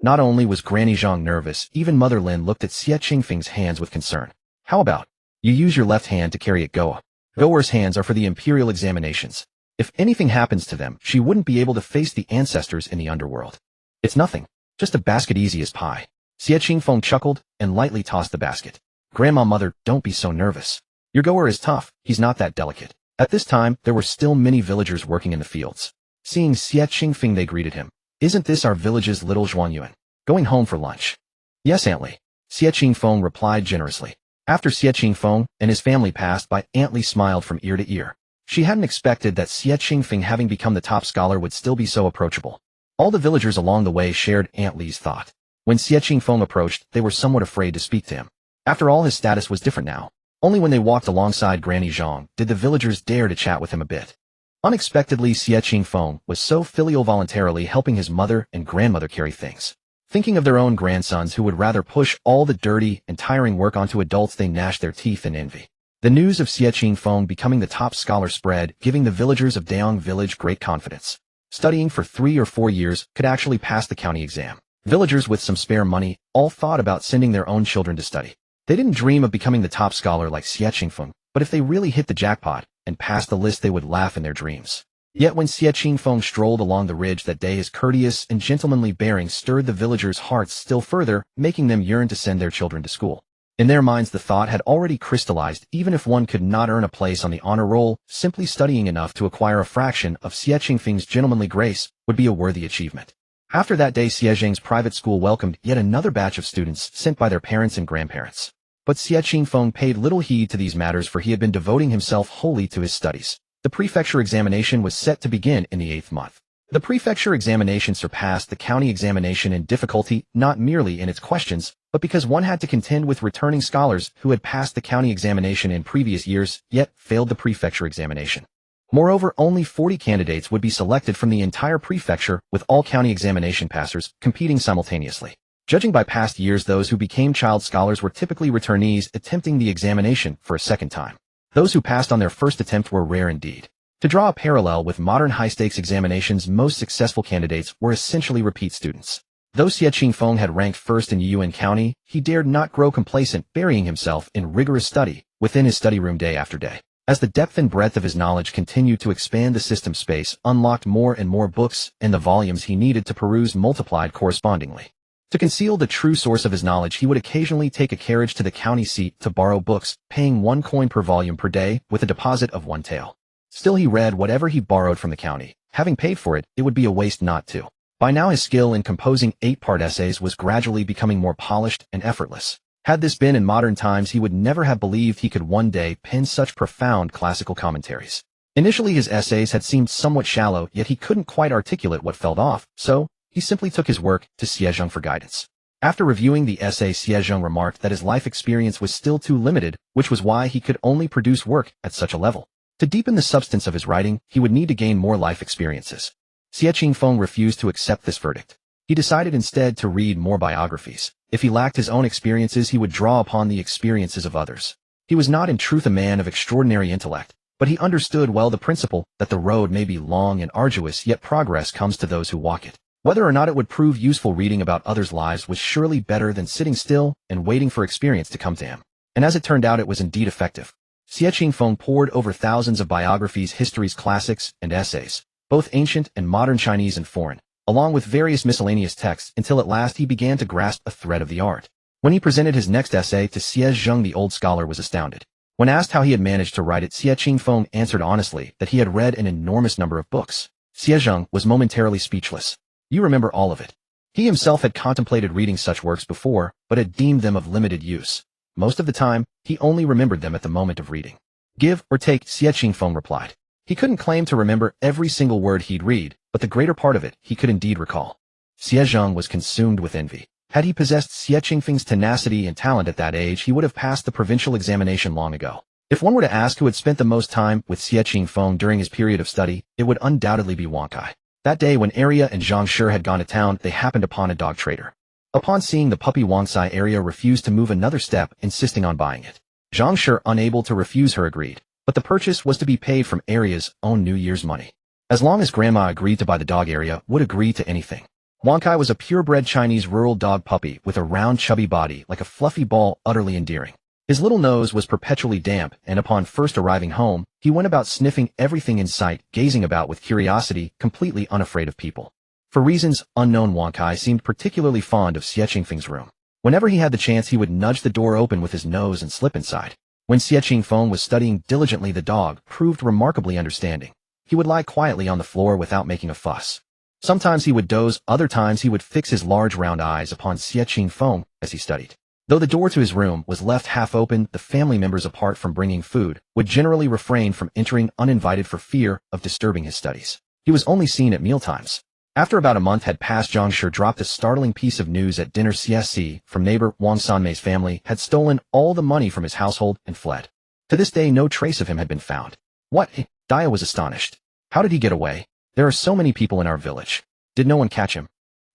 [SPEAKER 1] Not only was Granny Zhang nervous, even Mother Lin looked at Xie Qingfeng's hands with concern. How about you use your left hand to carry it, Goa? Goer's hands are for the imperial examinations. If anything happens to them, she wouldn't be able to face the ancestors in the underworld. It's nothing. Just a basket easy as pie. Xie Qingfeng chuckled and lightly tossed the basket. Grandma Mother, don't be so nervous. Your Goer is tough, he's not that delicate. At this time, there were still many villagers working in the fields. Seeing Xie Qingfeng, they greeted him. Isn't this our village's little Zhuanyuan? Going home for lunch? Yes, Aunt Li. Xie Qingfeng replied generously. After Xie Qingfeng and his family passed by, Aunt Li smiled from ear to ear. She hadn't expected that Xie Qingfeng, having become the top scholar, would still be so approachable. All the villagers along the way shared Aunt Li's thought. When Xie Qingfeng approached, they were somewhat afraid to speak to him. After all, his status was different now. Only when they walked alongside Granny Zhang did the villagers dare to chat with him a bit. Unexpectedly, Xie Qingfeng was so filial, voluntarily helping his mother and grandmother carry things. Thinking of their own grandsons who would rather push all the dirty and tiring work onto adults, they gnashed their teeth in envy. The news of Xie Qingfeng becoming the top scholar spread, giving the villagers of Daong village great confidence. Studying for 3 or 4 years could actually pass the county exam. Villagers with some spare money all thought about sending their own children to study. They didn't dream of becoming the top scholar like Xie Qingfeng, but if they really hit the jackpot and passed the list, they would laugh in their dreams. Yet when Xie Qingfeng strolled along the ridge that day, his courteous and gentlemanly bearing stirred the villagers' hearts still further, making them yearn to send their children to school. In their minds, the thought had already crystallized. Even if one could not earn a place on the honor roll, simply studying enough to acquire a fraction of Xie Qingfeng's gentlemanly grace would be a worthy achievement. After that day, Xie Zhang's private school welcomed yet another batch of students sent by their parents and grandparents. But Xie Qingfeng paid little heed to these matters, for he had been devoting himself wholly to his studies. The prefecture examination was set to begin in the 8th month. The prefecture examination surpassed the county examination in difficulty, not merely in its questions, but because one had to contend with returning scholars who had passed the county examination in previous years, yet failed the prefecture examination. Moreover, only 40 candidates would be selected from the entire prefecture, with all county examination passers competing simultaneously. Judging by past years, those who became child scholars were typically returnees attempting the examination for a second time. Those who passed on their first attempt were rare indeed. To draw a parallel with modern high-stakes examinations, most successful candidates were essentially repeat students. Though Xie Qingfeng had ranked first in Yuyuan County, he dared not grow complacent, burying himself in rigorous study within his study room day after day. As the depth and breadth of his knowledge continued to expand, the system space unlocked more and more books, and the volumes he needed to peruse multiplied correspondingly. To conceal the true source of his knowledge, he would occasionally take a carriage to the county seat to borrow books, paying 1 coin per volume per day with a deposit of 1 tael. Still, he read whatever he borrowed from the county. Having paid for it, it would be a waste not to. By now, his skill in composing 8-part essays was gradually becoming more polished and effortless. Had this been in modern times, he would never have believed he could one day pen such profound classical commentaries. Initially, his essays had seemed somewhat shallow, yet he couldn't quite articulate what fell off, so he simply took his work to Xie Zhang for guidance. After reviewing the essay, Xie Zhang remarked that his life experience was still too limited, which was why he could only produce work at such a level. To deepen the substance of his writing, he would need to gain more life experiences. Xie Qingfeng refused to accept this verdict. He decided instead to read more biographies. If he lacked his own experiences, he would draw upon the experiences of others. He was not in truth a man of extraordinary intellect, but he understood well the principle that the road may be long and arduous, yet progress comes to those who walk it. Whether or not it would prove useful, reading about others' lives was surely better than sitting still and waiting for experience to come to him. And as it turned out, it was indeed effective. Xie Qingfeng pored over thousands of biographies, histories, classics, and essays, both ancient and modern, Chinese and foreign, along with various miscellaneous texts, until at last he began to grasp a thread of the art. When he presented his next essay to Xie Zhang, the old scholar was astounded. When asked how he had managed to write it, Xie Qingfeng answered honestly that he had read an enormous number of books. Xie Zhang was momentarily speechless. You remember all of it? He himself had contemplated reading such works before, but had deemed them of limited use. Most of the time, he only remembered them at the moment of reading. Give or take, Xie Qingfeng replied. He couldn't claim to remember every single word he'd read, but the greater part of it he could indeed recall. Zhang was consumed with envy. Had he possessed Xie Qingfeng's tenacity and talent at that age, he would have passed the provincial examination long ago. If one were to ask who had spent the most time with Xie Qingfeng during his period of study, it would undoubtedly be Wang Kai. That day when Arya and Zhang Shi had gone to town, they happened upon a dog trader. Upon seeing the puppy Wang Sai, Arya refused to move another step, insisting on buying it. Zhang Shi, unable to refuse her, agreed, but the purchase was to be paid from Arya's own New Year's money. As long as Grandma agreed to buy the dog, Arya would agree to anything. Wang Kai was a purebred Chinese rural dog puppy with a round, chubby body like a fluffy ball, utterly endearing. His little nose was perpetually damp, and upon first arriving home, he went about sniffing everything in sight, gazing about with curiosity, completely unafraid of people. For reasons unknown, Wang Kai seemed particularly fond of Xie Qingfeng's room. Whenever he had the chance, he would nudge the door open with his nose and slip inside. When Xie Qingfeng was studying diligently, the dog proved remarkably understanding. He would lie quietly on the floor without making a fuss. Sometimes he would doze, other times he would fix his large round eyes upon Xie Qingfeng as he studied. Though the door to his room was left half open, the family members, apart from bringing food, would generally refrain from entering uninvited for fear of disturbing his studies. He was only seen at mealtimes. After about a month had passed, Zhang Shi dropped a startling piece of news at dinner. Xie from neighbor Wang Sanmei's family had stolen all the money from his household and fled. To this day, no trace of him had been found. What? Dia was astonished. How did he get away? There are so many people in our village. Did no one catch him?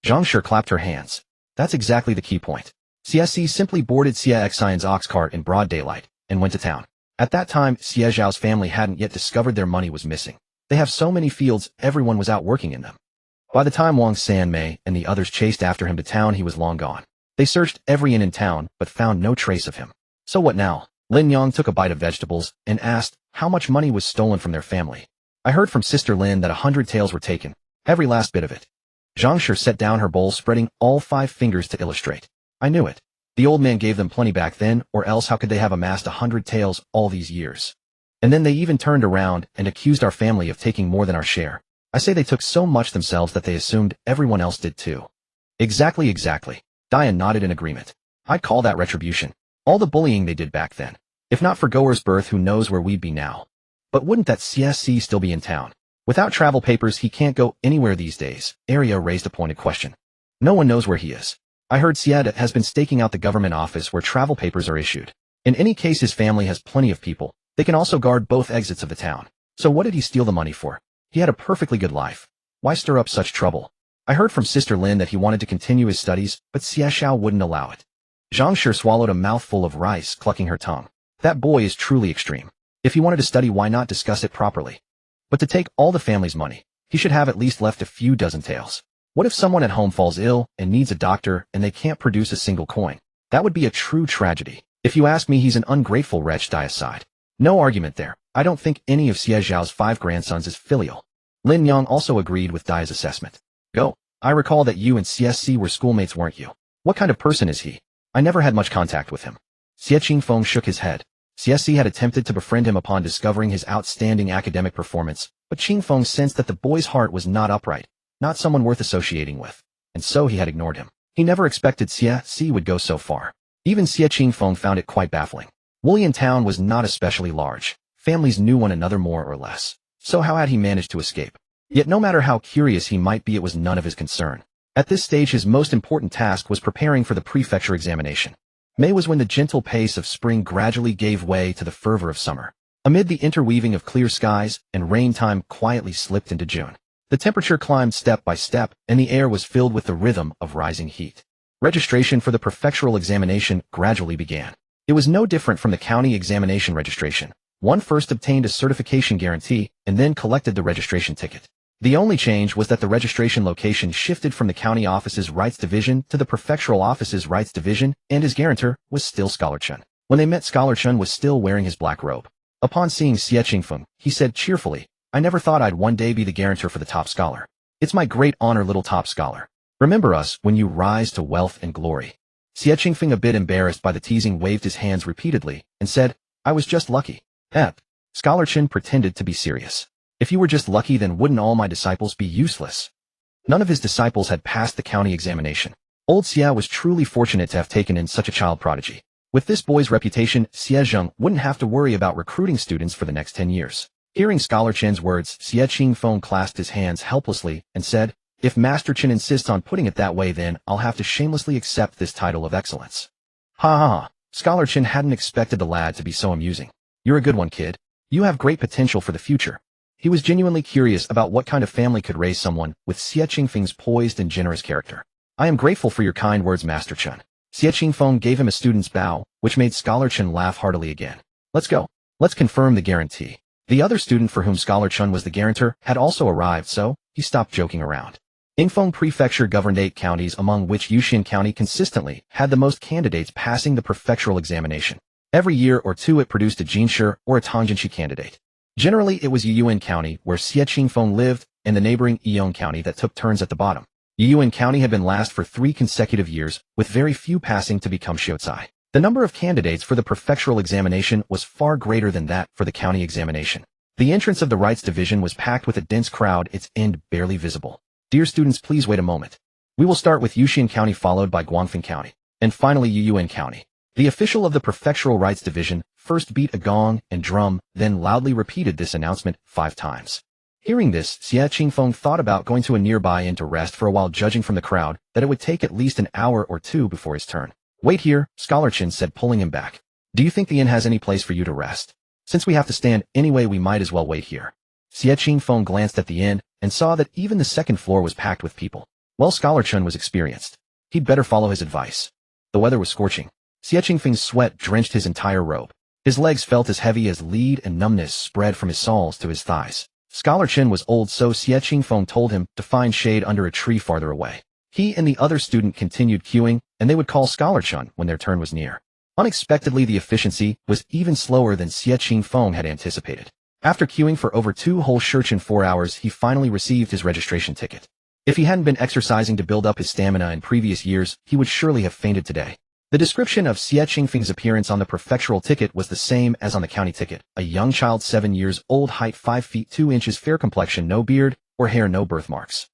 [SPEAKER 1] Zhang Shi clapped her hands. That's exactly the key point. Xie simply boarded Xie Xian's ox cart in broad daylight and went to town. At that time, Xie Zhao's family hadn't yet discovered their money was missing. They have so many fields, everyone was out working in them. By the time Wang Sanmei and the others chased after him to town, he was long gone. They searched every inn in town, but found no trace of him. So what now? Lin Yang took a bite of vegetables and asked how much money was stolen from their family. I heard from Sister Lin that 100 taels were taken, every last bit of it. Zhang Shi set down her bowl, spreading all 5 fingers to illustrate. I knew it. The old man gave them plenty back then, or else how could they have amassed 100 taels all these years? And then they even turned around and accused our family of taking more than our share. I say they took so much themselves that they assumed everyone else did too. Exactly. Dia nodded in agreement. I'd call that retribution. All the bullying they did back then. If not for Goer's birth, who knows where we'd be now. But wouldn't that Xie still be in town? Without travel papers, he can't go anywhere these days. Arya raised a pointed question. No one knows where he is. I heard Xie has been staking out the government office where travel papers are issued. In any case, his family has plenty of people. They can also guard both exits of the town. So what did he steal the money for? He had a perfectly good life. Why stir up such trouble? I heard from Sister Lin that he wanted to continue his studies, but Xie Xiao wouldn't allow it. Zhang Shi swallowed a mouthful of rice, clucking her tongue. That boy is truly extreme. If he wanted to study, why not discuss it properly? But to take all the family's money, he should have at least left a few dozen taels. What if someone at home falls ill and needs a doctor and they can't produce a single coin? That would be a true tragedy. If you ask me, he's an ungrateful wretch. Dia sighed. No argument there. I don't think any of Xie Zhao's 5 grandsons is filial. Lin Yang also agreed with Dia's assessment. Go. I recall that you and Xie were schoolmates, weren't you? What kind of person is he? I never had much contact with him. Xie Qingfeng shook his head. Xie had attempted to befriend him upon discovering his outstanding academic performance, but Qingfeng sensed that the boy's heart was not upright, not someone worth associating with, and so he had ignored him. He never expected Xie would go so far. Even Xie Qingfeng found it quite baffling. Wullian Town was not especially large. Families knew one another more or less. So how had he managed to escape? Yet no matter how curious he might be, it was none of his concern. At this stage, his most important task was preparing for the prefecture examination. May was when the gentle pace of spring gradually gave way to the fervor of summer. Amid the interweaving of clear skies and rain, time quietly slipped into June. The temperature climbed step by step, and the air was filled with the rhythm of rising heat. Registration for the prefectural examination gradually began. It was no different from the county examination registration. One first obtained a certification guarantee and then collected the registration ticket. The only change was that the registration location shifted from the county office's rights division to the prefectural office's rights division, and his guarantor was still Scholar Chen. When they met, Scholar Chen was still wearing his black robe. Upon seeing Xie Qingfeng, he said cheerfully, I never thought I'd one day be the guarantor for the top scholar. It's my great honor, little top scholar. Remember us when you rise to wealth and glory. Xie Qingfeng, a bit embarrassed by the teasing, waved his hands repeatedly and said, I was just lucky. Scholar Chen pretended to be serious. If you were just lucky, then wouldn't all my disciples be useless? None of his disciples had passed the county examination. Old Xie was truly fortunate to have taken in such a child prodigy. With this boy's reputation, Xie Zhang wouldn't have to worry about recruiting students for the next 10 years. Hearing Scholar Chen's words, Xie Qingfeng clasped his hands helplessly and said, "If Master Chen insists on putting it that way, then I'll have to shamelessly accept this title of excellence." Ha ha ha. Scholar Chen hadn't expected the lad to be so amusing. "You're a good one, kid. You have great potential for the future." He was genuinely curious about what kind of family could raise someone with Xie Qingfeng's poised and generous character. "I am grateful for your kind words, Master Chen." Xie Qingfeng gave him a student's bow, which made Scholar Chen laugh heartily again. "Let's go. Let's confirm the guarantee." The other student for whom Scholar Chen was the guarantor had also arrived, so he stopped joking around. Yingfeng Prefecture governed 8 counties, among which Yuxian County consistently had the most candidates passing the prefectural examination. Every year or two it produced a Jinshi or a Tangjianshi candidate. Generally it was Yiyuan County, where Xie Qingfeng lived, and the neighboring Yiyong County that took turns at the bottom. Yiyuan County had been last for 3 consecutive years, with very few passing to become Shiozai. The number of candidates for the prefectural examination was far greater than that for the county examination. The entrance of the rights division was packed with a dense crowd, its end barely visible. "Dear students, please wait a moment. We will start with Yuxian County, followed by Guangfeng County, and finally Yiyuan County." The official of the prefectural rights division first beat a gong and drum, then loudly repeated this announcement 5 times. Hearing this, Xie Qingfeng thought about going to a nearby inn to rest for a while, judging from the crowd that it would take at least an hour or 2 before his turn. "Wait here," Scholar Chen said, pulling him back. "Do you think the inn has any place for you to rest? Since we have to stand anyway, we might as well wait here." Xie Qingfeng glanced at the inn and saw that even the second floor was packed with people. Well, Scholar Chen was experienced. He'd better follow his advice. The weather was scorching. Xie Qingfeng's sweat drenched his entire robe. His legs felt as heavy as lead, and numbness spread from his soles to his thighs. Scholar Chen was old, so Xie Qingfeng told him to find shade under a tree farther away. He and the other student continued queuing, and they would call Scholar Chen when their turn was near. Unexpectedly, the efficiency was even slower than Xie Qingfeng had anticipated. After queuing for over 2 whole shirts in 4 hours, he finally received his registration ticket. If he hadn't been exercising to build up his stamina in previous years, he would surely have fainted today. The description of Xie Qingfeng's appearance on the prefectural ticket was the same as on the county ticket: a young child, 7 years old, height 5 feet 2 inches, fair complexion, no beard or hair, no birthmarks.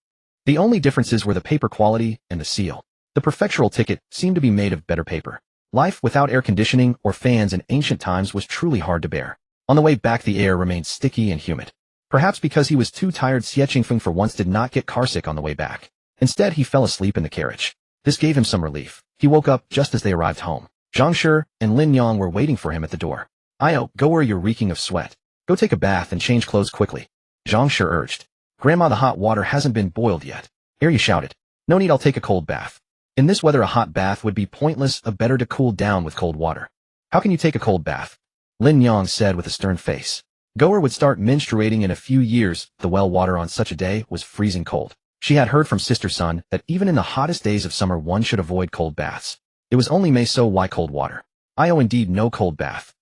[SPEAKER 1] The only differences were the paper quality and the seal. The prefectural ticket seemed to be made of better paper. Life without air conditioning or fans in ancient times was truly hard to bear. On the way back, the air remained sticky and humid. Perhaps because he was too tired, Xie Qingfeng for once did not get carsick on the way back. Instead, he fell asleep in the carriage. This gave him some relief. He woke up just as they arrived home. Zhang Shi and Lin Yang were waiting for him at the door. "Io, go where you're reeking of sweat. Go take a bath and change clothes quickly," Zhang Shi urged. "Grandma, the hot water hasn't been boiled yet." Arya shouted. "No need, I'll take a cold bath." In this weather, a hot bath would be pointless, better to cool down with cold water. "How can you take a cold bath?" Lin Yang said with a stern face. Goer would start menstruating in a few years. The well water on such a day was freezing cold. She had heard from Sister Sun that even in the hottest days of summer one should avoid cold baths. It was only May, so why cold water? "Io, indeed, no cold bath."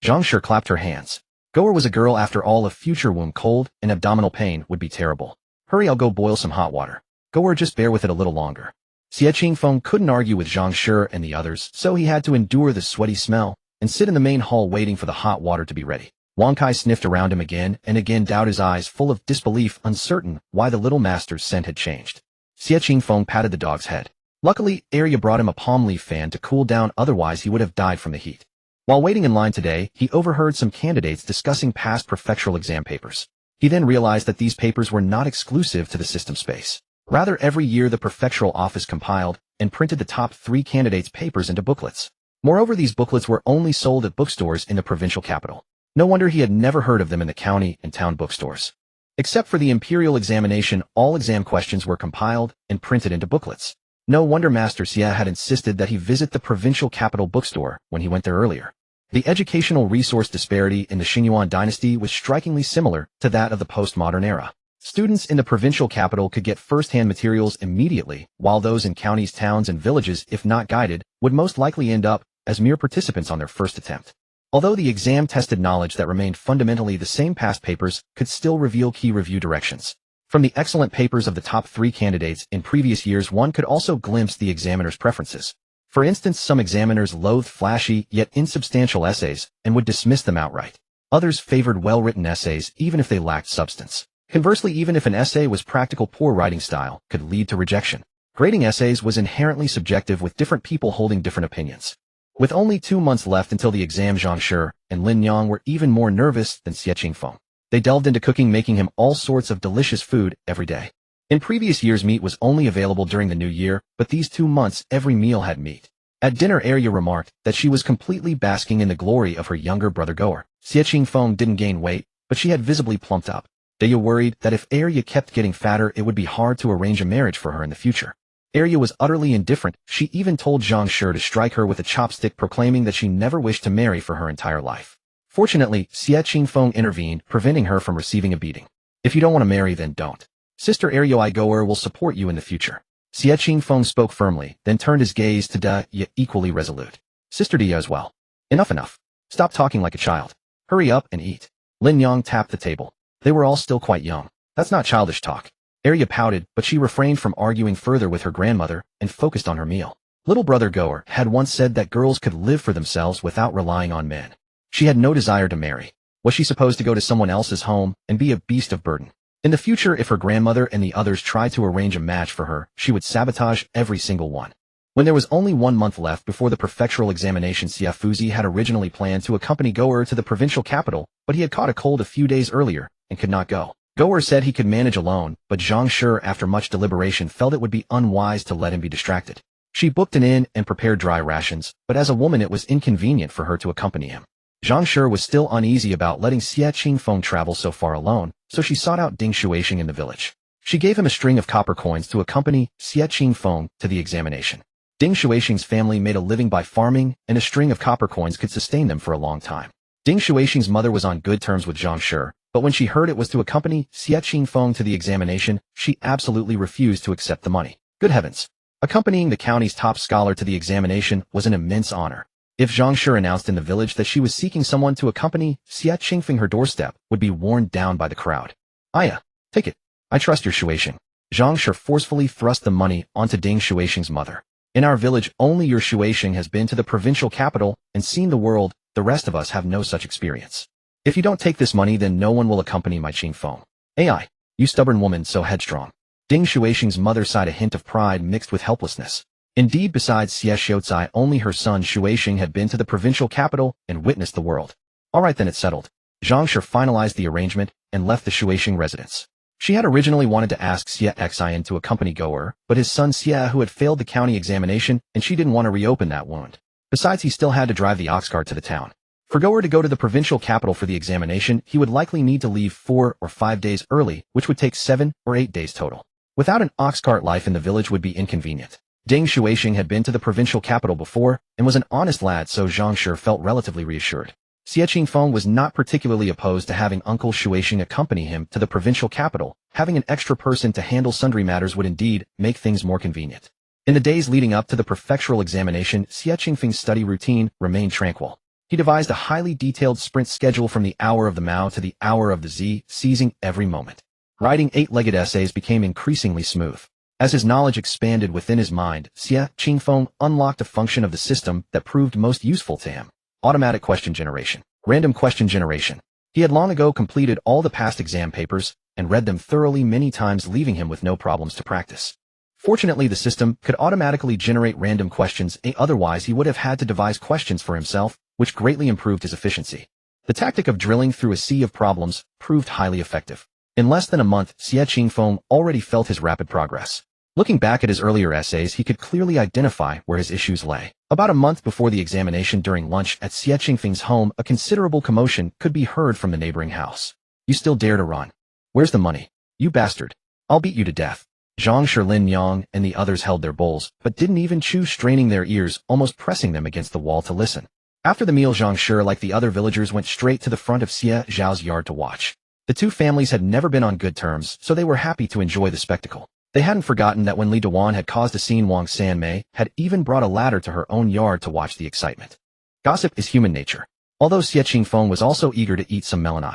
[SPEAKER 1] Zhang Shi clapped her hands. Goer was a girl after all. A future womb cold and abdominal pain would be terrible. "Hurry, I'll go boil some hot water." Goer, just bear with it a little longer. Xie Qingfeng couldn't argue with Zhang Shi and the others, so he had to endure the sweaty smell and sit in the main hall waiting for the hot water to be ready. Wang Kai sniffed around him again and again, doubted, his eyes full of disbelief, uncertain why the little master's scent had changed. Xie Qingfeng patted the dog's head. Luckily, Arya brought him a palm leaf fan to cool down, otherwise he would have died from the heat. While waiting in line today, he overheard some candidates discussing past prefectural exam papers. He then realized that these papers were not exclusive to the system space. Rather, every year the prefectural office compiled and printed the top 3 candidates' papers into booklets. Moreover, these booklets were only sold at bookstores in the provincial capital. No wonder he had never heard of them in the county and town bookstores. Except for the imperial examination, all exam questions were compiled and printed into booklets. No wonder Master Xie had insisted that he visit the provincial capital bookstore when he went there earlier. The educational resource disparity in the Xingyuan dynasty was strikingly similar to that of the postmodern era. Students in the provincial capital could get first-hand materials immediately, while those in counties, towns, and villages, if not guided, would most likely end up as mere participants on their first attempt. Although the exam tested knowledge that remained fundamentally the same, past papers could still reveal key review directions. From the excellent papers of the top 3 candidates in previous years, one could also glimpse the examiner's preferences. For instance, some examiners loathed flashy yet insubstantial essays and would dismiss them outright. Others favored well-written essays even if they lacked substance. Conversely, even if an essay was practical, poor writing style could lead to rejection. Grading essays was inherently subjective, with different people holding different opinions. With only 2 months left until the exam, Zhang Shi and Lin Yang were even more nervous than Xie Qingfeng. They delved into cooking, making him all sorts of delicious food every day. In previous years, meat was only available during the new year, but these 2 months every meal had meat. At dinner, Arya remarked that she was completely basking in the glory of her younger brother Goer. Xie Qingfeng didn't gain weight, but she had visibly plumped up. Arya worried that if Arya kept getting fatter, it would be hard to arrange a marriage for her in the future. Arya was utterly indifferent. She even told Zhang to strike her with a chopstick, proclaiming that she never wished to marry for her entire life. Fortunately, Xie Qingfeng intervened, preventing her from receiving a beating. If you don't want to marry, then don't. Sister Arya Goer will support you in the future. Xie Qingfeng spoke firmly, then turned his gaze to Da, yet equally resolute. Sister Dia as well. Enough. Stop talking like a child. Hurry up and eat. Lin Yang tapped the table. They were all still quite young. That's not childish talk. Arya pouted, but she refrained from arguing further with her grandmother and focused on her meal. Little brother Goer had once said that girls could live for themselves without relying on men. She had no desire to marry. Was she supposed to go to someone else's home and be a beast of burden? In the future, if her grandmother and the others tried to arrange a match for her, she would sabotage every single one. When there was only 1 month left before the prefectural examination, Xie Fuzi had originally planned to accompany Goer to the provincial capital, but he had caught a cold a few days earlier and could not go. Goer said he could manage alone, but Zhang, after much deliberation, felt it would be unwise to let him be distracted. She booked an inn and prepared dry rations, but as a woman it was inconvenient for her to accompany him. Zhang was still uneasy about letting Xie Qingfeng travel so far alone, so she sought out Ding Xuexing in the village. She gave him a string of copper coins to accompany Xie Qingfeng to the examination. Ding Xuexing's family made a living by farming, and a string of copper coins could sustain them for a long time. Ding Xuexing's mother was on good terms with Zhang, but when she heard it was to accompany Xie Qingfeng to the examination, she absolutely refused to accept the money. Good heavens! Accompanying the county's top scholar to the examination was an immense honor. If Zhang announced in the village that she was seeking someone to accompany Xie Qingfeng, her doorstep would be worn down by the crowd. Aya, take it. I trust your Xuexing. Zhang forcefully thrust the money onto Ding Xuexing's mother. In our village, only your Xuexing has been to the provincial capital and seen the world. The rest of us have no such experience. If you don't take this money, then no one will accompany my Qingfeng. Ai, you stubborn woman, so headstrong. Ding Xuexing's mother sighed, a hint of pride mixed with helplessness. Indeed, besides Xie Xiaocai, only her son Xuexing had been to the provincial capital and witnessed the world. All right, then, it's settled. Zhang finalized the arrangement and left the Xuexing residence. She had originally wanted to ask Xie Xian to accompany Goer, but his son Xie, who had failed the county examination, and she didn't want to reopen that wound. Besides, he still had to drive the ox cart to the town. For Goer to go to the provincial capital for the examination, he would likely need to leave 4 or 5 days early, which would take 7 or 8 days total. Without an ox cart, life in the village would be inconvenient. Ding Xuexing had been to the provincial capital before and was an honest lad, so Zhang felt relatively reassured. Xie Qingfeng was not particularly opposed to having Uncle Xuexing accompany him to the provincial capital. Having an extra person to handle sundry matters would indeed make things more convenient. In the days leading up to the prefectural examination, Xie Qingfeng's study routine remained tranquil. He devised a highly detailed sprint schedule from the hour of the Mao to the hour of the Z, seizing every moment. Writing 8-legged essays became increasingly smooth. As his knowledge expanded within his mind, Xie Qingfeng unlocked a function of the system that proved most useful to him. Automatic question generation. Random question generation. He had long ago completed all the past exam papers and read them thoroughly many times, leaving him with no problems to practice. Fortunately, the system could automatically generate random questions, otherwise he would have had to devise questions for himself, which greatly improved his efficiency. The tactic of drilling through a sea of problems proved highly effective. In less than a month, Xie Qingfeng already felt his rapid progress. Looking back at his earlier essays, he could clearly identify where his issues lay. About a month before the examination, during lunch at Xie Qingfeng's home, a considerable commotion could be heard from the neighboring house. You still dare to run? Where's the money? You bastard. I'll beat you to death. Zhang, Lin Yang, and the others held their bowls, but didn't even chew, straining their ears, almost pressing them against the wall to listen. After the meal, Zhang, like the other villagers, went straight to the front of Xie Zhao's yard to watch. The two families had never been on good terms, so they were happy to enjoy the spectacle. They hadn't forgotten that when Li Dewan had caused a scene, Wang Sanmei had even brought a ladder to her own yard to watch the excitement. Gossip is human nature. Although Xie Qingfeng was also eager to eat some melon.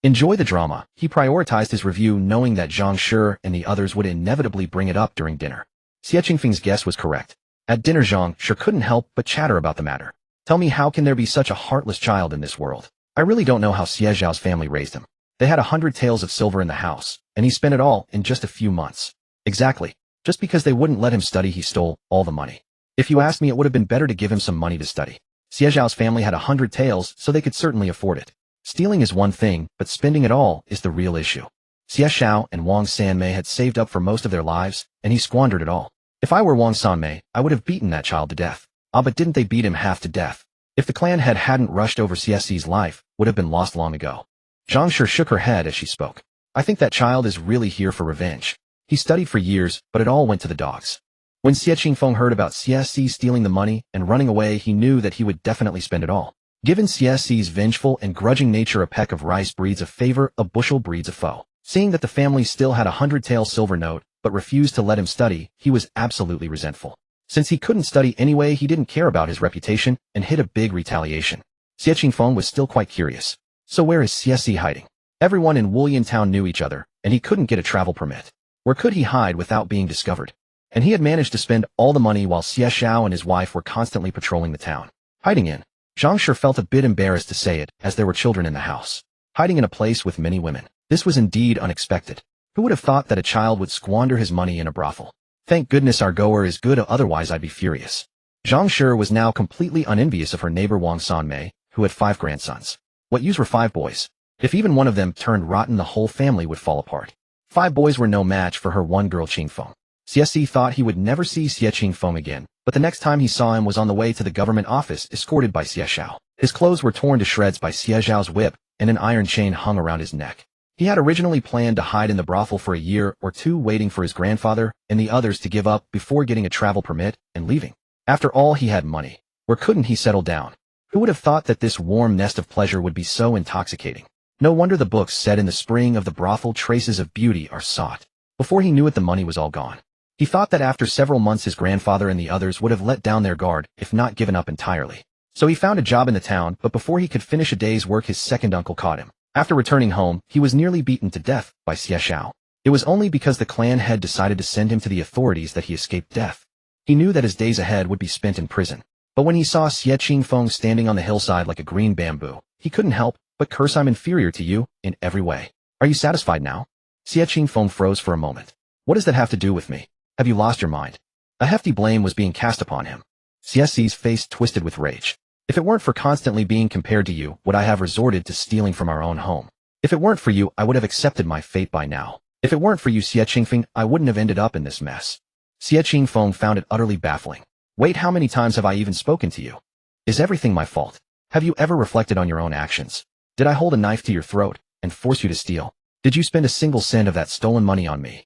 [SPEAKER 1] Enjoy the drama, he prioritized his review, knowing that Zhang and the others would inevitably bring it up during dinner. Xie Qingfeng's guess was correct. At dinner, Zhang couldn't help but chatter about the matter. Tell me, how can there be such a heartless child in this world? I really don't know how Xie Zhao's family raised him. They had 100 taels of silver in the house, and he spent it all in just a few months. Exactly. Just because they wouldn't let him study, he stole all the money. If you ask me, it would have been better to give him some money to study. Xie Zhao's family had 100 taels, so they could certainly afford it. Stealing is one thing, but spending it all is the real issue. Xie Xiao and Wang Sanmei had saved up for most of their lives, and he squandered it all. If I were Wang Sanmei, I would have beaten that child to death. Ah, but didn't they beat him half to death? If the clan head hadn't rushed over Xie's life, would have been lost long ago. Zhang shook her head as she spoke. I think that child is really here for revenge. He studied for years, but it all went to the dogs. When Xie Qingfeng heard about Xie stealing the money and running away, he knew that he would definitely spend it all. Given Xie's vengeful and grudging nature, a peck of rice breeds a favor, a bushel breeds a foe. Seeing that the family still had a 100-tael silver note, but refused to let him study, he was absolutely resentful. Since he couldn't study anyway, he didn't care about his reputation and hit a big retaliation. Xie Qingfeng was still quite curious. So where is Xie hiding? Everyone in Wulian town knew each other, and he couldn't get a travel permit. Where could he hide without being discovered? And he had managed to spend all the money while Xie Xiao and his wife were constantly patrolling the town. Hiding in. Zhang felt a bit embarrassed to say it, as there were children in the house. Hiding in a place with many women. This was indeed unexpected. Who would have thought that a child would squander his money in a brothel? Thank goodness our goer is good, otherwise I'd be furious. Zhang was now completely unenvious of her neighbor Wang Sanmei, who had 5 grandsons. What use were 5 boys? If even one of them turned rotten, the whole family would fall apart. 5 boys were no match for her one girl Qingfeng. Xie thought he would never see Xie Qingfeng again, but the next time he saw him was on the way to the government office, escorted by Xie Xiao. His clothes were torn to shreds by Xie Xiao's whip, and an iron chain hung around his neck. He had originally planned to hide in the brothel for a year or two, waiting for his grandfather and the others to give up before getting a travel permit and leaving. After all, he had money. Where couldn't he settle down? Who would have thought that this warm nest of pleasure would be so intoxicating? No wonder the books said in the spring of the brothel traces of beauty are sought. Before he knew it, the money was all gone. He thought that after several months his grandfather and the others would have let down their guard, if not given up entirely. So he found a job in the town, but before he could finish a day's work his second uncle caught him. After returning home, he was nearly beaten to death by Xie Xiao. It was only because the clan head decided to send him to the authorities that he escaped death. He knew that his days ahead would be spent in prison. But when he saw Xie Qingfeng standing on the hillside like a green bamboo, he couldn't help but curse. I'm inferior to you in every way. Are you satisfied now? Xie Qingfeng froze for a moment. What does that have to do with me? Have you lost your mind? A hefty blame was being cast upon him. Xie's face twisted with rage. If it weren't for constantly being compared to you, would I have resorted to stealing from our own home? If it weren't for you, I would have accepted my fate by now. If it weren't for you, Xie Qingfeng, I wouldn't have ended up in this mess. Xie Qingfeng found it utterly baffling. Wait, how many times have I even spoken to you? Is everything my fault? Have you ever reflected on your own actions? Did I hold a knife to your throat and force you to steal? Did you spend a single cent of that stolen money on me?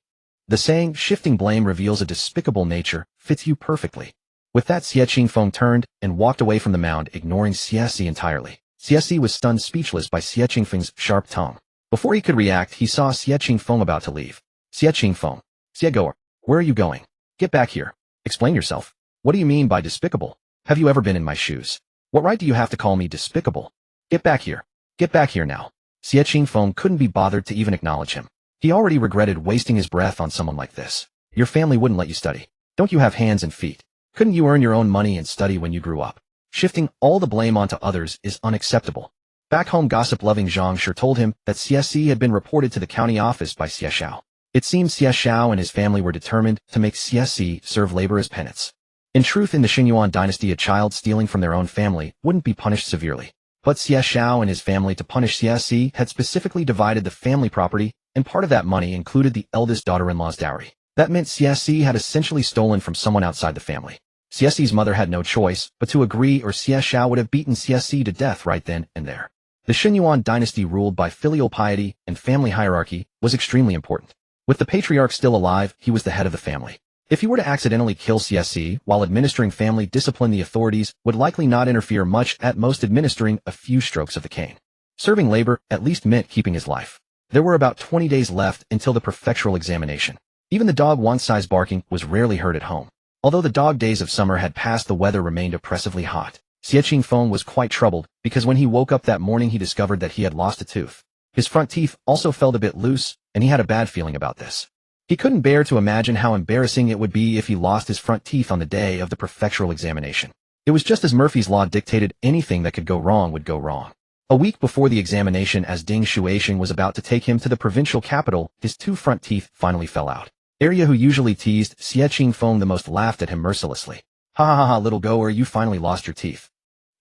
[SPEAKER 1] The saying, shifting blame reveals a despicable nature, fits you perfectly. With that, Xie Qingfeng turned and walked away from the mound, ignoring Xie entirely. Xie was stunned speechless by Xie Qingfeng's sharp tongue. Before he could react, he saw Xie Qingfeng about to leave. Xie Qingfeng. Xie goer, where are you going? Get back here. Explain yourself. What do you mean by despicable? Have you ever been in my shoes? What right do you have to call me despicable? Get back here. Get back here now. Xie Qingfeng couldn't be bothered to even acknowledge him. He already regretted wasting his breath on someone like this. Your family wouldn't let you study. Don't you have hands and feet? Couldn't you earn your own money and study when you grew up? Shifting all the blame onto others is unacceptable. Back home, gossip-loving Zhang told him that Xie had been reported to the county office by Xie Xiao. It seems Xie Xiao and his family were determined to make Xie serve labor as penance. In truth, in the Xinyuan dynasty, a child stealing from their own family wouldn't be punished severely. But Xie Xiao and his family, to punish Xie, had specifically divided the family property, and part of that money included the eldest daughter-in-law's dowry. That meant Xie had essentially stolen from someone outside the family. Xie's mother had no choice but to agree, or Xie Xiao would have beaten Xie to death right then and there. The Xinyuan dynasty, ruled by filial piety and family hierarchy, was extremely important. With the patriarch still alive, he was the head of the family. If he were to accidentally kill Xie while administering family discipline, the authorities would likely not interfere much, at most administering a few strokes of the cane. Serving labor at least meant keeping his life. There were about 20 days left until the prefectural examination. Even the dog Wan's barking was rarely heard at home. Although the dog days of summer had passed, the weather remained oppressively hot. Xie Qingfeng was quite troubled, because when he woke up that morning he discovered that he had lost a tooth. His front teeth also felt a bit loose, and he had a bad feeling about this. He couldn't bear to imagine how embarrassing it would be if he lost his front teeth on the day of the prefectural examination. It was just as Murphy's Law dictated, anything that could go wrong would go wrong. A week before the examination, as Ding Shuaixing was about to take him to the provincial capital, his 2 front teeth finally fell out. Arya, who usually teased Xie Qingfeng the most, laughed at him mercilessly. Ha ha ha, little goer, you finally lost your teeth.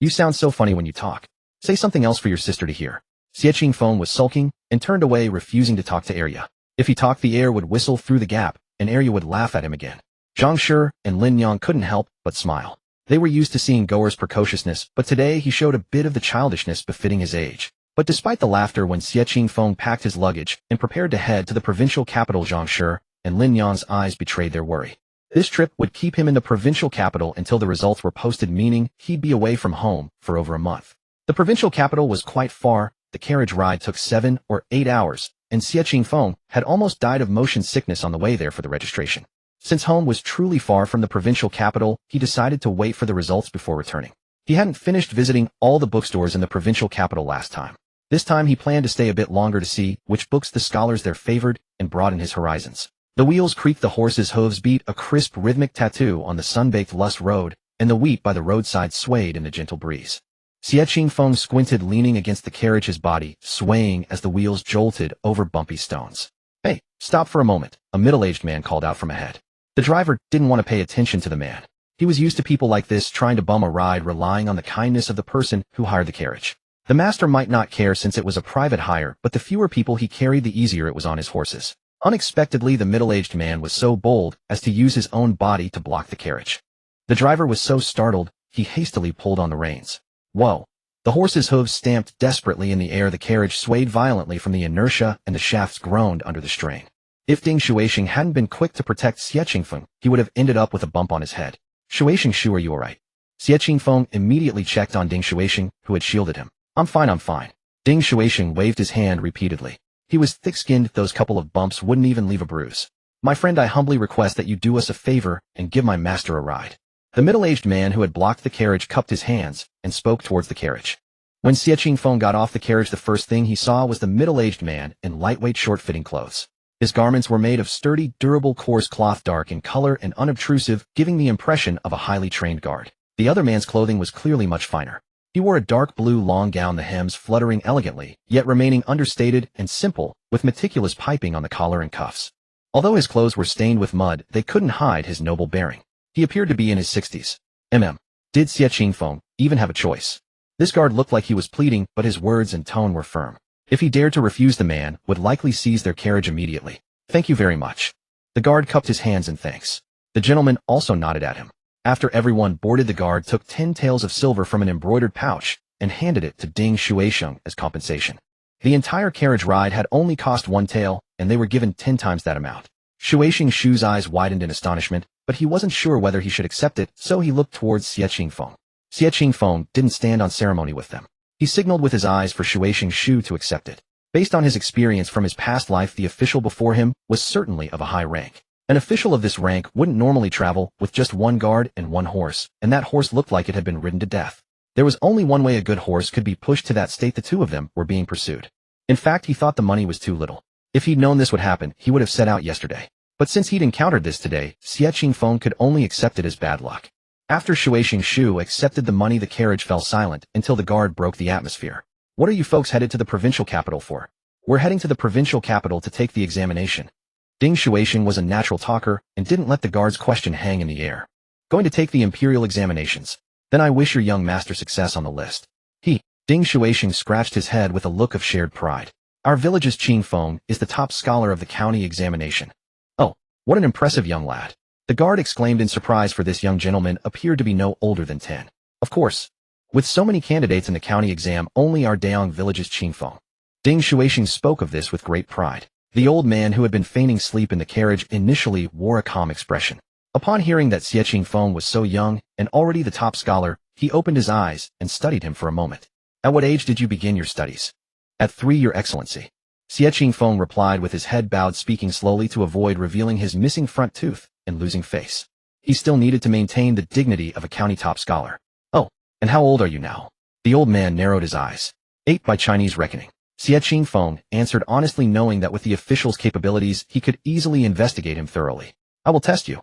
[SPEAKER 1] You sound so funny when you talk. Say something else for your sister to hear. Xie Qingfeng was sulking and turned away, refusing to talk to Arya. If he talked, the air would whistle through the gap, and Arya would laugh at him again. Zhang and Lin Yang couldn't help but smile. They were used to seeing Goer's precociousness, but today he showed a bit of the childishness befitting his age. But despite the laughter, when Xie Qingfeng packed his luggage and prepared to head to the provincial capital, Zhang and Lin Yang's eyes betrayed their worry. This trip would keep him in the provincial capital until the results were posted, meaning he'd be away from home for over a month. The provincial capital was quite far. The carriage ride took 7 or 8 hours, and Xie Qingfeng had almost died of motion sickness on the way there for the registration. Since home was truly far from the provincial capital, he decided to wait for the results before returning. He hadn't finished visiting all the bookstores in the provincial capital last time. This time he planned to stay a bit longer to see which books the scholars there favored and broaden his horizons. The wheels creaked, the horses' hooves beat a crisp rhythmic tattoo on the sun-baked Lust road, and the wheat by the roadside swayed in the gentle breeze. Xie Qingfeng squinted, leaning against the carriage, his body swaying as the wheels jolted over bumpy stones. "Hey, stop for a moment," a middle-aged man called out from ahead. The driver didn't want to pay attention to the man. He was used to people like this trying to bum a ride, relying on the kindness of the person who hired the carriage. The master might not care since it was a private hire, but the fewer people he carried, the easier it was on his horses. Unexpectedly, the middle-aged man was so bold as to use his own body to block the carriage. The driver was so startled, he hastily pulled on the reins. Whoa! The horse's hooves stamped desperately in the air, the carriage swayed violently from the inertia, and the shafts groaned under the strain. If Ding Xuexing hadn't been quick to protect Xie Qingfeng, he would have ended up with a bump on his head. "Xuexing, are you alright?" Xie Qingfeng immediately checked on Ding Xuexing, who had shielded him. I'm fine. Ding Xuexing waved his hand repeatedly. He was thick-skinned, those couple of bumps wouldn't even leave a bruise. "My friend, I humbly request that you do us a favor and give my master a ride." The middle-aged man who had blocked the carriage cupped his hands and spoke towards the carriage. When Xie Qingfeng got off the carriage, the first thing he saw was the middle-aged man in lightweight, short-fitting clothes. His garments were made of sturdy, durable, coarse cloth, dark in color and unobtrusive, giving the impression of a highly trained guard. The other man's clothing was clearly much finer. He wore a dark blue long gown, the hems fluttering elegantly, yet remaining understated and simple, with meticulous piping on the collar and cuffs. Although his clothes were stained with mud, they couldn't hide his noble bearing. He appeared to be in his 60s. Did Xie Qingfeng even have a choice? This guard looked like he was pleading, but his words and tone were firm. If he dared to refuse, the man would likely seize their carriage immediately. "Thank you very much." The guard cupped his hands in thanks. The gentleman also nodded at him. After everyone boarded, the guard took 10 taels of silver from an embroidered pouch and handed it to Ding Xuexing as compensation. The entire carriage ride had only cost 1 tael, and they were given 10 times that amount. Xuexing's eyes widened in astonishment, but he wasn't sure whether he should accept it, so he looked towards Xie Qingfeng. Xie Qingfeng didn't stand on ceremony with them. He signaled with his eyes for Xuexing to accept it. Based on his experience from his past life, the official before him was certainly of a high rank. An official of this rank wouldn't normally travel with just 1 guard and 1 horse, and that horse looked like it had been ridden to death. There was only one way a good horse could be pushed to that state. The two of them were being pursued. In fact, he thought the money was too little. If he'd known this would happen, he would have set out yesterday. But since he'd encountered this today, Xie Qingfeng could only accept it as bad luck. After Xuexing accepted the money, the carriage fell silent until the guard broke the atmosphere. "What are you folks headed to the provincial capital for?" "We're heading to the provincial capital to take the examination." Ding Xuexing was a natural talker and didn't let the guard's question hang in the air. "Going to take the imperial examinations? Then I wish your young master success on the list." Ding Xuexing scratched his head with a look of shared pride. "Our village's Qingfeng is the top scholar of the county examination." "Oh, what an impressive young lad." The guard exclaimed in surprise, for this young gentleman appeared to be no older than 10. Of course. With so many candidates in the county exam, only our Daong village's Qingfeng. Ding Xuexing spoke of this with great pride. The old man who had been feigning sleep in the carriage initially wore a calm expression. Upon hearing that Xie Qingfeng was so young and already the top scholar, he opened his eyes and studied him for a moment. "At what age did you begin your studies?" "At 3, Your Excellency." Xie Qingfeng replied with his head bowed, speaking slowly to avoid revealing his missing front tooth and losing face. He still needed to maintain the dignity of a county top scholar. "Oh, and how old are you now?" The old man narrowed his eyes. 8 by Chinese reckoning. Xie Qingfeng answered honestly, knowing that with the official's capabilities, he could easily investigate him thoroughly. "I will test you."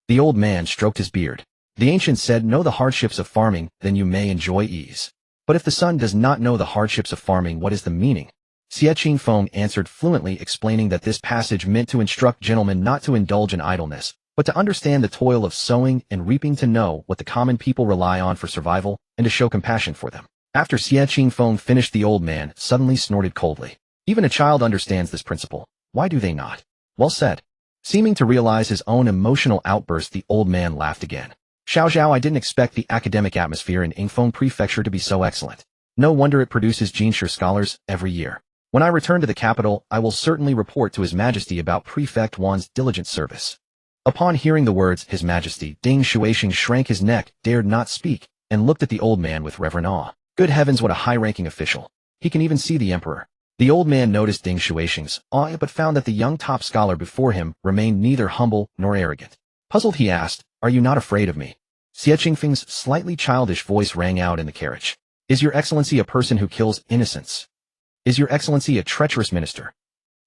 [SPEAKER 1] The old man stroked his beard. "The ancients said, know the hardships of farming, then you may enjoy ease. But if the son does not know the hardships of farming, what is the meaning?" Xie Qingfeng answered fluently, explaining that this passage meant to instruct gentlemen not to indulge in idleness, but to understand the toil of sowing and reaping, to know what the common people rely on for survival, and to show compassion for them. After Xie Qingfeng finished, the old man suddenly snorted coldly. Even a child understands this principle. Why do they not? Well said. Seeming to realize his own emotional outburst, the old man laughed again. Xiao Zhao, I didn't expect the academic atmosphere in Yingfeng Prefecture to be so excellent. No wonder it produces Jinshi scholars every year. When I return to the capital, I will certainly report to His Majesty about Prefect Wan's diligent service. Upon hearing the words, His Majesty, Ding Xuexing shrank his neck, dared not speak, and looked at the old man with reverent awe. Good heavens, what a high-ranking official. He can even see the emperor. The old man noticed Ding Xuexing's awe, but found that the young top scholar before him remained neither humble nor arrogant. Puzzled, he asked, Are you not afraid of me? Xie Qingfeng's slightly childish voice rang out in the carriage. Is your excellency a person who kills innocents? Is your excellency a treacherous minister?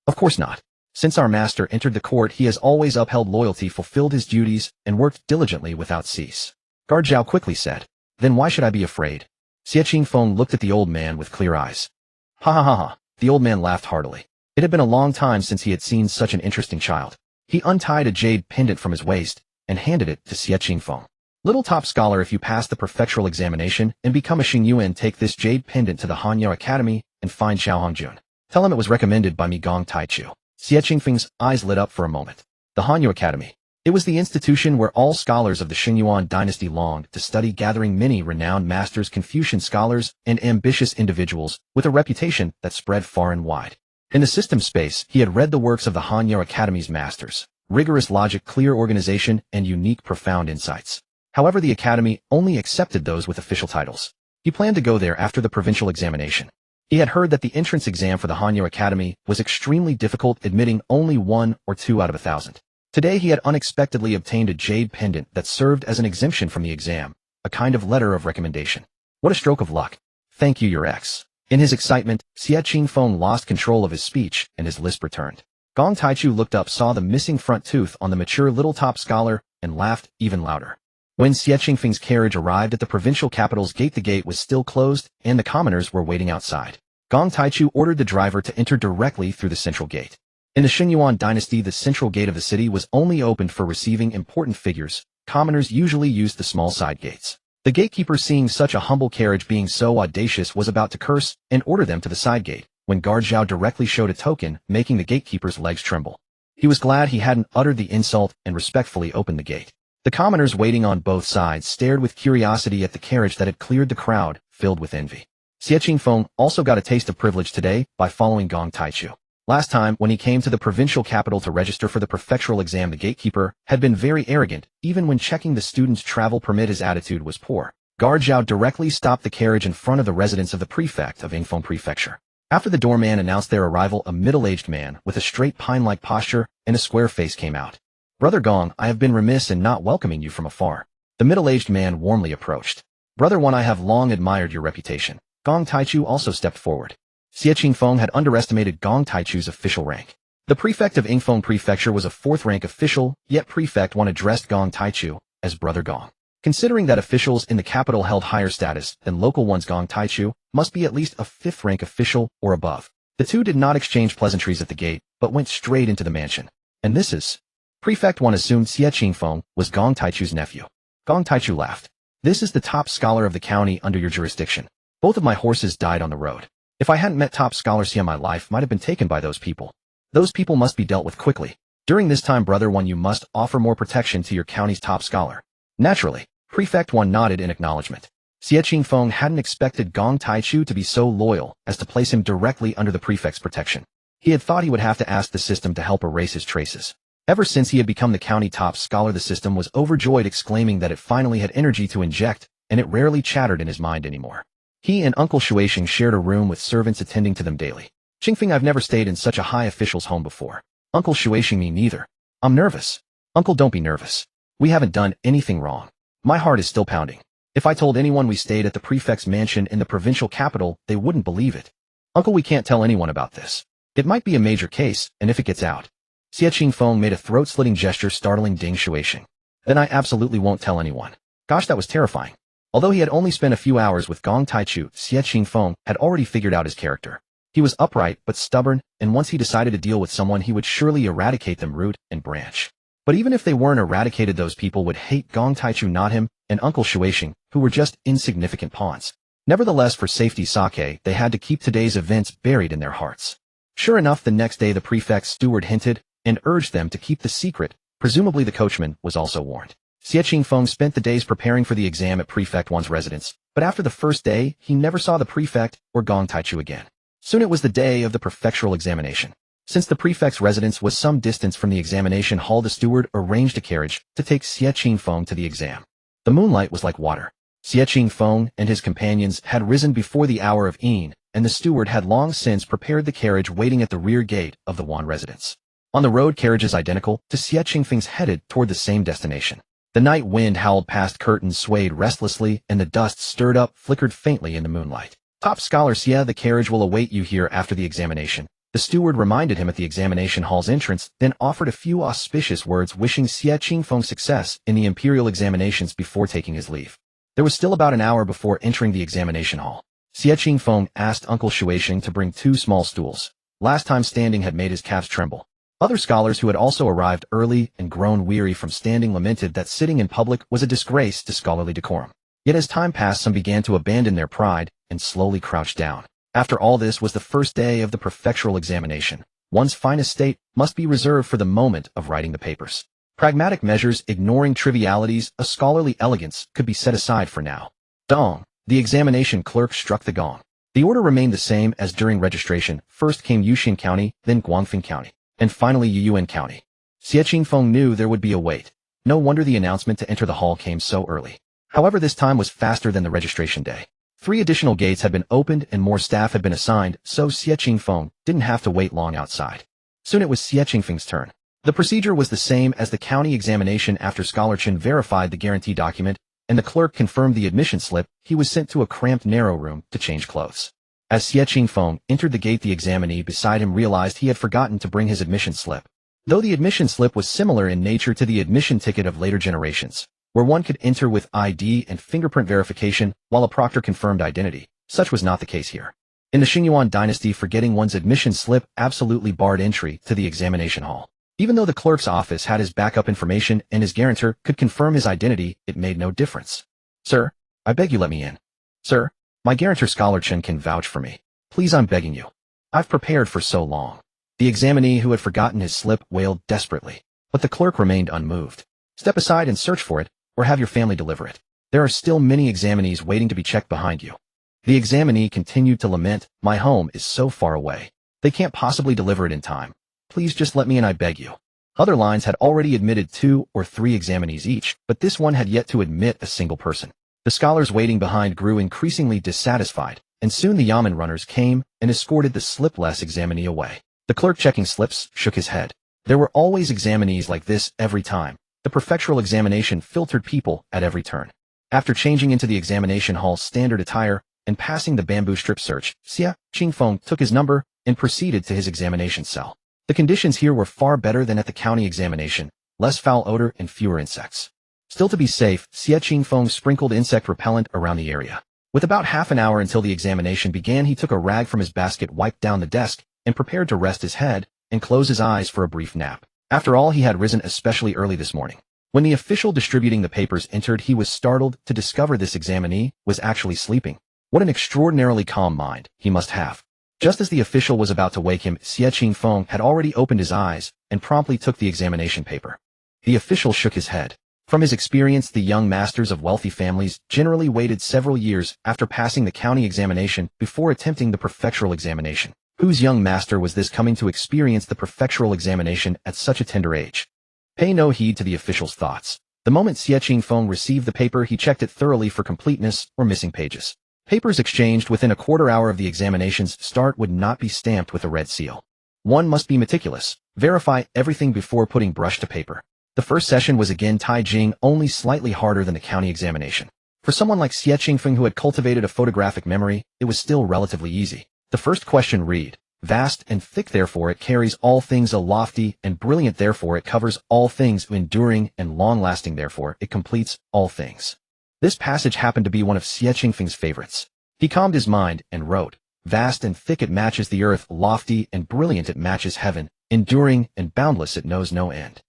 [SPEAKER 1] Of course not. Since our master entered the court, he has always upheld loyalty, fulfilled his duties, and worked diligently without cease. Guard Zhao quickly said. Then why should I be afraid? Xie Qingfeng looked at the old man with clear eyes. Ha ha ha ha. The old man laughed heartily. It had been a long time since he had seen such an interesting child. He untied a jade pendant from his waist and handed it to Xie Qingfeng. Little top scholar, if you pass the prefectural examination and become a Xingyuan, take this jade pendant to the Hanyu Academy and find Xiao Hongjun. Tell him it was recommended by me, Gong Taichu. Xie Qingfeng's eyes lit up for a moment. The Hanyu Academy. It was the institution where all scholars of the Xingyuan dynasty longed to study, gathering many renowned masters, Confucian scholars, and ambitious individuals with a reputation that spread far and wide. In the system space, he had read the works of the Hanyu Academy's masters, rigorous logic, clear organization, and unique profound insights. However, the academy only accepted those with official titles. He planned to go there after the provincial examination. He had heard that the entrance exam for the Hanyu Academy was extremely difficult, admitting only 1 or 2 out of 1,000. Today he had unexpectedly obtained a jade pendant that served as an exemption from the exam, a kind of letter of recommendation. What a stroke of luck. Thank you, Your Ex. In his excitement, Xie Qingfeng lost control of his speech and his lisp returned. Gong Taichu looked up, saw the missing front tooth on the mature little top scholar, and laughed even louder. When Xie Qingfeng's carriage arrived at the provincial capital's gate, the gate was still closed, and the commoners were waiting outside. Gong Taichu ordered the driver to enter directly through the central gate. In the Xingyuan dynasty, the central gate of the city was only opened for receiving important figures. Commoners usually used the small side gates. The gatekeeper, seeing such a humble carriage being so audacious, was about to curse and order them to the side gate, when Guard Zhao directly showed a token, making the gatekeeper's legs tremble. He was glad he hadn't uttered the insult and respectfully opened the gate. The commoners waiting on both sides stared with curiosity at the carriage that had cleared the crowd, filled with envy. Xie Qingfeng also got a taste of privilege today by following Gong Taichu. Last time, when he came to the provincial capital to register for the prefectural exam, the gatekeeper had been very arrogant. Even when checking the student's travel permit, his attitude was poor. Guard Zhao directly stopped the carriage in front of the residence of the prefect of Yingfeng Prefecture. After the doorman announced their arrival, a middle-aged man with a straight pine-like posture and a square face came out. Brother Gong, I have been remiss in not welcoming you from afar. The middle-aged man warmly approached. Brother Wan, I have long admired your reputation. Gong Taichu also stepped forward. Xie Qingfeng had underestimated Gong Taichu's official rank. The prefect of Yingfeng Prefecture was a 4th-rank official, yet Prefect Wan addressed Gong Taichu as Brother Gong. Considering that officials in the capital held higher status than local ones, Gong Taichu must be at least a 5th-rank official or above. The two did not exchange pleasantries at the gate, but went straight into the mansion. And this is... Prefect Wan assumed Xie Qingfeng was Gong Taichu's nephew. Gong Taichu laughed. This is the top scholar of the county under your jurisdiction. Both of my horses died on the road. If I hadn't met top scholar Xie, my life might have been taken by those people. Those people must be dealt with quickly. During this time, Brother Wan, you must offer more protection to your county's top scholar. Naturally, Prefect Wan nodded in acknowledgement. Xie Qingfeng hadn't expected Gong Taichu to be so loyal as to place him directly under the prefect's protection. He had thought he would have to ask the system to help erase his traces. Ever since he had become the county top scholar, the system was overjoyed, exclaiming that it finally had energy to inject, and it rarely chattered in his mind anymore. He and Uncle Xuexing shared a room with servants attending to them daily. Qingfeng, I've never stayed in such a high official's home before. Uncle Xuexing, me neither. I'm nervous. Uncle, don't be nervous. We haven't done anything wrong. My heart is still pounding. If I told anyone we stayed at the prefect's mansion in the provincial capital, they wouldn't believe it. Uncle, we can't tell anyone about this. It might be a major case, and if it gets out... Xie Qingfeng made a throat-slitting gesture, startling Ding Xuexing. Then I absolutely won't tell anyone. Gosh, that was terrifying. Although he had only spent a few hours with Gong Taichu, Xie Qingfeng had already figured out his character. He was upright but stubborn, and once he decided to deal with someone, he would surely eradicate them root and branch. But even if they weren't eradicated, those people would hate Gong Taichu, not him, and Uncle Xuexing, who were just insignificant pawns. Nevertheless, for safety's sake, they had to keep today's events buried in their hearts. Sure enough, the next day the prefect's steward hinted and urged them to keep the secret. Presumably the coachman was also warned. Xie Qingfeng spent the days preparing for the exam at Prefect 1's residence, but after the first day, he never saw the prefect or Gong Taichu again. Soon it was the day of the prefectural examination. Since the prefect's residence was some distance from the examination hall, the steward arranged a carriage to take Xie Qingfeng to the exam. The moonlight was like water. Xie Qingfeng and his companions had risen before the hour of evening, and the steward had long since prepared the carriage waiting at the rear gate of the Wan residence. On the road, carriages identical to Xie Qingfeng's headed toward the same destination. The night wind howled past curtains, swayed restlessly, and the dust stirred up, flickered faintly in the moonlight. Top scholar Xie, the carriage will await you here after the examination. The steward reminded him at the examination hall's entrance, then offered a few auspicious words wishing Xie Qingfeng success in the imperial examinations before taking his leave. There was still about an hour before entering the examination hall. Xie Qingfeng asked Uncle Shuixing to bring 2 small stools. Last time standing had made his calves tremble. Other scholars who had also arrived early and grown weary from standing lamented that sitting in public was a disgrace to scholarly decorum. Yet as time passed, some began to abandon their pride and slowly crouched down. After all, this was the first day of the prefectural examination. One's finest state must be reserved for the moment of writing the papers. Pragmatic measures, ignoring trivialities, a scholarly elegance could be set aside for now. Dong. The examination clerk struck the gong. The order remained the same as during registration. First came Yuxian County, then Guangfeng County, and finally Yuyuan County. Xie Qingfeng knew there would be a wait. No wonder the announcement to enter the hall came so early. However, this time was faster than the registration day. 3 additional gates had been opened and more staff had been assigned, so Xie Qingfeng didn't have to wait long outside. Soon it was Xie Qingfeng's turn. The procedure was the same as the county examination. After Scholar Chen verified the guarantee document and the clerk confirmed the admission slip, he was sent to a cramped, narrow room to change clothes. As Xie Qingfeng entered the gate, the examinee beside him realized he had forgotten to bring his admission slip. Though the admission slip was similar in nature to the admission ticket of later generations, where one could enter with ID and fingerprint verification while a proctor confirmed identity, such was not the case here. In the Xingyuan dynasty, forgetting one's admission slip absolutely barred entry to the examination hall. Even though the clerk's office had his backup information and his guarantor could confirm his identity, it made no difference. "Sir, I beg you let me in." "Sir, my guarantor Scholar Chen can vouch for me. Please, I'm begging you. I've prepared for so long." The examinee who had forgotten his slip wailed desperately, but the clerk remained unmoved. "Step aside and search for it, or have your family deliver it. There are still many examinees waiting to be checked behind you." The examinee continued to lament, "My home is so far away. They can't possibly deliver it in time. Please just let me in, I beg you." Other lines had already admitted 2 or 3 examinees each, but this one had yet to admit a single person. The scholars waiting behind grew increasingly dissatisfied, and soon the yamen runners came and escorted the slipless examinee away. The clerk checking slips shook his head. There were always examinees like this every time. The prefectural examination filtered people at every turn. After changing into the examination hall's standard attire and passing the bamboo strip search, Xie Qingfeng took his number and proceeded to his examination cell. The conditions here were far better than at the county examination, less foul odor and fewer insects. Still, to be safe, Xie Qingfeng sprinkled insect repellent around the area. With about half an hour until the examination began, he took a rag from his basket, wiped down the desk, and prepared to rest his head and close his eyes for a brief nap. After all, he had risen especially early this morning. When the official distributing the papers entered, he was startled to discover this examinee was actually sleeping. What an extraordinarily calm mind he must have. Just as the official was about to wake him, Xie Qingfeng had already opened his eyes and promptly took the examination paper. The official shook his head. From his experience, the young masters of wealthy families generally waited several years after passing the county examination before attempting the prefectural examination. Whose young master was this coming to experience the prefectural examination at such a tender age? Pay no heed to the official's thoughts. The moment Xie Qingfeng received the paper, he checked it thoroughly for completeness or missing pages. Papers exchanged within a quarter hour of the examination's start would not be stamped with a red seal. One must be meticulous, verify everything before putting brush to paper. The first session was again Taijing, only slightly harder than the county examination. For someone like Xie Qingfeng who had cultivated a photographic memory, it was still relatively easy. The first question read, "Vast and thick, therefore it carries all things, a lofty and brilliant, therefore it covers all things, enduring and long-lasting, therefore it completes all things." This passage happened to be one of Xie Qingfeng's favorites. He calmed his mind and wrote, "Vast and thick it matches the earth, lofty and brilliant it matches heaven, enduring and boundless it knows no end."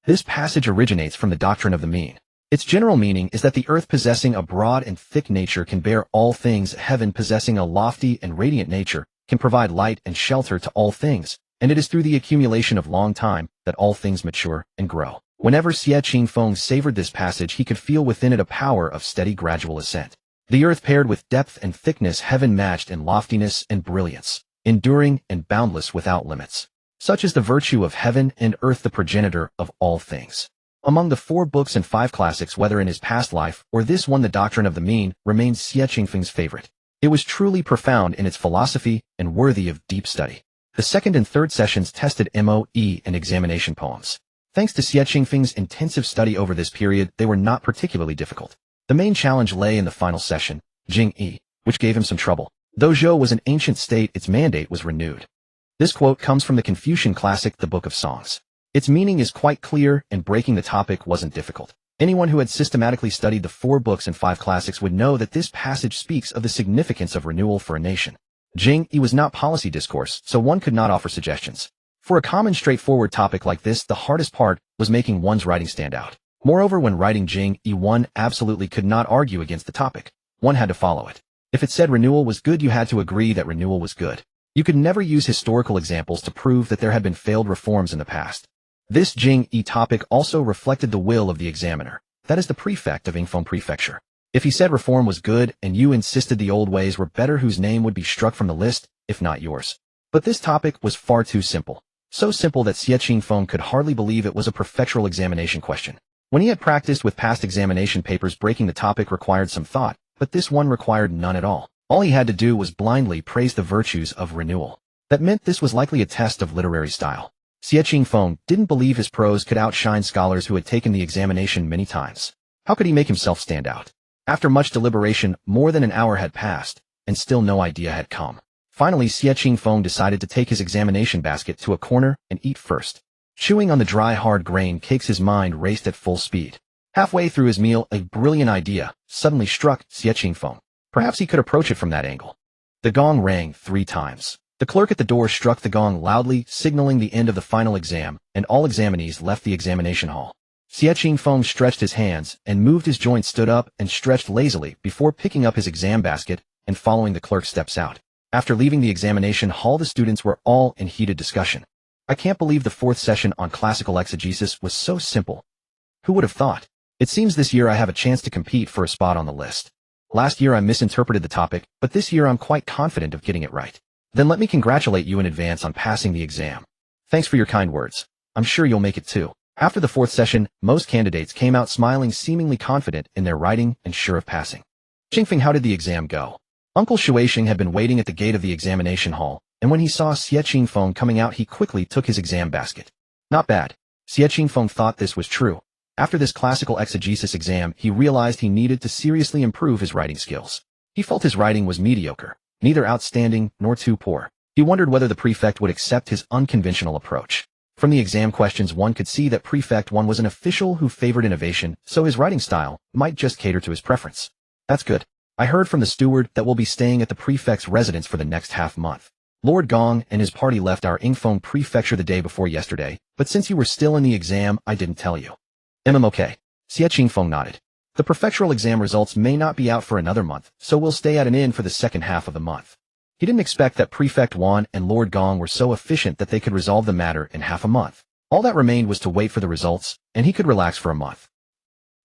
[SPEAKER 1] This passage originates from the doctrine of the mean. Its general meaning is that the earth possessing a broad and thick nature can bear all things, heaven possessing a lofty and radiant nature can provide light and shelter to all things, and it is through the accumulation of long time that all things mature and grow. Whenever Xie Qingfeng savored this passage, he could feel within it a power of steady gradual ascent. The earth paired with depth and thickness, heaven matched in loftiness and brilliance, enduring and boundless without limits. Such is the virtue of heaven and earth, the progenitor of all things. Among the 4 books and 5 classics, whether in his past life or this one, the doctrine of the mean remains Xie Qingfeng's favorite. It was truly profound in its philosophy and worthy of deep study. The second and third sessions tested MOE and examination poems. Thanks to Xie Qingfeng's intensive study over this period, they were not particularly difficult. The main challenge lay in the final session, Jing, which gave him some trouble. Though Zhou was an ancient state, its mandate was renewed. This quote comes from the Confucian classic, the Book of Songs. Its meaning is quite clear, and breaking the topic wasn't difficult. Anyone who had systematically studied the 4 books and 5 classics would know that this passage speaks of the significance of renewal for a nation. Jing was not policy discourse, so one could not offer suggestions. For a common, straightforward topic like this, the hardest part was making one's writing stand out. Moreover, when writing Jing, one absolutely could not argue against the topic. One had to follow it. If it said renewal was good, you had to agree that renewal was good. You could never use historical examples to prove that there had been failed reforms in the past. This Jing topic also reflected the will of the examiner, that is the prefect of Yingfeng Prefecture. If he said reform was good and you insisted the old ways were better, whose name would be struck from the list, if not yours. But this topic was far too simple. So simple that Xie Qingfeng could hardly believe it was a prefectural examination question. When he had practiced with past examination papers, breaking the topic required some thought, but this one required none at all. All he had to do was blindly praise the virtues of renewal. That meant this was likely a test of literary style. Xie Qingfeng didn't believe his prose could outshine scholars who had taken the examination many times. How could he make himself stand out? After much deliberation, more than an hour had passed, and still no idea had come. Finally, Xie Qingfeng decided to take his examination basket to a corner and eat first. Chewing on the dry, hard grain cakes, his mind raced at full speed. Halfway through his meal, a brilliant idea suddenly struck Xie Qingfeng. Perhaps he could approach it from that angle. The gong rang 3 times. The clerk at the door struck the gong loudly, signaling the end of the final exam, and all examinees left the examination hall. Xie Qingfeng stretched his hands and moved his joints, stood up and stretched lazily before picking up his exam basket and following the clerk's steps out. After leaving the examination hall, the students were all in heated discussion. I can't believe the 4th session on classical exegesis was so simple. Who would have thought? It seems this year I have a chance to compete for a spot on the list. Last year I misinterpreted the topic, but this year I'm quite confident of getting it right. Then let me congratulate you in advance on passing the exam. Thanks for your kind words. I'm sure you'll make it too. After the 4th session, most candidates came out smiling, seemingly confident in their writing and sure of passing. Qingfeng, how did the exam go? Uncle Shuixing had been waiting at the gate of the examination hall, and when he saw Xie Qingfeng coming out, he quickly took his exam basket. Not bad. Xie Qingfeng thought this was true. After this classical exegesis exam, he realized he needed to seriously improve his writing skills. He felt his writing was mediocre, neither outstanding nor too poor. He wondered whether the prefect would accept his unconventional approach. From the exam questions, one could see that Prefect 1 was an official who favored innovation, so his writing style might just cater to his preference. That's good. I heard from the steward that we'll be staying at the prefect's residence for the next half-month. Lord Gong and his party left our Yingfeng Prefecture the day before yesterday, but since you were still in the exam, I didn't tell you. Okay. Xie Qingfeng nodded. The prefectural exam results may not be out for another month, so we'll stay at an inn for the second half of the month. He didn't expect that Prefect 1 and Lord Gong were so efficient that they could resolve the matter in half a month. All that remained was to wait for the results, and he could relax for a month.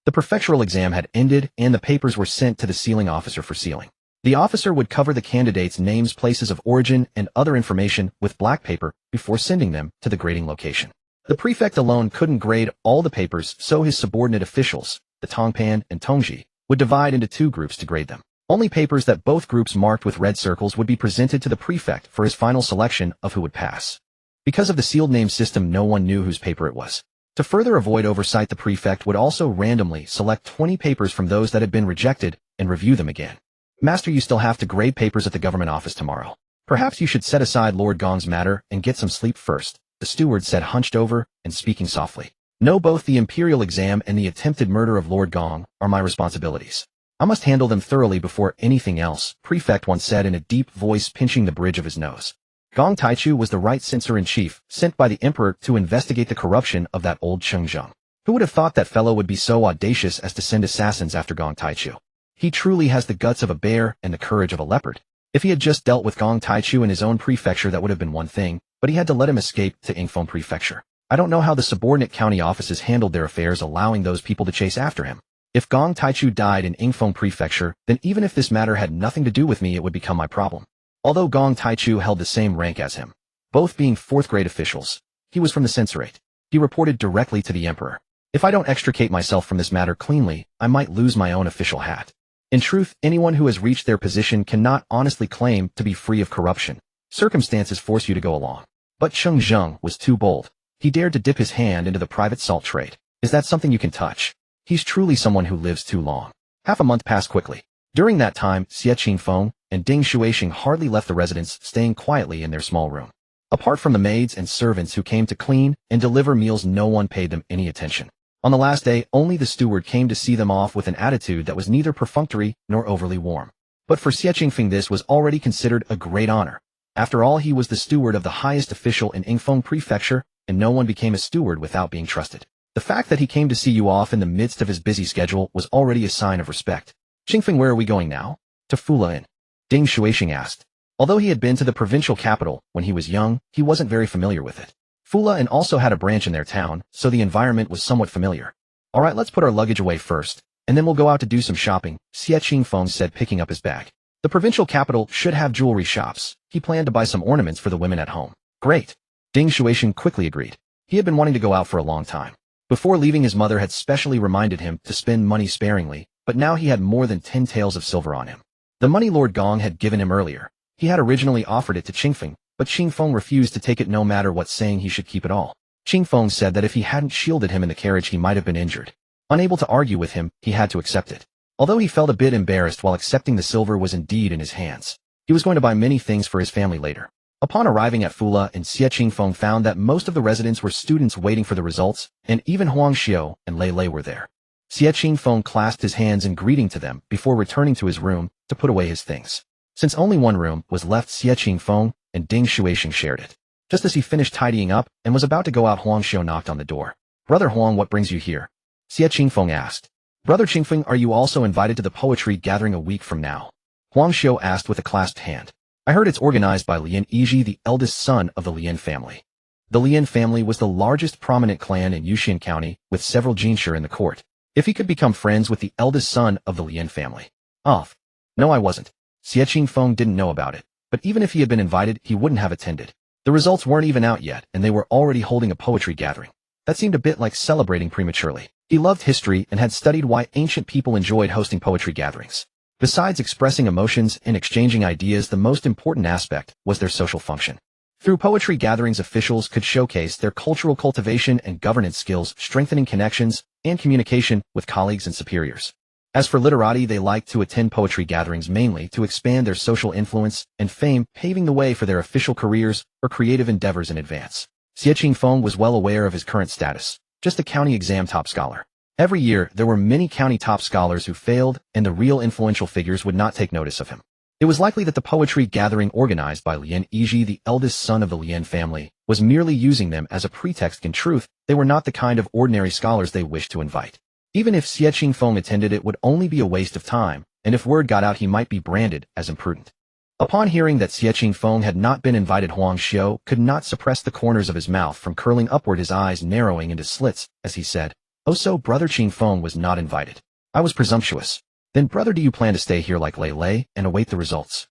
[SPEAKER 1] The prefectural exam had ended, and the papers were sent to the sealing officer for sealing. The officer would cover the candidates' names, places of origin, and other information with black paper before sending them to the grading location. The prefect alone couldn't grade all the papers, so his subordinate officials, the Tongpan and Tongji, would divide into 2 groups to grade them. Only papers that both groups marked with red circles would be presented to the prefect for his final selection of who would pass. Because of the sealed name system, no one knew whose paper it was. To further avoid oversight, the prefect would also randomly select 20 papers from those that had been rejected and review them again. Master, you still have to grade papers at the government office tomorrow. Perhaps you should set aside Lord Gong's matter and get some sleep first, the steward said, hunched over and speaking softly. No, both the imperial exam and the attempted murder of Lord Gong are my responsibilities. I must handle them thoroughly before anything else, Prefect 1 said in a deep voice, pinching the bridge of his nose. Gong Taichu was the right censor-in-chief, sent by the emperor to investigate the corruption of that old Cheng Zheng. Who would have thought that fellow would be so audacious as to send assassins after Gong Taichu? He truly has the guts of a bear and the courage of a leopard. If he had just dealt with Gong Taichu in his own prefecture, that would have been one thing, but he had to let him escape to Yingfeng Prefecture. I don't know how the subordinate county offices handled their affairs, allowing those people to chase after him. If Gong Taichu died in Yingfeng Prefecture, then even if this matter had nothing to do with me, it would become my problem. Although Gong Taichu held the same rank as him, both being fourth-grade officials, he was from the censorate. He reported directly to the emperor. If I don't extricate myself from this matter cleanly, I might lose my own official hat. In truth, anyone who has reached their position cannot honestly claim to be free of corruption. Circumstances force you to go along. But Zhang was too bold. He dared to dip his hand into the private salt trade. Is that something you can touch? He's truly someone who lives too long. Half a month passed quickly. During that time, Xie Qingfeng and Ding Xuexing hardly left the residence, staying quietly in their small room. Apart from the maids and servants who came to clean and deliver meals, no one paid them any attention. On the last day, only the steward came to see them off with an attitude that was neither perfunctory nor overly warm. But for Xie Qingfeng, this was already considered a great honor. After all, he was the steward of the highest official in Yingfeng Prefecture, and no one became a steward without being trusted. The fact that he came to see you off in the midst of his busy schedule was already a sign of respect. Qingfeng, where are we going now? To Fula Inn. Ding Xuexing asked. Although he had been to the provincial capital when he was young, he wasn't very familiar with it. Fula Inn also had a branch in their town, so the environment was somewhat familiar. Alright, let's put our luggage away first, and then we'll go out to do some shopping, Xie Qingfeng said, picking up his bag. The provincial capital should have jewelry shops. He planned to buy some ornaments for the women at home. Great. Ding Xuexing quickly agreed. He had been wanting to go out for a long time. Before leaving, his mother had specially reminded him to spend money sparingly, but now he had more than 10 taels of silver on him. The money Lord Gong had given him earlier. He had originally offered it to Qingfeng, but Qingfeng refused to take it no matter what, saying he should keep it all. Qingfeng said that if he hadn't shielded him in the carriage, he might have been injured. Unable to argue with him, he had to accept it. Although he felt a bit embarrassed while accepting, the silver was indeed in his hands. He was going to buy many things for his family later. Upon arriving at Fula Inn, Xie Qingfeng found that most of the residents were students waiting for the results, and even Huang Xiu and Lei Lei were there. Xie Qingfeng clasped his hands in greeting to them before returning to his room to put away his things. Since only one room was left, Xie Qingfeng and Ding Xuexing shared it. Just as he finished tidying up and was about to go out, Huang Xiu knocked on the door. Brother Huang, what brings you here? Xie Qingfeng asked. Brother Qingfeng, are you also invited to the poetry gathering a week from now? Huang Xiu asked with a clasped hand. I heard it's organized by Lian Yizhi, the eldest son of the Lian family. The Lian family was the largest prominent clan in Yuxian County, with several jinshi in the court. If he could become friends with the eldest son of the Lian family. No, I wasn't. Xie Qingfeng didn't know about it, but even if he had been invited, he wouldn't have attended. The results weren't even out yet, and they were already holding a poetry gathering. That seemed a bit like celebrating prematurely. He loved history and had studied why ancient people enjoyed hosting poetry gatherings. Besides expressing emotions and exchanging ideas, the most important aspect was their social function. Through poetry gatherings, officials could showcase their cultural cultivation and governance skills, strengthening connections and communication with colleagues and superiors. As for literati, they liked to attend poetry gatherings mainly to expand their social influence and fame, paving the way for their official careers or creative endeavors in advance. Xie Qingfeng was well aware of his current status, just a county exam top scholar. Every year, there were many county top scholars who failed, and the real influential figures would not take notice of him. It was likely that the poetry gathering organized by Lian Yizhi, the eldest son of the Lian family, was merely using them as a pretext. In truth, they were not the kind of ordinary scholars they wished to invite. Even if Xie Qingfeng attended, it would only be a waste of time, and if word got out, he might be branded as imprudent. Upon hearing that Xie Qingfeng had not been invited, Huang Xiu could not suppress the corners of his mouth from curling upward, his eyes narrowing into slits, as he said, "Oh, so Brother Qingfeng was not invited. I was presumptuous. Then, brother, do you plan to stay here like Lei Lei and await the results?"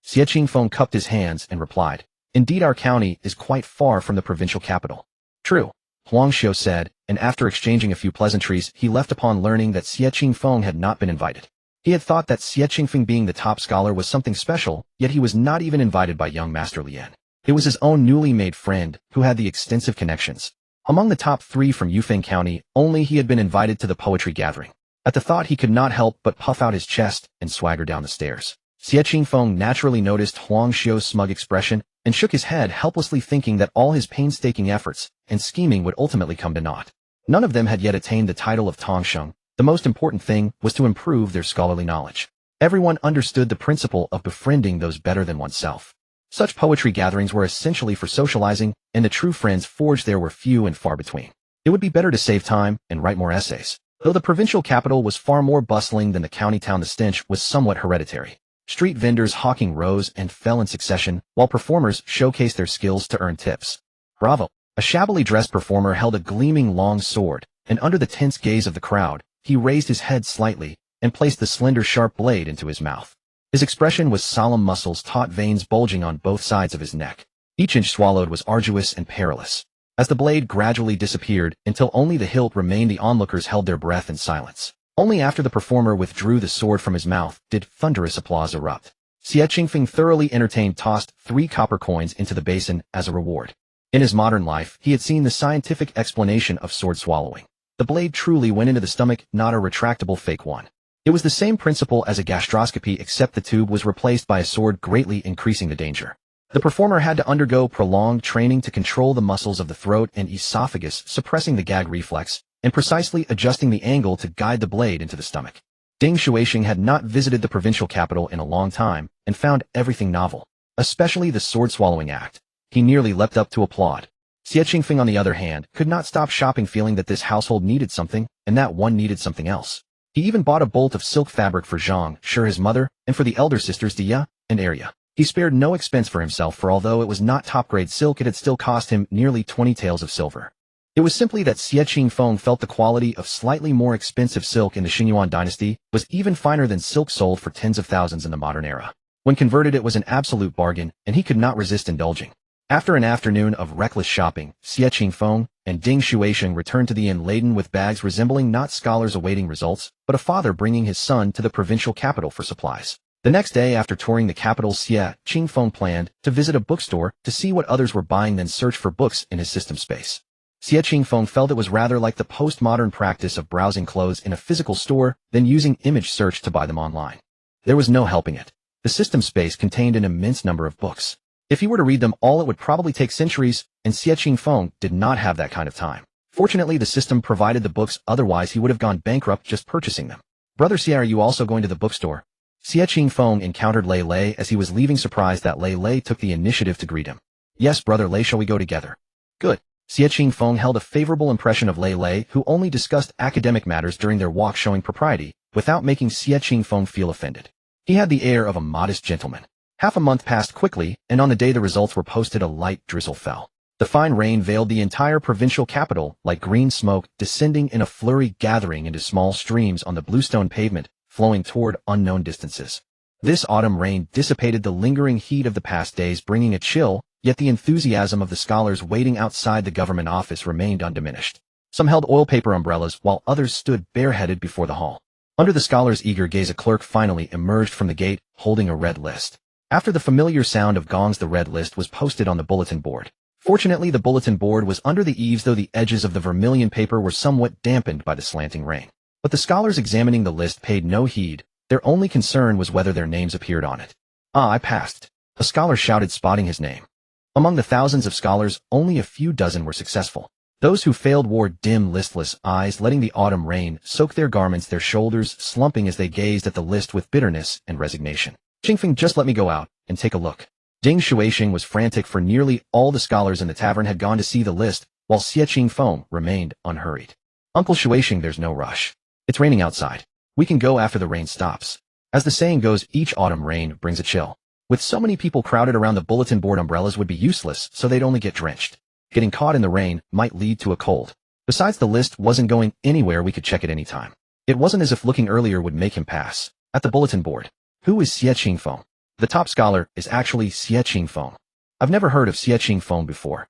[SPEAKER 1] Xie Qingfeng cupped his hands and replied, "Indeed, our county is quite far from the provincial capital." "True," Huang Xiu said, and after exchanging a few pleasantries, he left upon learning that Xie Qingfeng had not been invited. He had thought that Xie Qingfeng being the top scholar was something special, yet he was not even invited by young Master Lian. It was his own newly made friend, who had the extensive connections. Among the top 3 from Yufeng County, only he had been invited to the poetry gathering. At the thought, he could not help but puff out his chest and swagger down the stairs. Xie Qingfeng naturally noticed Huang Xiu's smug expression and shook his head helplessly, thinking that all his painstaking efforts and scheming would ultimately come to naught. None of them had yet attained the title of Tongsheng. The most important thing was to improve their scholarly knowledge. Everyone understood the principle of befriending those better than oneself. Such poetry gatherings were essentially for socializing, and the true friends forged there were few and far between. It would be better to save time and write more essays. Though the provincial capital was far more bustling than the county town, the stench was somewhat hereditary. Street vendors hawking rose and fell in succession, while performers showcased their skills to earn tips. Bravo! A shabbily dressed performer held a gleaming long sword, and under the tense gaze of the crowd, he raised his head slightly and placed the slender sharp blade into his mouth. His expression was solemn, muscles taut, veins bulging on both sides of his neck. Each inch swallowed was arduous and perilous. As the blade gradually disappeared until only the hilt remained, the onlookers held their breath in silence. Only after the performer withdrew the sword from his mouth did thunderous applause erupt. Xie Qingfeng, thoroughly entertained, tossed 3 copper coins into the basin as a reward. In his modern life, he had seen the scientific explanation of sword swallowing. The blade truly went into the stomach, not a retractable fake one. It was the same principle as a gastroscopy, except the tube was replaced by a sword, greatly increasing the danger. The performer had to undergo prolonged training to control the muscles of the throat and esophagus, suppressing the gag reflex, and precisely adjusting the angle to guide the blade into the stomach. Ding Xuexing had not visited the provincial capital in a long time, and found everything novel, especially the sword-swallowing act. He nearly leapt up to applaud. Xie Qingfeng, on the other hand, could not stop shopping, feeling that this household needed something, and that one needed something else. He even bought a bolt of silk fabric for Zhang, sure, his mother, and for the elder sisters Dia and Arya. He spared no expense for himself, for although it was not top-grade silk, it had still cost him nearly 20 taels of silver. It was simply that Xie Qingfeng felt the quality of slightly more expensive silk in the Xingyuan dynasty was even finer than silk sold for tens of thousands in the modern era. When converted, it was an absolute bargain, and he could not resist indulging. After an afternoon of reckless shopping, Xie Qingfeng and Ding Xuexing returned to the inn laden with bags resembling not scholars awaiting results, but a father bringing his son to the provincial capital for supplies. The next day, after touring the capital, Xie Qingfeng planned to visit a bookstore to see what others were buying, then search for books in his system space. Xie Qingfeng felt it was rather like the postmodern practice of browsing clothes in a physical store than using image search to buy them online. There was no helping it. The system space contained an immense number of books. If he were to read them all, it would probably take centuries, and Xie Qingfeng did not have that kind of time. Fortunately, the system provided the books, otherwise he would have gone bankrupt just purchasing them. Brother Xie, are you also going to the bookstore? Xie Qingfeng encountered Lei Lei as he was leaving, surprised that Lei Lei took the initiative to greet him. Yes, Brother Lei, shall we go together? Good. Xie Qingfeng held a favorable impression of Lei Lei, who only discussed academic matters during their walk, showing propriety, without making Xie Qingfeng feel offended. He had the air of a modest gentleman. Half a month passed quickly, and on the day the results were posted, a light drizzle fell. The fine rain veiled the entire provincial capital like green smoke, descending in a flurry, gathering into small streams on the bluestone pavement, flowing toward unknown distances. This autumn rain dissipated the lingering heat of the past days, bringing a chill, yet the enthusiasm of the scholars waiting outside the government office remained undiminished. Some held oil paper umbrellas, while others stood bareheaded before the hall. Under the scholars' eager gaze, a clerk finally emerged from the gate, holding a red list. After the familiar sound of gongs, the red list was posted on the bulletin board. Fortunately, the bulletin board was under the eaves, though the edges of the vermilion paper were somewhat dampened by the slanting rain. But the scholars examining the list paid no heed. Their only concern was whether their names appeared on it. "Ah, I passed," a scholar shouted, spotting his name. Among the thousands of scholars, only a few dozen were successful. Those who failed wore dim, listless eyes, letting the autumn rain soak their garments, their shoulders slumping as they gazed at the list with bitterness and resignation. "Qingfeng, just let me go out and take a look." Ding Xuexing was frantic, for nearly all the scholars in the tavern had gone to see the list, while Xie Qingfeng remained unhurried. "Uncle Xuexing, there's no rush. It's raining outside. We can go after the rain stops. As the saying goes, each autumn rain brings a chill. With so many people crowded around the bulletin board, umbrellas would be useless, so they'd only get drenched. Getting caught in the rain might lead to a cold. Besides, the list wasn't going anywhere. We could check it any time. It wasn't as if looking earlier would make him pass." At the bulletin board. "Who is Xie Qingfeng?" "The top scholar is actually Xie Qingfeng." "I've never heard of Xie Qingfeng before.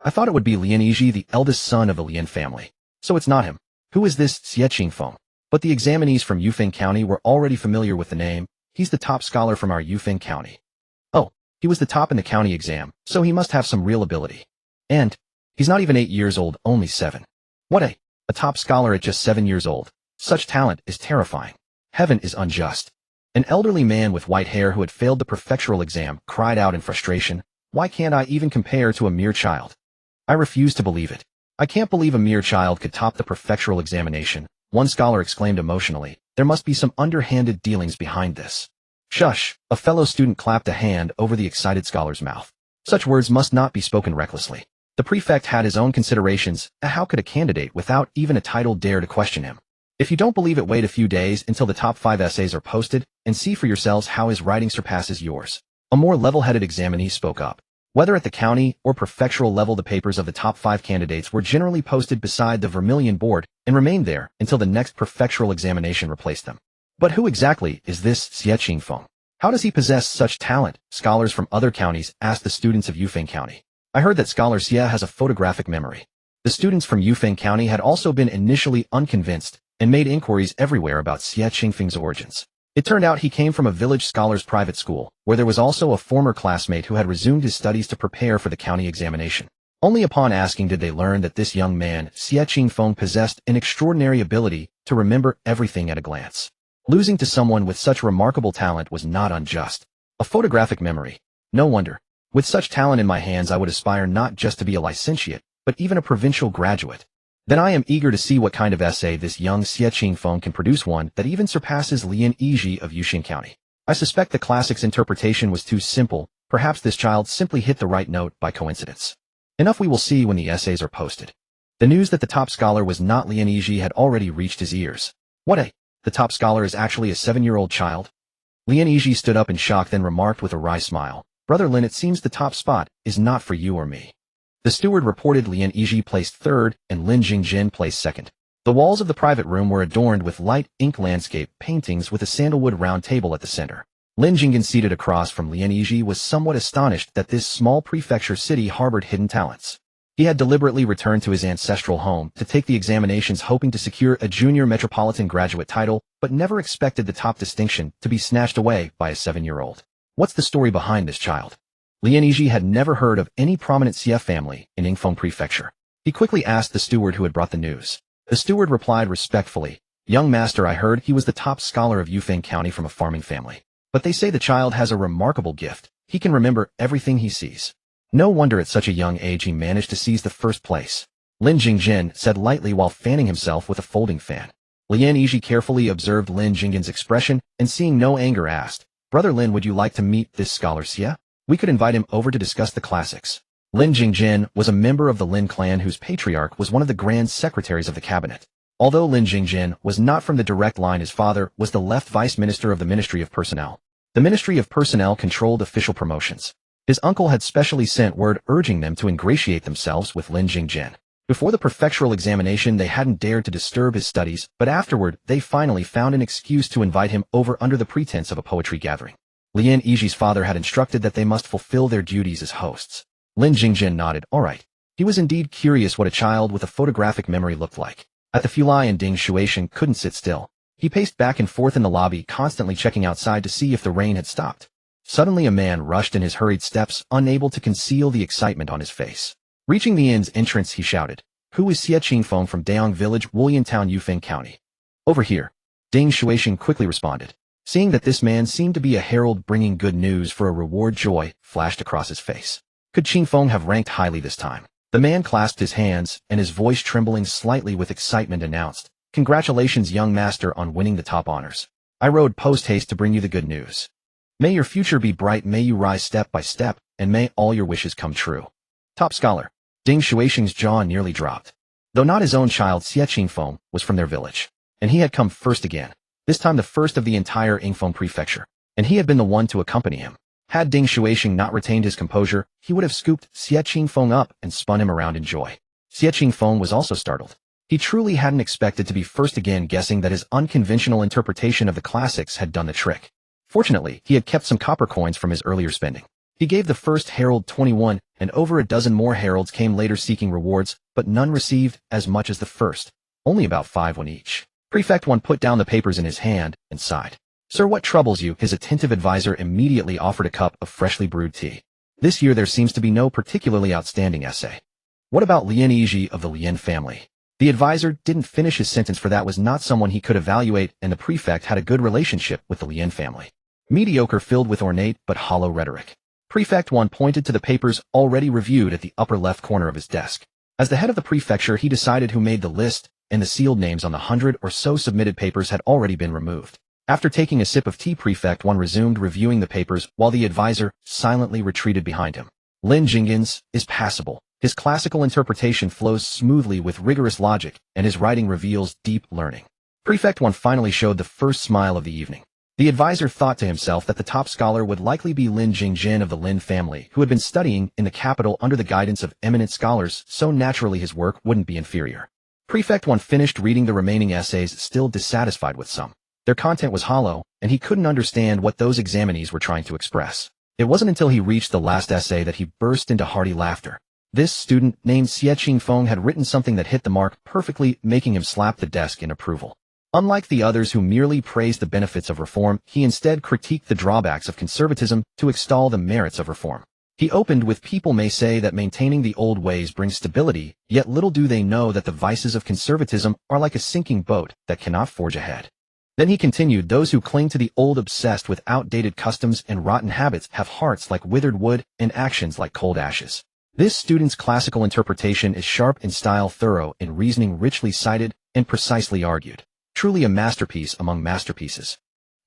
[SPEAKER 1] I thought it would be Lian Yizhi, the eldest son of the Lian family. So it's not him. Who is this Xie Qingfeng?" But the examinees from Yufeng County were already familiar with the name. "He's the top scholar from our Yufeng County." "Oh, he was the top in the county exam, so he must have some real ability. And he's not even 8 years old, only 7. What a top scholar at just 7 years old. Such talent is terrifying. Heaven is unjust." An elderly man with white hair who had failed the prefectural exam cried out in frustration, "Why can't I even compare to a mere child? I refuse to believe it. I can't believe a mere child could top the prefectural examination." One scholar exclaimed emotionally, "There must be some underhanded dealings behind this." "Shush," a fellow student clapped a hand over the excited scholar's mouth. "Such words must not be spoken recklessly. The prefect had his own considerations. How could a candidate without even a title dare to question him? If you don't believe it, wait a few days until the top 5 essays are posted and see for yourselves how his writing surpasses yours. A more level-headed examinee spoke up. Whether at the county or prefectural level, the papers of the top 5 candidates were generally posted beside the vermilion board and remained there until the next prefectural examination replaced them. But who exactly is this Xie Qingfeng? How does he possess such talent? Scholars from other counties asked the students of Yufeng County. I heard that Scholar Xie has a photographic memory. The students from Yufeng County had also been initially unconvinced and made inquiries everywhere about Xie Qingfeng's origins. It turned out he came from a village scholars' private school, where there was also a former classmate who had resumed his studies to prepare for the county examination. Only upon asking did they learn that this young man, Xie Qingfeng, possessed an extraordinary ability to remember everything at a glance. Losing to someone with such remarkable talent was not unjust. A photographic memory. No wonder. With such talent in my hands, I would aspire not just to be a licentiate, but even a provincial graduate. Then I am eager to see what kind of essay this young Xie Qingfeng can produce, one that even surpasses Lian Yizhi of Yuxin County. I suspect the classics interpretation was too simple. Perhaps this child simply hit the right note by coincidence. Enough, we will see when the essays are posted. The news that the top scholar was not Lian Yizhi had already reached his ears. The top scholar is actually a 7-year-old child? Lian Yizhi stood up in shock, then remarked with a wry smile, "Brother Lin, it seems the top spot is not for you or me." The steward reported Lian Yizhi placed 3rd and Lin Jingjin placed 2nd. The walls of the private room were adorned with light ink landscape paintings with a sandalwood round table at the center. Lin Jingjin, seated across from Lian Yizhi, was somewhat astonished that this small prefecture city harbored hidden talents. He had deliberately returned to his ancestral home to take the examinations, hoping to secure a junior metropolitan graduate title, but never expected the top distinction to be snatched away by a 7-year-old. What's the story behind this child? Lian Yizhi had never heard of any prominent Xie family in Yingfeng Prefecture. He quickly asked the steward who had brought the news. The steward replied respectfully, "Young master, I heard he was the top scholar of Yufeng County from a farming family. But they say the child has a remarkable gift. He can remember everything he sees. No wonder at such a young age he managed to seize the 1st place." Lin Jingjin said lightly while fanning himself with a folding fan. Lian Yizhi carefully observed Lin Jingjin's expression and, seeing no anger, asked, "Brother Lin, would you like to meet this scholar Xie? We could invite him over to discuss the classics." Lin Jingjin was a member of the Lin clan whose patriarch was one of the grand secretaries of the cabinet. Although Lin Jingjin was not from the direct line, his father was the left vice minister of the Ministry of Personnel. The Ministry of Personnel controlled official promotions. His uncle had specially sent word urging them to ingratiate themselves with Lin Jingjin. Before the prefectural examination, they hadn't dared to disturb his studies, but afterward, they finally found an excuse to invite him over under the pretense of a poetry gathering. Lian Yizhi's father had instructed that they must fulfill their duties as hosts. Lin Jingjin nodded. All right. He was indeed curious what a child with a photographic memory looked like. At the Fulai, and Ding Shuaishan couldn't sit still. He paced back and forth in the lobby, constantly checking outside to see if the rain had stopped. Suddenly a man rushed in his hurried steps, unable to conceal the excitement on his face. Reaching the inn's entrance, he shouted, "Who is Xie Qingfeng from Daong Village, Wulian Town, Yufeng County?" "Over here." Ding Shuaishan quickly responded. Seeing that this man seemed to be a herald bringing good news for a reward, joy flashed across his face. Could Qingfeng have ranked highly this time? The man clasped his hands, and his voice trembling slightly with excitement announced, "Congratulations, young master, on winning the top honors. I rode post-haste to bring you the good news. May your future be bright, may you rise step by step, and may all your wishes come true." Top scholar. Ding Shuaishan's jaw nearly dropped. Though not his own child, Xie Qingfeng was from their village, and he had come first again. This time the first of the entire Yingfeng prefecture, and he had been the one to accompany him. Had Ding Shuaishan not retained his composure, he would have scooped Xie Qingfeng up and spun him around in joy. Xie Qingfeng was also startled. He truly hadn't expected to be first again, guessing that his unconventional interpretation of the classics had done the trick. Fortunately, he had kept some copper coins from his earlier spending. He gave the first herald 21, and over a dozen more heralds came later seeking rewards, but none received as much as the first, only about 5 won each. Prefect 1 put down the papers in his hand and sighed. "Sir, what troubles you?" His attentive advisor immediately offered a cup of freshly brewed tea. "This year there seems to be no particularly outstanding essay." "What about Lian Yizhi of the Lian family?" The advisor didn't finish his sentence, for that was not someone he could evaluate, and the prefect had a good relationship with the Lian family. Mediocre, filled with ornate but hollow rhetoric. Prefect 1 pointed to the papers already reviewed at the upper left corner of his desk. As the head of the prefecture, he decided who made the list, and the sealed names on the 100 or so submitted papers had already been removed. After taking a sip of tea, Prefect 1 resumed reviewing the papers while the advisor silently retreated behind him. "Lin Jingjin's is passable. His classical interpretation flows smoothly with rigorous logic, and his writing reveals deep learning. Prefect 1 finally showed the first smile of the evening. The advisor thought to himself that the top scholar would likely be Lin Jingjin of the Lin family, who had been studying in the capital under the guidance of eminent scholars, so naturally his work wouldn't be inferior. Prefect 1 finished reading the remaining essays, still dissatisfied with some. Their content was hollow, and he couldn't understand what those examinees were trying to express. It wasn't until he reached the last essay that he burst into hearty laughter. This student, named Xie Qingfeng, had written something that hit the mark perfectly, making him slap the desk in approval. Unlike the others who merely praised the benefits of reform, he instead critiqued the drawbacks of conservatism to extol the merits of reform. He opened with, "People may say that maintaining the old ways brings stability, yet little do they know that the vices of conservatism are like a sinking boat that cannot forge ahead." Then he continued, "Those who cling to the old, obsessed with outdated customs and rotten habits, have hearts like withered wood and actions like cold ashes." This student's classical interpretation is sharp in style, thorough in reasoning, richly cited, and precisely argued. Truly a masterpiece among masterpieces.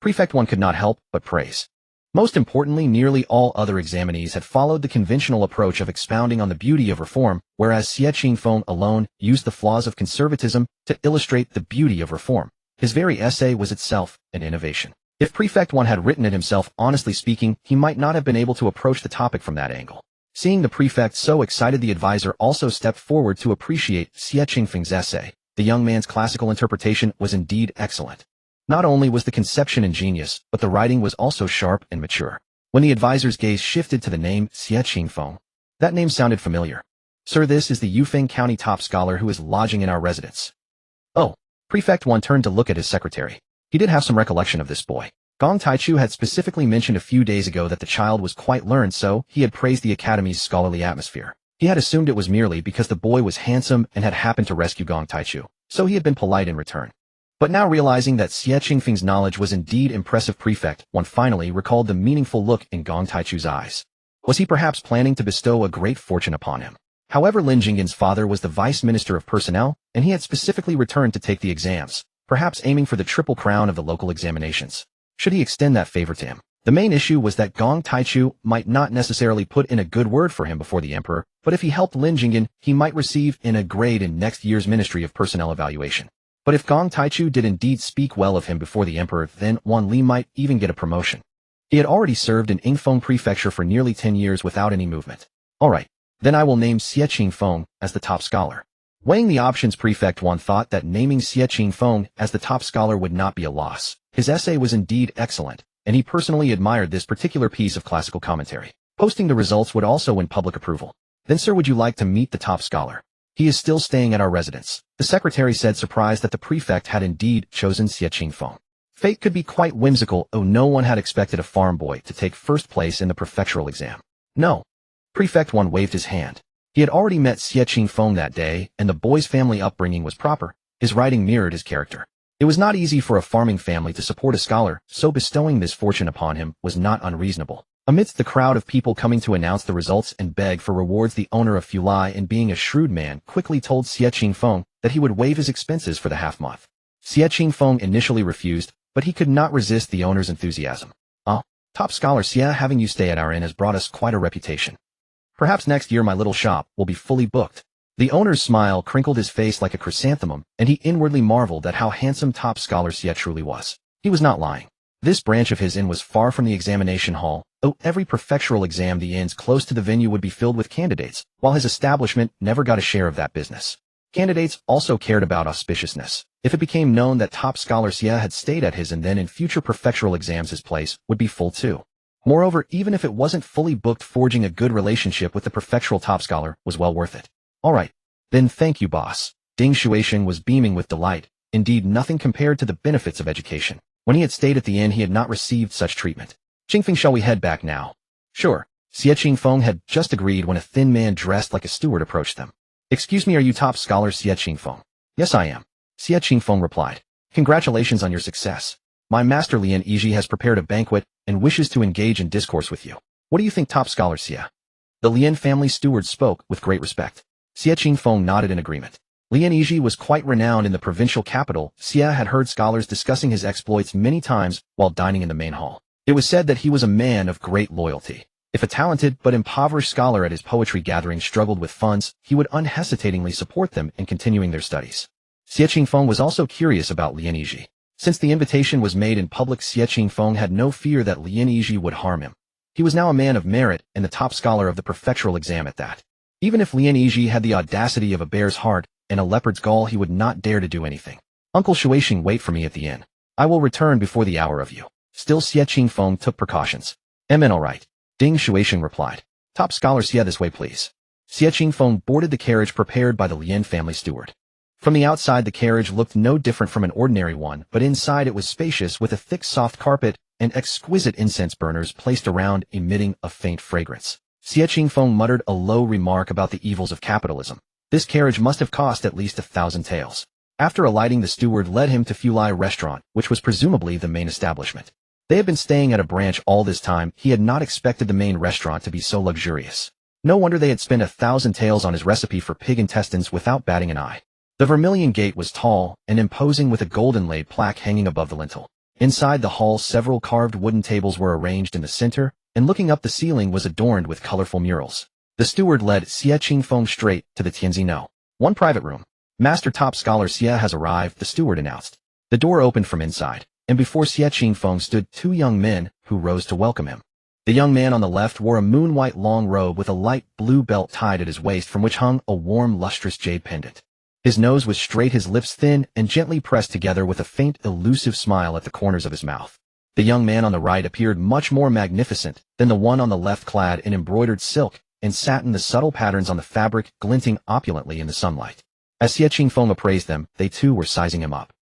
[SPEAKER 1] Prefect 1 could not help but praise. Most importantly, nearly all other examinees had followed the conventional approach of expounding on the beauty of reform, whereas Xie Qingfeng alone used the flaws of conservatism to illustrate the beauty of reform. His very essay was itself an innovation. If Prefect 1 had written it himself, honestly speaking, he might not have been able to approach the topic from that angle. Seeing the prefect so excited, the advisor also stepped forward to appreciate Xie Qingfeng's essay. The young man's classical interpretation was indeed excellent. Not only was the conception ingenious, but the writing was also sharp and mature. When the advisor's gaze shifted to the name Xie Qingfeng, that name sounded familiar. "Sir, this is the Yufeng County top scholar who is lodging in our residence." "Oh." Prefect 1 turned to look at his secretary. He did have some recollection of this boy. Gong Taichu had specifically mentioned a few days ago that the child was quite learned, so he had praised the academy's scholarly atmosphere. He had assumed it was merely because the boy was handsome and had happened to rescue Gong Taichu, so he had been polite in return. But now realizing that Xie Qingfeng's knowledge was indeed impressive, Prefect 1 finally recalled the meaningful look in Gong Taichu's eyes. Was he perhaps planning to bestow a great fortune upon him? However, Lin Jinggen's father was the vice minister of personnel, and he had specifically returned to take the exams, perhaps aiming for the triple crown of the local examinations. Should he extend that favor to him? The main issue was that Gong Taichu might not necessarily put in a good word for him before the emperor, but if he helped Lin Jinggen, he might receive a grade in next year's Ministry of Personnel evaluation. But if Gong Taichu did indeed speak well of him before the emperor, then Wan Li might even get a promotion. He had already served in Yingfeng Prefecture for nearly 10 years without any movement. Alright, then I will name Xie Qingfeng as the top scholar. Weighing the options, Prefect 1 thought that naming Xie Qingfeng as the top scholar would not be a loss. His essay was indeed excellent, and he personally admired this particular piece of classical commentary. Posting the results would also win public approval. "Then, sir, would you like to meet the top scholar? He is still staying at our residence," the secretary said, surprised that the prefect had indeed chosen Xie Qingfeng. Fate could be quite whimsical, oh, no one had expected a farm boy to take first place in the prefectural exam. "No." Prefect 1 waved his hand. He had already met Xie Qingfeng that day, and the boy's family upbringing was proper. His writing mirrored his character. It was not easy for a farming family to support a scholar, so bestowing this fortune upon him was not unreasonable. Amidst the crowd of people coming to announce the results and beg for rewards, the owner of Fulai, and being a shrewd man, quickly told Xie Qingfeng that he would waive his expenses for the half-month. Xie Qingfeng initially refused, but he could not resist the owner's enthusiasm. "Ah, top scholar Xie, having you stay at our inn has brought us quite a reputation. Perhaps next year my little shop will be fully booked." The owner's smile crinkled his face like a chrysanthemum, and he inwardly marveled at how handsome top scholar Xie truly was. He was not lying. This branch of his inn was far from the examination hall, though every prefectural exam the inns close to the venue would be filled with candidates, while his establishment never got a share of that business. Candidates also cared about auspiciousness. If it became known that top scholar Xie had stayed at his inn, then in future prefectural exams his place would be full too. Moreover, even if it wasn't fully booked, forging a good relationship with the prefectural top scholar was well worth it. "Alright, then thank you, boss." Ding Shueisheng was beaming with delight. Indeed, nothing compared to the benefits of education. When he had stayed at the inn, he had not received such treatment. "Qingfeng, shall we head back now?" "Sure." Xie Qingfeng had just agreed when a thin man dressed like a steward approached them. "Excuse me, are you top scholar Xie Qingfeng?" "Yes, I am." Xie Qingfeng replied. "Congratulations on your success. My master Lian Yiji has prepared a banquet and wishes to engage in discourse with you. What do you think, top scholar Xie?" The Lian family steward spoke with great respect. Xie Qingfeng nodded in agreement. Lian Yiji was quite renowned in the provincial capital. Xie had heard scholars discussing his exploits many times while dining in the main hall. It was said that he was a man of great loyalty. If a talented but impoverished scholar at his poetry gathering struggled with funds, he would unhesitatingly support them in continuing their studies. Xie Qingfeng was also curious about Lian Yizhi. Since the invitation was made in public, Xie Qingfeng had no fear that Lian Yizhi would harm him. He was now a man of merit and the top scholar of the prefectural exam at that. Even if Lian Yizhi had the audacity of a bear's heart and a leopard's gall, he would not dare to do anything. Uncle Shuixing, wait for me at the inn. I will return before the hour of you. Still, Xie Qingfeng took precautions. All right. Ding, Shuixing replied. Top scholar Xie, this way please. Xie Qingfeng boarded the carriage prepared by the Lian family steward. From the outside, the carriage looked no different from an ordinary one, but inside it was spacious with a thick soft carpet and exquisite incense burners placed around, emitting a faint fragrance. Xie Qingfeng muttered a low remark about the evils of capitalism. This carriage must have cost at least 1,000 taels. After alighting, the steward led him to Fulai restaurant, which was presumably the main establishment. They had been staying at a branch all this time. He had not expected the main restaurant to be so luxurious. No wonder they had spent 1,000 taels on his recipe for pig intestines without batting an eye. The vermilion gate was tall and imposing with a golden-laid plaque hanging above the lintel. Inside the hall, several carved wooden tables were arranged in the center, and looking up, the ceiling was adorned with colorful murals. The steward led Xie Qingfeng straight to the Tianzi No. One private room. Master top scholar Xie has arrived, the steward announced. The door opened from inside, and before Xie Qingfeng stood two young men who rose to welcome him. The young man on the left wore a moon-white long robe with a light blue belt tied at his waist from which hung a warm, lustrous jade pendant. His nose was straight, his lips thin and gently pressed together with a faint, elusive smile at the corners of his mouth. The young man on the right appeared much more magnificent than the one on the left, clad in embroidered silk and satin, the subtle patterns on the fabric glinting opulently in the sunlight. As Xie Qingfeng appraised them, they too were sizing him up.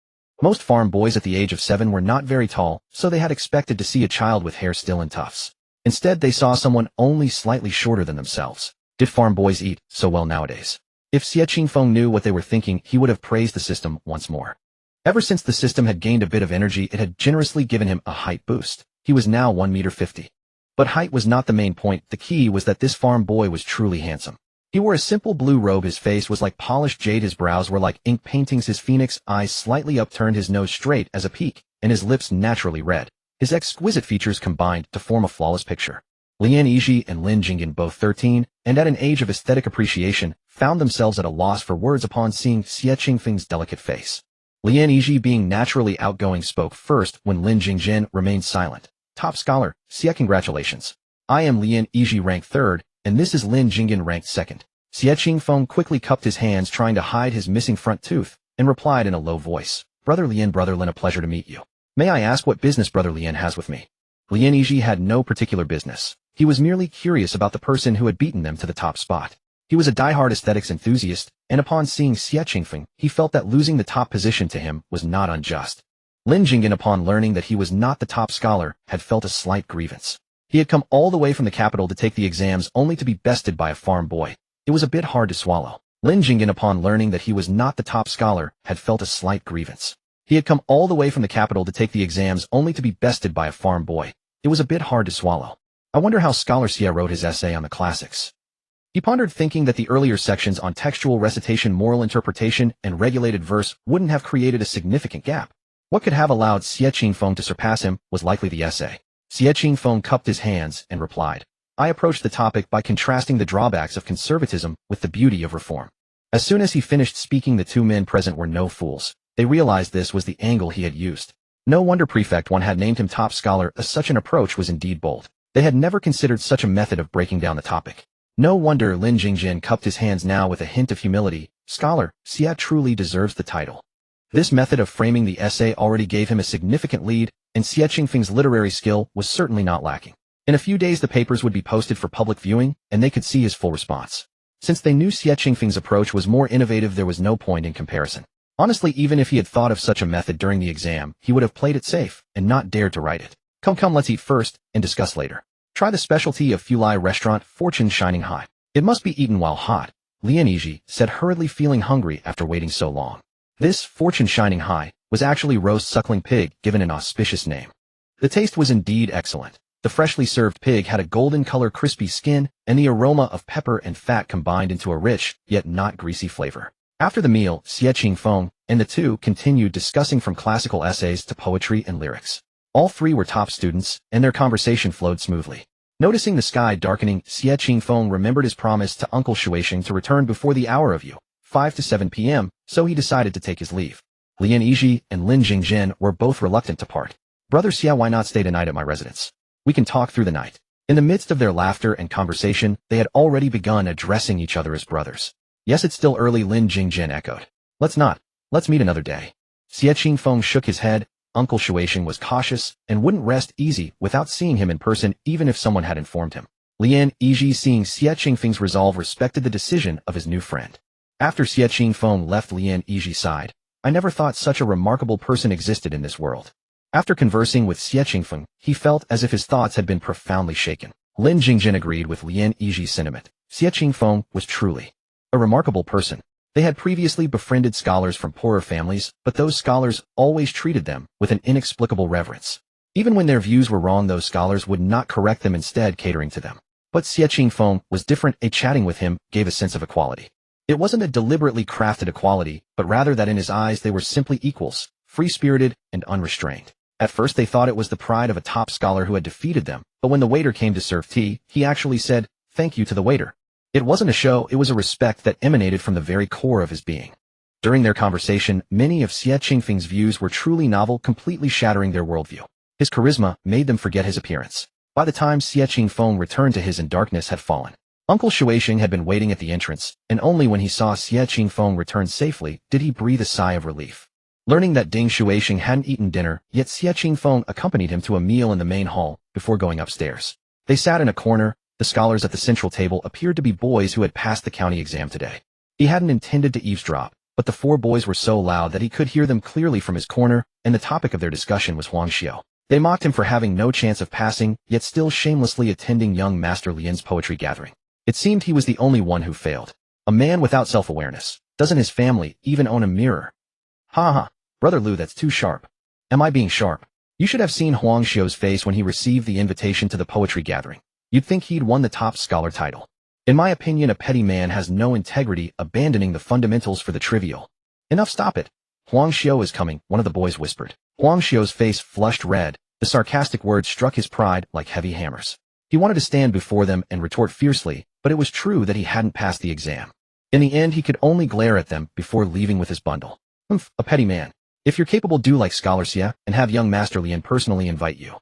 [SPEAKER 1] Most farm boys at the age of 7 were not very tall, so they had expected to see a child with hair still in tufts. Instead, they saw someone only slightly shorter than themselves. Did farm boys eat so well nowadays? If Xie Qingfeng knew what they were thinking, he would have praised the system once more. Ever since the system had gained a bit of energy, it had generously given him a height boost. He was now 1.50 meters. But height was not the main point. The key was that this farm boy was truly handsome. He wore a simple blue robe, his face was like polished jade, his brows were like ink paintings, his phoenix eyes slightly upturned, his nose straight as a peak, and his lips naturally red. His exquisite features combined to form a flawless picture. Lian Yizhi and Lin Jingyan, both 13, and at an age of aesthetic appreciation, found themselves at a loss for words upon seeing Xie Qingfeng's delicate face. Lian Yizhi, being naturally outgoing, spoke first when Lin Jingyan remained silent. Top scholar, Xie, congratulations. I am Lian Yizhi, ranked 3rd, and this is Lin Jingyan, ranked 2nd. Xie Qingfeng quickly cupped his hands, trying to hide his missing front tooth, and replied in a low voice, Brother Lin, a pleasure to meet you. May I ask what business Brother Lian has with me? Lian Yizhi had no particular business. He was merely curious about the person who had beaten them to the top spot. He was a die-hard aesthetics enthusiast, and upon seeing Xie Qingfeng, he felt that losing the top position to him was not unjust. Lin Jingyan, upon learning that he was not the top scholar, had felt a slight grievance. He had come all the way from the capital to take the exams only to be bested by a farm boy. It was a bit hard to swallow. Lin Jingyan, upon learning that he was not the top scholar, had felt a slight grievance. He had come all the way from the capital to take the exams only to be bested by a farm boy. It was a bit hard to swallow. I wonder how Scholar Xie wrote his essay on the classics. He pondered, thinking that the earlier sections on textual recitation, moral interpretation, and regulated verse wouldn't have created a significant gap. What could have allowed Xie Qingfeng to surpass him was likely the essay. Xie Qingfeng cupped his hands and replied, I approached the topic by contrasting the drawbacks of conservatism with the beauty of reform. As soon as he finished speaking, the two men present were no fools. They realized this was the angle he had used. No wonder Prefect One had named him top scholar, as such an approach was indeed bold. They had never considered such a method of breaking down the topic. No wonder Lin Jingyan cupped his hands now with a hint of humility. Scholar Xie truly deserves the title. This method of framing the essay already gave him a significant lead, and Xie Qingfeng's literary skill was certainly not lacking. In a few days the papers would be posted for public viewing, and they could see his full response. Since they knew Xie Qingfeng's approach was more innovative, there was no point in comparison. Honestly, even if he had thought of such a method during the exam, he would have played it safe and not dared to write it. Come, let's eat first and discuss later. Try the specialty of Fulai restaurant, Fortune Shining High. It must be eaten while hot, Lian Yizhi said hurriedly, feeling hungry after waiting so long. This Fortune Shining High was actually roast suckling pig, given an auspicious name. The taste was indeed excellent. The freshly served pig had a golden color, crispy skin, and the aroma of pepper and fat combined into a rich, yet not greasy flavor. After the meal, Xie Qingfeng and the two continued discussing from classical essays to poetry and lyrics. All three were top students, and their conversation flowed smoothly. Noticing the sky darkening, Xie Qingfeng remembered his promise to Uncle Shuixing to return before the hour of 5 to 7 p.m., so he decided to take his leave. Lian Yizhi and Lin Jingjin were both reluctant to part. Brother Xie, why not stay tonight at my residence? We can talk through the night. In the midst of their laughter and conversation, they had already begun addressing each other as brothers. Yes, it's still early, Lin Jingjin echoed. Let's not. Let's meet another day. Xie Qingfeng shook his head. Uncle Shuixing was cautious and wouldn't rest easy without seeing him in person even if someone had informed him. Lian Yizhi, seeing Xie Qingfeng's resolve, respected the decision of his new friend. After Xie Qingfeng left Lian Yizhi's side, I never thought such a remarkable person existed in this world. After conversing with Xie Qingfeng, he felt as if his thoughts had been profoundly shaken. Lin Jingjin agreed with Lian Yizhi's sentiment. Xie Qingfeng was truly a remarkable person. They had previously befriended scholars from poorer families, but those scholars always treated them with an inexplicable reverence. Even when their views were wrong, those scholars would not correct them, instead catering to them. But Xie Qingfeng was different. Chatting with him gave a sense of equality. It wasn't a deliberately crafted equality, but rather that in his eyes they were simply equals, free-spirited and unrestrained. At first they thought it was the pride of a top scholar who had defeated them, but when the waiter came to serve tea, he actually said, "Thank you," to the waiter. It wasn't a show, it was a respect that emanated from the very core of his being. During their conversation, many of Xie Qingfeng's views were truly novel, completely shattering their worldview. His charisma made them forget his appearance. By the time Xie Qingfeng returned to his, and darkness had fallen. Uncle Shuixing had been waiting at the entrance, and only when he saw Xie Qingfeng return safely did he breathe a sigh of relief. Learning that Ding Shuixing hadn't eaten dinner, yet Xie Qingfeng accompanied him to a meal in the main hall before going upstairs. They sat in a corner. The scholars at the central table appeared to be boys who had passed the county exam today. He hadn't intended to eavesdrop, but the four boys were so loud that he could hear them clearly from his corner, and the topic of their discussion was Huang Xiao. They mocked him for having no chance of passing, yet still shamelessly attending young Master Lian's poetry gathering. It seemed he was the only one who failed. A man without self-awareness. Doesn't his family even own a mirror? Ha ha, Brother Lu, that's too sharp. Am I being sharp? You should have seen Huang Xiao's face when he received the invitation to the poetry gathering. You'd think he'd won the top scholar title. In my opinion, a petty man has no integrity, abandoning the fundamentals for the trivial. Enough, stop it. Huang Xiao is coming, one of the boys whispered. Huang Xiao's face flushed red. The sarcastic words struck his pride like heavy hammers. He wanted to stand before them and retort fiercely, but it was true that he hadn't passed the exam. In the end, he could only glare at them before leaving with his bundle. A petty man. If you're capable, do like Scholar Xie and have young Master Lian personally invite you.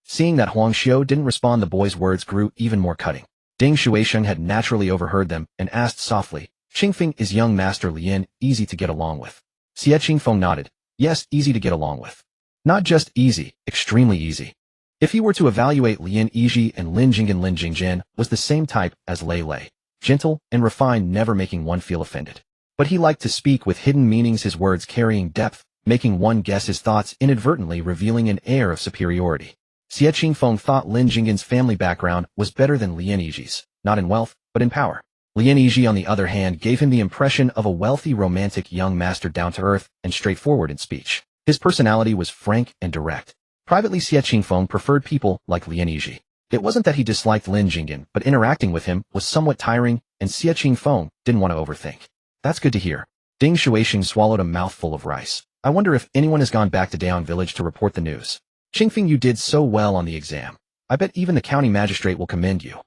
[SPEAKER 1] Seeing that Huang Xiao didn't respond, the boy's words grew even more cutting. Ding Shuixing had naturally overheard them and asked softly, "Qingfeng, is young Master Lian easy to get along with?" Xie Qingfeng nodded. Yes, easy to get along with. Not just easy, extremely easy. If he were to evaluate Lian Yizhi and Lin Jingjin was the same type as Lei Lei. Gentle and refined, never making one feel offended. But he liked to speak with hidden meanings, his words carrying depth, making one guess his thoughts, inadvertently revealing an air of superiority. Xie Qingfeng thought Lin Jingjin's family background was better than Lian Yizhi's, not in wealth, but in power. Lian Yizhi, on the other hand, gave him the impression of a wealthy, romantic young master, down-to-earth and straightforward in speech. His personality was frank and direct. Privately, Xie Qingfeng preferred people like Lian Yizhi. It wasn't that he disliked Lin Jingjin, but interacting with him was somewhat tiring, and Xie Qingfeng didn't want to overthink. That's good to hear. Ding Shuixing swallowed a mouthful of rice. I wonder if anyone has gone back to Daon village to report the news. Qingfeng, you did so well on the exam. I bet even the county magistrate will commend you.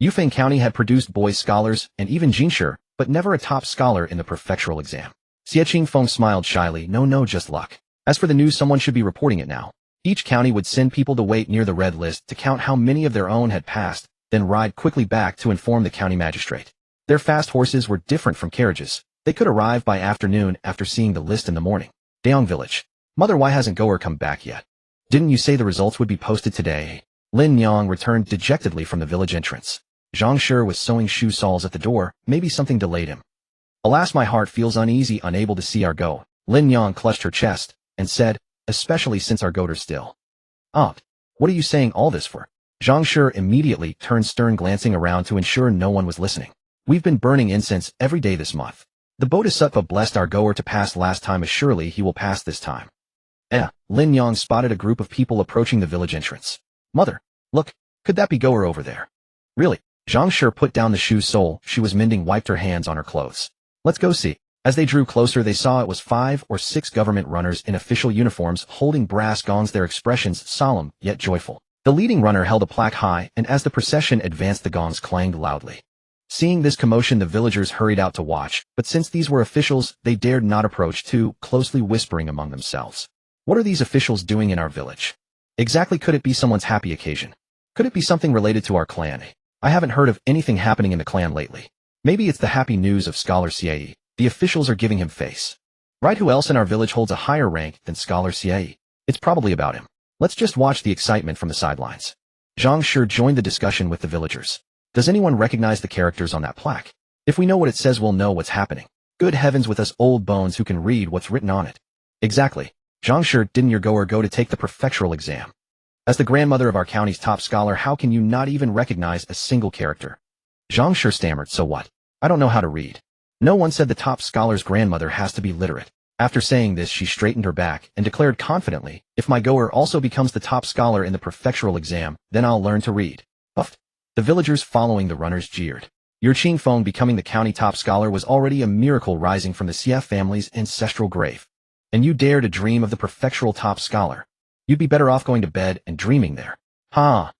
[SPEAKER 1] Yufeng County had produced boys scholars, and even Jinshi, but never a top scholar in the prefectural exam. Xie Qingfeng smiled shyly. No, just luck. As for the news, someone should be reporting it now. Each county would send people to wait near the red list to count how many of their own had passed, then ride quickly back to inform the county magistrate. Their fast horses were different from carriages. They could arrive by afternoon after seeing the list in the morning. Daong village. Mother, why hasn't Goer come back yet? Didn't you say the results would be posted today? Lin Yang returned dejectedly from the village entrance. Zhang Shi was sewing shoe soles at the door. Maybe something delayed him. Alas, my heart feels uneasy, unable to see our Go. Lin Yang clutched her chest and said, especially since our Goater's still. Aunt, what are you saying all this for? Zhang Shi immediately turned stern, glancing around to ensure no one was listening. We've been burning incense every day this month. The Bodhisattva blessed our Goer to pass last time, as surely he will pass this time. Lin Yang spotted a group of people approaching the village entrance. Mother, look, could that be Goer over there? Really? Zhang Shi put down the shoe sole she was mending, wiped her hands on her clothes. Let's go see. As they drew closer, they saw it was 5 or 6 government runners in official uniforms holding brass gongs, their expressions solemn yet joyful. The leading runner held a plaque high, and as the procession advanced the gongs clanged loudly. Seeing this commotion, the villagers hurried out to watch, but since these were officials, they dared not approach too closely, whispering among themselves. What are these officials doing in our village? Exactly, could it be someone's happy occasion? Could it be something related to our clan? I haven't heard of anything happening in the clan lately. Maybe it's the happy news of Scholar Xie. The officials are giving him face. Right, who else in our village holds a higher rank than Scholar Xie? It's probably about him. Let's just watch the excitement from the sidelines. Zhang sure joined the discussion with the villagers. Does anyone recognize the characters on that plaque? If we know what it says, we'll know what's happening. Good heavens, with us old bones who can read what's written on it. Exactly. Zhang sure, didn't your goer go to take the prefectural exam? As the grandmother of our county's top scholar, how can you not even recognize a single character? Zhang sure stammered, so what? I don't know how to read. No one said the top scholar's grandmother has to be literate. After saying this, she straightened her back and declared confidently, if my goer also becomes the top scholar in the prefectural exam, then I'll learn to read. Puffed. The villagers following the runners jeered. Your Qingfeng becoming the county top scholar was already a miracle rising from the Xie family's ancestral grave. And you dare to dream of the prefectural top scholar. You'd be better off going to bed and dreaming there. Ha!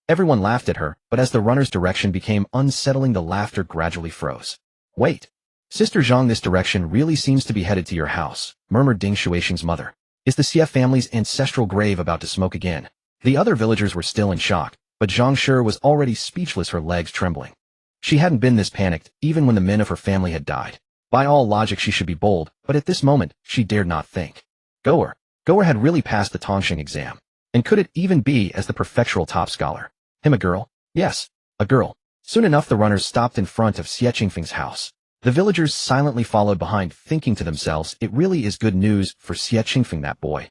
[SPEAKER 1] Everyone laughed at her, but as the runner's direction became unsettling, the laughter gradually froze. Wait. Sister Zhang, this direction really seems to be headed to your house, murmured Ding Shuixing's mother. Is the Xie family's ancestral grave about to smoke again? The other villagers were still in shock, but Zhang Shi was already speechless, her legs trembling. She hadn't been this panicked, even when the men of her family had died. By all logic, she should be bold, but at this moment, she dared not think. Goer had really passed the Tongxing exam. And could it even be as the prefectural top scholar? Him a girl? Yes, a girl. Soon enough, the runners stopped in front of Xie Qingfeng's house. The villagers silently followed behind, thinking to themselves, it really is good news for Xie Qingfeng, that boy.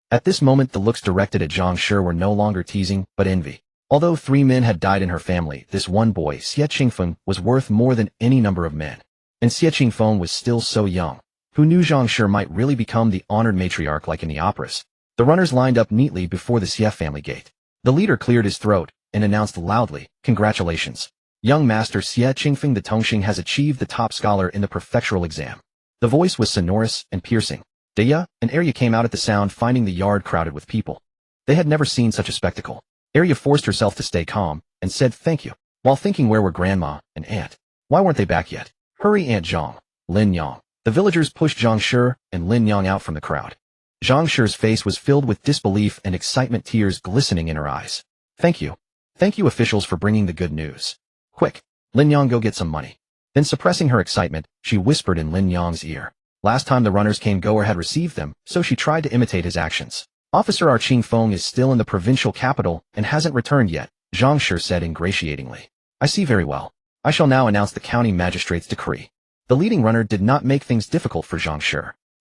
[SPEAKER 1] At this moment, the looks directed at Zhang Shi were no longer teasing, but envy. Although 3 men had died in her family, this one boy, Xie Qingfeng, was worth more than any number of men. And Xie Qingfeng was still so young. Who knew Zhang Shi might really become the honored matriarch like in the operas? The runners lined up neatly before the Xie family gate. The leader cleared his throat and announced loudly, congratulations. Young Master Xie Qingfeng, the Tongxing has achieved the top scholar in the prefectural exam. The voice was sonorous and piercing. Deya and Arya came out at the sound, finding the yard crowded with people. They had never seen such a spectacle. Arya forced herself to stay calm and said thank you, while thinking where were Grandma and Aunt? Why weren't they back yet? Hurry, Aunt Zhang. Lin Yang. The villagers pushed Zhang Shi and Lin Yang out from the crowd. Zhang Shi's face was filled with disbelief and excitement, tears glistening in her eyes. Thank you. Thank you, officials, for bringing the good news. Quick, Lin Yang, go get some money. Then, suppressing her excitement, she whispered in Lin Yang's ear. Last time the runners came, Goer had received them, so she tried to imitate his actions. Officer Qingfeng is still in the provincial capital and hasn't returned yet, Zhang Shi said ingratiatingly. I see very well. I shall now announce the county magistrate's decree. The leading runner did not make things difficult for Zhang Shi.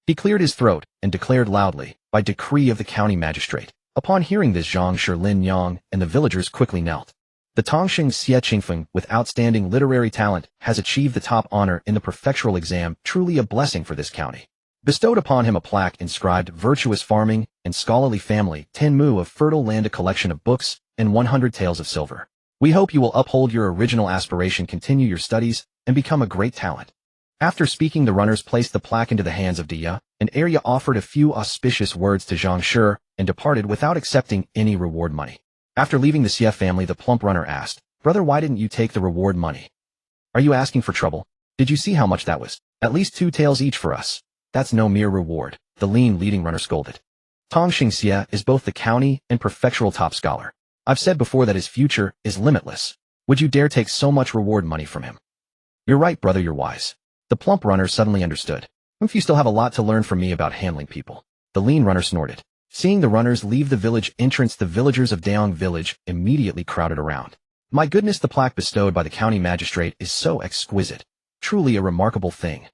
[SPEAKER 1] He cleared his throat and declared loudly, by decree of the county magistrate. Upon hearing this, Zhang Shi, Lin Yang, and the villagers quickly knelt. The Tongxing Xie Qingfeng, with outstanding literary talent, has achieved the top honor in the prefectural exam, truly a blessing for this county. Bestowed upon him a plaque inscribed virtuous farming and scholarly family, 10 mu of fertile land, a collection of books, and 100 taels of silver. We hope you will uphold your original aspiration, continue your studies, and become a great talent. After speaking, the runners placed the plaque into the hands of Deya, and Arya offered a few auspicious words to Zhang Shi, and departed without accepting any reward money. After leaving the Xie family, the plump runner asked, Brother, why didn't you take the reward money? Are you asking for trouble? Did you see how much that was? At least 2 taels each for us. That's no mere reward, the lean leading runner scolded. Tongxing Xie is both the county and prefectural top scholar. I've said before that his future is limitless. Would you dare take so much reward money from him? You're right, brother, you're wise. The plump runner suddenly understood. If you still have a lot to learn from me about handling people. The lean runner snorted. Seeing the runners leave the village entrance, the villagers of Daong village immediately crowded around. My goodness, the plaque bestowed by the county magistrate is so exquisite. Truly a remarkable thing.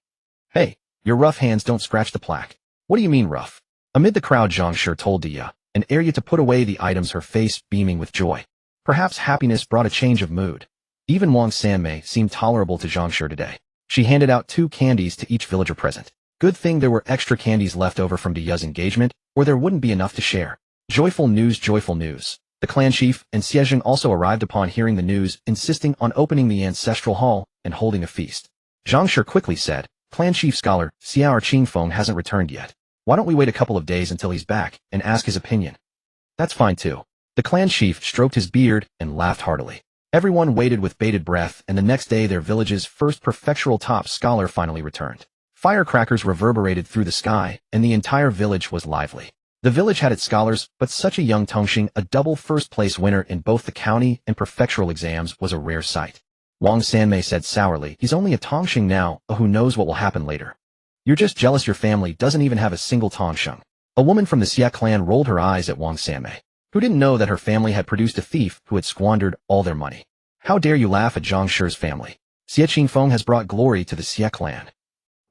[SPEAKER 1] Hey, your rough hands don't scratch the plaque. What do you mean rough? Amid the crowd, Zhang Shi told Deya and Arya to put away the items, her face beaming with joy. Perhaps happiness brought a change of mood. Even Wang Sanmei seemed tolerable to Zhang Shi today. She handed out 2 candies to each villager present. Good thing there were extra candies left over from Deya's engagement, or there wouldn't be enough to share. Joyful news, joyful news. The clan chief and Xie Zhang also arrived upon hearing the news, insisting on opening the ancestral hall and holding a feast. Zhang Shi quickly said, Clan chief scholar, Xie Qingfeng hasn't returned yet. Why don't we wait a couple of days until he's back and ask his opinion? That's fine too. The clan chief stroked his beard and laughed heartily. Everyone waited with bated breath, and the next day their village's first prefectural top scholar finally returned. Firecrackers reverberated through the sky, and the entire village was lively. The village had its scholars, but such a young Tongxing, a double first-place winner in both the county and prefectural exams, was a rare sight. Wang Sanmei said sourly, "He's only a Tongxing now, who knows what will happen later. You're just jealous your family doesn't even have a single Tongxing." A woman from the Xie clan rolled her eyes at Wang Sanmei, who didn't know that her family had produced a thief who had squandered all their money. "How dare you laugh at Zhang Shi's family? Xie Qingfeng has brought glory to the Xie clan."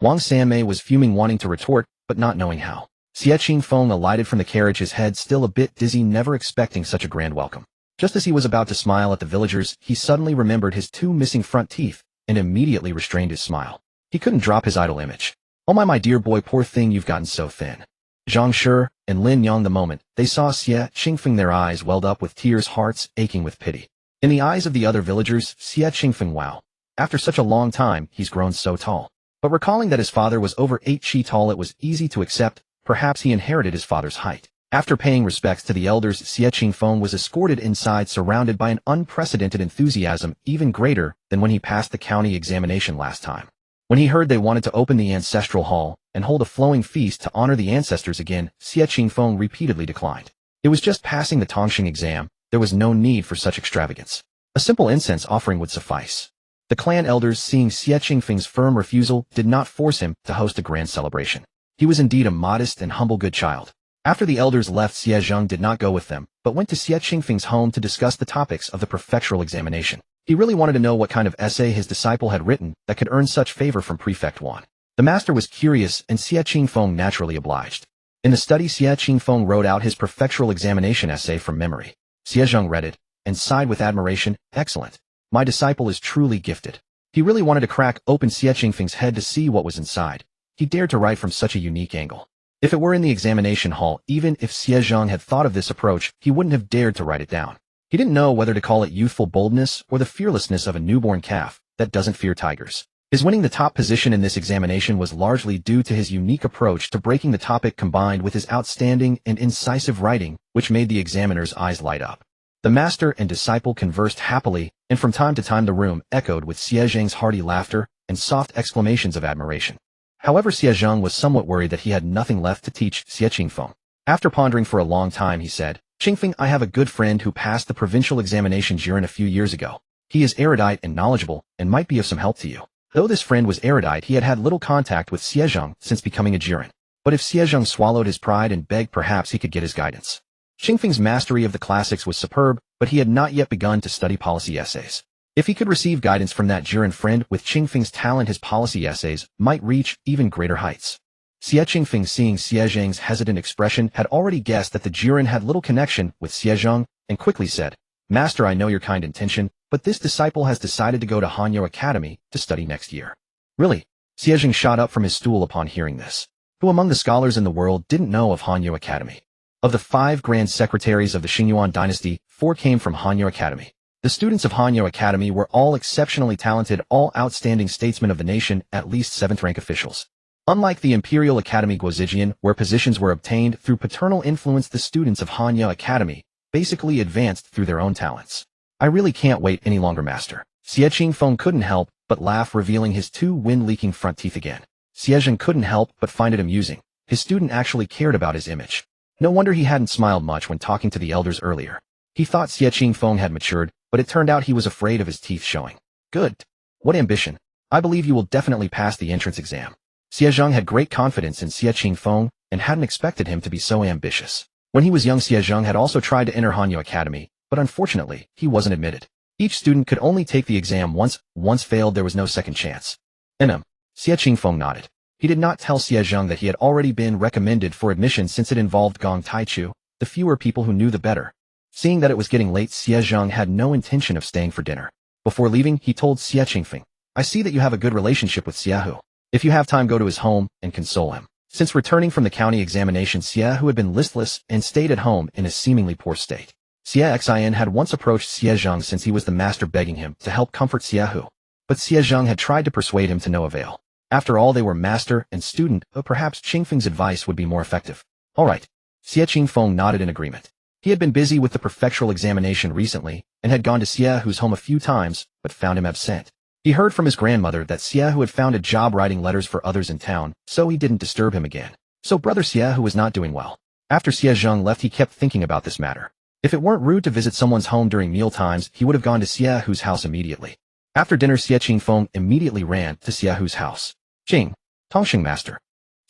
[SPEAKER 1] Wang Sanmei was fuming, wanting to retort, but not knowing how. Xie Qingfeng alighted from the carriage, his head still a bit dizzy, never expecting such a grand welcome. Just as he was about to smile at the villagers, he suddenly remembered his 2 missing front teeth and immediately restrained his smile. He couldn't drop his idol image. "Oh my dear boy, poor thing, you've gotten so thin." Zhang Shi and Lin Yang, the moment they saw Xie Qingfeng, their eyes welled up with tears, hearts aching with pity. In the eyes of the other villagers, Xie Qingfeng, wow. After such a long time, he's grown so tall. But recalling that his father was over 8 feet tall, it was easy to accept. Perhaps he inherited his father's height. After paying respects to the elders, Xie Qingfeng was escorted inside, surrounded by an unprecedented enthusiasm, even greater than when he passed the county examination last time. When he heard they wanted to open the ancestral hall and hold a flowing feast to honor the ancestors again, Xie Qingfeng repeatedly declined. It was just passing the Tongxing exam. There was no need for such extravagance. A simple incense offering would suffice. The clan elders, seeing Xie Qingfeng's firm refusal, did not force him to host a grand celebration. He was indeed a modest and humble good child. After the elders left, Xie Zhang did not go with them, but went to Xie Qingfeng's home to discuss the topics of the prefectural examination. He really wanted to know what kind of essay his disciple had written that could earn such favor from Prefect Wan. The master was curious, and Xie Qingfeng naturally obliged. In the study, Xie Qingfeng wrote out his prefectural examination essay from memory. Xie Zhang read it and sighed with admiration. "Excellent. My disciple is truly gifted." He really wanted to crack open Xie Qingfeng's head to see what was inside. He dared to write from such a unique angle. If it were in the examination hall, even if Xie Zhang had thought of this approach, he wouldn't have dared to write it down. He didn't know whether to call it youthful boldness or the fearlessness of a newborn calf that doesn't fear tigers. His winning the top position in this examination was largely due to his unique approach to breaking the topic, combined with his outstanding and incisive writing, which made the examiner's eyes light up. The master and disciple conversed happily, and from time to time the room echoed with Xie Zhang's hearty laughter and soft exclamations of admiration. However, Xie Zhang was somewhat worried that he had nothing left to teach Xie Qingfeng. After pondering for a long time, he said, "Qingfeng, I have a good friend who passed the provincial examination Jiren a few years ago. He is erudite and knowledgeable, and might be of some help to you." Though this friend was erudite, he had had little contact with Xie Zhang since becoming a Jiren. But if Xie Zhang swallowed his pride and begged, perhaps he could get his guidance. Qingfeng's mastery of the classics was superb, but he had not yet begun to study policy essays. If he could receive guidance from that Jiren friend, with Qingfeng's talent, his policy essays might reach even greater heights. Xie Qingfeng, seeing Xie Zhang's hesitant expression, had already guessed that the Jiren had little connection with Xie Zhang, and quickly said, "Master, I know your kind intention, but this disciple has decided to go to Hanyo Academy to study next year." "Really?" Xie Zhang shot up from his stool upon hearing this. Who among the scholars in the world didn't know of Hanyo Academy? Of the 5 grand secretaries of the Xingyuan dynasty, 4 came from Hanyo Academy. The students of Hanyo Academy were all exceptionally talented, all outstanding statesmen of the nation, at least 7th-rank officials. Unlike the Imperial Academy Guozijian, where positions were obtained through paternal influence, the students of Hanyo Academy basically advanced through their own talents. "I really can't wait any longer, master." Xie Qingfeng couldn't help but laugh, revealing his 2 wind-leaking front teeth again. Xie Zhang couldn't help but find it amusing. His student actually cared about his image. No wonder he hadn't smiled much when talking to the elders earlier. He thought Xie Qingfeng had matured, but it turned out he was afraid of his teeth showing. "Good. What ambition. I believe you will definitely pass the entrance exam." Xie Zhang had great confidence in Xie Qingfeng and hadn't expected him to be so ambitious. When he was young, Xie Zhang had also tried to enter Hanyo Academy, but unfortunately, he wasn't admitted. Each student could only take the exam once. Once failed, there was no second chance. Xie Qingfeng nodded. He did not tell Xie Zhang that he had already been recommended for admission since it involved Gong Taichu. The fewer people who knew, the better. Seeing that it was getting late, Xie Zhang had no intention of staying for dinner. Before leaving, he told Xie Qingfeng, "I see that you have a good relationship with Xiehu. If you have time, go to his home and console him." Since returning from the county examination, Xiehu had been listless and stayed at home in a seemingly poor state. Xie Xin had once approached Xie Zhang since he was the master, begging him to help comfort Xiehu. But Xie Zhang had tried to persuade him to no avail. After all, they were master and student, but perhaps Qingfeng's advice would be more effective. "All right." Xie Qingfeng nodded in agreement. He had been busy with the prefectural examination recently, and had gone to Xie Hu's home a few times, but found him absent. He heard from his grandmother that Xie Hu had found a job writing letters for others in town, so he didn't disturb him again. So brother Xie Hu was not doing well. After Xie Zhang left, he kept thinking about this matter. If it weren't rude to visit someone's home during meal times, he would have gone to Xie Hu's house immediately. After dinner, Xie Qingfeng immediately ran to Xie Hu's house. Jing, Tongxing master.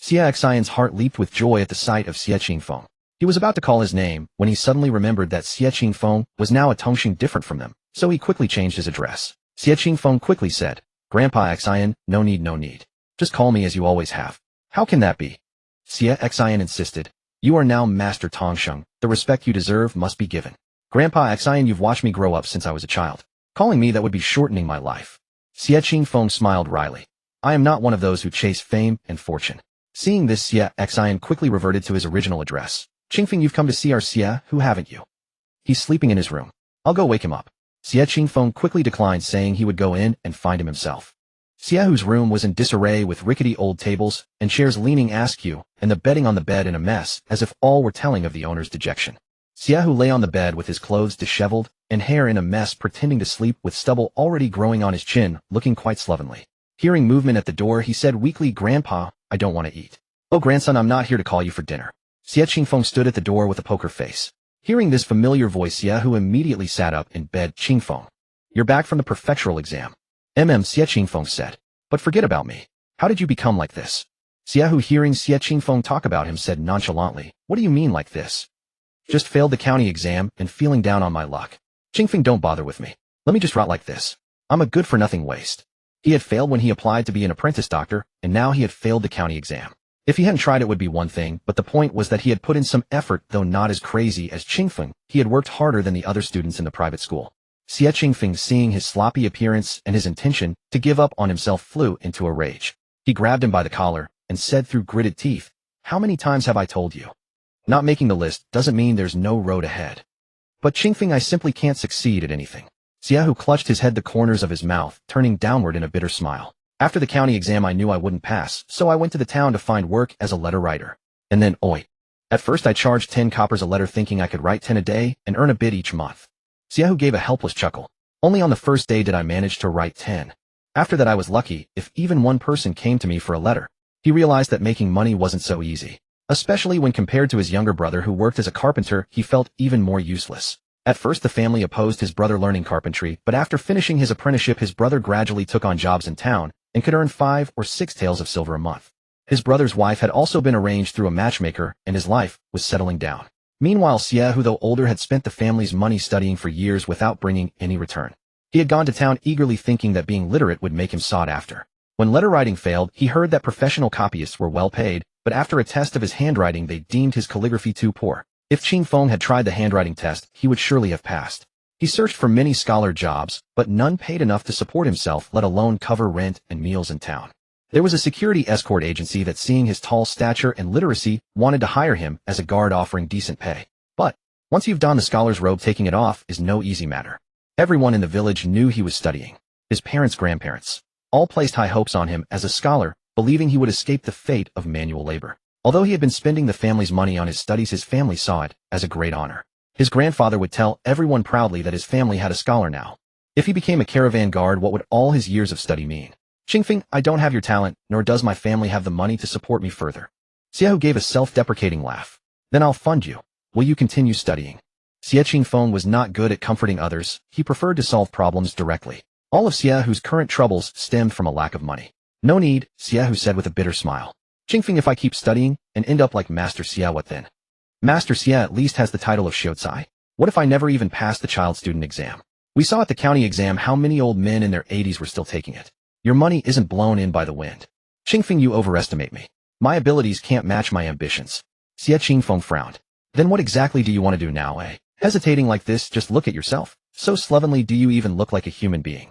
[SPEAKER 1] Xie Xian's heart leaped with joy at the sight of Xie Qingfeng. He was about to call his name when he suddenly remembered that Xie Qingfeng was now a Tongxing different from them, so he quickly changed his address. Xie Qingfeng quickly said, Grandpa Xian, no need. Just call me as you always have. How can that be? Xie Xian insisted. You are now Master Tongxing. The respect you deserve must be given. Grandpa Xian, you've watched me grow up since I was a child. Calling me that would be shortening my life. Xie Qingfeng smiled wryly. I am not one of those who chase fame and fortune. Seeing this, Xie Xian quickly reverted to his original address. Qingfeng, you've come to see our Xie Hu, haven't you? He's sleeping in his room. I'll go wake him up. Xie Qingfeng quickly declined, saying he would go in and find him himself. Xie Hu's room was in disarray with rickety old tables and chairs leaning askew, and the bedding on the bed in a mess, as if all were telling of the owner's dejection. Xie Hu lay on the bed with his clothes disheveled and hair in a mess, pretending to sleep with stubble already growing on his chin, looking quite slovenly. Hearing movement at the door, he said weakly, Grandpa, I don't want to eat. Oh grandson, I'm not here to call you for dinner. Xie Qingfeng stood at the door with a poker face. Hearing this familiar voice, Xie Hu immediately sat up in bed. Qingfeng, you're back from the prefectural exam. Xie Qingfeng said. But forget about me. How did you become like this? Xie Hu, hearing Xie Qingfeng talk about him, said nonchalantly, What do you mean like this? Just failed the county exam and feeling down on my luck. Qingfeng, don't bother with me. Let me just rot like this. I'm a good-for-nothing waste. He had failed when he applied to be an apprentice doctor, and now he had failed the county exam. If he hadn't tried, it would be one thing, but the point was that he had put in some effort, though not as crazy as Qingfeng. He had worked harder than the other students in the private school. Xie Qingfeng, seeing his sloppy appearance and his intention to give up on himself, flew into a rage. He grabbed him by the collar and said through gritted teeth, How many times have I told you? Not making the list doesn't mean there's no road ahead. But Qingfeng, I simply can't succeed at anything. Xie Hu clutched his head, the corners of his mouth turning downward in a bitter smile. After the county exam, I knew I wouldn't pass, so I went to the town to find work as a letter writer. And then, at first I charged 10 coppers a letter, thinking I could write 10 a day and earn a bit each month. Xie Hu gave a helpless chuckle. Only on the first day did I manage to write 10. After that I was lucky if even one person came to me for a letter. He realized that making money wasn't so easy. Especially when compared to his younger brother who worked as a carpenter, he felt even more useless. At first the family opposed his brother learning carpentry, but after finishing his apprenticeship his brother gradually took on jobs in town and could earn 5 or 6 taels of silver a month. His brother's wife had also been arranged through a matchmaker, and his life was settling down. Meanwhile, Xie Hu, though older, had spent the family's money studying for years without bringing any return. He had gone to town eagerly thinking that being literate would make him sought after. When letter writing failed, he heard that professional copyists were well paid, but after a test of his handwriting they deemed his calligraphy too poor. If Qingfeng had tried the handwriting test, he would surely have passed. He searched for many scholar jobs, but none paid enough to support himself, let alone cover rent and meals in town. There was a security escort agency that, seeing his tall stature and literacy, wanted to hire him as a guard, offering decent pay. But once you've donned the scholar's robe, taking it off is no easy matter. Everyone in the village knew he was studying. His parents' grandparents all placed high hopes on him as a scholar, believing he would escape the fate of manual labor. Although he had been spending the family's money on his studies, his family saw it as a great honor. His grandfather would tell everyone proudly that his family had a scholar now. If he became a caravan guard, what would all his years of study mean? Qingfeng, I don't have your talent, nor does my family have the money to support me further. Xie Hu gave a self-deprecating laugh. Then I'll fund you. Will you continue studying? Xie Qingfeng was not good at comforting others. He preferred to solve problems directly. All of Xie Hu's current troubles stemmed from a lack of money. No need, Xie Hu said with a bitter smile. Qingfeng, if I keep studying and end up like Master Xie, what then? Master Xie at least has the title of shortstory. What if I never even passed the child student exam? We saw at the county exam how many old men in their 80s were still taking it. Your money isn't blown in by the wind. Qingfeng, you overestimate me. My abilities can't match my ambitions. Xie Qingfeng frowned. Then what exactly do you want to do now, eh? Hesitating like this, just look at yourself. So slovenly, do you even look like a human being?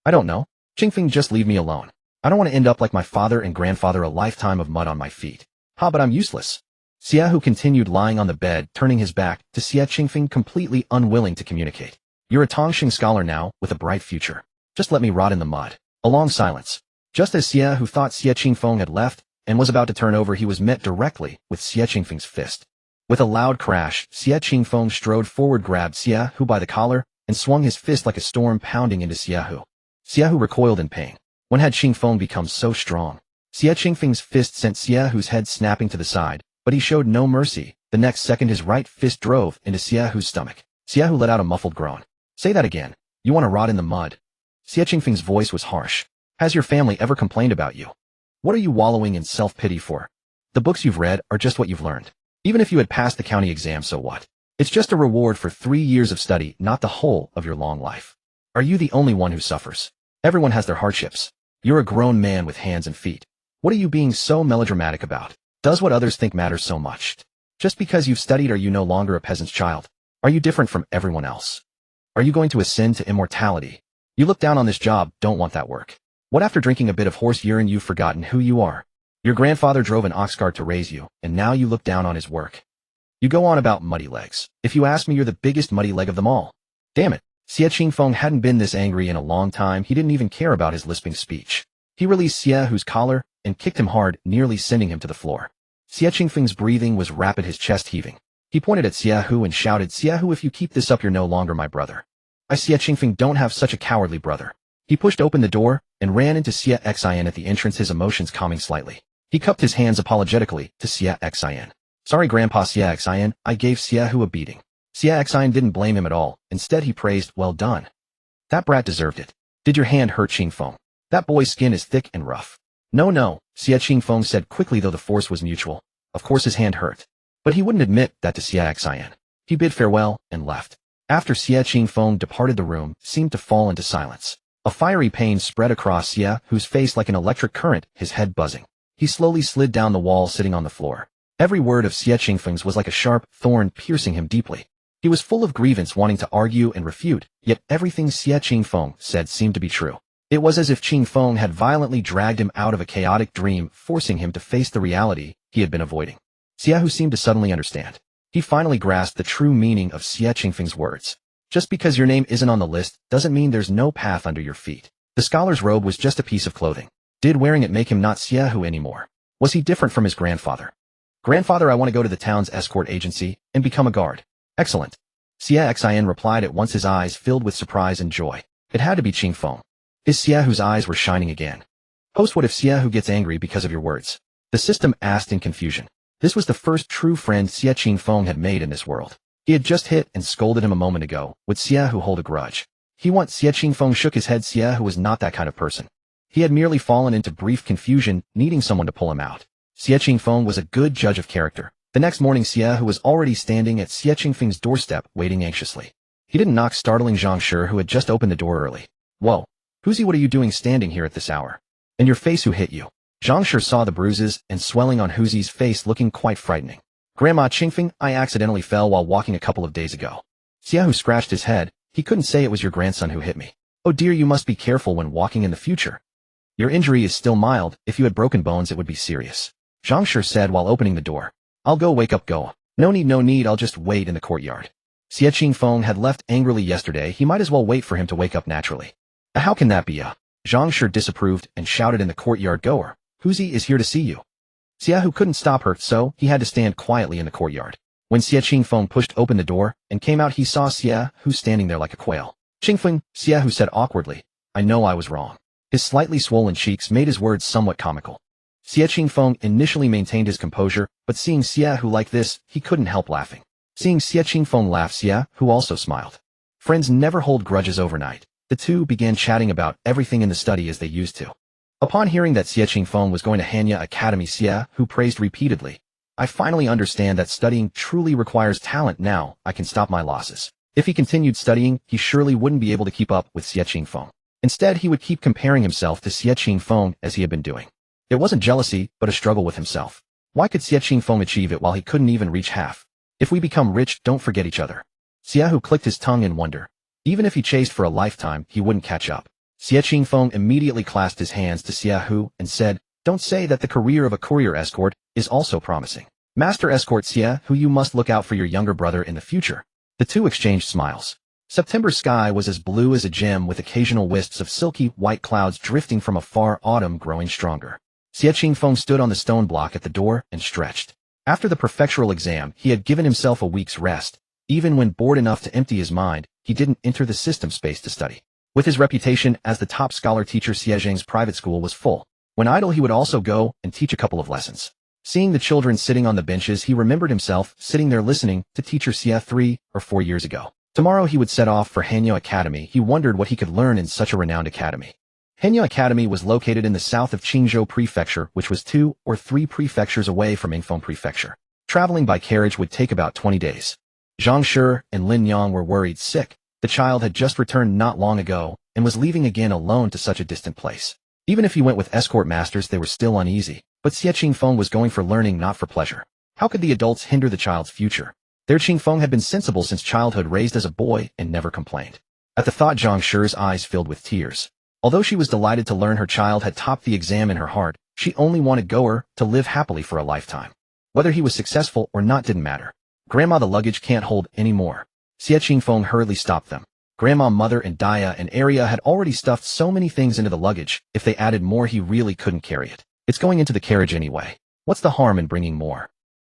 [SPEAKER 1] I don't know. Qingfeng, just leave me alone. I don't want to end up like my father and grandfather, a lifetime of mud on my feet. But I'm useless. Xie Hu continued lying on the bed, turning his back to Xie Qingfeng, completely unwilling to communicate. You're a Tongxing scholar now, with a bright future. Just let me rot in the mud. A long silence. Just as Xie Hu thought Xie Qingfeng had left and was about to turn over, he was met directly with Xie Qingfeng's fist. With a loud crash, Xie Qingfeng strode forward, grabbed Xie Hu by the collar, and swung his fist like a storm pounding into Xie Hu. Xie Hu recoiled in pain. When had Qingfeng become so strong? Xie Qingfeng's fist sent Xie Hu's head snapping to the side, but he showed no mercy. The next second his right fist drove into Xie Hu's stomach. Xie Hu let out a muffled groan. Say that again. You want to rot in the mud? Xie Qingfeng's voice was harsh. Has your family ever complained about you? What are you wallowing in self-pity for? The books you've read are just what you've learned. Even if you had passed the county exam, so what? It's just a reward for 3 years of study, not the whole of your long life. Are you the only one who suffers? Everyone has their hardships. You're a grown man with hands and feet. What are you being so melodramatic about? Does what others think matter so much? Just because you've studied, are you no longer a peasant's child? Are you different from everyone else? Are you going to ascend to immortality? You look down on this job, don't want that work. What after drinking a bit of horse urine you've forgotten who you are? Your grandfather drove an ox cart to raise you, and now you look down on his work. You go on about muddy legs. If you ask me, you're the biggest muddy leg of them all. Damn it. Xie Qingfeng hadn't been this angry in a long time. He didn't even care about his lisping speech. He released Xie Hu's collar and kicked him hard, nearly sending him to the floor. Xie Qingfeng's breathing was rapid, his chest heaving. He pointed at Xie Hu and shouted, Xie Hu, if you keep this up, you're no longer my brother. I, Xie Qingfeng, don't have such a cowardly brother. He pushed open the door and ran into Xie Qingfeng at the entrance, his emotions calming slightly. He cupped his hands apologetically to Xie Qingfeng. Sorry, Grandpa Xie Qingfeng, I gave Xie Hu a beating. Xie Qingfeng didn't blame him at all. Instead, he praised, well done. That brat deserved it. Did your hand hurt, Qingfeng? That boy's skin is thick and rough. No, Xie Qingfeng said quickly, though the force was mutual. Of course his hand hurt. But he wouldn't admit that to Xie Qingfeng. He bid farewell and left. After Xie Qingfeng departed, the room seemed to fall into silence. A fiery pain spread across Xie Hu's face like an electric current, his head buzzing. He slowly slid down the wall, sitting on the floor. Every word of Xie Qingfeng's was like a sharp thorn, piercing him deeply. He was full of grievance, wanting to argue and refute, yet everything Xie Qingfeng said seemed to be true. It was as if Qingfeng had violently dragged him out of a chaotic dream, forcing him to face the reality he had been avoiding. Xie Hu seemed to suddenly understand. He finally grasped the true meaning of Xie Qingfeng's words. Just because your name isn't on the list doesn't mean there's no path under your feet. The scholar's robe was just a piece of clothing. Did wearing it make him not Xie Hu anymore? Was he different from his grandfather? Grandfather, I want to go to the town's escort agency and become a guard. Excellent. Xie Qingfeng replied at once, his eyes filled with surprise and joy. It had to be Qingfeng. His Xie Hu's eyes were shining again. Host, what if Xie Hu gets angry because of your words? The system asked in confusion. This was the first true friend Xie Qingfeng had made in this world. He had just hit and scolded him a moment ago. Would Xie Hu hold a grudge? Xie Qingfeng shook his head. Xie Hu was not that kind of person. He had merely fallen into brief confusion, needing someone to pull him out. Xie Qingfeng was a good judge of character. The next morning, Xie Hu was already standing at Xie Qingfeng's doorstep, waiting anxiously. He didn't knock, startling Zhang, who had just opened the door early. Whoa. Huzi, what are you doing standing here at this hour? And your face, who hit you? Zhang saw the bruises and swelling on Huzi's face, looking quite frightening. Grandma Qingfeng, I accidentally fell while walking a couple of days ago. Xie Hu scratched his head. He couldn't say it was your grandson who hit me. Oh dear, you must be careful when walking in the future. Your injury is still mild. If you had broken bones, it would be serious. Zhang said while opening the door. I'll go wake up Go. No need, I'll just wait in the courtyard. Xie Qingfeng had left angrily yesterday. He might as well wait for him to wake up naturally. How can that be? Zhang disapproved and shouted in the courtyard, Goer, Huzi is here to see you. Xie Hu couldn't stop her, so he had to stand quietly in the courtyard. When Xie Qingfeng pushed open the door and came out, he saw Xie Hu standing there like a quail. Qingfeng, Xie Hu said awkwardly. I know I was wrong. His slightly swollen cheeks made his words somewhat comical. Xie Qingfeng initially maintained his composure, but seeing Xie Hu like this, he couldn't help laughing. Seeing Xie Qingfeng laugh, Xie Hu also smiled. Friends never hold grudges overnight. The two began chatting about everything in the study as they used to. Upon hearing that Xie Qingfeng was going to Hanya Academy, Xie Hu praised repeatedly. I finally understand that studying truly requires talent. Now I can stop my losses. If he continued studying, he surely wouldn't be able to keep up with Xie Qingfeng. Instead, he would keep comparing himself to Xie Qingfeng as he had been doing. It wasn't jealousy, but a struggle with himself. Why could Xie Qingfeng achieve it while he couldn't even reach half? If we become rich, don't forget each other. Xie Hu clicked his tongue in wonder. Even if he chased for a lifetime, he wouldn't catch up. Xie Qingfeng immediately clasped his hands to Xie Hu and said, Don't say that the career of a courier escort is also promising. Master Escort Xie Hu, you must look out for your younger brother in the future. The two exchanged smiles. September sky was as blue as a gem, with occasional wisps of silky white clouds drifting from afar, autumn growing stronger. Xie Qingfeng stood on the stone block at the door and stretched. After the prefectural exam, he had given himself a week's rest. Even when bored enough to empty his mind, he didn't enter the system space to study. With his reputation as the top scholar teacher, Xie Qingfeng's private school was full. When idle, he would also go and teach a couple of lessons. Seeing the children sitting on the benches, he remembered himself sitting there listening to teacher Xie 3 or 4 years ago. Tomorrow he would set off for Hanyo Academy. He wondered what he could learn in such a renowned academy. Hanyo Academy was located in the south of Qingzhou Prefecture, which was 2 or 3 prefectures away from Yingfeng Prefecture. Traveling by carriage would take about 20 days. Zhang Shi and Lin Yang were worried sick. The child had just returned not long ago and was leaving again alone to such a distant place. Even if he went with escort masters, they were still uneasy. But Xie Qingfeng was going for learning, not for pleasure. How could the adults hinder the child's future? Their Qingfeng had been sensible since childhood, raised as a boy, and never complained. At the thought, Zhang Shi's eyes filled with tears. Although she was delighted to learn her child had topped the exam, in her heart, she only wanted Goer to live happily for a lifetime. Whether he was successful or not didn't matter. Grandma, the luggage can't hold any more. Xie Qingfeng hurriedly stopped them. Grandma, Mother, and Dia and Arya had already stuffed so many things into the luggage. If they added more, he really couldn't carry it. It's going into the carriage anyway. What's the harm in bringing more?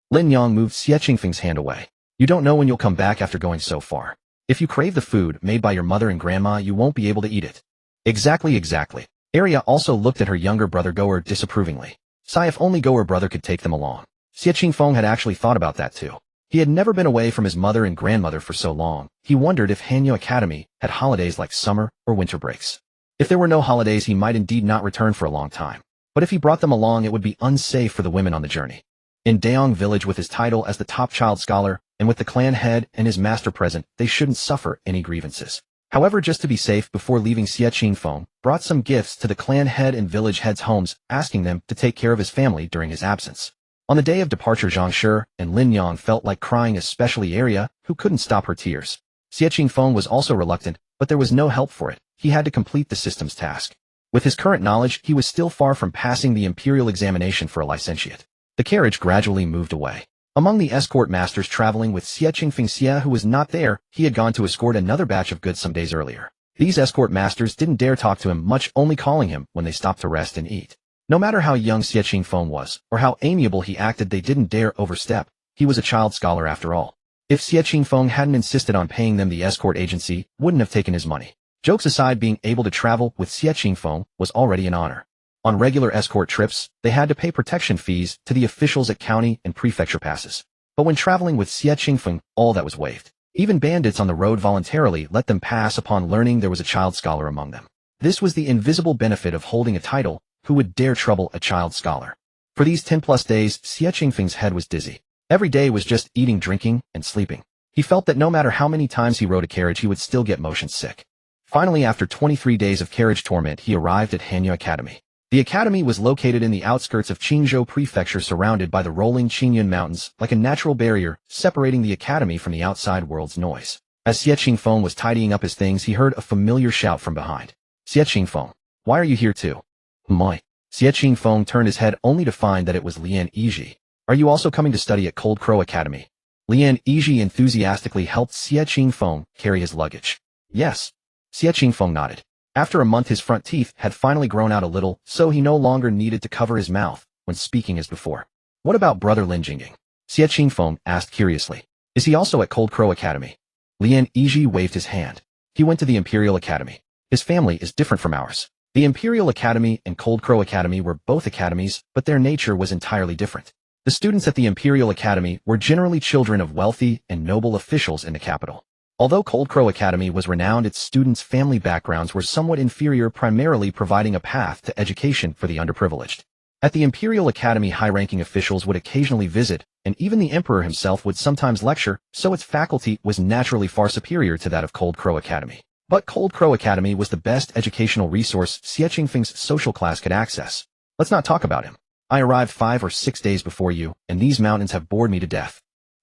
[SPEAKER 1] Lin Yang moved Xie Qingfeng's hand away. You don't know when you'll come back after going so far. If you crave the food made by your mother and grandma, you won't be able to eat it. Exactly. Arya also looked at her younger brother Goer disapprovingly. Sigh, if only Goer brother could take them along. Xie Qingfeng had actually thought about that too. He had never been away from his mother and grandmother for so long. He wondered if Hanyo Academy had holidays like summer or winter breaks. If there were no holidays, he might indeed not return for a long time. But if he brought them along, it would be unsafe for the women on the journey. In Daong village, with his title as the top child scholar, and with the clan head and his master present, they shouldn't suffer any grievances. However, just to be safe, before leaving, Xie Qingfeng brought some gifts to the clan head and village heads' homes, asking them to take care of his family during his absence. On the day of departure, Zhang Shi and Lin Yang felt like crying, especially Arya, who couldn't stop her tears. Xie Qingfeng was also reluctant, but there was no help for it. He had to complete the system's task. With his current knowledge, he was still far from passing the imperial examination for a licentiate. The carriage gradually moved away. Among the escort masters traveling with Xie Qingfeng, Xie, who was not there, he had gone to escort another batch of goods some days earlier. These escort masters didn't dare talk to him much, only calling him when they stopped to rest and eat. No matter how young Xie Qingfeng was, or how amiable he acted, they didn't dare overstep. He was a child scholar after all. If Xie Qingfeng hadn't insisted on paying them, the escort agency wouldn't have taken his money. Jokes aside, being able to travel with Xie Qingfeng was already an honor. On regular escort trips, they had to pay protection fees to the officials at county and prefecture passes. But when traveling with Xie Qingfeng, all that was waived. Even bandits on the road voluntarily let them pass upon learning there was a child scholar among them. This was the invisible benefit of holding a title. Who would dare trouble a child scholar? For these 10+ days, Xie Qingfeng's head was dizzy. Every day was just eating, drinking, and sleeping. He felt that no matter how many times he rode a carriage, he would still get motion sick. Finally, after 23 days of carriage torment, he arrived at Hanyo Academy. The academy was located in the outskirts of Qingzhou Prefecture, surrounded by the rolling Qingyun Mountains, like a natural barrier separating the academy from the outside world's noise. As Xie Qingfeng was tidying up his things, he heard a familiar shout from behind. Xie Qingfeng, why are you here too? My. Xie Qingfeng turned his head only to find that it was Lian Yizhi. Are you also coming to study at Cold Crow Academy? Lian Yizhi enthusiastically helped Xie Qingfeng carry his luggage. Yes. Xie Qingfeng nodded. After a month, his front teeth had finally grown out a little, so he no longer needed to cover his mouth when speaking as before. What about brother Lin Jingying? Xie Qingfeng asked curiously. Is he also at Cold Crow Academy? Lian Yizhi waved his hand. He went to the Imperial Academy. His family is different from ours. The Imperial Academy and Cold Crow Academy were both academies, but their nature was entirely different. The students at the Imperial Academy were generally children of wealthy and noble officials in the capital. Although Cold Crow Academy was renowned, its students' family backgrounds were somewhat inferior, primarily providing a path to education for the underprivileged. At the Imperial Academy, high-ranking officials would occasionally visit, and even the emperor himself would sometimes lecture, so its faculty was naturally far superior to that of Cold Crow Academy. But Cold Crow Academy was the best educational resource Xie Qingfeng's social class could access. Let's not talk about him. I arrived 5 or 6 days before you, and these mountains have bored me to death.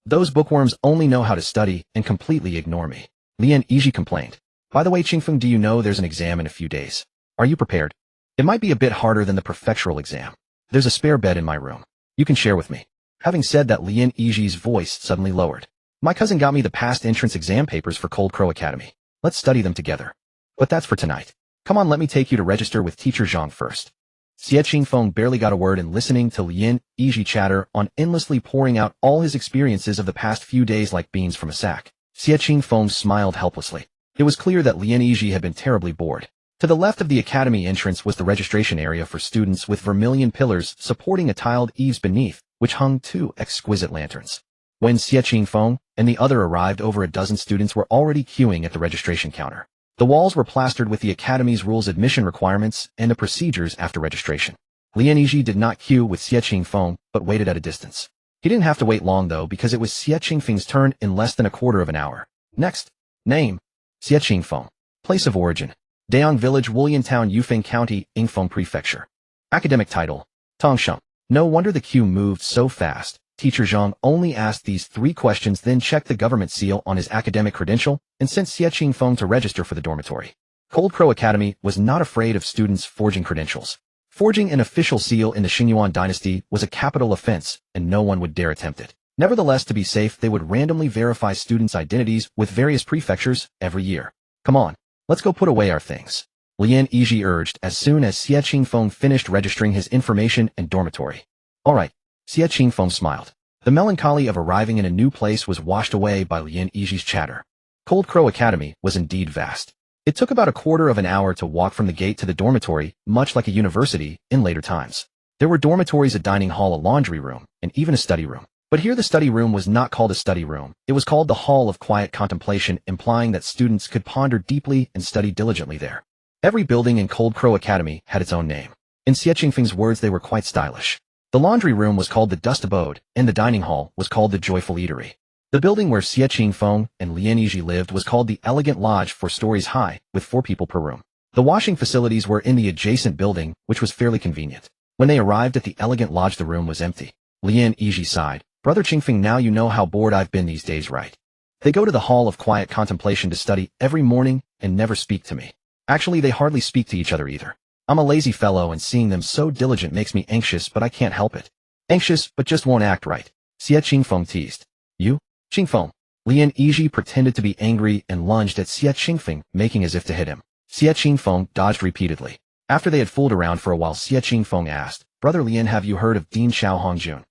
[SPEAKER 1] Those bookworms only know how to study and completely ignore me. Lian Yizhi complained. By the way, Qingfeng, do you know there's an exam in a few days? Are you prepared? It might be a bit harder than the prefectural exam. There's a spare bed in my room. You can share with me. Having said that, Lian Yizhi's voice suddenly lowered. My cousin got me the past entrance exam papers for Cold Crow Academy. Let's study them together. But that's for tonight. Come on, let me take you to register with teacher Zhang first. Xie Qingfeng barely got a word in listening to Lin Yizhi chatter on, endlessly pouring out all his experiences of the past few days like beans from a sack. Xie Qingfeng smiled helplessly. It was clear that Lin Yizhi had been terribly bored. To the left of the academy entrance was the registration area for students, with vermilion pillars supporting a tiled eaves beneath, which hung 2 exquisite lanterns. When Xie Qingfeng and the other arrived, over a dozen students were already queuing at the registration counter. The walls were plastered with the academy's rules, admission requirements, and the procedures after registration. Lin Yizhi did not queue with Xie Qingfeng, but waited at a distance. He didn't have to wait long though, because it was Xie Qingfeng's turn in less than a quarter of an hour. Next. Name. Xie Qingfeng. Place of origin. Dayang Village, Wulian Town, Yufeng County, Yingfeng Prefecture. Academic title. Tongsheng. No wonder the queue moved so fast. Teacher Zhang only asked these 3 questions, then checked the government seal on his academic credential, and sent Xie Qingfeng to register for the dormitory. Cold Crow Academy was not afraid of students forging credentials. Forging an official seal in the Xingyuan dynasty was a capital offense, and no one would dare attempt it. Nevertheless, to be safe, they would randomly verify students' identities with various prefectures every year. Come on, let's go put away our things, Lin Yizhi urged as soon as Xie Qingfeng finished registering his information and dormitory. All right, Xie Qingfeng smiled. The melancholy of arriving in a new place was washed away by Lin Yizhi's chatter. Cold Crow Academy was indeed vast. It took about a quarter of an hour to walk from the gate to the dormitory, much like a university in later times. There were dormitories, a dining hall, a laundry room, and even a study room. But here the study room was not called a study room. It was called the Hall of Quiet Contemplation, implying that students could ponder deeply and study diligently there. Every building in Cold Crow Academy had its own name. In Xie Qingfeng's words, they were quite stylish. The laundry room was called the Dust Abode, and the dining hall was called the Joyful Eatery. The building where Xie Qingfeng and Lin Yizhi lived was called the Elegant Lodge, 4 stories high, with 4 people per room. The washing facilities were in the adjacent building, which was fairly convenient. When they arrived at the Elegant Lodge, the room was empty. Lin Yizhi sighed. Brother Qingfeng, now you know how bored I've been these days, right? They go to the Hall of Quiet Contemplation to study every morning and never speak to me. Actually, they hardly speak to each other either. I'm a lazy fellow, and seeing them so diligent makes me anxious, but I can't help it. Anxious, but just won't act right, Xie Qingfeng teased. You? Qingfeng. Lin Yizhi pretended to be angry and lunged at Xie Qingfeng, making as if to hit him. Xie Qingfeng dodged repeatedly. After they had fooled around for a while, Xie Qingfeng asked, Brother Lin, have you heard of Dean Xiao Hongjun?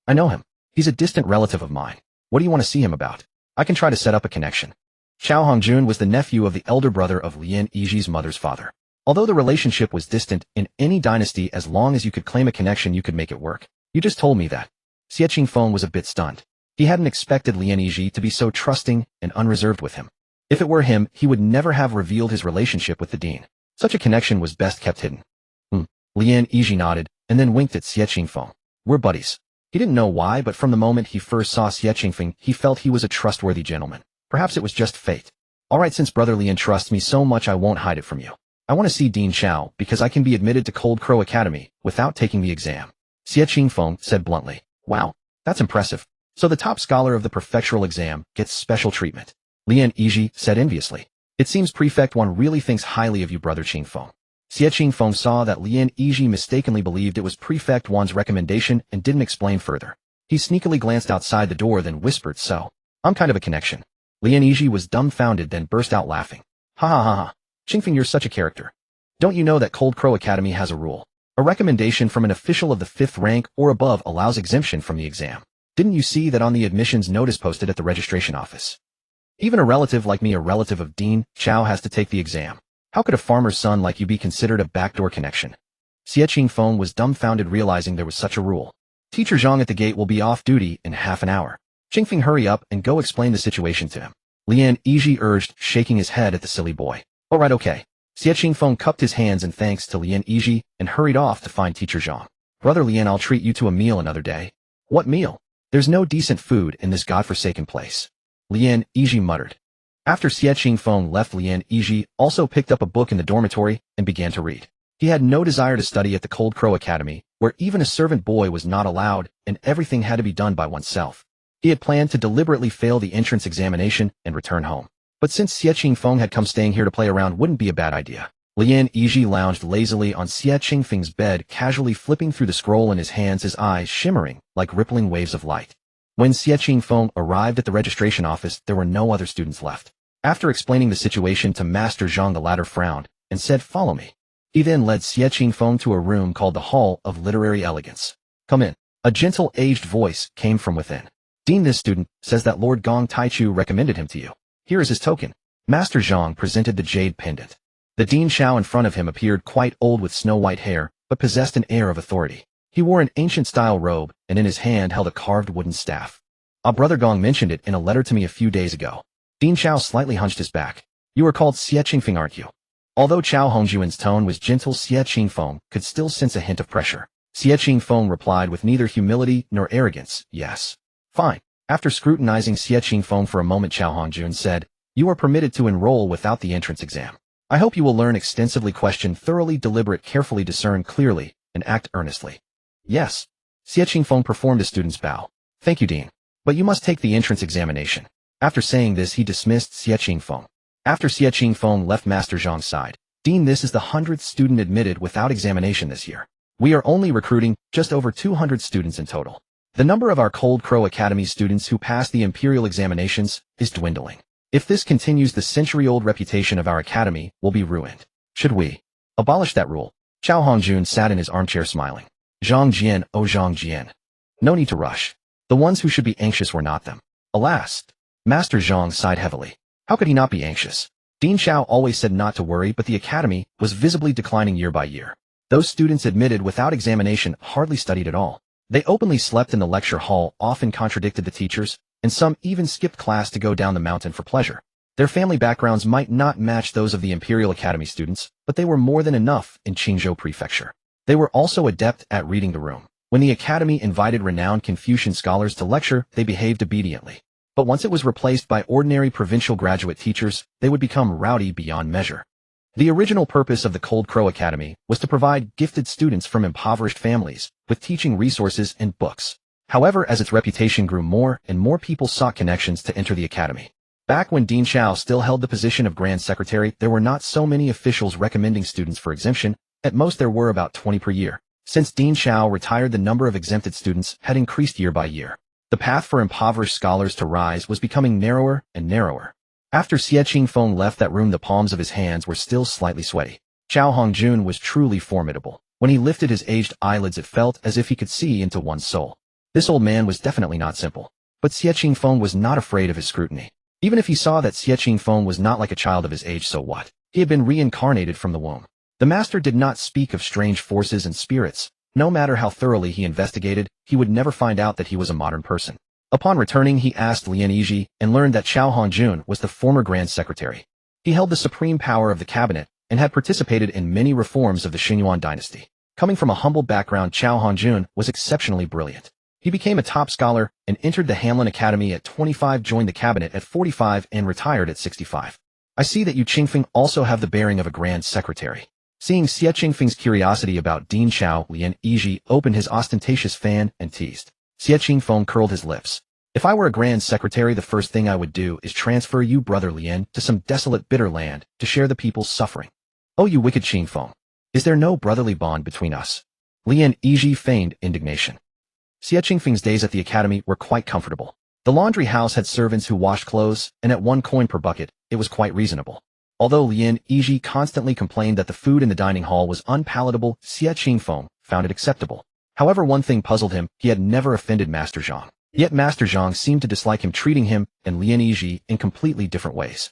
[SPEAKER 1] I know him. He's a distant relative of mine. What do you want to see him about? I can try to set up a connection. Xiao Hongjun was the nephew of the elder brother of Lin Yizhi's mother's father. Although the relationship was distant, in any dynasty, as long as you could claim a connection, you could make it work. You just told me that. Xie Qingfeng was a bit stunned. He hadn't expected Lin Yizhi to be so trusting and unreserved with him. If it were him, he would never have revealed his relationship with the dean. Such a connection was best kept hidden. Lin Yizhi nodded, and then winked at Xie Qingfeng. We're buddies. He didn't know why, but from the moment he first saw Xie Qingfeng, he felt he was a trustworthy gentleman. Perhaps it was just fate. All right, since Brother Lin trusts me so much, I won't hide it from you. I want to see Dean Xiao, because I can be admitted to Cold Crow Academy without taking the exam. Xie Qingfeng said bluntly. Wow, that's impressive. So the top scholar of the prefectural exam gets special treatment. Lin Yizhi said enviously. It seems Prefect 1 really thinks highly of you, Brother Qingfeng. Xie Qingfeng saw that Lin Yizhi mistakenly believed it was Prefect 1's recommendation and didn't explain further. He sneakily glanced outside the door, then whispered, so, I'm kind of a connection. Lin Yizhi was dumbfounded, then burst out laughing. Ha ha ha ha. Qingfeng, you're such a character. Don't you know that Cold Crow Academy has a rule? A recommendation from an official of the 5th rank or above allows exemption from the exam. Didn't you see that on the admissions notice posted at the registration office? Even a relative like me, a relative of Dean Xiao, has to take the exam. How could a farmer's son like you be considered a backdoor connection? Xie Qingfeng was dumbfounded, realizing there was such a rule. Teacher Zhang at the gate will be off duty in half an hour. Qingfeng, hurry up and go explain the situation to him. Lin Yizhi urged, shaking his head at the silly boy. All right, okay. Xie Qingfeng cupped his hands in thanks to Lin Yizhi and hurried off to find Teacher Zhang. Brother Lin, I'll treat you to a meal another day. What meal? There's no decent food in this godforsaken place. Lin Yizhi muttered. After Xie Qingfeng left, Lin Yizhi also picked up a book in the dormitory and began to read. He had no desire to study at the Cold Crow Academy, where even a servant boy was not allowed and everything had to be done by oneself. He had planned to deliberately fail the entrance examination and return home. But since Xie Qingfeng had come, staying here to play around wouldn't be a bad idea. Lin Yizhi lounged lazily on Xie Qingfeng's bed, casually flipping through the scroll in his hands, his eyes shimmering like rippling waves of light. When Xie Qingfeng arrived at the registration office, there were no other students left. After explaining the situation to Master Zhang, the latter frowned and said, follow me. He then led Xie Qingfeng to a room called the Hall of Literary Elegance. "Come in." A gentle, aged voice came from within. "Dean, this student says that Lord Gong Taichu recommended him to you. Here is his token." Master Zhang presented the jade pendant. The Dean Xiao in front of him appeared quite old with snow-white hair, but possessed an air of authority. He wore an ancient-style robe, and in his hand held a carved wooden staff. "Our brother Gong mentioned it in a letter to me a few days ago." Dean Xiao slightly hunched his back. "You are called Xie Qingfeng, aren't you?" Although Chao Hongjuan's tone was gentle, Xie Qingfeng could still sense a hint of pressure. Xie Qingfeng replied with neither humility nor arrogance, "Yes." "Fine." After scrutinizing Xie Qingfeng for a moment, Chao Hongjuan said, "You are permitted to enroll without the entrance exam. I hope you will learn extensively, question thoroughly, deliberate, carefully, discern clearly, and act earnestly." "Yes." Xie Qingfeng performed a student's bow. "Thank you, Dean. But you must take the entrance examination." After saying this, he dismissed Xie Qingfeng. After Xie Qingfeng left Master Zhang's side, "Dean, this is the 100th student admitted without examination this year. We are only recruiting just over 200 students in total. The number of our Cold Crow Academy students who pass the imperial examinations is dwindling. If this continues, the century-old reputation of our academy will be ruined. Should we abolish that rule?" Chao Hongjun sat in his armchair smiling. "Zhang Jian, oh Zhang Jian. No need to rush. The ones who should be anxious were not them." "Alas." Master Zhang sighed heavily. How could he not be anxious? Dean Xiao always said not to worry, but the academy was visibly declining year by year. Those students admitted without examination hardly studied at all. They openly slept in the lecture hall, often contradicted the teachers, and some even skipped class to go down the mountain for pleasure. Their family backgrounds might not match those of the Imperial Academy students, but they were more than enough in Qingzhou Prefecture. They were also adept at reading the room. When the academy invited renowned Confucian scholars to lecture, they behaved obediently. But once it was replaced by ordinary provincial graduate teachers, they would become rowdy beyond measure. The original purpose of the Cold Crow Academy was to provide gifted students from impoverished families with teaching resources and books. However, as its reputation grew, more and more people sought connections to enter the academy. Back when Dean Xiao still held the position of Grand Secretary, there were not so many officials recommending students for exemption. At most there were about 20 per year. Since Dean Xiao retired, the number of exempted students had increased year by year. The path for impoverished scholars to rise was becoming narrower and narrower. After Xie Qingfeng left that room, the palms of his hands were still slightly sweaty. Chao Hongjun was truly formidable. When he lifted his aged eyelids, it felt as if he could see into one's soul. This old man was definitely not simple. But Xie Qingfeng was not afraid of his scrutiny. Even if he saw that Xie Qingfeng was not like a child of his age, so what? He had been reincarnated from the womb. The master did not speak of strange forces and spirits. No matter how thoroughly he investigated, he would never find out that he was a modern person. Upon returning, he asked Lian Yizhi and learned that Chao Hongjun was the former Grand Secretary. He held the supreme power of the cabinet and had participated in many reforms of the Xingyuan dynasty. Coming from a humble background, Chao Hongjun was exceptionally brilliant. He became a top scholar and entered the Hanlin Academy at 25, joined the cabinet at 45, and retired at 65. "I see that you, Qingfeng, also have the bearing of a Grand Secretary." Seeing Xie Qingfeng's curiosity about Dean Xiao, Lian Yizhi opened his ostentatious fan and teased. Xie Qingfeng curled his lips. "If I were a Grand Secretary, the first thing I would do is transfer you, brother Lian, to some desolate, bitter land to share the people's suffering." "Oh, you wicked Qingfeng. Is there no brotherly bond between us?" Lian Yizhi feigned indignation. Xie Qingfeng's days at the academy were quite comfortable. The laundry house had servants who washed clothes, and at 1 coin per bucket, it was quite reasonable. Although Lian Yizhi constantly complained that the food in the dining hall was unpalatable, Xie Qingfeng found it acceptable. However, one thing puzzled him: he had never offended Master Zhang. Yet Master Zhang seemed to dislike him, treating him and Lian Yizhi in completely different ways.